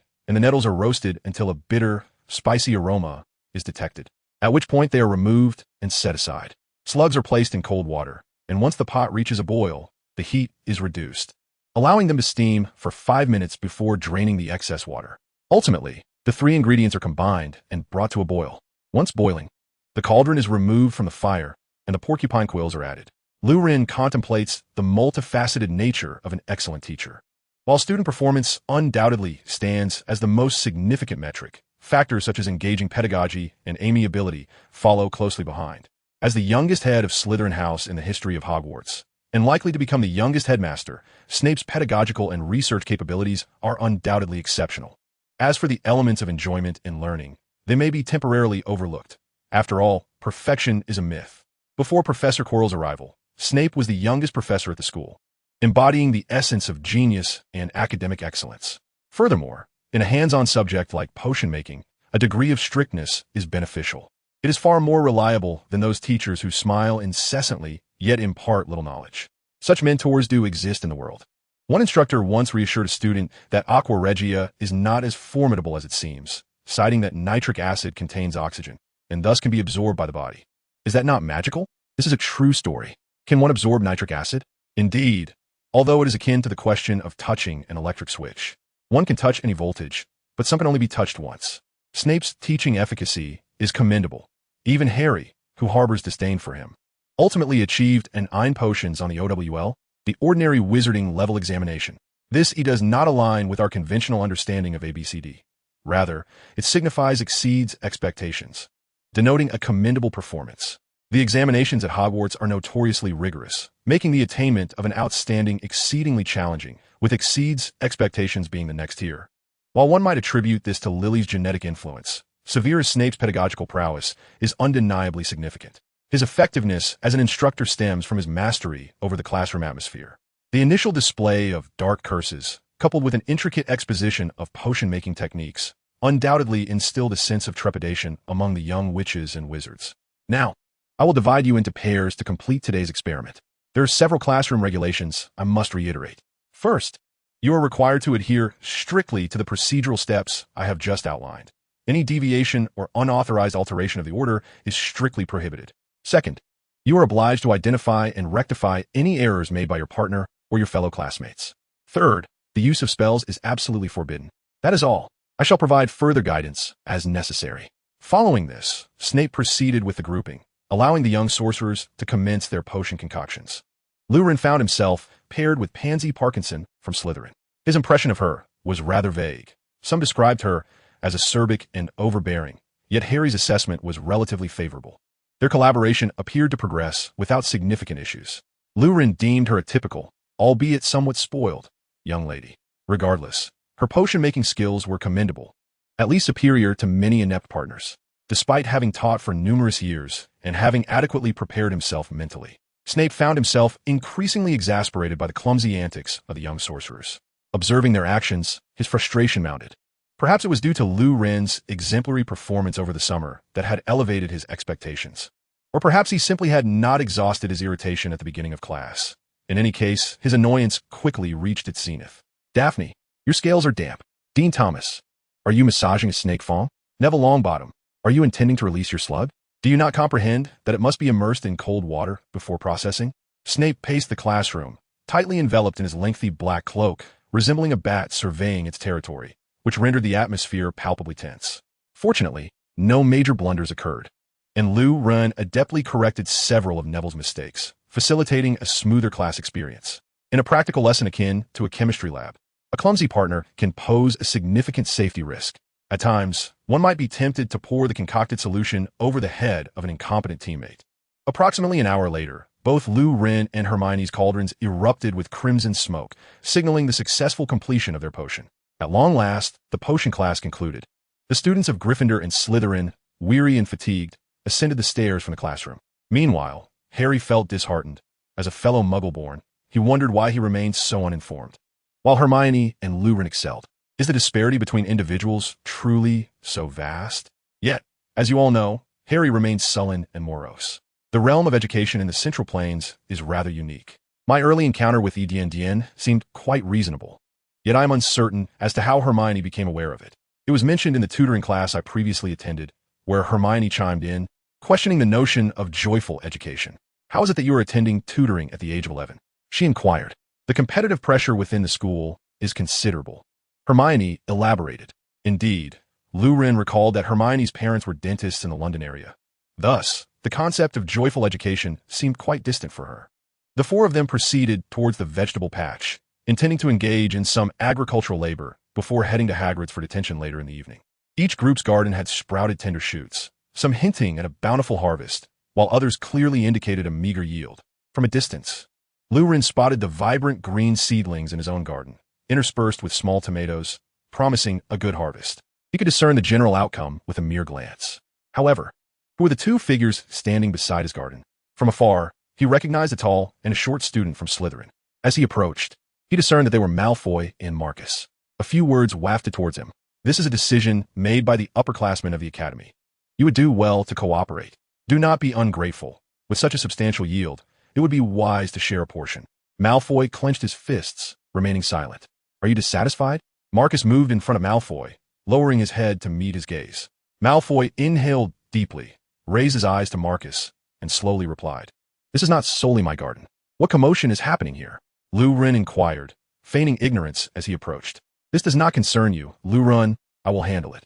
and the nettles are roasted until a bitter, spicy aroma is detected, at which point they are removed and set aside. Slugs are placed in cold water, and once the pot reaches a boil, the heat is reduced, allowing them to steam for 5 minutes before draining the excess water. Ultimately, the 3 ingredients are combined and brought to a boil. Once boiling, the cauldron is removed from the fire, and the porcupine quills are added. Lu Ren contemplates the multifaceted nature of an excellent teacher. While student performance undoubtedly stands as the most significant metric, factors such as engaging pedagogy and amiability follow closely behind. As the youngest head of Slytherin House in the history of Hogwarts, and likely to become the youngest headmaster, Snape's pedagogical and research capabilities are undoubtedly exceptional. As for the elements of enjoyment in learning, they may be temporarily overlooked. After all, perfection is a myth. Before Professor Quirrell's arrival, Snape was the youngest professor at the school, embodying the essence of genius and academic excellence. Furthermore, in a hands-on subject like potion making, a degree of strictness is beneficial. It is far more reliable than those teachers who smile incessantly yet impart little knowledge. Such mentors do exist in the world. One instructor once reassured a student that aqua regia is not as formidable as it seems, citing that nitric acid contains oxygen, and thus can be absorbed by the body. Is that not magical? This is a true story. Can one absorb nitric acid? Indeed, although it is akin to the question of touching an electric switch. One can touch any voltage, but some can only be touched once. Snape's teaching efficacy is commendable. Even Harry, who harbors disdain for him, ultimately achieved an 9 potions on the OWL, the ordinary wizarding level examination. This does not align with our conventional understanding of ABCD. Rather, it signifies exceeds expectations, denoting a commendable performance. The examinations at Hogwarts are notoriously rigorous, making the attainment of an outstanding exceedingly challenging, with exceeds expectations being the next tier. While one might attribute this to Lily's genetic influence, Severus Snape's pedagogical prowess is undeniably significant. His effectiveness as an instructor stems from his mastery over the classroom atmosphere. The initial display of dark curses, coupled with an intricate exposition of potion-making techniques, undoubtedly instilled a sense of trepidation among the young witches and wizards. Now, I will divide you into pairs to complete today's experiment. There are several classroom regulations I must reiterate. First, you are required to adhere strictly to the procedural steps I have just outlined. Any deviation or unauthorized alteration of the order is strictly prohibited. Second, you are obliged to identify and rectify any errors made by your partner or your fellow classmates. Third, the use of spells is absolutely forbidden. That is all. I shall provide further guidance as necessary. Following this, Snape proceeded with the grouping, allowing the young sorcerers to commence their potion concoctions. Lurin found himself paired with Pansy Parkinson from Slytherin. His impression of her was rather vague. Some described her as acerbic and overbearing, yet Harry's assessment was relatively favorable. Their collaboration appeared to progress without significant issues. Lurin deemed her a typical, albeit somewhat spoiled, young lady. Regardless, her potion-making skills were commendable, at least superior to many inept partners. Despite having taught for numerous years and having adequately prepared himself mentally, Snape found himself increasingly exasperated by the clumsy antics of the young sorcerers. Observing their actions, his frustration mounted. Perhaps it was due to Lurin's exemplary performance over the summer that had elevated his expectations. Or perhaps he simply had not exhausted his irritation at the beginning of class. In any case, his annoyance quickly reached its zenith. Daphne, your scales are damp. Dean Thomas, are you massaging a snake fawn? Neville Longbottom, are you intending to release your slug? Do you not comprehend that it must be immersed in cold water before processing? Snape paced the classroom, tightly enveloped in his lengthy black cloak, resembling a bat surveying its territory, which rendered the atmosphere palpably tense. Fortunately, no major blunders occurred, and Lurin adeptly corrected several of Neville's mistakes, facilitating a smoother class experience. In a practical lesson akin to a chemistry lab, a clumsy partner can pose a significant safety risk. At times, one might be tempted to pour the concocted solution over the head of an incompetent teammate. Approximately an hour later, both Lurin and Hermione's cauldrons erupted with crimson smoke, signaling the successful completion of their potion. At long last, the potion class concluded. The students of Gryffindor and Slytherin, weary and fatigued, ascended the stairs from the classroom. Meanwhile, Harry felt disheartened. As a fellow Muggle-born, he wondered why he remained so uninformed. While Hermione and Lurin excelled, is the disparity between individuals truly so vast? Yet, as you all know, Harry remains sullen and morose. The realm of education in the Central Plains is rather unique. My early encounter with Dien seemed quite reasonable, yet I am uncertain as to how Hermione became aware of it. It was mentioned in the tutoring class I previously attended, where Hermione chimed in, questioning the notion of joyful education. How is it that you are attending tutoring at the age of 11? She inquired. The competitive pressure within the school is considerable. Hermione elaborated. Indeed, Lurin recalled that Hermione's parents were dentists in the London area. Thus, the concept of joyful education seemed quite distant for her. The four of them proceeded towards the vegetable patch, intending to engage in some agricultural labor before heading to Hagrid's for detention later in the evening. Each group's garden had sprouted tender shoots, some hinting at a bountiful harvest, while others clearly indicated a meager yield. From a distance, Lurin spotted the vibrant green seedlings in his own garden, interspersed with small tomatoes, promising a good harvest. He could discern the general outcome with a mere glance. However, who were the two figures standing beside his garden? From afar, he recognized a tall and a short student from Slytherin. As he approached, he discerned that they were Malfoy and Marcus. A few words wafted towards him. This is a decision made by the upperclassmen of the academy. You would do well to cooperate. Do not be ungrateful. With such a substantial yield, it would be wise to share a portion. Malfoy clenched his fists, remaining silent. Are you dissatisfied? Marcus moved in front of Malfoy, lowering his head to meet his gaze. Malfoy inhaled deeply, raised his eyes to Marcus, and slowly replied. This is not solely my garden. What commotion is happening here? Lurin inquired, feigning ignorance as he approached. This does not concern you, Lurin. I will handle it.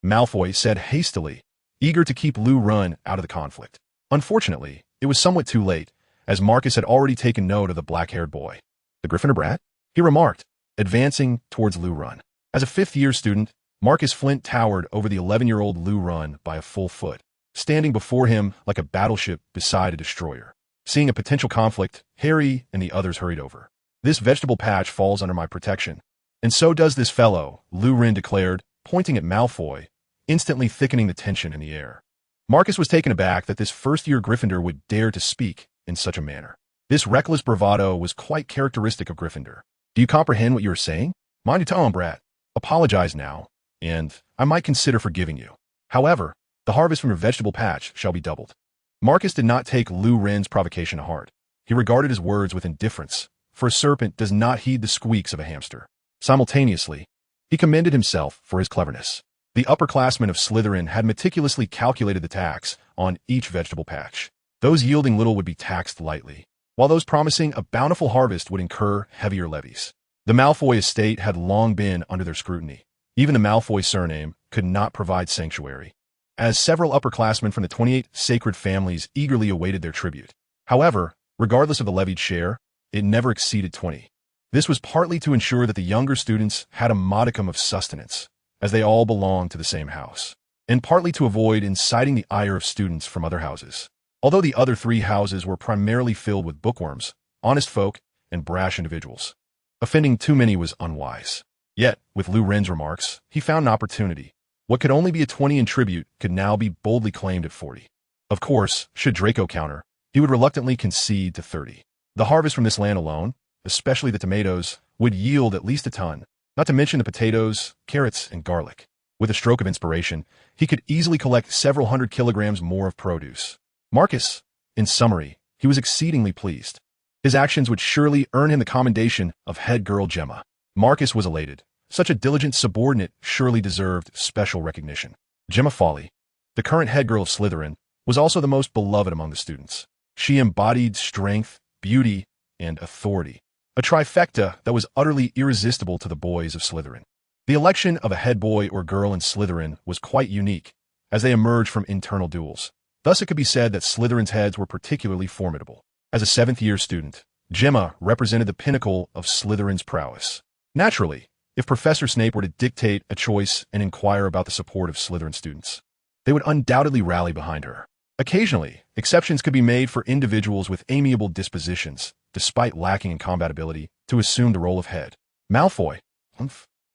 Malfoy said hastily, eager to keep Lurin out of the conflict. Unfortunately, it was somewhat too late, as Marcus had already taken note of the black-haired boy. The Gryffindor brat? He remarked, advancing towards Lurin. As a fifth-year student, Marcus Flint towered over the 11-year-old Lurin by a full foot, standing before him like a battleship beside a destroyer. Seeing a potential conflict, Harry and the others hurried over. This vegetable patch falls under my protection. And so does this fellow, Lurin declared, pointing at Malfoy, instantly thickening the tension in the air. Marcus was taken aback that this first-year Gryffindor would dare to speak in such a manner. This reckless bravado was quite characteristic of Gryffindor. Do you comprehend what you are saying? Mind your tone, brat. Apologize now, and I might consider forgiving you. However, the harvest from your vegetable patch shall be doubled. Marcus did not take Lurin's provocation to heart. He regarded his words with indifference, for a serpent does not heed the squeaks of a hamster. Simultaneously, he commended himself for his cleverness. The upperclassmen of Slytherin had meticulously calculated the tax on each vegetable patch. Those yielding little would be taxed lightly, while those promising a bountiful harvest would incur heavier levies. The Malfoy estate had long been under their scrutiny. Even the Malfoy surname could not provide sanctuary, as several upperclassmen from the 28 sacred families eagerly awaited their tribute. However, regardless of the levied share, it never exceeded 20. This was partly to ensure that the younger students had a modicum of sustenance, as they all belonged to the same house, and partly to avoid inciting the ire of students from other houses. Although the other 3 houses were primarily filled with bookworms, honest folk, and brash individuals, offending too many was unwise. Yet, with Lu Ren's remarks, he found an opportunity. What could only be a 20 in tribute could now be boldly claimed at 40. Of course, should Draco counter, he would reluctantly concede to 30. The harvest from this land alone, especially the tomatoes, would yield at least a ton, not to mention the potatoes, carrots, and garlic. With a stroke of inspiration, he could easily collect several hundred kilograms more of produce. Marcus, in summary, he was exceedingly pleased. His actions would surely earn him the commendation of head girl Gemma. Marcus was elated. Such a diligent subordinate surely deserved special recognition. Gemma Folly, the current head girl of Slytherin, was also the most beloved among the students. She embodied strength, beauty, and authority, a trifecta that was utterly irresistible to the boys of Slytherin. The election of a head boy or girl in Slytherin was quite unique, as they emerged from internal duels. Thus it could be said that Slytherin's heads were particularly formidable. As a 7th-year student, Gemma represented the pinnacle of Slytherin's prowess. Naturally, if Professor Snape were to dictate a choice and inquire about the support of Slytherin students, they would undoubtedly rally behind her. Occasionally, exceptions could be made for individuals with amiable dispositions, despite lacking in combat ability, to assume the role of head. Malfoy,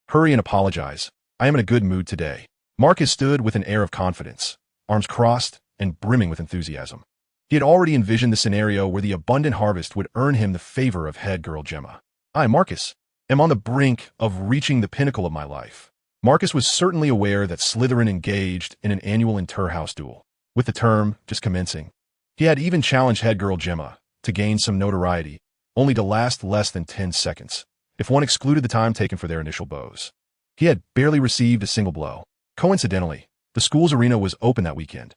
hurry and apologize. I am in a good mood today. Marcus stood with an air of confidence, arms crossed and brimming with enthusiasm. He had already envisioned the scenario where the abundant harvest would earn him the favor of head girl Gemma. I, Marcus, am on the brink of reaching the pinnacle of my life. Marcus was certainly aware that Slytherin engaged in an annual inter-house duel, with the term just commencing. He had even challenged head girl Gemma to gain some notoriety, only to last less than 10 seconds, if one excluded the time taken for their initial bows. He had barely received a single blow. Coincidentally, the school's arena was open that weekend.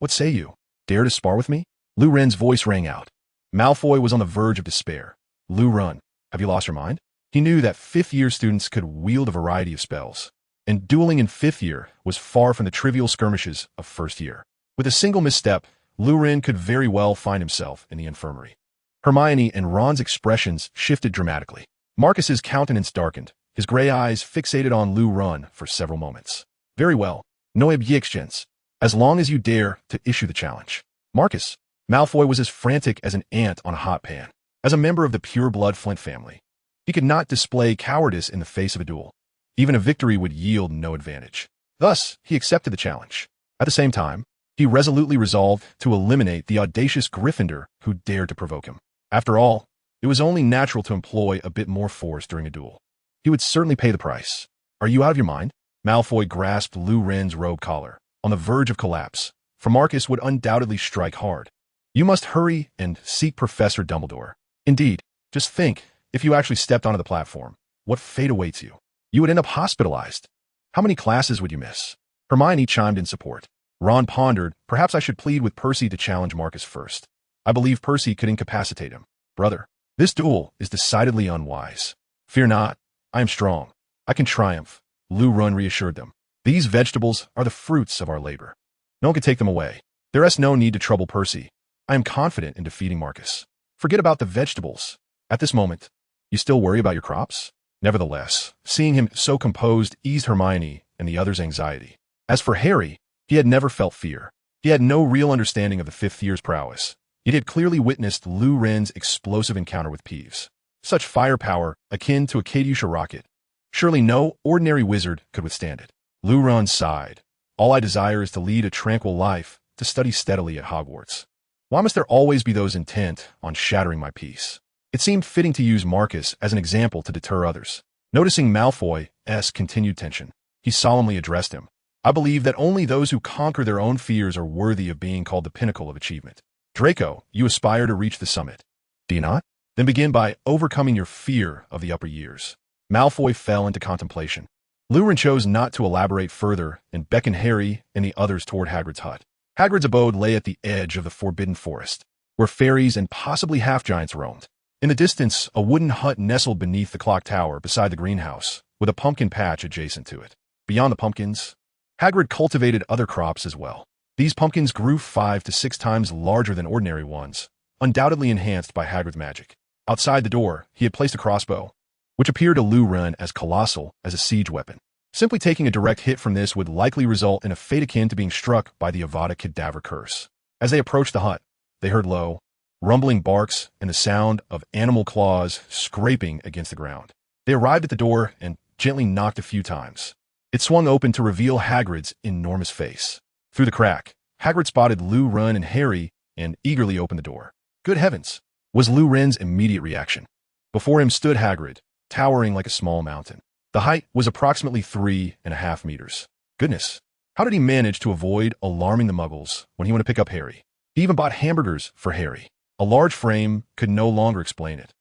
What say you? Dare to spar with me? Lu Ren's voice rang out. Malfoy was on the verge of despair. Lu Ren, have you lost your mind? He knew that 5th-year students could wield a variety of spells, and dueling in 5th year was far from the trivial skirmishes of 1st year. With a single misstep, Lu Ren could very well find himself in the infirmary. Hermione and Ron's expressions shifted dramatically. Marcus's countenance darkened, his gray eyes fixated on Lu Ren for several moments. Very well, no objections, as long as you dare to issue the challenge. Marcus, Malfoy was as frantic as an ant on a hot pan. As a member of the pure-blood Flint family, he could not display cowardice in the face of a duel. Even a victory would yield no advantage. Thus, he accepted the challenge. At the same time, he resolutely resolved to eliminate the audacious Gryffindor who dared to provoke him. After all, it was only natural to employ a bit more force during a duel. He would certainly pay the price. Are you out of your mind? Malfoy grasped Lu Ren's robe collar, on the verge of collapse, for Marcus would undoubtedly strike hard. You must hurry and seek Professor Dumbledore. Indeed, just think, if you actually stepped onto the platform, what fate awaits you? You would end up hospitalized. How many classes would you miss? Hermione chimed in support. Ron pondered, perhaps I should plead with Percy to challenge Marcus first. I believe Percy could incapacitate him. Brother, this duel is decidedly unwise. Fear not, I am strong. I can triumph, Lu Ren reassured them. These vegetables are the fruits of our labor. No one can take them away. There is no need to trouble Percy. I am confident in defeating Marcus. Forget about the vegetables. At this moment, you still worry about your crops? Nevertheless, seeing him so composed eased Hermione and the others' anxiety. As for Harry, he had never felt fear. He had no real understanding of the 5th year's prowess. Yet he had clearly witnessed Lu Ren's explosive encounter with Peeves. Such firepower, akin to a Katyusha rocket. Surely no ordinary wizard could withstand it. Lu Ren sighed. All I desire is to lead a tranquil life, to study steadily at Hogwarts. Why must there always be those intent on shattering my peace? It seemed fitting to use Marcus as an example to deter others. Noticing Malfoy's continued tension, he solemnly addressed him. I believe that only those who conquer their own fears are worthy of being called the pinnacle of achievement. Draco, you aspire to reach the summit. Do you not? Then begin by overcoming your fear of the upper years. Malfoy fell into contemplation. Lu Ren chose not to elaborate further and beckoned Harry and the others toward Hagrid's hut. Hagrid's abode lay at the edge of the Forbidden Forest, where fairies and possibly half-giants roamed. In the distance, a wooden hut nestled beneath the clock tower beside the greenhouse, with a pumpkin patch adjacent to it. Beyond the pumpkins, Hagrid cultivated other crops as well. These pumpkins grew 5 to 6 times larger than ordinary ones, undoubtedly enhanced by Hagrid's magic. Outside the door, he had placed a crossbow, which appeared to Lu Ren as colossal as a siege weapon. Simply taking a direct hit from this would likely result in a fate akin to being struck by the Avada Kedavra curse. As they approached the hut, they heard low, rumbling barks and the sound of animal claws scraping against the ground. They arrived at the door and gently knocked a few times. It swung open to reveal Hagrid's enormous face. Through the crack, Hagrid spotted Lu Ren and Harry and eagerly opened the door. "Good heavens!" was Lu Ren's immediate reaction. Before him stood Hagrid, towering like a small mountain. The height was approximately 3.5 meters. Goodness, how did he manage to avoid alarming the Muggles when he went to pick up Harry? He even bought hamburgers for Harry. A large frame could no longer explain it.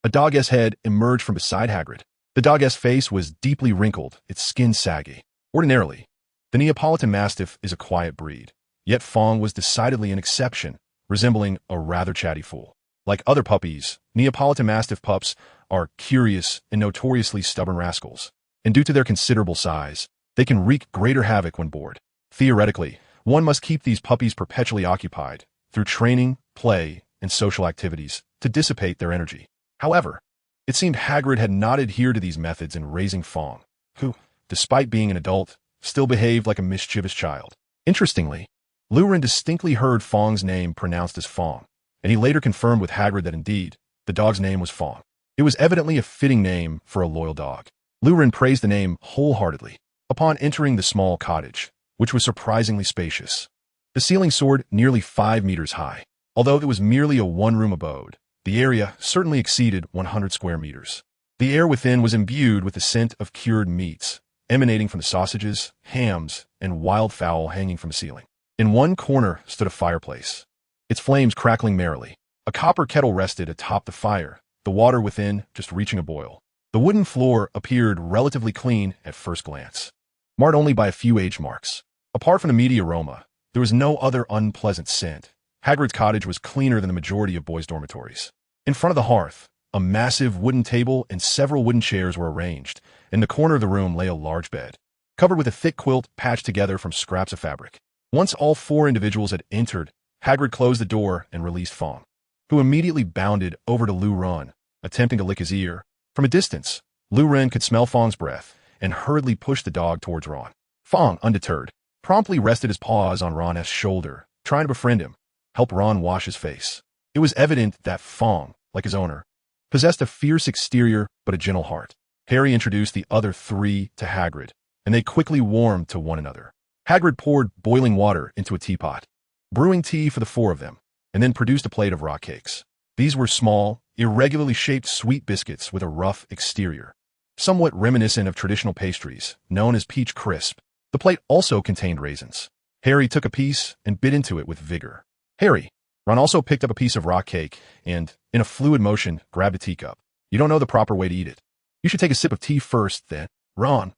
A dog-esque head emerged from beside Hagrid. The dog-esque face was deeply wrinkled, its skin saggy. Ordinarily, the Neapolitan Mastiff is a quiet breed, yet Fong was decidedly an exception, resembling a rather chatty fool. Like other puppies, Neapolitan Mastiff pups are curious and notoriously stubborn rascals, and due to their considerable size, they can wreak greater havoc when bored. Theoretically, one must keep these puppies perpetually occupied through training, play, and social activities to dissipate their energy. However, it seemed Hagrid had not adhered to these methods in raising Fong, who, despite being an adult, still behaved like a mischievous child. Interestingly, Lu Ren distinctly heard Fong's name pronounced as Fong, and he later confirmed with Hagrid that indeed, the dog's name was Fong. It was evidently a fitting name for a loyal dog. Lu Ren praised the name wholeheartedly. Upon entering the small cottage, which was surprisingly spacious, the ceiling soared nearly 5 meters high. Although it was merely a one-room abode, the area certainly exceeded 100 square meters. The air within was imbued with the scent of cured meats, emanating from the sausages, hams, and wildfowl hanging from the ceiling. In one corner stood a fireplace, its flames crackling merrily. A copper kettle rested atop the fire, the water within just reaching a boil. The wooden floor appeared relatively clean at first glance, marred only by a few age marks. Apart from the meaty aroma, there was no other unpleasant scent. Hagrid's cottage was cleaner than the majority of boys' dormitories. In front of the hearth, a massive wooden table and several wooden chairs were arranged. In the corner of the room lay a large bed, covered with a thick quilt patched together from scraps of fabric. Once all 4 individuals had entered, Hagrid closed the door and released Fong, who immediately bounded over to Lu Ren, attempting to lick his ear. From a distance, Lu Ren could smell Fong's breath and hurriedly pushed the dog towards Ron. Fong, undeterred, promptly rested his paws on Ron's shoulder, trying to befriend him, help Ron wash his face. It was evident that Fong, like his owner, possessed a fierce exterior but a gentle heart. Harry introduced the other 3 to Hagrid, and they quickly warmed to one another. Hagrid poured boiling water into a teapot, brewing tea for the 4 of them, and then produced a plate of rock cakes. These were small, irregularly shaped sweet biscuits with a rough exterior, somewhat reminiscent of traditional pastries, known as peach crisp. The plate also contained raisins. Harry took a piece and bit into it with vigor. Ron also picked up a piece of rock cake and, in a fluid motion, grabbed a teacup. "You don't know the proper way to eat it. You should take a sip of tea first, then." "Ron,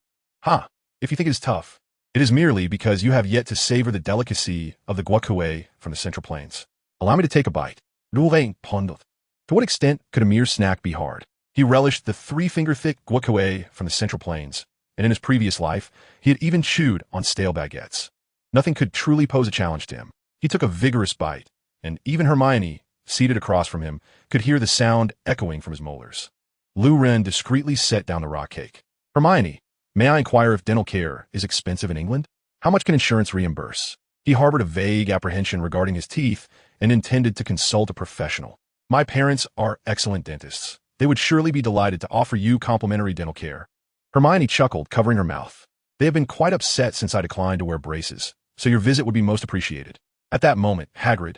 if you think it is tough, it is merely because you have yet to savor the delicacy of the guacamole from the Central Plains. Allow me to take a bite." To what extent could a mere snack be hard? He relished the 3-finger-thick guacamole from the Central Plains, and in his previous life, he had even chewed on stale baguettes. Nothing could truly pose a challenge to him. He took a vigorous bite, and even Hermione, seated across from him, could hear the sound echoing from his molars. Lu Ren discreetly set down the rock cake. "Hermione, may I inquire if dental care is expensive in England? How much can insurance reimburse?" He harbored a vague apprehension regarding his teeth and intended to consult a professional. "My parents are excellent dentists. They would surely be delighted to offer you complimentary dental care." Hermione chuckled, covering her mouth. "They have been quite upset since I declined to wear braces, so your visit would be most appreciated." At that moment, Hagrid,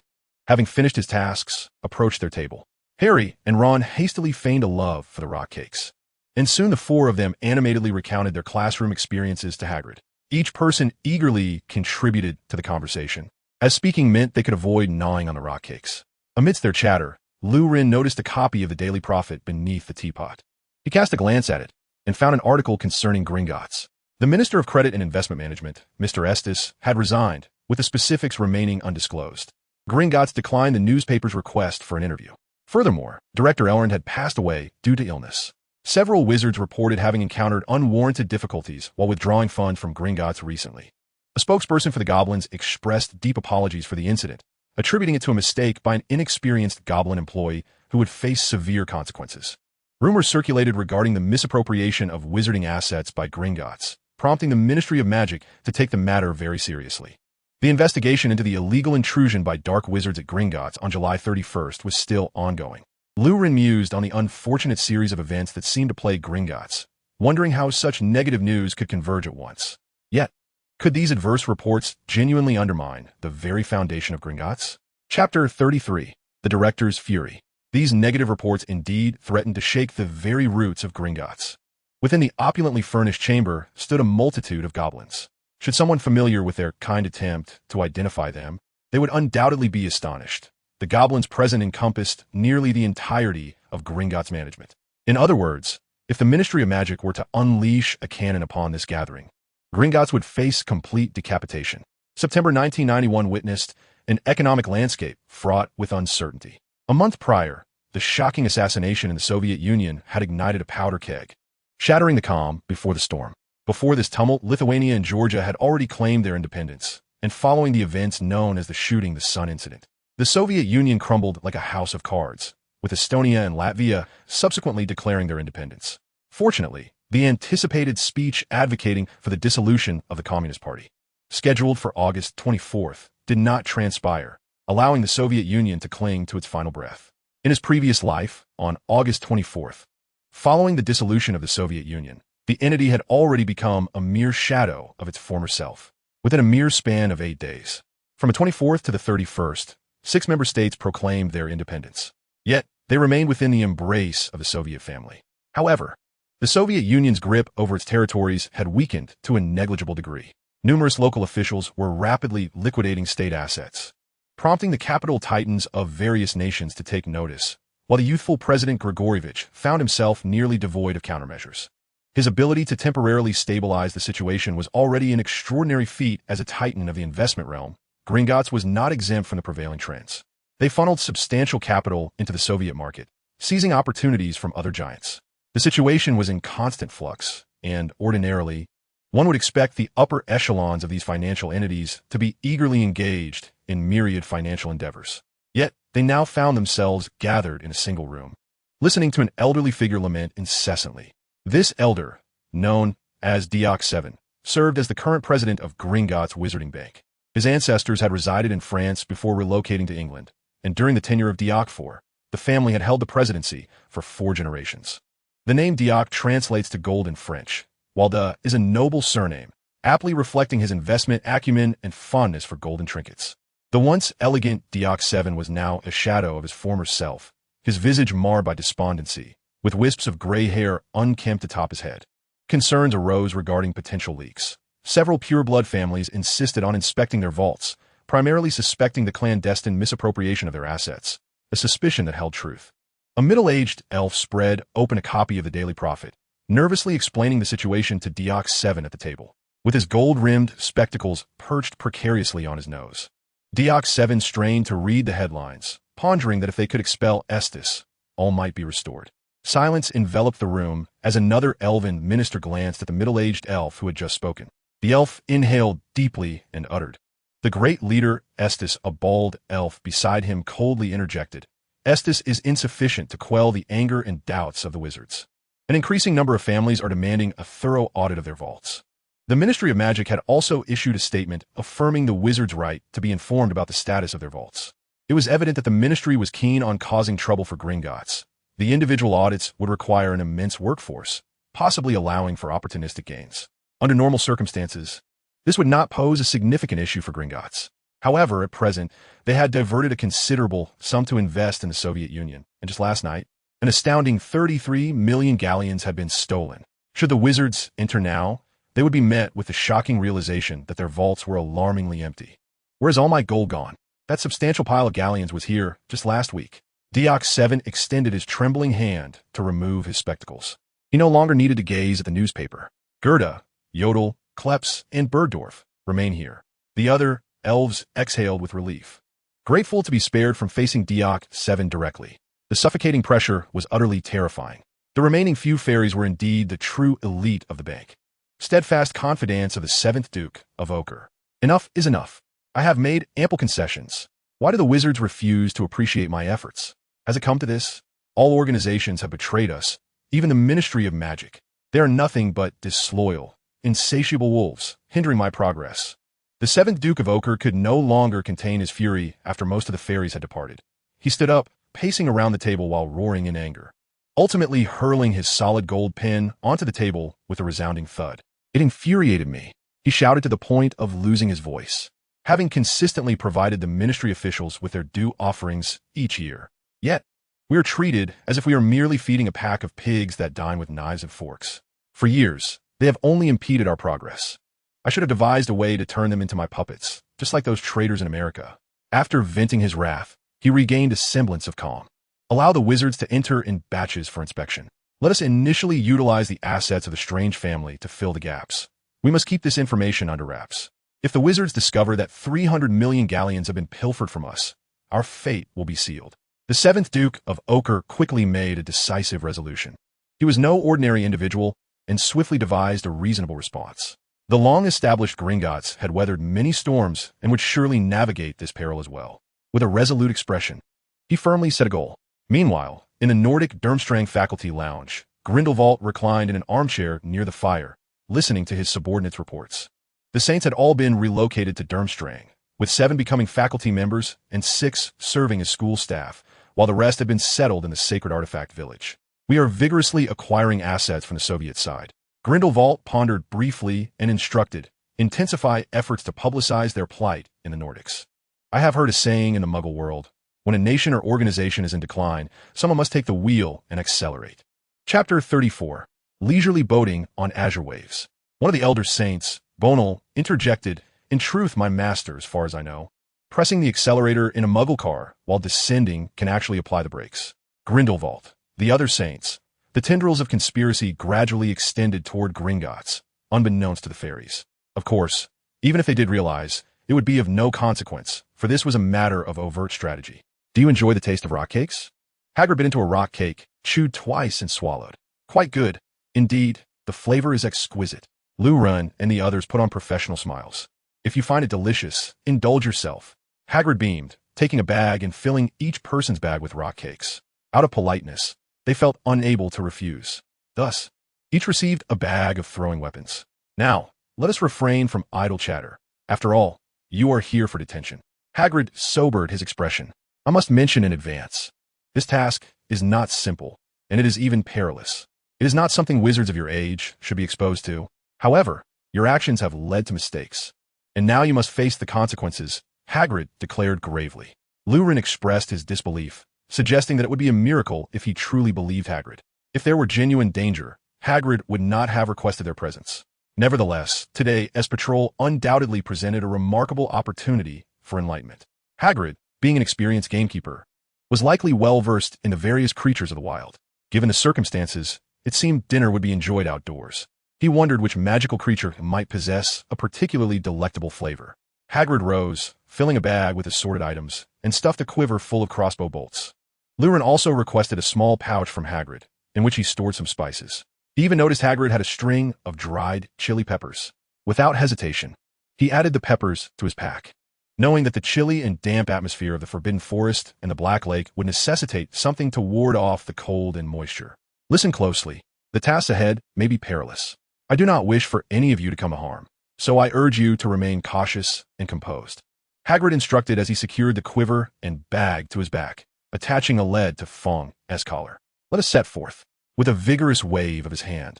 having finished his tasks, approached their table. Harry and Ron hastily feigned a love for the rock cakes, and soon the 4 of them animatedly recounted their classroom experiences to Hagrid. Each person eagerly contributed to the conversation, as speaking meant they could avoid gnawing on the rock cakes. Amidst their chatter, Lu Ren noticed a copy of the Daily Prophet beneath the teapot. He cast a glance at it and found an article concerning Gringotts. The Minister of Credit and Investment Management, Mr. Estes, had resigned, with the specifics remaining undisclosed. Gringotts declined the newspaper's request for an interview. Furthermore, Director Elrond had passed away due to illness. Several wizards reported having encountered unwarranted difficulties while withdrawing funds from Gringotts recently. A spokesperson for the goblins expressed deep apologies for the incident, attributing it to a mistake by an inexperienced goblin employee who would face severe consequences. Rumors circulated regarding the misappropriation of wizarding assets by Gringotts, prompting the Ministry of Magic to take the matter very seriously. The investigation into the illegal intrusion by dark wizards at Gringotts on July 31st was still ongoing. Lurin mused on the unfortunate series of events that seemed to plague Gringotts, wondering how such negative news could converge at once. Yet, could these adverse reports genuinely undermine the very foundation of Gringotts? Chapter 33. The Director's Fury. These negative reports indeed threatened to shake the very roots of Gringotts. Within the opulently furnished chamber stood a multitude of goblins. Should someone familiar with their kind attempt to identify them, they would undoubtedly be astonished. The goblins present encompassed nearly the entirety of Gringotts management. In other words, if the Ministry of Magic were to unleash a cannon upon this gathering, Gringotts would face complete decapitation. September 1991 witnessed an economic landscape fraught with uncertainty. A month prior, the shocking assassination in the Soviet Union had ignited a powder keg, shattering the calm before the storm. Before this tumult, Lithuania and Georgia had already claimed their independence, and following the events known as the Shooting the Sun incident, the Soviet Union crumbled like a house of cards, with Estonia and Latvia subsequently declaring their independence. Fortunately, the anticipated speech advocating for the dissolution of the Communist Party, scheduled for August 24th, did not transpire, allowing the Soviet Union to cling to its final breath. In his previous life, on August 24th, following the dissolution of the Soviet Union, the entity had already become a mere shadow of its former self, within a mere span of 8 days. From the 24th to the 31st, 6 member states proclaimed their independence. Yet, they remained within the embrace of the Soviet family. However, the Soviet Union's grip over its territories had weakened to a negligible degree. Numerous local officials were rapidly liquidating state assets, prompting the capital titans of various nations to take notice, while the youthful President Grigorievich found himself nearly devoid of countermeasures. His ability to temporarily stabilize the situation was already an extraordinary feat. As a titan of the investment realm, Gringotts was not exempt from the prevailing trends. They funneled substantial capital into the Soviet market, seizing opportunities from other giants. The situation was in constant flux, and ordinarily, one would expect the upper echelons of these financial entities to be eagerly engaged in myriad financial endeavors. Yet, they now found themselves gathered in a single room, listening to an elderly figure lament incessantly. This elder, known as Diok 7, served as the current president of Gringotts Wizarding Bank. His ancestors had resided in France before relocating to England, and during the tenure of Diok 4, the family had held the presidency for 4 generations. The name Diok translates to gold in French, while De is a noble surname, aptly reflecting his investment acumen and fondness for golden trinkets. The once elegant Diok 7 was now a shadow of his former self, his visage marred by despondency, with wisps of gray hair unkempt atop his head. Concerns arose regarding potential leaks. Several pure-blood families insisted on inspecting their vaults, primarily suspecting the clandestine misappropriation of their assets, a suspicion that held truth. A middle-aged elf spread open a copy of the Daily Prophet, nervously explaining the situation to Diok 7 at the table, with his gold-rimmed spectacles perched precariously on his nose. Diok 7 strained to read the headlines, pondering that if they could expel Estes, all might be restored. Silence enveloped the room as another elven minister glanced at the middle-aged elf who had just spoken. The elf inhaled deeply and uttered. The great leader, Estes, a bald elf beside him, coldly interjected, "Estes is insufficient to quell the anger and doubts of the wizards. An increasing number of families are demanding a thorough audit of their vaults." The Ministry of Magic had also issued a statement affirming the wizards' right to be informed about the status of their vaults. It was evident that the ministry was keen on causing trouble for Gringotts. The individual audits would require an immense workforce, possibly allowing for opportunistic gains. Under normal circumstances, this would not pose a significant issue for Gringotts. However, at present, they had diverted a considerable sum to invest in the Soviet Union, and just last night, an astounding 33 million galleons had been stolen. Should the wizards enter now, they would be met with the shocking realization that their vaults were alarmingly empty. Where's all my gold gone? That substantial pile of galleons was here just last week. Diok 7 extended his trembling hand to remove his spectacles. He no longer needed to gaze at the newspaper. Gerda, Jodl, Kleps, and Bergdorf remain here. The other elves exhaled with relief, grateful to be spared from facing Diok 7 directly. The suffocating pressure was utterly terrifying. The remaining few fairies were indeed the true elite of the bank. Steadfast confidants of the 7th Duke of Ochre. Enough is enough. I have made ample concessions. Why do the wizards refuse to appreciate my efforts? Has it come to this? All organizations have betrayed us, even the Ministry of Magic. They are nothing but disloyal, insatiable wolves, hindering my progress. The seventh Duke of Ochre could no longer contain his fury after most of the fairies had departed. He stood up, pacing around the table while roaring in anger, ultimately hurling his solid gold pen onto the table with a resounding thud. It infuriated me. He shouted to the point of losing his voice, having consistently provided the ministry officials with their due offerings each year. Yet, we are treated as if we are merely feeding a pack of pigs that dine with knives and forks. For years, they have only impeded our progress. I should have devised a way to turn them into my puppets, just like those traitors in America. After venting his wrath, he regained a semblance of calm. Allow the wizards to enter in batches for inspection. Let us initially utilize the assets of the strange family to fill the gaps. We must keep this information under wraps. If the wizards discover that 300 million galleons have been pilfered from us, our fate will be sealed. The seventh Duke of Ochre quickly made a decisive resolution. He was no ordinary individual and swiftly devised a reasonable response. The long-established Gringotts had weathered many storms and would surely navigate this peril as well. With a resolute expression, he firmly set a goal. Meanwhile, in the Nordic Durmstrang faculty lounge, Grindelwald reclined in an armchair near the fire, listening to his subordinates' reports. The Saints had all been relocated to Durmstrang, with 7 becoming faculty members and 6 serving as school staff, while the rest had been settled in the Sacred Artifact Village. We are vigorously acquiring assets from the Soviet side. Grindelwald pondered briefly and instructed, intensify efforts to publicize their plight in the Nordics. I have heard a saying in the Muggle world, when a nation or organization is in decline, someone must take the wheel and accelerate. Chapter 34. Leisurely Boating on Azure Waves. One of the elder saints, Bonal, interjected, in truth, my master, as far as I know. Pressing the accelerator in a Muggle car while descending can actually apply the brakes. Grindelwald, the other saints. The tendrils of conspiracy gradually extended toward Gringotts, unbeknownst to the fairies. Of course, even if they did realize, it would be of no consequence, for this was a matter of overt strategy. Do you enjoy the taste of rock cakes? Hagrid bit into a rock cake, chewed twice and swallowed. Quite good. Indeed, the flavor is exquisite. Luren and the others put on professional smiles. If you find it delicious, indulge yourself. Hagrid beamed, taking a bag and filling each person's bag with rock cakes. Out of politeness, they felt unable to refuse. Thus, each received a bag of throwing weapons. Now, let us refrain from idle chatter. After all, you are here for detention. Hagrid sobered his expression. I must mention in advance, this task is not simple, and it is even perilous. It is not something wizards of your age should be exposed to. However, your actions have led to mistakes, and now you must face the consequences, Hagrid declared gravely. Luren expressed his disbelief, suggesting that it would be a miracle if he truly believed Hagrid. If there were genuine danger, Hagrid would not have requested their presence. Nevertheless, today, Patrol undoubtedly presented a remarkable opportunity for enlightenment. Hagrid, being an experienced gamekeeper, was likely well-versed in the various creatures of the wild. Given the circumstances, it seemed dinner would be enjoyed outdoors. He wondered which magical creature might possess a particularly delectable flavor. Hagrid rose, filling a bag with assorted items, and stuffed a quiver full of crossbow bolts. Luren also requested a small pouch from Hagrid, in which he stored some spices. He even noticed Hagrid had a string of dried chili peppers. Without hesitation, he added the peppers to his pack, knowing that the chilly and damp atmosphere of the Forbidden Forest and the Black Lake would necessitate something to ward off the cold and moisture. Listen closely. The task ahead may be perilous. I do not wish for any of you to come to harm, so I urge you to remain cautious and composed. Hagrid instructed as he secured the quiver and bag to his back, attaching a lead to Fong's collar. Let us set forth. With a vigorous wave of his hand,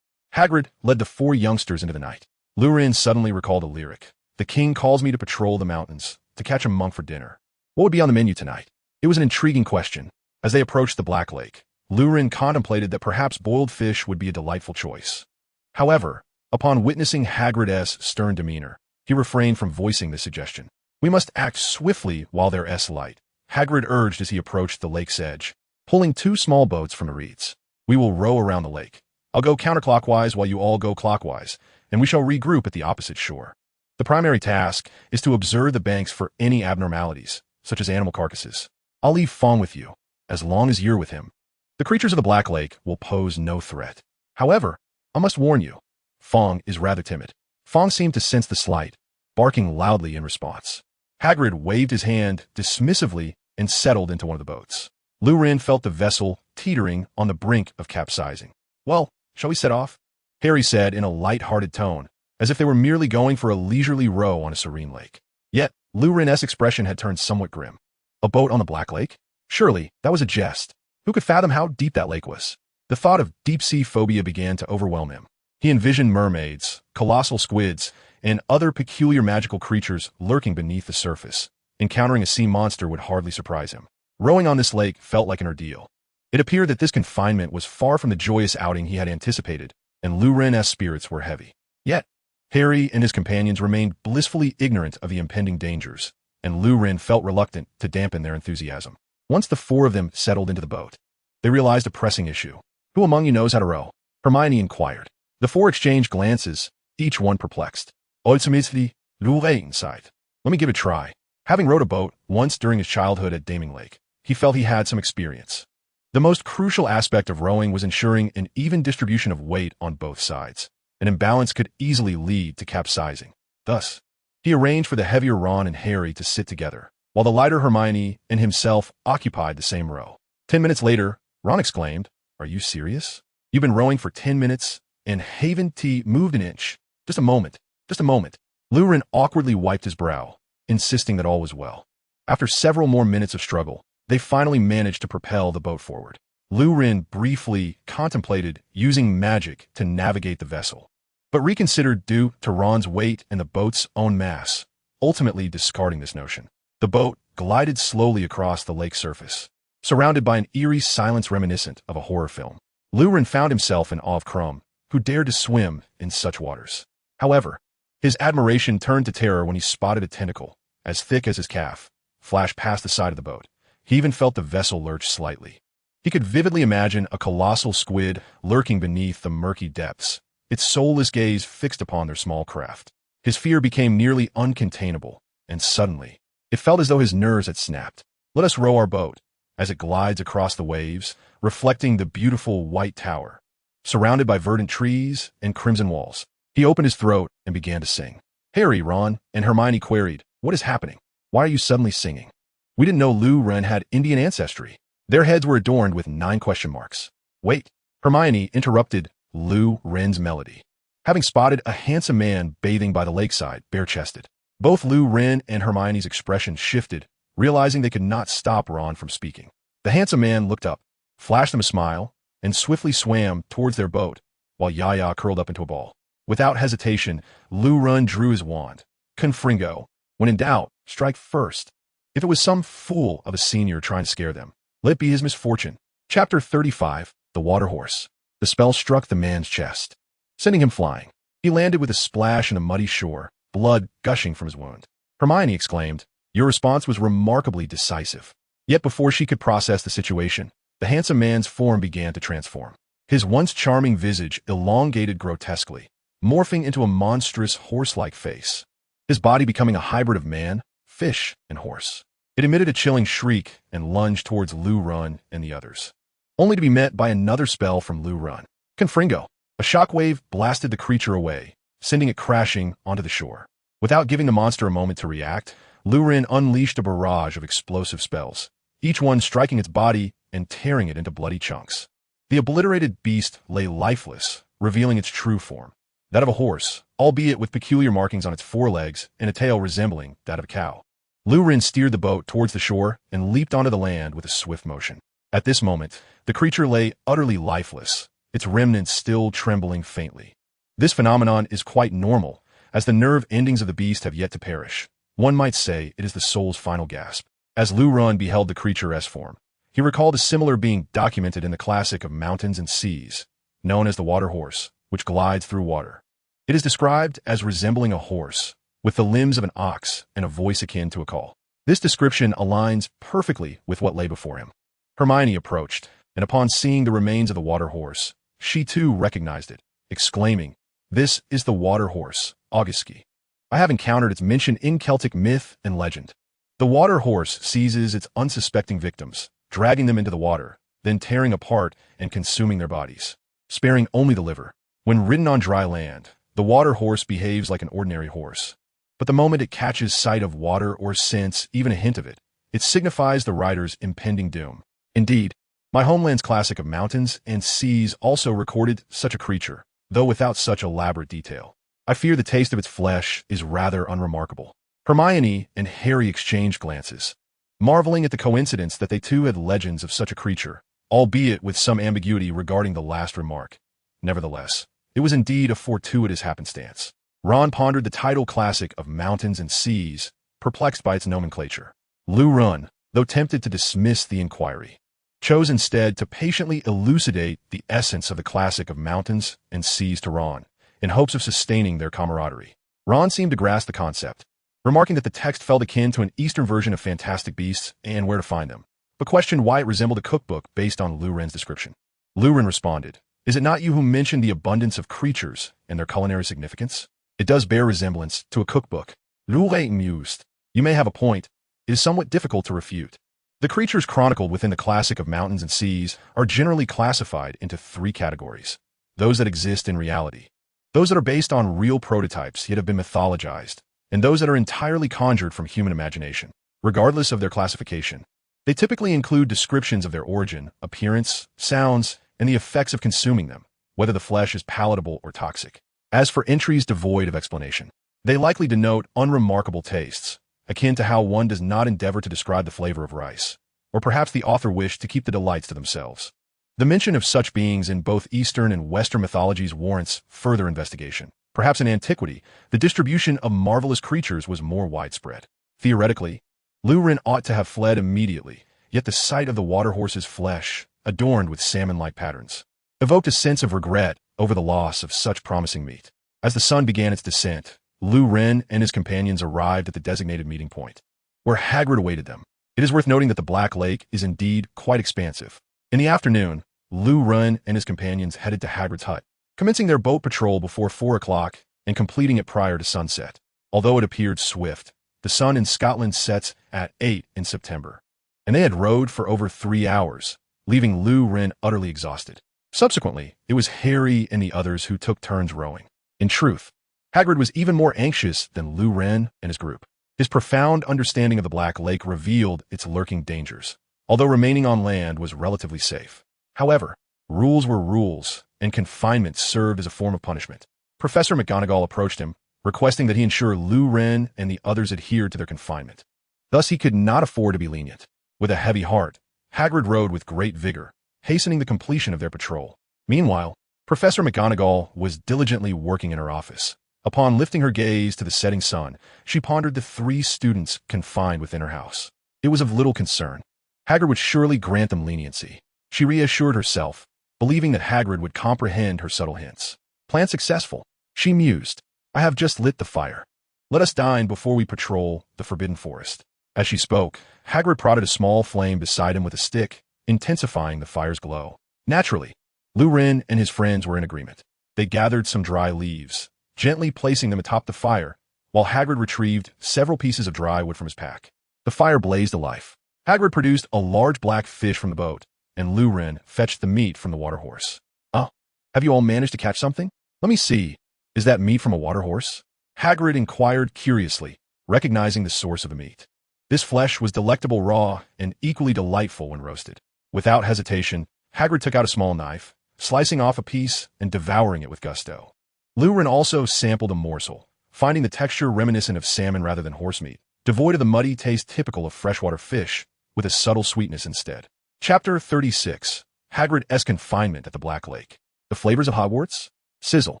Hagrid led the 4 youngsters into the night. Luren suddenly recalled a lyric. The king calls me to patrol the mountains, to catch a monk for dinner. What would be on the menu tonight? It was an intriguing question. As they approached the Black Lake, Luren contemplated that perhaps boiled fish would be a delightful choice. However, upon witnessing Hagrid's stern demeanor, he refrained from voicing this suggestion. We must act swiftly while there's light, Hagrid urged as he approached the lake's edge, pulling 2 small boats from the reeds. We will row around the lake. I'll go counterclockwise while you all go clockwise, and we shall regroup at the opposite shore. The primary task is to observe the banks for any abnormalities, such as animal carcasses. I'll leave Fong with you, as long as you're with him. The creatures of the Black Lake will pose no threat. However, I must warn you, Fong is rather timid. Fong seemed to sense the slight, barking loudly in response. Hagrid waved his hand dismissively and settled into one of the boats. Lurin felt the vessel teetering on the brink of capsizing. "Well, shall we set off?" Harry said in a light-hearted tone, as if they were merely going for a leisurely row on a serene lake. Yet, Lurin's expression had turned somewhat grim. A boat on the Black Lake? Surely, that was a jest. Who could fathom how deep that lake was? The thought of deep-sea phobia began to overwhelm him. He envisioned mermaids, colossal squids, and other peculiar magical creatures lurking beneath the surface. Encountering a sea monster would hardly surprise him. Rowing on this lake felt like an ordeal. It appeared that this confinement was far from the joyous outing he had anticipated, and Lurin's spirits were heavy. Yet, Harry and his companions remained blissfully ignorant of the impending dangers, and Lurin felt reluctant to dampen their enthusiasm. Once the four of them settled into the boat, they realized a pressing issue. "Who among you knows how to row?" Hermione inquired. The four exchanged glances, each one perplexed. Ultimately, Lurin sighed. "Let me give it a try." Having rowed a boat once during his childhood at Daming Lake, he felt he had some experience. The most crucial aspect of rowing was ensuring an even distribution of weight on both sides. An imbalance could easily lead to capsizing. Thus, he arranged for the heavier Ron and Harry to sit together, while the lighter Hermione and himself occupied the same row. 10 minutes later, Ron exclaimed, "Are you serious? You've been rowing for 10 minutes, and haven't moved an inch. Just a moment, just a moment." Lurin awkwardly wiped his brow, insisting that all was well. After several more minutes of struggle, they finally managed to propel the boat forward. Lurin briefly contemplated using magic to navigate the vessel, but reconsidered due to Ron's weight and the boat's own mass, ultimately discarding this notion. The boat glided slowly across the lake's surface, surrounded by an eerie silence reminiscent of a horror film. Lurin found himself in awe of Crumb, who dared to swim in such waters. However, his admiration turned to terror when he spotted a tentacle, as thick as his calf, flash past the side of the boat. He even felt the vessel lurch slightly. He could vividly imagine a colossal squid lurking beneath the murky depths, its soulless gaze fixed upon their small craft. His fear became nearly uncontainable, and suddenly, it felt as though his nerves had snapped. "Let us row our boat," as it glides across the waves, reflecting the beautiful white tower, surrounded by verdant trees and crimson walls. He opened his throat and began to sing. "Harry," Ron and Hermione queried, "what is happening? Why are you suddenly singing?" "We didn't know Lurin had Indian ancestry." Their heads were adorned with 9 question marks. "Wait," Hermione interrupted Lurin's melody, having spotted a handsome man bathing by the lakeside, bare-chested. Both Lurin and Hermione's expressions shifted, realizing they could not stop Ron from speaking. The handsome man looked up, flashed them a smile, and swiftly swam towards their boat, while Yaya curled up into a ball. Without hesitation, Lurin drew his wand. Confringo. When in doubt, strike first. If it was some fool of a senior trying to scare them, let it be his misfortune. Chapter 35, The Water Horse. The spell struck the man's chest, sending him flying. He landed with a splash on a muddy shore, blood gushing from his wound. Hermione exclaimed, "Your response was remarkably decisive." Yet before she could process the situation, the handsome man's form began to transform. His once charming visage elongated grotesquely, morphing into a monstrous horse-like face, his body becoming a hybrid of man, fish, and horse. It emitted a chilling shriek and lunged towards Lurin and the others, only to be met by another spell from Lurin. Confringo. A shockwave blasted the creature away, sending it crashing onto the shore. Without giving the monster a moment to react, Lurin unleashed a barrage of explosive spells, each one striking its body and tearing it into bloody chunks. The obliterated beast lay lifeless, revealing its true form, that of a horse, albeit with peculiar markings on its forelegs and a tail resembling that of a cow. Lurin steered the boat towards the shore and leaped onto the land with a swift motion. At this moment, the creature lay utterly lifeless, its remnants still trembling faintly. This phenomenon is quite normal, as the nerve endings of the beast have yet to perish. One might say it is the soul's final gasp. As Lurin beheld the creature's form, he recalled a similar being documented in the classic of mountains and seas, known as the water horse, which glides through water. It is described as resembling a horse, with the limbs of an ox and a voice akin to a call. This description aligns perfectly with what lay before him. Hermione approached, and upon seeing the remains of the water horse, she too recognized it, exclaiming, "This is the water horse, Auguski. I have encountered its mention in Celtic myth and legend." The water horse seizes its unsuspecting victims, dragging them into the water, then tearing apart and consuming their bodies, sparing only the liver. When ridden on dry land, the water horse behaves like an ordinary horse. but the moment it catches sight of water or scents even a hint of it, it signifies the rider's impending doom. Indeed, my homeland's classic of mountains and seas also recorded such a creature, though without such elaborate detail. I fear the taste of its flesh is rather unremarkable. Hermione and Harry exchanged glances, marveling at the coincidence that they too had legends of such a creature, albeit with some ambiguity regarding the last remark. Nevertheless, it was indeed a fortuitous happenstance. Ron pondered the title classic of mountains and seas, perplexed by its nomenclature. Lou Run, though tempted to dismiss the inquiry, chose instead to patiently elucidate the essence of the classic of mountains and seas to Ron, in hopes of sustaining their camaraderie. Ron seemed to grasp the concept, remarking that the text felt akin to an Eastern version of Fantastic Beasts and Where to Find Them, but questioned why it resembled a cookbook based on Lou Ren's description. Lou Ren responded, "Is it not you who mentioned the abundance of creatures and their culinary significance? It does bear resemblance to a cookbook." Lou Ren mused, "You may have a point. It is somewhat difficult to refute." The creatures chronicled within the classic of mountains and seas are generally classified into three categories: those that exist in reality, those that are based on real prototypes yet have been mythologized, and those that are entirely conjured from human imagination. Regardless of their classification, they typically include descriptions of their origin, appearance, sounds, and the effects of consuming them, whether the flesh is palatable or toxic. As for entries devoid of explanation, they likely denote unremarkable tastes, akin to how one does not endeavor to describe the flavor of rice, or perhaps the author wished to keep the delights to themselves. The mention of such beings in both Eastern and Western mythologies warrants further investigation. Perhaps in antiquity, the distribution of marvelous creatures was more widespread. Theoretically, Lou Ren ought to have fled immediately, yet the sight of the water horse's flesh, adorned with salmon-like patterns, evoked a sense of regret over the loss of such promising meat. As the sun began its descent, Lou Ren and his companions arrived at the designated meeting point, where Hagrid awaited them. It is worth noting that the Black Lake is indeed quite expansive. In the afternoon, Lou Ren and his companions headed to Hagrid's hut, commencing their boat patrol before 4 o'clock and completing it prior to sunset. Although it appeared swift, the sun in Scotland sets at 8 in September, and they had rowed for over 3 hours, leaving Lou Ren utterly exhausted. Subsequently, it was Harry and the others who took turns rowing. In truth, Hagrid was even more anxious than Lou Ren and his group. His profound understanding of the Black Lake revealed its lurking dangers, although remaining on land was relatively safe. However, rules were rules, and confinement served as a form of punishment. Professor McGonagall approached him, requesting that he ensure Lou Ren and the others adhered to their confinement. Thus he could not afford to be lenient. With a heavy heart, Hagrid rowed with great vigor, hastening the completion of their patrol. Meanwhile, Professor McGonagall was diligently working in her office. Upon lifting her gaze to the setting sun, she pondered the 3 students confined within her house. It was of little concern. Hagrid would surely grant them leniency. She reassured herself, believing that Hagrid would comprehend her subtle hints. Plan successful, she mused. I have just lit the fire. Let us dine before we patrol the Forbidden Forest. As she spoke, Hagrid prodded a small flame beside him with a stick, intensifying the fire's glow. Naturally, Lou Ren and his friends were in agreement. They gathered some dry leaves, gently placing them atop the fire, while Hagrid retrieved several pieces of dry wood from his pack. The fire blazed alive. Hagrid produced a large black fish from the boat, and Lou Ren fetched the meat from the water horse. "Oh, have you all managed to catch something? Let me see. Is that meat from a water horse?" Hagrid inquired curiously, recognizing the source of the meat. This flesh was delectable raw and equally delightful when roasted. Without hesitation, Hagrid took out a small knife, slicing off a piece and devouring it with gusto. Lou Ren also sampled a morsel, finding the texture reminiscent of salmon rather than horse meat, devoid of the muddy taste typical of freshwater fish, with a subtle sweetness instead. Chapter 36. Hagrid's confinement at the Black Lake. The flavors of Hogwarts? Sizzle.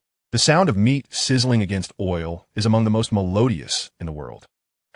The sound of meat sizzling against oil is among the most melodious in the world.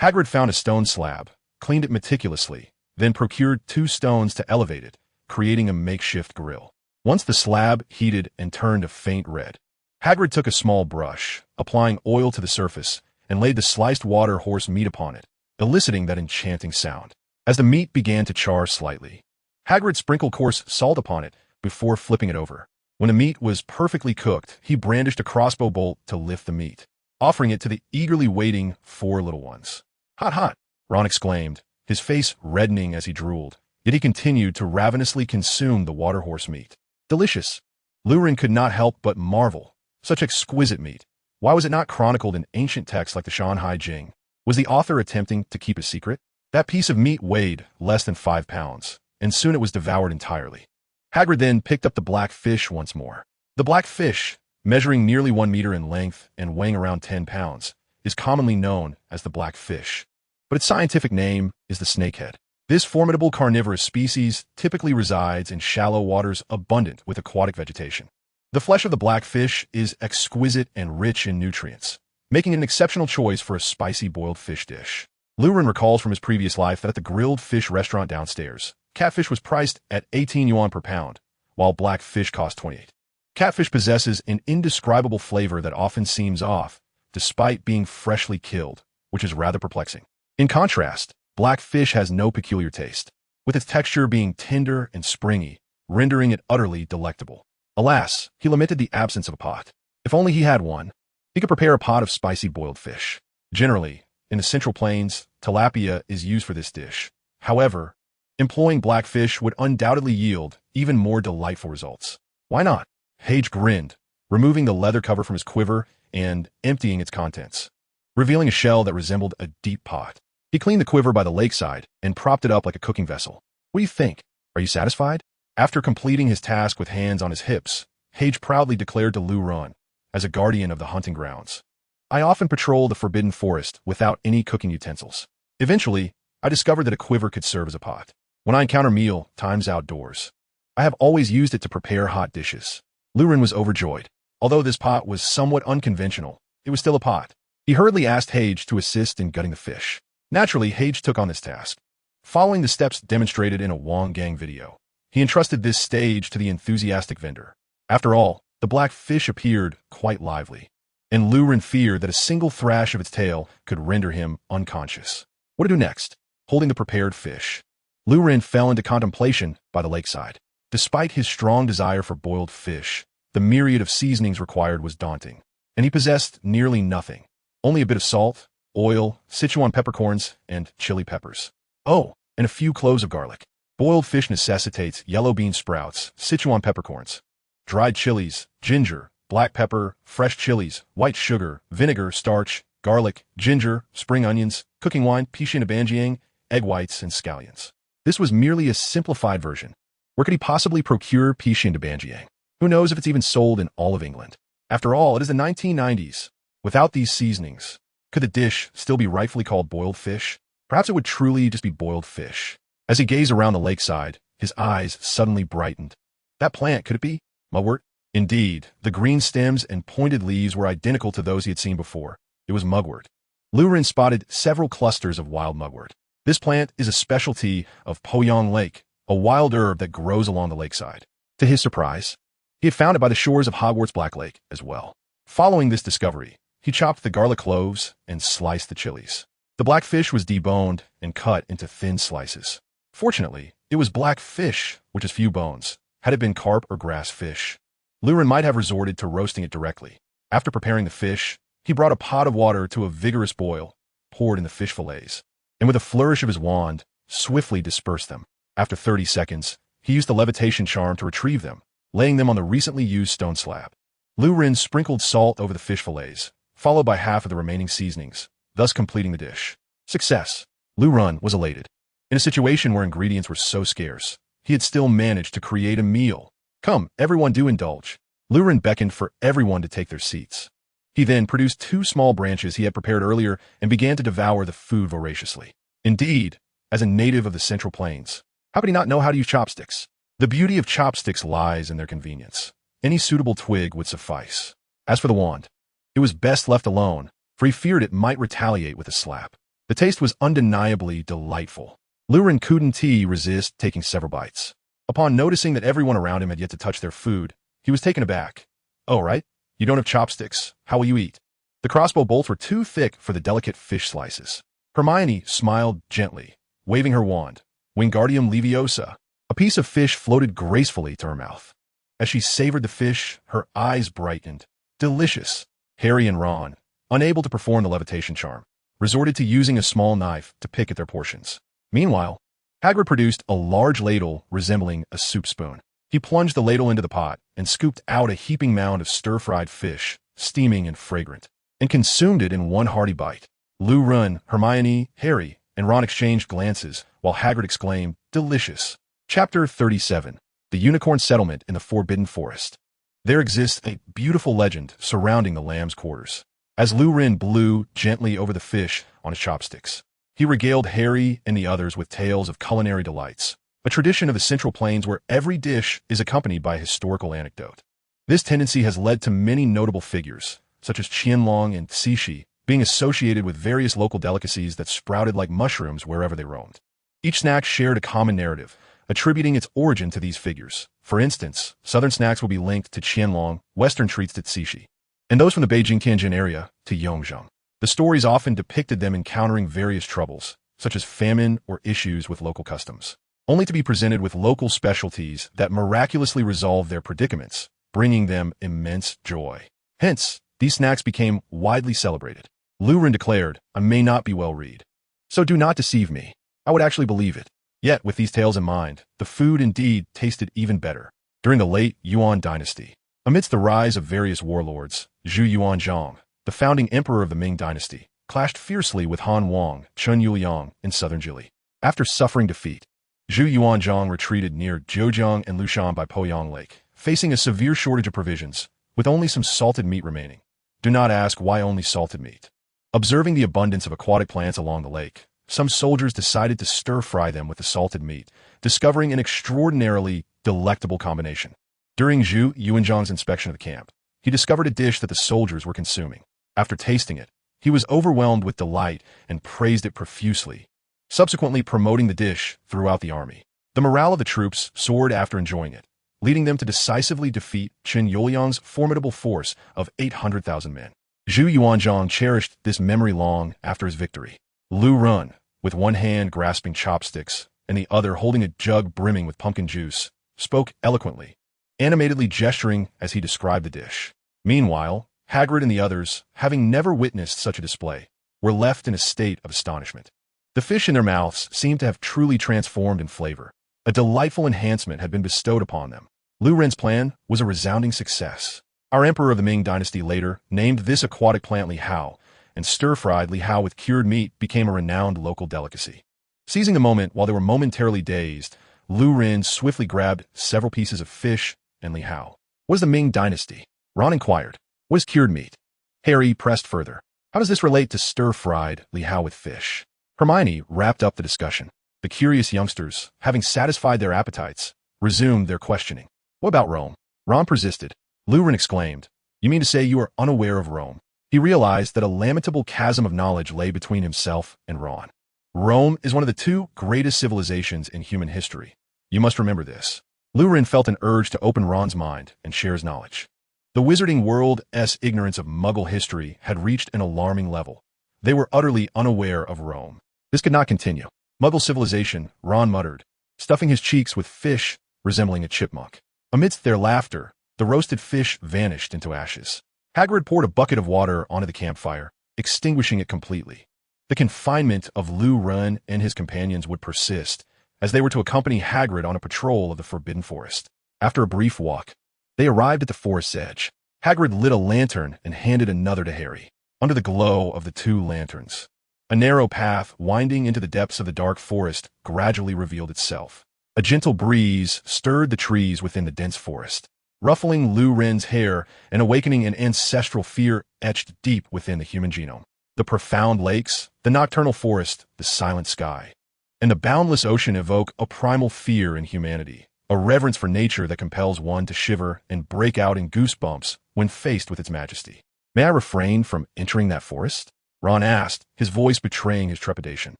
Hagrid found a stone slab, cleaned it meticulously, then procured 2 stones to elevate it, creating a makeshift grill. Once the slab heated and turned a faint red, Hagrid took a small brush, applying oil to the surface, and laid the sliced water horse meat upon it, eliciting that enchanting sound. As the meat began to char slightly, Hagrid sprinkled coarse salt upon it before flipping it over. When the meat was perfectly cooked, he brandished a crossbow bolt to lift the meat, offering it to the eagerly waiting 4 little ones. "Hot, hot!" Ron exclaimed, his face reddening as he drooled, yet he continued to ravenously consume the water horse meat. Delicious! Lou Ren could not help but marvel. Such exquisite meat. Why was it not chronicled in ancient texts like the Shanhai Jing? Was the author attempting to keep a secret? That piece of meat weighed less than 5 pounds, and soon it was devoured entirely. Hagrid then picked up the black fish once more. The black fish, measuring nearly 1 meter in length and weighing around 10 pounds, is commonly known as the black fish, but its scientific name is the snakehead. This formidable carnivorous species typically resides in shallow waters abundant with aquatic vegetation. The flesh of the black fish is exquisite and rich in nutrients, making it an exceptional choice for a spicy boiled fish dish. Lurin recalls from his previous life that at the grilled fish restaurant downstairs, catfish was priced at 18 yuan per pound, while black fish cost 28. Catfish possesses an indescribable flavor that often seems off, despite being freshly killed, which is rather perplexing. In contrast, black fish has no peculiar taste, with its texture being tender and springy, rendering it utterly delectable. Alas, he lamented the absence of a pot. If only he had one, he could prepare a pot of spicy boiled fish. Generally, in the Central Plains, tilapia is used for this dish. However, employing black fish would undoubtedly yield even more delightful results. Why not? Hage grinned, removing the leather cover from his quiver and emptying its contents, revealing a shell that resembled a deep pot. He cleaned the quiver by the lakeside and propped it up like a cooking vessel. What do you think? Are you satisfied? After completing his task with hands on his hips, Hage proudly declared to Lu Ron, as a guardian of the hunting grounds, "I often patrol the forbidden forest without any cooking utensils. Eventually, I discovered that a quiver could serve as a pot. When I encounter meal times outdoors, I have always used it to prepare hot dishes." Lurin was overjoyed. Although this pot was somewhat unconventional, it was still a pot. He hurriedly asked Hage to assist in gutting the fish. Naturally, Hage took on this task. Following the steps demonstrated in a Wong Gang video, he entrusted this stage to the enthusiastic vendor. After all, the black fish appeared quite lively, and Lurin feared that a single thrash of its tail could render him unconscious. What to do next? Holding the prepared fish, Lurin fell into contemplation by the lakeside. Despite his strong desire for boiled fish, the myriad of seasonings required was daunting, and he possessed nearly nothing. Only a bit of salt, oil, Sichuan peppercorns, and chili peppers. Oh, and a few cloves of garlic. Boiled fish necessitates yellow bean sprouts, Sichuan peppercorns, dried chilies, ginger, black pepper, fresh chilies, white sugar, vinegar, starch, garlic, ginger, spring onions, cooking wine, pishin banjiang, egg whites, and scallions. This was merely a simplified version. Where could he possibly procure pishin banjiang? Who knows if it's even sold in all of England? After all, it is the 1990s. Without these seasonings, could the dish still be rightfully called boiled fish? Perhaps it would truly just be boiled fish. As he gazed around the lakeside, his eyes suddenly brightened. That plant, could it be? Mugwort? Indeed, the green stems and pointed leaves were identical to those he had seen before. It was mugwort. Lurin spotted several clusters of wild mugwort. This plant is a specialty of Poyang Lake, a wild herb that grows along the lakeside. To his surprise, he had found it by the shores of Hogwarts Black Lake as well. Following this discovery, he chopped the garlic cloves and sliced the chilies. The black fish was deboned and cut into thin slices. Fortunately, it was black fish, which has few bones. Had it been carp or grass fish, Lurin might have resorted to roasting it directly. After preparing the fish, he brought a pot of water to a vigorous boil, poured in the fish fillets, and with a flourish of his wand, swiftly dispersed them. After 30 seconds, he used the levitation charm to retrieve them, laying them on the recently used stone slab. Lurin sprinkled salt over the fish fillets, followed by half of the remaining seasonings, thus completing the dish. Success! Lurin was elated. In a situation where ingredients were so scarce, he had still managed to create a meal. Come, everyone, do indulge. Lurin beckoned for everyone to take their seats. He then produced 2 small branches he had prepared earlier and began to devour the food voraciously. Indeed, as a native of the Central Plains, how could he not know how to use chopsticks? The beauty of chopsticks lies in their convenience. Any suitable twig would suffice. As for the wand, it was best left alone, for he feared it might retaliate with a slap. The taste was undeniably delightful. Lurin couldn't resist taking several bites. Upon noticing that everyone around him had yet to touch their food, he was taken aback. "Oh, right? You don't have chopsticks. How will you eat?" The crossbow bolts were too thick for the delicate fish slices. Hermione smiled gently, waving her wand. Wingardium Leviosa. A piece of fish floated gracefully to her mouth. As she savored the fish, her eyes brightened. Delicious. Harry and Ron, unable to perform the levitation charm, resorted to using a small knife to pick at their portions. Meanwhile, Hagrid produced a large ladle resembling a soup spoon. He plunged the ladle into the pot and scooped out a heaping mound of stir-fried fish, steaming and fragrant, and consumed it in one hearty bite. Lou Ren, Hermione, Harry, and Ron exchanged glances, while Hagrid exclaimed, "Delicious." Chapter 37. The Unicorn Settlement in the Forbidden Forest. There exists a beautiful legend surrounding the lamb's quarters. As Lou Ren blew gently over the fish on his chopsticks, he regaled Harry and the others with tales of culinary delights, a tradition of the Central Plains where every dish is accompanied by a historical anecdote. This tendency has led to many notable figures, such as Qianlong and Cixi, being associated with various local delicacies that sprouted like mushrooms wherever they roamed. Each snack shared a common narrative, attributing its origin to these figures. For instance, southern snacks will be linked to Qianlong, western treats to Cixi, and those from the Beijing-Tianjin area to Yongzheng. The stories often depicted them encountering various troubles, such as famine or issues with local customs, only to be presented with local specialties that miraculously resolved their predicaments, bringing them immense joy. Hence, these snacks became widely celebrated. Lou Ren declared, "I may not be well read, so do not deceive me. I would actually believe it." Yet, with these tales in mind, the food indeed tasted even better. During the late Yuan dynasty, amidst the rise of various warlords, Zhu Yuanzhang, the founding emperor of the Ming dynasty, clashed fiercely with Han Wang, Chun Yuliang in southern Jili. After suffering defeat, Zhu Yuanzhang retreated near Zhejiang and Lushan by Poyang Lake, facing a severe shortage of provisions, with only some salted meat remaining. Do not ask why only salted meat. Observing the abundance of aquatic plants along the lake, some soldiers decided to stir-fry them with the salted meat, discovering an extraordinarily delectable combination. During Zhu Yuanzhang's inspection of the camp, he discovered a dish that the soldiers were consuming. After tasting it, he was overwhelmed with delight and praised it profusely, subsequently promoting the dish throughout the army. The morale of the troops soared after enjoying it, leading them to decisively defeat Qin Yuliang's formidable force of 800,000 men. Zhu Yuanzhang cherished this memory long after his victory. Lou Ren, with one hand grasping chopsticks and the other holding a jug brimming with pumpkin juice, spoke eloquently, animatedly gesturing as he described the dish. Meanwhile, Hagrid and the others, having never witnessed such a display, were left in a state of astonishment. The fish in their mouths seemed to have truly transformed in flavor. A delightful enhancement had been bestowed upon them. Lou Ren's plan was a resounding success. Our emperor of the Ming dynasty later named this aquatic plant Li Hao, and stir-fried Li Hao with cured meat became a renowned local delicacy. Seizing the moment while they were momentarily dazed, Lou Ren swiftly grabbed several pieces of fish and Li Hao. "What is the Ming dynasty?" Ron inquired. "What is cured meat?" Harry pressed further. "How does this relate to stir-fried Li Hao with fish?" Hermione wrapped up the discussion. The curious youngsters, having satisfied their appetites, resumed their questioning. "What about Rome?" Ron persisted. Lou Ren exclaimed, "You mean to say you are unaware of Rome?" He realized that a lamentable chasm of knowledge lay between himself and Ron. Rome is one of the two greatest civilizations in human history. You must remember this. Lou Ren felt an urge to open Ron's mind and share his knowledge. The wizarding world's ignorance of Muggle history had reached an alarming level. They were utterly unaware of Rome. This could not continue. Muggle civilization, Ron muttered, stuffing his cheeks with fish resembling a chipmunk. Amidst their laughter, the roasted fish vanished into ashes. Hagrid poured a bucket of water onto the campfire, extinguishing it completely. The confinement of Lou Ren and his companions would persist, as they were to accompany Hagrid on a patrol of the Forbidden Forest. After a brief walk, they arrived at the forest's edge. Hagrid lit a lantern and handed another to Harry. Under the glow of the two lanterns, a narrow path winding into the depths of the dark forest gradually revealed itself. A gentle breeze stirred the trees within the dense forest, ruffling Lou Ren's hair and awakening an ancestral fear etched deep within the human genome. The profound lakes, the nocturnal forest, the silent sky, and the boundless ocean evoke a primal fear in humanity, a reverence for nature that compels one to shiver and break out in goosebumps when faced with its majesty. "May I refrain from entering that forest?" Ron asked, his voice betraying his trepidation.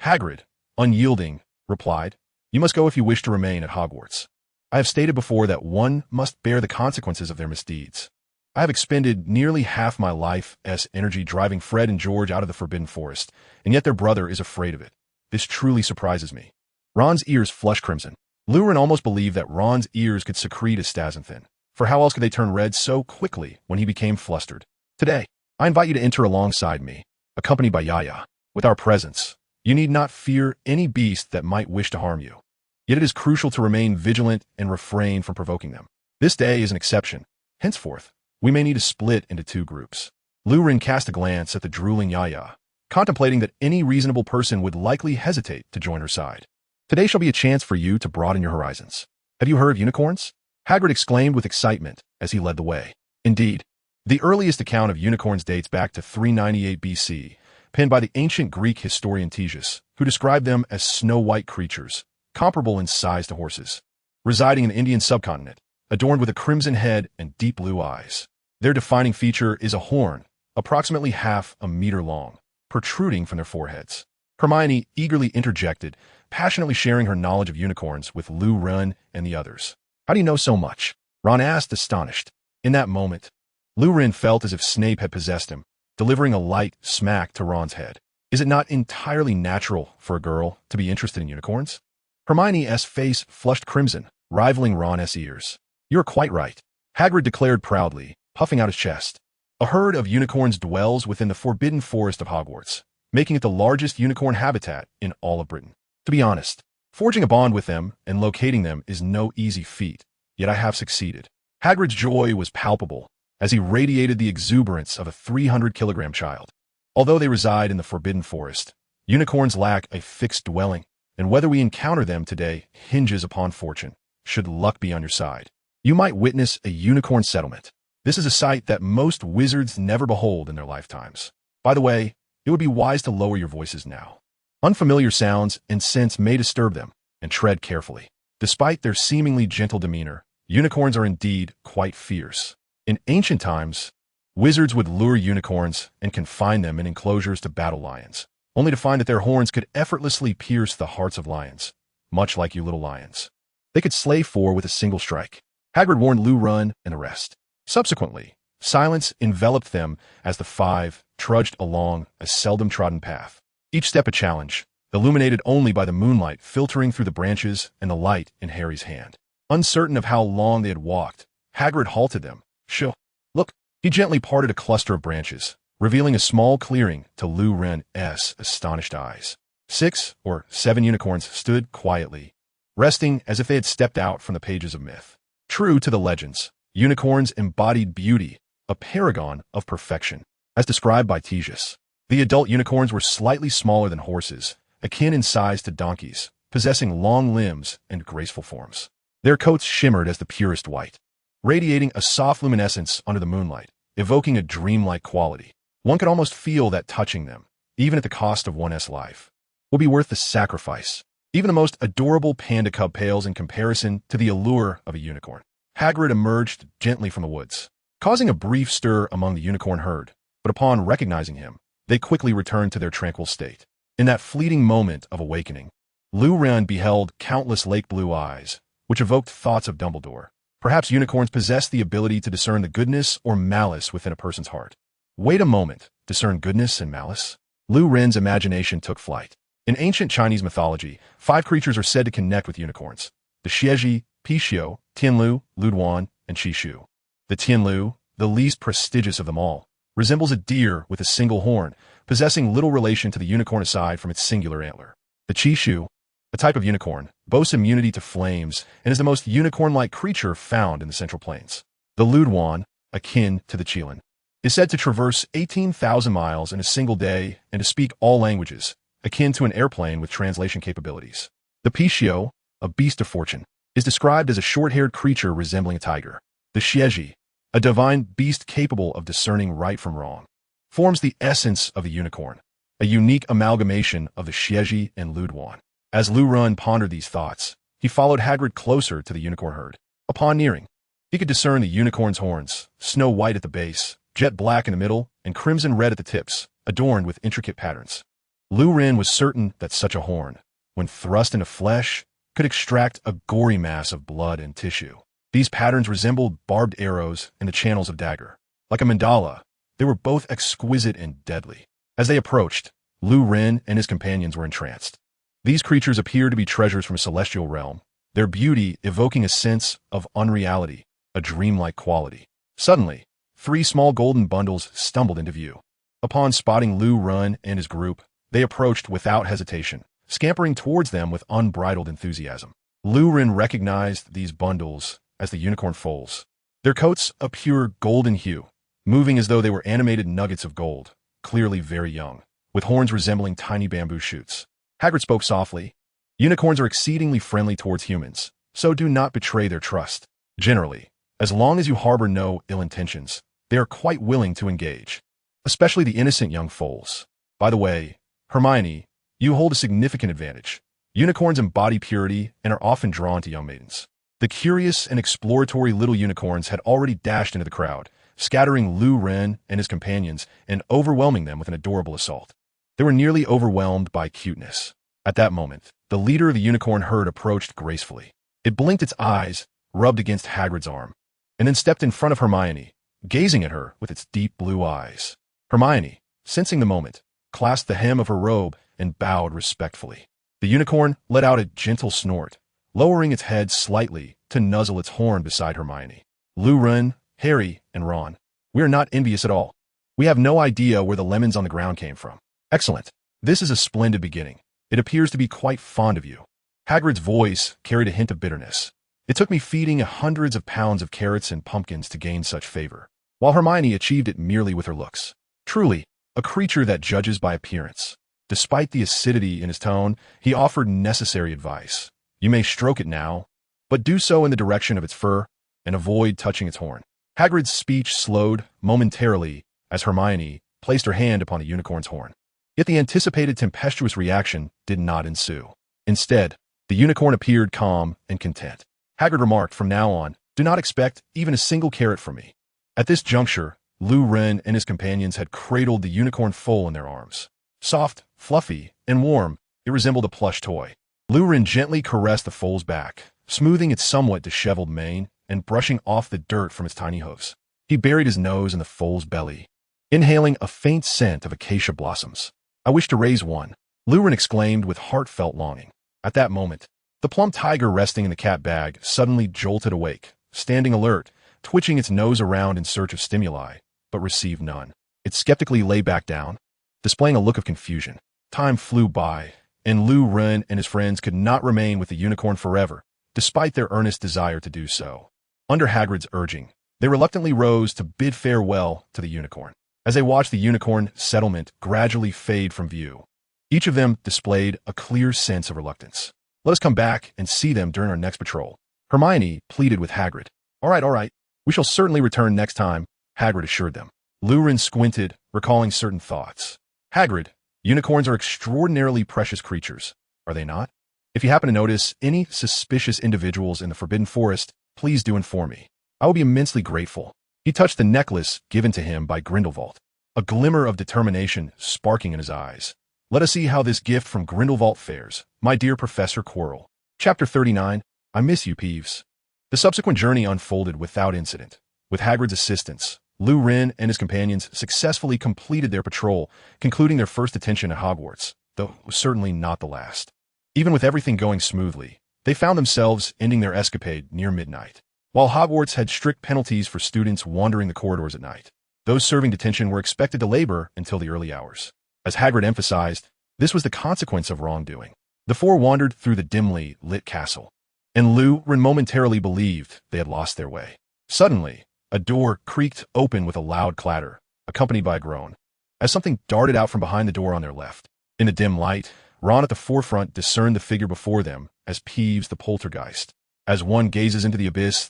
Hagrid, unyielding, replied, "You must go if you wish to remain at Hogwarts. I have stated before that one must bear the consequences of their misdeeds. I have expended nearly half my life's energy driving Fred and George out of the Forbidden Forest, and yet their brother is afraid of it. This truly surprises me." Ron's ears flushed crimson. Lou Ren almost believed that Ron's ears could secrete astaxanthin, for how else could they turn red so quickly when he became flustered? "Today, I invite you to enter alongside me, accompanied by Yaya. With our presence, you need not fear any beast that might wish to harm you. Yet it is crucial to remain vigilant and refrain from provoking them. This day is an exception. Henceforth, We may need to split into two groups. Lu Ren cast a glance at the drooling Yaya, contemplating that any reasonable person would likely hesitate to join her side. Today shall be a chance for you to broaden your horizons. Have you heard of unicorns? Hagrid exclaimed with excitement as he led the way. Indeed, the earliest account of unicorns dates back to 398 BC, penned by the ancient Greek historian Ctesias, who described them as snow-white creatures, comparable in size to horses, residing in the Indian subcontinent, adorned with a crimson head and deep blue eyes. Their defining feature is a horn, approximately half a meter long, protruding from their foreheads. Hermione eagerly interjected, passionately sharing her knowledge of unicorns with Lu Ren and the others. How do you know so much? Ron asked, astonished. In that moment, Lu Ren felt as if Snape had possessed him, delivering a light smack to Ron's head. Is it not entirely natural for a girl to be interested in unicorns? Hermione's face flushed crimson, rivaling Ron's ears. You're quite right, Hagrid declared proudly, puffing out his chest. A herd of unicorns dwells within the forbidden forest of Hogwarts, making it the largest unicorn habitat in all of Britain. To be honest, forging a bond with them and locating them is no easy feat, yet I have succeeded. Hagrid's joy was palpable as he radiated the exuberance of a 300-kilogram child. Although they reside in the forbidden forest, unicorns lack a fixed dwelling, and whether we encounter them today hinges upon fortune, should luck be on your side. You might witness a unicorn settlement. This is a sight that most wizards never behold in their lifetimes. By the way, it would be wise to lower your voices now. Unfamiliar sounds and scents may disturb them, and tread carefully. Despite their seemingly gentle demeanor, unicorns are indeed quite fierce. In ancient times, wizards would lure unicorns and confine them in enclosures to battle lions, only to find that their horns could effortlessly pierce the hearts of lions, much like you little lions. They could slay four with a single strike. Hagrid warned Lu Ren and the rest. Subsequently, silence enveloped them as the five trudged along a seldom-trodden path, each step a challenge, illuminated only by the moonlight filtering through the branches and the light in Harry's hand. Uncertain of how long they had walked, Hagrid halted them. Shoo! Look! He gently parted a cluster of branches, revealing a small clearing to Lu Ren's astonished eyes. 6 or 7 unicorns stood quietly, resting as if they had stepped out from the pages of myth. True to the legends, unicorns embodied beauty, a paragon of perfection, as described by Ctesias. The adult unicorns were slightly smaller than horses, akin in size to donkeys, possessing long limbs and graceful forms. Their coats shimmered as the purest white, radiating a soft luminescence under the moonlight, evoking a dreamlike quality. One could almost feel that touching them, even at the cost of one's life, will be worth the sacrifice. Even the most adorable panda cub pales in comparison to the allure of a unicorn. Hagrid emerged gently from the woods, causing a brief stir among the unicorn herd, but upon recognizing him, they quickly returned to their tranquil state. In that fleeting moment of awakening, Lu Ren beheld countless lake blue eyes, which evoked thoughts of Dumbledore. Perhaps unicorns possess the ability to discern the goodness or malice within a person's heart. Wait a moment, discern goodness and malice? Lu Ren's imagination took flight. In ancient Chinese mythology, 5 creatures are said to connect with unicorns: the Xieji, Pixiu, Tianlu, Luduan, and Qishu. The Tianlu, the least prestigious of them all, resembles a deer with a single horn, possessing little relation to the unicorn aside from its singular antler. The Qishu, a type of unicorn, boasts immunity to flames and is the most unicorn-like creature found in the Central Plains. The Luduan, akin to the Qilin, is said to traverse 18,000 miles in a single day and to speak all languages, akin to an airplane with translation capabilities. The Pixiu, a beast of fortune, is described as a short-haired creature resembling a tiger. The Xieji, a divine beast capable of discerning right from wrong, forms the essence of the unicorn, a unique amalgamation of the Xieji and Luduan. As Lu Ren pondered these thoughts, he followed Hagrid closer to the unicorn herd. Upon nearing, he could discern the unicorn's horns, snow-white at the base, jet black in the middle, and crimson-red at the tips, adorned with intricate patterns. Lu Ren was certain that such a horn, when thrust into flesh, could extract a gory mass of blood and tissue. These patterns resembled barbed arrows in the channels of dagger. Like a mandala, they were both exquisite and deadly. As they approached, Lu Ren and his companions were entranced. These creatures appeared to be treasures from a celestial realm, their beauty evoking a sense of unreality, a dreamlike quality. Suddenly, 3 small golden bundles stumbled into view. Upon spotting Lu Ren and his group, they approached without hesitation, scampering towards them with unbridled enthusiasm. Lu Ren recognized these bundles as the unicorn foals. their coats a pure golden hue, moving as though they were animated nuggets of gold, clearly very young, with horns resembling tiny bamboo shoots. Hagrid spoke softly. Unicorns are exceedingly friendly towards humans, so do not betray their trust. Generally, as long as you harbor no ill intentions, they are quite willing to engage, especially the innocent young foals. By the way, Hermione, you hold a significant advantage. Unicorns embody purity and are often drawn to young maidens. The curious and exploratory little unicorns had already dashed into the crowd, scattering Lou Ren and his companions and overwhelming them with an adorable assault. They were nearly overwhelmed by cuteness. At that moment, the leader of the unicorn herd approached gracefully. It blinked its eyes, rubbed against Hagrid's arm, and then stepped in front of Hermione, gazing at her with its deep blue eyes. Hermione, sensing the moment, clasped the hem of her robe and bowed respectfully. The unicorn let out a gentle snort, lowering its head slightly to nuzzle its horn beside Hermione. Lou Ren, Harry, and Ron, we are not envious at all. We have no idea where the lemons on the ground came from. Excellent. This is a splendid beginning. It appears to be quite fond of you. Hagrid's voice carried a hint of bitterness. It took me feeding hundreds of pounds of carrots and pumpkins to gain such favor, while Hermione achieved it merely with her looks. Truly, a creature that judges by appearance. Despite the acidity in his tone, he offered necessary advice. You may stroke it now, but do so in the direction of its fur and avoid touching its horn. Hagrid's speech slowed momentarily as Hermione placed her hand upon the unicorn's horn. Yet the anticipated tempestuous reaction did not ensue. Instead, the unicorn appeared calm and content. Hagrid remarked, from now on, do not expect even a single carrot from me. At this juncture, Lou Ren and his companions had cradled the unicorn foal in their arms. Soft, fluffy, and warm, it resembled a plush toy. Lou Ren gently caressed the foal's back, smoothing its somewhat disheveled mane and brushing off the dirt from its tiny hooves. He buried his nose in the foal's belly, inhaling a faint scent of acacia blossoms. I wish to raise one, Lou Ren exclaimed with heartfelt longing. At that moment, the plump tiger resting in the cat bag suddenly jolted awake, standing alert, twitching its nose around in search of stimuli, but received none. It skeptically lay back down, displaying a look of confusion. Time flew by, and Lou Ren and his friends could not remain with the unicorn forever, despite their earnest desire to do so. Under Hagrid's urging, they reluctantly rose to bid farewell to the unicorn. As they watched the unicorn settlement gradually fade from view, each of them displayed a clear sense of reluctance. Let us come back and see them during our next patrol. Hermione pleaded with Hagrid. All right. We shall certainly return next time, Hagrid assured them. Lou Ren squinted, recalling certain thoughts. Hagrid, unicorns are extraordinarily precious creatures, are they not? If you happen to notice any suspicious individuals in the Forbidden Forest, please do inform me. I will be immensely grateful. He touched the necklace given to him by Grindelwald, a glimmer of determination sparking in his eyes. Let us see how this gift from Grindelwald fares, my dear Professor Quirrell. Chapter 39, I Miss You, Peeves. The subsequent journey unfolded without incident. With Hagrid's assistance, Lou Ren and his companions successfully completed their patrol, concluding their first detention at Hogwarts, though certainly not the last. Even with everything going smoothly, they found themselves ending their escapade near midnight. While Hogwarts had strict penalties for students wandering the corridors at night, those serving detention were expected to labor until the early hours. As Hagrid emphasized, this was the consequence of wrongdoing. The four wandered through the dimly lit castle, and Lou Ren momentarily believed they had lost their way. Suddenly, a door creaked open with a loud clatter, accompanied by a groan, as something darted out from behind the door on their left. In the dim light, Ron at the forefront discerned the figure before them as Peeves the poltergeist. As one gazes into the abyss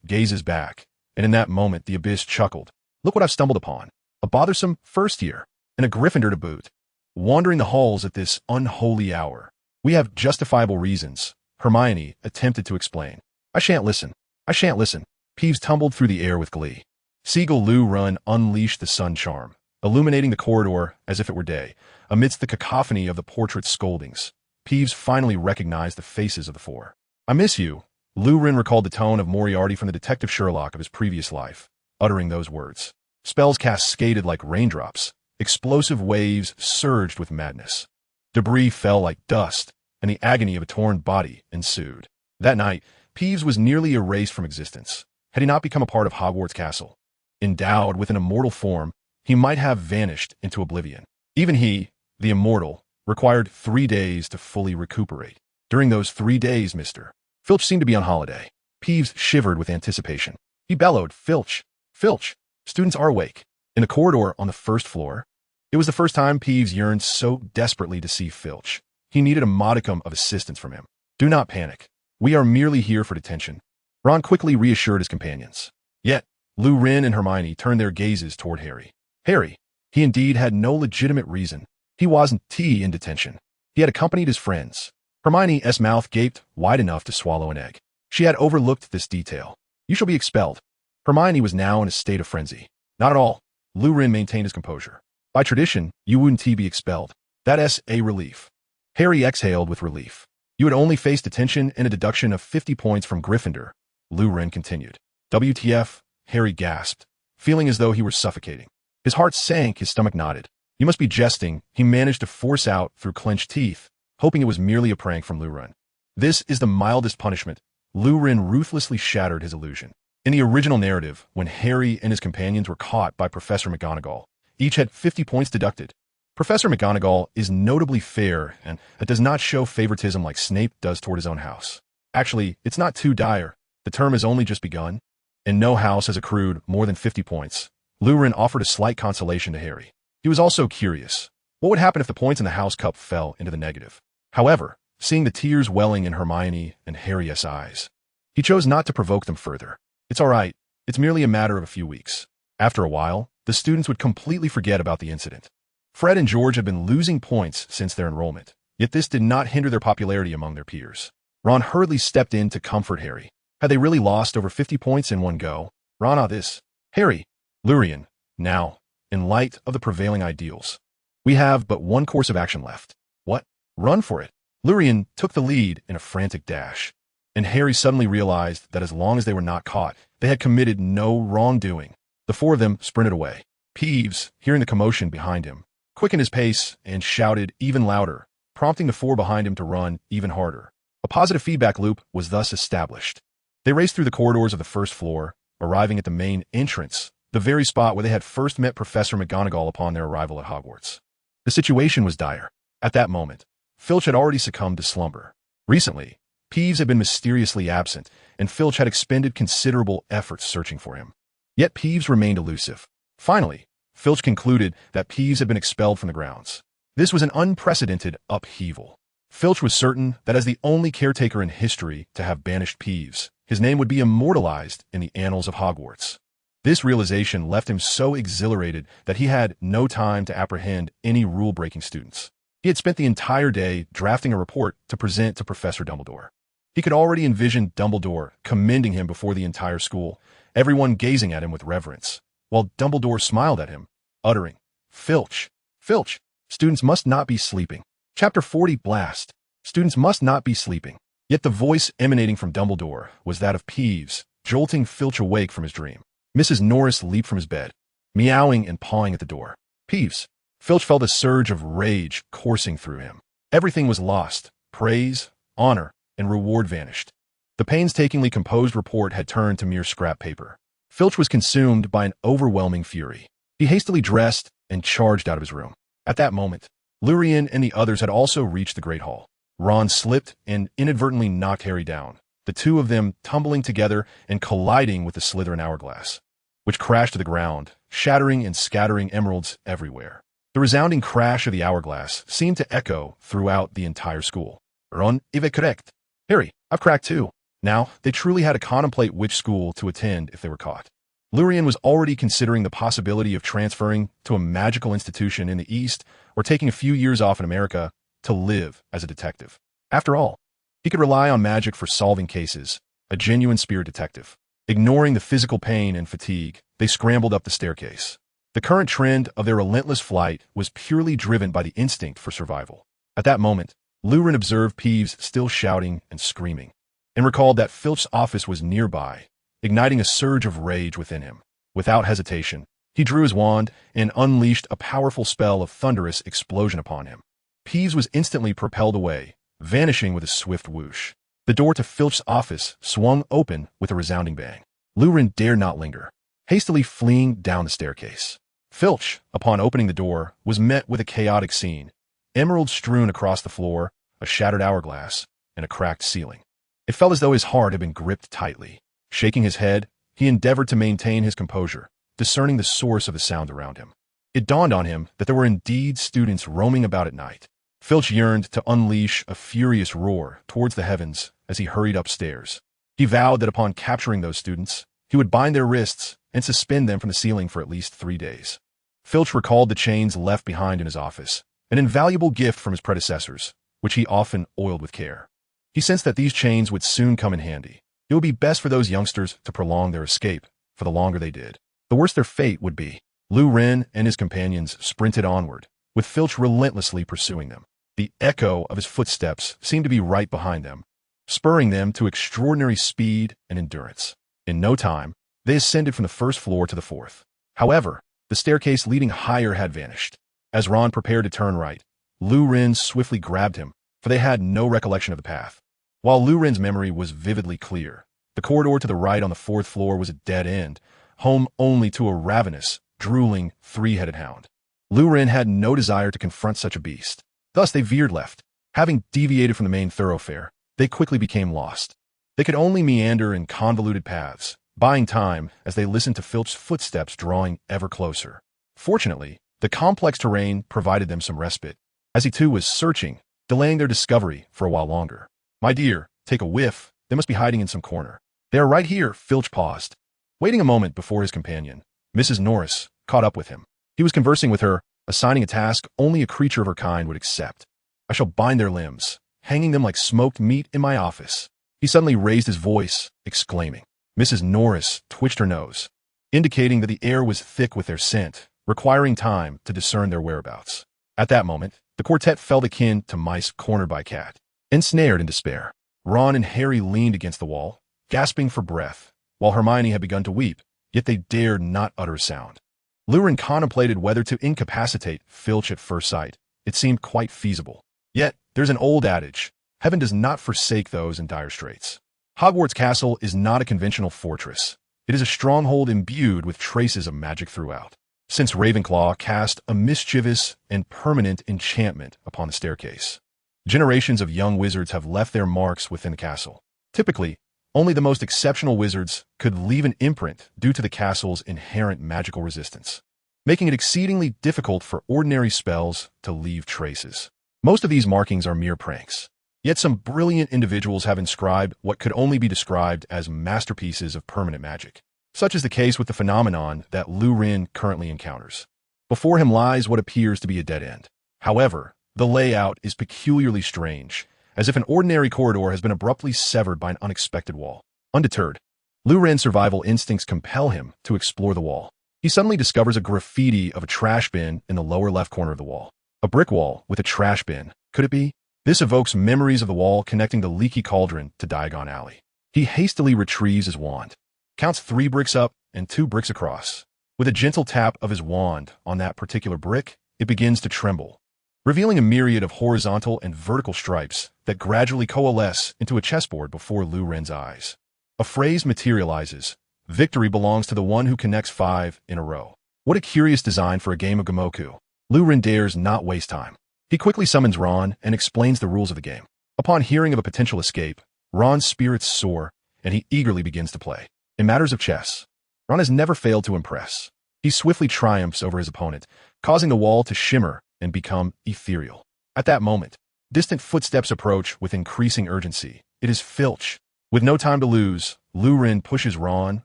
gazes back, and in that moment the abyss chuckled. Look what I've stumbled upon. A bothersome first year, and a Gryffindor to boot, wandering the halls at this unholy hour. We have justifiable reasons, Hermione attempted to explain. I shan't listen. Peeves tumbled through the air with glee. Seagull Lou Ren unleashed the sun charm, illuminating the corridor as if it were day. Amidst the cacophony of the portrait scoldings, Peeves finally recognized the faces of the four. I miss you. Lou Ren recalled the tone of Moriarty from the Detective Sherlock of his previous life, uttering those words. Spells cascaded like raindrops. Explosive waves surged with madness. Debris fell like dust, and the agony of a torn body ensued. That night, Peeves was nearly erased from existence. Had he not become a part of Hogwarts Castle, endowed with an immortal form, he might have vanished into oblivion. Even he, the immortal, required 3 days to fully recuperate. During those 3 days, Mr. Filch seemed to be on holiday. Peeves shivered with anticipation. He bellowed, Filch! Filch! Students are awake. In the corridor on the first floor. It was the first time Peeves yearned so desperately to see Filch. He needed a modicum of assistance from him. Do not panic. We are merely here for detention. Ron quickly reassured his companions. Yet, Lou Rin and Hermione turned their gazes toward Harry. Harry, he indeed had no legitimate reason. He wasn't in detention. He had accompanied his friends. Hermione's mouth gaped wide enough to swallow an egg. She had overlooked this detail. You shall be expelled. Hermione was now in a state of frenzy. Not at all. Lou Rin maintained his composure. By tradition, you wouldn't be expelled. That's a relief. Harry exhaled with relief. You would only face detention and a deduction of 50 points from Gryffindor, Lou Rin continued. WTF, Harry gasped, feeling as though he were suffocating. His heart sank, his stomach knotted. You must be jesting, he managed to force out through clenched teeth, hoping it was merely a prank from Lou Rin. This is the mildest punishment. Lou Rin ruthlessly shattered his illusion. In the original narrative, when Harry and his companions were caught by Professor McGonagall, each had 50 points deducted. Professor McGonagall is notably fair, and it does not show favoritism like Snape does toward his own house. Actually, it's not too dire. The term has only just begun, and no house has accrued more than 50 points. Lou Rin offered a slight consolation to Harry. He was also curious. What would happen if the points in the house cup fell into the negative? However, seeing the tears welling in Hermione and Harry's eyes, he chose not to provoke them further. It's all right. It's merely a matter of a few weeks. After a while, the students would completely forget about the incident. Fred and George had been losing points since their enrollment, yet this did not hinder their popularity among their peers. Ron hurriedly stepped in to comfort Harry. Had they really lost over 50 points in one go? Ron, this. Harry. Lurian. Now, in light of the prevailing ideals, we have but one course of action left. What? Run for it. Lurian took the lead in a frantic dash, and Harry suddenly realized that as long as they were not caught, they had committed no wrongdoing. The four of them sprinted away. Peeves, hearing the commotion behind him, quickened his pace and shouted even louder, prompting the four behind him to run even harder. A positive feedback loop was thus established. They raced through the corridors of the first floor, arriving at the main entrance, the very spot where they had first met Professor McGonagall upon their arrival at Hogwarts. The situation was dire. At that moment, Filch had already succumbed to slumber. Recently, Peeves had been mysteriously absent, and Filch had expended considerable efforts searching for him. Yet Peeves remained elusive. Finally, Filch concluded that Peeves had been expelled from the grounds. This was an unprecedented upheaval. Filch was certain that as the only caretaker in history to have banished Peeves, his name would be immortalized in the annals of Hogwarts. This realization left him so exhilarated that he had no time to apprehend any rule-breaking students. He had spent the entire day drafting a report to present to Professor Dumbledore. He could already envision Dumbledore commending him before the entire school, everyone gazing at him with reverence, while Dumbledore smiled at him, uttering, Filch, Filch, students must not be sleeping. Chapter 40 Blast. Students must not be sleeping. Yet the voice emanating from Dumbledore was that of Peeves, jolting Filch awake from his dream. Mrs. Norris leaped from his bed, meowing and pawing at the door. Peeves. Filch felt a surge of rage coursing through him. Everything was lost. Praise, honor, and reward vanished. The painstakingly composed report had turned to mere scrap paper. Filch was consumed by an overwhelming fury. He hastily dressed and charged out of his room. At that moment, Lurian and the others had also reached the Great Hall. Ron slipped and inadvertently knocked Harry down, the two of them tumbling together and colliding with the Slytherin hourglass, which crashed to the ground, shattering and scattering emeralds everywhere. The resounding crash of the hourglass seemed to echo throughout the entire school. Ron, if correct. Harry, I've cracked too. Now, they truly had to contemplate which school to attend if they were caught. Lurian was already considering the possibility of transferring to a magical institution in the East or taking a few years off in America to live as a detective. After all, he could rely on magic for solving cases, a genuine spirit detective. Ignoring the physical pain and fatigue, they scrambled up the staircase. The current trend of their relentless flight was purely driven by the instinct for survival. At that moment, Lurian observed Peeves still shouting and screaming, and recalled that Filch's office was nearby, igniting a surge of rage within him. Without hesitation, he drew his wand and unleashed a powerful spell of thunderous explosion upon him. Peeves was instantly propelled away, vanishing with a swift whoosh. The door to Filch's office swung open with a resounding bang. Lurian dared not linger, hastily fleeing down the staircase. Filch, upon opening the door, was met with a chaotic scene. Emeralds strewn across the floor, a shattered hourglass, and a cracked ceiling. It felt as though his heart had been gripped tightly. Shaking his head, he endeavored to maintain his composure, discerning the source of the sound around him. It dawned on him that there were indeed students roaming about at night. Filch yearned to unleash a furious roar towards the heavens as he hurried upstairs. He vowed that upon capturing those students, he would bind their wrists and suspend them from the ceiling for at least 3 days. Filch recalled the chains left behind in his office, an invaluable gift from his predecessors, which he often oiled with care. He sensed that these chains would soon come in handy. It would be best for those youngsters to prolong their escape, for the longer they did, the worse their fate would be. Lu Ren and his companions sprinted onward, with Filch relentlessly pursuing them. The echo of his footsteps seemed to be right behind them, spurring them to extraordinary speed and endurance. In no time, they ascended from the first floor to the fourth. However, the staircase leading higher had vanished. As Ron prepared to turn right, Lu Ren swiftly grabbed him, for they had no recollection of the path. While Lu Ren's memory was vividly clear, the corridor to the right on the fourth floor was a dead end, home only to a ravenous, drooling, three-headed hound. Lu Ren had no desire to confront such a beast. Thus they veered left. Having deviated from the main thoroughfare, they quickly became lost. They could only meander in convoluted paths, buying time as they listened to Filch's footsteps drawing ever closer. Fortunately, the complex terrain provided them some respite, as he too was searching, delaying their discovery for a while longer. "My dear, take a whiff. They must be hiding in some corner." "They are right here." Filch paused, waiting a moment before his companion, Mrs. Norris, caught up with him. He was conversing with her, assigning a task only a creature of her kind would accept. "I shall bind their limbs, hanging them like smoked meat in my office." He suddenly raised his voice, exclaiming. Mrs. Norris twitched her nose, indicating that the air was thick with their scent, requiring time to discern their whereabouts. At that moment, the quartet felt akin to mice cornered by a cat, ensnared in despair. Ron and Harry leaned against the wall, gasping for breath, while Hermione had begun to weep, yet they dared not utter a sound. Lu Ren contemplated whether to incapacitate Filch at first sight. It seemed quite feasible. Yet, there's an old adage, heaven does not forsake those in dire straits. Hogwarts Castle is not a conventional fortress. It is a stronghold imbued with traces of magic throughout. Since Ravenclaw cast a mischievous and permanent enchantment upon the staircase, generations of young wizards have left their marks within the castle. Typically, only the most exceptional wizards could leave an imprint due to the castle's inherent magical resistance, making it exceedingly difficult for ordinary spells to leave traces. Most of these markings are mere pranks. Yet some brilliant individuals have inscribed what could only be described as masterpieces of permanent magic. Such is the case with the phenomenon that Lu Ren currently encounters. Before him lies what appears to be a dead end. However, the layout is peculiarly strange, as if an ordinary corridor has been abruptly severed by an unexpected wall. Undeterred, Lu Ren's survival instincts compel him to explore the wall. He suddenly discovers a graffiti of a trash bin in the lower left corner of the wall. A brick wall with a trash bin. Could it be? This evokes memories of the wall connecting the leaky cauldron to Diagon Alley. He hastily retrieves his wand, counts 3 bricks up and 2 bricks across. With a gentle tap of his wand on that particular brick, it begins to tremble, revealing a myriad of horizontal and vertical stripes that gradually coalesce into a chessboard before Lu Ren's eyes. A phrase materializes. Victory belongs to the one who connects 5 in a row. What a curious design for a game of Gamoku. Lu Ren dares not waste time. He quickly summons Ron and explains the rules of the game. Upon hearing of a potential escape, Ron's spirits soar, and he eagerly begins to play. In matters of chess, Ron has never failed to impress. He swiftly triumphs over his opponent, causing the wall to shimmer and become ethereal. At that moment, distant footsteps approach with increasing urgency. It is Filch. With no time to lose, Lu Ren pushes Ron,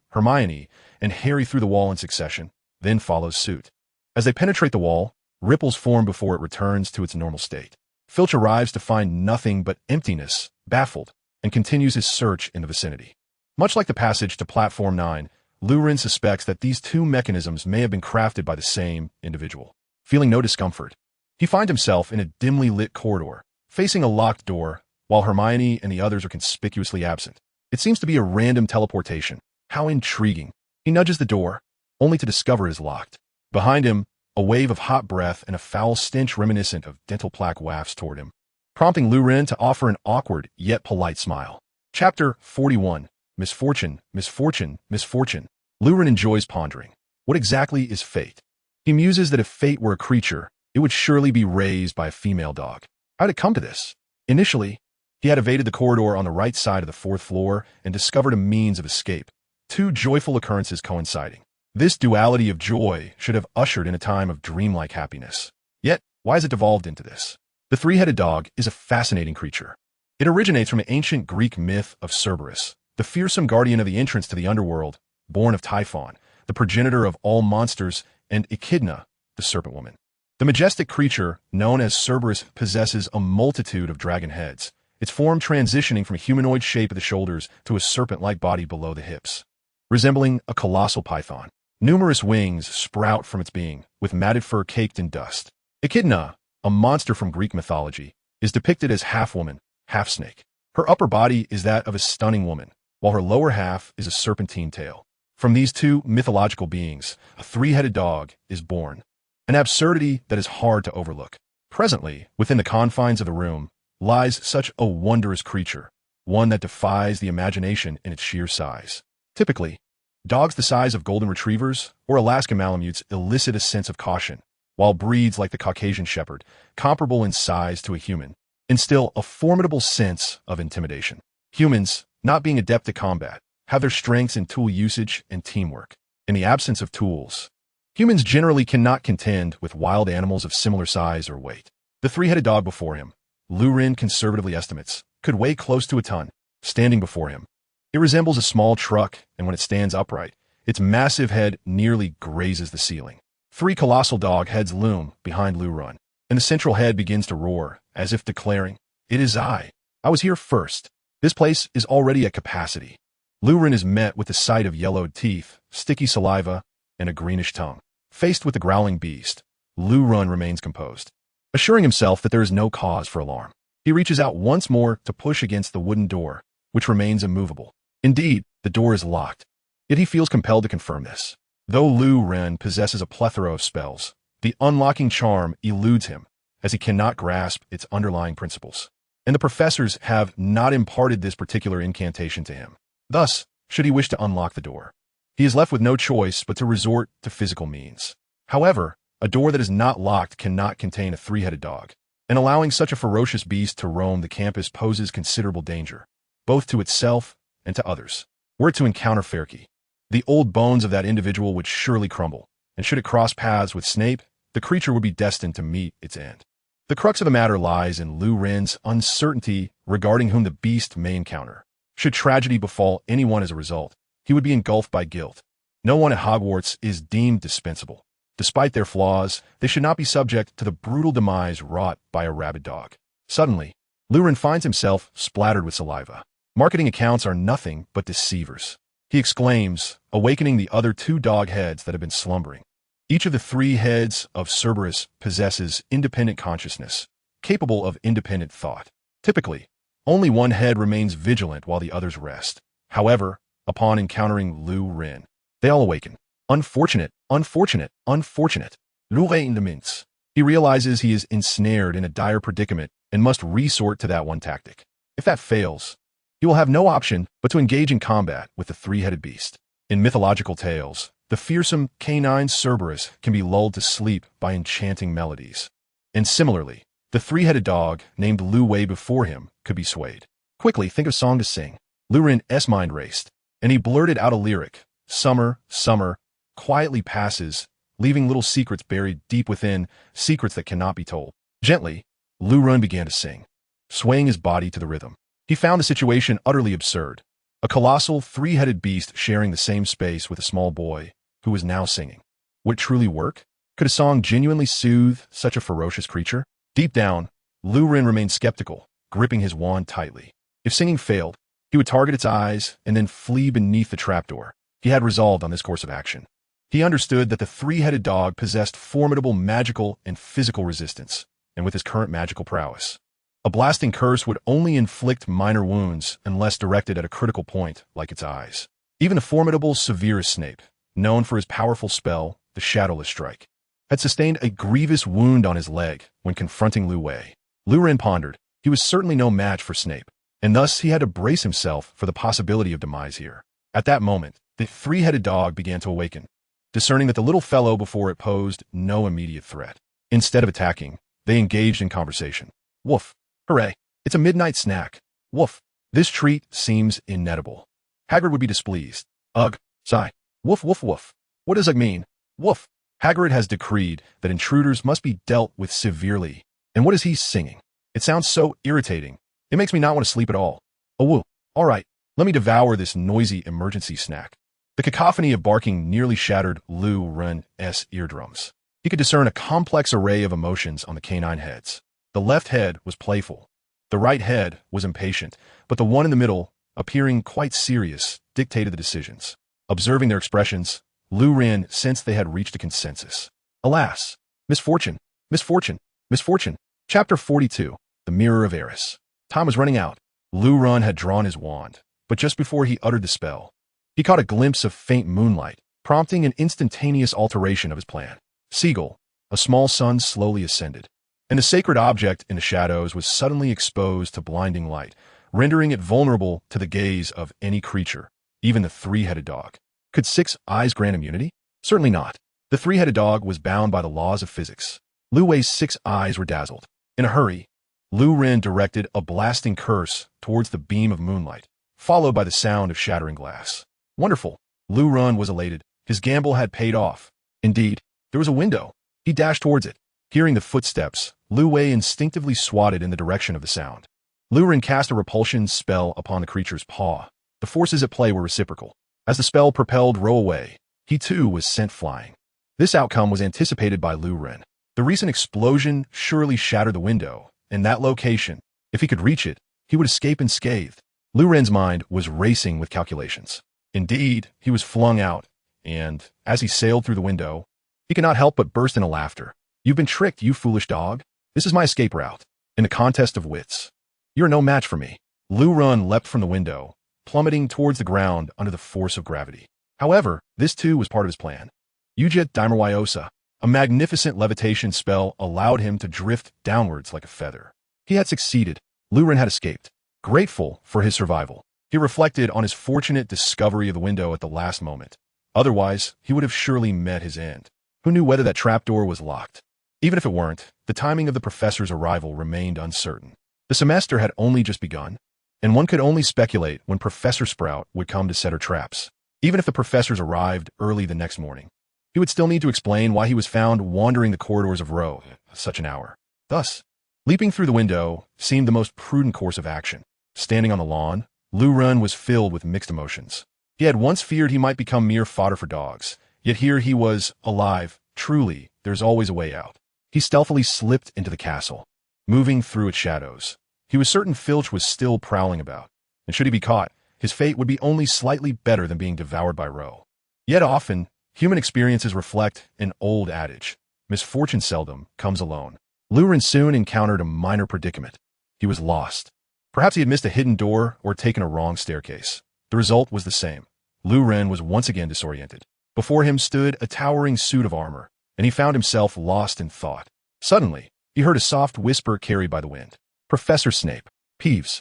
Hermione, and Harry through the wall in succession, then follows suit. As they penetrate the wall, ripples form before it returns to its normal state. Filch arrives to find nothing but emptiness, baffled, and continues his search in the vicinity. Much like the passage to Platform 9, Lu Ren suspects that these 2 mechanisms may have been crafted by the same individual. Feeling no discomfort, he finds himself in a dimly lit corridor, facing a locked door, while Hermione and the others are conspicuously absent. It seems to be a random teleportation. How intriguing. He nudges the door, only to discover it is locked. Behind him, a wave of hot breath and a foul stench reminiscent of dental plaque wafts toward him, prompting Lu Ren to offer an awkward yet polite smile. Chapter 41. Misfortune, Misfortune, Misfortune. Lu Ren enjoys pondering. What exactly is fate? He muses that if fate were a creature, it would surely be raised by a female dog. How did it come to this? Initially, he had evaded the corridor on the right side of the 4th floor and discovered a means of escape, two joyful occurrences coinciding. This duality of joy should have ushered in a time of dreamlike happiness. Yet, why has it devolved into this? The three-headed dog is a fascinating creature. It originates from an ancient Greek myth of Cerberus, the fearsome guardian of the entrance to the underworld, born of Typhon, the progenitor of all monsters, and Echidna, the serpent woman. The majestic creature, known as Cerberus, possesses a multitude of dragon heads, its form transitioning from a humanoid shape at the shoulders to a serpent-like body below the hips. Resembling a colossal python, numerous wings sprout from its being, with matted fur caked in dust. Echidna, a monster from Greek mythology, is depicted as half-woman, half-snake. Her upper body is that of a stunning woman, while her lower half is a serpentine tail. From these two mythological beings, a three-headed dog is born, an absurdity that is hard to overlook. Presently, within the confines of the room, lies such a wondrous creature, one that defies the imagination in its sheer size. Typically, dogs the size of golden retrievers or Alaskan Malamutes elicit a sense of caution, while breeds like the Caucasian Shepherd, comparable in size to a human, instill a formidable sense of intimidation. Humans, not being adept at combat, have their strengths in tool usage and teamwork. In the absence of tools, humans generally cannot contend with wild animals of similar size or weight. The three-headed dog before him, Lurin conservatively estimates, could weigh close to a ton. Standing before him, it resembles a small truck, and when it stands upright, its massive head nearly grazes the ceiling. Three colossal dog heads loom behind Lurin, and the central head begins to roar, as if declaring, "It is I. I was here first. This place is already at capacity." Lurin is met with the sight of yellowed teeth, sticky saliva, and a greenish tongue. Faced with the growling beast, Lurin remains composed, assuring himself that there is no cause for alarm. He reaches out once more to push against the wooden door, which remains immovable. Indeed, the door is locked, yet he feels compelled to confirm this. Though Lurin possesses a plethora of spells, the unlocking charm eludes him, as he cannot grasp its underlying principles. And the professors have not imparted this particular incantation to him. Thus, should he wish to unlock the door, he is left with no choice but to resort to physical means. However, a door that is not locked cannot contain a three-headed dog, and allowing such a ferocious beast to roam the campus poses considerable danger, both to itself and to others. Were it to encounter Ferki, the old bones of that individual would surely crumble, and should it cross paths with Snape, the creature would be destined to meet its end. The crux of the matter lies in Lurin's uncertainty regarding whom the beast may encounter. Should tragedy befall anyone as a result, he would be engulfed by guilt. No one at Hogwarts is deemed dispensable. Despite their flaws, they should not be subject to the brutal demise wrought by a rabid dog. Suddenly, Lurin finds himself splattered with saliva. Marketing accounts are nothing but deceivers, he exclaims, awakening the other two dog heads that have been slumbering. Each of the three heads of Cerberus possesses independent consciousness, capable of independent thought. Typically, only one head remains vigilant while the others rest. However, upon encountering Lurin, they all awaken. Unfortunate, unfortunate, unfortunate. Lurin laments. He realizes he is ensnared in a dire predicament and must resort to that one tactic. If that fails, he will have no option but to engage in combat with the three-headed beast. In mythological tales, the fearsome canine Cerberus can be lulled to sleep by enchanting melodies. And similarly, the three-headed dog, named Lu Wei before him, could be swayed. Quickly think of song to sing. Lurin's mind raced, and he blurted out a lyric. Summer, summer, quietly passes, leaving little secrets buried deep within, secrets that cannot be told. Gently, Lurin began to sing, swaying his body to the rhythm. He found the situation utterly absurd. A colossal, three-headed beast sharing the same space with a small boy, who was now singing. Would it truly work? Could a song genuinely soothe such a ferocious creature? Deep down, Lurin remained skeptical, gripping his wand tightly. If singing failed, he would target its eyes and then flee beneath the trapdoor. He had resolved on this course of action. He understood that the three-headed dog possessed formidable magical and physical resistance, and with his current magical prowess, a blasting curse would only inflict minor wounds unless directed at a critical point like its eyes. Even the formidable Severus Snape, known for his powerful spell, the Shadowless Strike, had sustained a grievous wound on his leg when confronting Lu Wei. Lurin pondered. He was certainly no match for Snape, and thus he had to brace himself for the possibility of demise here. At that moment, the three-headed dog began to awaken, discerning that the little fellow before it posed no immediate threat. Instead of attacking, they engaged in conversation. Woof. Hooray. It's a midnight snack. Woof. This treat seems inedible. Hagrid would be displeased. Ugh, sigh. Woof, woof, woof. What does ugh mean? Woof. Hagrid has decreed that intruders must be dealt with severely. And what is he singing? It sounds so irritating. It makes me not want to sleep at all. Oh, woo. All right, let me devour this noisy emergency snack. The cacophony of barking nearly shattered Lou Ren's eardrums. He could discern a complex array of emotions on the canine heads. The left head was playful. The right head was impatient, but the one in the middle, appearing quite serious, dictated the decisions. Observing their expressions, Lou Ren sensed they had reached a consensus. Alas! Misfortune! Misfortune! Misfortune! Chapter 42. The Mirror of Eris. Time was running out. Lou Ren had drawn his wand, but just before he uttered the spell, he caught a glimpse of faint moonlight, prompting an instantaneous alteration of his plan. Seagull, a small sun slowly ascended, and the sacred object in the shadows was suddenly exposed to blinding light, rendering it vulnerable to the gaze of any creature, even the three-headed dog. Could 6 eyes grant immunity? Certainly not. The three-headed dog was bound by the laws of physics. Lu Wei's 6 eyes were dazzled. In a hurry, Lu Ren directed a blasting curse towards the beam of moonlight, followed by the sound of shattering glass. Wonderful! Lu Ren was elated. His gamble had paid off. Indeed, there was a window. He dashed towards it. Hearing the footsteps, Lu Wei instinctively swatted in the direction of the sound. Lu Ren cast a repulsion spell upon the creature's paw. The forces at play were reciprocal. As the spell propelled Ro away, he too was sent flying. This outcome was anticipated by Lu Ren. The recent explosion surely shattered the window. In that location, if he could reach it, he would escape unscathed. Lu Ren's mind was racing with calculations. Indeed, he was flung out, and, as he sailed through the window, he could not help but burst into laughter. You've been tricked, you foolish dog. This is my escape route. In a contest of wits. You're no match for me. Lu Ren leapt from the window, plummeting towards the ground under the force of gravity. However, this too was part of his plan. Ujet Dimerwiosa, a magnificent levitation spell, allowed him to drift downwards like a feather. He had succeeded. Lu Ren had escaped. Grateful for his survival, he reflected on his fortunate discovery of the window at the last moment. Otherwise, he would have surely met his end. Who knew whether that trapdoor was locked? Even if it weren't, the timing of the professor's arrival remained uncertain. The semester had only just begun, and one could only speculate when Professor Sprout would come to set her traps. Even if the professors arrived early the next morning, he would still need to explain why he was found wandering the corridors of Ro at such an hour. Thus, leaping through the window seemed the most prudent course of action. Standing on the lawn, Lu Ren was filled with mixed emotions. He had once feared he might become mere fodder for dogs, yet here he was, alive. Truly, there's always a way out. He stealthily slipped into the castle, moving through its shadows. He was certain Filch was still prowling about, and should he be caught, his fate would be only slightly better than being devoured by Ro. Yet often, human experiences reflect an old adage: misfortune seldom comes alone. Lu Ren soon encountered a minor predicament. He was lost. Perhaps he had missed a hidden door or taken a wrong staircase. The result was the same. Lu Ren was once again disoriented. Before him stood a towering suit of armor, and he found himself lost in thought. Suddenly, he heard a soft whisper carried by the wind. Professor Snape. Peeves.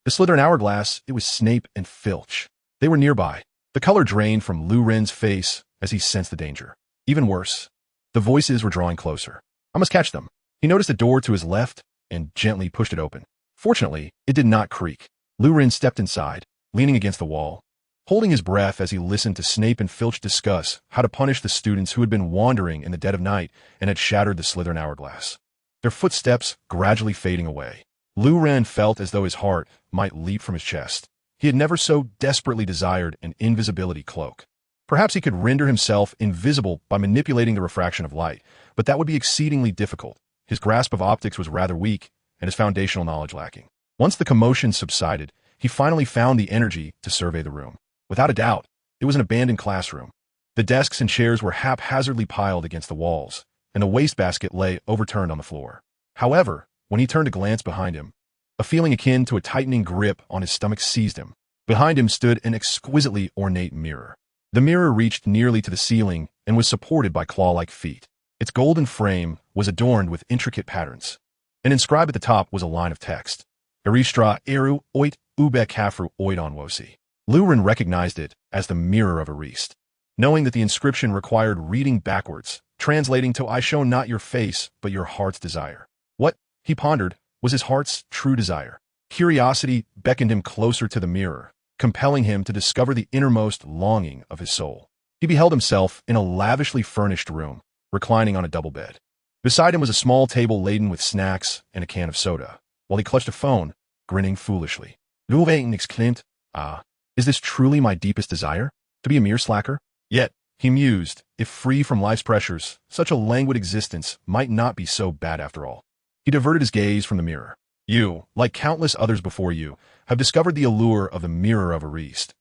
The Slytherin hourglass, it was Snape and Filch. They were nearby. The color drained from Lu Ren's face as he sensed the danger. Even worse, the voices were drawing closer. I must catch them. He noticed a door to his left and gently pushed it open. Fortunately, it did not creak. Lu Ren stepped inside, leaning against the wall, holding his breath as he listened to Snape and Filch discuss how to punish the students who had been wandering in the dead of night and had shattered the Slytherin hourglass. Their footsteps gradually fading away. Lu Ren felt as though his heart might leap from his chest. He had never so desperately desired an invisibility cloak. Perhaps he could render himself invisible by manipulating the refraction of light, but that would be exceedingly difficult. His grasp of optics was rather weak, and his foundational knowledge lacking. Once the commotion subsided, he finally found the energy to survey the room. Without a doubt, it was an abandoned classroom. The desks and chairs were haphazardly piled against the walls, and a wastebasket lay overturned on the floor. However, when he turned to glance behind him, a feeling akin to a tightening grip on his stomach seized him. Behind him stood an exquisitely ornate mirror. The mirror reached nearly to the ceiling and was supported by claw-like feet. Its golden frame was adorned with intricate patterns, and inscribed at the top was a line of text: Eristra eru oit ube kafru oidon wosi. Lu Ren recognized it as the Mirror of Erist. Knowing that the inscription required reading backwards, translating to I show not your face, but your heart's desire. What, he pondered, was his heart's true desire? Curiosity beckoned him closer to the mirror, compelling him to discover the innermost longing of his soul. He beheld himself in a lavishly furnished room, reclining on a double bed. Beside him was a small table laden with snacks and a can of soda, while he clutched a phone, grinning foolishly. Rewritten exclaimed, "Ah, is this truly my deepest desire? To be a mere slacker?" Yet, he mused, if free from life's pressures, such a languid existence might not be so bad after all. He diverted his gaze from the mirror. "You, like countless others before you, have discovered the allure of the mirror of Ariste."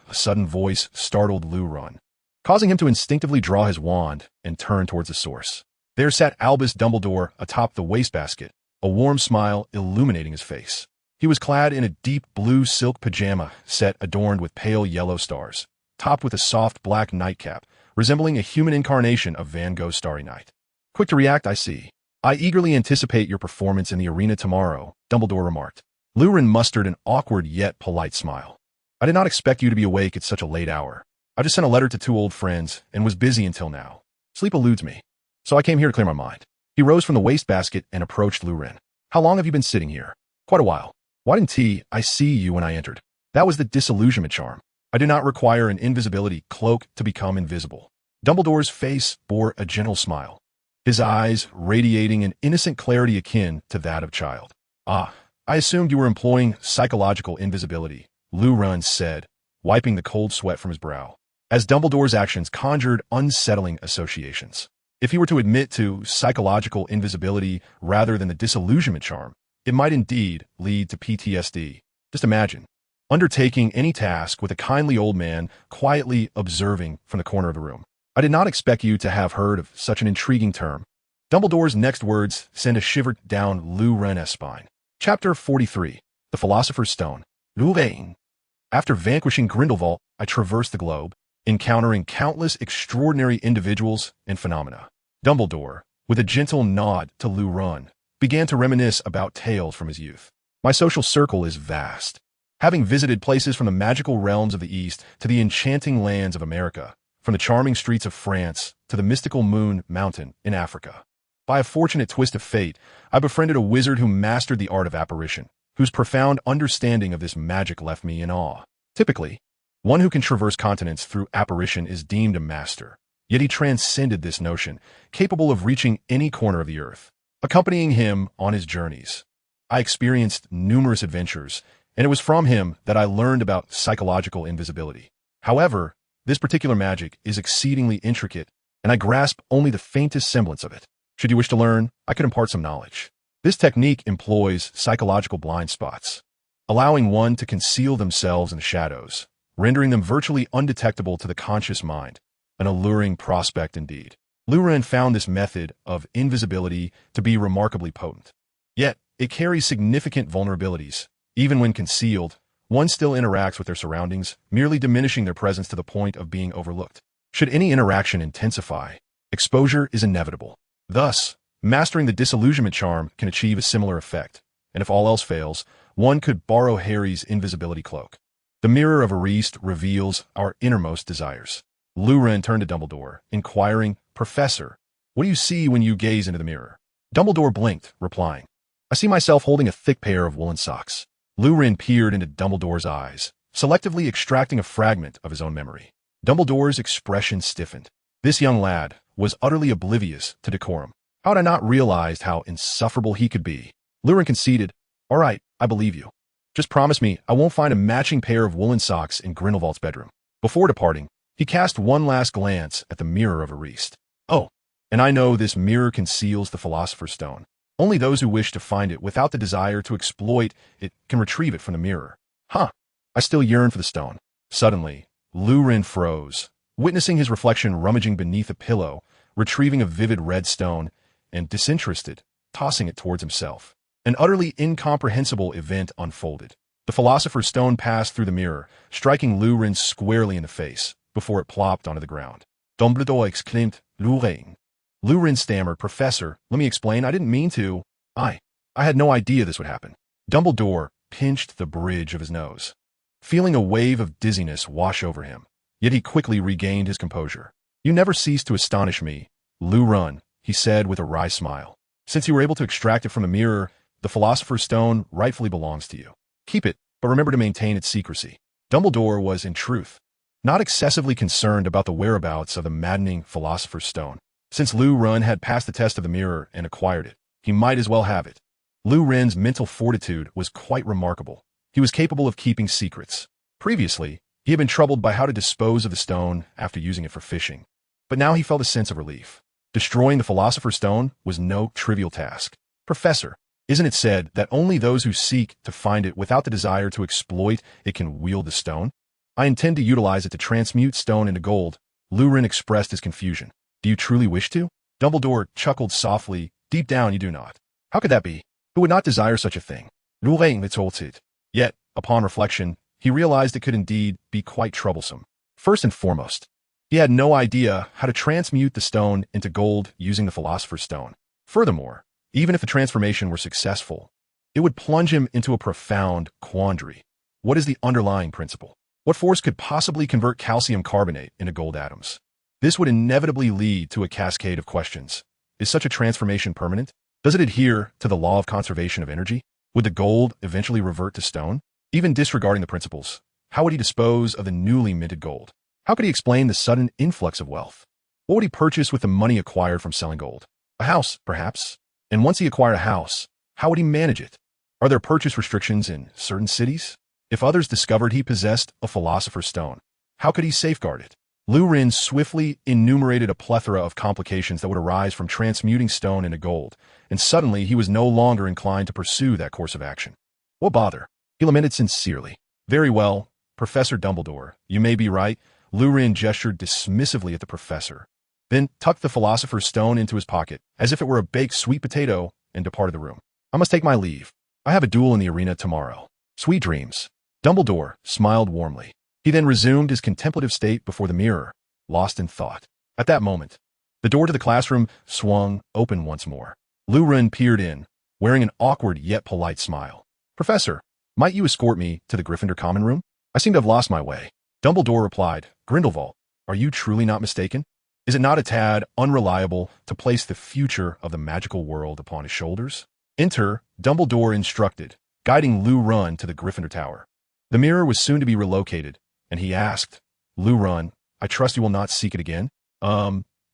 A sudden voice startled Luron, causing him to instinctively draw his wand and turn towards the source. There sat Albus Dumbledore atop the wastebasket, a warm smile illuminating his face. He was clad in a deep blue silk pajama set adorned with pale yellow stars, topped with a soft black nightcap, resembling a human incarnation of Van Gogh's Starry Night. "Quick to react, I see. I eagerly anticipate your performance in the arena tomorrow," Dumbledore remarked. Luron mustered an awkward yet polite smile. "I did not expect you to be awake at such a late hour. I just sent a letter to 2 old friends and was busy until now. Sleep eludes me, so I came here to clear my mind." He rose from the wastebasket and approached Luron. "How long have you been sitting here?" "Quite a while. Why didn't I see you when I entered?" "That was the disillusionment charm. I did not require an invisibility cloak to become invisible." Dumbledore's face bore a gentle smile, his eyes radiating an innocent clarity akin to that of a child. "Ah, I assumed you were employing psychological invisibility," Luron said, wiping the cold sweat from his brow, as Dumbledore's actions conjured unsettling associations. If he were to admit to psychological invisibility rather than the disillusionment charm, it might indeed lead to PTSD. Just imagine undertaking any task with a kindly old man quietly observing from the corner of the room. "I did not expect you to have heard of such an intriguing term." Dumbledore's next words sent a shiver down Luron's spine. Chapter 43. The Philosopher's Stone. Rewritten. After vanquishing Grindelwald, I traversed the globe, encountering countless extraordinary individuals and phenomena. Dumbledore, with a gentle nod to Luron, began to reminisce about tales from his youth. "My social circle is vast, having visited places from the magical realms of the East to the enchanting lands of America, from the charming streets of France to the mystical Moon Mountain in Africa. By a fortunate twist of fate, I befriended a wizard who mastered the art of apparition, whose profound understanding of this magic left me in awe. Typically, one who can traverse continents through apparition is deemed a master, yet he transcended this notion, capable of reaching any corner of the earth. Accompanying him on his journeys, I experienced numerous adventures, and it was from him that I learned about psychological invisibility. However, this particular magic is exceedingly intricate, and I grasp only the faintest semblance of it. Should you wish to learn, I could impart some knowledge. This technique employs psychological blind spots, allowing one to conceal themselves in the shadows, rendering them virtually undetectable to the conscious mind, an alluring prospect indeed. Luron found this method of invisibility to be remarkably potent. Yet, it carries significant vulnerabilities. Even when concealed, one still interacts with their surroundings, merely diminishing their presence to the point of being overlooked. Should any interaction intensify, exposure is inevitable. Thus, mastering the disillusionment charm can achieve a similar effect, and if all else fails, one could borrow Harry's invisibility cloak. The mirror of Ariste reveals our innermost desires. Luron turned to Dumbledore, inquiring, "Professor, what do you see when you gaze into the mirror?" Dumbledore blinked, replying, "I see myself holding a thick pair of woolen socks." Luron peered into Dumbledore's eyes, selectively extracting a fragment of his own memory. Dumbledore's expression stiffened. This young lad was utterly oblivious to decorum. How had I not realized how insufferable he could be? Luron conceded, "All right, I believe you. Just promise me I won't find a matching pair of woolen socks in Grindelwald's bedroom." Before departing, he cast one last glance at the mirror of Ariste. "Oh, and I know this mirror conceals the Philosopher's Stone. Only those who wish to find it without the desire to exploit it can retrieve it from the mirror." Huh, I still yearn for the stone. Suddenly, Luron froze, witnessing his reflection rummaging beneath a pillow, retrieving a vivid red stone, and disinterested, tossing it towards himself. An utterly incomprehensible event unfolded. The Philosopher's Stone passed through the mirror, striking Luron squarely in the face, before it plopped onto the ground. Dumbledore exclaimed, "Luron." Luron stammered, "Professor, let me explain. I didn't mean to. I had no idea this would happen." Dumbledore pinched the bridge of his nose, feeling a wave of dizziness wash over him. Yet he quickly regained his composure. "You never cease to astonish me, Luron," he said with a wry smile. "Since you were able to extract it from the mirror, the Philosopher's Stone rightfully belongs to you. Keep it, but remember to maintain its secrecy." Dumbledore was, in truth, not excessively concerned about the whereabouts of the maddening Philosopher's Stone. Since Lu Ren had passed the test of the mirror and acquired it, he might as well have it. Lu Ren's mental fortitude was quite remarkable. He was capable of keeping secrets. Previously, he had been troubled by how to dispose of the stone after using it for fishing. But now he felt a sense of relief. Destroying the Philosopher's Stone was no trivial task. Professor, isn't it said that only those who seek to find it without the desire to exploit it can wield the stone? I intend to utilize it to transmute stone into gold. Lu Ren expressed his confusion. Do you truly wish to? Dumbledore chuckled softly. Deep down you do not. How could that be? Who would not desire such a thing? Lu Ren retorted. Yet, upon reflection, he realized it could indeed be quite troublesome. First and foremost, he had no idea how to transmute the stone into gold using the Philosopher's Stone. Furthermore, even if the transformation were successful, it would plunge him into a profound quandary. What is the underlying principle? What force could possibly convert calcium carbonate into gold atoms? This would inevitably lead to a cascade of questions. Is such a transformation permanent? Does it adhere to the law of conservation of energy? Would the gold eventually revert to stone? Even disregarding the principles, how would he dispose of the newly minted gold? How could he explain the sudden influx of wealth? What would he purchase with the money acquired from selling gold? A house, perhaps. And once he acquired a house, how would he manage it? Are there purchase restrictions in certain cities? If others discovered he possessed a Philosopher's Stone, how could he safeguard it? Lu Ren swiftly enumerated a plethora of complications that would arise from transmuting stone into gold, and suddenly he was no longer inclined to pursue that course of action. What bother? He lamented sincerely. Very well, Professor Dumbledore, you may be right. Lu Ren gestured dismissively at the professor, then tucked the Philosopher's Stone into his pocket, as if it were a baked sweet potato, and departed the room. I must take my leave. I have a duel in the arena tomorrow. Sweet dreams. Dumbledore smiled warmly. He then resumed his contemplative state before the mirror, lost in thought. At that moment, the door to the classroom swung open once more. Lu Ren peered in, wearing an awkward yet polite smile. Professor, might you escort me to the Gryffindor common room? I seem to have lost my way. Dumbledore replied, Grindelwald, are you truly not mistaken? Is it not a tad unreliable to place the future of the magical world upon his shoulders? Enter, Dumbledore instructed, guiding Lu Ren to the Gryffindor Tower. The mirror was soon to be relocated, and he asked, Lu Ren, I trust you will not seek it again?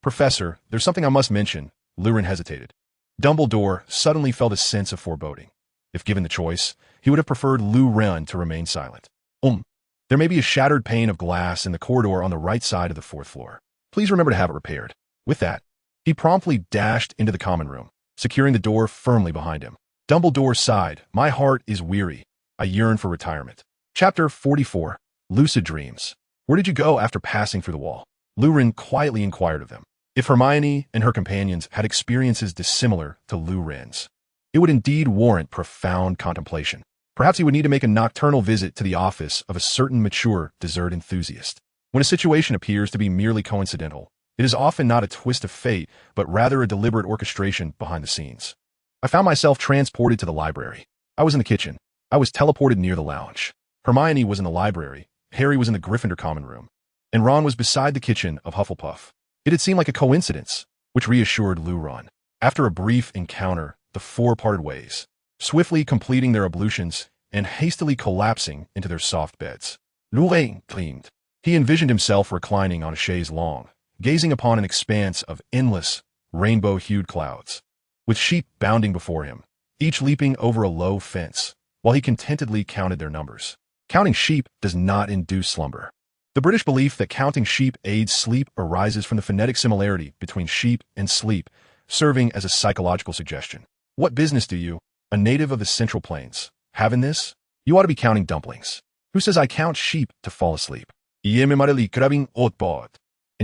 Professor, there's something I must mention. Lu Ren hesitated. Dumbledore suddenly felt a sense of foreboding. If given the choice, he would have preferred Lu Ren to remain silent. There may be a shattered pane of glass in the corridor on the right side of the 4th floor. Please remember to have it repaired. With that, he promptly dashed into the common room, securing the door firmly behind him. Dumbledore sighed. My heart is weary. I yearn for retirement. Chapter 44. Lucid Dreams. Where did you go after passing through the wall? Lu Ren quietly inquired of them. If Hermione and her companions had experiences dissimilar to Lu Ren's, it would indeed warrant profound contemplation. Perhaps he would need to make a nocturnal visit to the office of a certain mature dessert enthusiast. When a situation appears to be merely coincidental, it is often not a twist of fate, but rather a deliberate orchestration behind the scenes. I found myself transported to the library. I was in the kitchen. I was teleported near the lounge. Hermione was in the library, Harry was in the Gryffindor common room, and Ron was beside the kitchen of Hufflepuff. It had seemed like a coincidence, which reassured Lu Ren. After a brief encounter, the four parted ways, swiftly completing their ablutions and hastily collapsing into their soft beds. Lu Ren gleamed. He envisioned himself reclining on a chaise longue, gazing upon an expanse of endless, rainbow-hued clouds, with sheep bounding before him, each leaping over a low fence, while he contentedly counted their numbers. Counting sheep does not induce slumber. The British belief that counting sheep aids sleep arises from the phonetic similarity between sheep and sleep, serving as a psychological suggestion. What business do you, a native of the Central Plains, have in this? You ought to be counting dumplings. Who says I count sheep to fall asleep? And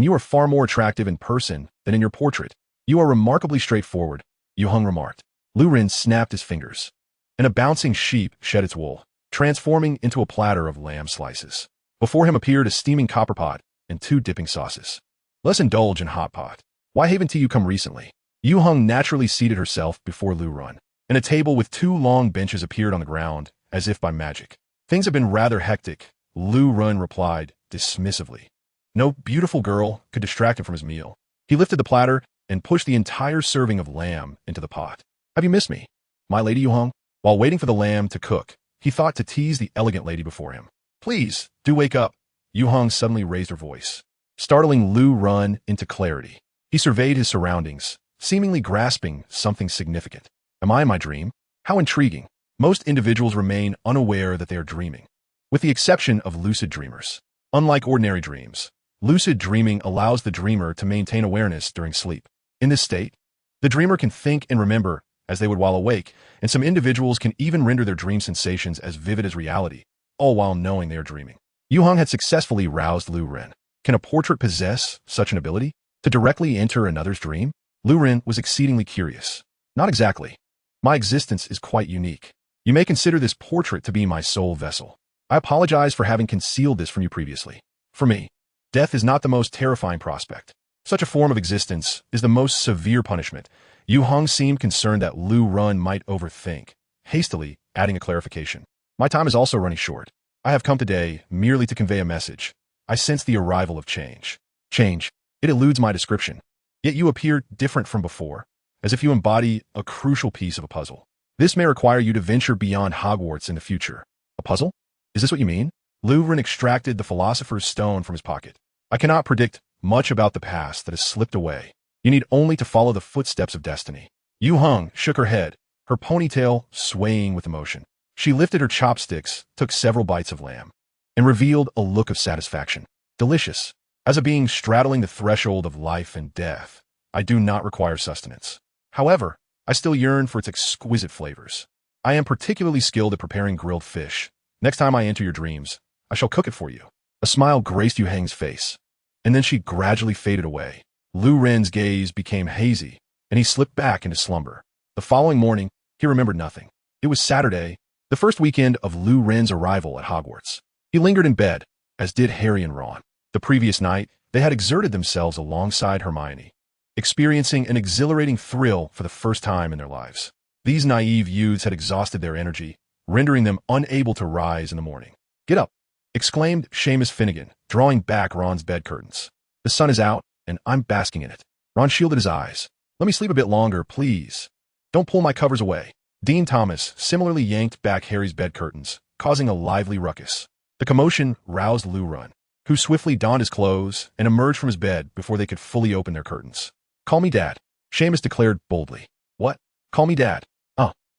you are far more attractive in person than in your portrait. You are remarkably straightforward, Yu Hung remarked. Lu Ren snapped his fingers, and a bouncing sheep shed its wool, transforming into a platter of lamb slices. Before him appeared a steaming copper pot and 2 dipping sauces. Let's indulge in hot pot. Why haven't you come recently? Yu Hung naturally seated herself before Lu Ren, and a table with 2 long benches appeared on the ground, as if by magic. Things have been rather hectic, Lu Ren replied dismissively. No beautiful girl could distract him from his meal. He lifted the platter and pushed the entire serving of lamb into the pot. Have you missed me, my lady Yu Hung? While waiting for the lamb to cook, he thought to tease the elegant lady before him. Please, do wake up. Yu Hong suddenly raised her voice, startling Lu Run into clarity. He surveyed his surroundings, seemingly grasping something significant. Am I in my dream? How intriguing. Most individuals remain unaware that they are dreaming, with the exception of lucid dreamers. Unlike ordinary dreams, lucid dreaming allows the dreamer to maintain awareness during sleep. In this state, the dreamer can think and remember as they would while awake, and some individuals can even render their dream sensations as vivid as reality, all while knowing they are dreaming. Yu Hong had successfully roused Lu Ren. Can a portrait possess such an ability? To directly enter another's dream? Lu Ren was exceedingly curious. Not exactly. My existence is quite unique. You may consider this portrait to be my soul vessel. I apologize for having concealed this from you previously. For me, death is not the most terrifying prospect. Such a form of existence is the most severe punishment. Yu Hong seemed concerned that Lu Run might overthink, hastily adding a clarification. My time is also running short. I have come today merely to convey a message. I sense the arrival of change. Change. It eludes my description. Yet you appear different from before, as if you embody a crucial piece of a puzzle. This may require you to venture beyond Hogwarts in the future. A puzzle? Is this what you mean? Lu Ren extracted the Philosopher's Stone from his pocket. I cannot predict much about the past that has slipped away. You need only to follow the footsteps of destiny. Yu Hong shook her head, her ponytail swaying with emotion. She lifted her chopsticks, took several bites of lamb, and revealed a look of satisfaction. Delicious. As a being straddling the threshold of life and death, I do not require sustenance. However, I still yearn for its exquisite flavors. I am particularly skilled at preparing grilled fish. Next time I enter your dreams, I shall cook it for you. A smile graced Yu Hong's face, and then she gradually faded away. Lu Ren's gaze became hazy, and he slipped back into slumber. The following morning, he remembered nothing. It was Saturday, the first weekend of Lu Ren's arrival at Hogwarts. He lingered in bed, as did Harry and Ron. The previous night, they had exerted themselves alongside Hermione, experiencing an exhilarating thrill for the first time in their lives. These naive youths had exhausted their energy, rendering them unable to rise in the morning. Get up, exclaimed Seamus Finnegan, drawing back Ron's bed curtains. The sun is out, and I'm basking in it. Ron shielded his eyes. Let me sleep a bit longer, please. Don't pull my covers away. Dean Thomas similarly yanked back Harry's bed curtains, causing a lively ruckus. The commotion roused Lu Ren, who swiftly donned his clothes and emerged from his bed before they could fully open their curtains. Call me Dad, Seamus declared boldly. What? Call me Dad.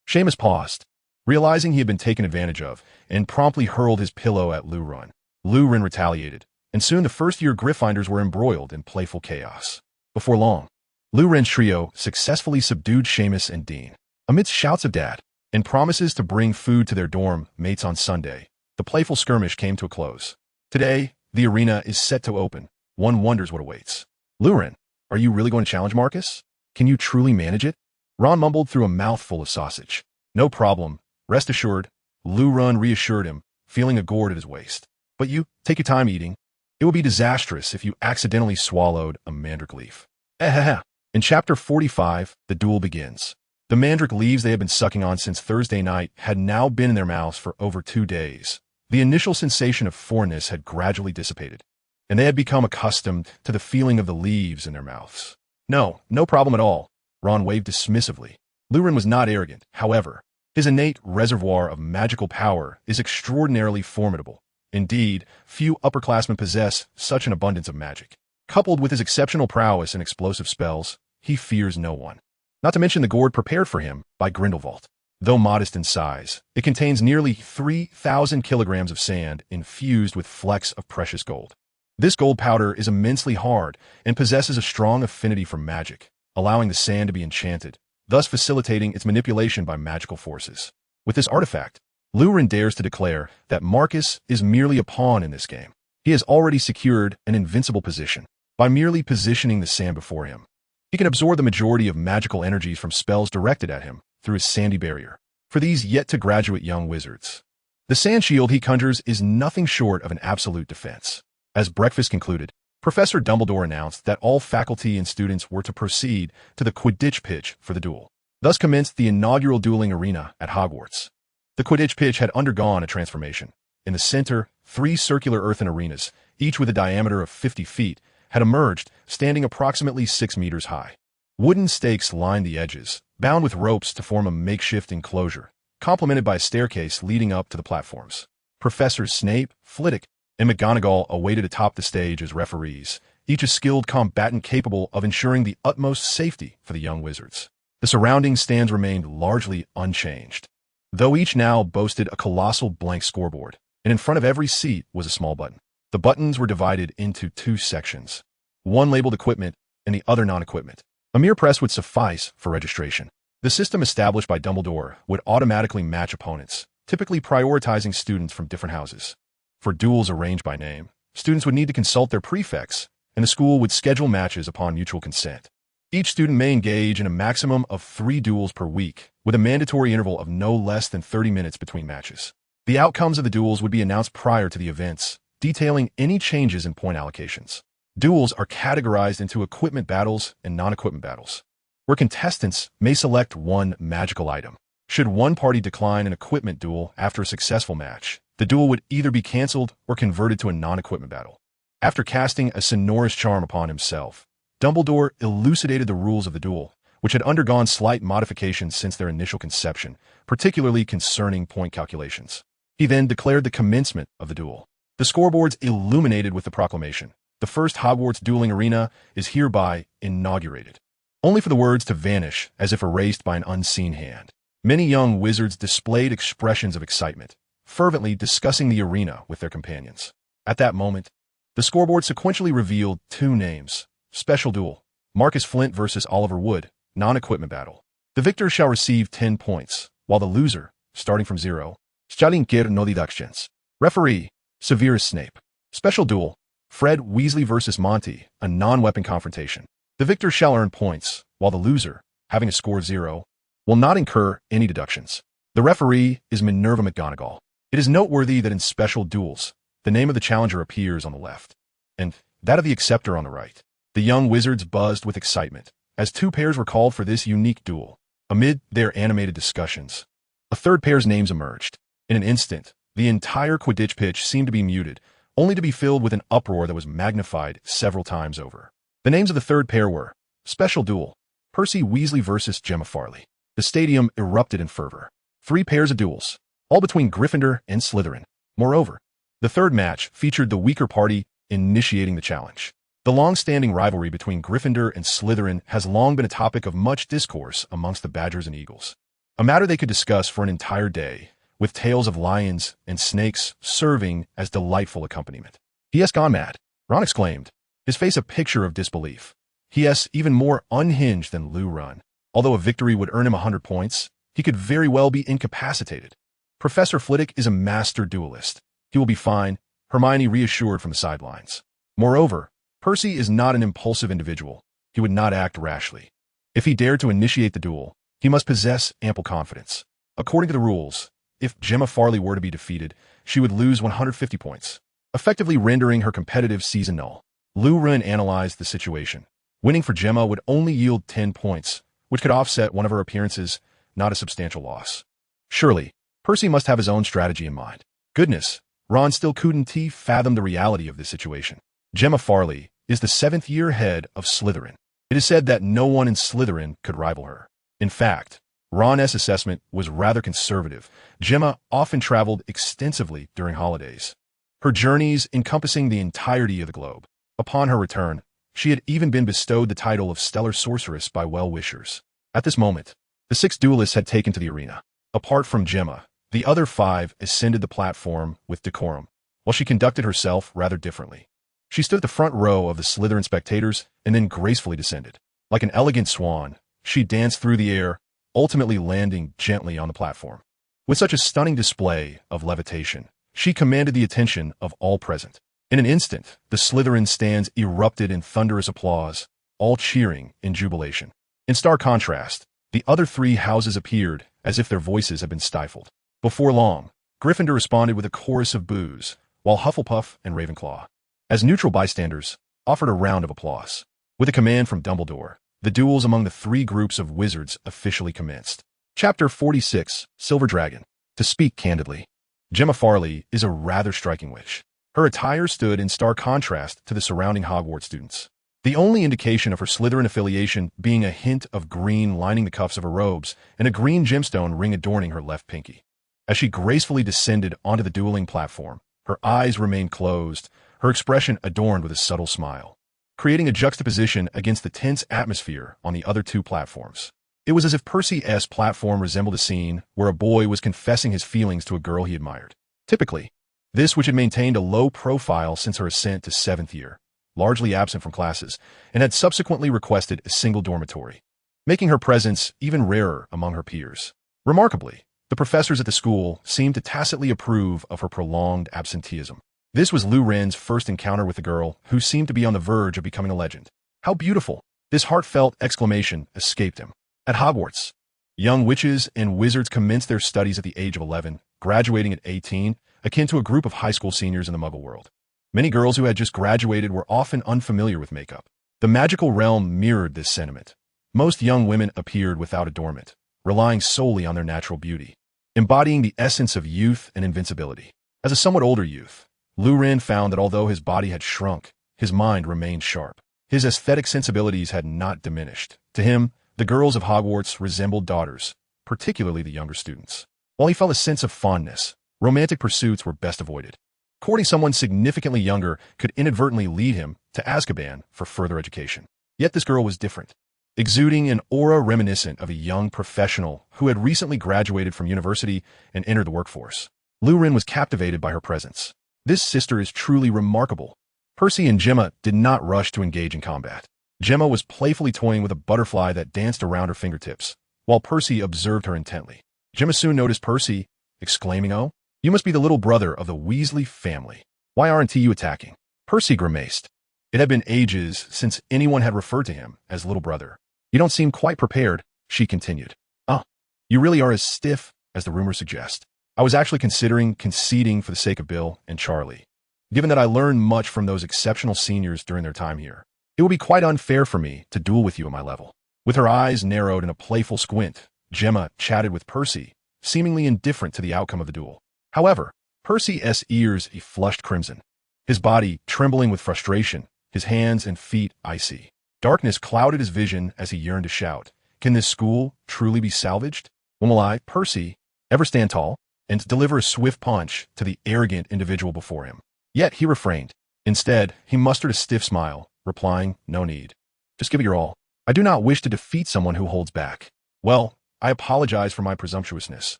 Seamus paused, realizing he had been taken advantage of, and promptly hurled his pillow at Lu Ren. Lu Ren retaliated, and soon the first-year Gryffindors were embroiled in playful chaos. Before long, Lu Ren's trio successfully subdued Seamus and Dean. Amidst shouts of Dad and promises to bring food to their dorm mates on Sunday, the playful skirmish came to a close. Today, the arena is set to open. One wonders what awaits. Lu Ren, are you really going to challenge Marcus? Can you truly manage it? Ron mumbled through a mouthful of sausage. No problem. Rest assured, Lu Ren reassured him, feeling a gourd at his waist. But you, take your time eating. It would be disastrous if you accidentally swallowed a mandrake leaf. In Chapter 45, the duel begins. The mandrake leaves they had been sucking on since Thursday night had now been in their mouths for over 2 days. The initial sensation of foreignness had gradually dissipated, and they had become accustomed to the feeling of the leaves in their mouths. No problem at all, Ron waved dismissively. Lu Ren was not arrogant, however. His innate reservoir of magical power is extraordinarily formidable. Indeed, few upperclassmen possess such an abundance of magic. Coupled with his exceptional prowess and explosive spells, he fears no one. Not to mention the gourd prepared for him by Grindelwald. Though modest in size, it contains nearly 3,000 kilograms of sand infused with flecks of precious gold. This gold powder is immensely hard and possesses a strong affinity for magic, allowing the sand to be enchanted, thus facilitating its manipulation by magical forces. With this artifact, Lu Ren dares to declare that Marcus is merely a pawn in this game. He has already secured an invincible position by merely positioning the sand before him. He can absorb the majority of magical energies from spells directed at him through his sandy barrier. For these yet-to-graduate young wizards, the sand shield he conjures is nothing short of an absolute defense. As breakfast concluded, Professor Dumbledore announced that all faculty and students were to proceed to the Quidditch pitch for the duel. Thus commenced the inaugural dueling arena at Hogwarts. The Quidditch pitch had undergone a transformation. In the center, 3 circular earthen arenas, each with a diameter of 50 feet, had emerged, standing approximately 6 meters high. Wooden stakes lined the edges, bound with ropes to form a makeshift enclosure, complemented by a staircase leading up to the platforms. Professors Snape, Flitwick, and McGonagall awaited atop the stage as referees, each a skilled combatant capable of ensuring the utmost safety for the young wizards. The surrounding stands remained largely unchanged, though each now boasted a colossal blank scoreboard, and in front of every seat was a small button. The buttons were divided into two sections, one labeled equipment and the other non-equipment. A mere press would suffice for registration. The system established by Dumbledore would automatically match opponents, typically prioritizing students from different houses. For duels arranged by name, students would need to consult their prefects, and the school would schedule matches upon mutual consent. Each student may engage in a maximum of 3 duels per week, with a mandatory interval of no less than 30 minutes between matches. The outcomes of the duels would be announced prior to the events, detailing any changes in point allocations. Duels are categorized into equipment battles and non-equipment battles, where contestants may select one magical item. Should one party decline an equipment duel after a successful match, the duel would either be cancelled or converted to a non-equipment battle. After casting a sonorous charm upon himself, Dumbledore elucidated the rules of the duel, which had undergone slight modifications since their initial conception, particularly concerning point calculations. He then declared the commencement of the duel. The scoreboards illuminated with the proclamation, "The first Hogwarts dueling arena is hereby inaugurated," only for the words to vanish as if erased by an unseen hand. Many young wizards displayed expressions of excitement, fervently discussing the arena with their companions. At that moment, the scoreboard sequentially revealed 2 names. Special duel, Marcus Flint versus Oliver Wood, non-equipment battle. The victor shall receive 10 points, while the loser, starting from 0, shall no deductions. Referee, Severus Snape. Special duel, Fred Weasley versus Monty, a non-weapon confrontation. The victor shall earn points, while the loser, having a score of 0, will not incur any deductions. The referee is Minerva McGonagall. It is noteworthy that in special duels, the name of the challenger appears on the left, and that of the acceptor on the right. The young wizards buzzed with excitement, as 2 pairs were called for this unique duel. Amid their animated discussions, a third pair's names emerged. In an instant, the entire Quidditch pitch seemed to be muted, only to be filled with an uproar that was magnified several times over. The names of the third pair were Special Duel, Percy Weasley versus Gemma Farley. The stadium erupted in fervor. 3 pairs of duels, all between Gryffindor and Slytherin. Moreover, the third match featured the weaker party initiating the challenge. The long-standing rivalry between Gryffindor and Slytherin has long been a topic of much discourse amongst the Badgers and Eagles, a matter they could discuss for an entire day, with tales of lions and snakes serving as delightful accompaniment. "He has gone mad," Ron exclaimed, his face a picture of disbelief. He is even more unhinged than Lou Run. Although a victory would earn him 100 points, he could very well be incapacitated. Professor Flitwick is a master duelist. He will be fine, Hermione reassured from the sidelines. Moreover, Percy is not an impulsive individual. He would not act rashly. If he dared to initiate the duel, he must possess ample confidence. According to the rules, if Gemma Farley were to be defeated, she would lose 150 points, effectively rendering her competitive season null. Lou Run analyzed the situation. Winning for Gemma would only yield 10 points, which could offset one of her appearances, not a substantial loss. Surely, Percy must have his own strategy in mind. Goodness, Ron still couldn't fathom the reality of this situation. Gemma Farley is the 7th-year head of Slytherin. It is said that no one in Slytherin could rival her. In fact, Ron's assessment was rather conservative. Gemma often traveled extensively during holidays, her journeys encompassing the entirety of the globe. Upon her return, she had even been bestowed the title of Stellar Sorceress by well-wishers. At this moment, the 6 duelists had taken to the arena. Apart from Gemma, the other 5 ascended the platform with decorum, while she conducted herself rather differently. She stood at the front row of the Slytherin spectators and then gracefully descended. Like an elegant swan, she danced through the air, ultimately landing gently on the platform. With such a stunning display of levitation, she commanded the attention of all present. In an instant, the Slytherin stands erupted in thunderous applause, all cheering in jubilation. In stark contrast, the other 3 houses appeared as if their voices had been stifled. Before long, Gryffindor responded with a chorus of boos, while Hufflepuff and Ravenclaw, as neutral bystanders, offered a round of applause. With a command from Dumbledore, the duels among the 3 groups of wizards officially commenced. Chapter 46, Silver Dragon. To speak candidly, Gemma Farley is a rather striking witch. Her attire stood in stark contrast to the surrounding Hogwarts students, the only indication of her Slytherin affiliation being a hint of green lining the cuffs of her robes and a green gemstone ring adorning her left pinky. As she gracefully descended onto the dueling platform, her eyes remained closed, her expression adorned with a subtle smile, creating a juxtaposition against the tense atmosphere on the other two platforms. It was as if Percy's platform resembled a scene where a boy was confessing his feelings to a girl he admired. Typically, this which had maintained a low profile since her ascent to 7th year, largely absent from classes, and had subsequently requested a single dormitory, making her presence even rarer among her peers. Remarkably, the professors at the school seemed to tacitly approve of her prolonged absenteeism. This was Lu Ren's first encounter with the girl who seemed to be on the verge of becoming a legend. How beautiful! This heartfelt exclamation escaped him. At Hogwarts, young witches and wizards commenced their studies at the age of 11, graduating at 18, akin to a group of high school seniors in the Muggle world. Many girls who had just graduated were often unfamiliar with makeup. The magical realm mirrored this sentiment. Most young women appeared without adornment, relying solely on their natural beauty, embodying the essence of youth and invincibility. As a somewhat older youth, Lu Ren found that although his body had shrunk, his mind remained sharp. His aesthetic sensibilities had not diminished. To him, the girls of Hogwarts resembled daughters, particularly the younger students. While he felt a sense of fondness, romantic pursuits were best avoided. Courting someone significantly younger could inadvertently lead him to Azkaban for further education. Yet this girl was different, exuding an aura reminiscent of a young professional who had recently graduated from university and entered the workforce. Lu Ren was captivated by her presence. This sister is truly remarkable. Percy and Gemma did not rush to engage in combat. Gemma was playfully toying with a butterfly that danced around her fingertips, while Percy observed her intently. Gemma soon noticed Percy, exclaiming, "Oh, you must be the little brother of the Weasley family. Why aren't you attacking?" Percy grimaced. It had been ages since anyone had referred to him as little brother. "You don't seem quite prepared," she continued. "Oh, you really are as stiff as the rumors suggest. I was actually considering conceding for the sake of Bill and Charlie. Given that I learned much from those exceptional seniors during their time here, it would be quite unfair for me to duel with you at my level." With her eyes narrowed in a playful squint, Gemma chatted with Percy, seemingly indifferent to the outcome of the duel. However, Percy's ears flushed crimson, his body trembling with frustration, his hands and feet icy. Darkness clouded his vision as he yearned to shout, "Can this school truly be salvaged? When will I, Percy, ever stand tall and deliver a swift punch to the arrogant individual before him?" Yet he refrained. Instead, he mustered a stiff smile, replying, "No need. Just give it your all. I do not wish to defeat someone who holds back. Well, I apologize for my presumptuousness.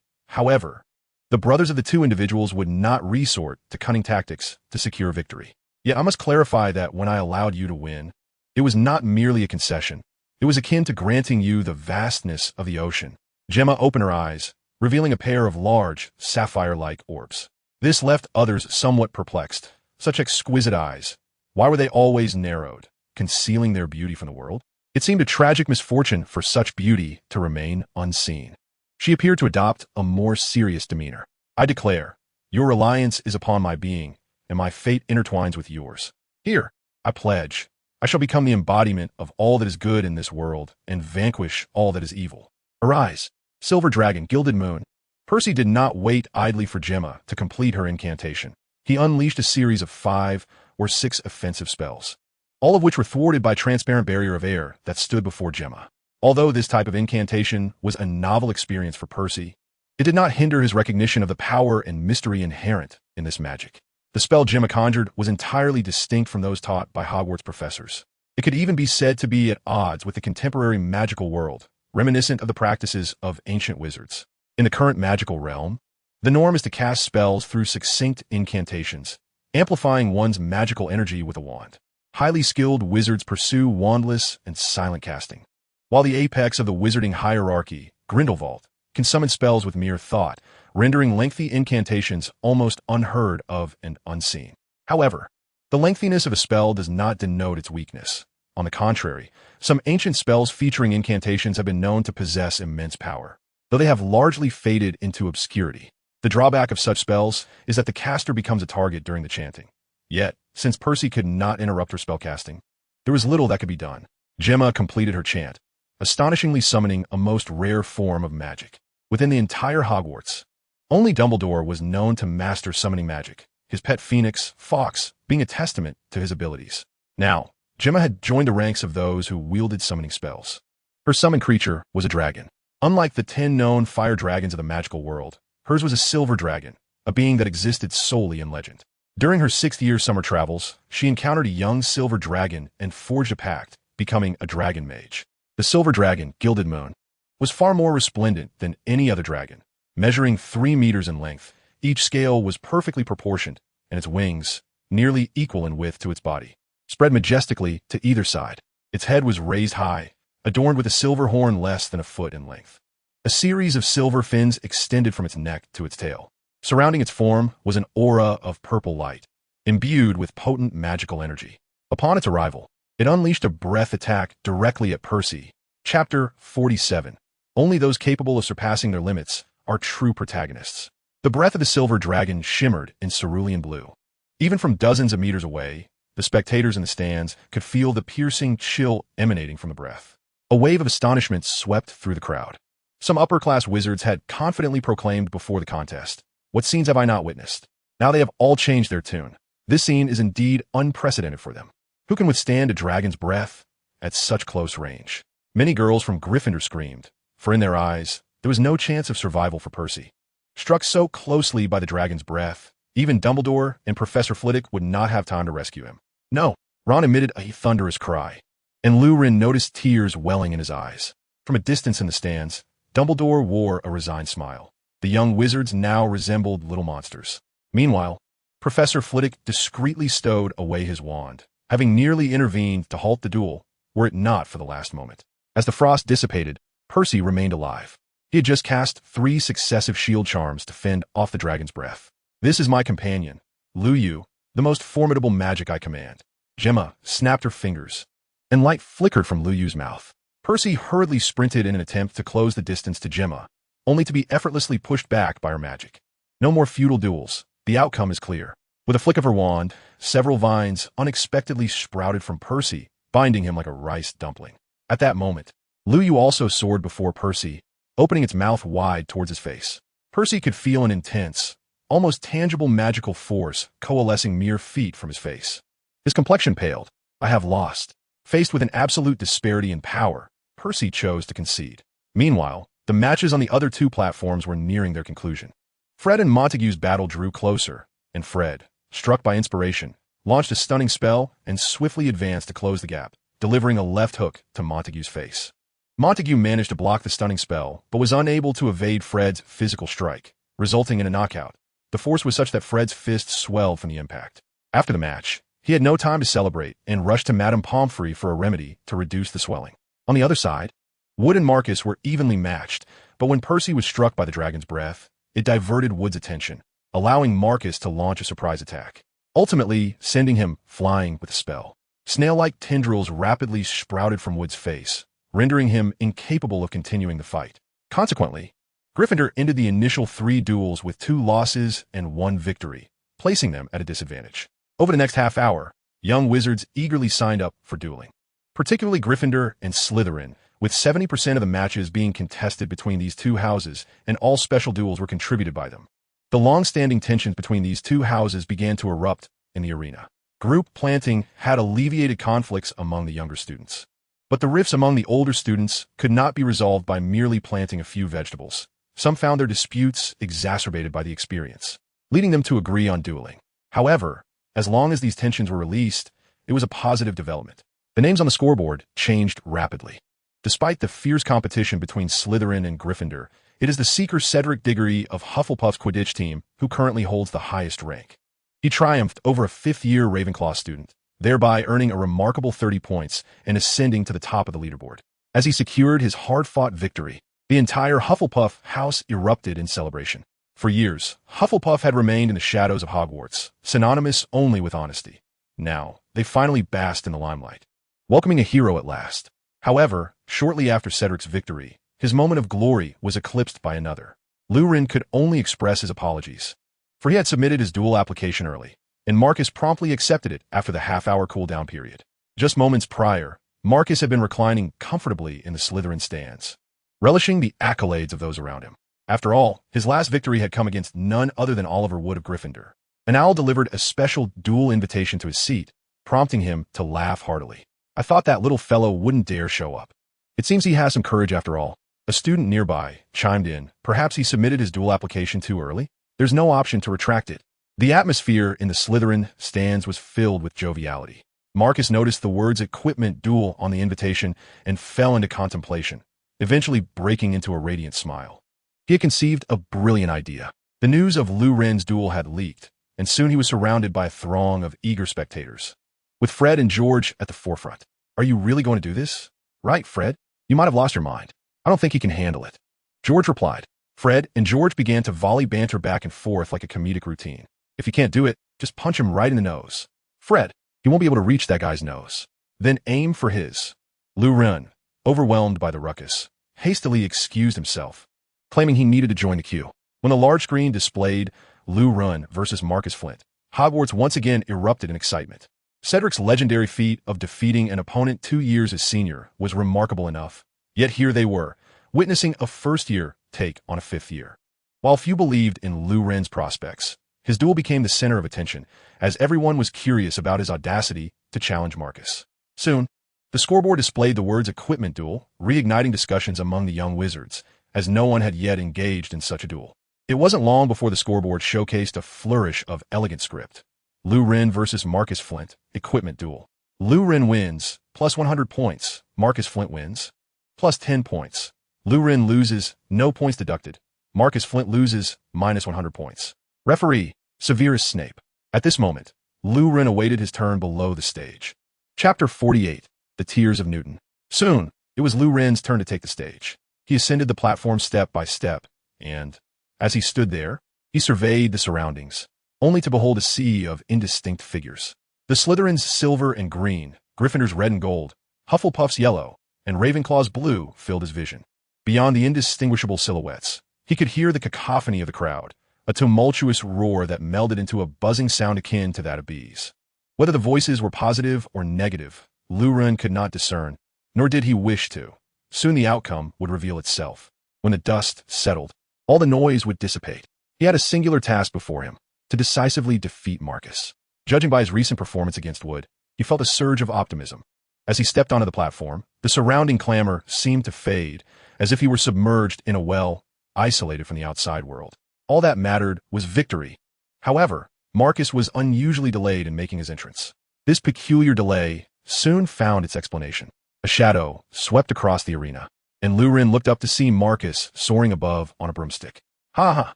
However, the brothers of the two individuals would not resort to cunning tactics to secure victory. Yet I must clarify that when I allowed you to win, it was not merely a concession. It was akin to granting you the vastness of the ocean." Gemma opened her eyes, revealing a pair of large, sapphire-like orbs. This left others somewhat perplexed. Such exquisite eyes. Why were they always narrowed, concealing their beauty from the world? It seemed a tragic misfortune for such beauty to remain unseen. She appeared to adopt a more serious demeanor. "I declare, your reliance is upon my being, and my fate intertwines with yours. Here, I pledge, I shall become the embodiment of all that is good in this world and vanquish all that is evil. Arise, silver dragon, gilded moon." Percy did not wait idly for Gemma to complete her incantation. He unleashed a series of 5 or 6 offensive spells, all of which were thwarted by a transparent barrier of air that stood before Gemma. Although this type of incantation was a novel experience for Percy, it did not hinder his recognition of the power and mystery inherent in this magic. The spell Gemma conjured was entirely distinct from those taught by Hogwarts professors. It could even be said to be at odds with the contemporary magical world, reminiscent of the practices of ancient wizards. In the current magical realm, the norm is to cast spells through succinct incantations, amplifying one's magical energy with a wand. Highly skilled wizards pursue wandless and silent casting, while the apex of the wizarding hierarchy, Grindelwald, can summon spells with mere thought, rendering lengthy incantations almost unheard of and unseen. However, the lengthiness of a spell does not denote its weakness. On the contrary, some ancient spells featuring incantations have been known to possess immense power, though they have largely faded into obscurity. The drawback of such spells is that the caster becomes a target during the chanting. Yet, since Percy could not interrupt her spellcasting, there was little that could be done. Gemma completed her chant, astonishingly summoning a most rare form of magic. Within the entire Hogwarts, only Dumbledore was known to master summoning magic, his pet phoenix, Fawkes, being a testament to his abilities. Now, Gemma had joined the ranks of those who wielded summoning spells. Her summoned creature was a dragon. Unlike the 10 known fire dragons of the magical world, Hers was a silver dragon, a being that existed solely in legend. During her 6th-year summer travels, she encountered a young silver dragon and forged a pact, becoming a dragon mage. The silver dragon, Gilded Moon, was far more resplendent than any other dragon. Measuring 3 meters in length, each scale was perfectly proportioned, and its wings, nearly equal in width to its body, spread majestically to either side. Its head was raised high, adorned with a silver horn less than a foot in length. A series of silver fins extended from its neck to its tail. Surrounding its form was an aura of purple light, imbued with potent magical energy. Upon its arrival, it unleashed a breath attack directly at Percy. Chapter 47. Only those capable of surpassing their limits are true protagonists. The breath of the silver dragon shimmered in cerulean blue. Even from dozens of meters away, the spectators in the stands could feel the piercing chill emanating from the breath. A wave of astonishment swept through the crowd. Some upper-class wizards had confidently proclaimed before the contest, "What scenes have I not witnessed?" Now they have all changed their tune. This scene is indeed unprecedented for them. Who can withstand a dragon's breath at such close range? Many girls from Gryffindor screamed, for in their eyes, there was no chance of survival for Percy. Struck so closely by the dragon's breath, even Dumbledore and Professor Flitwick would not have time to rescue him. No, Ron emitted a thunderous cry, and Lurin noticed tears welling in his eyes. From a distance in the stands, Dumbledore wore a resigned smile. The young wizards now resembled little monsters. Meanwhile, Professor Flitwick discreetly stowed away his wand, having nearly intervened to halt the duel, were it not for the last moment. As the frost dissipated, Percy remained alive. He had just cast 3 successive shield charms to fend off the dragon's breath. "This is my companion, Lu Yu, the most formidable magic I command." Gemma snapped her fingers, and light flickered from Lu Yu's mouth. Percy hurriedly sprinted in an attempt to close the distance to Gemma, only to be effortlessly pushed back by her magic. No more futile duels. The outcome is clear. With a flick of her wand, several vines unexpectedly sprouted from Percy, binding him like a rice dumpling. At that moment, Lu Yu also soared before Percy, opening its mouth wide towards his face. Percy could feel an intense, almost tangible magical force coalescing mere feet from his face. His complexion paled. "I have lost." Faced with an absolute disparity in power, Percy chose to concede. Meanwhile, the matches on the other 2 platforms were nearing their conclusion. Fred and Montague's battle drew closer, and Fred, struck by inspiration, launched a stunning spell and swiftly advanced to close the gap, delivering a left hook to Montague's face. Montague managed to block the stunning spell, but was unable to evade Fred's physical strike, resulting in a knockout. The force was such that Fred's fist swelled from the impact. After the match, he had no time to celebrate and rushed to Madame Pomfrey for a remedy to reduce the swelling. On the other side, Wood and Marcus were evenly matched, but when Percy was struck by the dragon's breath, it diverted Wood's attention, allowing Marcus to launch a surprise attack, ultimately sending him flying with a spell. Snail-like tendrils rapidly sprouted from Wood's face, rendering him incapable of continuing the fight. Consequently, Gryffindor ended the initial 3 duels with 2 losses and 1 victory, placing them at a disadvantage. Over the next half hour, young wizards eagerly signed up for dueling, particularly Gryffindor and Slytherin, with 70% of the matches being contested between these 2 houses, and all special duels were contributed by them. The long-standing tensions between these 2 houses began to erupt in the arena. Group planting had alleviated conflicts among the younger students. But the rifts among the older students could not be resolved by merely planting a few vegetables. Some found their disputes exacerbated by the experience, leading them to agree on dueling. However, as long as these tensions were released, it was a positive development. The names on the scoreboard changed rapidly. Despite the fierce competition between Slytherin and Gryffindor, it is the seeker Cedric Diggory of Hufflepuff's Quidditch team who currently holds the highest rank. He triumphed over a 5th-year Ravenclaw student, thereby earning a remarkable 30 points and ascending to the top of the leaderboard. As he secured his hard-fought victory, the entire Hufflepuff house erupted in celebration. For years, Hufflepuff had remained in the shadows of Hogwarts, synonymous only with honesty. Now, they finally basked in the limelight, welcoming a hero at last. However, shortly after Cedric's victory, his moment of glory was eclipsed by another. Lurin could only express his apologies, for he had submitted his duel application early, and Marcus promptly accepted it after the half-hour cool-down period. Just moments prior, Marcus had been reclining comfortably in the Slytherin stands, relishing the accolades of those around him. After all, his last victory had come against none other than Oliver Wood of Gryffindor. An owl delivered a special duel invitation to his seat, prompting him to laugh heartily. "I thought that little fellow wouldn't dare show up. It seems he has some courage after all." A student nearby chimed in. Perhaps he submitted his duel application too early? There's no option to retract it. The atmosphere in the Slytherin stands was filled with joviality. Marcus noticed the words equipment duel on the invitation and fell into contemplation, eventually breaking into a radiant smile. He had conceived a brilliant idea. The news of Lu Ren's duel had leaked, and soon he was surrounded by a throng of eager spectators, with Fred and George at the forefront. Are you really going to do this? Right, Fred? You might have lost your mind. I don't think he can handle it. George replied. Fred and George began to volley banter back and forth like a comedic routine. If you can't do it, just punch him right in the nose. Fred, he won't be able to reach that guy's nose. Then aim for his. Lu Ren, overwhelmed by the ruckus, hastily excused himself, claiming he needed to join the queue. When the large screen displayed Lu Ren versus Marcus Flint, Hogwarts once again erupted in excitement. Cedric's legendary feat of defeating an opponent 2 years his senior was remarkable enough, yet here they were, witnessing a first-year take on a fifth year. While few believed in Lu Ren's prospects, his duel became the center of attention, as everyone was curious about his audacity to challenge Marcus. Soon, the scoreboard displayed the words equipment duel, reigniting discussions among the young wizards, as no one had yet engaged in such a duel. It wasn't long before the scoreboard showcased a flourish of elegant script. Lu Ren versus Marcus Flint, equipment duel. Lu Ren wins, plus 100 points. Marcus Flint wins, plus 10 points. Lu Ren loses, no points deducted. Marcus Flint loses, minus 100 points. Referee, Severus Snape. At this moment, Lu Ren awaited his turn below the stage. Chapter 48, The Tears of Newton. Soon, it was Lu Ren's turn to take the stage. He ascended the platform step by step, and, as he stood there, he surveyed the surroundings, only to behold a sea of indistinct figures. The Slytherins silver and green, Gryffindors red and gold, Hufflepuff's yellow, and Ravenclaw's blue filled his vision. Beyond the indistinguishable silhouettes, he could hear the cacophony of the crowd, a tumultuous roar that melded into a buzzing sound akin to that of bees. Whether the voices were positive or negative, Lu Ren could not discern, nor did he wish to. Soon the outcome would reveal itself. When the dust settled, all the noise would dissipate. He had a singular task before him, to decisively defeat Marcus. Judging by his recent performance against Wood, he felt a surge of optimism. As he stepped onto the platform, the surrounding clamor seemed to fade, as if he were submerged in a well, isolated from the outside world. All that mattered was victory. However, Marcus was unusually delayed in making his entrance. This peculiar delay soon found its explanation. A shadow swept across the arena, and Lu Ren looked up to see Marcus soaring above on a broomstick. Ha ha,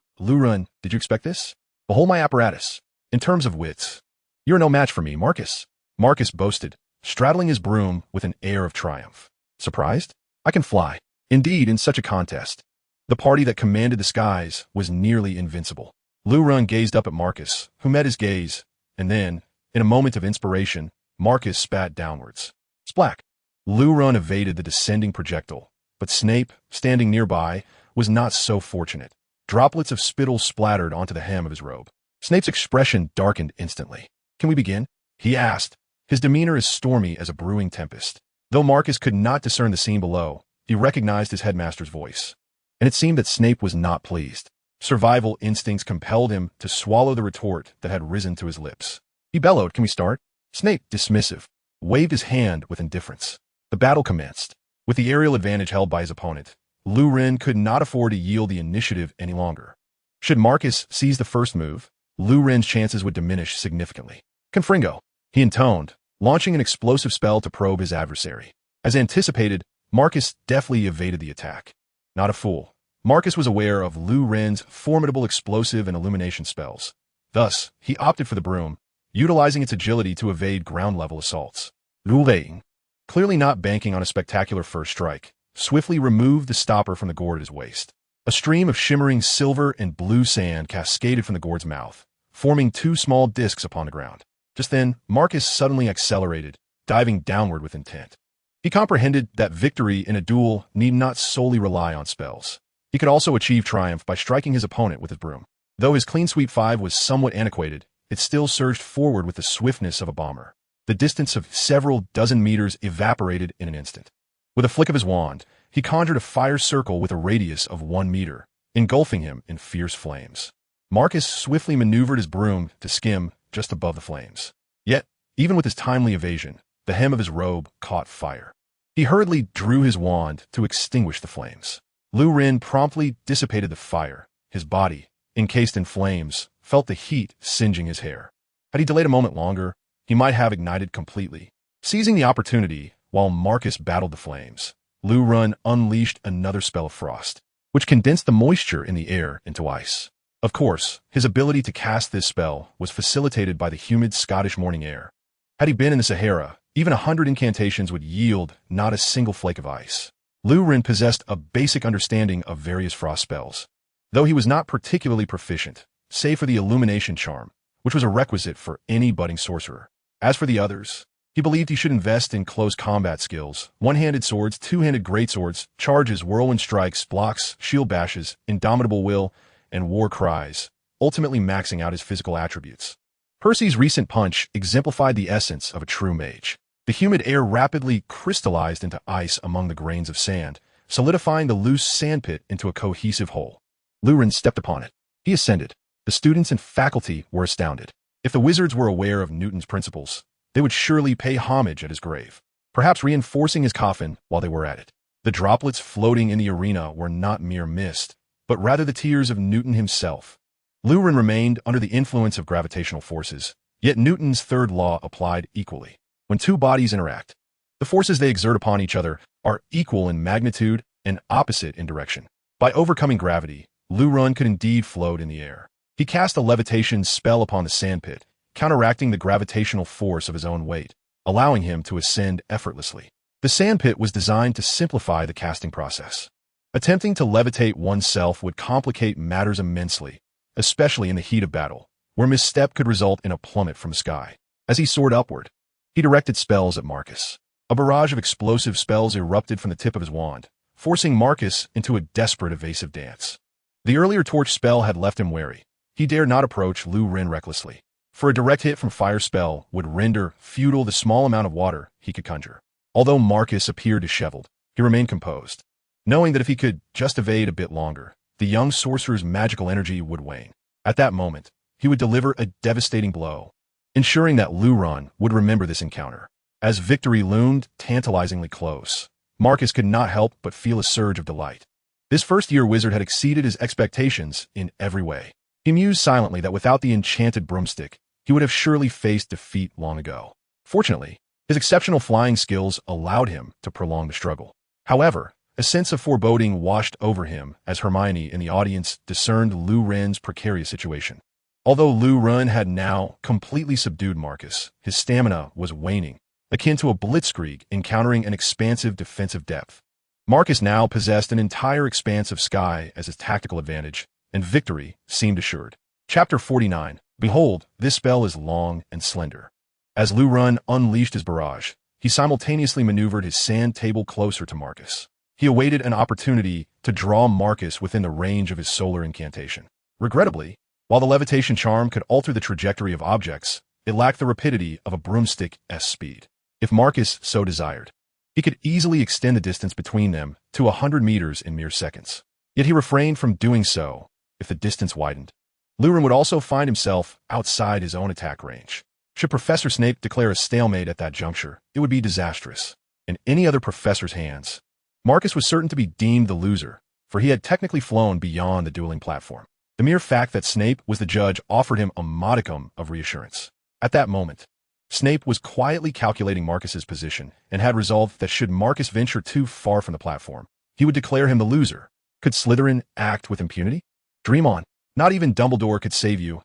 Lu Ren, did you expect this? Behold my apparatus. In terms of wits, you're no match for me, Marcus. Marcus boasted, straddling his broom with an air of triumph. Surprised? I can fly. Indeed, in such a contest, the party that commanded the skies was nearly invincible. Lu Ren gazed up at Marcus, who met his gaze, and then, in a moment of inspiration, Marcus spat downwards. Splack! Lu Ren evaded the descending projectile, but Snape, standing nearby, was not so fortunate. Droplets of spittle splattered onto the hem of his robe. Snape's expression darkened instantly. Can we begin? He asked, his demeanor as stormy as a brewing tempest. Though Marcus could not discern the scene below, he recognized his headmaster's voice. And it seemed that Snape was not pleased. Survival instincts compelled him to swallow the retort that had risen to his lips. He bellowed, "Can we start?" Snape, dismissive, waved his hand with indifference. The battle commenced. With the aerial advantage held by his opponent, Lu Ren could not afford to yield the initiative any longer. Should Marcus seize the first move, Lu Ren's chances would diminish significantly. Confringo, he intoned, launching an explosive spell to probe his adversary. As anticipated, Marcus deftly evaded the attack. Not a fool, Marcus was aware of Lu Ren's formidable explosive and illumination spells. Thus, he opted for the broom, utilizing its agility to evade ground-level assaults. Lu Ren, clearly not banking on a spectacular first strike, swiftly removed the stopper from the gourd at his waist. A stream of shimmering silver and blue sand cascaded from the gourd's mouth, forming two small discs upon the ground. Just then, Marcus suddenly accelerated, diving downward with intent. He comprehended that victory in a duel need not solely rely on spells. He could also achieve triumph by striking his opponent with his broom. Though his clean sweep 5 was somewhat antiquated, it still surged forward with the swiftness of a bomber. The distance of several dozen meters evaporated in an instant. With a flick of his wand, he conjured a fire circle with a radius of 1 meter, engulfing him in fierce flames. Marcus swiftly maneuvered his broom to skim just above the flames. Yet, even with his timely evasion, the hem of his robe caught fire. He hurriedly drew his wand to extinguish the flames. Lu Ren promptly dissipated the fire. His body, encased in flames, felt the heat singeing his hair. Had he delayed a moment longer, he might have ignited completely. Seizing the opportunity, while Marcus battled the flames, Lu Ren unleashed another spell of frost, which condensed the moisture in the air into ice. Of course, his ability to cast this spell was facilitated by the humid Scottish morning air. Had he been in the Sahara, even 100 incantations would yield not a single flake of ice. Lu Ren possessed a basic understanding of various frost spells, though he was not particularly proficient, save for the illumination charm, which was a requisite for any budding sorcerer. As for the others, he believed he should invest in close combat skills, one-handed swords, two-handed greatswords, charges, whirlwind strikes, blocks, shield bashes, indomitable will, and war cries, ultimately maxing out his physical attributes. Percy's recent punch exemplified the essence of a true mage. The humid air rapidly crystallized into ice among the grains of sand, solidifying the loose sandpit into a cohesive whole. Lu Ren stepped upon it. He ascended. The students and faculty were astounded. If the wizards were aware of Newton's principles, they would surely pay homage at his grave, perhaps reinforcing his coffin while they were at it. The droplets floating in the arena were not mere mist, but rather the tears of Newton himself. Lu Ren remained under the influence of gravitational forces, yet Newton's third law applied equally. When two bodies interact, the forces they exert upon each other are equal in magnitude and opposite in direction. By overcoming gravity, Lu Ren could indeed float in the air. He cast a levitation spell upon the sandpit, counteracting the gravitational force of his own weight, allowing him to ascend effortlessly. The sandpit was designed to simplify the casting process. Attempting to levitate oneself would complicate matters immensely, especially in the heat of battle, where misstep could result in a plummet from the sky. As he soared upward, he directed spells at Marcus. A barrage of explosive spells erupted from the tip of his wand, forcing Marcus into a desperate evasive dance. The earlier torch spell had left him wary. He dared not approach Lu Ren recklessly, for a direct hit from fire spell would render futile the small amount of water he could conjure. Although Marcus appeared disheveled, he remained composed, knowing that if he could just evade a bit longer, the young sorcerer's magical energy would wane. At that moment, he would deliver a devastating blow, ensuring that Lu Ren would remember this encounter. As victory loomed tantalizingly close, Marcus could not help but feel a surge of delight. This first-year wizard had exceeded his expectations in every way. He mused silently that without the enchanted broomstick, he would have surely faced defeat long ago. Fortunately, his exceptional flying skills allowed him to prolong the struggle. However, a sense of foreboding washed over him as Hermione in the audience discerned Lu Ren's precarious situation. Although Lu Ren had now completely subdued Marcus, his stamina was waning, akin to a blitzkrieg encountering an expansive defensive depth. Marcus now possessed an entire expanse of sky as his tactical advantage, and victory seemed assured. Chapter 49. Behold, this spell is long and slender. As Lu Ren unleashed his barrage, he simultaneously maneuvered his sand table closer to Marcus. He awaited an opportunity to draw Marcus within the range of his solar incantation. Regrettably, while the levitation charm could alter the trajectory of objects, it lacked the rapidity of a broomstick's speed. If Marcus so desired, he could easily extend the distance between them to 100 meters in mere seconds. Yet he refrained from doing so if the distance widened. Lu Ren would also find himself outside his own attack range. Should Professor Snape declare a stalemate at that juncture, it would be disastrous. In any other professor's hands, Marcus was certain to be deemed the loser, for he had technically flown beyond the dueling platform. The mere fact that Snape was the judge offered him a modicum of reassurance. At that moment, Snape was quietly calculating Marcus's position and had resolved that should Marcus venture too far from the platform, he would declare him the loser. Could Slytherin act with impunity? Dream on. Not even Dumbledore could save you.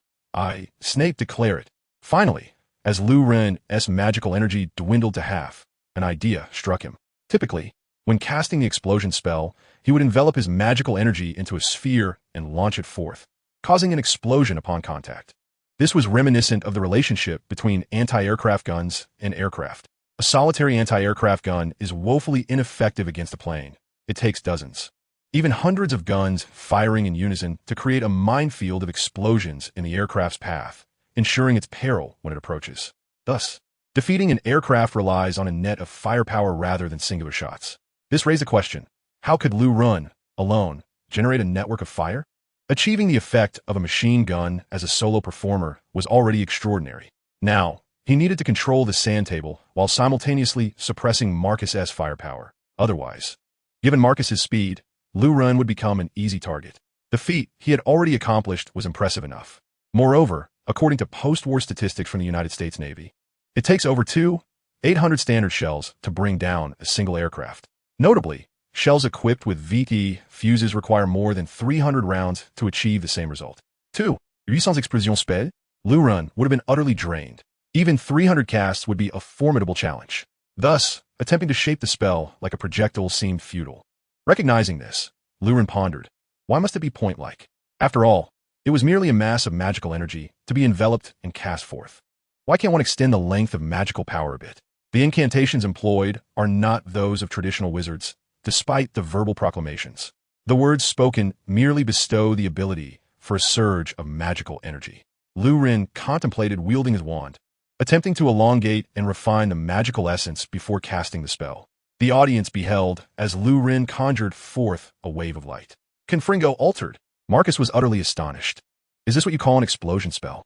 Snape, declare it. Finally, as Lu Ren's magical energy dwindled to half, an idea struck him. Typically, when casting the explosion spell, he would envelop his magical energy into a sphere and launch it forth, causing an explosion upon contact. This was reminiscent of the relationship between anti-aircraft guns and aircraft. A solitary anti-aircraft gun is woefully ineffective against a plane. It takes dozens, even hundreds of guns firing in unison to create a minefield of explosions in the aircraft's path, ensuring its peril when it approaches. Thus, defeating an aircraft relies on a net of firepower rather than singular shots. This raised a question. How could Lu Ren, alone, generate a network of fire? Achieving the effect of a machine gun as a solo performer was already extraordinary. Now, he needed to control the sand table while simultaneously suppressing Marcus's firepower. Otherwise, given Marcus's speed, Lu Ren would become an easy target. The feat he had already accomplished was impressive enough. Moreover, according to post-war statistics from the United States Navy, it takes over 800 standard shells to bring down a single aircraft. Notably, shells equipped with VT fuses require more than 300 rounds to achieve the same result. 800 explosions sped? Lu Ren would have been utterly drained. Even 300 casts would be a formidable challenge. Thus, attempting to shape the spell like a projectile seemed futile. Recognizing this, Lu Ren pondered, why must it be point-like? After all, it was merely a mass of magical energy to be enveloped and cast forth. Why can't one extend the length of magical power a bit? The incantations employed are not those of traditional wizards, despite the verbal proclamations. The words spoken merely bestow the ability for a surge of magical energy. Lu Ren contemplated wielding his wand, attempting to elongate and refine the magical essence before casting the spell. The audience beheld as Lu Ren conjured forth a wave of light. Confringo altered. Marcus was utterly astonished. Is this what you call an explosion spell?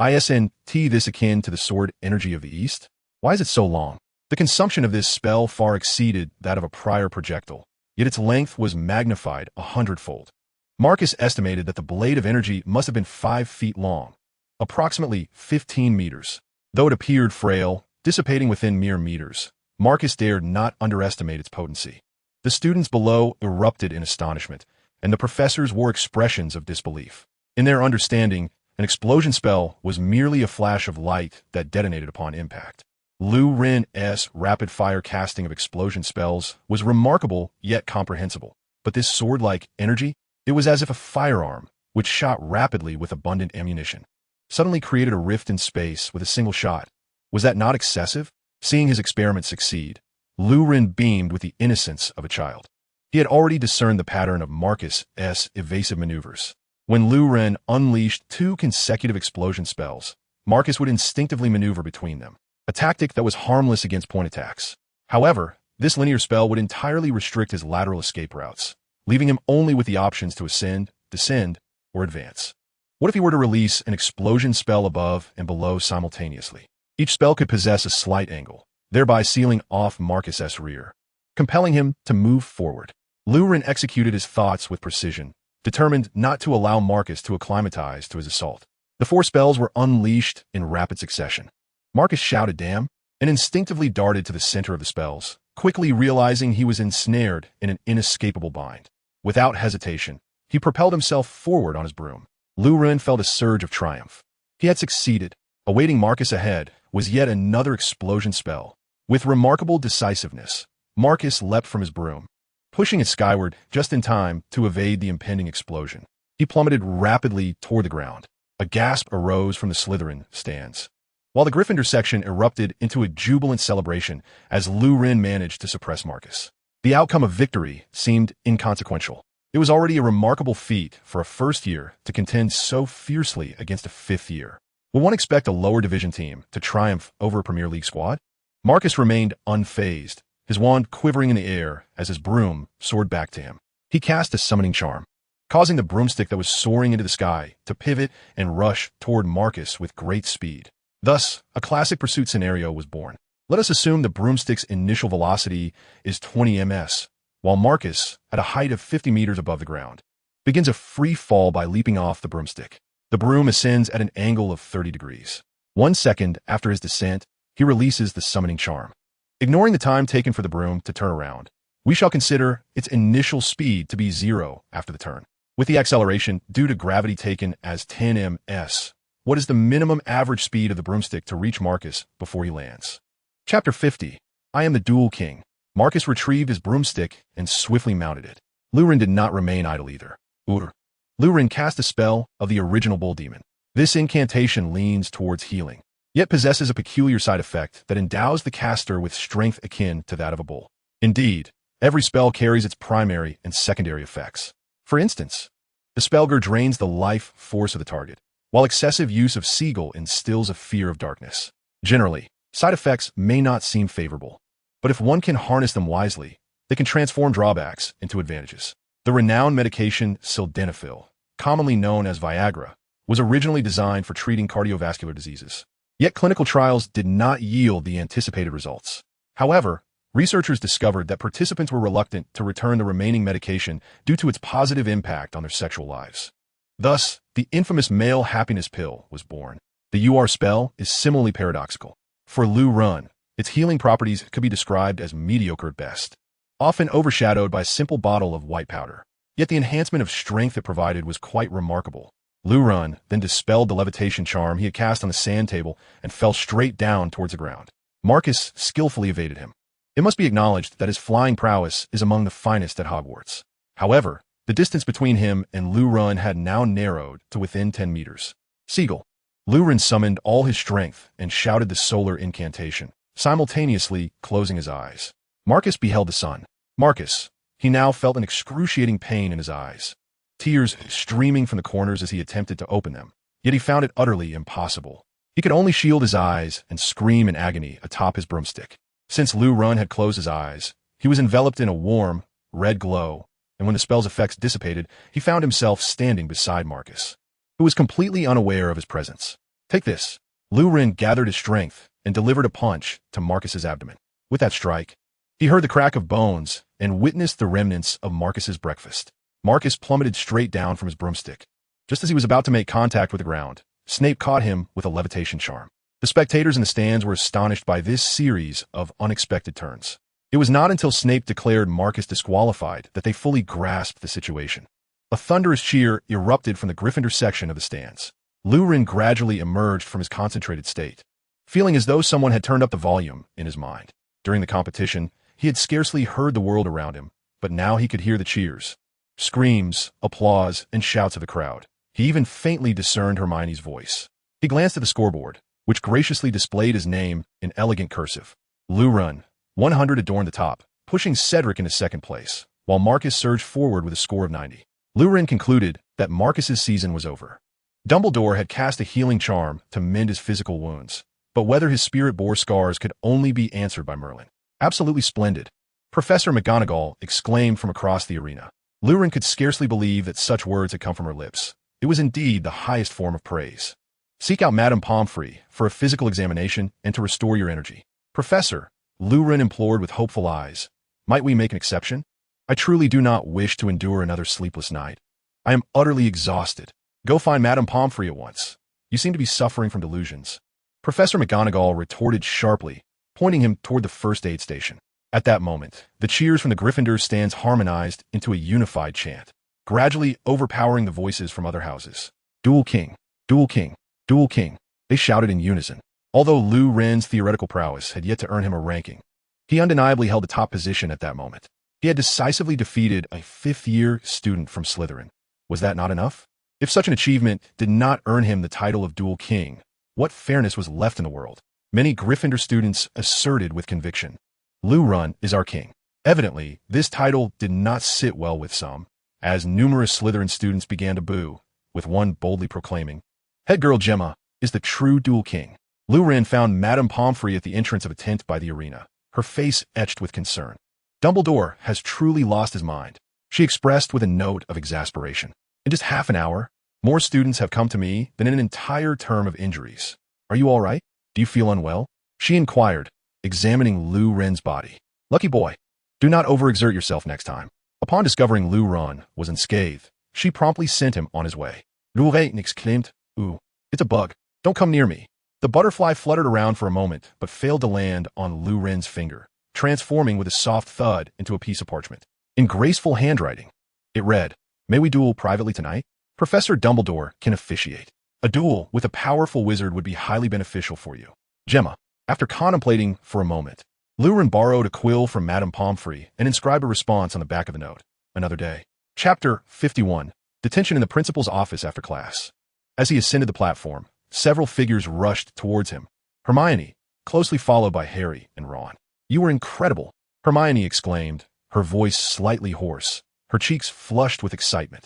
Isn't this akin to the sword energy of the East? Why is it so long? The consumption of this spell far exceeded that of a prior projectile, yet its length was magnified 100-fold. Marcus estimated that the blade of energy must have been 5 feet long, approximately 15 meters. Though it appeared frail, dissipating within mere meters, Marcus dared not underestimate its potency. The students below erupted in astonishment, and the professors wore expressions of disbelief. In their understanding, an explosion spell was merely a flash of light that detonated upon impact. Lu Ren's rapid-fire casting of explosion spells was remarkable yet comprehensible. But this sword-like energy, it was as if a firearm, which shot rapidly with abundant ammunition, suddenly created a rift in space with a single shot. Was that not excessive? Seeing his experiment succeed, Lu Ren beamed with the innocence of a child. He had already discerned the pattern of Marcus's evasive maneuvers. When Lu Ren unleashed 2 consecutive explosion spells, Marcus would instinctively maneuver between them, a tactic that was harmless against point attacks. However, this linear spell would entirely restrict his lateral escape routes, leaving him only with the options to ascend, descend, or advance. What if he were to release an explosion spell above and below simultaneously? Each spell could possess a slight angle, thereby sealing off Marcus's rear, compelling him to move forward. Lu Ren executed his thoughts with precision, determined not to allow Marcus to acclimatize to his assault. The 4 spells were unleashed in rapid succession. Marcus shouted, "Damn!" and instinctively darted to the center of the spells, quickly realizing he was ensnared in an inescapable bind. Without hesitation, he propelled himself forward on his broom. Lu Ren felt a surge of triumph. He had succeeded. Awaiting Marcus ahead was yet another explosion spell. With remarkable decisiveness, Marcus leapt from his broom, pushing it skyward just in time to evade the impending explosion. He plummeted rapidly toward the ground. A gasp arose from the Slytherin stands, while the Gryffindor section erupted into a jubilant celebration as Lu Ren managed to suppress Marcus. The outcome of victory seemed inconsequential. It was already a remarkable feat for a first year to contend so fiercely against a 5th year. Will one expect a lower division team to triumph over a Premier League squad? Marcus remained unfazed, his wand quivering in the air as his broom soared back to him. He cast a summoning charm, causing the broomstick that was soaring into the sky to pivot and rush toward Marcus with great speed. Thus, a classic pursuit scenario was born. Let us assume the broomstick's initial velocity is 20 ms, while Marcus, at a height of 50 meters above the ground, begins a free fall by leaping off the broomstick. The broom ascends at an angle of 30 degrees. 1 second after his descent, he releases the summoning charm. Ignoring the time taken for the broom to turn around, we shall consider its initial speed to be 0 after the turn, with the acceleration due to gravity taken as 10 ms. What is the minimum average speed of the broomstick to reach Marcus before he lands? Chapter 50. I am the Duel King. Marcus retrieved his broomstick and swiftly mounted it. Lu Ren did not remain idle either. Lu Ren cast a spell of the original Bull Demon. This incantation leans towards healing, yet possesses a peculiar side effect that endows the caster with strength akin to that of a bull. Indeed, every spell carries its primary and secondary effects. For instance, the spellger drains the life force of the target, while excessive use of Seagull instills a fear of darkness. Generally, side effects may not seem favorable, but if one can harness them wisely, they can transform drawbacks into advantages. The renowned medication sildenafil, commonly known as Viagra, was originally designed for treating cardiovascular diseases. Yet clinical trials did not yield the anticipated results. However, researchers discovered that participants were reluctant to return the remaining medication due to its positive impact on their sexual lives. Thus, the infamous male happiness pill was born. The UR spell is similarly paradoxical. For Lu Run, its healing properties could be described as mediocre at best, often overshadowed by a simple bottle of white powder. Yet the enhancement of strength it provided was quite remarkable. Lu Run then dispelled the levitation charm he had cast on the sand table and fell straight down towards the ground. Marcus skillfully evaded him. It must be acknowledged that his flying prowess is among the finest at Hogwarts. However, the distance between him and Lu Run had now narrowed to within 10 meters. Seagull. Lu Run summoned all his strength and shouted the solar incantation, simultaneously closing his eyes. Marcus beheld the sun. Marcus. He now felt an excruciating pain in his eyes, tears streaming from the corners as he attempted to open them. Yet he found it utterly impossible. He could only shield his eyes and scream in agony atop his broomstick. Since Lu Run had closed his eyes, he was enveloped in a warm, red glow, and when the spell's effects dissipated, he found himself standing beside Marcus, who was completely unaware of his presence. Take this. Lu Run gathered his strength and delivered a punch to Marcus's abdomen. With that strike, he heard the crack of bones and witnessed the remnants of Marcus's breakfast. Marcus plummeted straight down from his broomstick. Just as he was about to make contact with the ground, Snape caught him with a levitation charm. The spectators in the stands were astonished by this series of unexpected turns. It was not until Snape declared Marcus disqualified that they fully grasped the situation. A thunderous cheer erupted from the Gryffindor section of the stands. Lu Run gradually emerged from his concentrated state, feeling as though someone had turned up the volume in his mind. During the competition, he had scarcely heard the world around him, but now he could hear the cheers, screams, applause, and shouts of the crowd. He even faintly discerned Hermione's voice. He glanced at the scoreboard, which graciously displayed his name in elegant cursive. Lu Run, 100 adorned the top, pushing Cedric into second place, while Marcus surged forward with a score of 90. Lu Run concluded that Marcus's season was over. Dumbledore had cast a healing charm to mend his physical wounds, but whether his spirit bore scars could only be answered by Merlin. Absolutely splendid, Professor McGonagall exclaimed from across the arena. Lu Run could scarcely believe that such words had come from her lips. It was indeed the highest form of praise. Seek out Madame Pomfrey for a physical examination and to restore your energy. Professor, Lu Run implored with hopeful eyes, might we make an exception? I truly do not wish to endure another sleepless night. I am utterly exhausted. Go find Madame Pomfrey at once. You seem to be suffering from delusions. Professor McGonagall retorted sharply, pointing him toward the first aid station. At that moment, the cheers from the Gryffindor stands harmonized into a unified chant, gradually overpowering the voices from other houses. Dual King, Dual King, Dual King, they shouted in unison. Although Lu Ren's theoretical prowess had yet to earn him a ranking, he undeniably held the top position at that moment. He had decisively defeated a fifth-year student from Slytherin. Was that not enough? If such an achievement did not earn him the title of Dual King, what fairness was left in the world? Many Gryffindor students asserted with conviction, Lu Run is our king. Evidently, this title did not sit well with some, as numerous Slytherin students began to boo, with one boldly proclaiming, Head girl Gemma is the true Dual King. Lu Run found Madame Pomfrey at the entrance of a tent by the arena, her face etched with concern. Dumbledore has truly lost his mind, she expressed with a note of exasperation. In just half an hour, more students have come to me than in an entire term of injuries. Are you all right? Do you feel unwell? She inquired, examining Lu Ren's body. Lucky boy. Do not overexert yourself next time. Upon discovering Lu Ren was unscathed, she promptly sent him on his way. Lu Ren exclaimed, Ooh, it's a bug. Don't come near me. The butterfly fluttered around for a moment, but failed to land on Lu Ren's finger, transforming with a soft thud into a piece of parchment. In graceful handwriting, it read, May we duel privately tonight? Professor Dumbledore can officiate. A duel with a powerful wizard would be highly beneficial for you. Gemma. After contemplating for a moment, Lu Ren borrowed a quill from Madame Pomfrey and inscribed a response on the back of the note. Another day. Chapter 51. Detention in the principal's office after class. As he ascended the platform, several figures rushed towards him. Hermione, closely followed by Harry and Ron. You were incredible, Hermione exclaimed, her voice slightly hoarse, her cheeks flushed with excitement.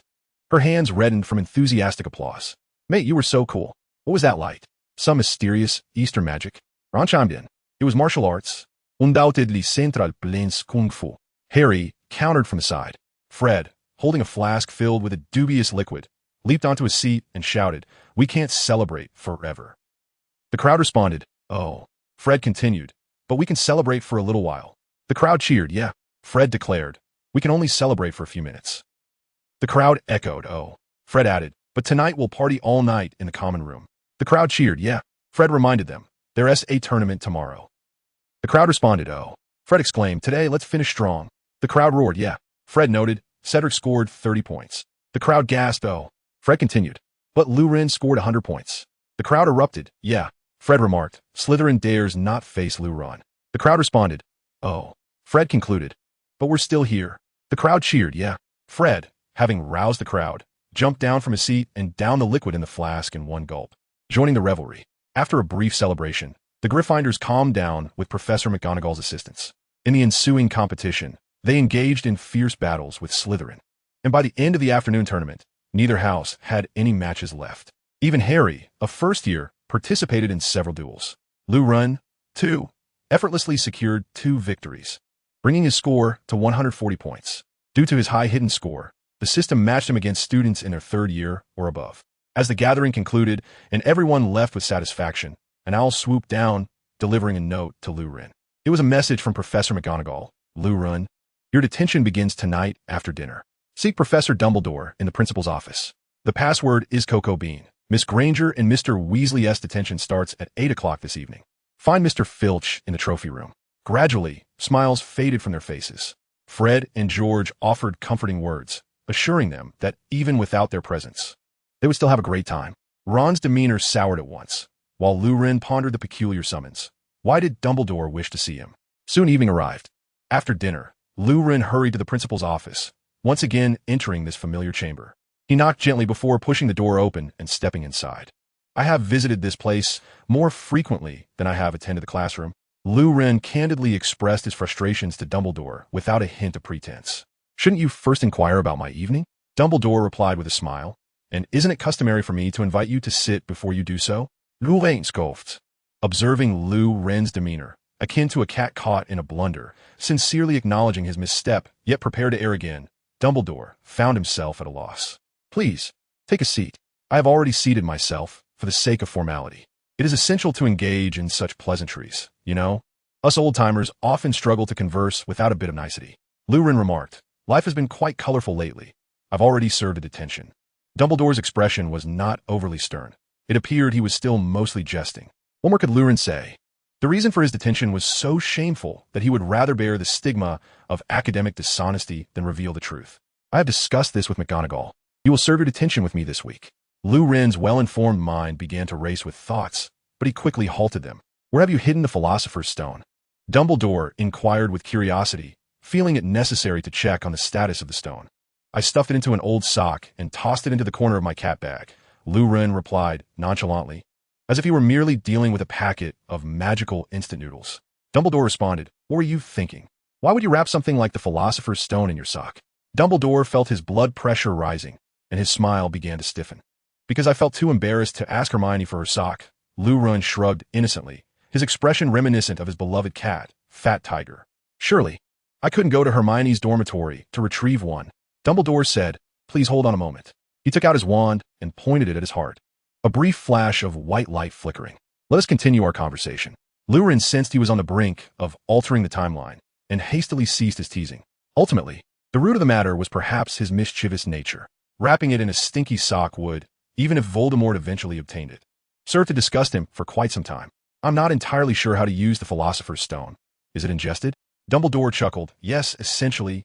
Her hands reddened from enthusiastic applause. Mate, you were so cool. What was that like? Some mysterious Eastern magic? Ron chimed in. It was martial arts. Undoubtedly central plains kung fu. Harry countered from the side. Fred, holding a flask filled with a dubious liquid, leaped onto his seat and shouted, We can't celebrate forever. The crowd responded, Oh. Fred continued, But we can celebrate for a little while. The crowd cheered, yeah. Fred declared, we can only celebrate for a few minutes. The crowd echoed, oh. Fred added, but tonight we'll party all night in the common room. The crowd cheered, yeah. Fred reminded them, there's a tournament tomorrow. The crowd responded, oh. Fred exclaimed, today let's finish strong. The crowd roared, yeah. Fred noted, Cedric scored 30 points. The crowd gasped, oh. Fred continued, but Lurin scored 100 points. The crowd erupted, yeah. Fred remarked, Slytherin dares not face Luron. The crowd responded, oh. Fred concluded, but we're still here. The crowd cheered, yeah. Fred, having roused the crowd, jumped down from his seat and downed the liquid in the flask in one gulp, joining the revelry. After a brief celebration, the Gryffindors calmed down with Professor McGonagall's assistance. In the ensuing competition, they engaged in fierce battles with Slytherin, and by the end of the afternoon tournament, neither house had any matches left. Even Harry, a first year, participated in several duels. Luron, too, effortlessly secured 2 victories, bringing his score to 140 points. Due to his high hidden score, the system matched him against students in their 3rd year or above. As the gathering concluded and everyone left with satisfaction, an owl swooped down, delivering a note to Lurin. It was a message from Professor McGonagall. Lurin, your detention begins tonight after dinner. Seek Professor Dumbledore in the principal's office. The password is Cocoa Bean. Miss Granger and Mr. Weasley's detention starts at 8 o'clock this evening. Find Mr. Filch in the trophy room. Gradually, smiles faded from their faces. Fred and George offered comforting words, assuring them that even without their presence, they would still have a great time. Ron's demeanor soured at once, while Lurin pondered the peculiar summons. Why did Dumbledore wish to see him? Soon evening arrived. After dinner, Lurin hurried to the principal's office, once again entering this familiar chamber. He knocked gently before pushing the door open and stepping inside. I have visited this place more frequently than I have attended the classroom. Lurin candidly expressed his frustrations to Dumbledore without a hint of pretense. Shouldn't you first inquire about my evening? Dumbledore replied with a smile. And isn't it customary for me to invite you to sit before you do so? Lurin scoffed. Observing Lurin's demeanor, akin to a cat caught in a blunder, sincerely acknowledging his misstep, yet prepared to err again, Dumbledore found himself at a loss. Please, take a seat. I have already seated myself, for the sake of formality. It is essential to engage in such pleasantries, you know? Us old-timers often struggle to converse without a bit of nicety. Lurin remarked, life has been quite colorful lately. I've already served a detention. Dumbledore's expression was not overly stern. It appeared he was still mostly jesting. What more could Lurin say? The reason for his detention was so shameful that he would rather bear the stigma of academic dishonesty than reveal the truth. I have discussed this with McGonagall. You will serve your detention with me this week. Lurin's well-informed mind began to race with thoughts, but he quickly halted them. Where have you hidden the Philosopher's Stone? Dumbledore inquired with curiosity, feeling it necessary to check on the status of the stone. I stuffed it into an old sock and tossed it into the corner of my cat bag, Lurin replied nonchalantly, as if he were merely dealing with a packet of magical instant noodles. Dumbledore responded, what were you thinking? Why would you wrap something like the Philosopher's Stone in your sock? Dumbledore felt his blood pressure rising, and his smile began to stiffen. Because I felt too embarrassed to ask Hermione for her sock, Lurin shrugged innocently, his expression reminiscent of his beloved cat, Fat Tiger. Surely, I couldn't go to Hermione's dormitory to retrieve one. Dumbledore said, please hold on a moment. He took out his wand and pointed it at his heart. A brief flash of white light flickering. Let us continue our conversation. Lurin sensed he was on the brink of altering the timeline and hastily ceased his teasing. Ultimately, the root of the matter was perhaps his mischievous nature. Wrapping it in a stinky sock would, even if Voldemort eventually obtained it, serve to disgust him for quite some time. I'm not entirely sure how to use the Philosopher's Stone. Is it ingested? Dumbledore chuckled. Yes, essentially,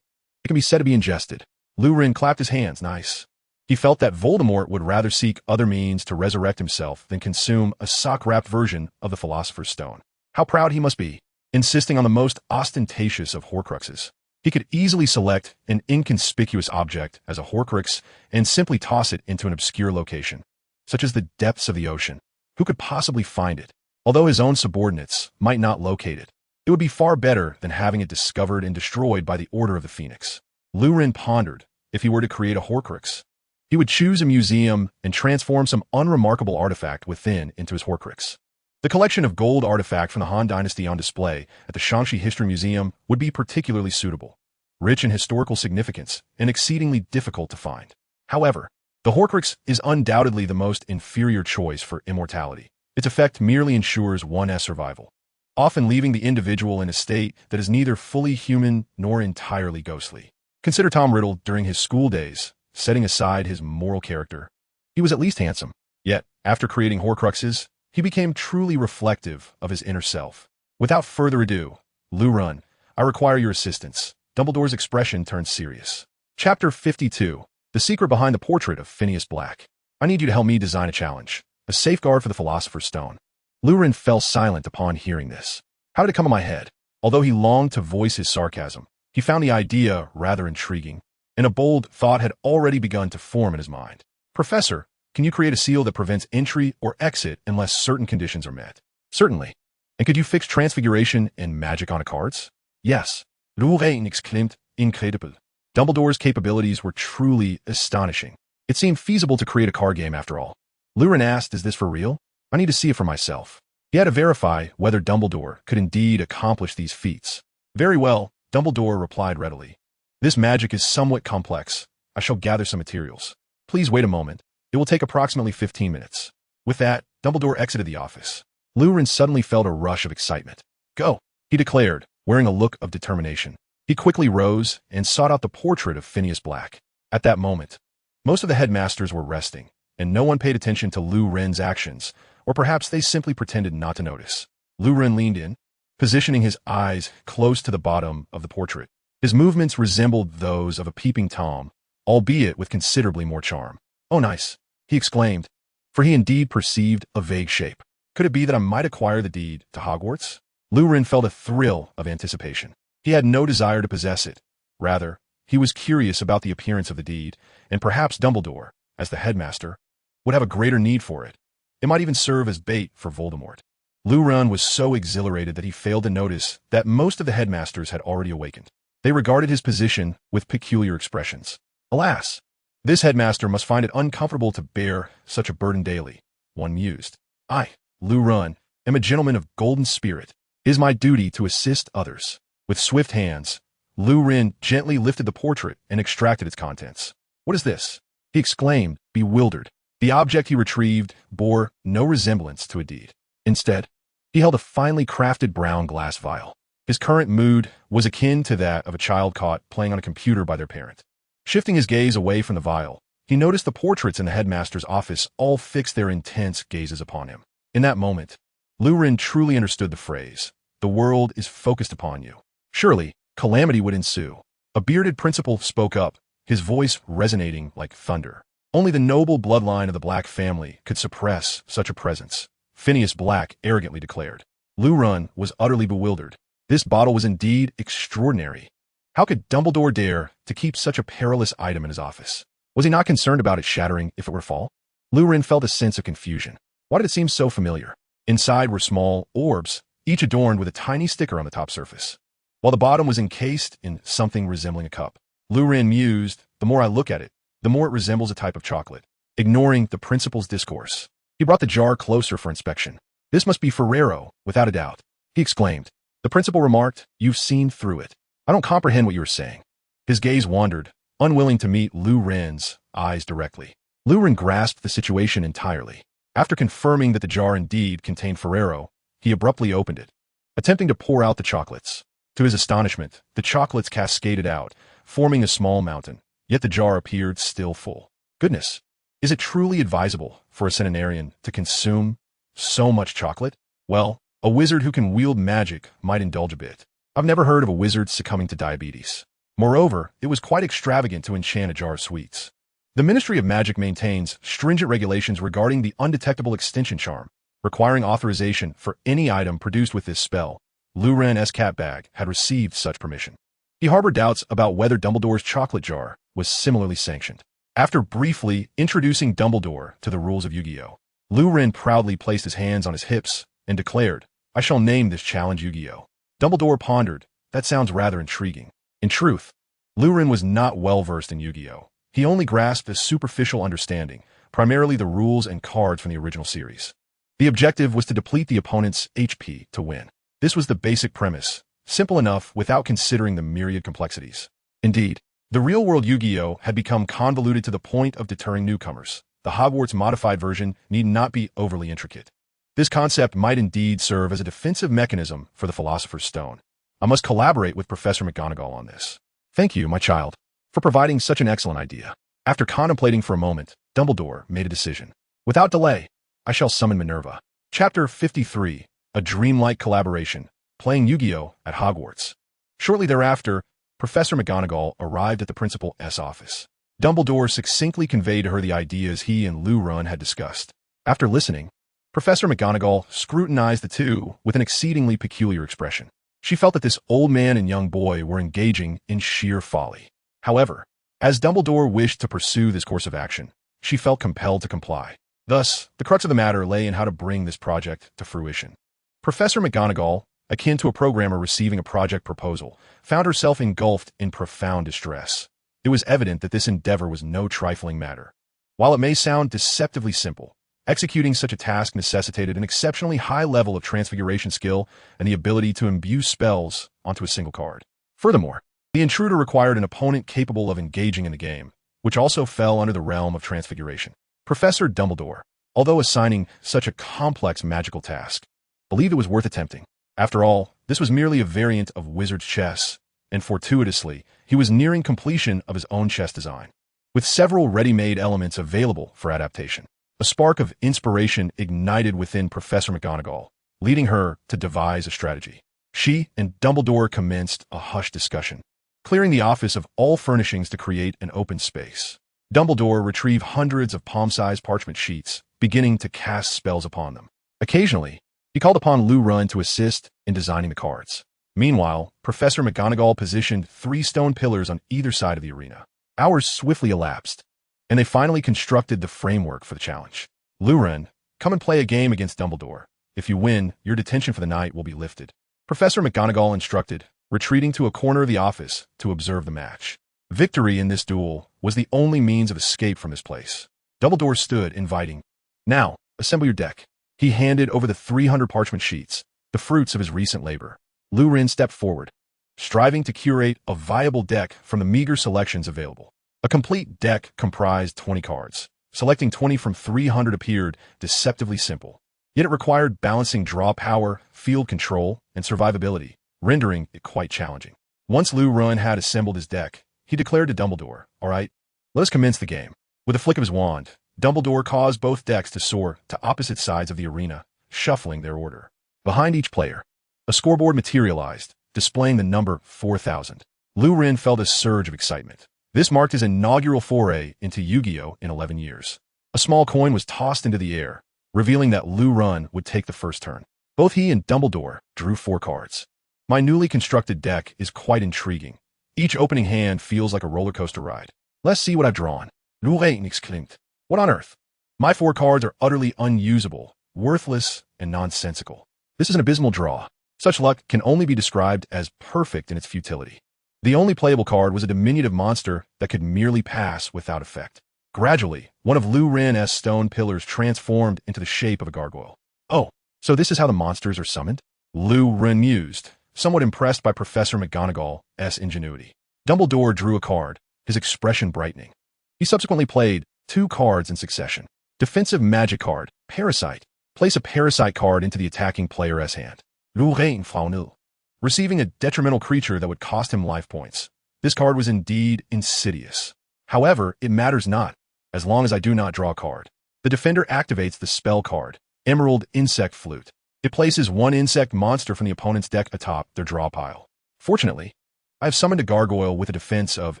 it can be said to be ingested. Lurin clapped his hands. Nice. He felt that Voldemort would rather seek other means to resurrect himself than consume a sock-wrapped version of the Philosopher's Stone. How proud he must be, insisting on the most ostentatious of Horcruxes. He could easily select an inconspicuous object as a Horcrux and simply toss it into an obscure location, such as the depths of the ocean. Who could possibly find it? Although his own subordinates might not locate it, it would be far better than having it discovered and destroyed by the Order of the Phoenix. Lurin pondered, if he were to create a Horcrux, he would choose a museum and transform some unremarkable artifact within into his Horcrux. The collection of gold artifact from the Han Dynasty on display at the Shang-Chi History Museum would be particularly suitable, rich in historical significance and exceedingly difficult to find. However, the Horcrux is undoubtedly the most inferior choice for immortality. Its effect merely ensures one's survival. often leaving the individual in a state that is neither fully human nor entirely ghostly. Consider Tom Riddle during his school days, setting aside his moral character. He was at least handsome. Yet, after creating Horcruxes, he became truly reflective of his inner self. Without further ado, Lurun, I require your assistance. Dumbledore's expression turned serious. Chapter 52. The secret behind the portrait of Phineas Black. I need you to help me design a challenge. A safeguard for the Philosopher's Stone. Lurun fell silent upon hearing this. How did it come to my head? Although he longed to voice his sarcasm, he found the idea rather intriguing, and a bold thought had already begun to form in his mind. Professor, can you create a seal that prevents entry or exit unless certain conditions are met? Certainly. And could you fix transfiguration and magic on cards? Yes. Rewritten exclaimed, incredible. Dumbledore's capabilities were truly astonishing. It seemed feasible to create a card game after all. Lurun asked, is this for real? I need to see it for myself. He had to verify whether Dumbledore could indeed accomplish these feats. Very well, Dumbledore replied readily. This magic is somewhat complex. I shall gather some materials. Please wait a moment. It will take approximately 15 minutes. With that, Dumbledore exited the office. Lurun suddenly felt a rush of excitement. Go, he declared, wearing a look of determination. He quickly rose and sought out the portrait of Phineas Black. At that moment, most of the headmasters were resting, and no one paid attention to Lurun's actions, or perhaps they simply pretended not to notice. Lurun leaned in, positioning his eyes close to the bottom of the portrait. His movements resembled those of a peeping Tom, albeit with considerably more charm. Oh, nice, he exclaimed, for he indeed perceived a vague shape. Could it be that I might acquire the deed to Hogwarts? Lurun felt a thrill of anticipation. He had no desire to possess it. Rather, he was curious about the appearance of the deed, and perhaps Dumbledore, as the headmaster, would have a greater need for it. It might even serve as bait for Voldemort. Lurun was so exhilarated that he failed to notice that most of the headmasters had already awakened. They regarded his position with peculiar expressions. Alas, this headmaster must find it uncomfortable to bear such a burden daily, one mused. I, Lurun, am a gentleman of golden spirit. It is my duty to assist others. With swift hands, Lurun gently lifted the portrait and extracted its contents. What is this? He exclaimed, bewildered. The object he retrieved bore no resemblance to a deed. Instead, he held a finely crafted brown glass vial. His current mood was akin to that of a child caught playing on a computer by their parent. Shifting his gaze away from the vial, he noticed the portraits in the headmaster's office all fixed their intense gazes upon him. In that moment, Lurun truly understood the phrase, the world is focused upon you. Surely, calamity would ensue. A bearded principal spoke up, his voice resonating like thunder. Only the noble bloodline of the Black family could suppress such a presence, Phineas Black arrogantly declared. Lurun was utterly bewildered. This bottle was indeed extraordinary. How could Dumbledore dare to keep such a perilous item in his office? Was he not concerned about it shattering if it were to fall? Lurun felt a sense of confusion. Why did it seem so familiar? Inside were small orbs, each adorned with a tiny sticker on the top surface, while the bottom was encased in something resembling a cup. Lurun mused, the more I look at it, the more it resembles a type of chocolate. Ignoring the principal's discourse, he brought the jar closer for inspection. This must be Ferrero, without a doubt, he exclaimed. The principal remarked, you've seen through it. I don't comprehend what you were saying. His gaze wandered, unwilling to meet Lurun's eyes directly. Lurun grasped the situation entirely. After confirming that the jar indeed contained Ferrero, he abruptly opened it, attempting to pour out the chocolates. To his astonishment, the chocolates cascaded out, forming a small mountain, yet the jar appeared still full. Goodness, is it truly advisable for a centenarian to consume so much chocolate? Well, a wizard who can wield magic might indulge a bit. I've never heard of a wizard succumbing to diabetes. Moreover, it was quite extravagant to enchant a jar of sweets. The Ministry of Magic maintains stringent regulations regarding the undetectable extension charm, requiring authorization for any item produced with this spell. Lurun's cat bag had received such permission. He harbored doubts about whether Dumbledore's chocolate jar was similarly sanctioned. After briefly introducing Dumbledore to the rules of Yu-Gi-Oh!, Lurun proudly placed his hands on his hips and declared, I shall name this challenge Yu-Gi-Oh! Dumbledore pondered, that sounds rather intriguing. In truth, Lurun was not well versed in Yu-Gi-Oh! He only grasped a superficial understanding, primarily the rules and cards from the original series. The objective was to deplete the opponent's HP to win. This was the basic premise, simple enough without considering the myriad complexities. Indeed, the real-world Yu-Gi-Oh! Had become convoluted to the point of deterring newcomers. The Hogwarts modified version need not be overly intricate. This concept might indeed serve as a defensive mechanism for the Philosopher's Stone. I must collaborate with Professor McGonagall on this. Thank you, my child, for providing such an excellent idea. After contemplating for a moment, Dumbledore made a decision. Without delay, I shall summon Minerva. Chapter 53, A Dreamlike Collaboration, playing Yu-Gi-Oh! At Hogwarts. Shortly thereafter, Professor McGonagall arrived at the Principal's office. Dumbledore succinctly conveyed to her the ideas he and Lou Run had discussed. After listening, Professor McGonagall scrutinized the two with an exceedingly peculiar expression. She felt that this old man and young boy were engaging in sheer folly. However, as Dumbledore wished to pursue this course of action, she felt compelled to comply. Thus, the crux of the matter lay in how to bring this project to fruition. Professor McGonagall, akin to a programmer receiving a project proposal, found herself engulfed in profound distress. It was evident that this endeavor was no trifling matter. While it may sound deceptively simple, executing such a task necessitated an exceptionally high level of transfiguration skill and the ability to imbue spells onto a single card. Furthermore, the intruder required an opponent capable of engaging in the game, which also fell under the realm of transfiguration. Professor Dumbledore, although assigning such a complex magical task, believed it was worth attempting. After all, this was merely a variant of wizard's chess, and fortuitously, he was nearing completion of his own chess design, with several ready-made elements available for adaptation. A spark of inspiration ignited within Professor McGonagall, leading her to devise a strategy. She and Dumbledore commenced a hushed discussion, clearing the office of all furnishings to create an open space. Dumbledore retrieved hundreds of palm-sized parchment sheets, beginning to cast spells upon them. Occasionally, he called upon Lou Run to assist in designing the cards. Meanwhile, Professor McGonagall positioned 3 stone pillars on either side of the arena. Hours swiftly elapsed, and they finally constructed the framework for the challenge. Lou Run, come and play a game against Dumbledore. If you win, your detention for the night will be lifted. Professor McGonagall instructed, retreating to a corner of the office to observe the match. Victory in this duel was the only means of escape from this place. Dumbledore stood, inviting. Now, assemble your deck. He handed over the 300 parchment sheets, the fruits of his recent labor. Lou Rin stepped forward, striving to curate a viable deck from the meager selections available. A complete deck comprised 20 cards. Selecting 20 from 300 appeared deceptively simple. Yet it required balancing draw power, field control, and survivability, rendering it quite challenging. Once Lou Run had assembled his deck, he declared to Dumbledore, "All right, let us commence the game." With a flick of his wand, Dumbledore caused both decks to soar to opposite sides of the arena, shuffling their order. Behind each player, a scoreboard materialized, displaying the number 4,000. Lou Rin felt a surge of excitement. This marked his inaugural foray into Yu-Gi-Oh! In 11 years. A small coin was tossed into the air, revealing that Lou Run would take the first turn. Both he and Dumbledore drew 4 cards. My newly constructed deck is quite intriguing. Each opening hand feels like a roller coaster ride. Let's see what I've drawn. Rewritten exclaimed. What on earth? My 4 cards are utterly unusable, worthless, and nonsensical. This is an abysmal draw. Such luck can only be described as perfect in its futility. The only playable card was a diminutive monster that could merely pass without effect. Gradually, one of Lou Ran's stone pillars transformed into the shape of a gargoyle. Oh, so this is how the monsters are summoned? Lou Ren mused, somewhat impressed by Professor McGonagall's ingenuity. Dumbledore drew a card, his expression brightening. He subsequently played 2 cards in succession. Defensive magic card, Parasite. Place a Parasite card into the attacking player's hand. Rewritten Faunil. Receiving a detrimental creature that would cost him life points. This card was indeed insidious. However, it matters not, as long as I do not draw a card. The defender activates the spell card, Emerald Insect Flute. It places 1 insect monster from the opponent's deck atop their draw pile. Fortunately, I have summoned a gargoyle with a defense of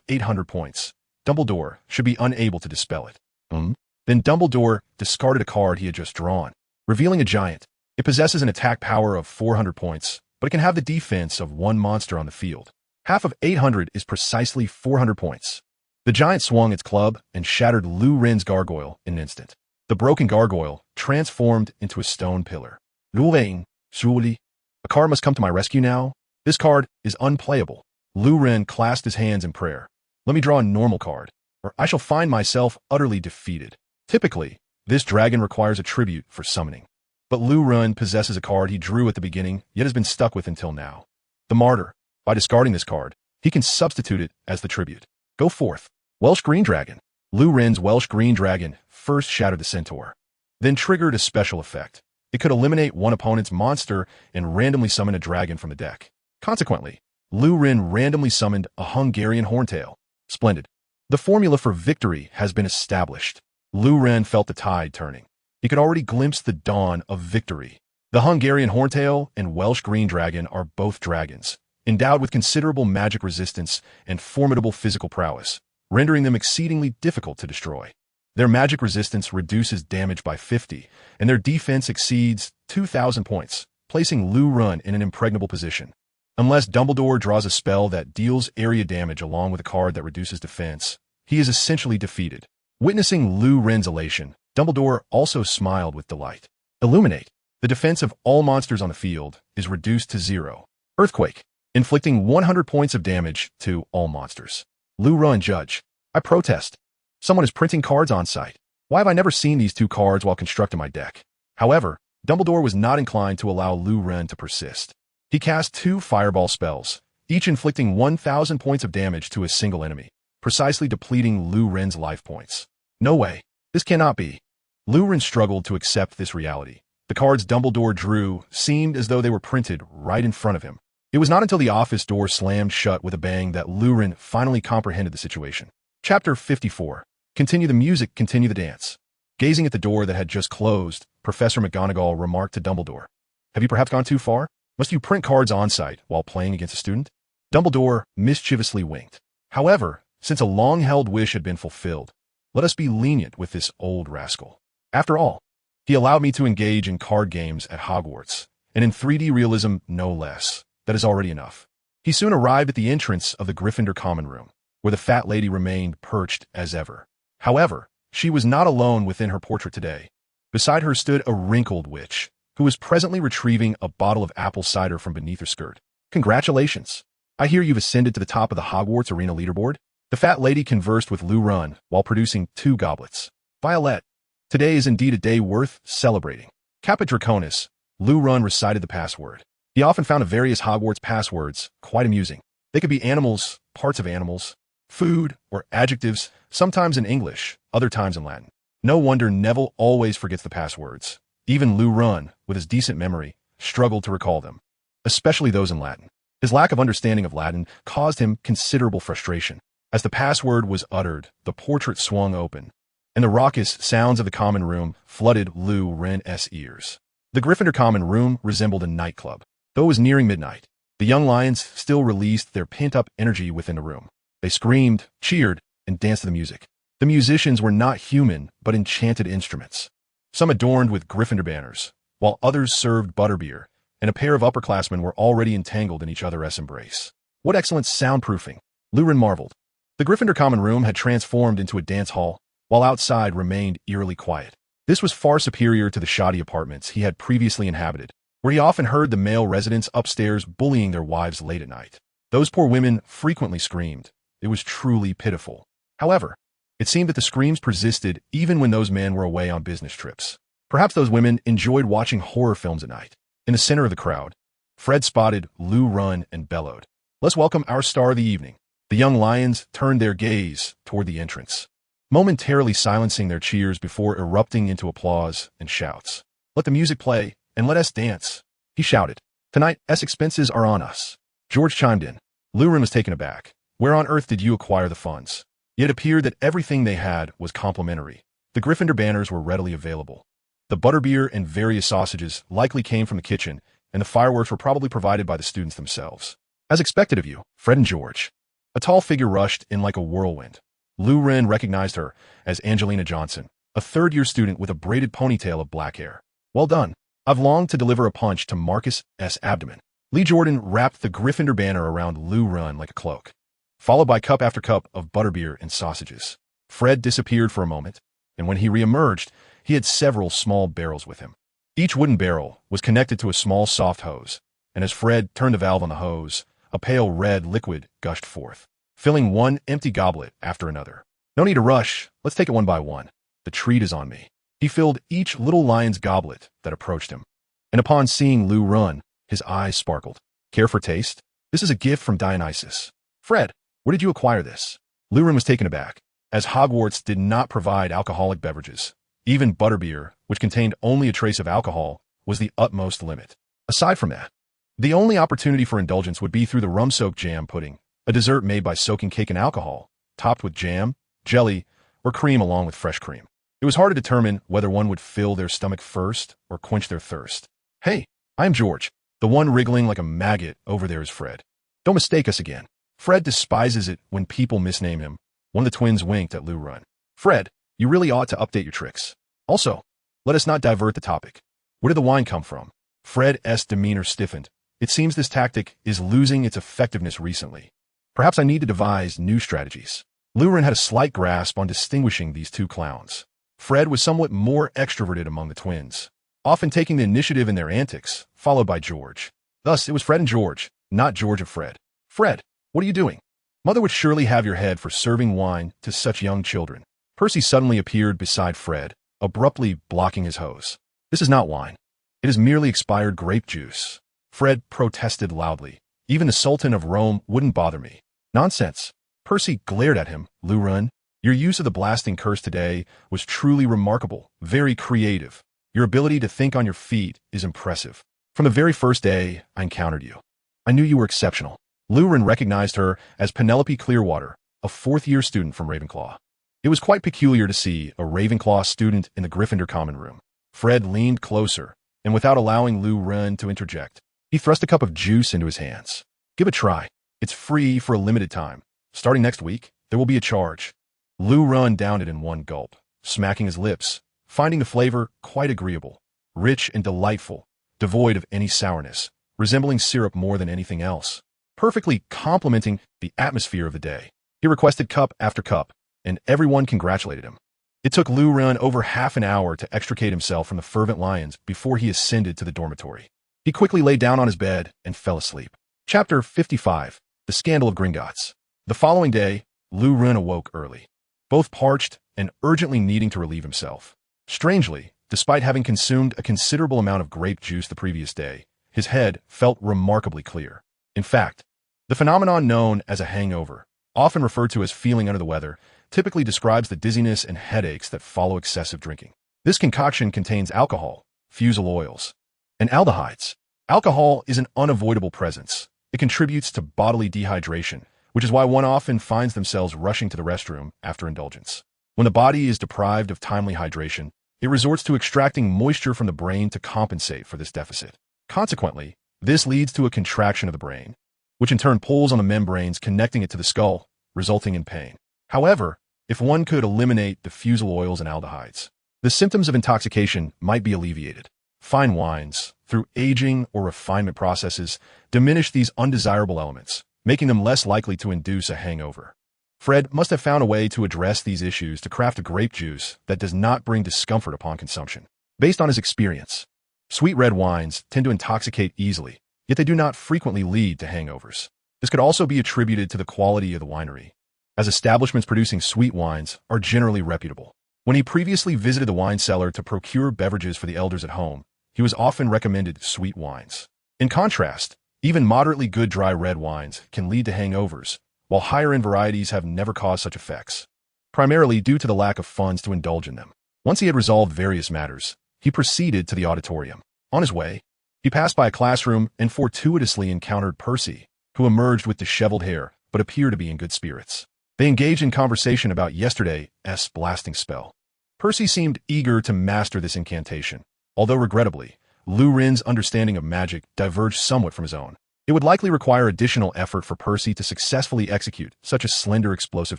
800 points. Dumbledore should be unable to dispel it. Then Dumbledore discarded a card he had just drawn, revealing a giant. It possesses an attack power of 400 points, but it can have the defense of 1 monster on the field. Half of 800 is precisely 400 points. The giant swung its club and shattered Lou Ren's gargoyle in an instant. The broken gargoyle transformed into a stone pillar. Lou Ren, surely, a card must come to my rescue now. This card is unplayable. Lou Ren clasped his hands in prayer. Let me draw a normal card, or I shall find myself utterly defeated. Typically, this dragon requires a tribute for summoning. But Lou Ren possesses a card he drew at the beginning, yet has been stuck with until now. The Martyr. By discarding this card, he can substitute it as the tribute. Go forth. Welsh Green Dragon. Lou Ren's Welsh Green Dragon first shattered the Centaur, then triggered a special effect. It could eliminate one opponent's monster and randomly summon a dragon from the deck. Consequently, Lu Ren randomly summoned a Hungarian Horntail. Splendid. The formula for victory has been established. Lu Ren felt the tide turning. He could already glimpse the dawn of victory. The Hungarian Horntail and Welsh Green Dragon are both dragons, endowed with considerable magic resistance and formidable physical prowess, rendering them exceedingly difficult to destroy. Their magic resistance reduces damage by 50, and their defense exceeds 2,000 points, placing Lu Ren in an impregnable position. Unless Dumbledore draws a spell that deals area damage along with a card that reduces defense, he is essentially defeated. Witnessing Lu Ren's elation, Dumbledore also smiled with delight. Illuminate. The defense of all monsters on the field is reduced to 0. Earthquake. Inflicting 100 points of damage to all monsters. Lu Ren judge. I protest. Someone is printing cards on site. Why have I never seen these 2 cards while constructing my deck? However, Dumbledore was not inclined to allow Lu Ren to persist. He cast 2 fireball spells, each inflicting 1,000 points of damage to a single enemy, precisely depleting Lu Ren's life points. No way. This cannot be. Lu Ren struggled to accept this reality. The cards Dumbledore drew seemed as though they were printed right in front of him. It was not until the office door slammed shut with a bang that Lu Ren finally comprehended the situation. Chapter 54. Continue the music, continue the dance. Gazing at the door that had just closed, Professor McGonagall remarked to Dumbledore, "Have you perhaps gone too far? Must you print cards on site while playing against a student?" Dumbledore mischievously winked. However, since a long-held wish had been fulfilled, let us be lenient with this old rascal. After all, he allowed me to engage in card games at Hogwarts, and in 3D realism no less. That is already enough. He soon arrived at the entrance of the Gryffindor common room, where the fat lady remained perched as ever. However, she was not alone within her portrait today. Beside her stood a wrinkled witch, who was presently retrieving a bottle of apple cider from beneath her skirt. "Congratulations! I hear you've ascended to the top of the Hogwarts Arena leaderboard." The fat lady conversed with Lu Ren while producing 2 goblets. "Violet, today is indeed a day worth celebrating." Caput Draconis, Lu Ren recited the password. He often found the various Hogwarts passwords quite amusing. They could be animals, parts of animals, food, or adjectives, sometimes in English, other times in Latin. No wonder Neville always forgets the passwords. Even Lu Ren, with his decent memory, struggled to recall them, especially those in Latin. His lack of understanding of Latin caused him considerable frustration. As the password was uttered, the portrait swung open, and the raucous sounds of the common room flooded Lu Ren's ears. The Gryffindor common room resembled a nightclub. Though it was nearing midnight, the young lions still released their pent-up energy within the room. They screamed, cheered, and danced to the music. The musicians were not human, but enchanted instruments. Some adorned with Gryffindor banners, while others served butterbeer, and a pair of upperclassmen were already entangled in each other's embrace. What excellent soundproofing! Lu Ren marveled. The Gryffindor common room had transformed into a dance hall, while outside remained eerily quiet. This was far superior to the shoddy apartments he had previously inhabited, where he often heard the male residents upstairs bullying their wives late at night. Those poor women frequently screamed. It was truly pitiful. However, it seemed that the screams persisted even when those men were away on business trips. Perhaps those women enjoyed watching horror films at night. In the center of the crowd, Fred spotted Lu Ren and bellowed, "Let's welcome our star of the evening." The young lions turned their gaze toward the entrance, momentarily silencing their cheers before erupting into applause and shouts. "Let the music play, and let us dance," he shouted. "Tonight's expenses are on us." George chimed in. Lu Ren was taken aback. "Where on earth did you acquire the funds?" It appeared that everything they had was complimentary. The Gryffindor banners were readily available. The butterbeer and various sausages likely came from the kitchen, and the fireworks were probably provided by the students themselves. "As expected of you, Fred and George." A tall figure rushed in like a whirlwind. Lu Ren recognized her as Angelina Johnson, a third-year student with a braided ponytail of black hair. "Well done. I've longed to deliver a punch to Marcus's abdomen." Lee Jordan wrapped the Gryffindor banner around Lu Ren like a cloak, followed by cup after cup of butterbeer and sausages. Fred disappeared for a moment, and when he reemerged, he had several small barrels with him. Each wooden barrel was connected to a small soft hose, and as Fred turned the valve on the hose, a pale red liquid gushed forth, filling one empty goblet after another. "No need to rush. Let's take it one by one. The treat is on me." He filled each little lion's goblet that approached him, and upon seeing Lu Ren, his eyes sparkled. "Care for taste? This is a gift from Dionysus." "Fred, where did you acquire this?" Lu Ren was taken aback, as Hogwarts did not provide alcoholic beverages. Even butterbeer, which contained only a trace of alcohol, was the utmost limit. Aside from that, the only opportunity for indulgence would be through the rum-soaked jam pudding, a dessert made by soaking cake in alcohol, topped with jam, jelly, or cream along with fresh cream. It was hard to determine whether one would fill their stomach first or quench their thirst. Hey, I am George. The one wriggling like a maggot over there is Fred. Don't mistake us again. Fred despises it when people misname him. One of the twins winked at Lou Run. Fred, you really ought to update your tricks. Also, let us not divert the topic. Where did the wine come from? Fred's demeanor stiffened. It seems this tactic is losing its effectiveness recently. Perhaps I need to devise new strategies. Lou Run had a slight grasp on distinguishing these two clowns. Fred was somewhat more extroverted among the twins, often taking the initiative in their antics, followed by George. Thus, it was Fred and George, not George and Fred. Fred, what are you doing? Mother would surely have your head for serving wine to such young children. Percy suddenly appeared beside Fred, abruptly blocking his hose. This is not wine. It is merely expired grape juice. Fred protested loudly. Even the Sultan of Rome wouldn't bother me. Nonsense. Percy glared at him. Lou Run, your use of the blasting curse today was truly remarkable, very creative. Your ability to think on your feet is impressive. From the very first day I encountered you, I knew you were exceptional. Lou Run recognized her as Penelope Clearwater, a fourth-year student from Ravenclaw. It was quite peculiar to see a Ravenclaw student in the Gryffindor common room. Fred leaned closer, and without allowing Lou Run to interject, he thrust a cup of juice into his hands. Give it a try. It's free for a limited time. Starting next week, there will be a charge. Lou Run downed it in one gulp, smacking his lips, finding the flavor quite agreeable, rich and delightful, devoid of any sourness, resembling syrup more than anything else, perfectly complementing the atmosphere of the day. He requested cup after cup, and everyone congratulated him. It took Lou Run over half an hour to extricate himself from the fervent lions before he ascended to the dormitory. He quickly lay down on his bed and fell asleep. Chapter 55. The Scandal of Gringotts. The following day, Lou Run awoke early, both parched and urgently needing to relieve himself. Strangely, despite having consumed a considerable amount of grape juice the previous day, his head felt remarkably clear. In fact, the phenomenon known as a hangover, often referred to as feeling under the weather, typically describes the dizziness and headaches that follow excessive drinking. This concoction contains alcohol, fusel oils, and aldehydes. Alcohol is an unavoidable presence. It contributes to bodily dehydration, which is why one often finds themselves rushing to the restroom after indulgence. When the body is deprived of timely hydration, it resorts to extracting moisture from the brain to compensate for this deficit. Consequently, this leads to a contraction of the brain, which in turn pulls on the membranes connecting it to the skull, resulting in pain. However, if one could eliminate the fusel oils and aldehydes, the symptoms of intoxication might be alleviated. Fine wines, through aging or refinement processes, diminish these undesirable elements, making them less likely to induce a hangover. Fred must have found a way to address these issues to craft a grape juice that does not bring discomfort upon consumption. Based on his experience, sweet red wines tend to intoxicate easily, yet they do not frequently lead to hangovers. This could also be attributed to the quality of the winery, as establishments producing sweet wines are generally reputable. When he previously visited the wine cellar to procure beverages for the elders at home, he was often recommended sweet wines. In contrast, even moderately good dry red wines can lead to hangovers, while higher-end varieties have never caused such effects, primarily due to the lack of funds to indulge in them. Once he had resolved various matters, he proceeded to the auditorium. On his way, he passed by a classroom and fortuitously encountered Percy, who emerged with disheveled hair but appeared to be in good spirits. They engaged in conversation about yesterday's blasting spell. Percy seemed eager to master this incantation, although regrettably, Lou Run's understanding of magic diverged somewhat from his own. It would likely require additional effort for Percy to successfully execute such a slender explosive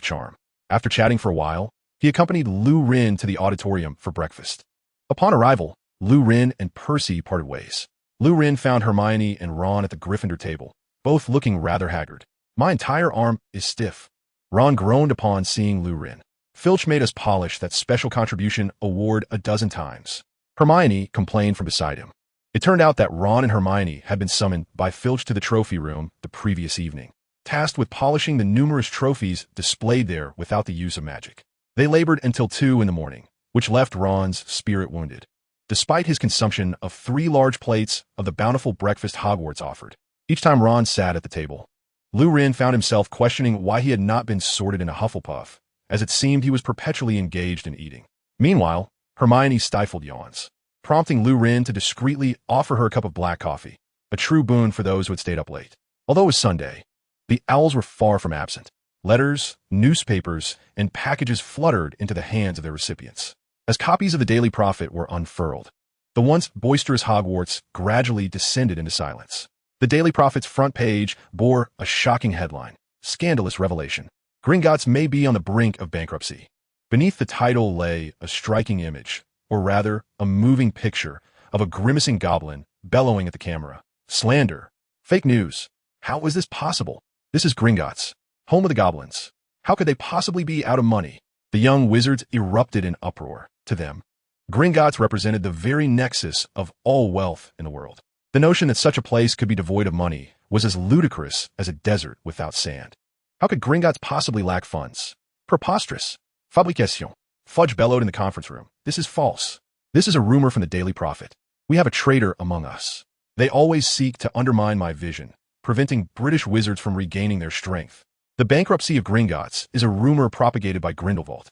charm. After chatting for a while, he accompanied Lou Run to the auditorium for breakfast. Upon arrival, Lou Run and Percy parted ways. Lou Run found Hermione and Ron at the Gryffindor table, both looking rather haggard. My entire arm is stiff. Ron groaned upon seeing Lou Run. Filch made us polish that special contribution award a dozen times. Hermione complained from beside him. It turned out that Ron and Hermione had been summoned by Filch to the trophy room the previous evening, tasked with polishing the numerous trophies displayed there without the use of magic. They labored until 2 in the morning, which left Ron's spirit wounded, despite his consumption of 3 large plates of the bountiful breakfast Hogwarts offered. Each time Ron sat at the table, Lou Run found himself questioning why he had not been sorted in a Hufflepuff, as it seemed he was perpetually engaged in eating. Meanwhile, Hermione stifled yawns. prompting Lu Rin to discreetly offer her a cup of black coffee, a true boon for those who had stayed up late. Although it was Sunday, the owls were far from absent. Letters, newspapers, and packages fluttered into the hands of their recipients. As copies of the Daily Prophet were unfurled, the once boisterous Hogwarts gradually descended into silence. The Daily Prophet's front page bore a shocking headline: "Scandalous Revelation. Gringotts may be on the brink of bankruptcy." Beneath the title lay a striking image, or rather, a moving picture, of a grimacing goblin bellowing at the camera. Slander. Fake news. How was this possible? This is Gringotts, home of the goblins. How could they possibly be out of money? The young wizards erupted in uproar. To them, Gringotts represented the very nexus of all wealth in the world. The notion that such a place could be devoid of money was as ludicrous as a desert without sand. How could Gringotts possibly lack funds? Preposterous. Fabrication. Fudge bellowed in the conference room. This is false. This is a rumor from the Daily Prophet. We have a traitor among us. They always seek to undermine my vision, preventing British wizards from regaining their strength. The bankruptcy of Gringotts is a rumor propagated by Grindelwald,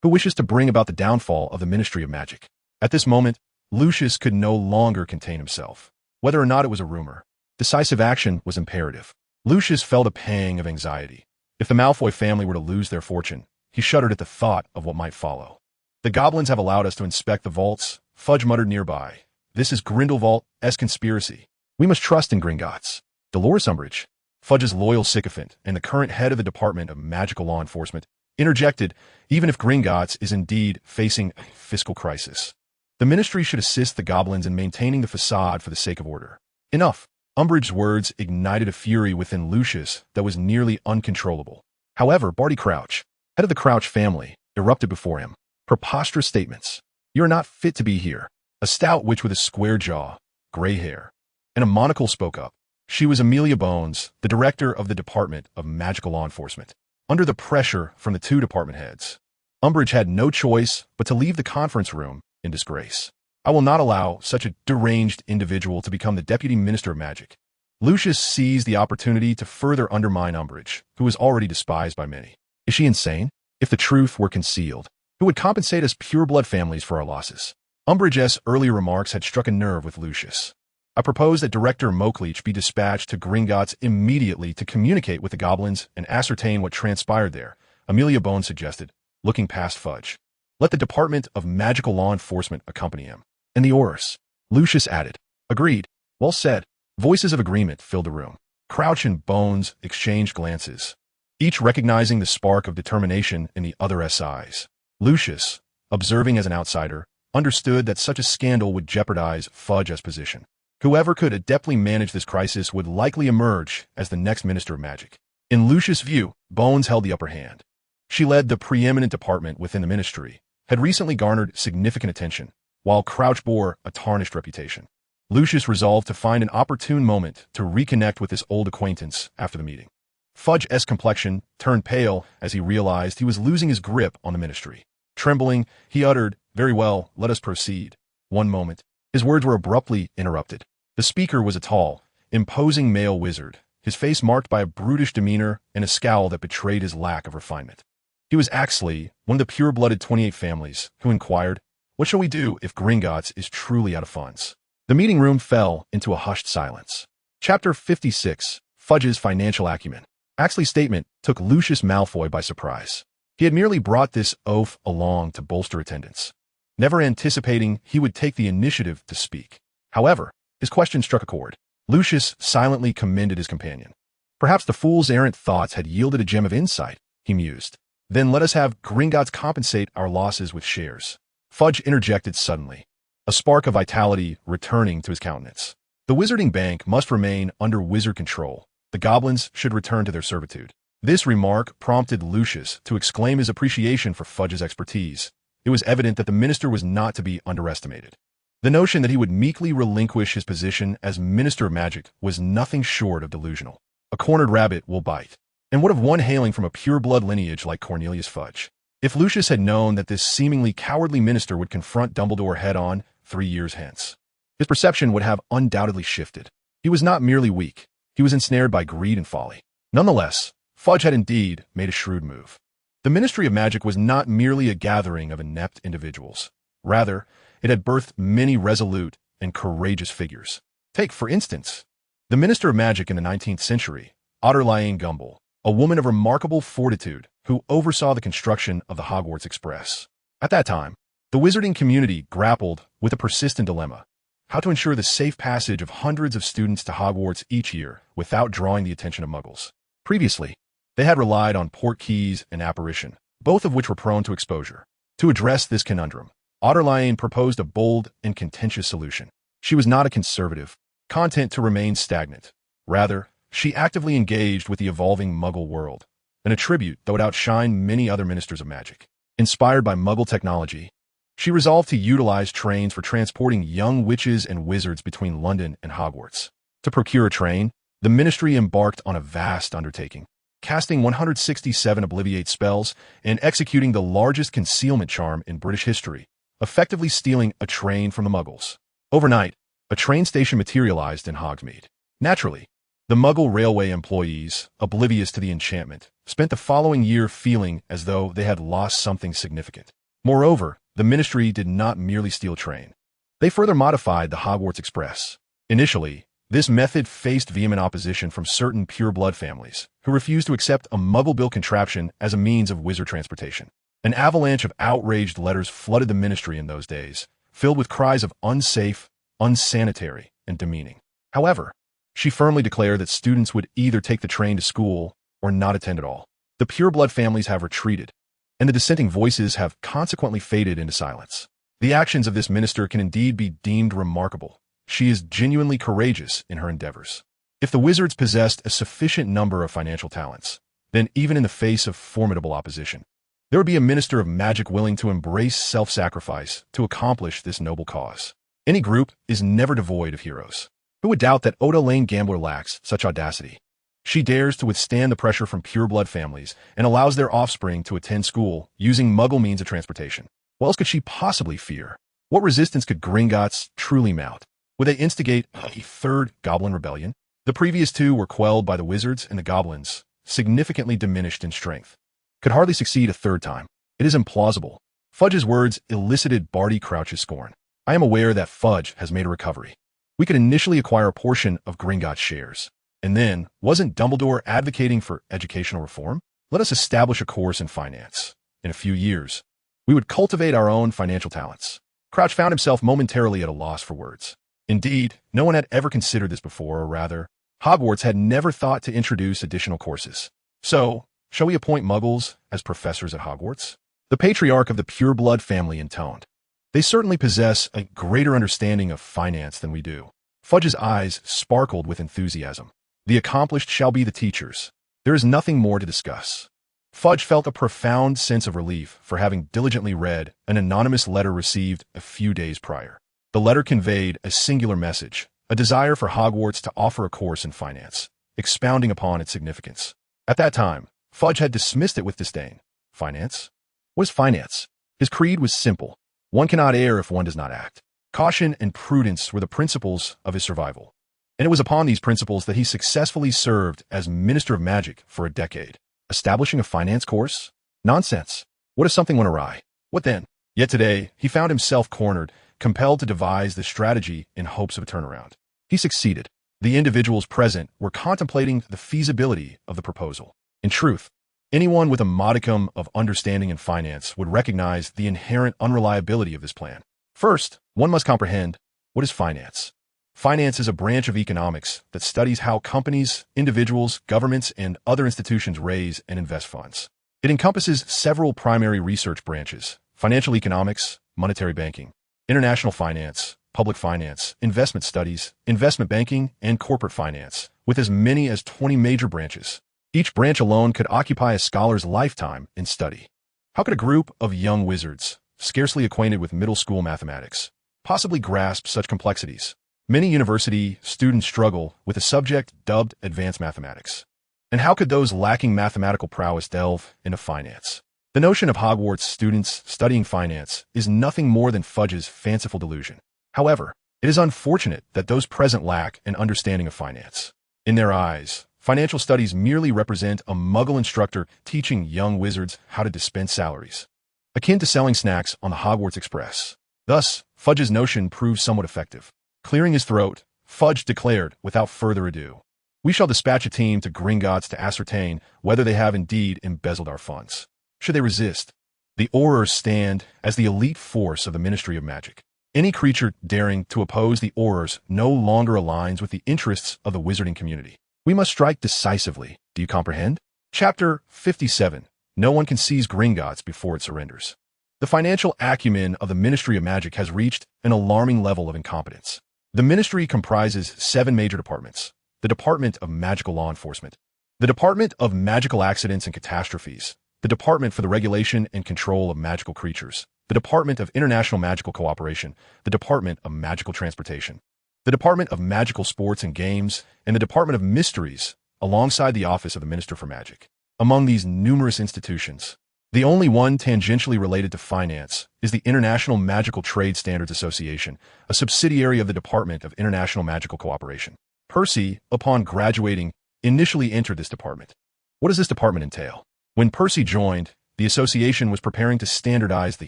who wishes to bring about the downfall of the Ministry of Magic. At this moment, Lucius could no longer contain himself. Whether or not it was a rumor, decisive action was imperative. Lucius felt a pang of anxiety. If the Malfoy family were to lose their fortune, he shuddered at the thought of what might follow. The goblins have allowed us to inspect the vaults, Fudge muttered nearby. This is Grindelwald's conspiracy. We must trust in Gringotts. Dolores Umbridge, Fudge's loyal sycophant and the current head of the Department of Magical Law Enforcement, interjected, even if Gringotts is indeed facing a fiscal crisis. The ministry should assist the goblins in maintaining the facade for the sake of order. Enough. Umbridge's words ignited a fury within Lucius that was nearly uncontrollable. However, Barty Crouch, head of the Crouch family, erupted before him. Preposterous statements. You are not fit to be here. A stout witch with a square jaw, gray hair, and a monocle spoke up. She was Amelia Bones, the director of the Department of Magical Law Enforcement. Under the pressure from the two department heads, Umbridge had no choice but to leave the conference room in disgrace. I will not allow such a deranged individual to become the Deputy Minister of Magic. Lucius seized the opportunity to further undermine Umbridge, who was already despised by many. Is she insane? If the truth were concealed, who would compensate us pureblood families for our losses? Umbridge's earlier remarks had struck a nerve with Lucius. I propose that Director Moakleach be dispatched to Gringotts immediately to communicate with the goblins and ascertain what transpired there, Amelia Bones suggested, looking past Fudge. Let the Department of Magical Law Enforcement accompany him. And the Aurors, Lucius added. Agreed. Well said. Voices of agreement filled the room. Crouch and Bones exchanged glances, each recognizing the spark of determination in the other's eyes. Lucius, observing as an outsider, understood that such a scandal would jeopardize Fudge's position. Whoever could adeptly manage this crisis would likely emerge as the next Minister of Magic. In Lucius' view, Bones held the upper hand. She led the preeminent department within the ministry, had recently garnered significant attention, while Crouch bore a tarnished reputation. Lucius resolved to find an opportune moment to reconnect with this old acquaintance after the meeting. Fudge's complexion turned pale as he realized he was losing his grip on the ministry. Trembling, he uttered, "Very well, let us proceed." One moment. His words were abruptly interrupted. The speaker was a tall, imposing male wizard, his face marked by a brutish demeanor and a scowl that betrayed his lack of refinement. He was Axley, one of the pure-blooded 28 families, who inquired, "What shall we do if Gringotts is truly out of funds?" The meeting room fell into a hushed silence. Chapter 56, Fudge's Financial Acumen. Axley's statement took Lucius Malfoy by surprise. He had merely brought this oaf along to bolster attendance, never anticipating he would take the initiative to speak. However, his question struck a chord. Lucius silently commended his companion. Perhaps the fool's errant thoughts had yielded a gem of insight, he mused. Then let us have Gringotts compensate our losses with shares. Fudge interjected suddenly, a spark of vitality returning to his countenance. The Wizarding Bank must remain under wizard control. The goblins should return to their servitude. This remark prompted Lucius to exclaim his appreciation for Fudge's expertise. It was evident that the minister was not to be underestimated. The notion that he would meekly relinquish his position as Minister of Magic was nothing short of delusional. A cornered rabbit will bite. And what of one hailing from a pure-blood lineage like Cornelius Fudge? If Lucius had known that this seemingly cowardly minister would confront Dumbledore head-on 3 years hence, his perception would have undoubtedly shifted. He was not merely weak. He was ensnared by greed and folly. Nonetheless, Fudge had indeed made a shrewd move. The Ministry of Magic was not merely a gathering of inept individuals. Rather, it had birthed many resolute and courageous figures. Take, for instance, the Minister of Magic in the 19th century, Audrey Gumble, a woman of remarkable fortitude who oversaw the construction of the Hogwarts Express. At that time, the wizarding community grappled with a persistent dilemma: how to ensure the safe passage of hundreds of students to Hogwarts each year without drawing the attention of Muggles. Previously, they had relied on portkeys and apparition, both of which were prone to exposure. To address this conundrum, Audrey proposed a bold and contentious solution. She was not a conservative, content to remain stagnant. Rather, she actively engaged with the evolving Muggle world, an attribute that would outshine many other ministers of magic. Inspired by Muggle technology, she resolved to utilize trains for transporting young witches and wizards between London and Hogwarts. To procure a train, the ministry embarked on a vast undertaking, casting 167 Obliviate spells and executing the largest concealment charm in British history, effectively stealing a train from the Muggles. Overnight, a train station materialized in Hogsmeade. Naturally, the Muggle railway employees, oblivious to the enchantment, spent the following year feeling as though they had lost something significant. Moreover, the ministry did not merely steal a train. They further modified the Hogwarts Express. Initially, this method faced vehement opposition from certain pure-blood families, who refused to accept a Muggle-built contraption as a means of wizard transportation. An avalanche of outraged letters flooded the ministry in those days, filled with cries of unsafe, unsanitary, and demeaning. However, she firmly declared that students would either take the train to school or not attend at all. The pure-blood families have retreated, and the dissenting voices have consequently faded into silence. The actions of this minister can indeed be deemed remarkable. She is genuinely courageous in her endeavors. If the wizards possessed a sufficient number of financial talents, then even in the face of formidable opposition, there would be a minister of magic willing to embrace self-sacrifice to accomplish this noble cause. Any group is never devoid of heroes. Who would doubt that Oda Lane Gambler lacks such audacity? She dares to withstand the pressure from pure-blood families and allows their offspring to attend school using Muggle means of transportation. What else could she possibly fear? What resistance could Gringotts truly mount? Would they instigate a third Goblin rebellion? The previous two were quelled by the wizards, and the goblins, significantly diminished in strength, could hardly succeed a third time. It is implausible. Fudge's words elicited Barty Crouch's scorn. I am aware that Fudge has made a recovery. We could initially acquire a portion of Gringotts' shares. And then, wasn't Dumbledore advocating for educational reform? Let us establish a course in finance. In a few years, we would cultivate our own financial talents. Crouch found himself momentarily at a loss for words. Indeed, no one had ever considered this before, or rather, Hogwarts had never thought to introduce additional courses. So, shall we appoint Muggles as professors at Hogwarts? The patriarch of the pure-blood family intoned. They certainly possess a greater understanding of finance than we do. Fudge's eyes sparkled with enthusiasm. The accomplished shall be the teachers. There is nothing more to discuss. Fudge felt a profound sense of relief for having diligently read an anonymous letter received a few days prior. The letter conveyed a singular message, a desire for Hogwarts to offer a course in finance, expounding upon its significance. At that time, Fudge had dismissed it with disdain. Finance? What is finance? His creed was simple. One cannot err if one does not act. Caution and prudence were the principles of his survival. And it was upon these principles that he successfully served as Minister of Magic for a decade. Establishing a finance course? Nonsense. What if something went awry? What then? Yet today, he found himself cornered, compelled to devise the strategy in hopes of a turnaround. He succeeded. The individuals present were contemplating the feasibility of the proposal. In truth, anyone with a modicum of understanding in finance would recognize the inherent unreliability of this plan. First, one must comprehend, what is finance? Finance is a branch of economics that studies how companies, individuals, governments, and other institutions raise and invest funds. It encompasses several primary research branches: financial economics, monetary banking, international finance, public finance, investment studies, investment banking, and corporate finance, with as many as 20 major branches. Each branch alone could occupy a scholar's lifetime in study. How could a group of young wizards, scarcely acquainted with middle school mathematics, possibly grasp such complexities? Many university students struggle with a subject dubbed advanced mathematics. And how could those lacking mathematical prowess delve into finance? The notion of Hogwarts students studying finance is nothing more than Fudge's fanciful delusion. However, it is unfortunate that those present lack an understanding of finance. In their eyes, financial studies merely represent a Muggle instructor teaching young wizards how to dispense salaries, akin to selling snacks on the Hogwarts Express. Thus, Fudge's notion proved somewhat effective. Clearing his throat, Fudge declared, without further ado, "We shall dispatch a team to Gringotts to ascertain whether they have indeed embezzled our funds. Should they resist, the Aurors stand as the elite force of the Ministry of Magic. Any creature daring to oppose the Aurors no longer aligns with the interests of the wizarding community. We must strike decisively. Do you comprehend?" Chapter 57. No one can seize Gringotts before it surrenders. The financial acumen of the Ministry of Magic has reached an alarming level of incompetence. The ministry comprises 7 major departments: the Department of Magical Law Enforcement, the Department of Magical Accidents and Catastrophes, the Department for the Regulation and Control of Magical Creatures, the Department of International Magical Cooperation, the Department of Magical Transportation, the Department of Magical Sports and Games, and the Department of Mysteries, alongside the Office of the Minister for Magic. Among these numerous institutions, the only one tangentially related to finance is the International Magical Trade Standards Association, a subsidiary of the Department of International Magical Cooperation. Percy, upon graduating, initially entered this department. What does this department entail? When Percy joined, the association was preparing to standardize the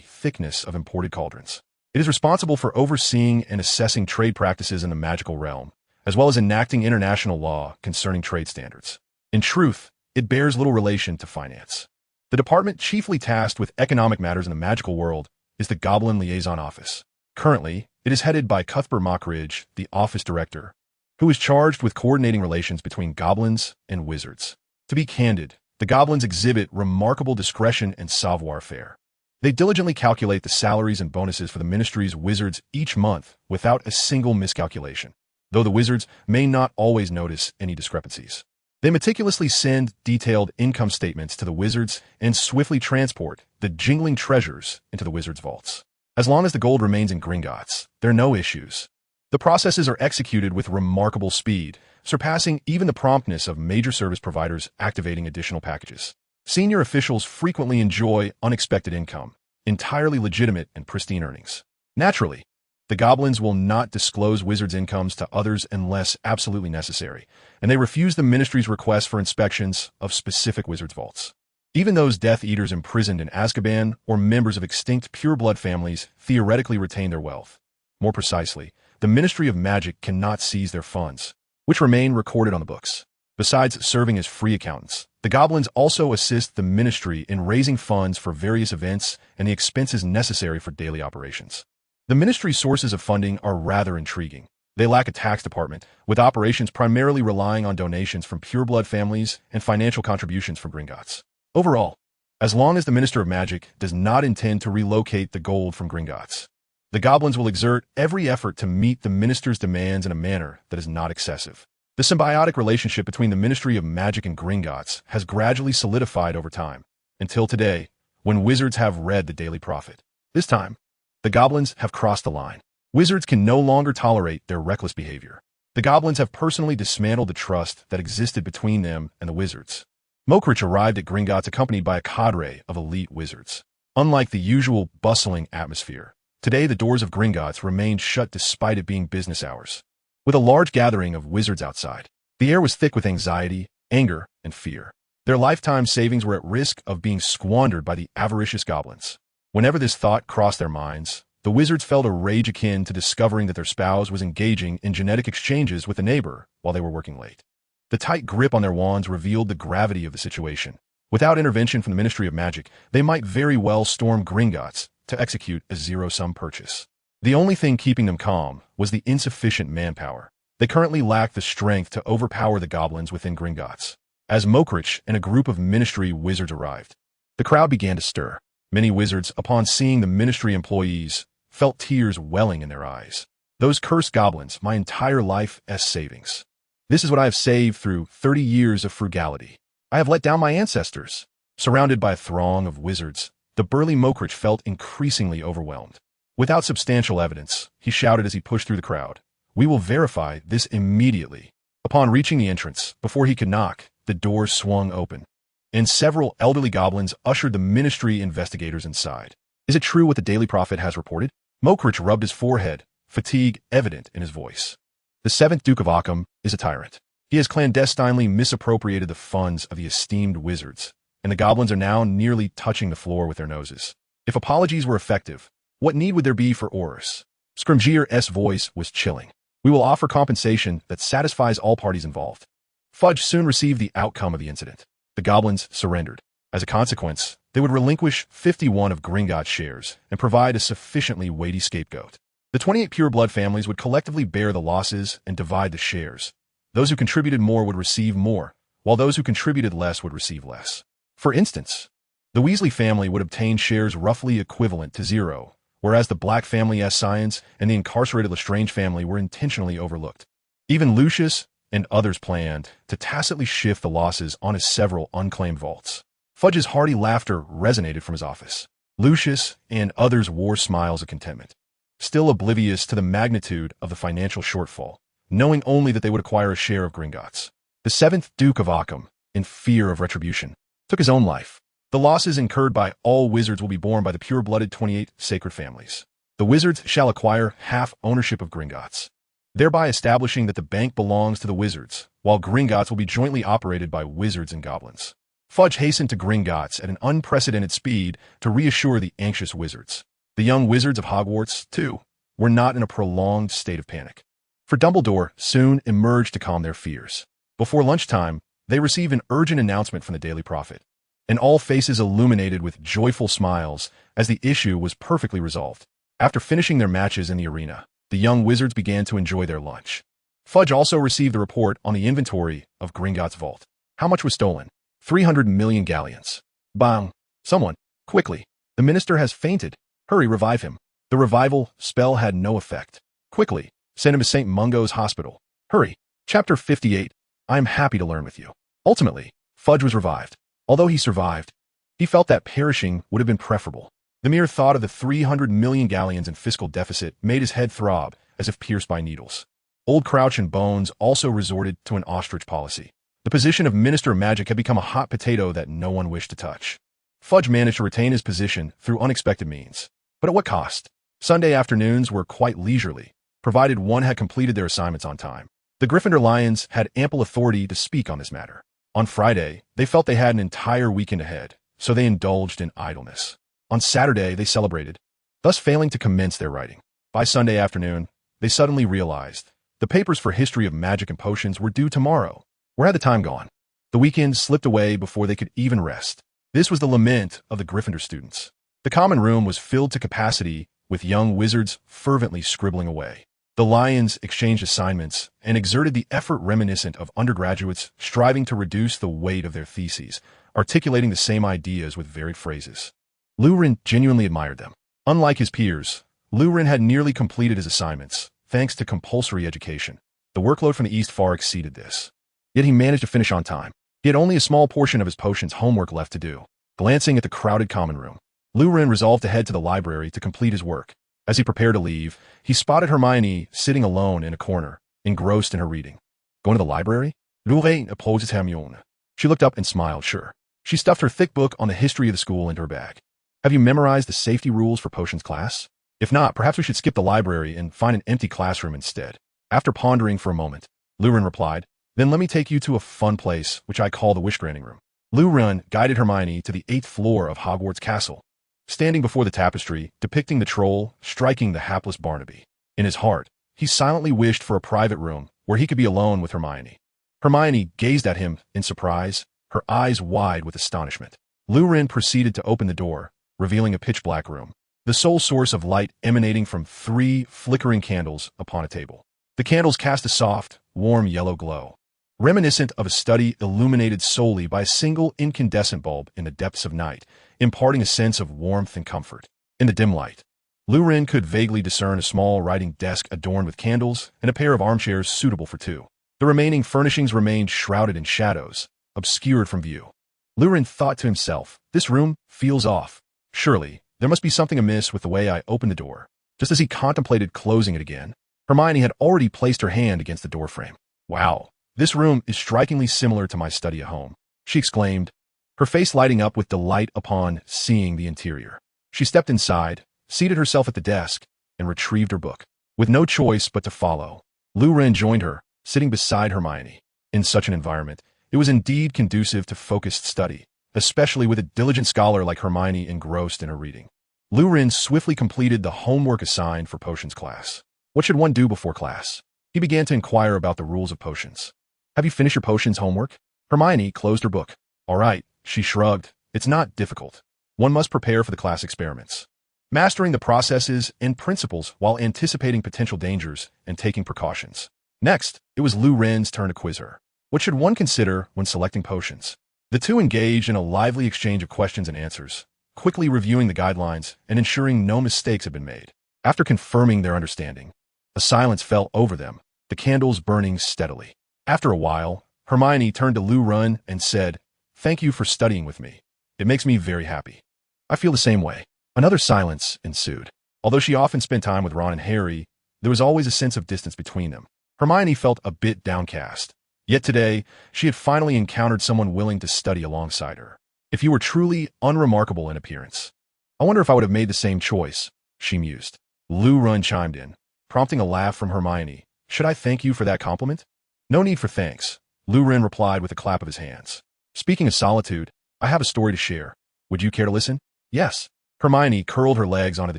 thickness of imported cauldrons. It is responsible for overseeing and assessing trade practices in the magical realm, as well as enacting international law concerning trade standards. In truth, it bears little relation to finance. The department chiefly tasked with economic matters in the magical world is the Goblin Liaison Office. Currently, it is headed by Cuthbert Mockridge, the office director, who is charged with coordinating relations between goblins and wizards. To be candid, the goblins exhibit remarkable discretion and savoir-faire. They diligently calculate the salaries and bonuses for the ministry's wizards each month without a single miscalculation, though the wizards may not always notice any discrepancies. They meticulously send detailed income statements to the wizards and swiftly transport the jingling treasures into the wizards' vaults. As long as the gold remains in Gringotts, there are no issues. The processes are executed with remarkable speed, surpassing even the promptness of major service providers activating additional packages. Senior officials frequently enjoy unexpected income, entirely legitimate and pristine earnings. Naturally, the goblins will not disclose wizards' incomes to others unless absolutely necessary, and they refuse the ministry's request for inspections of specific wizards' vaults. Even those Death Eaters imprisoned in Azkaban or members of extinct pureblood families theoretically retain their wealth. More precisely, the Ministry of Magic cannot seize their funds, which remain recorded on the books. Besides serving as free accountants, the goblins also assist the ministry in raising funds for various events and the expenses necessary for daily operations. The ministry's sources of funding are rather intriguing. They lack a tax department, with operations primarily relying on donations from pureblood families and financial contributions from Gringotts. Overall, as long as the Minister of Magic does not intend to relocate the gold from Gringotts, the goblins will exert every effort to meet the minister's demands in a manner that is not excessive. The symbiotic relationship between the Ministry of Magic and Gringotts has gradually solidified over time, until today, when wizards have read the Daily Prophet. This time, the goblins have crossed the line. Wizards can no longer tolerate their reckless behavior. The goblins have personally dismantled the trust that existed between them and the wizards. Mockridge arrived at Gringotts accompanied by a cadre of elite wizards. Unlike the usual bustling atmosphere, today the doors of Gringotts remained shut despite it being business hours. With a large gathering of wizards outside, the air was thick with anxiety, anger, and fear. Their lifetime savings were at risk of being squandered by the avaricious goblins. Whenever this thought crossed their minds, the wizards felt a rage akin to discovering that their spouse was engaging in genetic exchanges with a neighbor while they were working late. The tight grip on their wands revealed the gravity of the situation. Without intervention from the Ministry of Magic, they might very well storm Gringotts to execute a zero-sum purchase. The only thing keeping them calm was the insufficient manpower. They currently lacked the strength to overpower the goblins within Gringotts. As Mockridge and a group of ministry wizards arrived, the crowd began to stir. Many wizards, upon seeing the ministry employees, felt tears welling in their eyes. Those cursed goblins, my entire life as savings. This is what I have saved through 30 years of frugality. I have let down my ancestors. Surrounded by a throng of wizards, the burly Mockridge felt increasingly overwhelmed. Without substantial evidence, he shouted as he pushed through the crowd, "We will verify this immediately." Upon reaching the entrance, before he could knock, the doors swung open, and several elderly goblins ushered the ministry investigators inside. Is it true what the Daily Prophet has reported? Mockridge rubbed his forehead, fatigue evident in his voice. The 7th Duke of Occam is a tyrant. He has clandestinely misappropriated the funds of the esteemed wizards, and the goblins are now nearly touching the floor with their noses. If apologies were effective, What need would there be for Horus? Scrimgeour's voice was chilling. We will offer compensation that satisfies all parties involved. Fudge soon received the outcome of the incident. The goblins surrendered. As a consequence, they would relinquish 51 of Gringotts' shares and provide a sufficiently weighty scapegoat. The 28 pure-blood families would collectively bear the losses and divide the shares. Those who contributed more would receive more, while those who contributed less would receive less. For instance, the Weasley family would obtain shares roughly equivalent to 0, whereas the Black family's scions and the incarcerated Lestrange family were intentionally overlooked. Even Lucius and others planned to tacitly shift the losses on his several unclaimed vaults. Fudge's hearty laughter resonated from his office. Lucius and others wore smiles of contentment, still oblivious to the magnitude of the financial shortfall, knowing only that they would acquire a share of Gringotts. The 7th Duke of Occam, in fear of retribution, took his own life. The losses incurred by all wizards will be borne by the pure-blooded 28 sacred families. The wizards shall acquire half ownership of Gringotts, thereby establishing that the bank belongs to the wizards, while Gringotts will be jointly operated by wizards and goblins. Fudge hastened to Gringotts at an unprecedented speed to reassure the anxious wizards. The young wizards of Hogwarts, too, were not in a prolonged state of panic, for Dumbledore soon emerged to calm their fears. Before lunchtime, they received an urgent announcement from the Daily Prophet, and all faces illuminated with joyful smiles as the issue was perfectly resolved. After finishing their matches in the arena, the young wizards began to enjoy their lunch. Fudge also received the report on the inventory of Gringotts' vault. How much was stolen? 300 million galleons. Bang! Someone, quickly! The minister has fainted. Hurry, revive him. The revival spell had no effect. Quickly, send him to St. Mungo's hospital. Hurry! Chapter 58. I am happy to learn with you. Ultimately, Fudge was revived. Although he survived, he felt that perishing would have been preferable. The mere thought of the 300 million galleons in fiscal deficit made his head throb as if pierced by needles. Old Crouch and Bones also resorted to an ostrich policy. The position of Minister of Magic had become a hot potato that no one wished to touch. Fudge managed to retain his position through unexpected means. But at what cost? Sunday afternoons were quite leisurely, provided one had completed their assignments on time. The Gryffindor Lions had ample authority to speak on this matter. On Friday, they felt they had an entire weekend ahead, so they indulged in idleness. On Saturday, they celebrated, thus failing to commence their writing. By Sunday afternoon, they suddenly realized the papers for History of Magic and Potions were due tomorrow. Where had the time gone? The weekend slipped away before they could even rest. This was the lament of the Gryffindor students. The common room was filled to capacity with young wizards fervently scribbling away. The Lions exchanged assignments and exerted the effort reminiscent of undergraduates striving to reduce the weight of their theses, articulating the same ideas with varied phrases. Luwren genuinely admired them. Unlike his peers, Luwren had nearly completed his assignments, thanks to compulsory education. The workload from the East far exceeded this. Yet he managed to finish on time. He had only a small portion of his potions homework left to do. Glancing at the crowded common room, Luwren resolved to head to the library to complete his work. As he prepared to leave, he spotted Hermione sitting alone in a corner, engrossed in her reading. Going to the library? Luwren opposed Hermione. She looked up and smiled, sure. She stuffed her thick book on the history of the school into her bag. Have you memorized the safety rules for potions class? If not, perhaps we should skip the library and find an empty classroom instead. After pondering for a moment, Luwren replied, then let me take you to a fun place, which I call the wish-granting room. Luwren guided Hermione to the 8th floor of Hogwarts Castle. Standing before the tapestry, depicting the troll striking the hapless Barnaby. In his heart, he silently wished for a private room where he could be alone with Hermione. Hermione gazed at him in surprise, her eyes wide with astonishment. Luwren proceeded to open the door, revealing a pitch-black room, the sole source of light emanating from 3 flickering candles upon a table. The candles cast a soft, warm yellow glow, reminiscent of a study illuminated solely by a single incandescent bulb in the depths of night, imparting a sense of warmth and comfort. In the dim light, Luwren could vaguely discern a small writing desk adorned with candles and a pair of armchairs suitable for 2. The remaining furnishings remained shrouded in shadows, obscured from view. Luwren thought to himself, this room feels off. Surely, there must be something amiss with the way I opened the door. Just as he contemplated closing it again, Hermione had already placed her hand against the doorframe. Wow, this room is strikingly similar to my study at home, she exclaimed, her face lighting up with delight upon seeing the interior. She stepped inside, seated herself at the desk, and retrieved her book. With no choice but to follow, Luwren joined her, sitting beside Hermione. In such an environment, it was indeed conducive to focused study, especially with a diligent scholar like Hermione engrossed in her reading. Lu Ren swiftly completed the homework assigned for potions class. What should one do before class? He began to inquire about the rules of potions. Have you finished your potions homework? Hermione closed her book. All right, she shrugged. It's not difficult. One must prepare for the class experiments, mastering the processes and principles while anticipating potential dangers and taking precautions. Next, it was Lu Ren's turn to quiz her. What should one consider when selecting potions? The two engaged in a lively exchange of questions and answers, quickly reviewing the guidelines and ensuring no mistakes had been made. After confirming their understanding, a silence fell over them, the candles burning steadily. After a while, Hermione turned to Lu Ren and said, "Thank you for studying with me. It makes me very happy." "I feel the same way." Another silence ensued. Although she often spent time with Ron and Harry, there was always a sense of distance between them. Hermione felt a bit downcast. Yet today, she had finally encountered someone willing to study alongside her. If you were truly unremarkable in appearance, I wonder if I would have made the same choice, she mused. Lu Ren chimed in, prompting a laugh from Hermione. Should I thank you for that compliment? No need for thanks, Lu Ren replied with a clap of his hands. Speaking of solitude, I have a story to share. Would you care to listen? Yes. Hermione curled her legs onto the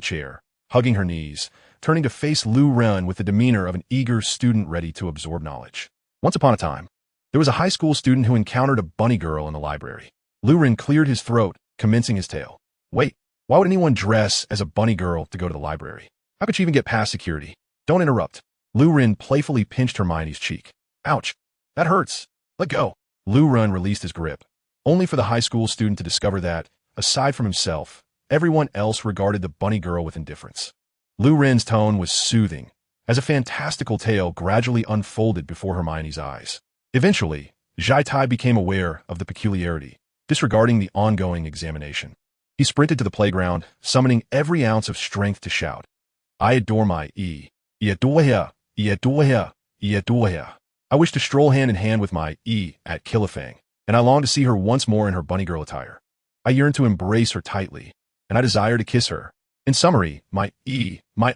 chair, hugging her knees, turning to face Lu Ren with the demeanor of an eager student ready to absorb knowledge. Once upon a time, there was a high school student who encountered a bunny girl in the library. Lu Ren cleared his throat, commencing his tale. Wait, why would anyone dress as a bunny girl to go to the library? How could she even get past security? Don't interrupt. Lu Ren playfully pinched Hermione's cheek. Ouch, that hurts. Let go. Lu Ren released his grip, only for the high school student to discover that, aside from himself, everyone else regarded the bunny girl with indifference. Lu Ren's tone was soothing, as a fantastical tale gradually unfolded before Hermione's eyes. Eventually, Zhai Tai became aware of the peculiarity, disregarding the ongoing examination. He sprinted to the playground, summoning every ounce of strength to shout, I adore my I adore her, I adore her, I adore her. I wish to stroll hand in hand with my at Kilifang, and I long to see her once more in her bunny girl attire. I yearn to embrace her tightly, and I desire to kiss her. In summary, my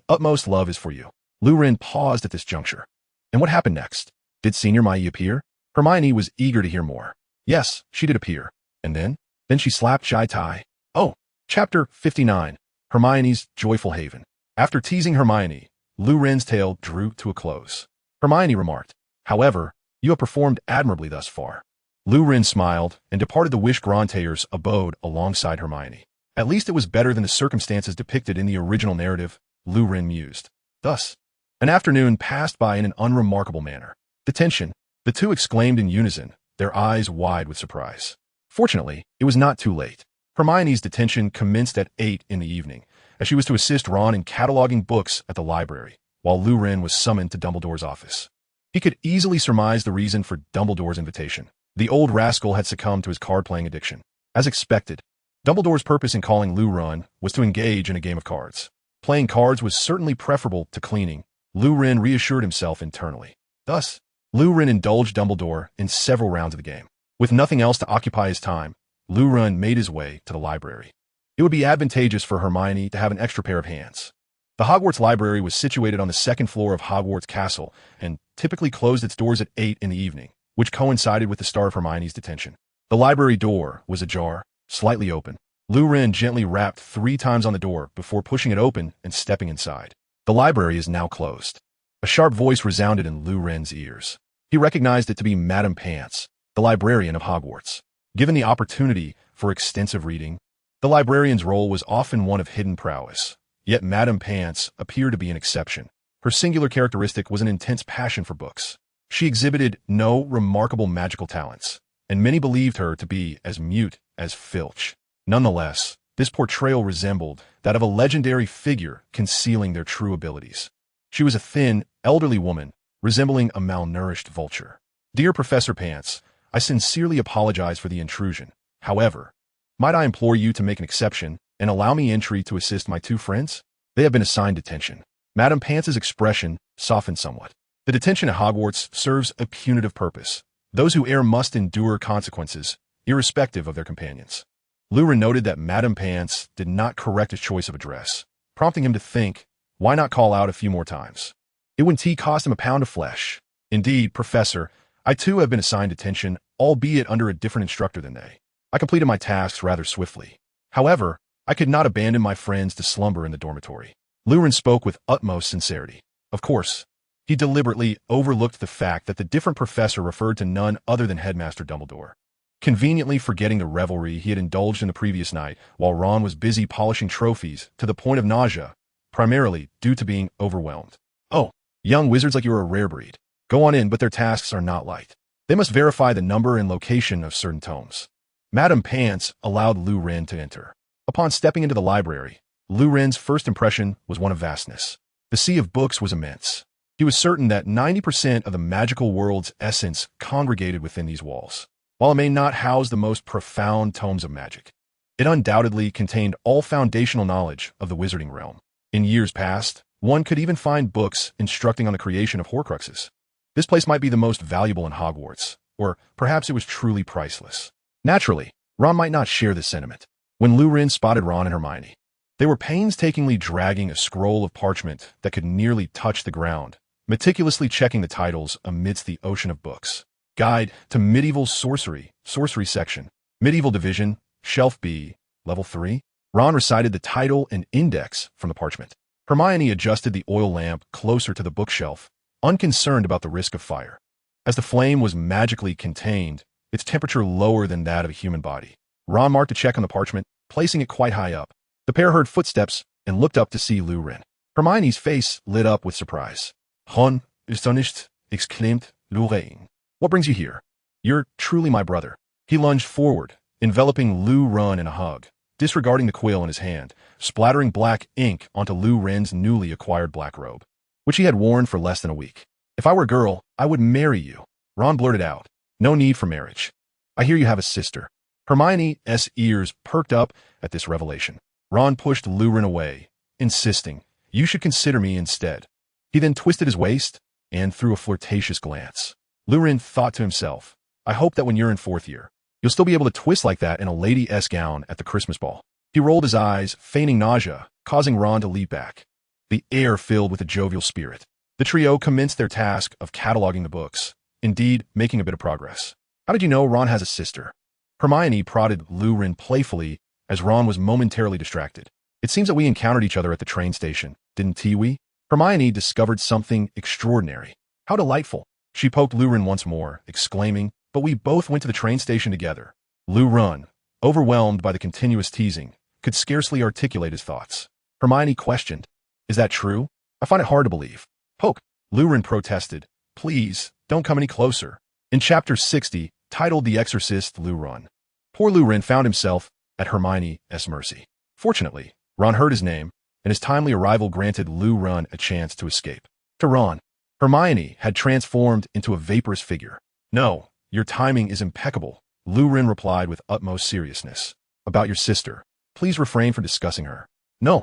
utmost love is for you. Lu Ren paused at this juncture. And what happened next? Did Senior Mai appear? Hermione was eager to hear more. Yes, she did appear. And then? Then she slapped Zhai Tai. Oh, Chapter 59, Hermione's Joyful Haven. After teasing Hermione, Lu Ren's tale drew to a close. Hermione remarked, however, you have performed admirably thus far. Lu Ren smiled and departed the Wish Grantayer's abode alongside Hermione. At least it was better than the circumstances depicted in the original narrative, Lu Ren mused. Thus, an afternoon passed by in an unremarkable manner. Detention, the two exclaimed in unison, their eyes wide with surprise. Fortunately, it was not too late. Hermione's detention commenced at 8 in the evening, as she was to assist Ron in cataloging books at the library, while Lu Ren was summoned to Dumbledore's office. He could easily surmise the reason for Dumbledore's invitation. The old rascal had succumbed to his card-playing addiction. As expected, Dumbledore's purpose in calling Lu Ren was to engage in a game of cards. Playing cards was certainly preferable to cleaning, Lu Ren reassured himself internally. Thus, Lu Ren indulged Dumbledore in several rounds of the game. With nothing else to occupy his time, Lu Ren made his way to the library. It would be advantageous for Hermione to have an extra pair of hands. The Hogwarts Library was situated on the second floor of Hogwarts Castle and typically closed its doors at 8 in the evening, which coincided with the start of Hermione's detention. The library door was ajar, slightly open. Lu Ren gently rapped 3 times on the door before pushing it open and stepping inside. The library is now closed. A sharp voice resounded in Lu Ren's ears. He recognized it to be Madame Pants, the librarian of Hogwarts. Given the opportunity for extensive reading, the librarian's role was often one of hidden prowess. Yet Madame Pants appeared to be an exception. Her singular characteristic was an intense passion for books. She exhibited no remarkable magical talents, and many believed her to be as mute as Filch. Nonetheless, this portrayal resembled that of a legendary figure concealing their true abilities. She was a thin, elderly woman, resembling a malnourished vulture. Dear Professor Pants, I sincerely apologize for the intrusion. However, might I implore you to make an exception and allow me entry to assist my 2 friends? They have been assigned detention. Madame Pants's expression softened somewhat. The detention at Hogwarts serves a punitive purpose. Those who err must endure consequences, irrespective of their companions. Lu Ren noted that Madame Pants did not correct his choice of address, prompting him to think, why not call out a few more times? It wouldn't tea cost him a pound of flesh. Indeed, Professor, I too have been assigned detention, albeit under a different instructor than they. I completed my tasks rather swiftly. However, I could not abandon my friends to slumber in the dormitory. Lu Ren spoke with utmost sincerity. Of course, he deliberately overlooked the fact that the different professor referred to none other than Headmaster Dumbledore, conveniently forgetting the revelry he had indulged in the previous night while Ron was busy polishing trophies to the point of nausea, primarily due to being overwhelmed. Oh, young wizards like you are a rare breed. Go on in, but their tasks are not light. They must verify the number and location of certain tomes. Madame Pants allowed Lu Ren to enter. Upon stepping into the library, Lu Ren's first impression was one of vastness. The sea of books was immense. He was certain that 90% of the magical world's essence congregated within these walls. While it may not house the most profound tomes of magic, it undoubtedly contained all foundational knowledge of the wizarding realm. In years past, one could even find books instructing on the creation of Horcruxes. This place might be the most valuable in Hogwarts, or perhaps it was truly priceless. Naturally, Ron might not share this sentiment. When Lu Ren spotted Ron and Hermione, they were painstakingly dragging a scroll of parchment that could nearly touch the ground, meticulously checking the titles amidst the ocean of books. Guide to Medieval Sorcery, Sorcery Section, Medieval Division, Shelf B, Level 3. Ron recited the title and index from the parchment. Hermione adjusted the oil lamp closer to the bookshelf, unconcerned about the risk of fire. As the flame was magically contained, its temperature lower than that of a human body. Ron marked a check on the parchment, placing it quite high up. The pair heard footsteps and looked up to see Lu Ren. Hermione's face lit up with surprise. Ron, astonished, exclaimed Lu Ren. What brings you here? You're truly my brother. He lunged forward, enveloping Lu Ren in a hug, disregarding the quill in his hand, splattering black ink onto Lu Ren's newly acquired black robe, which he had worn for less than a week. If I were a girl, I would marry you. Ron blurted out. No need for marriage. I hear you have a sister. Hermione's ears perked up at this revelation. Ron pushed Lu Ren away, insisting, you should consider me instead. He then twisted his waist and threw a flirtatious glance. Lu Ren thought to himself, I hope that when you're in 4th year, you'll still be able to twist like that in a lady's gown at the Christmas ball. He rolled his eyes, feigning nausea, causing Ron to leap back. The air filled with a jovial spirit. The trio commenced their task of cataloging the books, indeed making a bit of progress. How did you know Ron has a sister? Hermione prodded Lu Ren playfully as Ron was momentarily distracted. It seems that we encountered each other at the train station, didn't we? Hermione discovered something extraordinary. How delightful. She poked Lu Ren once more, exclaiming, but we both went to the train station together. Lu Ren, overwhelmed by the continuous teasing, could scarcely articulate his thoughts. Hermione questioned, is that true? I find it hard to believe. Poke, Lu Ren protested. Please, don't come any closer. In Chapter 60, titled The Exorcist Lu Ren, poor Lu Ren found himself at Hermione's mercy. Fortunately, Ron heard his name, and his timely arrival granted Lu Ren a chance to escape. To Ron, Hermione had transformed into a vaporous figure. No, your timing is impeccable, Lu Ren replied with utmost seriousness. About your sister, please refrain from discussing her. No.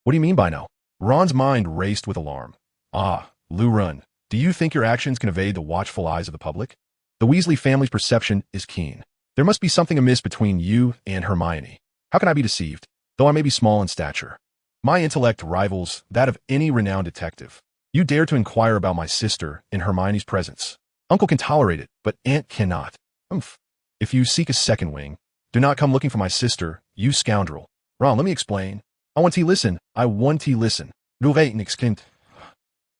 What do you mean by no? Ron's mind raced with alarm. Ah, Lu Ren, do you think your actions can evade the watchful eyes of the public? The Weasley family's perception is keen. There must be something amiss between you and Hermione. How can I be deceived, though I may be small in stature? My intellect rivals that of any renowned detective. You dare to inquire about my sister in Hermione's presence. Uncle can tolerate it, but Aunt cannot. Umph. If you seek a second wing, do not come looking for my sister, you scoundrel. Ron, let me explain. I want to listen. I want to listen. Lu Ren exclaimed.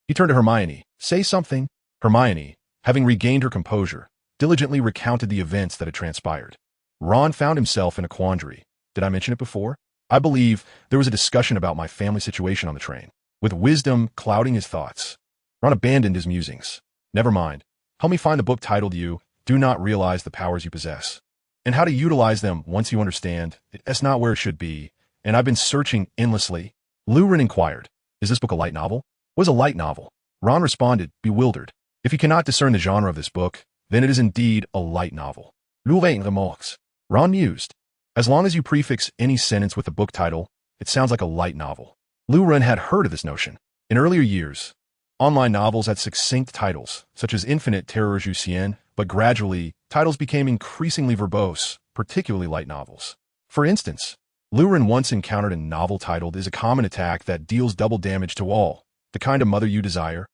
He turned to Hermione. Say something. Hermione, having regained her composure, diligently recounted the events that had transpired. Ron found himself in a quandary. Did I mention it before? I believe there was a discussion about my family situation on the train, with wisdom clouding his thoughts. Ron abandoned his musings. Never mind. Help me find the book titled You Do Not Realize the Powers You Possess, and how to utilize them once you understand it's not where it should be, and I've been searching endlessly. Lu Ren inquired, is this book a light novel? What is a light novel? Ron responded, bewildered. If you cannot discern the genre of this book, then it is indeed a light novel. Lu Ren remarks. Ron mused. As long as you prefix any sentence with the book title, it sounds like a light novel. Lu Ren had heard of this notion. In earlier years, online novels had succinct titles, such as Infinite Terror Jusien, but gradually, titles became increasingly verbose, particularly light novels. For instance, Lu Ren once encountered a novel titled Is a Common Attack That Deals Double Damage to All, the Kind of Mother You Desire.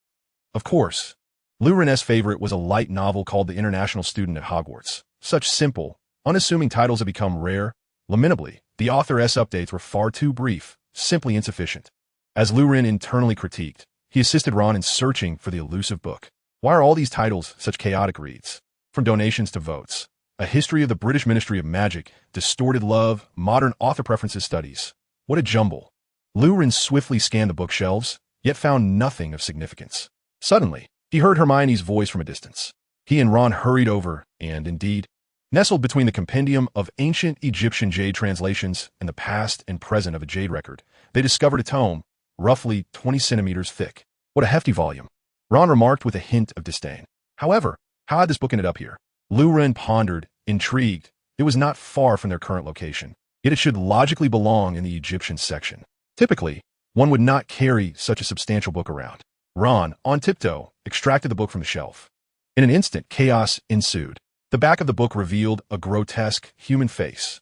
Of course, Lu Ren's favorite was a light novel called The International Student at Hogwarts. Such simple, unassuming titles have become rare, lamentably, The author's updates were far too brief, simply insufficient. As Lurin internally critiqued, he assisted Ron in searching for the elusive book. Why are all these titles such chaotic reads? From donations to votes. A history of the British Ministry of Magic, distorted love, modern author preferences studies. What a jumble. Lurin swiftly scanned the bookshelves, yet found nothing of significance. Suddenly, he heard Hermione's voice from a distance. He and Ron hurried over, and indeed, nestled between the compendium of ancient Egyptian jade translations and the past and present of a jade record, they discovered a tome, roughly 20 centimeters thick. What a hefty volume. Ron remarked with a hint of disdain. However, how had this book ended up here? Lurin pondered, intrigued. It was not far from their current location, yet it should logically belong in the Egyptian section. Typically, one would not carry such a substantial book around. Ron, on tiptoe, extracted the book from the shelf. In an instant, chaos ensued. The back of the book revealed a grotesque human face.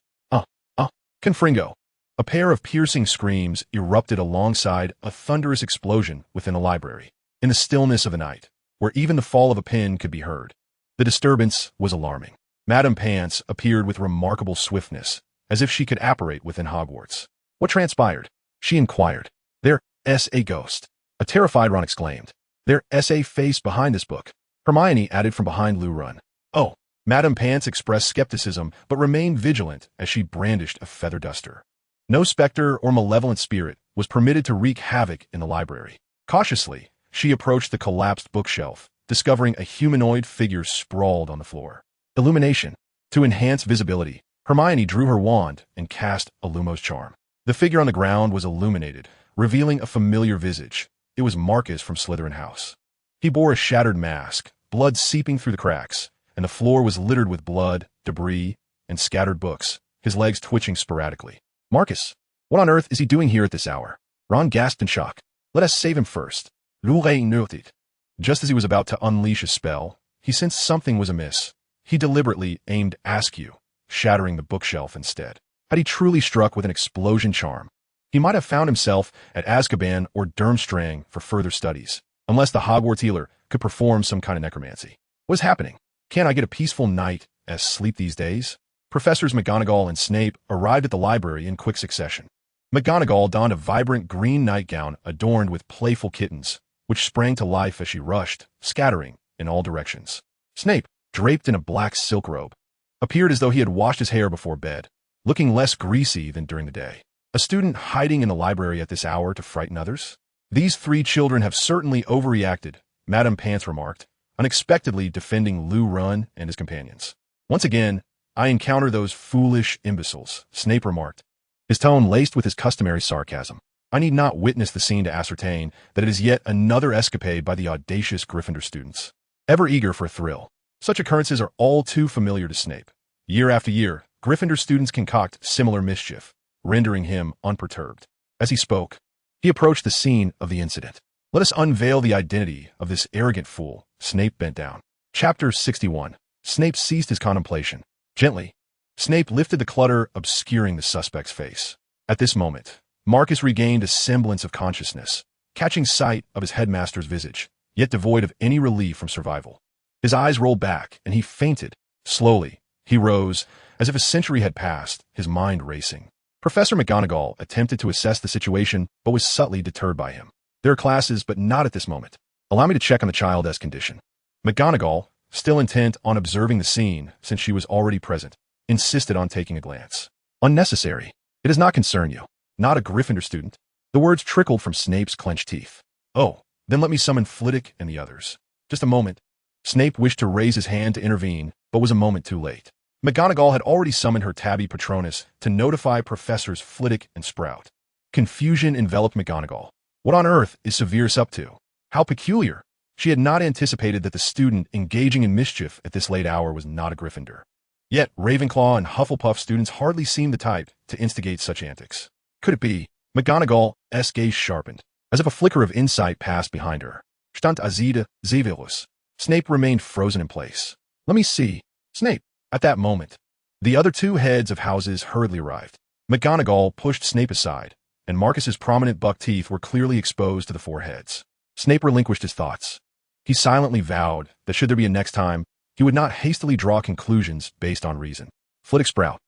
Confringo. A pair of piercing screams erupted alongside a thunderous explosion within the library. In the stillness of the night, where even the fall of a pin could be heard, the disturbance was alarming. Madame Pants appeared with remarkable swiftness, as if she could apparate within Hogwarts. What transpired? She inquired. There's a ghost. A terrified Ron exclaimed. There's a face behind this book. Hermione added from behind Lurin. Oh. Madame Pants expressed skepticism, but remained vigilant as she brandished a feather duster. No specter or malevolent spirit was permitted to wreak havoc in the library. Cautiously, she approached the collapsed bookshelf, discovering a humanoid figure sprawled on the floor. Illumination. To enhance visibility, Hermione drew her wand and cast a Lumos charm. The figure on the ground was illuminated, revealing a familiar visage. It was Marcus from Slytherin House. He bore a shattered mask, blood seeping through the cracks, and the floor was littered with blood, debris, and scattered books, his legs twitching sporadically. Marcus, what on earth is he doing here at this hour? Ron gasped in shock. Let us save him first. Just as he was about to unleash a spell, he sensed something was amiss. He deliberately aimed Askew, shattering the bookshelf instead. Had he truly struck with an explosion charm, he might have found himself at Azkaban or Durmstrang for further studies, unless the Hogwarts healer could perform some kind of necromancy. What is happening? Can't I get a peaceful night as sleep these days? Professors McGonagall and Snape arrived at the library in quick succession. McGonagall donned a vibrant green nightgown adorned with playful kittens, which sprang to life as she rushed, scattering in all directions. Snape, draped in a black silk robe, appeared as though he had washed his hair before bed, looking less greasy than during the day. A student hiding in the library at this hour to frighten others? These three children have certainly overreacted, Madame Pants remarked, unexpectedly defending Lurin and his companions. Once again, I encounter those foolish imbeciles, Snape remarked, his tone laced with his customary sarcasm. I need not witness the scene to ascertain that it is yet another escapade by the audacious Gryffindor students. Ever eager for a thrill, such occurrences are all too familiar to Snape. Year after year, Gryffindor students concoct similar mischief, rendering him unperturbed. As he spoke, he approached the scene of the incident. Let us unveil the identity of this arrogant fool. Snape bent down. Chapter 61. Snape ceased his contemplation. Gently, Snape lifted the clutter obscuring the suspect's face. At this moment, Marcus regained a semblance of consciousness, catching sight of his headmaster's visage, yet devoid of any relief from survival. His eyes rolled back, and he fainted. Slowly, he rose, as if a century had passed, his mind racing. Professor McGonagall attempted to assess the situation, but was subtly deterred by him. There are classes, but not at this moment. Allow me to check on the child's condition. McGonagall, still intent on observing the scene since she was already present, insisted on taking a glance. Unnecessary. It does not concern you. Not a Gryffindor student. The words trickled from Snape's clenched teeth. Oh, then let me summon Flitwick and the others. Just a moment. Snape wished to raise his hand to intervene, but was a moment too late. McGonagall had already summoned her tabby Patronus to notify Professors Flitwick and Sprout. Confusion enveloped McGonagall. What on earth is Severus up to? How peculiar. She had not anticipated that the student engaging in mischief at this late hour was not a Gryffindor. Yet Ravenclaw and Hufflepuff students hardly seemed the type to instigate such antics. Could it be? McGonagall's gaze sharpened, as if a flicker of insight passed behind her. Stand azide, Severus. Snape remained frozen in place. Let me see. Snape. At that moment, the other two heads of houses hurriedly arrived. McGonagall pushed Snape aside, and Marcus's prominent buck teeth were clearly exposed to the four heads. Snape relinquished his thoughts. He silently vowed that should there be a next time, he would not hastily draw conclusions based on reason. Flitwick Sprout.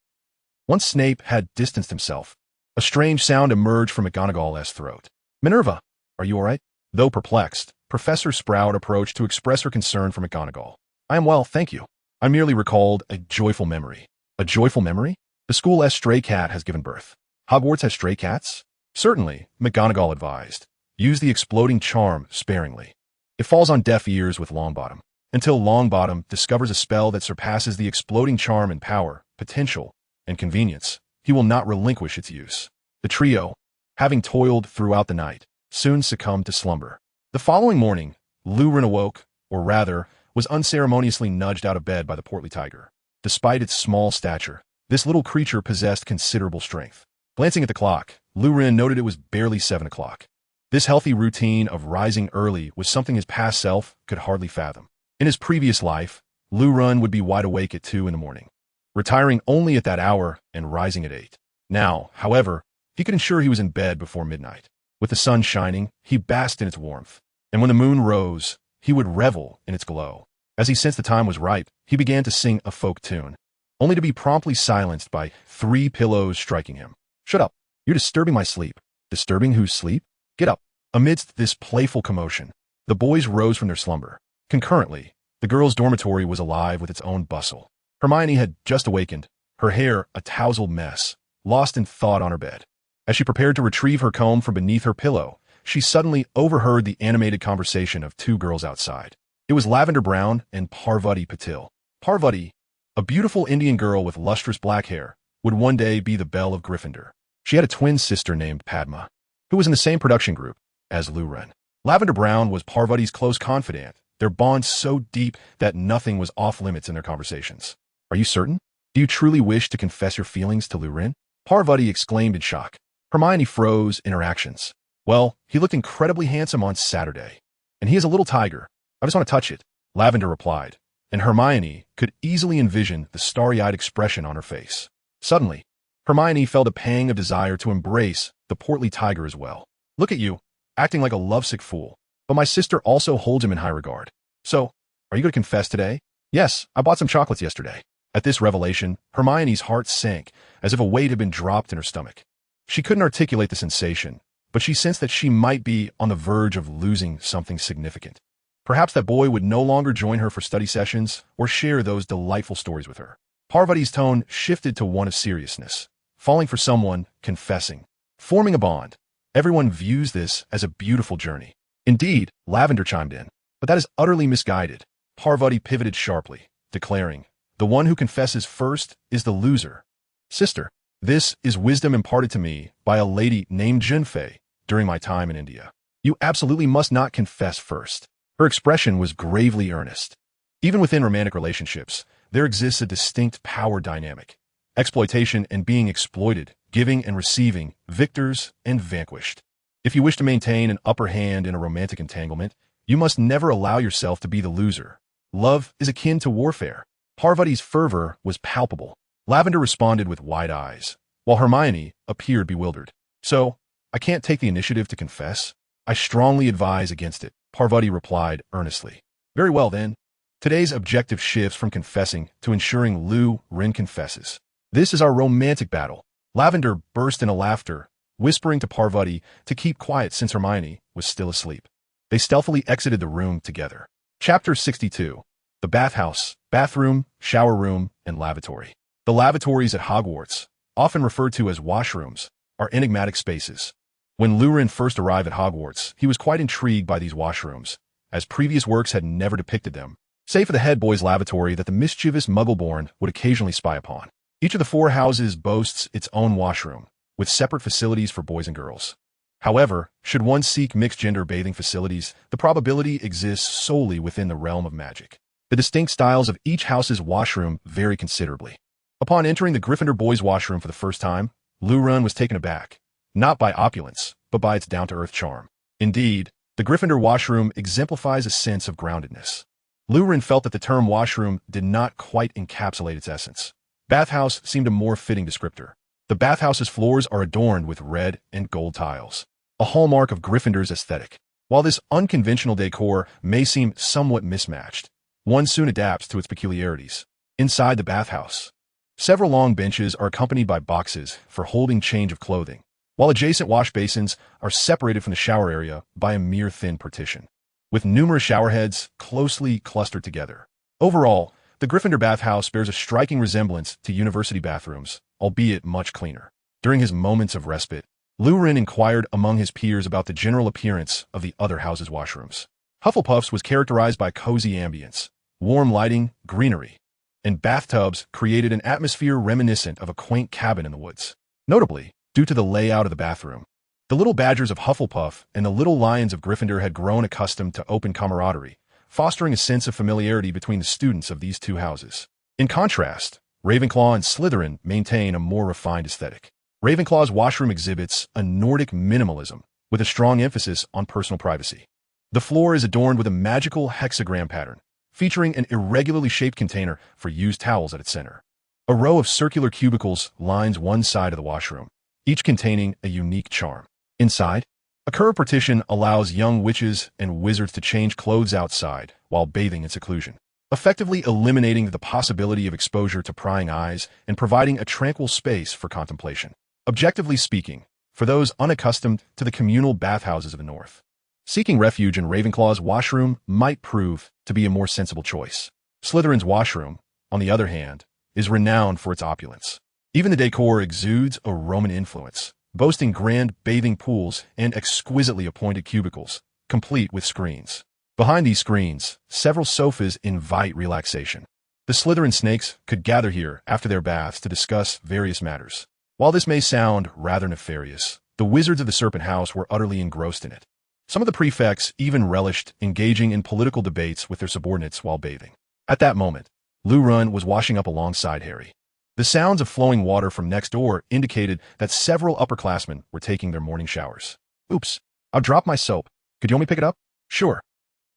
Once Snape had distanced himself, a strange sound emerged from McGonagall's throat. "Minerva, are you all right?" Though perplexed, Professor Sprout approached to express her concern for McGonagall. "I am well, thank you. I merely recalled a joyful memory." "A joyful memory? The school's stray cat has given birth." "Hogwarts has stray cats?" "Certainly," McGonagall advised. "Use the exploding charm sparingly. It falls on deaf ears with Longbottom. Until Longbottom discovers a spell that surpasses the exploding charm in power, potential, and convenience, he will not relinquish its use." The trio, having toiled throughout the night, soon succumbed to slumber. The following morning, Lurin awoke, or rather, was unceremoniously nudged out of bed by the portly tiger. Despite its small stature, this little creature possessed considerable strength. Glancing at the clock, Lurin noted it was barely 7 o'clock. This healthy routine of rising early was something his past self could hardly fathom. In his previous life, Lurin would be wide awake at 2 in the morning, retiring only at that hour and rising at 8. Now, however, he could ensure he was in bed before midnight. With the sun shining, he basked in its warmth, and when the moon rose, he would revel in its glow. As he sensed the time was ripe, he began to sing a folk tune, only to be promptly silenced by 3 pillows striking him. "Shut up! You're disturbing my sleep." "Disturbing whose sleep? Get up!" Amidst this playful commotion, the boys rose from their slumber. Concurrently, the girls' dormitory was alive with its own bustle. Hermione had just awakened, her hair a tousled mess, lost in thought on her bed. As she prepared to retrieve her comb from beneath her pillow, she suddenly overheard the animated conversation of 2 girls outside. It was Lavender Brown and Parvati Patil. Parvati, a beautiful Indian girl with lustrous black hair, would one day be the belle of Gryffindor. She had a twin sister named Padma, who was in the same production group as Lurin. Lavender Brown was Parvati's close confidant, their bond so deep that nothing was off-limits in their conversations. "Are you certain? Do you truly wish to confess your feelings to Lurin?" Parvati exclaimed in shock. Hermione froze in her actions. "Well, he looked incredibly handsome on Saturday, and he is a little tiger. I just want to touch it," Lavender replied, and Hermione could easily envision the starry-eyed expression on her face. Suddenly, Hermione felt a pang of desire to embrace the portly tiger as well. "Look at you, acting like a lovesick fool. But my sister also holds him in high regard. So, are you going to confess today?" "Yes, I bought some chocolates yesterday." At this revelation, Hermione's heart sank as if a weight had been dropped in her stomach. She couldn't articulate the sensation, but she sensed that she might be on the verge of losing something significant. Perhaps that boy would no longer join her for study sessions or share those delightful stories with her. Parvati's tone shifted to one of seriousness. Falling for someone, confessing, forming a bond. Everyone views this as a beautiful journey. Indeed, Lavender chimed in, but that is utterly misguided. Parvati pivoted sharply, declaring, "The one who confesses first is the loser." "Sister, this is wisdom imparted to me by a lady named Junfei during my time in India. You absolutely must not confess first." Her expression was gravely earnest. Even within romantic relationships, there exists a distinct power dynamic. Exploitation and being exploited, giving and receiving, victors and vanquished. If you wish to maintain an upper hand in a romantic entanglement, you must never allow yourself to be the loser. Love is akin to warfare. Parvati's fervor was palpable. Lavender responded with wide eyes, while Hermione appeared bewildered. "So, I can't take the initiative to confess?" "I strongly advise against it," Parvati replied earnestly. "Very well then. Today's objective shifts from confessing to ensuring Lurin confesses. This is our romantic battle." Lavender burst into laughter, whispering to Parvati to keep quiet since Hermione was still asleep. They stealthily exited the room together. Chapter 62. The Bathhouse, Bathroom, Shower Room, and Lavatory. The lavatories at Hogwarts, often referred to as washrooms, are enigmatic spaces. When Lurin first arrived at Hogwarts, he was quite intrigued by these washrooms, as previous works had never depicted them, save for the head boy's lavatory that the mischievous Muggleborn would occasionally spy upon. Each of the 4 houses boasts its own washroom, with separate facilities for boys and girls. However, should one seek mixed-gender bathing facilities, the probability exists solely within the realm of magic. The distinct styles of each house's washroom vary considerably. Upon entering the Gryffindor boys' washroom for the first time, Lurin was taken aback, not by opulence, but by its down-to-earth charm. Indeed, the Gryffindor washroom exemplifies a sense of groundedness. Lurin felt that the term washroom did not quite encapsulate its essence. Bathhouse seemed a more fitting descriptor. The bathhouse's floors are adorned with red and gold tiles, a hallmark of Gryffindor's aesthetic. While this unconventional decor may seem somewhat mismatched, one soon adapts to its peculiarities. Inside the bathhouse, Several long benches are accompanied by boxes for holding change of clothing, while adjacent wash basins are separated from the shower area by a mere thin partition, with numerous shower heads closely clustered together. Overall, the Gryffindor bathhouse bears a striking resemblance to university bathrooms, albeit much cleaner. During his moments of respite, Lurin inquired among his peers about the general appearance of the other houses' washrooms. Hufflepuff's was characterized by cozy ambience, warm lighting, greenery, and bathtubs created an atmosphere reminiscent of a quaint cabin in the woods. Notably, due to the layout of the bathroom, the little badgers of Hufflepuff and the little lions of Gryffindor had grown accustomed to open camaraderie, fostering a sense of familiarity between the students of these two houses. In contrast, Ravenclaw and Slytherin maintain a more refined aesthetic. Ravenclaw's washroom exhibits a Nordic minimalism with a strong emphasis on personal privacy. The floor is adorned with a magical hexagram pattern, featuring an irregularly shaped container for used towels at its center. A row of circular cubicles lines one side of the washroom, each containing a unique charm. Inside, a curved partition allows young witches and wizards to change clothes outside while bathing in seclusion, effectively eliminating the possibility of exposure to prying eyes and providing a tranquil space for contemplation. Objectively speaking, for those unaccustomed to the communal bathhouses of the North, seeking refuge in Ravenclaw's washroom might prove to be a more sensible choice. Slytherin's washroom, on the other hand, is renowned for its opulence. Even the decor exudes a Roman influence, boasting grand bathing pools and exquisitely appointed cubicles, complete with screens. Behind these screens, several sofas invite relaxation. The Slytherin snakes could gather here after their baths to discuss various matters. While this may sound rather nefarious, the wizards of the Serpent House were utterly engrossed in it. Some of the prefects even relished engaging in political debates with their subordinates while bathing. At that moment, Lurun was washing up alongside Harry. The sounds of flowing water from next door indicated that several upperclassmen were taking their morning showers. Oops, I'll drop my soap. Could you help me pick it up? Sure.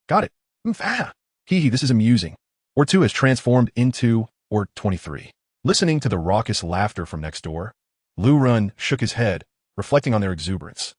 Got it. Hee, this is amusing. Or 2 has transformed into, or 23. Listening to the raucous laughter from next door, Lurun shook his head, reflecting on their exuberance.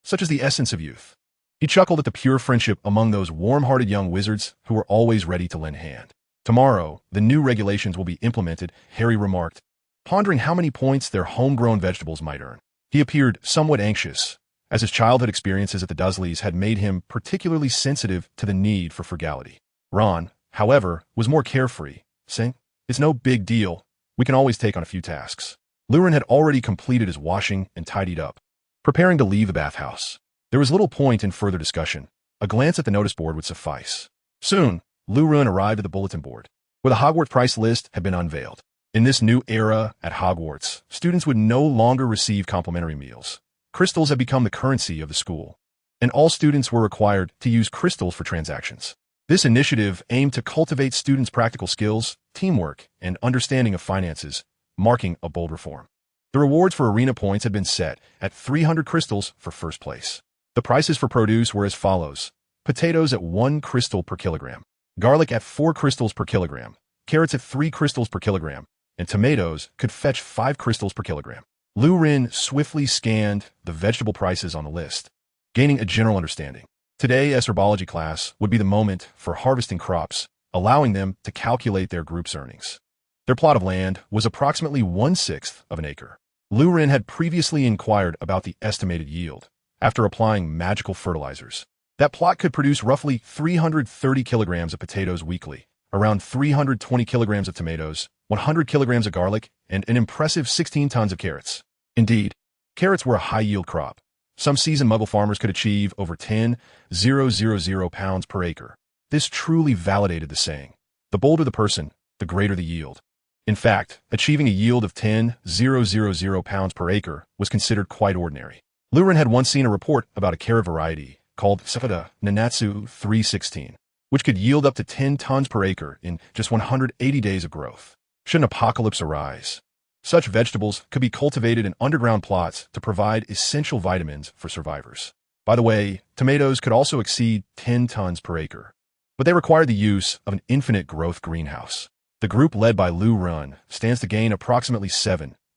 Such is the essence of youth. He chuckled at the pure friendship among those warm-hearted young wizards who were always ready to lend a hand. Tomorrow, the new regulations will be implemented, Harry remarked, pondering how many points their homegrown vegetables might earn. He appeared somewhat anxious, as his childhood experiences at the Dursleys had made him particularly sensitive to the need for frugality. Ron, however, was more carefree, saying, "It's no big deal. We can always take on a few tasks." Lurin had already completed his washing and tidied up, preparing to leave the bathhouse. There was little point in further discussion. A glance at the notice board would suffice. Soon, Lurin arrived at the bulletin board, where the Hogwarts price list had been unveiled. In this new era at Hogwarts, students would no longer receive complimentary meals. Crystals had become the currency of the school, and all students were required to use crystals for transactions. This initiative aimed to cultivate students' practical skills, teamwork, and understanding of finances, marking a bold reform. The rewards for arena points had been set at 300 crystals for first place. The prices for produce were as follows: potatoes at 1 crystal per kilogram, garlic at 4 crystals per kilogram, carrots at 3 crystals per kilogram, and tomatoes could fetch 5 crystals per kilogram. Lurin swiftly scanned the vegetable prices on the list, gaining a general understanding. Today's herbology class would be the moment for harvesting crops, allowing them to calculate their group's earnings. Their plot of land was approximately 1/6 of an acre. Lurin had previously inquired about the estimated yield after applying magical fertilizers. That plot could produce roughly 330 kilograms of potatoes weekly, around 320 kilograms of tomatoes, 100 kilograms of garlic, and an impressive 16 tons of carrots. Indeed, carrots were a high-yield crop. Some seasoned Muggle farmers could achieve over 10,000 pounds per acre. This truly validated the saying, the bolder the person, the greater the yield. In fact, achieving a yield of 10,000 pounds per acre was considered quite ordinary. Lurin had once seen a report about a carrot variety called Safada Nanatsu 316, which could yield up to 10 tons per acre in just 180 days of growth. Should an apocalypse arise, such vegetables could be cultivated in underground plots to provide essential vitamins for survivors. By the way, tomatoes could also exceed 10 tons per acre, but they required the use of an infinite growth greenhouse. The group led by Lurun stands to gain approximately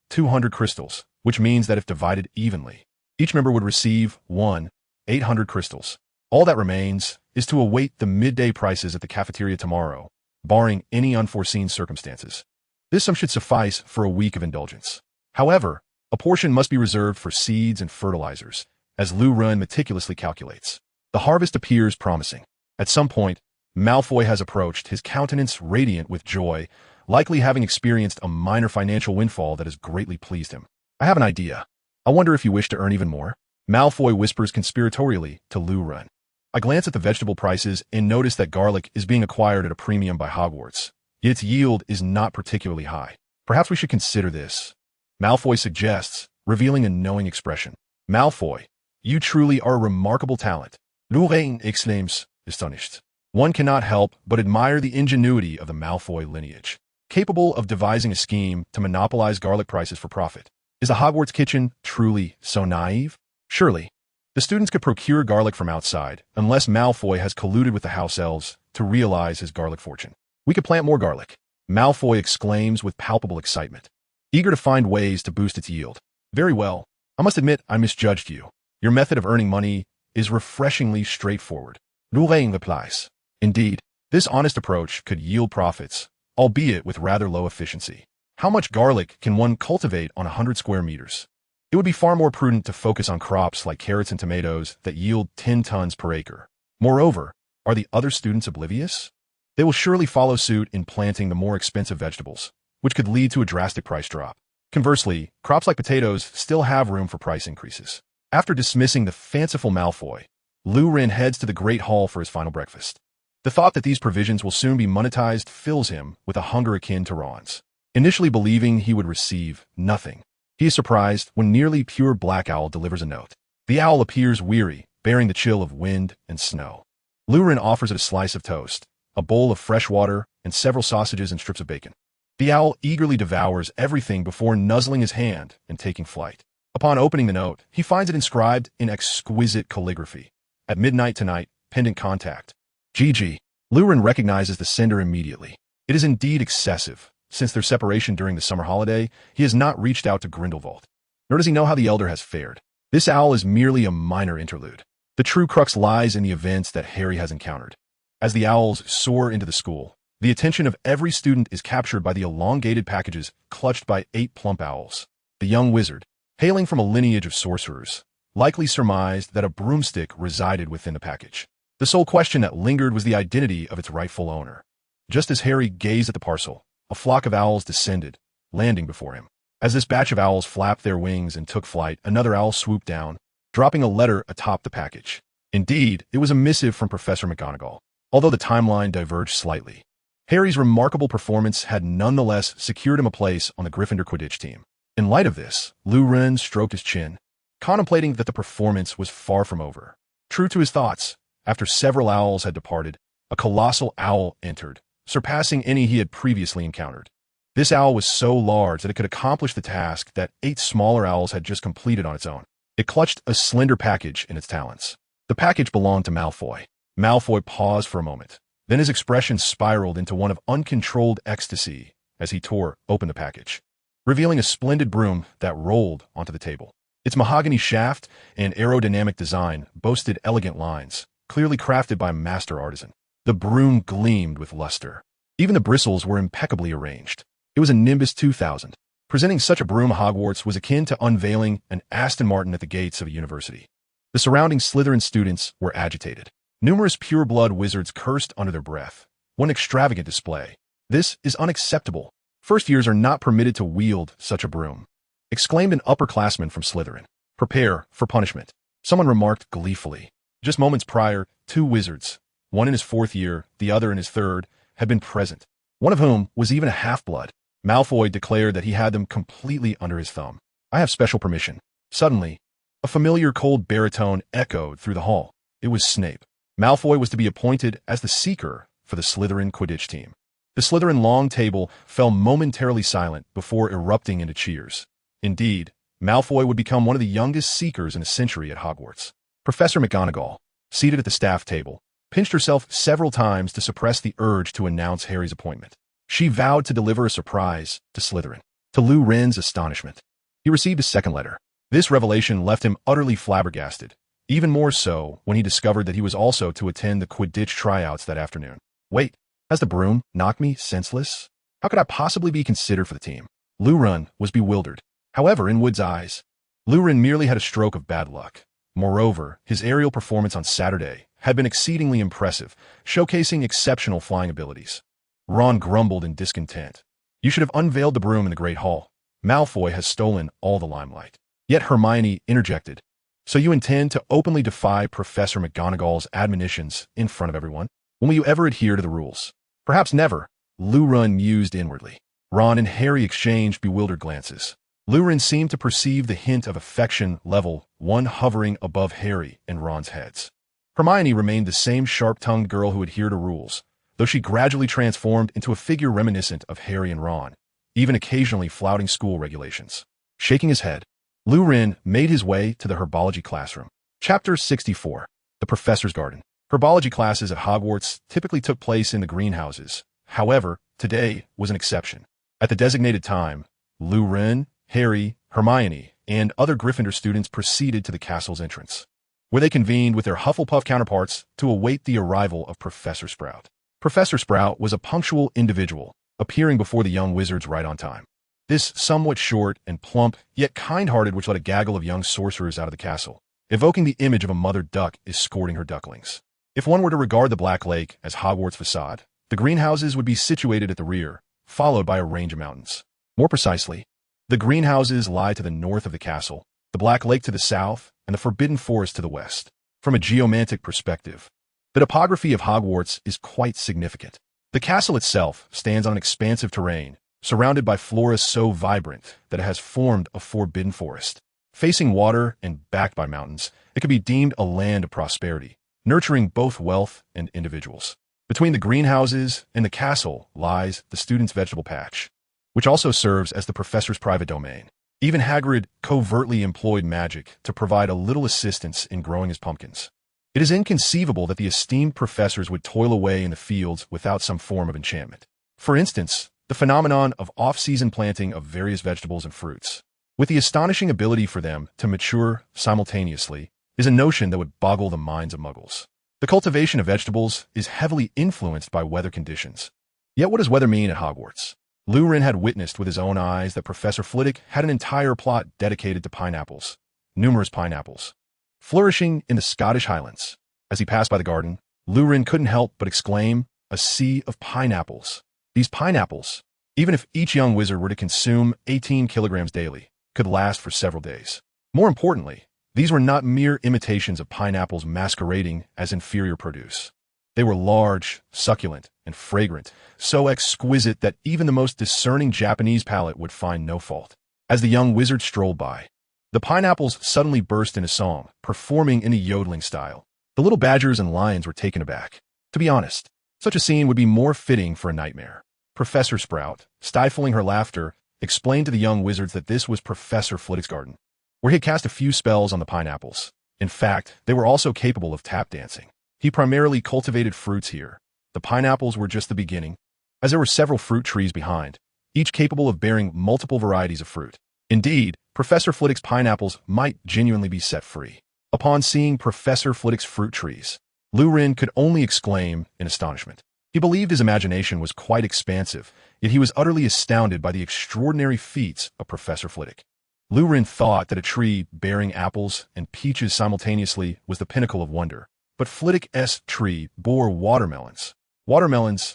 200 crystals, which means that if divided evenly, each member would receive 800 crystals. All that remains is to await the midday prices at the cafeteria tomorrow, barring any unforeseen circumstances. This sum should suffice for a week of indulgence. However, a portion must be reserved for seeds and fertilizers, as Lu Ren meticulously calculates. The harvest appears promising. At some point, Malfoy has approached, his countenance radiant with joy, likely having experienced a minor financial windfall that has greatly pleased him. I have an idea. I wonder if you wish to earn even more? Malfoy whispers conspiratorially to Lu Ren. I glance at the vegetable prices and notice that garlic is being acquired at a premium by Hogwarts. Yet its yield is not particularly high. Perhaps we should consider this. Malfoy suggests, revealing a knowing expression. Malfoy, you truly are a remarkable talent. Lu Ren exclaims, astonished. One cannot help but admire the ingenuity of the Malfoy lineage, capable of devising a scheme to monopolize garlic prices for profit. Is the Hogwarts kitchen truly so naive? Surely, the students could procure garlic from outside, unless Malfoy has colluded with the house elves to realize his garlic fortune. We could plant more garlic, Malfoy exclaims with palpable excitement, eager to find ways to boost its yield. Very well. I must admit I misjudged you. Your method of earning money is refreshingly straightforward. Lu Ren replies. Indeed, this honest approach could yield profits, albeit with rather low efficiency. How much garlic can one cultivate on 100 square meters? It would be far more prudent to focus on crops like carrots and tomatoes that yield 10 tons per acre. Moreover, are the other students oblivious? They will surely follow suit in planting the more expensive vegetables, which could lead to a drastic price drop. Conversely, crops like potatoes still have room for price increases. After dismissing the fanciful Malfoy, Lu Ren heads to the Great Hall for his final breakfast. The thought that these provisions will soon be monetized fills him with a hunger akin to Ron's. Initially believing he would receive nothing, he is surprised when nearly pure Black Owl delivers a note. The owl appears weary, bearing the chill of wind and snow. Lu Ren offers it a slice of toast, a bowl of fresh water, and several sausages and strips of bacon. The owl eagerly devours everything before nuzzling his hand and taking flight. Upon opening the note, he finds it inscribed in exquisite calligraphy. At midnight tonight, pending contact. GG. Lu Ren recognizes the sender immediately. It is indeed excessive. Since their separation during the summer holiday, he has not reached out to Grindelwald. Nor does he know how the Elder has fared. This owl is merely a minor interlude. The true crux lies in the events that Harry has encountered. As the owls soar into the school, the attention of every student is captured by the elongated packages clutched by 8 plump owls. The young wizard, hailing from a lineage of sorcerers, likely surmised that a broomstick resided within the package. The sole question that lingered was the identity of its rightful owner. Just as Harry gazed at the parcel, a flock of owls descended, landing before him. As this batch of owls flapped their wings and took flight, another owl swooped down, dropping a letter atop the package. Indeed, it was a missive from Professor McGonagall, although the timeline diverged slightly. Harry's remarkable performance had nonetheless secured him a place on the Gryffindor Quidditch team. In light of this, Lu Ren stroked his chin, contemplating that the performance was far from over. True to his thoughts, after several owls had departed, a colossal owl entered, surpassing any he had previously encountered. This owl was so large that it could accomplish the task that 8 smaller owls had just completed on its own. It clutched a slender package in its talons. The package belonged to Malfoy. Malfoy paused for a moment. Then his expression spiraled into one of uncontrolled ecstasy as he tore open the package, revealing a splendid broom that rolled onto the table. Its mahogany shaft and aerodynamic design boasted elegant lines, clearly crafted by a master artisan. The broom gleamed with luster. Even the bristles were impeccably arranged. It was a Nimbus 2000. Presenting such a broom at Hogwarts was akin to unveiling an Aston Martin at the gates of a university. The surrounding Slytherin students were agitated. Numerous pure-blood wizards cursed under their breath. What an extravagant display. This is unacceptable. First years are not permitted to wield such a broom, exclaimed an upperclassman from Slytherin. Prepare for punishment, someone remarked gleefully. Just moments prior, 2 wizards, one in his 4th year, the other in his 3rd, had been present, one of whom was even a half-blood. Malfoy declared that he had them completely under his thumb. I have special permission. Suddenly, a familiar cold baritone echoed through the hall. It was Snape. Malfoy was to be appointed as the seeker for the Slytherin Quidditch team. The Slytherin long table fell momentarily silent before erupting into cheers. Indeed, Malfoy would become one of the youngest seekers in a century at Hogwarts. Professor McGonagall, seated at the staff table, pinched herself several times to suppress the urge to announce Harry's appointment. She vowed to deliver a surprise to Slytherin. To Lu Ren's astonishment, he received a second letter. This revelation left him utterly flabbergasted, even more so when he discovered that he was also to attend the Quidditch tryouts that afternoon. Wait, has the broom knocked me senseless? How could I possibly be considered for the team? Luren was bewildered. However, in Wood's eyes, Luren merely had a stroke of bad luck. Moreover, his aerial performance on Saturday had been exceedingly impressive, showcasing exceptional flying abilities. Ron grumbled in discontent. You should have unveiled the broom in the Great Hall. Malfoy has stolen all the limelight. Yet Hermione interjected. So you intend to openly defy Professor McGonagall's admonitions in front of everyone? When will you ever adhere to the rules? Perhaps never, Luren mused inwardly. Ron and Harry exchanged bewildered glances. Luren seemed to perceive the hint of affection level 1 hovering above Harry and Ron's heads. Hermione remained the same sharp-tongued girl who adhered to rules, though she gradually transformed into a figure reminiscent of Harry and Ron, even occasionally flouting school regulations. Shaking his head, Luren made his way to the herbology classroom. Chapter 64. The Professor's Garden. Herbology classes at Hogwarts typically took place in the greenhouses. However, today was an exception. At the designated time, Luren, Harry, Hermione, and other Gryffindor students proceeded to the castle's entrance, where they convened with their Hufflepuff counterparts to await the arrival of Professor Sprout. Professor Sprout was a punctual individual, appearing before the young wizards right on time. This somewhat short and plump, yet kind-hearted, which let a gaggle of young sorcerers out of the castle, evoking the image of a mother duck escorting her ducklings. If one were to regard the Black Lake as Hogwarts' facade, the greenhouses would be situated at the rear, followed by a range of mountains. More precisely, the greenhouses lie to the north of the castle, the Black Lake to the south, and the Forbidden Forest to the west. From a geomantic perspective, the topography of Hogwarts is quite significant. The castle itself stands on an expansive terrain, surrounded by flora so vibrant that it has formed a forbidden forest. Facing water and backed by mountains, it could be deemed a land of prosperity, nurturing both wealth and individuals. Between the greenhouses and the castle lies the student's vegetable patch, which also serves as the professor's private domain. Even Hagrid covertly employed magic to provide a little assistance in growing his pumpkins. It is inconceivable that the esteemed professors would toil away in the fields without some form of enchantment. For instance, the phenomenon of off-season planting of various vegetables and fruits, with the astonishing ability for them to mature simultaneously, is a notion that would boggle the minds of muggles. The cultivation of vegetables is heavily influenced by weather conditions. Yet what does weather mean at Hogwarts? Luren had witnessed with his own eyes that Professor Flitwick had an entire plot dedicated to pineapples, numerous pineapples, flourishing in the Scottish Highlands. As he passed by the garden, Luren couldn't help but exclaim, "A sea of pineapples." These pineapples, even if each young wizard were to consume 18 kilograms daily, could last for several days. More importantly, these were not mere imitations of pineapples masquerading as inferior produce. They were large, succulent, and fragrant, so exquisite that even the most discerning Japanese palate would find no fault. As the young wizard strolled by, the pineapples suddenly burst into song, performing in a yodeling style. The little badgers and lions were taken aback. To be honest, such a scene would be more fitting for a nightmare. Professor Sprout, stifling her laughter, explained to the young wizards that this was Professor Flitwick's garden, where he had cast a few spells on the pineapples. In fact, they were also capable of tap dancing. He primarily cultivated fruits here. The pineapples were just the beginning, as there were several fruit trees behind, each capable of bearing multiple varieties of fruit. Indeed, Professor Flitwick's pineapples might genuinely be set free. Upon seeing Professor Flitwick's fruit trees, Luren could only exclaim in astonishment. He believed his imagination was quite expansive, yet he was utterly astounded by the extraordinary feats of Professor Flitwick. Luren thought that a tree bearing apples and peaches simultaneously was the pinnacle of wonder. But Flitwick's tree bore watermelons,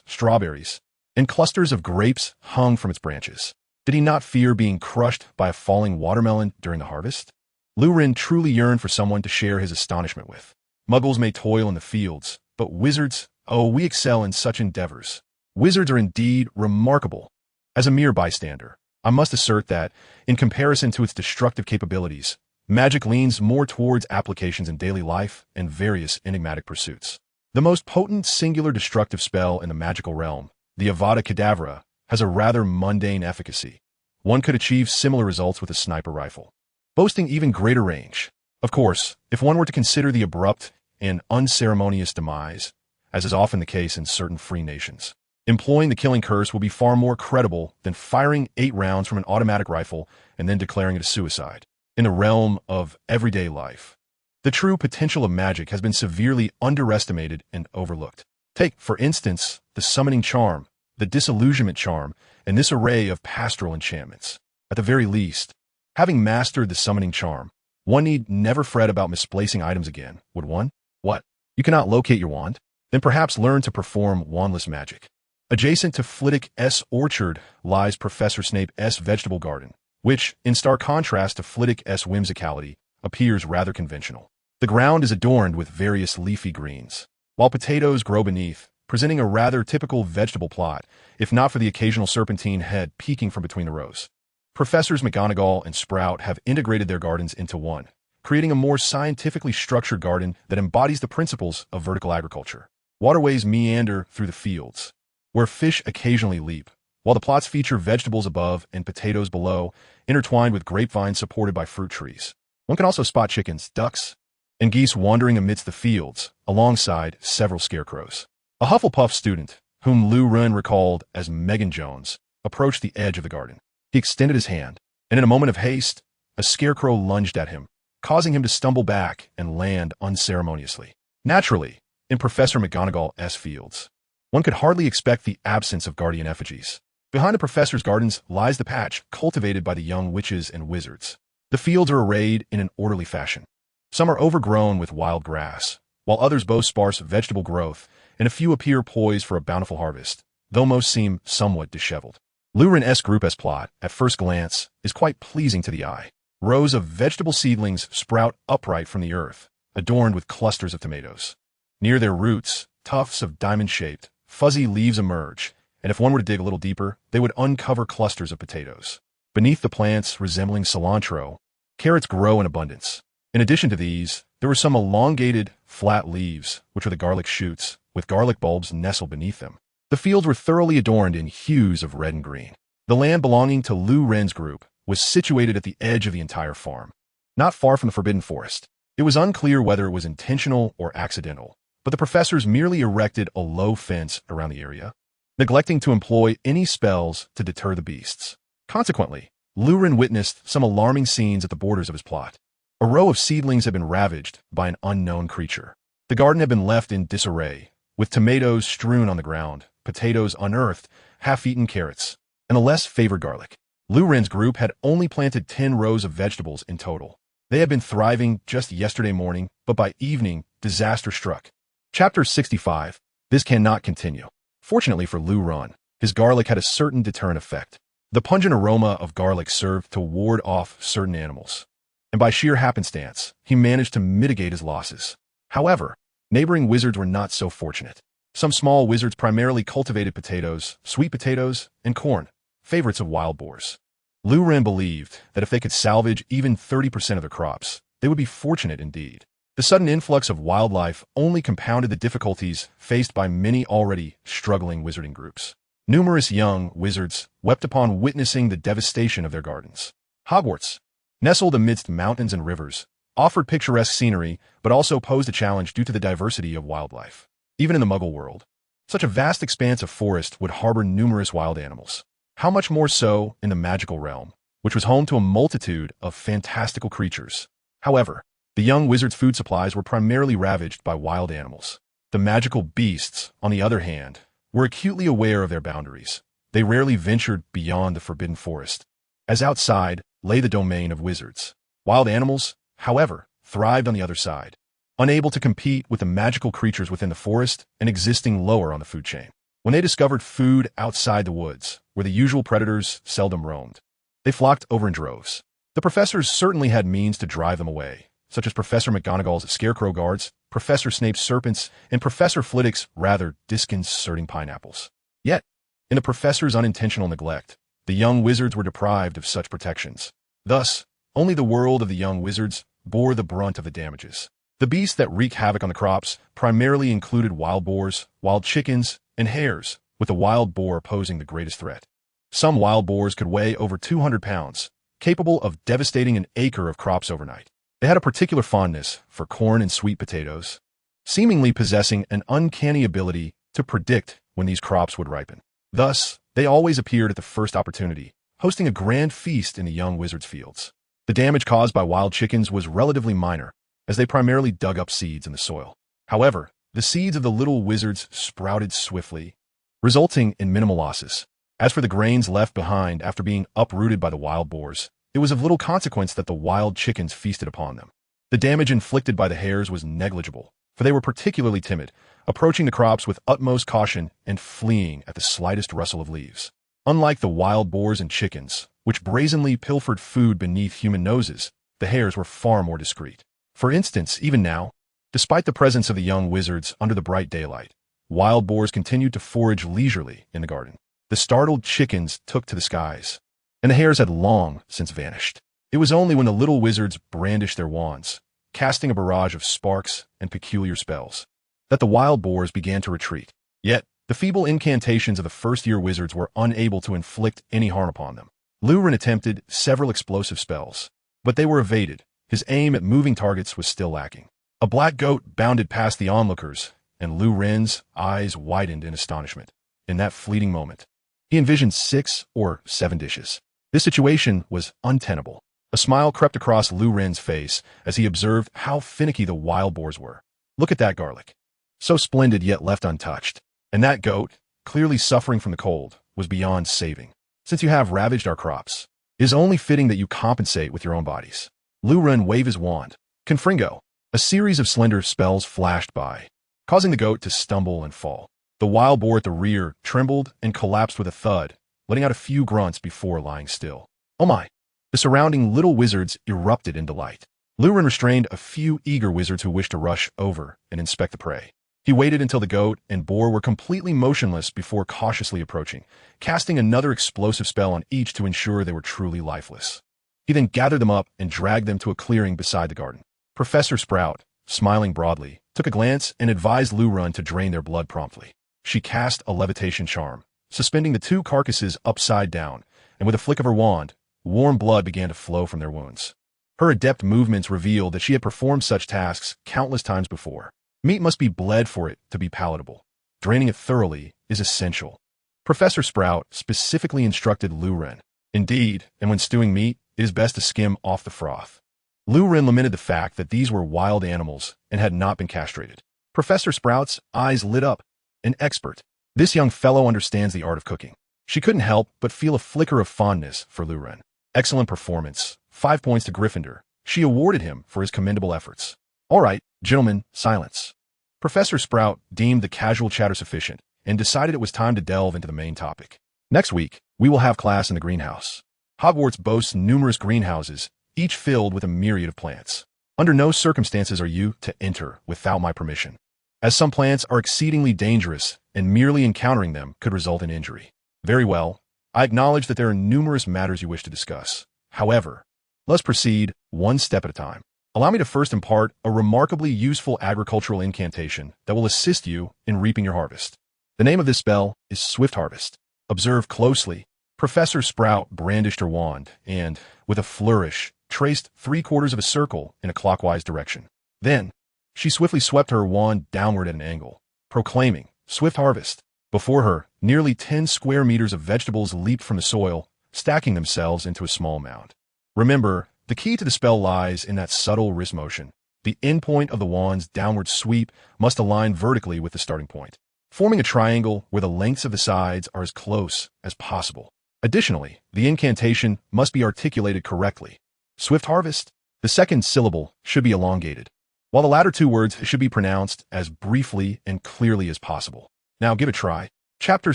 strawberries, and clusters of grapes hung from its branches. Did he not fear being crushed by a falling watermelon during the harvest? Luren truly yearned for someone to share his astonishment with. Muggles may toil in the fields, but wizards, oh, we excel in such endeavors. Wizards are indeed remarkable. As a mere bystander, I must assert that, in comparison to its destructive capabilities, magic leans more towards applications in daily life and various enigmatic pursuits. The most potent singular destructive spell in the magical realm, the Avada Kedavra, has a rather mundane efficacy. One could achieve similar results with a sniper rifle, boasting even greater range. Of course, if one were to consider the abrupt and unceremonious demise, as is often the case in certain free nations, employing the killing curse will be far more credible than firing 8 rounds from an automatic rifle and then declaring it a suicide. In the realm of everyday life, the true potential of magic has been severely underestimated and overlooked. Take, for instance, the summoning charm, the disillusionment charm, and this array of pastoral enchantments. At the very least, having mastered the summoning charm, one need never fret about misplacing items again, would one? What? You cannot locate your wand? Then perhaps learn to perform wandless magic. Adjacent to Flitwick's orchard lies Professor Snape's vegetable garden, which, in stark contrast to Flitwick's whimsicality, appears rather conventional. The ground is adorned with various leafy greens, while potatoes grow beneath, presenting a rather typical vegetable plot, if not for the occasional serpentine head peeking from between the rows. Professors McGonagall and Sprout have integrated their gardens into one, creating a more scientifically structured garden that embodies the principles of vertical agriculture. Waterways meander through the fields, where fish occasionally leap, while the plots feature vegetables above and potatoes below, intertwined with grapevines supported by fruit trees. One can also spot chickens, ducks, and geese wandering amidst the fields, alongside several scarecrows. A Hufflepuff student, whom Lou Wren recalled as Megan Jones, approached the edge of the garden. He extended his hand, and in a moment of haste, a scarecrow lunged at him, causing him to stumble back and land unceremoniously. Naturally, in Professor McGonagall's fields, one could hardly expect the absence of guardian effigies. Behind the professor's gardens lies the patch cultivated by the young witches and wizards. The fields are arrayed in an orderly fashion. Some are overgrown with wild grass, while others boast sparse vegetable growth, and a few appear poised for a bountiful harvest, though most seem somewhat disheveled. Lou Wren's group's plot, at first glance, is quite pleasing to the eye. Rows of vegetable seedlings sprout upright from the earth, adorned with clusters of tomatoes. Near their roots, tufts of diamond-shaped, fuzzy leaves emerge, and if one were to dig a little deeper, they would uncover clusters of potatoes. Beneath the plants resembling cilantro, carrots grow in abundance. In addition to these, there were some elongated, flat leaves, which are the garlic shoots, with garlic bulbs nestled beneath them. The fields were thoroughly adorned in hues of red and green. The land belonging to Lou Wren's group was situated at the edge of the entire farm, not far from the Forbidden Forest. It was unclear whether it was intentional or accidental, but the professors merely erected a low fence around the area, neglecting to employ any spells to deter the beasts. Consequently, Lou Wren witnessed some alarming scenes at the borders of his plot. A row of seedlings had been ravaged by an unknown creature. The garden had been left in disarray, with tomatoes strewn on the ground, potatoes unearthed, half-eaten carrots, and a less favored garlic. Lou Wren's group had only planted 10 rows of vegetables in total. They had been thriving just yesterday morning, but by evening, disaster struck. Chapter 65. This cannot continue. Fortunately for Lou Wren, his garlic had a certain deterrent effect. The pungent aroma of garlic served to ward off certain animals, and by sheer happenstance, he managed to mitigate his losses. However, neighboring wizards were not so fortunate. Some small wizards primarily cultivated potatoes, sweet potatoes, and corn, favorites of wild boars. Lou Wren believed that if they could salvage even 30% of their crops, they would be fortunate indeed. The sudden influx of wildlife only compounded the difficulties faced by many already struggling wizarding groups. Numerous young wizards wept upon witnessing the devastation of their gardens. Hogwarts, nestled amidst mountains and rivers, offered picturesque scenery, but also posed a challenge due to the diversity of wildlife. Even in the Muggle world, such a vast expanse of forest would harbor numerous wild animals. How much more so in the magical realm, which was home to a multitude of fantastical creatures. However, the young wizards' food supplies were primarily ravaged by wild animals. The magical beasts, on the other hand, were acutely aware of their boundaries. They rarely ventured beyond the Forbidden Forest, as outside lay the domain of wizards. Wild animals, however, thrived on the other side, unable to compete with the magical creatures within the forest and existing lower on the food chain. When they discovered food outside the woods, where the usual predators seldom roamed, they flocked over in droves. The professors certainly had means to drive them away, such as Professor McGonagall's scarecrow guards, Professor Snape's serpents, and Professor Flitwick's rather disconcerting pineapples. Yet, in the professor's unintentional neglect, the young wizards were deprived of such protections. Thus, only the world of the young wizards bore the brunt of the damages. The beasts that wreaked havoc on the crops primarily included wild boars, wild chickens, and hares, with the wild boar posing the greatest threat. Some wild boars could weigh over 200 pounds, capable of devastating an acre of crops overnight. They had a particular fondness for corn and sweet potatoes, seemingly possessing an uncanny ability to predict when these crops would ripen. Thus, they always appeared at the first opportunity, hosting a grand feast in the young wizards' fields. The damage caused by wild chickens was relatively minor, as they primarily dug up seeds in the soil. However, the seeds of the little wizards sprouted swiftly, resulting in minimal losses. As for the grains left behind after being uprooted by the wild boars, it was of little consequence that the wild chickens feasted upon them. The damage inflicted by the hares was negligible, for they were particularly timid, approaching the crops with utmost caution and fleeing at the slightest rustle of leaves. Unlike the wild boars and chickens, which brazenly pilfered food beneath human noses, the hares were far more discreet. For instance, even now, despite the presence of the young wizards under the bright daylight, wild boars continued to forage leisurely in the garden. The startled chickens took to the skies, and the hares had long since vanished. It was only when the little wizards brandished their wands, casting a barrage of sparks and peculiar spells, that the wild boars began to retreat. Yet, the feeble incantations of the first-year wizards were unable to inflict any harm upon them. Lurin attempted several explosive spells, but they were evaded. His aim at moving targets was still lacking. A black goat bounded past the onlookers, and Lurin's eyes widened in astonishment. In that fleeting moment, he envisioned 6 or 7 dishes. This situation was untenable. A smile crept across Lurin's face as he observed how finicky the wild boars were. Look at that garlic. So splendid yet left untouched. And that goat, clearly suffering from the cold, was beyond saving. Since you have ravaged our crops, it is only fitting that you compensate with your own bodies. Lurin waved his wand. Confringo. A series of slender spells flashed by, causing the goat to stumble and fall. The wild boar at the rear trembled and collapsed with a thud, letting out a few grunts before lying still. Oh my! The surrounding little wizards erupted in delight. Lurin restrained a few eager wizards who wished to rush over and inspect the prey. He waited until the goat and boar were completely motionless before cautiously approaching, casting another explosive spell on each to ensure they were truly lifeless. He then gathered them up and dragged them to a clearing beside the garden. Professor Sprout, smiling broadly, took a glance and advised Lurin to drain their blood promptly. She cast a levitation charm, suspending the 2 carcasses upside down, and with a flick of her wand, warm blood began to flow from their wounds. Her adept movements revealed that she had performed such tasks countless times before. Meat must be bled for it to be palatable. Draining it thoroughly is essential. Professor Sprout specifically instructed Lurin. Indeed, and when stewing meat, it is best to skim off the froth. Lurin lamented the fact that these were wild animals and had not been castrated. Professor Sprout's eyes lit up. An expert. This young fellow understands the art of cooking. She couldn't help but feel a flicker of fondness for Lurin. Excellent performance. 5 points to Gryffindor. She awarded him for his commendable efforts. All right, gentlemen, silence. Professor Sprout deemed the casual chatter sufficient and decided it was time to delve into the main topic. Next week, we will have class in the greenhouse. Hogwarts boasts numerous greenhouses, each filled with a myriad of plants. Under no circumstances are you to enter without my permission, as some plants are exceedingly dangerous and merely encountering them could result in injury. Very well, I acknowledge that there are numerous matters you wish to discuss. However, let's proceed one step at a time. Allow me to first impart a remarkably useful agricultural incantation that will assist you in reaping your harvest. The name of this spell is Swift Harvest. Observe closely. Professor Sprout brandished her wand and, with a flourish, traced 3/4 of a circle in a clockwise direction. Then, she swiftly swept her wand downward at an angle, proclaiming, Swift Harvest. Before her, nearly 10 square meters of vegetables leaped from the soil, stacking themselves into a small mound. Remember, the key to the spell lies in that subtle wrist motion. The endpoint of the wand's downward sweep must align vertically with the starting point, forming a triangle where the lengths of the sides are as close as possible. Additionally, the incantation must be articulated correctly. Swift Harvest. The second syllable should be elongated, while the latter 2 words should be pronounced as briefly and clearly as possible. Now give it a try. Chapter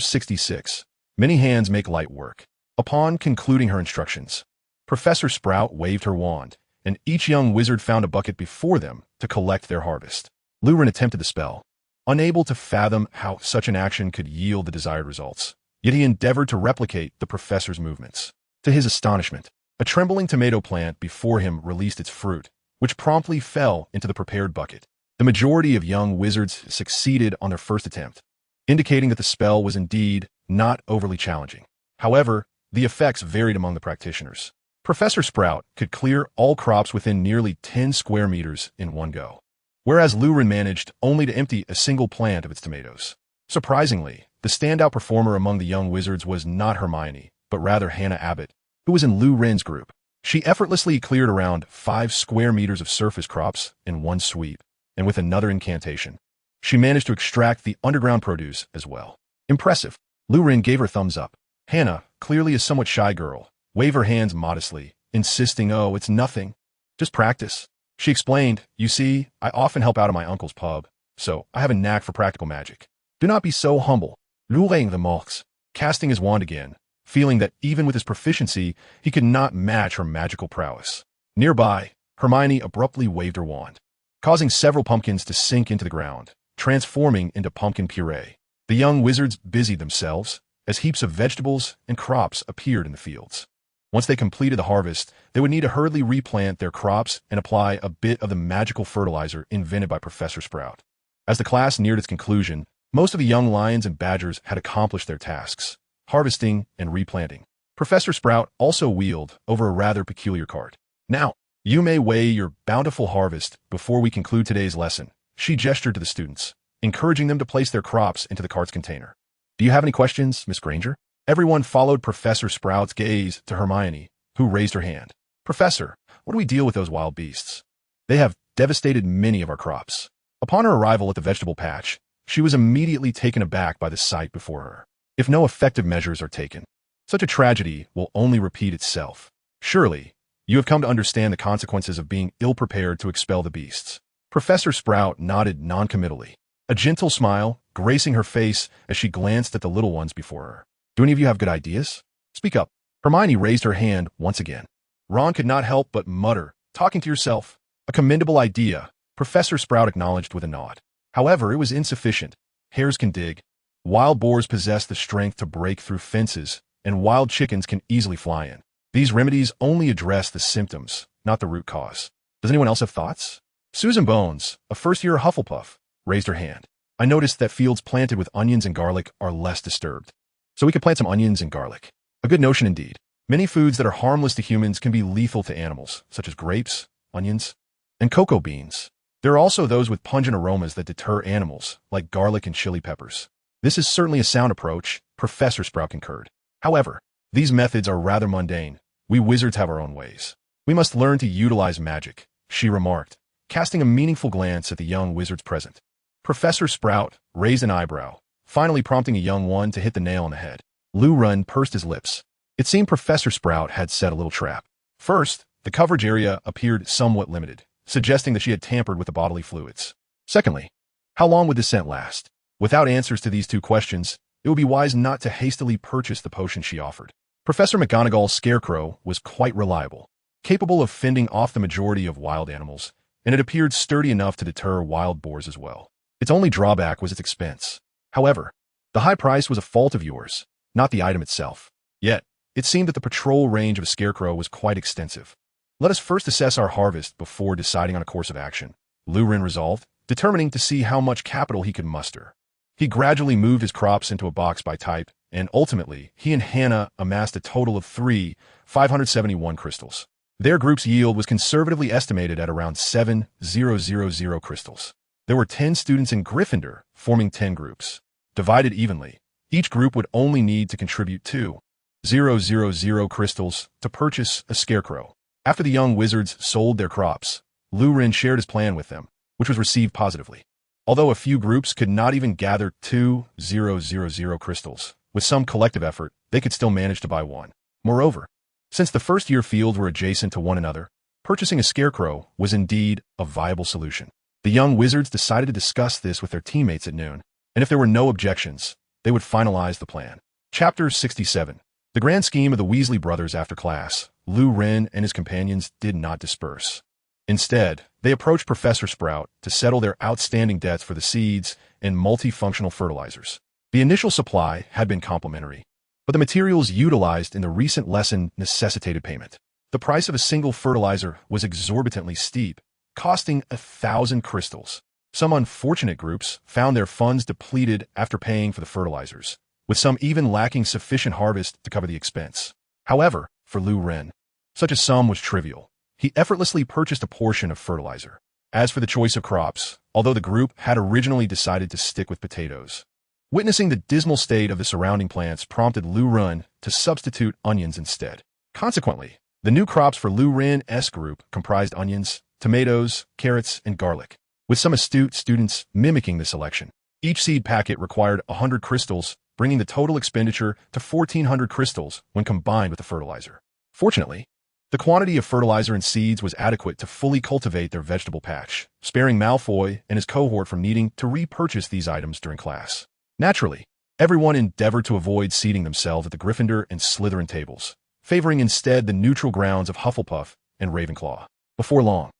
66. Many hands make light work. Upon concluding her instructions, Professor Sprout waved her wand, and each young wizard found a bucket before them to collect their harvest. Lurin attempted the spell, unable to fathom how such an action could yield the desired results. Yet he endeavored to replicate the professor's movements. To his astonishment, a trembling tomato plant before him released its fruit, which promptly fell into the prepared bucket. The majority of young wizards succeeded on their first attempt, indicating that the spell was indeed not overly challenging. However, the effects varied among the practitioners. Professor Sprout could clear all crops within nearly 10 square meters in one go, whereas Lurin managed only to empty a single plant of its tomatoes. Surprisingly, the standout performer among the young wizards was not Hermione, but rather Hannah Abbott, who was in Lurin's group. She effortlessly cleared around 5 square meters of surface crops in one sweep, and with another incantation, she managed to extract the underground produce as well. Impressive. Lu Ren gave her thumbs up. Hannah, clearly a somewhat shy girl, waved her hands modestly, insisting, "Oh, it's nothing. Just practice." She explained, "You see, I often help out at my uncle's pub, so I have a knack for practical magic. Do not be so humble." Lu Ren the Mox, casting his wand again, feeling that even with his proficiency, he could not match her magical prowess. Nearby, Hermione abruptly waved her wand, causing several pumpkins to sink into the ground, transforming into pumpkin puree. The young wizards busied themselves, as heaps of vegetables and crops appeared in the fields. Once they completed the harvest, they would need to hurriedly replant their crops and apply a bit of the magical fertilizer invented by Professor Sprout. As the class neared its conclusion, most of the young lions and badgers had accomplished their tasks, harvesting and replanting. Professor Sprout also wheeled over a rather peculiar cart. "Now, you may weigh your bountiful harvest before we conclude today's lesson," she gestured to the students, encouraging them to place their crops into the cart's container. "Do you have any questions, Miss Granger?" Everyone followed Professor Sprout's gaze to Hermione, who raised her hand. "Professor, what do we deal with those wild beasts? They have devastated many of our crops." Upon her arrival at the vegetable patch, she was immediately taken aback by the sight before her. If no effective measures are taken, such a tragedy will only repeat itself. Surely, you have come to understand the consequences of being ill-prepared to expel the beasts. Professor Sprout nodded noncommittally, a gentle smile gracing her face as she glanced at the little ones before her. "Do any of you have good ideas? Speak up." Hermione raised her hand once again. Ron could not help but mutter, "Talking to yourself." "A commendable idea," Professor Sprout acknowledged with a nod. However, it was insufficient. Hares can dig. Wild boars possess the strength to break through fences, and wild chickens can easily fly in. These remedies only address the symptoms, not the root cause. Does anyone else have thoughts? Susan Bones, a first-year Hufflepuff, raised her hand. "I noticed that fields planted with onions and garlic are less disturbed. So we could plant some onions and garlic." "A good notion indeed. Many foods that are harmless to humans can be lethal to animals, such as grapes, onions, and cocoa beans. There are also those with pungent aromas that deter animals, like garlic and chili peppers." "This is certainly a sound approach," Professor Sprout concurred. "However, these methods are rather mundane. We wizards have our own ways. We must learn to utilize magic," she remarked, casting a meaningful glance at the young wizards present. Professor Sprout raised an eyebrow, finally prompting a young one to hit the nail on the head. Lu Ren pursed his lips. It seemed Professor Sprout had set a little trap. First, the coverage area appeared somewhat limited, suggesting that she had tampered with the bodily fluids. Secondly, how long would this scent last? Without answers to these two questions, it would be wise not to hastily purchase the potion she offered. Professor McGonagall's scarecrow was quite reliable, capable of fending off the majority of wild animals, and it appeared sturdy enough to deter wild boars as well. Its only drawback was its expense. However, the high price was a fault of yours, not the item itself. Yet, it seemed that the patrol range of a scarecrow was quite extensive. "Let us first assess our harvest before deciding on a course of action," Lu Ren resolved, determining to see how much capital he could muster. He gradually moved his crops into a box by type, and ultimately, he and Hannah amassed a total of 571 crystals. Their group's yield was conservatively estimated at around 7,000 crystals. There were 10 students in Gryffindor, forming 10 groups. Divided evenly, each group would only need to contribute 2,000 crystals to purchase a scarecrow. After the young wizards sold their crops, Lu Ren shared his plan with them, which was received positively. Although a few groups could not even gather 2,000 crystals, with some collective effort, they could still manage to buy one. Moreover, since the first-year fields were adjacent to one another, purchasing a scarecrow was indeed a viable solution. The young wizards decided to discuss this with their teammates at noon, and if there were no objections, they would finalize the plan. Chapter 67. The grand scheme of the Weasley brothers after class, Lu Ren and his companions did not disperse. Instead, they approached Professor Sprout to settle their outstanding debts for the seeds and multifunctional fertilizers. The initial supply had been complimentary, but the materials utilized in the recent lesson necessitated payment. The price of a single fertilizer was exorbitantly steep, costing 1,000 crystals. Some unfortunate groups found their funds depleted after paying for the fertilizers, with some even lacking sufficient harvest to cover the expense. However, for Lu Ren, such a sum was trivial. He effortlessly purchased a portion of fertilizer. As for the choice of crops, although the group had originally decided to stick with potatoes, witnessing the dismal state of the surrounding plants prompted Lu Ren to substitute onions instead. Consequently, the new crops for Lu Ren's group comprised onions, tomatoes, carrots, and garlic, with some astute students mimicking the selection. Each seed packet required 100 crystals bringing the total expenditure to 1,400 crystals when combined with the fertilizer. Fortunately, the quantity of fertilizer and seeds was adequate to fully cultivate their vegetable patch, sparing Malfoy and his cohort from needing to repurchase these items during class. Naturally, everyone endeavored to avoid seating themselves at the Gryffindor and Slytherin tables, favoring instead the neutral grounds of Hufflepuff and Ravenclaw. Before long,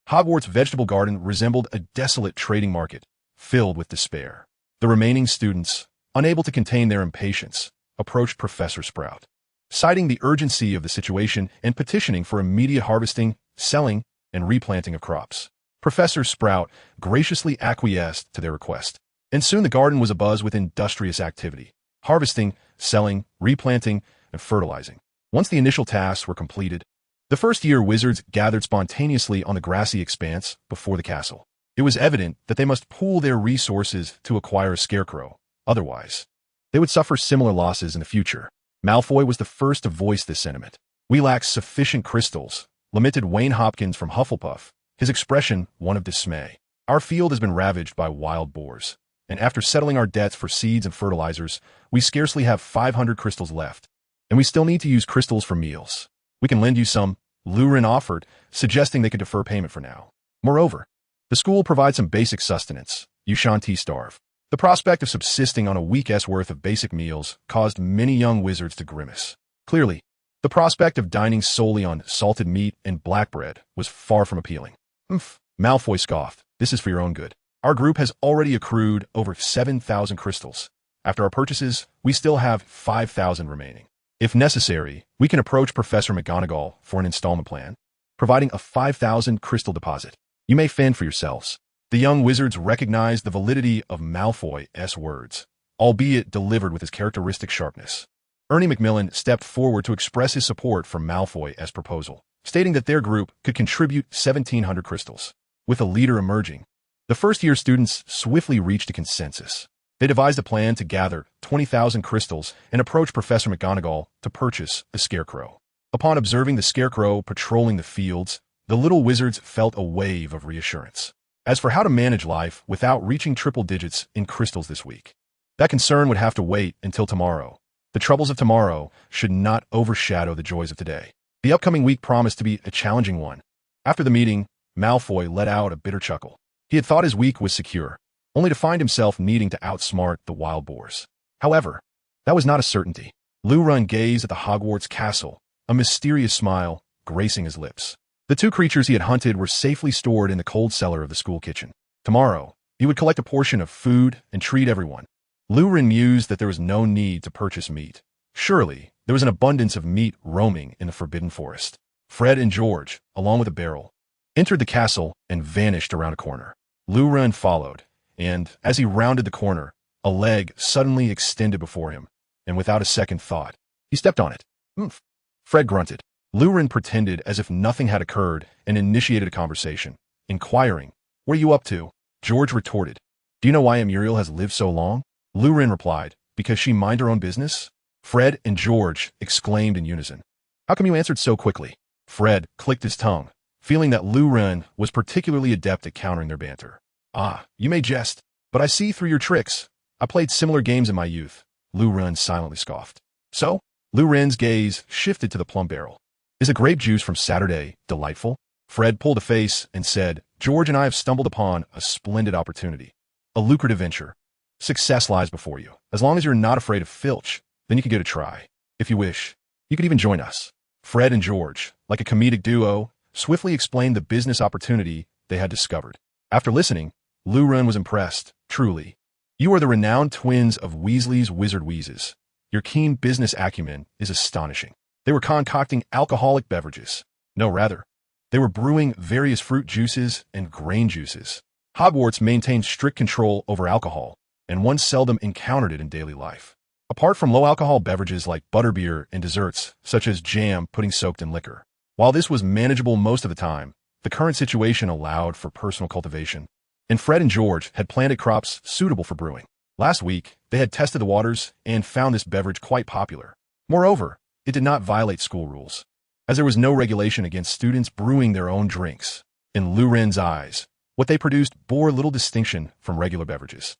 Hogwarts' vegetable garden resembled a desolate trading market, filled with despair. The remaining students, unable to contain their impatience, approached Professor Sprout, citing the urgency of the situation and petitioning for immediate harvesting, selling, and replanting of crops. Professor Sprout graciously acquiesced to their request, and soon the garden was abuzz with industrious activity, harvesting, selling, replanting, and fertilizing. Once the initial tasks were completed, the first-year wizards gathered spontaneously on the grassy expanse before the castle. It was evident that they must pool their resources to acquire a scarecrow. Otherwise, they would suffer similar losses in the future. Malfoy was the first to voice this sentiment. "We lack sufficient crystals," lamented Wayne Hopkins from Hufflepuff, his expression one of dismay. "Our field has been ravaged by wild boars, and after settling our debts for seeds and fertilizers, we scarcely have 500 crystals left, and we still need to use crystals for meals. We can lend you some," Lurin offered, suggesting they could defer payment for now. Moreover, the school provides some basic sustenance. You shan't starve. The prospect of subsisting on a week's worth of basic meals caused many young wizards to grimace. Clearly, the prospect of dining solely on salted meat and black bread was far from appealing. "Umph," Malfoy scoffed. "This is for your own good. Our group has already accrued over 7,000 crystals. After our purchases, we still have 5,000 remaining. If necessary, we can approach Professor McGonagall for an installment plan, providing a 5,000 crystal deposit. You may fend for yourselves." The young wizards recognized the validity of Malfoy's words, albeit delivered with his characteristic sharpness. Ernie Macmillan stepped forward to express his support for Malfoy's proposal, stating that their group could contribute 1,700 crystals. With a leader emerging, the first-year students swiftly reached a consensus. They devised a plan to gather 20,000 crystals and approach Professor McGonagall to purchase a scarecrow. Upon observing the scarecrow patrolling the fields, the little wizards felt a wave of reassurance. As for how to manage life without reaching triple digits in crystals this week, that concern would have to wait until tomorrow. The troubles of tomorrow should not overshadow the joys of today. The upcoming week promised to be a challenging one. After the meeting, Malfoy let out a bitter chuckle. He had thought his week was secure, only to find himself needing to outsmart the wild boars. However, that was not a certainty. Lurin gazed at the Hogwarts castle, a mysterious smile gracing his lips. The two creatures he had hunted were safely stored in the cold cellar of the school kitchen. Tomorrow, he would collect a portion of food and treat everyone. Lurin mused that there was no need to purchase meat. Surely, there was an abundance of meat roaming in the Forbidden Forest. Fred and George, along with a barrel, entered the castle and vanished around a corner. Lurin followed, and, as he rounded the corner, a leg suddenly extended before him, and without a second thought, he stepped on it. "Umph." Fred grunted. Lurin pretended as if nothing had occurred and initiated a conversation, inquiring, "What are you up to?" George retorted, "Do you know why Muriel has lived so long?" Lurin replied, "Because she minded her own business." Fred and George exclaimed in unison, "How come you answered so quickly?" Fred clicked his tongue, feeling that Lurin was particularly adept at countering their banter. "Ah, you may jest, but I see through your tricks. I played similar games in my youth," Lurin silently scoffed. "So?" Lurin's gaze shifted to the plum barrel. "Is the grape juice from Saturday delightful?" Fred pulled a face and said, "George and I have stumbled upon a splendid opportunity, a lucrative venture. Success lies before you. As long as you're not afraid of Filch, then you can give it a try. If you wish, you could even join us." Fred and George, like a comedic duo, swiftly explained the business opportunity they had discovered. After listening, Lurin was impressed. "Truly, you are the renowned twins of Weasley's Wizard Wheezes. Your keen business acumen is astonishing." They were concocting alcoholic beverages. No, rather, they were brewing various fruit juices and grain juices. Hogwarts maintained strict control over alcohol, and one seldom encountered it in daily life. Apart from low-alcohol beverages like butterbeer and desserts, such as jam pudding soaked in liquor. While this was manageable most of the time, the current situation allowed for personal cultivation, and Fred and George had planted crops suitable for brewing. Last week, they had tested the waters and found this beverage quite popular. Moreover, it did not violate school rules, as there was no regulation against students brewing their own drinks. In Lurin's eyes, what they produced bore little distinction from regular beverages.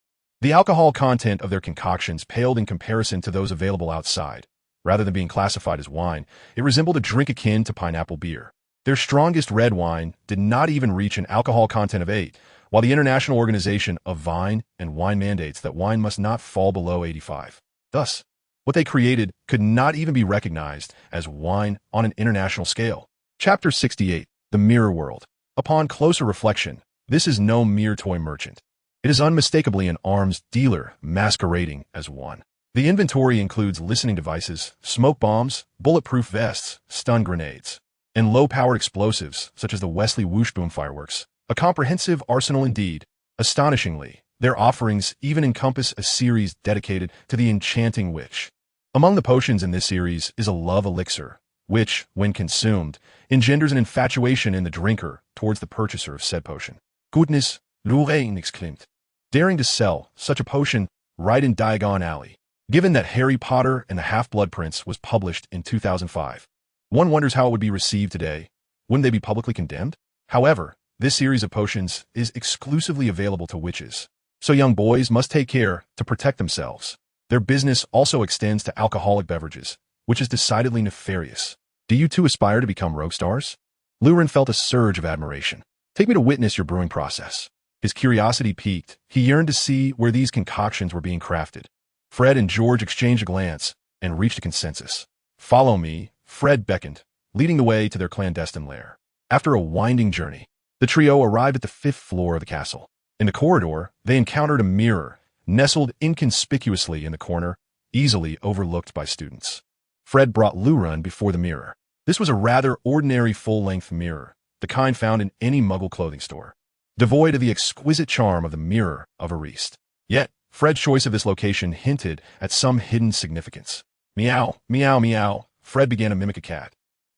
The alcohol content of their concoctions paled in comparison to those available outside. Rather than being classified as wine, it resembled a drink akin to pineapple beer. Their strongest red wine did not even reach an alcohol content of 8, while the International Organization of Vine and Wine mandates that wine must not fall below 85. Thus, what they created could not even be recognized as wine on an international scale. Chapter 68, The Mirror World. Upon closer reflection, this is no mere toy merchant. It is unmistakably an arms dealer masquerading as one. The inventory includes listening devices, smoke bombs, bulletproof vests, stun grenades, and low-powered explosives such as the Wesley Wooshboom fireworks. A comprehensive arsenal indeed. Astonishingly, their offerings even encompass a series dedicated to the enchanting witch. Among the potions in this series is a love elixir, which, when consumed, engenders an infatuation in the drinker towards the purchaser of said potion. Goodness, rewritten exclaimed. Daring to sell such a potion right in Diagon Alley. Given that Harry Potter and the Half-Blood Prince was published in 2005, one wonders how it would be received today. Wouldn't they be publicly condemned? However, this series of potions is exclusively available to witches, so young boys must take care to protect themselves. Their business also extends to alcoholic beverages, which is decidedly nefarious. Do you too aspire to become rogue stars? Lurin felt a surge of admiration. Take me to witness your brewing process. His curiosity piqued. He yearned to see where these concoctions were being crafted. Fred and George exchanged a glance and reached a consensus. Follow me, Fred beckoned, leading the way to their clandestine lair. After a winding journey, the trio arrived at the 5th floor of the castle. In the corridor, they encountered a mirror, nestled inconspicuously in the corner, easily overlooked by students. Fred brought Lurin before the mirror. This was a rather ordinary full-length mirror, the kind found in any Muggle clothing store, devoid of the exquisite charm of the Mirror of Ariste. Yet, Fred's choice of this location hinted at some hidden significance. Meow, meow, meow. Fred began to mimic a cat.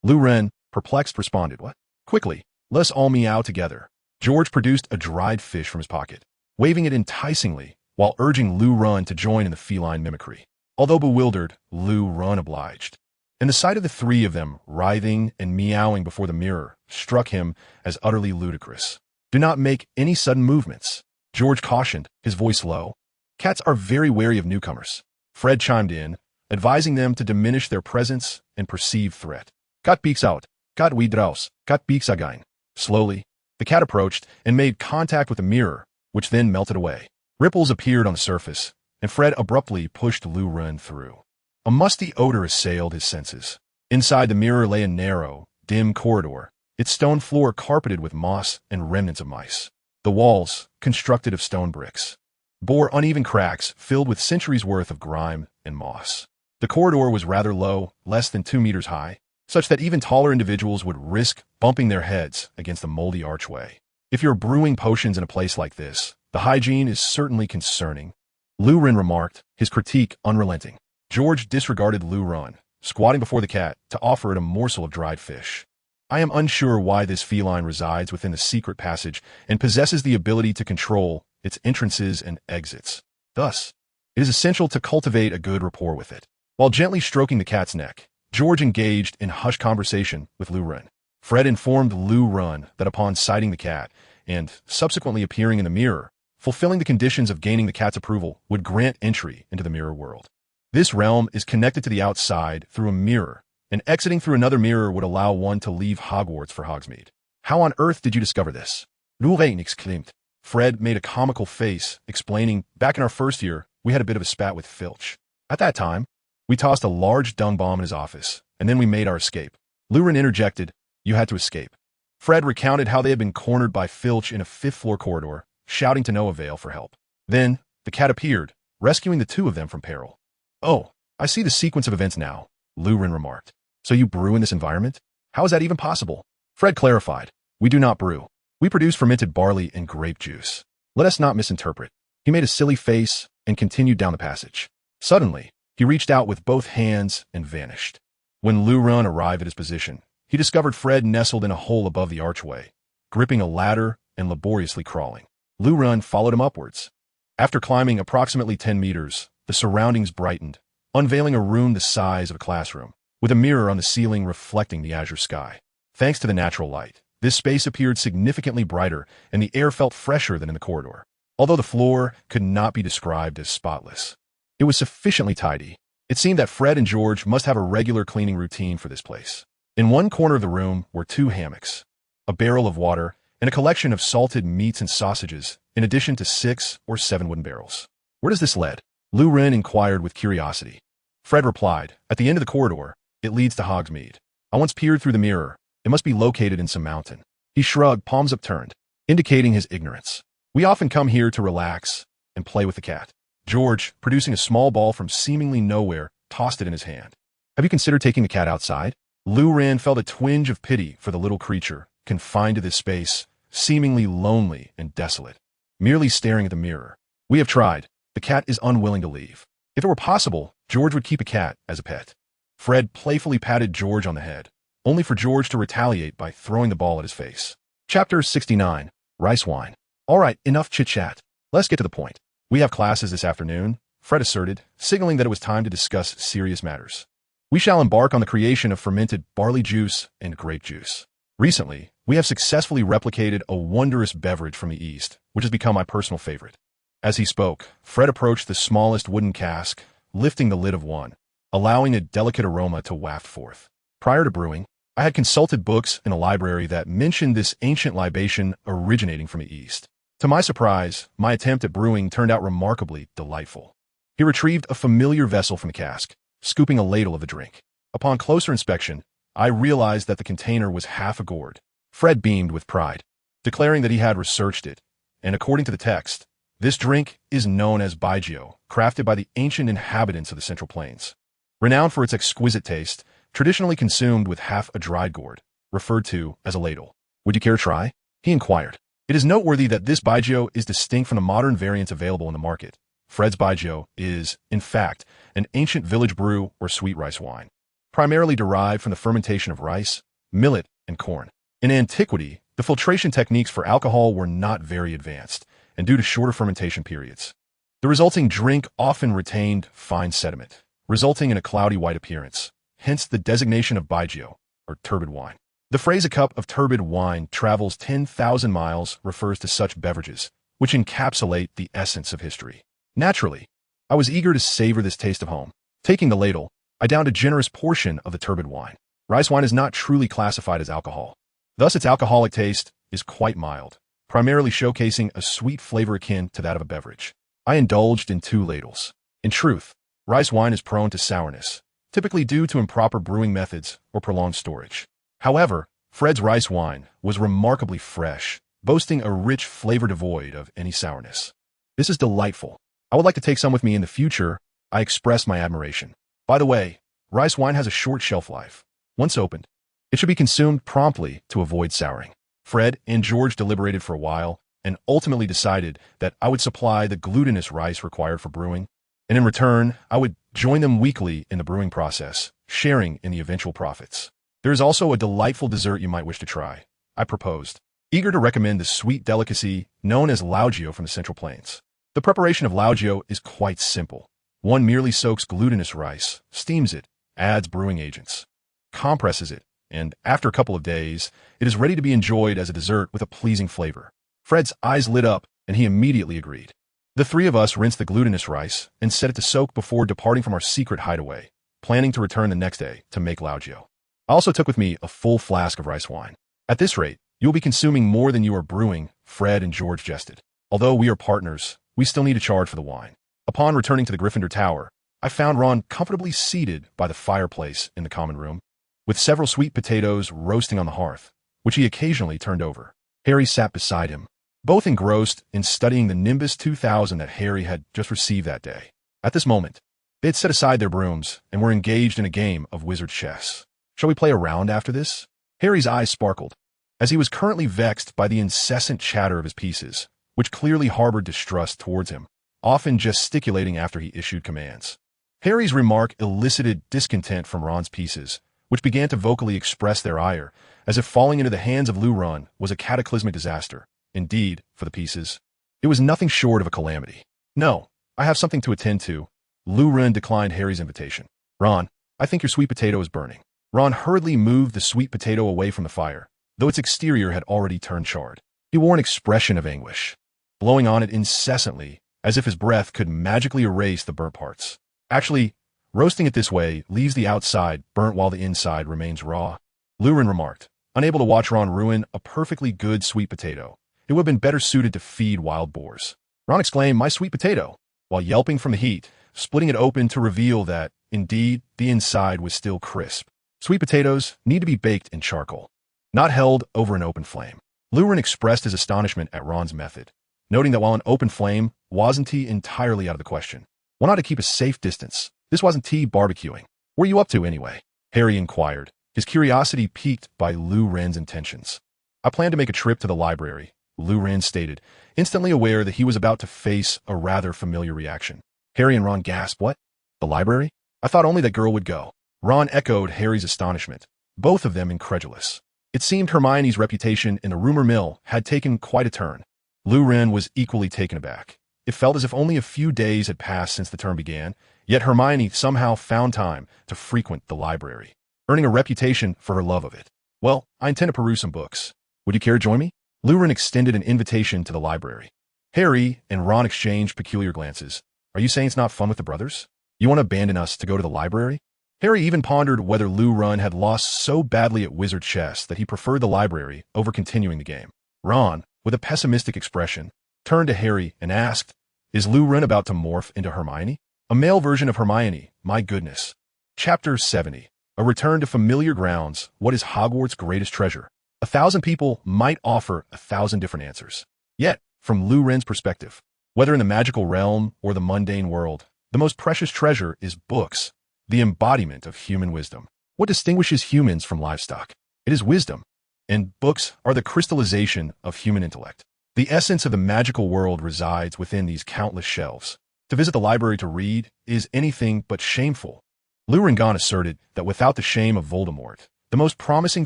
Lurin, perplexed, responded, What? Quickly, let us all meow together. George produced a dried fish from his pocket, waving it enticingly while urging Lurin to join in the feline mimicry. Although bewildered, Lurin obliged. And the sight of the three of them writhing and meowing before the mirror struck him as utterly ludicrous. Do not make any sudden movements, George cautioned, his voice low. Cats are very wary of newcomers. Fred chimed in, advising them to diminish their presence and perceived threat. Cat beaks out. Cat we draus. Cat beaks again. Slowly, the cat approached and made contact with the mirror, which then melted away. Ripples appeared on the surface, and Fred abruptly pushed Lurin through. A musty odor assailed his senses. Inside the mirror lay a narrow, dim corridor, its stone floor carpeted with moss and remnants of mice. The walls, constructed of stone bricks, bore uneven cracks filled with centuries' worth of grime and moss. The corridor was rather low, less than 2 meters high, such that even taller individuals would risk bumping their heads against the moldy archway. If you're brewing potions in a place like this, the hygiene is certainly concerning, Lurin remarked, his critique unrelenting. George disregarded Lurin, squatting before the cat to offer it a morsel of dried fish. I am unsure why this feline resides within the secret passage and possesses the ability to control its entrances and exits. Thus, it is essential to cultivate a good rapport with it. While gently stroking the cat's neck, George engaged in hushed conversation with Lurin. Fred informed Lurin that upon sighting the cat and subsequently appearing in the mirror, fulfilling the conditions of gaining the cat's approval would grant entry into the mirror world. This realm is connected to the outside through a mirror, and exiting through another mirror would allow one to leave Hogwarts for Hogsmeade. How on earth did you discover this? Lorraine exclaimed. Fred made a comical face, explaining, back in our first year, we had a bit of a spat with Filch. At that time, we tossed a large dung bomb in his office, and then we made our escape. Lurin interjected, you had to escape. Fred recounted how they had been cornered by Filch in a 5th-floor corridor, shouting to no avail for help. Then, the cat appeared, rescuing the two of them from peril. Oh, I see the sequence of events now, Lurin remarked. So you brew in this environment? How is that even possible? Fred clarified, we do not brew. We produce fermented barley and grape juice. Let us not misinterpret. He made a silly face and continued down the passage. Suddenly, he reached out with both hands and vanished. When Lurin arrived at his position, he discovered Fred nestled in a hole above the archway, gripping a ladder and laboriously crawling. Lurin followed him upwards. After climbing approximately 10 meters, the surroundings brightened, unveiling a room the size of a classroom, with a mirror on the ceiling reflecting the azure sky. Thanks to the natural light, this space appeared significantly brighter, and the air felt fresher than in the corridor. although the floor could not be described as spotless. It was sufficiently tidy. It seemed that Fred and George must have a regular cleaning routine for this place. In one corner of the room were 2 hammocks, a barrel of water, and a collection of salted meats and sausages, in addition to 6 or 7 wooden barrels. Where does this lead? Lu Ren inquired with curiosity. Fred replied, at the end of the corridor, it leads to Hogsmeade. I once peered through the mirror. It must be located in some mountain. He shrugged, palms upturned, indicating his ignorance. We often come here to relax and play with the cat. George, producing a small ball from seemingly nowhere, tossed it in his hand. Have you considered taking the cat outside? Lu Ren felt a twinge of pity for the little creature, confined to this space, seemingly lonely and desolate, merely staring at the mirror. We have tried. The cat is unwilling to leave. If it were possible, George would keep a cat as a pet. Fred playfully patted George on the head, only for George to retaliate by throwing the ball at his face. Chapter 69. Rice Wine. All right, enough chit-chat. Let's get to the point. We have classes this afternoon, Fred asserted, signaling that it was time to discuss serious matters. We shall embark on the creation of fermented barley juice and grape juice. Recently, we have successfully replicated a wondrous beverage from the East, which has become my personal favorite. As he spoke, Fred approached the smallest wooden cask, lifting the lid of one, allowing a delicate aroma to waft forth. Prior to brewing, I had consulted books in a library that mentioned this ancient libation originating from the East. To my surprise, my attempt at brewing turned out remarkably delightful. He retrieved a familiar vessel from the cask, scooping a ladle of the drink. Upon closer inspection, I realized that the container was half a gourd. Fred beamed with pride, declaring that he had researched it, and according to the text, this drink is known as Baijiu, crafted by the ancient inhabitants of the Central Plains. Renowned for its exquisite taste, traditionally consumed with half a dried gourd, referred to as a ladle. Would you care to try? He inquired. It is noteworthy that this Baijiu is distinct from the modern variants available in the market. Fred's Baijiu is, in fact, an ancient village brew or sweet rice wine, primarily derived from the fermentation of rice, millet, and corn. In antiquity, the filtration techniques for alcohol were not very advanced, and due to shorter fermentation periods, the resulting drink often retained fine sediment, resulting in a cloudy white appearance, hence the designation of Baijiu, or turbid wine. The phrase "a cup of turbid wine travels 10,000 miles" refers to such beverages, which encapsulate the essence of history. Naturally, I was eager to savor this taste of home. Taking the ladle, I downed a generous portion of the turbid wine. Rice wine is not truly classified as alcohol. Thus, its alcoholic taste is quite mild, primarily showcasing a sweet flavor akin to that of a beverage. I indulged in 2 ladles. In truth, rice wine is prone to sourness, typically due to improper brewing methods or prolonged storage. However, Fred's rice wine was remarkably fresh, boasting a rich flavor devoid of any sourness. This is delightful. I would like to take some with me in the future. I expressed my admiration. By the way, rice wine has a short shelf life. Once opened, it should be consumed promptly to avoid souring. Fred and George deliberated for a while and ultimately decided that I would supply the glutinous rice required for brewing, and in return, I would join them weekly in the brewing process, sharing in the eventual profits. There is also a delightful dessert you might wish to try, I proposed, eager to recommend the sweet delicacy known as laojiu from the Central Plains. The preparation of laojiu is quite simple. One merely soaks glutinous rice, steams it, adds brewing agents, compresses it, and after a couple of days, it is ready to be enjoyed as a dessert with a pleasing flavor. Fred's eyes lit up, and he immediately agreed. The 3 of us rinsed the glutinous rice and set it to soak before departing from our secret hideaway, planning to return the next day to make laojiu. I also took with me a full flask of rice wine. At this rate, you will be consuming more than you are brewing, Fred and George jested. Although we are partners, we still need to charge for the wine. Upon returning to the Gryffindor Tower, I found Ron comfortably seated by the fireplace in the common room, with several sweet potatoes roasting on the hearth, which he occasionally turned over. Harry sat beside him, both engrossed in studying the Nimbus 2000 that Harry had just received that day. At this moment, they had set aside their brooms and were engaged in a game of wizard chess. Shall we play a round after this? Harry's eyes sparkled, as he was currently vexed by the incessant chatter of his pieces, which clearly harbored distrust towards him, often gesticulating after he issued commands. Harry's remark elicited discontent from Ron's pieces, which began to vocally express their ire, as if falling into the hands of Ron was a cataclysmic disaster. Indeed, for the pieces, it was nothing short of a calamity. No, I have something to attend to. Ron declined Harry's invitation. Ron, I think your sweet potato is burning. Ron hurriedly moved the sweet potato away from the fire, though its exterior had already turned charred. He wore an expression of anguish. blowing on it incessantly, as if his breath could magically erase the burnt parts. Actually, roasting it this way leaves the outside burnt while the inside remains raw. Lurin remarked, unable to watch Ron ruin a perfectly good sweet potato. It would have been better suited to feed wild boars. Ron exclaimed, "My sweet potato," while yelping from the heat, splitting it open to reveal that, indeed, the inside was still crisp. Sweet potatoes need to be baked in charcoal, not held over an open flame. Lurin expressed his astonishment at Ron's method, noting that while an open flame wasn't entirely out of the question, one ought to keep a safe distance. This wasn't barbecuing. "What are you up to, anyway?" Harry inquired, his curiosity piqued by Lurin's intentions. "I plan to make a trip to the library," Lurin stated, instantly aware that he was about to face a rather familiar reaction. Harry and Ron gasped. "What? The library? I thought only that girl would go." Ron echoed Harry's astonishment, both of them incredulous. It seemed Hermione's reputation in the rumor mill had taken quite a turn. Lurin was equally taken aback. It felt as if only a few days had passed since the term began, yet Hermione somehow found time to frequent the library, earning a reputation for her love of it. "Well, I intend to peruse some books. Would you care to join me?" Lurin extended an invitation to the library. Harry and Ron exchanged peculiar glances. "Are you saying it's not fun with the brothers? You want to abandon us to go to the library?" Harry even pondered whether Lurin had lost so badly at wizard chess that he preferred the library over continuing the game. Ron, with a pessimistic expression, turned to Harry and asked, "Is Lurin about to morph into Hermione? A male version of Hermione, my goodness." Chapter 70. A return to familiar grounds. What is Hogwarts' greatest treasure? 1,000 people might offer 1,000 different answers. Yet, from Lurin's perspective, whether in the magical realm or the mundane world, the most precious treasure is books, the embodiment of human wisdom. What distinguishes humans from livestock? It is wisdom, and books are the crystallization of human intellect. The essence of the magical world resides within these countless shelves. To visit the library to read is anything but shameful. Lurin asserted that without the shame of Voldemort, the most promising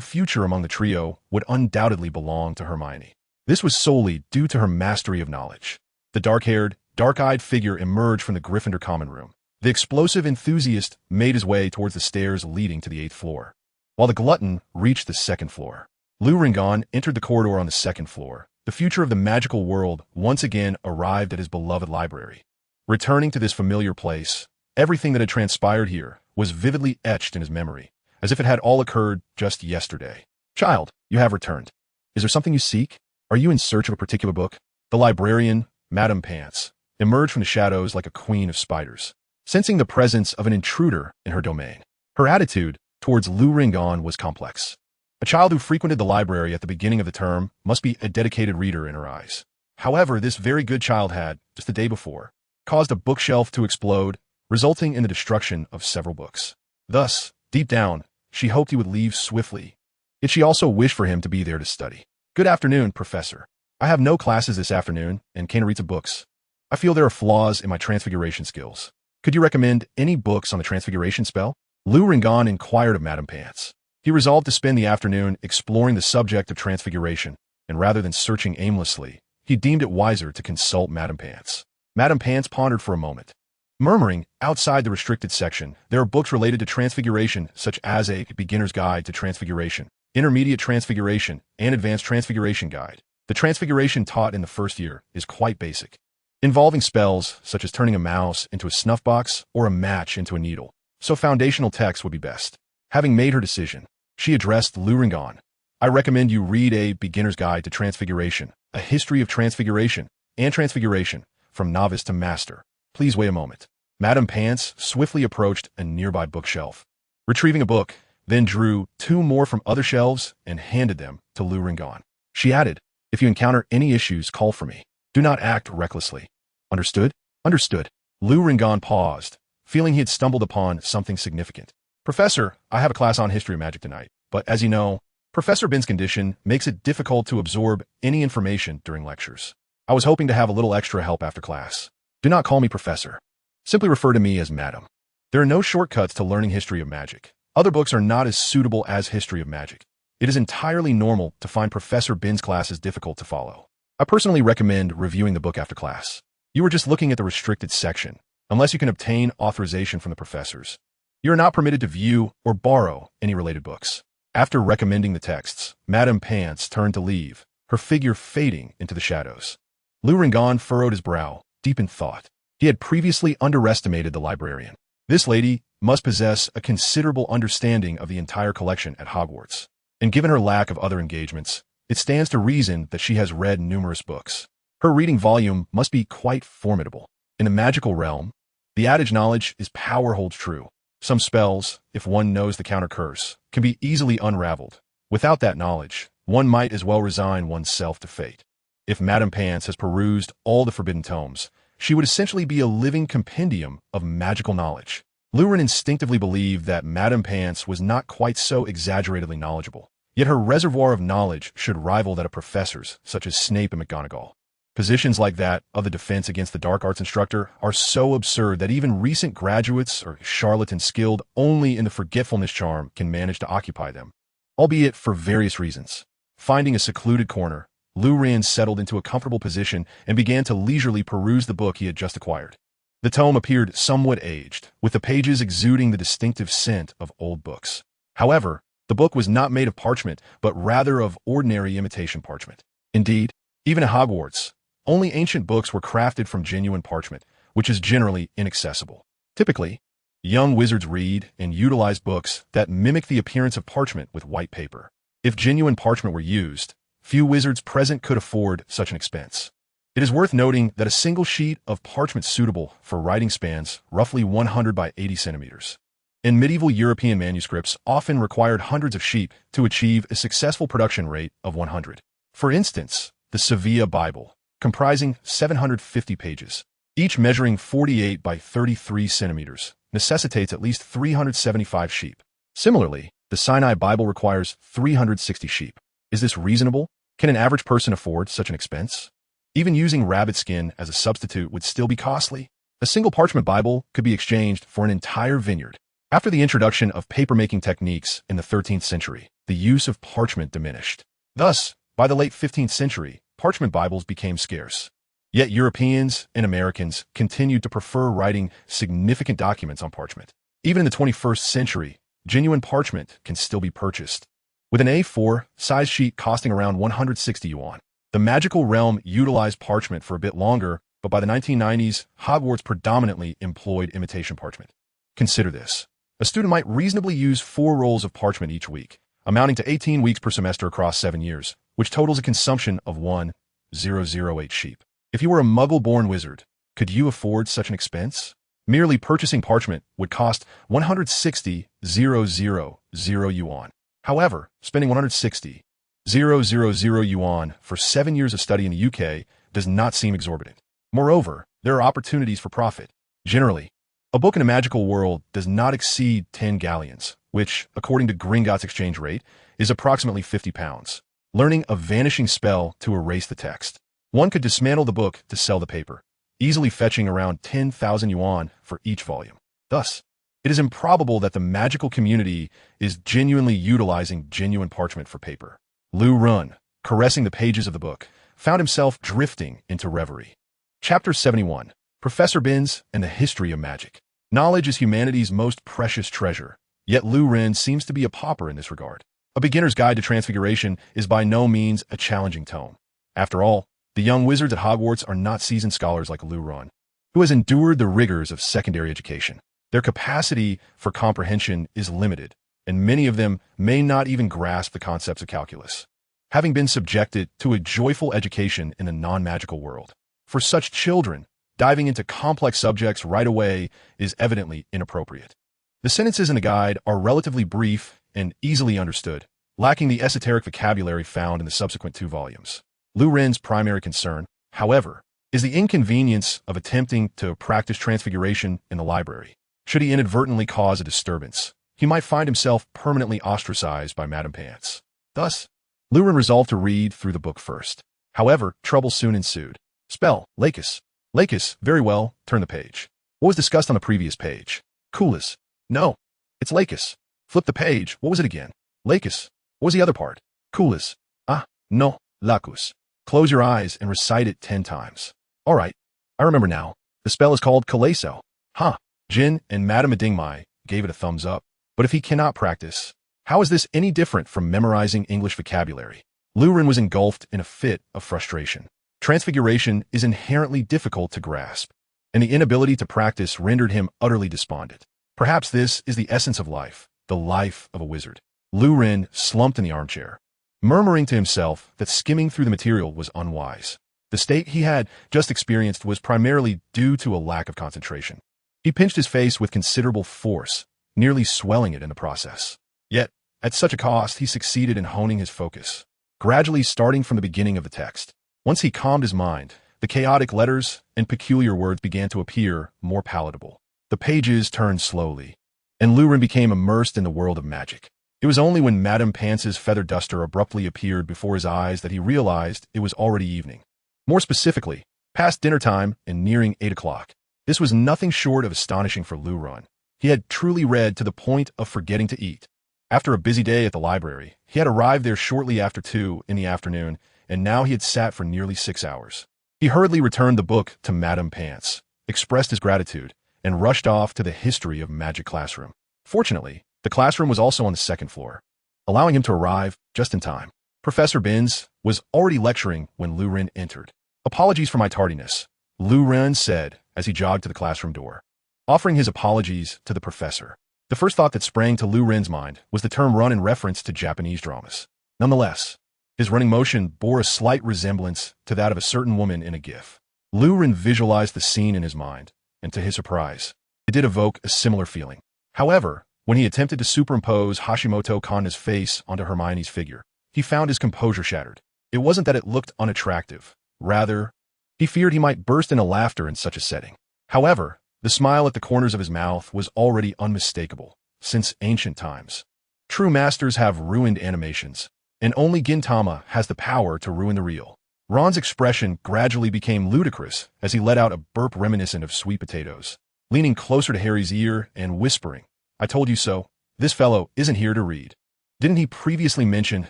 future among the trio would undoubtedly belong to Hermione. This was solely due to her mastery of knowledge. The dark-haired, dark-eyed figure emerged from the Gryffindor common room. The explosive enthusiast made his way towards the stairs leading to the 8th floor, while the glutton reached the 2nd floor. Lurin entered the corridor on the 2nd floor. The future of the magical world once again arrived at his beloved library. Returning to this familiar place, everything that had transpired here was vividly etched in his memory, as if it had all occurred just yesterday. "Child, you have returned. Is there something you seek? Are you in search of a particular book?" The librarian, Madame Pants, emerged from the shadows like a queen of spiders, sensing the presence of an intruder in her domain. Her attitude towards Lurin was complex. A child who frequented the library at the beginning of the term must be a dedicated reader in her eyes. However, this very good child had, just the day before, caused a bookshelf to explode, resulting in the destruction of several books. Thus, deep down, she hoped he would leave swiftly. Yet she also wished for him to be there to study. "Good afternoon, Professor. I have no classes this afternoon and can't read some books. I feel there are flaws in my transfiguration skills. Could you recommend any books on the transfiguration spell?" Lurin inquired of Madame Pants. He resolved to spend the afternoon exploring the subject of transfiguration, and rather than searching aimlessly, he deemed it wiser to consult Madame Pants. Madame Pants pondered for a moment, murmuring, "Outside the restricted section, there are books related to transfiguration such as a Beginner's Guide to Transfiguration, Intermediate Transfiguration, and Advanced Transfiguration Guide. The transfiguration taught in the first year is quite basic, involving spells such as turning a mouse into a snuff box or a match into a needle, so foundational texts would be best." Having made her decision, she addressed Lurin. "I recommend you read a Beginner's Guide to Transfiguration, a history of transfiguration, and transfiguration, from novice to master. Please wait a moment." Madame Pants swiftly approached a nearby bookshelf, retrieving a book, then drew 2 more from other shelves and handed them to Lurin. She added, "If you encounter any issues, call for me. Do not act recklessly. Understood?" "Understood." Lurin paused, feeling he had stumbled upon something significant. "Professor, I have a class on history of magic tonight, but as you know, Professor Bin's condition makes it difficult to absorb any information during lectures. I was hoping to have a little extra help after class. Do not call me Professor. Simply refer to me as Madam. There are no shortcuts to learning history of magic. Other books are not as suitable as history of magic. It is entirely normal to find Professor Bin's classes difficult to follow. I personally recommend reviewing the book after class. You are just looking at the restricted section, unless you can obtain authorization from the professors. You are not permitted to view or borrow any related books." After recommending the texts, Madame Pants turned to leave, her figure fading into the shadows. Lu Ringan furrowed his brow, deep in thought. He had previously underestimated the librarian. This lady must possess a considerable understanding of the entire collection at Hogwarts. And given her lack of other engagements, it stands to reason that she has read numerous books. Her reading volume must be quite formidable. In the magical realm, the adage knowledge is power holds true. Some spells, if one knows the counter curse, can be easily unraveled. Without that knowledge, one might as well resign oneself to fate. If Madame Pants has perused all the forbidden tomes, she would essentially be a living compendium of magical knowledge. Lurin instinctively believed that Madame Pants was not quite so exaggeratedly knowledgeable, yet her reservoir of knowledge should rival that of professors such as Snape and McGonagall. Positions like that of the defense against the dark arts instructor are so absurd that even recent graduates or charlatans skilled only in the forgetfulness charm can manage to occupy them, albeit for various reasons. Finding a secluded corner, Lu Ren settled into a comfortable position and began to leisurely peruse the book he had just acquired. The tome appeared somewhat aged, with the pages exuding the distinctive scent of old books. However, the book was not made of parchment, but rather of ordinary imitation parchment. Indeed, even at Hogwarts, only ancient books were crafted from genuine parchment, which is generally inaccessible. Typically, young wizards read and utilize books that mimic the appearance of parchment with white paper. If genuine parchment were used, few wizards present could afford such an expense. It is worth noting that a single sheet of parchment suitable for writing spans roughly 100 by 80 centimeters. In medieval European manuscripts often required hundreds of sheep to achieve a successful production rate of 100. For instance, the Sevilla Bible, comprising 750 pages, each measuring 48 by 33 centimeters, necessitates at least 375 sheep. Similarly, the Sinai Bible requires 360 sheep. Is this reasonable? Can an average person afford such an expense? Even using rabbit skin as a substitute would still be costly. A single parchment Bible could be exchanged for an entire vineyard. After the introduction of paper-making techniques in the 13th century, the use of parchment diminished. Thus, by the late 15th century, parchment Bibles became scarce. Yet Europeans and Americans continued to prefer writing significant documents on parchment. Even in the 21st century, genuine parchment can still be purchased, with an A4 size sheet costing around 160 yuan. The magical realm utilized parchment for a bit longer, but by the 1990s, Hogwarts predominantly employed imitation parchment. Consider this. A student might reasonably use 4 rolls of parchment each week, amounting to 18 weeks per semester across 7 years, which totals a consumption of 1,008 sheep. If you were a Muggle-born wizard, could you afford such an expense? Merely purchasing parchment would cost 160,000 yuan. However, spending 160,000 yuan for 7 years of study in the UK does not seem exorbitant. Moreover, there are opportunities for profit. Generally, a book in a magical world does not exceed 10 galleons, which, according to Gringotts exchange rate, is approximately 50 pounds. Learning a vanishing spell to erase the text. One could dismantle the book to sell the paper, easily fetching around 10,000 yuan for each volume. Thus, it is improbable that the magical community is genuinely utilizing genuine parchment for paper. Lu Run, caressing the pages of the book, found himself drifting into reverie. Chapter 71. Professor Binns and the History of Magic. Knowledge is humanity's most precious treasure, yet Lu Ren seems to be a pauper in this regard. A Beginner's Guide to Transfiguration is by no means a challenging tome. After all, the young wizards at Hogwarts are not seasoned scholars like Lu Ren, who has endured the rigors of secondary education. Their capacity for comprehension is limited, and many of them may not even grasp the concepts of calculus, having been subjected to a joyful education in the non-magical world. For such children, diving into complex subjects right away is evidently inappropriate. The sentences in the guide are relatively brief and easily understood, lacking the esoteric vocabulary found in the subsequent 2 volumes. Lu Ren's primary concern, however, is the inconvenience of attempting to practice transfiguration in the library. Should he inadvertently cause a disturbance, he might find himself permanently ostracized by Madame Pants. Thus, Lu Ren resolved to read through the book first. However, trouble soon ensued. Spell, Lacus. Lacus, very well, turn the page. What was discussed on the previous page? Coolus. No, it's Lacus. Flip the page, what was it again? Lacus. What was the other part? Coolus. Ah, no, Lacus. Close your eyes and recite it 10 times. All right, I remember now. The spell is called Kaleso. Huh. Jin and Madame Adingmai gave it a thumbs up. But if he cannot practice, how is this any different from memorizing English vocabulary? Lu Ren was engulfed in a fit of frustration. Transfiguration is inherently difficult to grasp, and the inability to practice rendered him utterly despondent. Perhaps this is the essence of life, the life of a wizard. Lu Ren slumped in the armchair, murmuring to himself that skimming through the material was unwise. The state he had just experienced was primarily due to a lack of concentration. He pinched his face with considerable force, nearly swelling it in the process. Yet, at such a cost, he succeeded in honing his focus, gradually starting from the beginning of the text. Once he calmed his mind, the chaotic letters and peculiar words began to appear more palatable. The pages turned slowly, and Lu Ren became immersed in the world of magic. It was only when Madame Pance's feather duster abruptly appeared before his eyes that he realized it was already evening. More specifically, past dinner time and nearing 8 o'clock. This was nothing short of astonishing for Lu Ren. He had truly read to the point of forgetting to eat. After a busy day at the library, he had arrived there shortly after 2 in the afternoon, and now he had sat for nearly 6 hours. He hurriedly returned the book to Madame Pance, expressed his gratitude, and rushed off to the history of magic classroom. Fortunately, the classroom was also on the second floor, allowing him to arrive just in time. Professor Binns was already lecturing when Lu Ren entered. "Apologies for my tardiness," Lu Ren said as he jogged to the classroom door, offering his apologies to the professor. The first thought that sprang to Lu Ren's mind was the term run in reference to Japanese dramas. Nonetheless, his running motion bore a slight resemblance to that of a certain woman in a GIF. Lu Ren visualized the scene in his mind, and to his surprise, it did evoke a similar feeling. However, when he attempted to superimpose Hashimoto Kanna's face onto Hermione's figure, he found his composure shattered. It wasn't that it looked unattractive. Rather, he feared he might burst into laughter in such a setting. However, the smile at the corners of his mouth was already unmistakable, since ancient times. True masters have ruined animations, and only Gintama has the power to ruin the real. Ron's expression gradually became ludicrous as he let out a burp reminiscent of sweet potatoes, leaning closer to Harry's ear and whispering, "I told you so. This fellow isn't here to read. Didn't he previously mention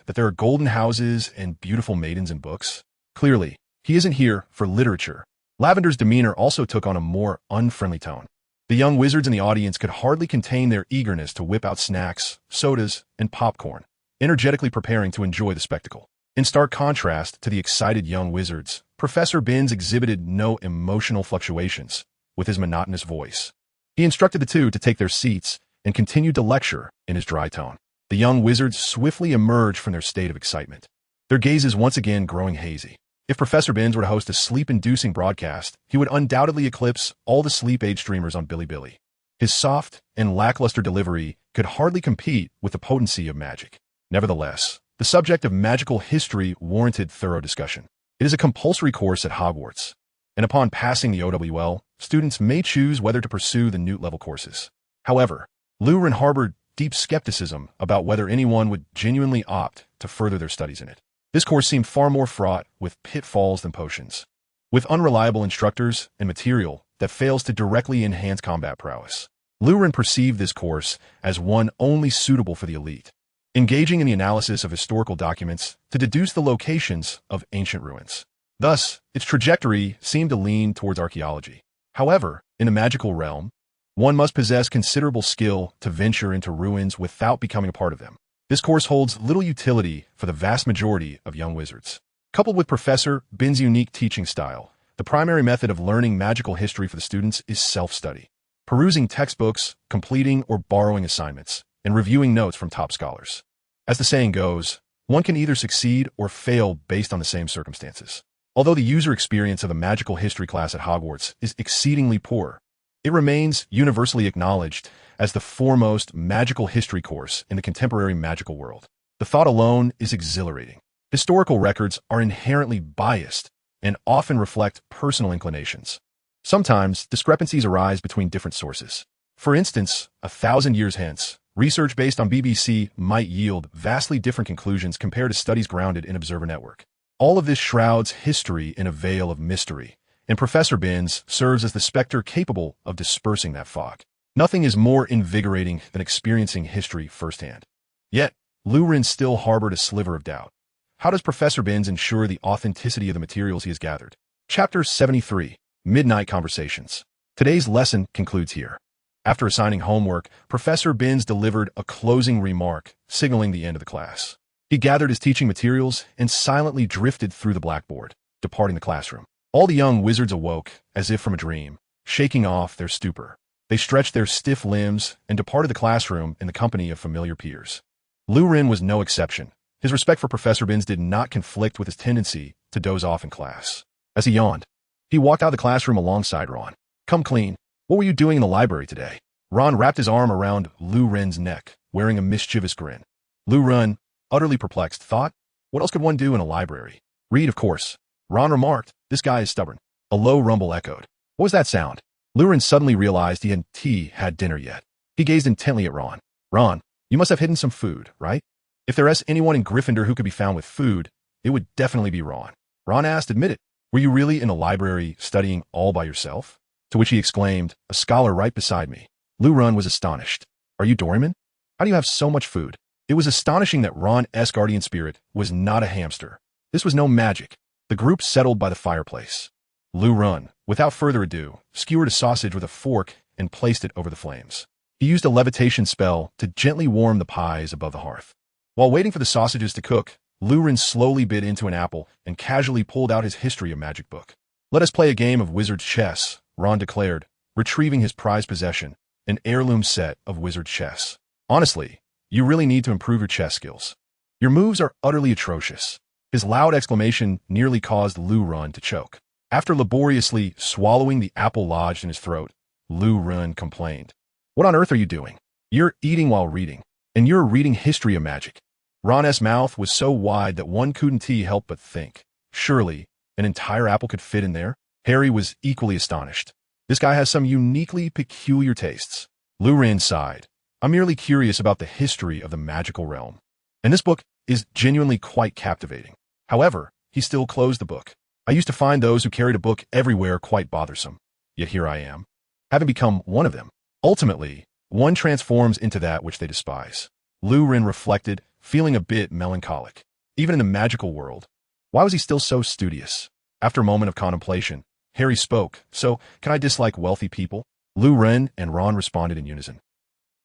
that there are golden houses and beautiful maidens in books? Clearly, he isn't here for literature." Lavender's demeanor also took on a more unfriendly tone. The young wizards in the audience could hardly contain their eagerness to whip out snacks, sodas, and popcorn, energetically preparing to enjoy the spectacle. In stark contrast to the excited young wizards, Professor Binns exhibited no emotional fluctuations with his monotonous voice. He instructed the two to take their seats and continued to lecture in his dry tone. The young wizards swiftly emerged from their state of excitement, their gazes once again growing hazy. If Professor Binns were to host a sleep-inducing broadcast, he would undoubtedly eclipse all the sleep-age streamers on Bilibili. His soft and lackluster delivery could hardly compete with the potency of magic. Nevertheless, the subject of magical history warranted thorough discussion. It is a compulsory course at Hogwarts, and upon passing the OWL, students may choose whether to pursue the Newt-level courses. However, Lu Ren harbored deep skepticism about whether anyone would genuinely opt to further their studies in it. This course seemed far more fraught with pitfalls than potions, with unreliable instructors and material that fails to directly enhance combat prowess. Lu Ren perceived this course as one only suitable for the elite, engaging in the analysis of historical documents to deduce the locations of ancient ruins. Thus, its trajectory seemed to lean towards archaeology. However, in the magical realm, one must possess considerable skill to venture into ruins without becoming a part of them. This course holds little utility for the vast majority of young wizards. Coupled with Professor Binns' unique teaching style, the primary method of learning magical history for the students is self-study, perusing textbooks, completing or borrowing assignments, and reviewing notes from top scholars. As the saying goes, one can either succeed or fail based on the same circumstances. Although the user experience of a magical history class at Hogwarts is exceedingly poor, it remains universally acknowledged as the foremost magical history course in the contemporary magical world. The thought alone is exhilarating. Historical records are inherently biased and often reflect personal inclinations. Sometimes discrepancies arise between different sources. For instance, 1,000 years hence, research based on BBC might yield vastly different conclusions compared to studies grounded in Observer Network. All of this shrouds history in a veil of mystery, and Professor Binns serves as the specter capable of dispersing that fog. Nothing is more invigorating than experiencing history firsthand. Yet, Lu Ren still harbored a sliver of doubt. How does Professor Binns ensure the authenticity of the materials he has gathered? Chapter 73, Midnight Conversations. Today's lesson concludes here. After assigning homework, Professor Binns delivered a closing remark, signaling the end of the class. He gathered his teaching materials and silently drifted through the blackboard, departing the classroom. All the young wizards awoke, as if from a dream, shaking off their stupor. They stretched their stiff limbs and departed the classroom in the company of familiar peers. Lu Ren was no exception. His respect for Professor Binns did not conflict with his tendency to doze off in class. As he yawned, he walked out of the classroom alongside Ron. "Come clean. What were you doing in the library today?" Ron wrapped his arm around Lu Ren's neck, wearing a mischievous grin. Lu Ren, utterly perplexed, thought, what else could one do in a library? Read, of course. Ron remarked, "This guy is stubborn." A low rumble echoed. What was that sound? Lu Ren suddenly realized he hadn't had dinner yet. He gazed intently at Ron. "Ron, you must have hidden some food, right? If there is anyone in Gryffindor who could be found with food, it would definitely be Ron." Ron asked, "Admit it. Were you really in a library studying all by yourself?" To which he exclaimed, "A scholar right beside me." Lu Ren was astonished. "Are you Doryman? How do you have so much food?" It was astonishing that Ron's guardian spirit was not a hamster. This was no magic. The group settled by the fireplace. Lu Ren, without further ado, skewered a sausage with a fork and placed it over the flames. He used a levitation spell to gently warm the pies above the hearth. While waiting for the sausages to cook, Lu Ren slowly bit into an apple and casually pulled out his History of Magic book. "Let us play a game of wizard's chess," Ron declared, retrieving his prized possession, an heirloom set of wizard chess. "Honestly, you really need to improve your chess skills. Your moves are utterly atrocious." His loud exclamation nearly caused Lu Ren to choke. After laboriously swallowing the apple lodged in his throat, Lu Ren complained, "What on earth are you doing? You're eating while reading, and you're reading History of Magic." Ron's mouth was so wide that one couldn't help but think, surely an entire apple could fit in there? Harry was equally astonished. This guy has some uniquely peculiar tastes. Lu Ren sighed. "I'm merely curious about the history of the magical realm. And this book is genuinely quite captivating." However, he still closed the book. "I used to find those who carried a book everywhere quite bothersome. Yet here I am, having become one of them. Ultimately, one transforms into that which they despise." Lu Ren reflected, feeling a bit melancholic. Even in the magical world, why was he still so studious? After a moment of contemplation, Harry spoke. "So, can I dislike wealthy people?" Lu Ren and Ron responded in unison.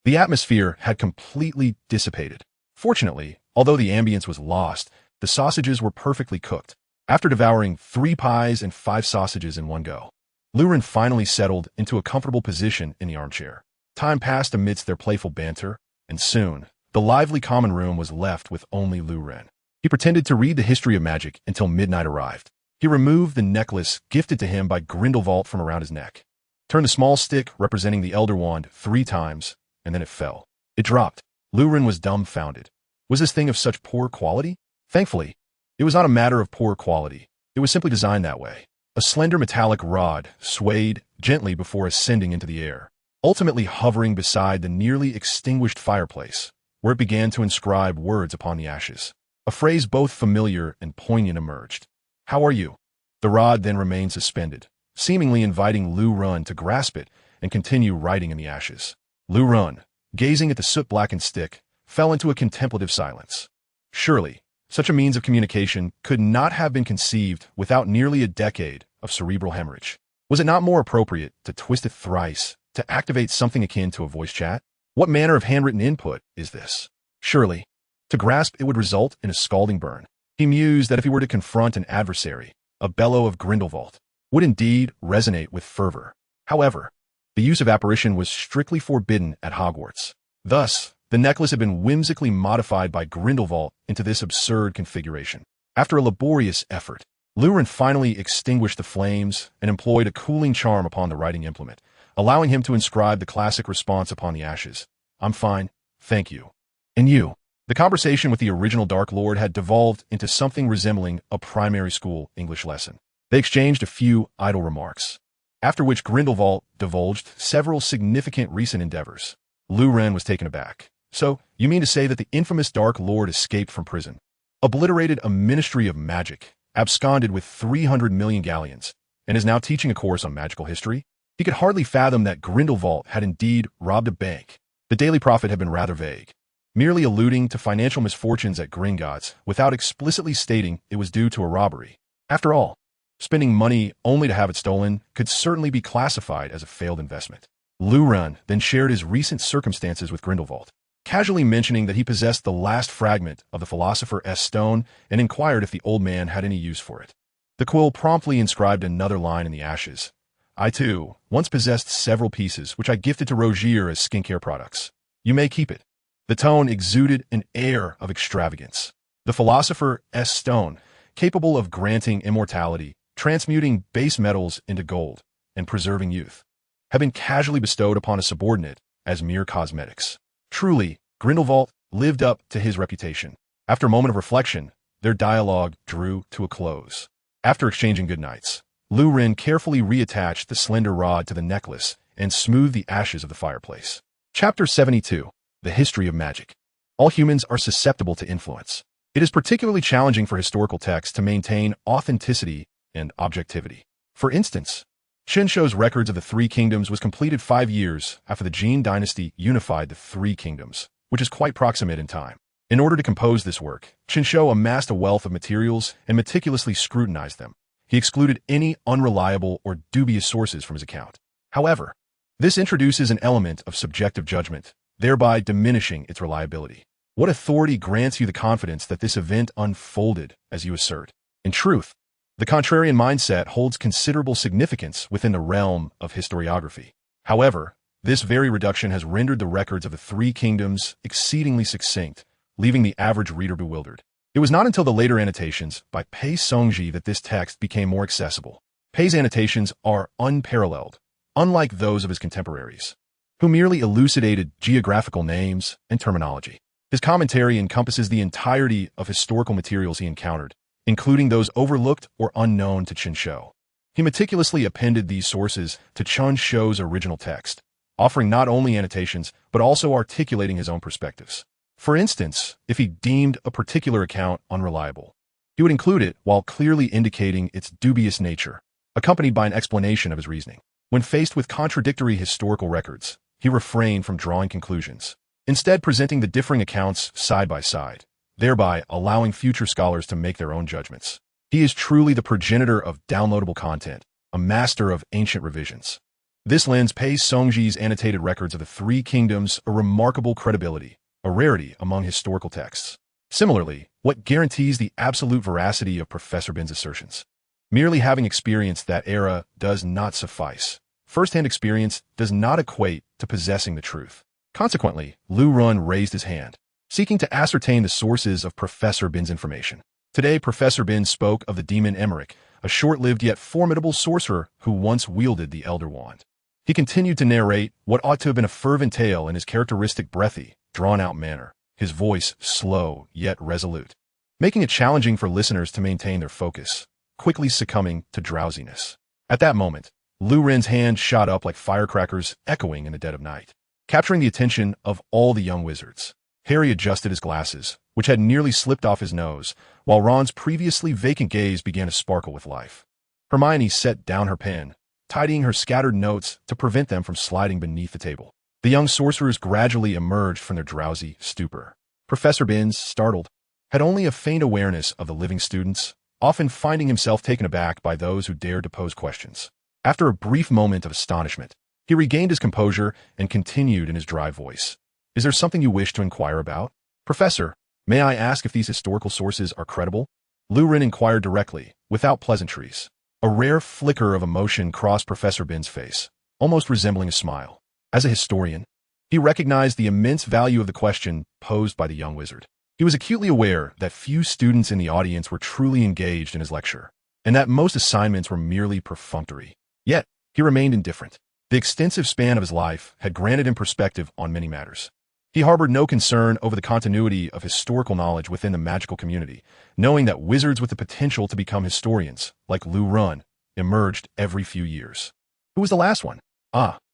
The atmosphere had completely dissipated. Fortunately, although the ambience was lost, the sausages were perfectly cooked. After devouring 3 pies and 5 sausages in one go, Lu Ren finally settled into a comfortable position in the armchair. Time passed amidst their playful banter, and soon, the lively common room was left with only Lu Ren. He pretended to read the History of Magic until midnight arrived. He removed the necklace gifted to him by Grindelwald from around his neck, turned the small stick representing the Elder Wand 3 times, and then it fell. It dropped. Lu Ren was dumbfounded. Was this thing of such poor quality? Thankfully, it was not a matter of poor quality. It was simply designed that way. A slender metallic rod swayed gently before ascending into the air, ultimately hovering beside the nearly extinguished fireplace, where it began to inscribe words upon the ashes. A phrase both familiar and poignant emerged. "How are you?" The rod then remained suspended, seemingly inviting Lu Ren to grasp it and continue writing in the ashes. Lu Ren, gazing at the soot-blackened stick, fell into a contemplative silence. Surely, such a means of communication could not have been conceived without nearly a decade of cerebral hemorrhage. Was it not more appropriate to twist it thrice to activate something akin to a voice chat? What manner of handwritten input is this? Surely, to grasp it would result in a scalding burn. He mused that if he were to confront an adversary, a bellow of Grindelwald would indeed resonate with fervor. However, the use of apparition was strictly forbidden at Hogwarts. Thus, the necklace had been whimsically modified by Grindelwald into this absurd configuration. After a laborious effort, Lu Ren finally extinguished the flames and employed a cooling charm upon the writing implement, allowing him to inscribe the classic response upon the ashes. "I'm fine, thank you." "And you?" The conversation with the original Dark Lord had devolved into something resembling a primary school English lesson. They exchanged a few idle remarks, after which Grindelwald divulged several significant recent endeavors. Lu Ren was taken aback. "So, you mean to say that the infamous Dark Lord escaped from prison, obliterated a ministry of magic, absconded with 300 million galleons, and is now teaching a course on magical history?" He could hardly fathom that Grindelwald had indeed robbed a bank. The Daily Prophet had been rather vague, merely alluding to financial misfortunes at Gringotts without explicitly stating it was due to a robbery. After all, spending money only to have it stolen could certainly be classified as a failed investment. Lu Ren then shared his recent circumstances with Grindelwald, casually mentioning that he possessed the last fragment of the Philosopher's Stone and inquired if the old man had any use for it. The quill promptly inscribed another line in the ashes. I, too, once possessed several pieces, which I gifted to Rogier as skincare products. You may keep it. The tone exuded an air of extravagance. The philosopher S. Stone, capable of granting immortality, transmuting base metals into gold, and preserving youth, had been casually bestowed upon a subordinate as mere cosmetics. Truly, Grindelwald lived up to his reputation. After a moment of reflection, their dialogue drew to a close. After exchanging goodnights, Lu Ren carefully reattached the slender rod to the necklace and smoothed the ashes of the fireplace. Chapter 72. The History of Magic. All humans are susceptible to influence. It is particularly challenging for historical texts to maintain authenticity and objectivity. For instance, Qin Shou's records of the Three Kingdoms was completed 5 years after the Jin dynasty unified the Three Kingdoms, which is quite proximate in time. In order to compose this work, Qin Shou amassed a wealth of materials and meticulously scrutinized them. He excluded any unreliable or dubious sources from his account. However, this introduces an element of subjective judgment, thereby diminishing its reliability. What authority grants you the confidence that this event unfolded as you assert? In truth, the contrarian mindset holds considerable significance within the realm of historiography. However, this very reduction has rendered the records of the Three Kingdoms exceedingly succinct, leaving the average reader bewildered. It was not until the later annotations by Pei Songji that this text became more accessible. Pei's annotations are unparalleled, unlike those of his contemporaries, who merely elucidated geographical names and terminology. His commentary encompasses the entirety of historical materials he encountered, including those overlooked or unknown to Qin Shou. He meticulously appended these sources to Qin Shou's original text, offering not only annotations, but also articulating his own perspectives. For instance, if he deemed a particular account unreliable, he would include it while clearly indicating its dubious nature, accompanied by an explanation of his reasoning. When faced with contradictory historical records, he refrained from drawing conclusions, instead presenting the differing accounts side by side, thereby allowing future scholars to make their own judgments. He is truly the progenitor of downloadable content, a master of ancient revisions. This lends Pei Songji's annotated records of the Three Kingdoms a remarkable credibility, a rarity among historical texts. Similarly, what guarantees the absolute veracity of Professor Bin's assertions? Merely having experienced that era does not suffice. First-hand experience does not equate to possessing the truth. Consequently, Lu Ren raised his hand, seeking to ascertain the sources of Professor Bin's information. Today, Professor Bin spoke of the demon Emmerich, a short-lived yet formidable sorcerer who once wielded the Elder Wand. He continued to narrate what ought to have been a fervent tale in his characteristic breathy, drawn-out manner, his voice slow yet resolute, making it challenging for listeners to maintain their focus, quickly succumbing to drowsiness. At that moment, Lu Ren's hand shot up like firecrackers echoing in the dead of night, capturing the attention of all the young wizards. Harry adjusted his glasses, which had nearly slipped off his nose, while Ron's previously vacant gaze began to sparkle with life. Hermione set down her pen, tidying her scattered notes to prevent them from sliding beneath the table. The young sorcerers gradually emerged from their drowsy stupor. Professor Binns, startled, had only a faint awareness of the living students, often finding himself taken aback by those who dared to pose questions. After a brief moment of astonishment, he regained his composure and continued in his dry voice. Is there something you wish to inquire about? Professor, may I ask if these historical sources are credible? Lu Ren inquired directly, without pleasantries. A rare flicker of emotion crossed Professor Bin's face, almost resembling a smile. As a historian, he recognized the immense value of the question posed by the young wizard. He was acutely aware that few students in the audience were truly engaged in his lecture, and that most assignments were merely perfunctory. Yet, he remained indifferent. The extensive span of his life had granted him perspective on many matters. He harbored no concern over the continuity of historical knowledge within the magical community, knowing that wizards with the potential to become historians, like Lu Ren, emerged every few years. Who was the last one?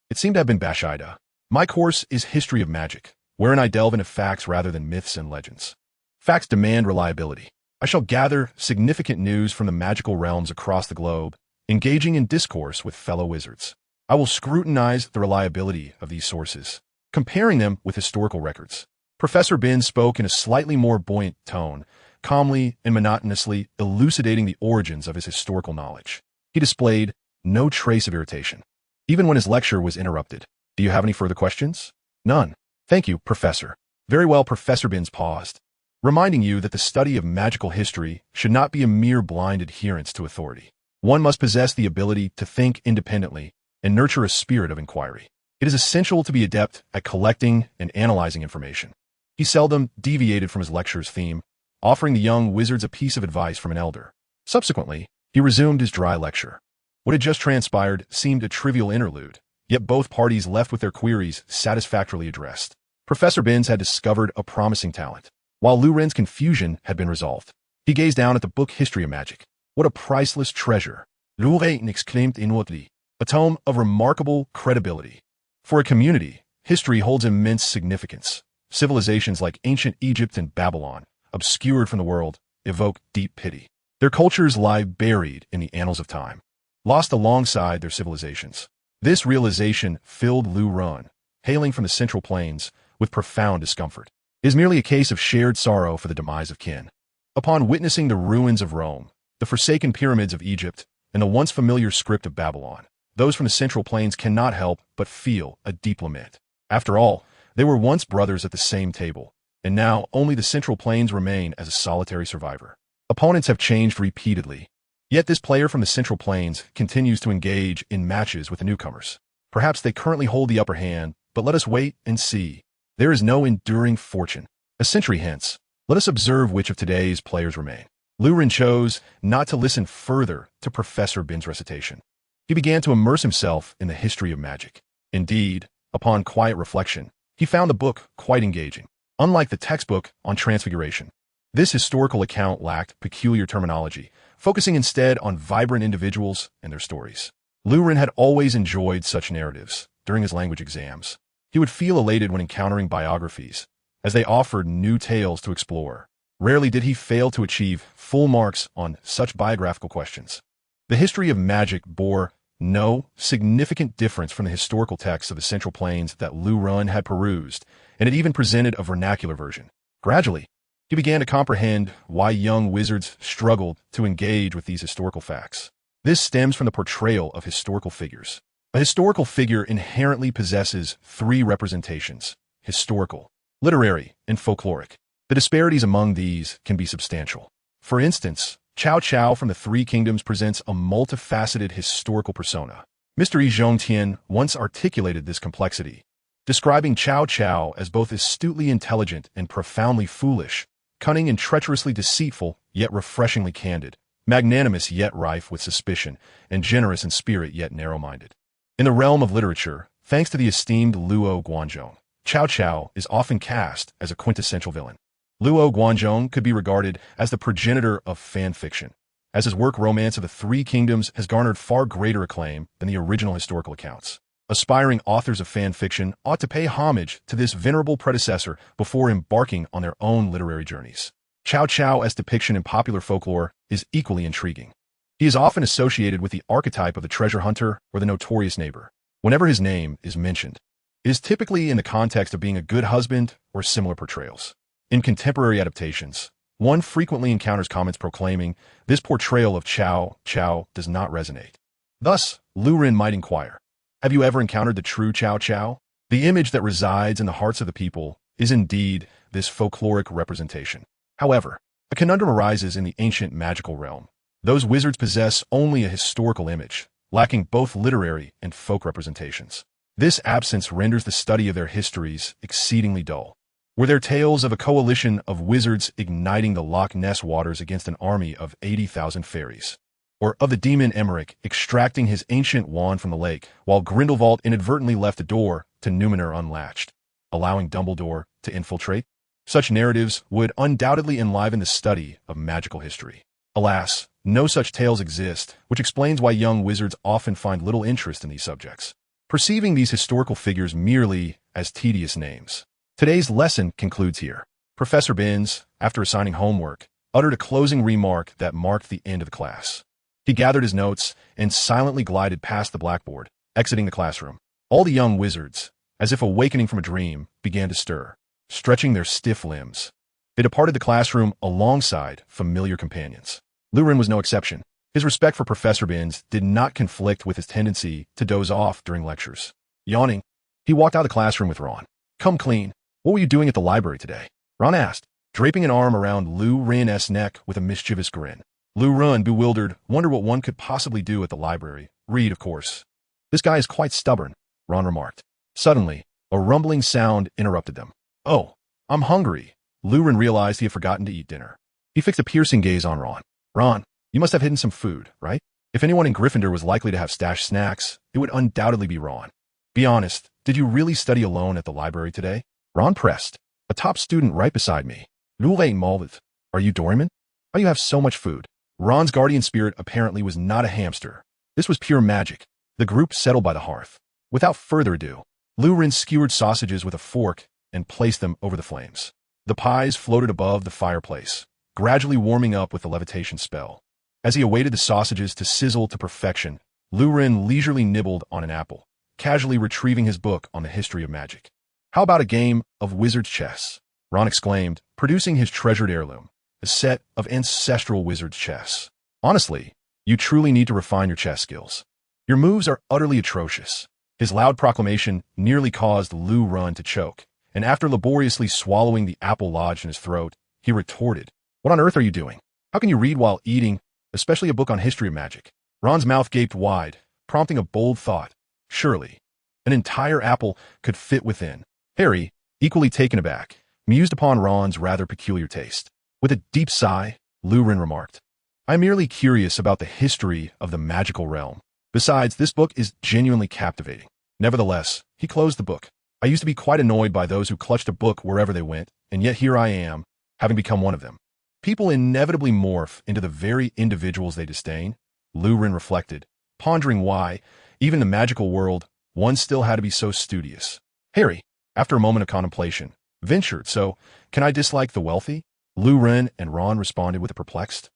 It seemed to have been Bashida. My course is History of Magic, wherein I delve into facts rather than myths and legends. Facts demand reliability. I shall gather significant news from the magical realms across the globe, engaging in discourse with fellow wizards. I will scrutinize the reliability of these sources, comparing them with historical records. Professor Bin spoke in a slightly more buoyant tone, calmly and monotonously elucidating the origins of his historical knowledge. He displayed no trace of irritation, even when his lecture was interrupted. Do you have any further questions? None. Thank you, Professor. Very well. Professor Binns paused, reminding you that the study of magical history should not be a mere blind adherence to authority. One must possess the ability to think independently and nurture a spirit of inquiry. It is essential to be adept at collecting and analyzing information. He seldom deviated from his lecture's theme, offering the young wizards a piece of advice from an elder. Subsequently, he resumed his dry lecture. What had just transpired seemed a trivial interlude, yet both parties left with their queries satisfactorily addressed. Professor Binns had discovered a promising talent, while Lu Ren's confusion had been resolved. He gazed down at the book History of Magic. What a priceless treasure! Rewritten exclaimed inwardly, a tome of remarkable credibility. For a community, history holds immense significance. Civilizations like ancient Egypt and Babylon, obscured from the world, evoke deep pity. Their cultures lie buried in the annals of time, lost alongside their civilizations. This realization filled Lu Ren, hailing from the Central Plains, with profound discomfort. It is merely a case of shared sorrow for the demise of kin. Upon witnessing the ruins of Rome, the forsaken pyramids of Egypt, and the once familiar script of Babylon, those from the Central Plains cannot help but feel a deep lament. After all, they were once brothers at the same table, and now only the Central Plains remain as a solitary survivor. Opponents have changed repeatedly, yet this player from the Central Plains continues to engage in matches with the newcomers. Perhaps they currently hold the upper hand, but let us wait and see. There is no enduring fortune. A century hence, let us observe which of today's players remain. Lu Ren chose not to listen further to Professor Binns' recitation. He began to immerse himself in the history of magic. Indeed, upon quiet reflection, he found the book quite engaging. Unlike the textbook on Transfiguration, this historical account lacked peculiar terminology, focusing instead on vibrant individuals and their stories. Lu Ren had always enjoyed such narratives during his language exams. He would feel elated when encountering biographies, as they offered new tales to explore. Rarely did he fail to achieve full marks on such biographical questions. The history of magic bore no significant difference from the historical texts of the Central Plains that Lu Ren had perused, and it even presented a vernacular version. Gradually, he began to comprehend why young wizards struggled to engage with these historical facts. This stems from the portrayal of historical figures. A historical figure inherently possesses three representations: historical, literary, and folkloric. The disparities among these can be substantial. For instance, Cao Cao from the Three Kingdoms presents a multifaceted historical persona. Mr. Yi Zhongtian once articulated this complexity, describing Cao Cao as both astutely intelligent and profoundly foolish, cunning and treacherously deceitful, yet refreshingly candid, magnanimous yet rife with suspicion, and generous in spirit yet narrow-minded. In the realm of literature, thanks to the esteemed Luo Guanzhong, Cao Cao is often cast as a quintessential villain. Luo Guanzhong could be regarded as the progenitor of fanfiction, as his work Romance of the Three Kingdoms has garnered far greater acclaim than the original historical accounts. Aspiring authors of fanfiction ought to pay homage to this venerable predecessor before embarking on their own literary journeys. Cao Cao as depiction in popular folklore is equally intriguing. He is often associated with the archetype of the treasure hunter or the notorious neighbor. Whenever his name is mentioned, it is typically in the context of being a good husband or similar portrayals. In contemporary adaptations, one frequently encounters comments proclaiming this portrayal of Cao Cao does not resonate. Thus, Lu Ren might inquire, have you ever encountered the true Cao Cao? The image that resides in the hearts of the people is indeed this folkloric representation. However, a conundrum arises in the ancient magical realm. Those wizards possess only a historical image, lacking both literary and folk representations. This absence renders the study of their histories exceedingly dull. Were there tales of a coalition of wizards igniting the Loch Ness waters against an army of 80,000 fairies? Or of the demon Emmerich extracting his ancient wand from the lake, while Grindelwald inadvertently left the door to Numenor unlatched, allowing Dumbledore to infiltrate? Such narratives would undoubtedly enliven the study of magical history. Alas, no such tales exist, which explains why young wizards often find little interest in these subjects, perceiving these historical figures merely as tedious names. Today's lesson concludes here. Professor Binns, after assigning homework, uttered a closing remark that marked the end of the class. He gathered his notes and silently glided past the blackboard, exiting the classroom. All the young wizards, as if awakening from a dream, began to stir, stretching their stiff limbs. They departed the classroom alongside familiar companions. Lu Ren was no exception. His respect for Professor Binns did not conflict with his tendency to doze off during lectures. Yawning, he walked out of the classroom with Ron. Come clean. What were you doing at the library today? Ron asked. draping an arm around Lu Rin's neck with a mischievous grin. Lu Rin, bewildered, wondered what one could possibly do at the library. Read, of course. This guy is quite stubborn, Ron remarked. Suddenly, a rumbling sound interrupted them. Oh, I'm hungry. Lu Rin realized he had forgotten to eat dinner. He fixed a piercing gaze on Ron. Ron, you must have hidden some food, right? If anyone in Gryffindor was likely to have stashed snacks, it would undoubtedly be Ron. Be honest, did you really study alone at the library today? Ron pressed. A top student right beside me. Lu ain't molded. Are you Doryman? Why do you have so much food? Ron's guardian spirit apparently was not a hamster. This was pure magic. The group settled by the hearth. Without further ado, Lu Rin skewered sausages with a fork and placed them over the flames. The pies floated above the fireplace, gradually warming up with the levitation spell. As he awaited the sausages to sizzle to perfection, Lu Rin leisurely nibbled on an apple, casually retrieving his book on the history of magic. How about a game of wizard's chess? Ron exclaimed, producing his treasured heirloom, a set of ancestral wizard's chess. Honestly, you truly need to refine your chess skills. Your moves are utterly atrocious. His loud proclamation nearly caused Lu Rin to choke, and after laboriously swallowing the apple lodged in his throat, he retorted, "What on earth are you doing? How can you read while eating, especially a book on history of magic?" Ron's mouth gaped wide, prompting a bold thought. Surely, an entire apple could fit within. Harry, equally taken aback, mused upon Ron's rather peculiar taste. With a deep sigh, Lu Rin remarked, "I'm merely curious about the history of the magical realm. Besides, this book is genuinely captivating." Nevertheless, he closed the book. "I used to be quite annoyed by those who clutched a book wherever they went, and yet here I am, having become one of them. People inevitably morph into the very individuals they disdain," Lu Rin reflected, pondering why, even in the magical world, one still had to be so studious. Harry, after a moment of contemplation, ventured, "So, can I dislike the wealthy?" Lu Rin and Ron responded with a perplexed.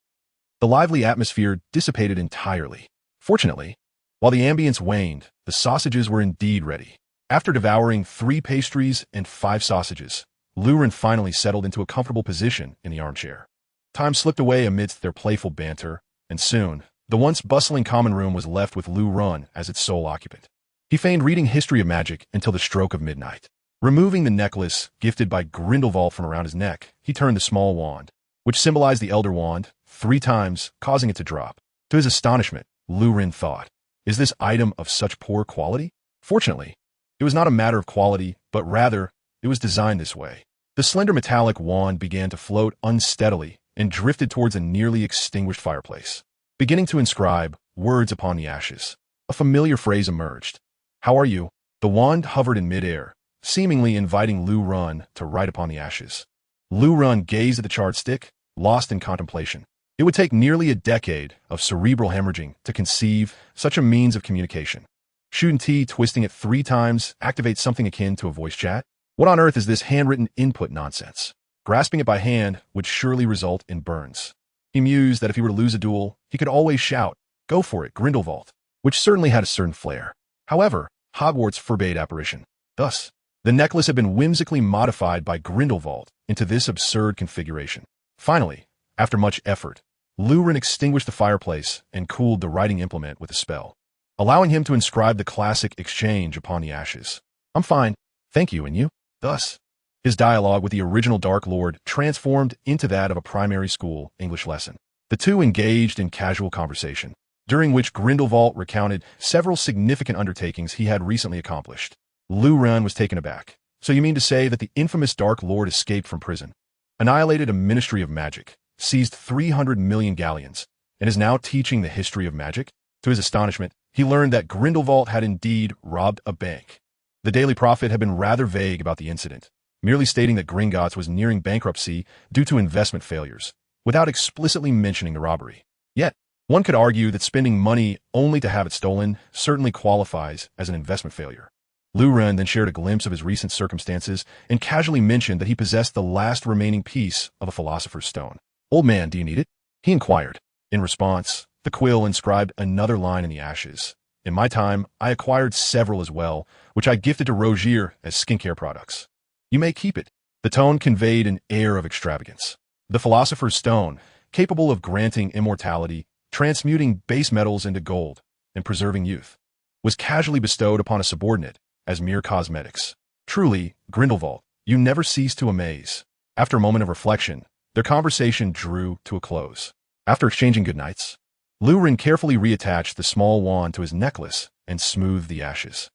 The lively atmosphere dissipated entirely. Fortunately, while the ambience waned, the sausages were indeed ready. After devouring 3 pastries and 5 sausages, Lu Rin finally settled into a comfortable position in the armchair. Time slipped away amidst their playful banter, and soon, the once bustling common room was left with Lu Rin as its sole occupant. He feigned reading history of magic until the stroke of midnight. Removing the necklace gifted by Grindelwald from around his neck, he turned the small wand, which symbolized the Elder Wand, 3 times, causing it to drop. To his astonishment, Lu Rin thought, "Is this item of such poor quality?" Fortunately, it was not a matter of quality, but rather, it was designed this way. The slender metallic wand began to float unsteadily and drifted towards a nearly extinguished fireplace, beginning to inscribe words upon the ashes. A familiar phrase emerged. "How are you?" The wand hovered in midair, seemingly inviting Lu Rin to write upon the ashes. Lu Rin gazed at the charred stick, lost in contemplation. It would take nearly a decade of cerebral hemorrhaging to conceive such a means of communication. Shouldn't he, twisting it 3 times, activate something akin to a voice chat? What on earth is this handwritten input nonsense? Grasping it by hand would surely result in burns. He mused that if he were to lose a duel, he could always shout, "Go for it, Grindelwald," which certainly had a certain flair. However, Hogwarts forbade apparition. Thus, the necklace had been whimsically modified by Grindelwald into this absurd configuration. Finally, after much effort, Lu Rin extinguished the fireplace and cooled the writing implement with a spell, allowing him to inscribe the classic exchange upon the ashes. "I'm fine, thank you, and you?" Thus, his dialogue with the original Dark Lord transformed into that of a primary school English lesson. The two engaged in casual conversation, during which Grindelwald recounted several significant undertakings he had recently accomplished. Lu Rin was taken aback. "So you mean to say that the infamous Dark Lord escaped from prison, annihilated a ministry of magic, seized 300 million galleons, and is now teaching the history of magic?" To his astonishment, he learned that Grindelwald had indeed robbed a bank. The Daily Prophet had been rather vague about the incident, merely stating that Gringotts was nearing bankruptcy due to investment failures, without explicitly mentioning the robbery. Yet, one could argue that spending money only to have it stolen certainly qualifies as an investment failure. Lu Rin then shared a glimpse of his recent circumstances and casually mentioned that he possessed the last remaining piece of a philosopher's stone. "Old man, do you need it?" he inquired. In response, the quill inscribed another line in the ashes. "In my time, I acquired several as well, which I gifted to Rogier as skincare products. You may keep it." The tone conveyed an air of extravagance. The philosopher's stone, capable of granting immortality, transmuting base metals into gold, and preserving youth, was casually bestowed upon a subordinate as mere cosmetics. Truly, Grindelwald, you never cease to amaze. After a moment of reflection, their conversation drew to a close. After exchanging goodnights, Lurin carefully reattached the small wand to his necklace and smoothed the ashes.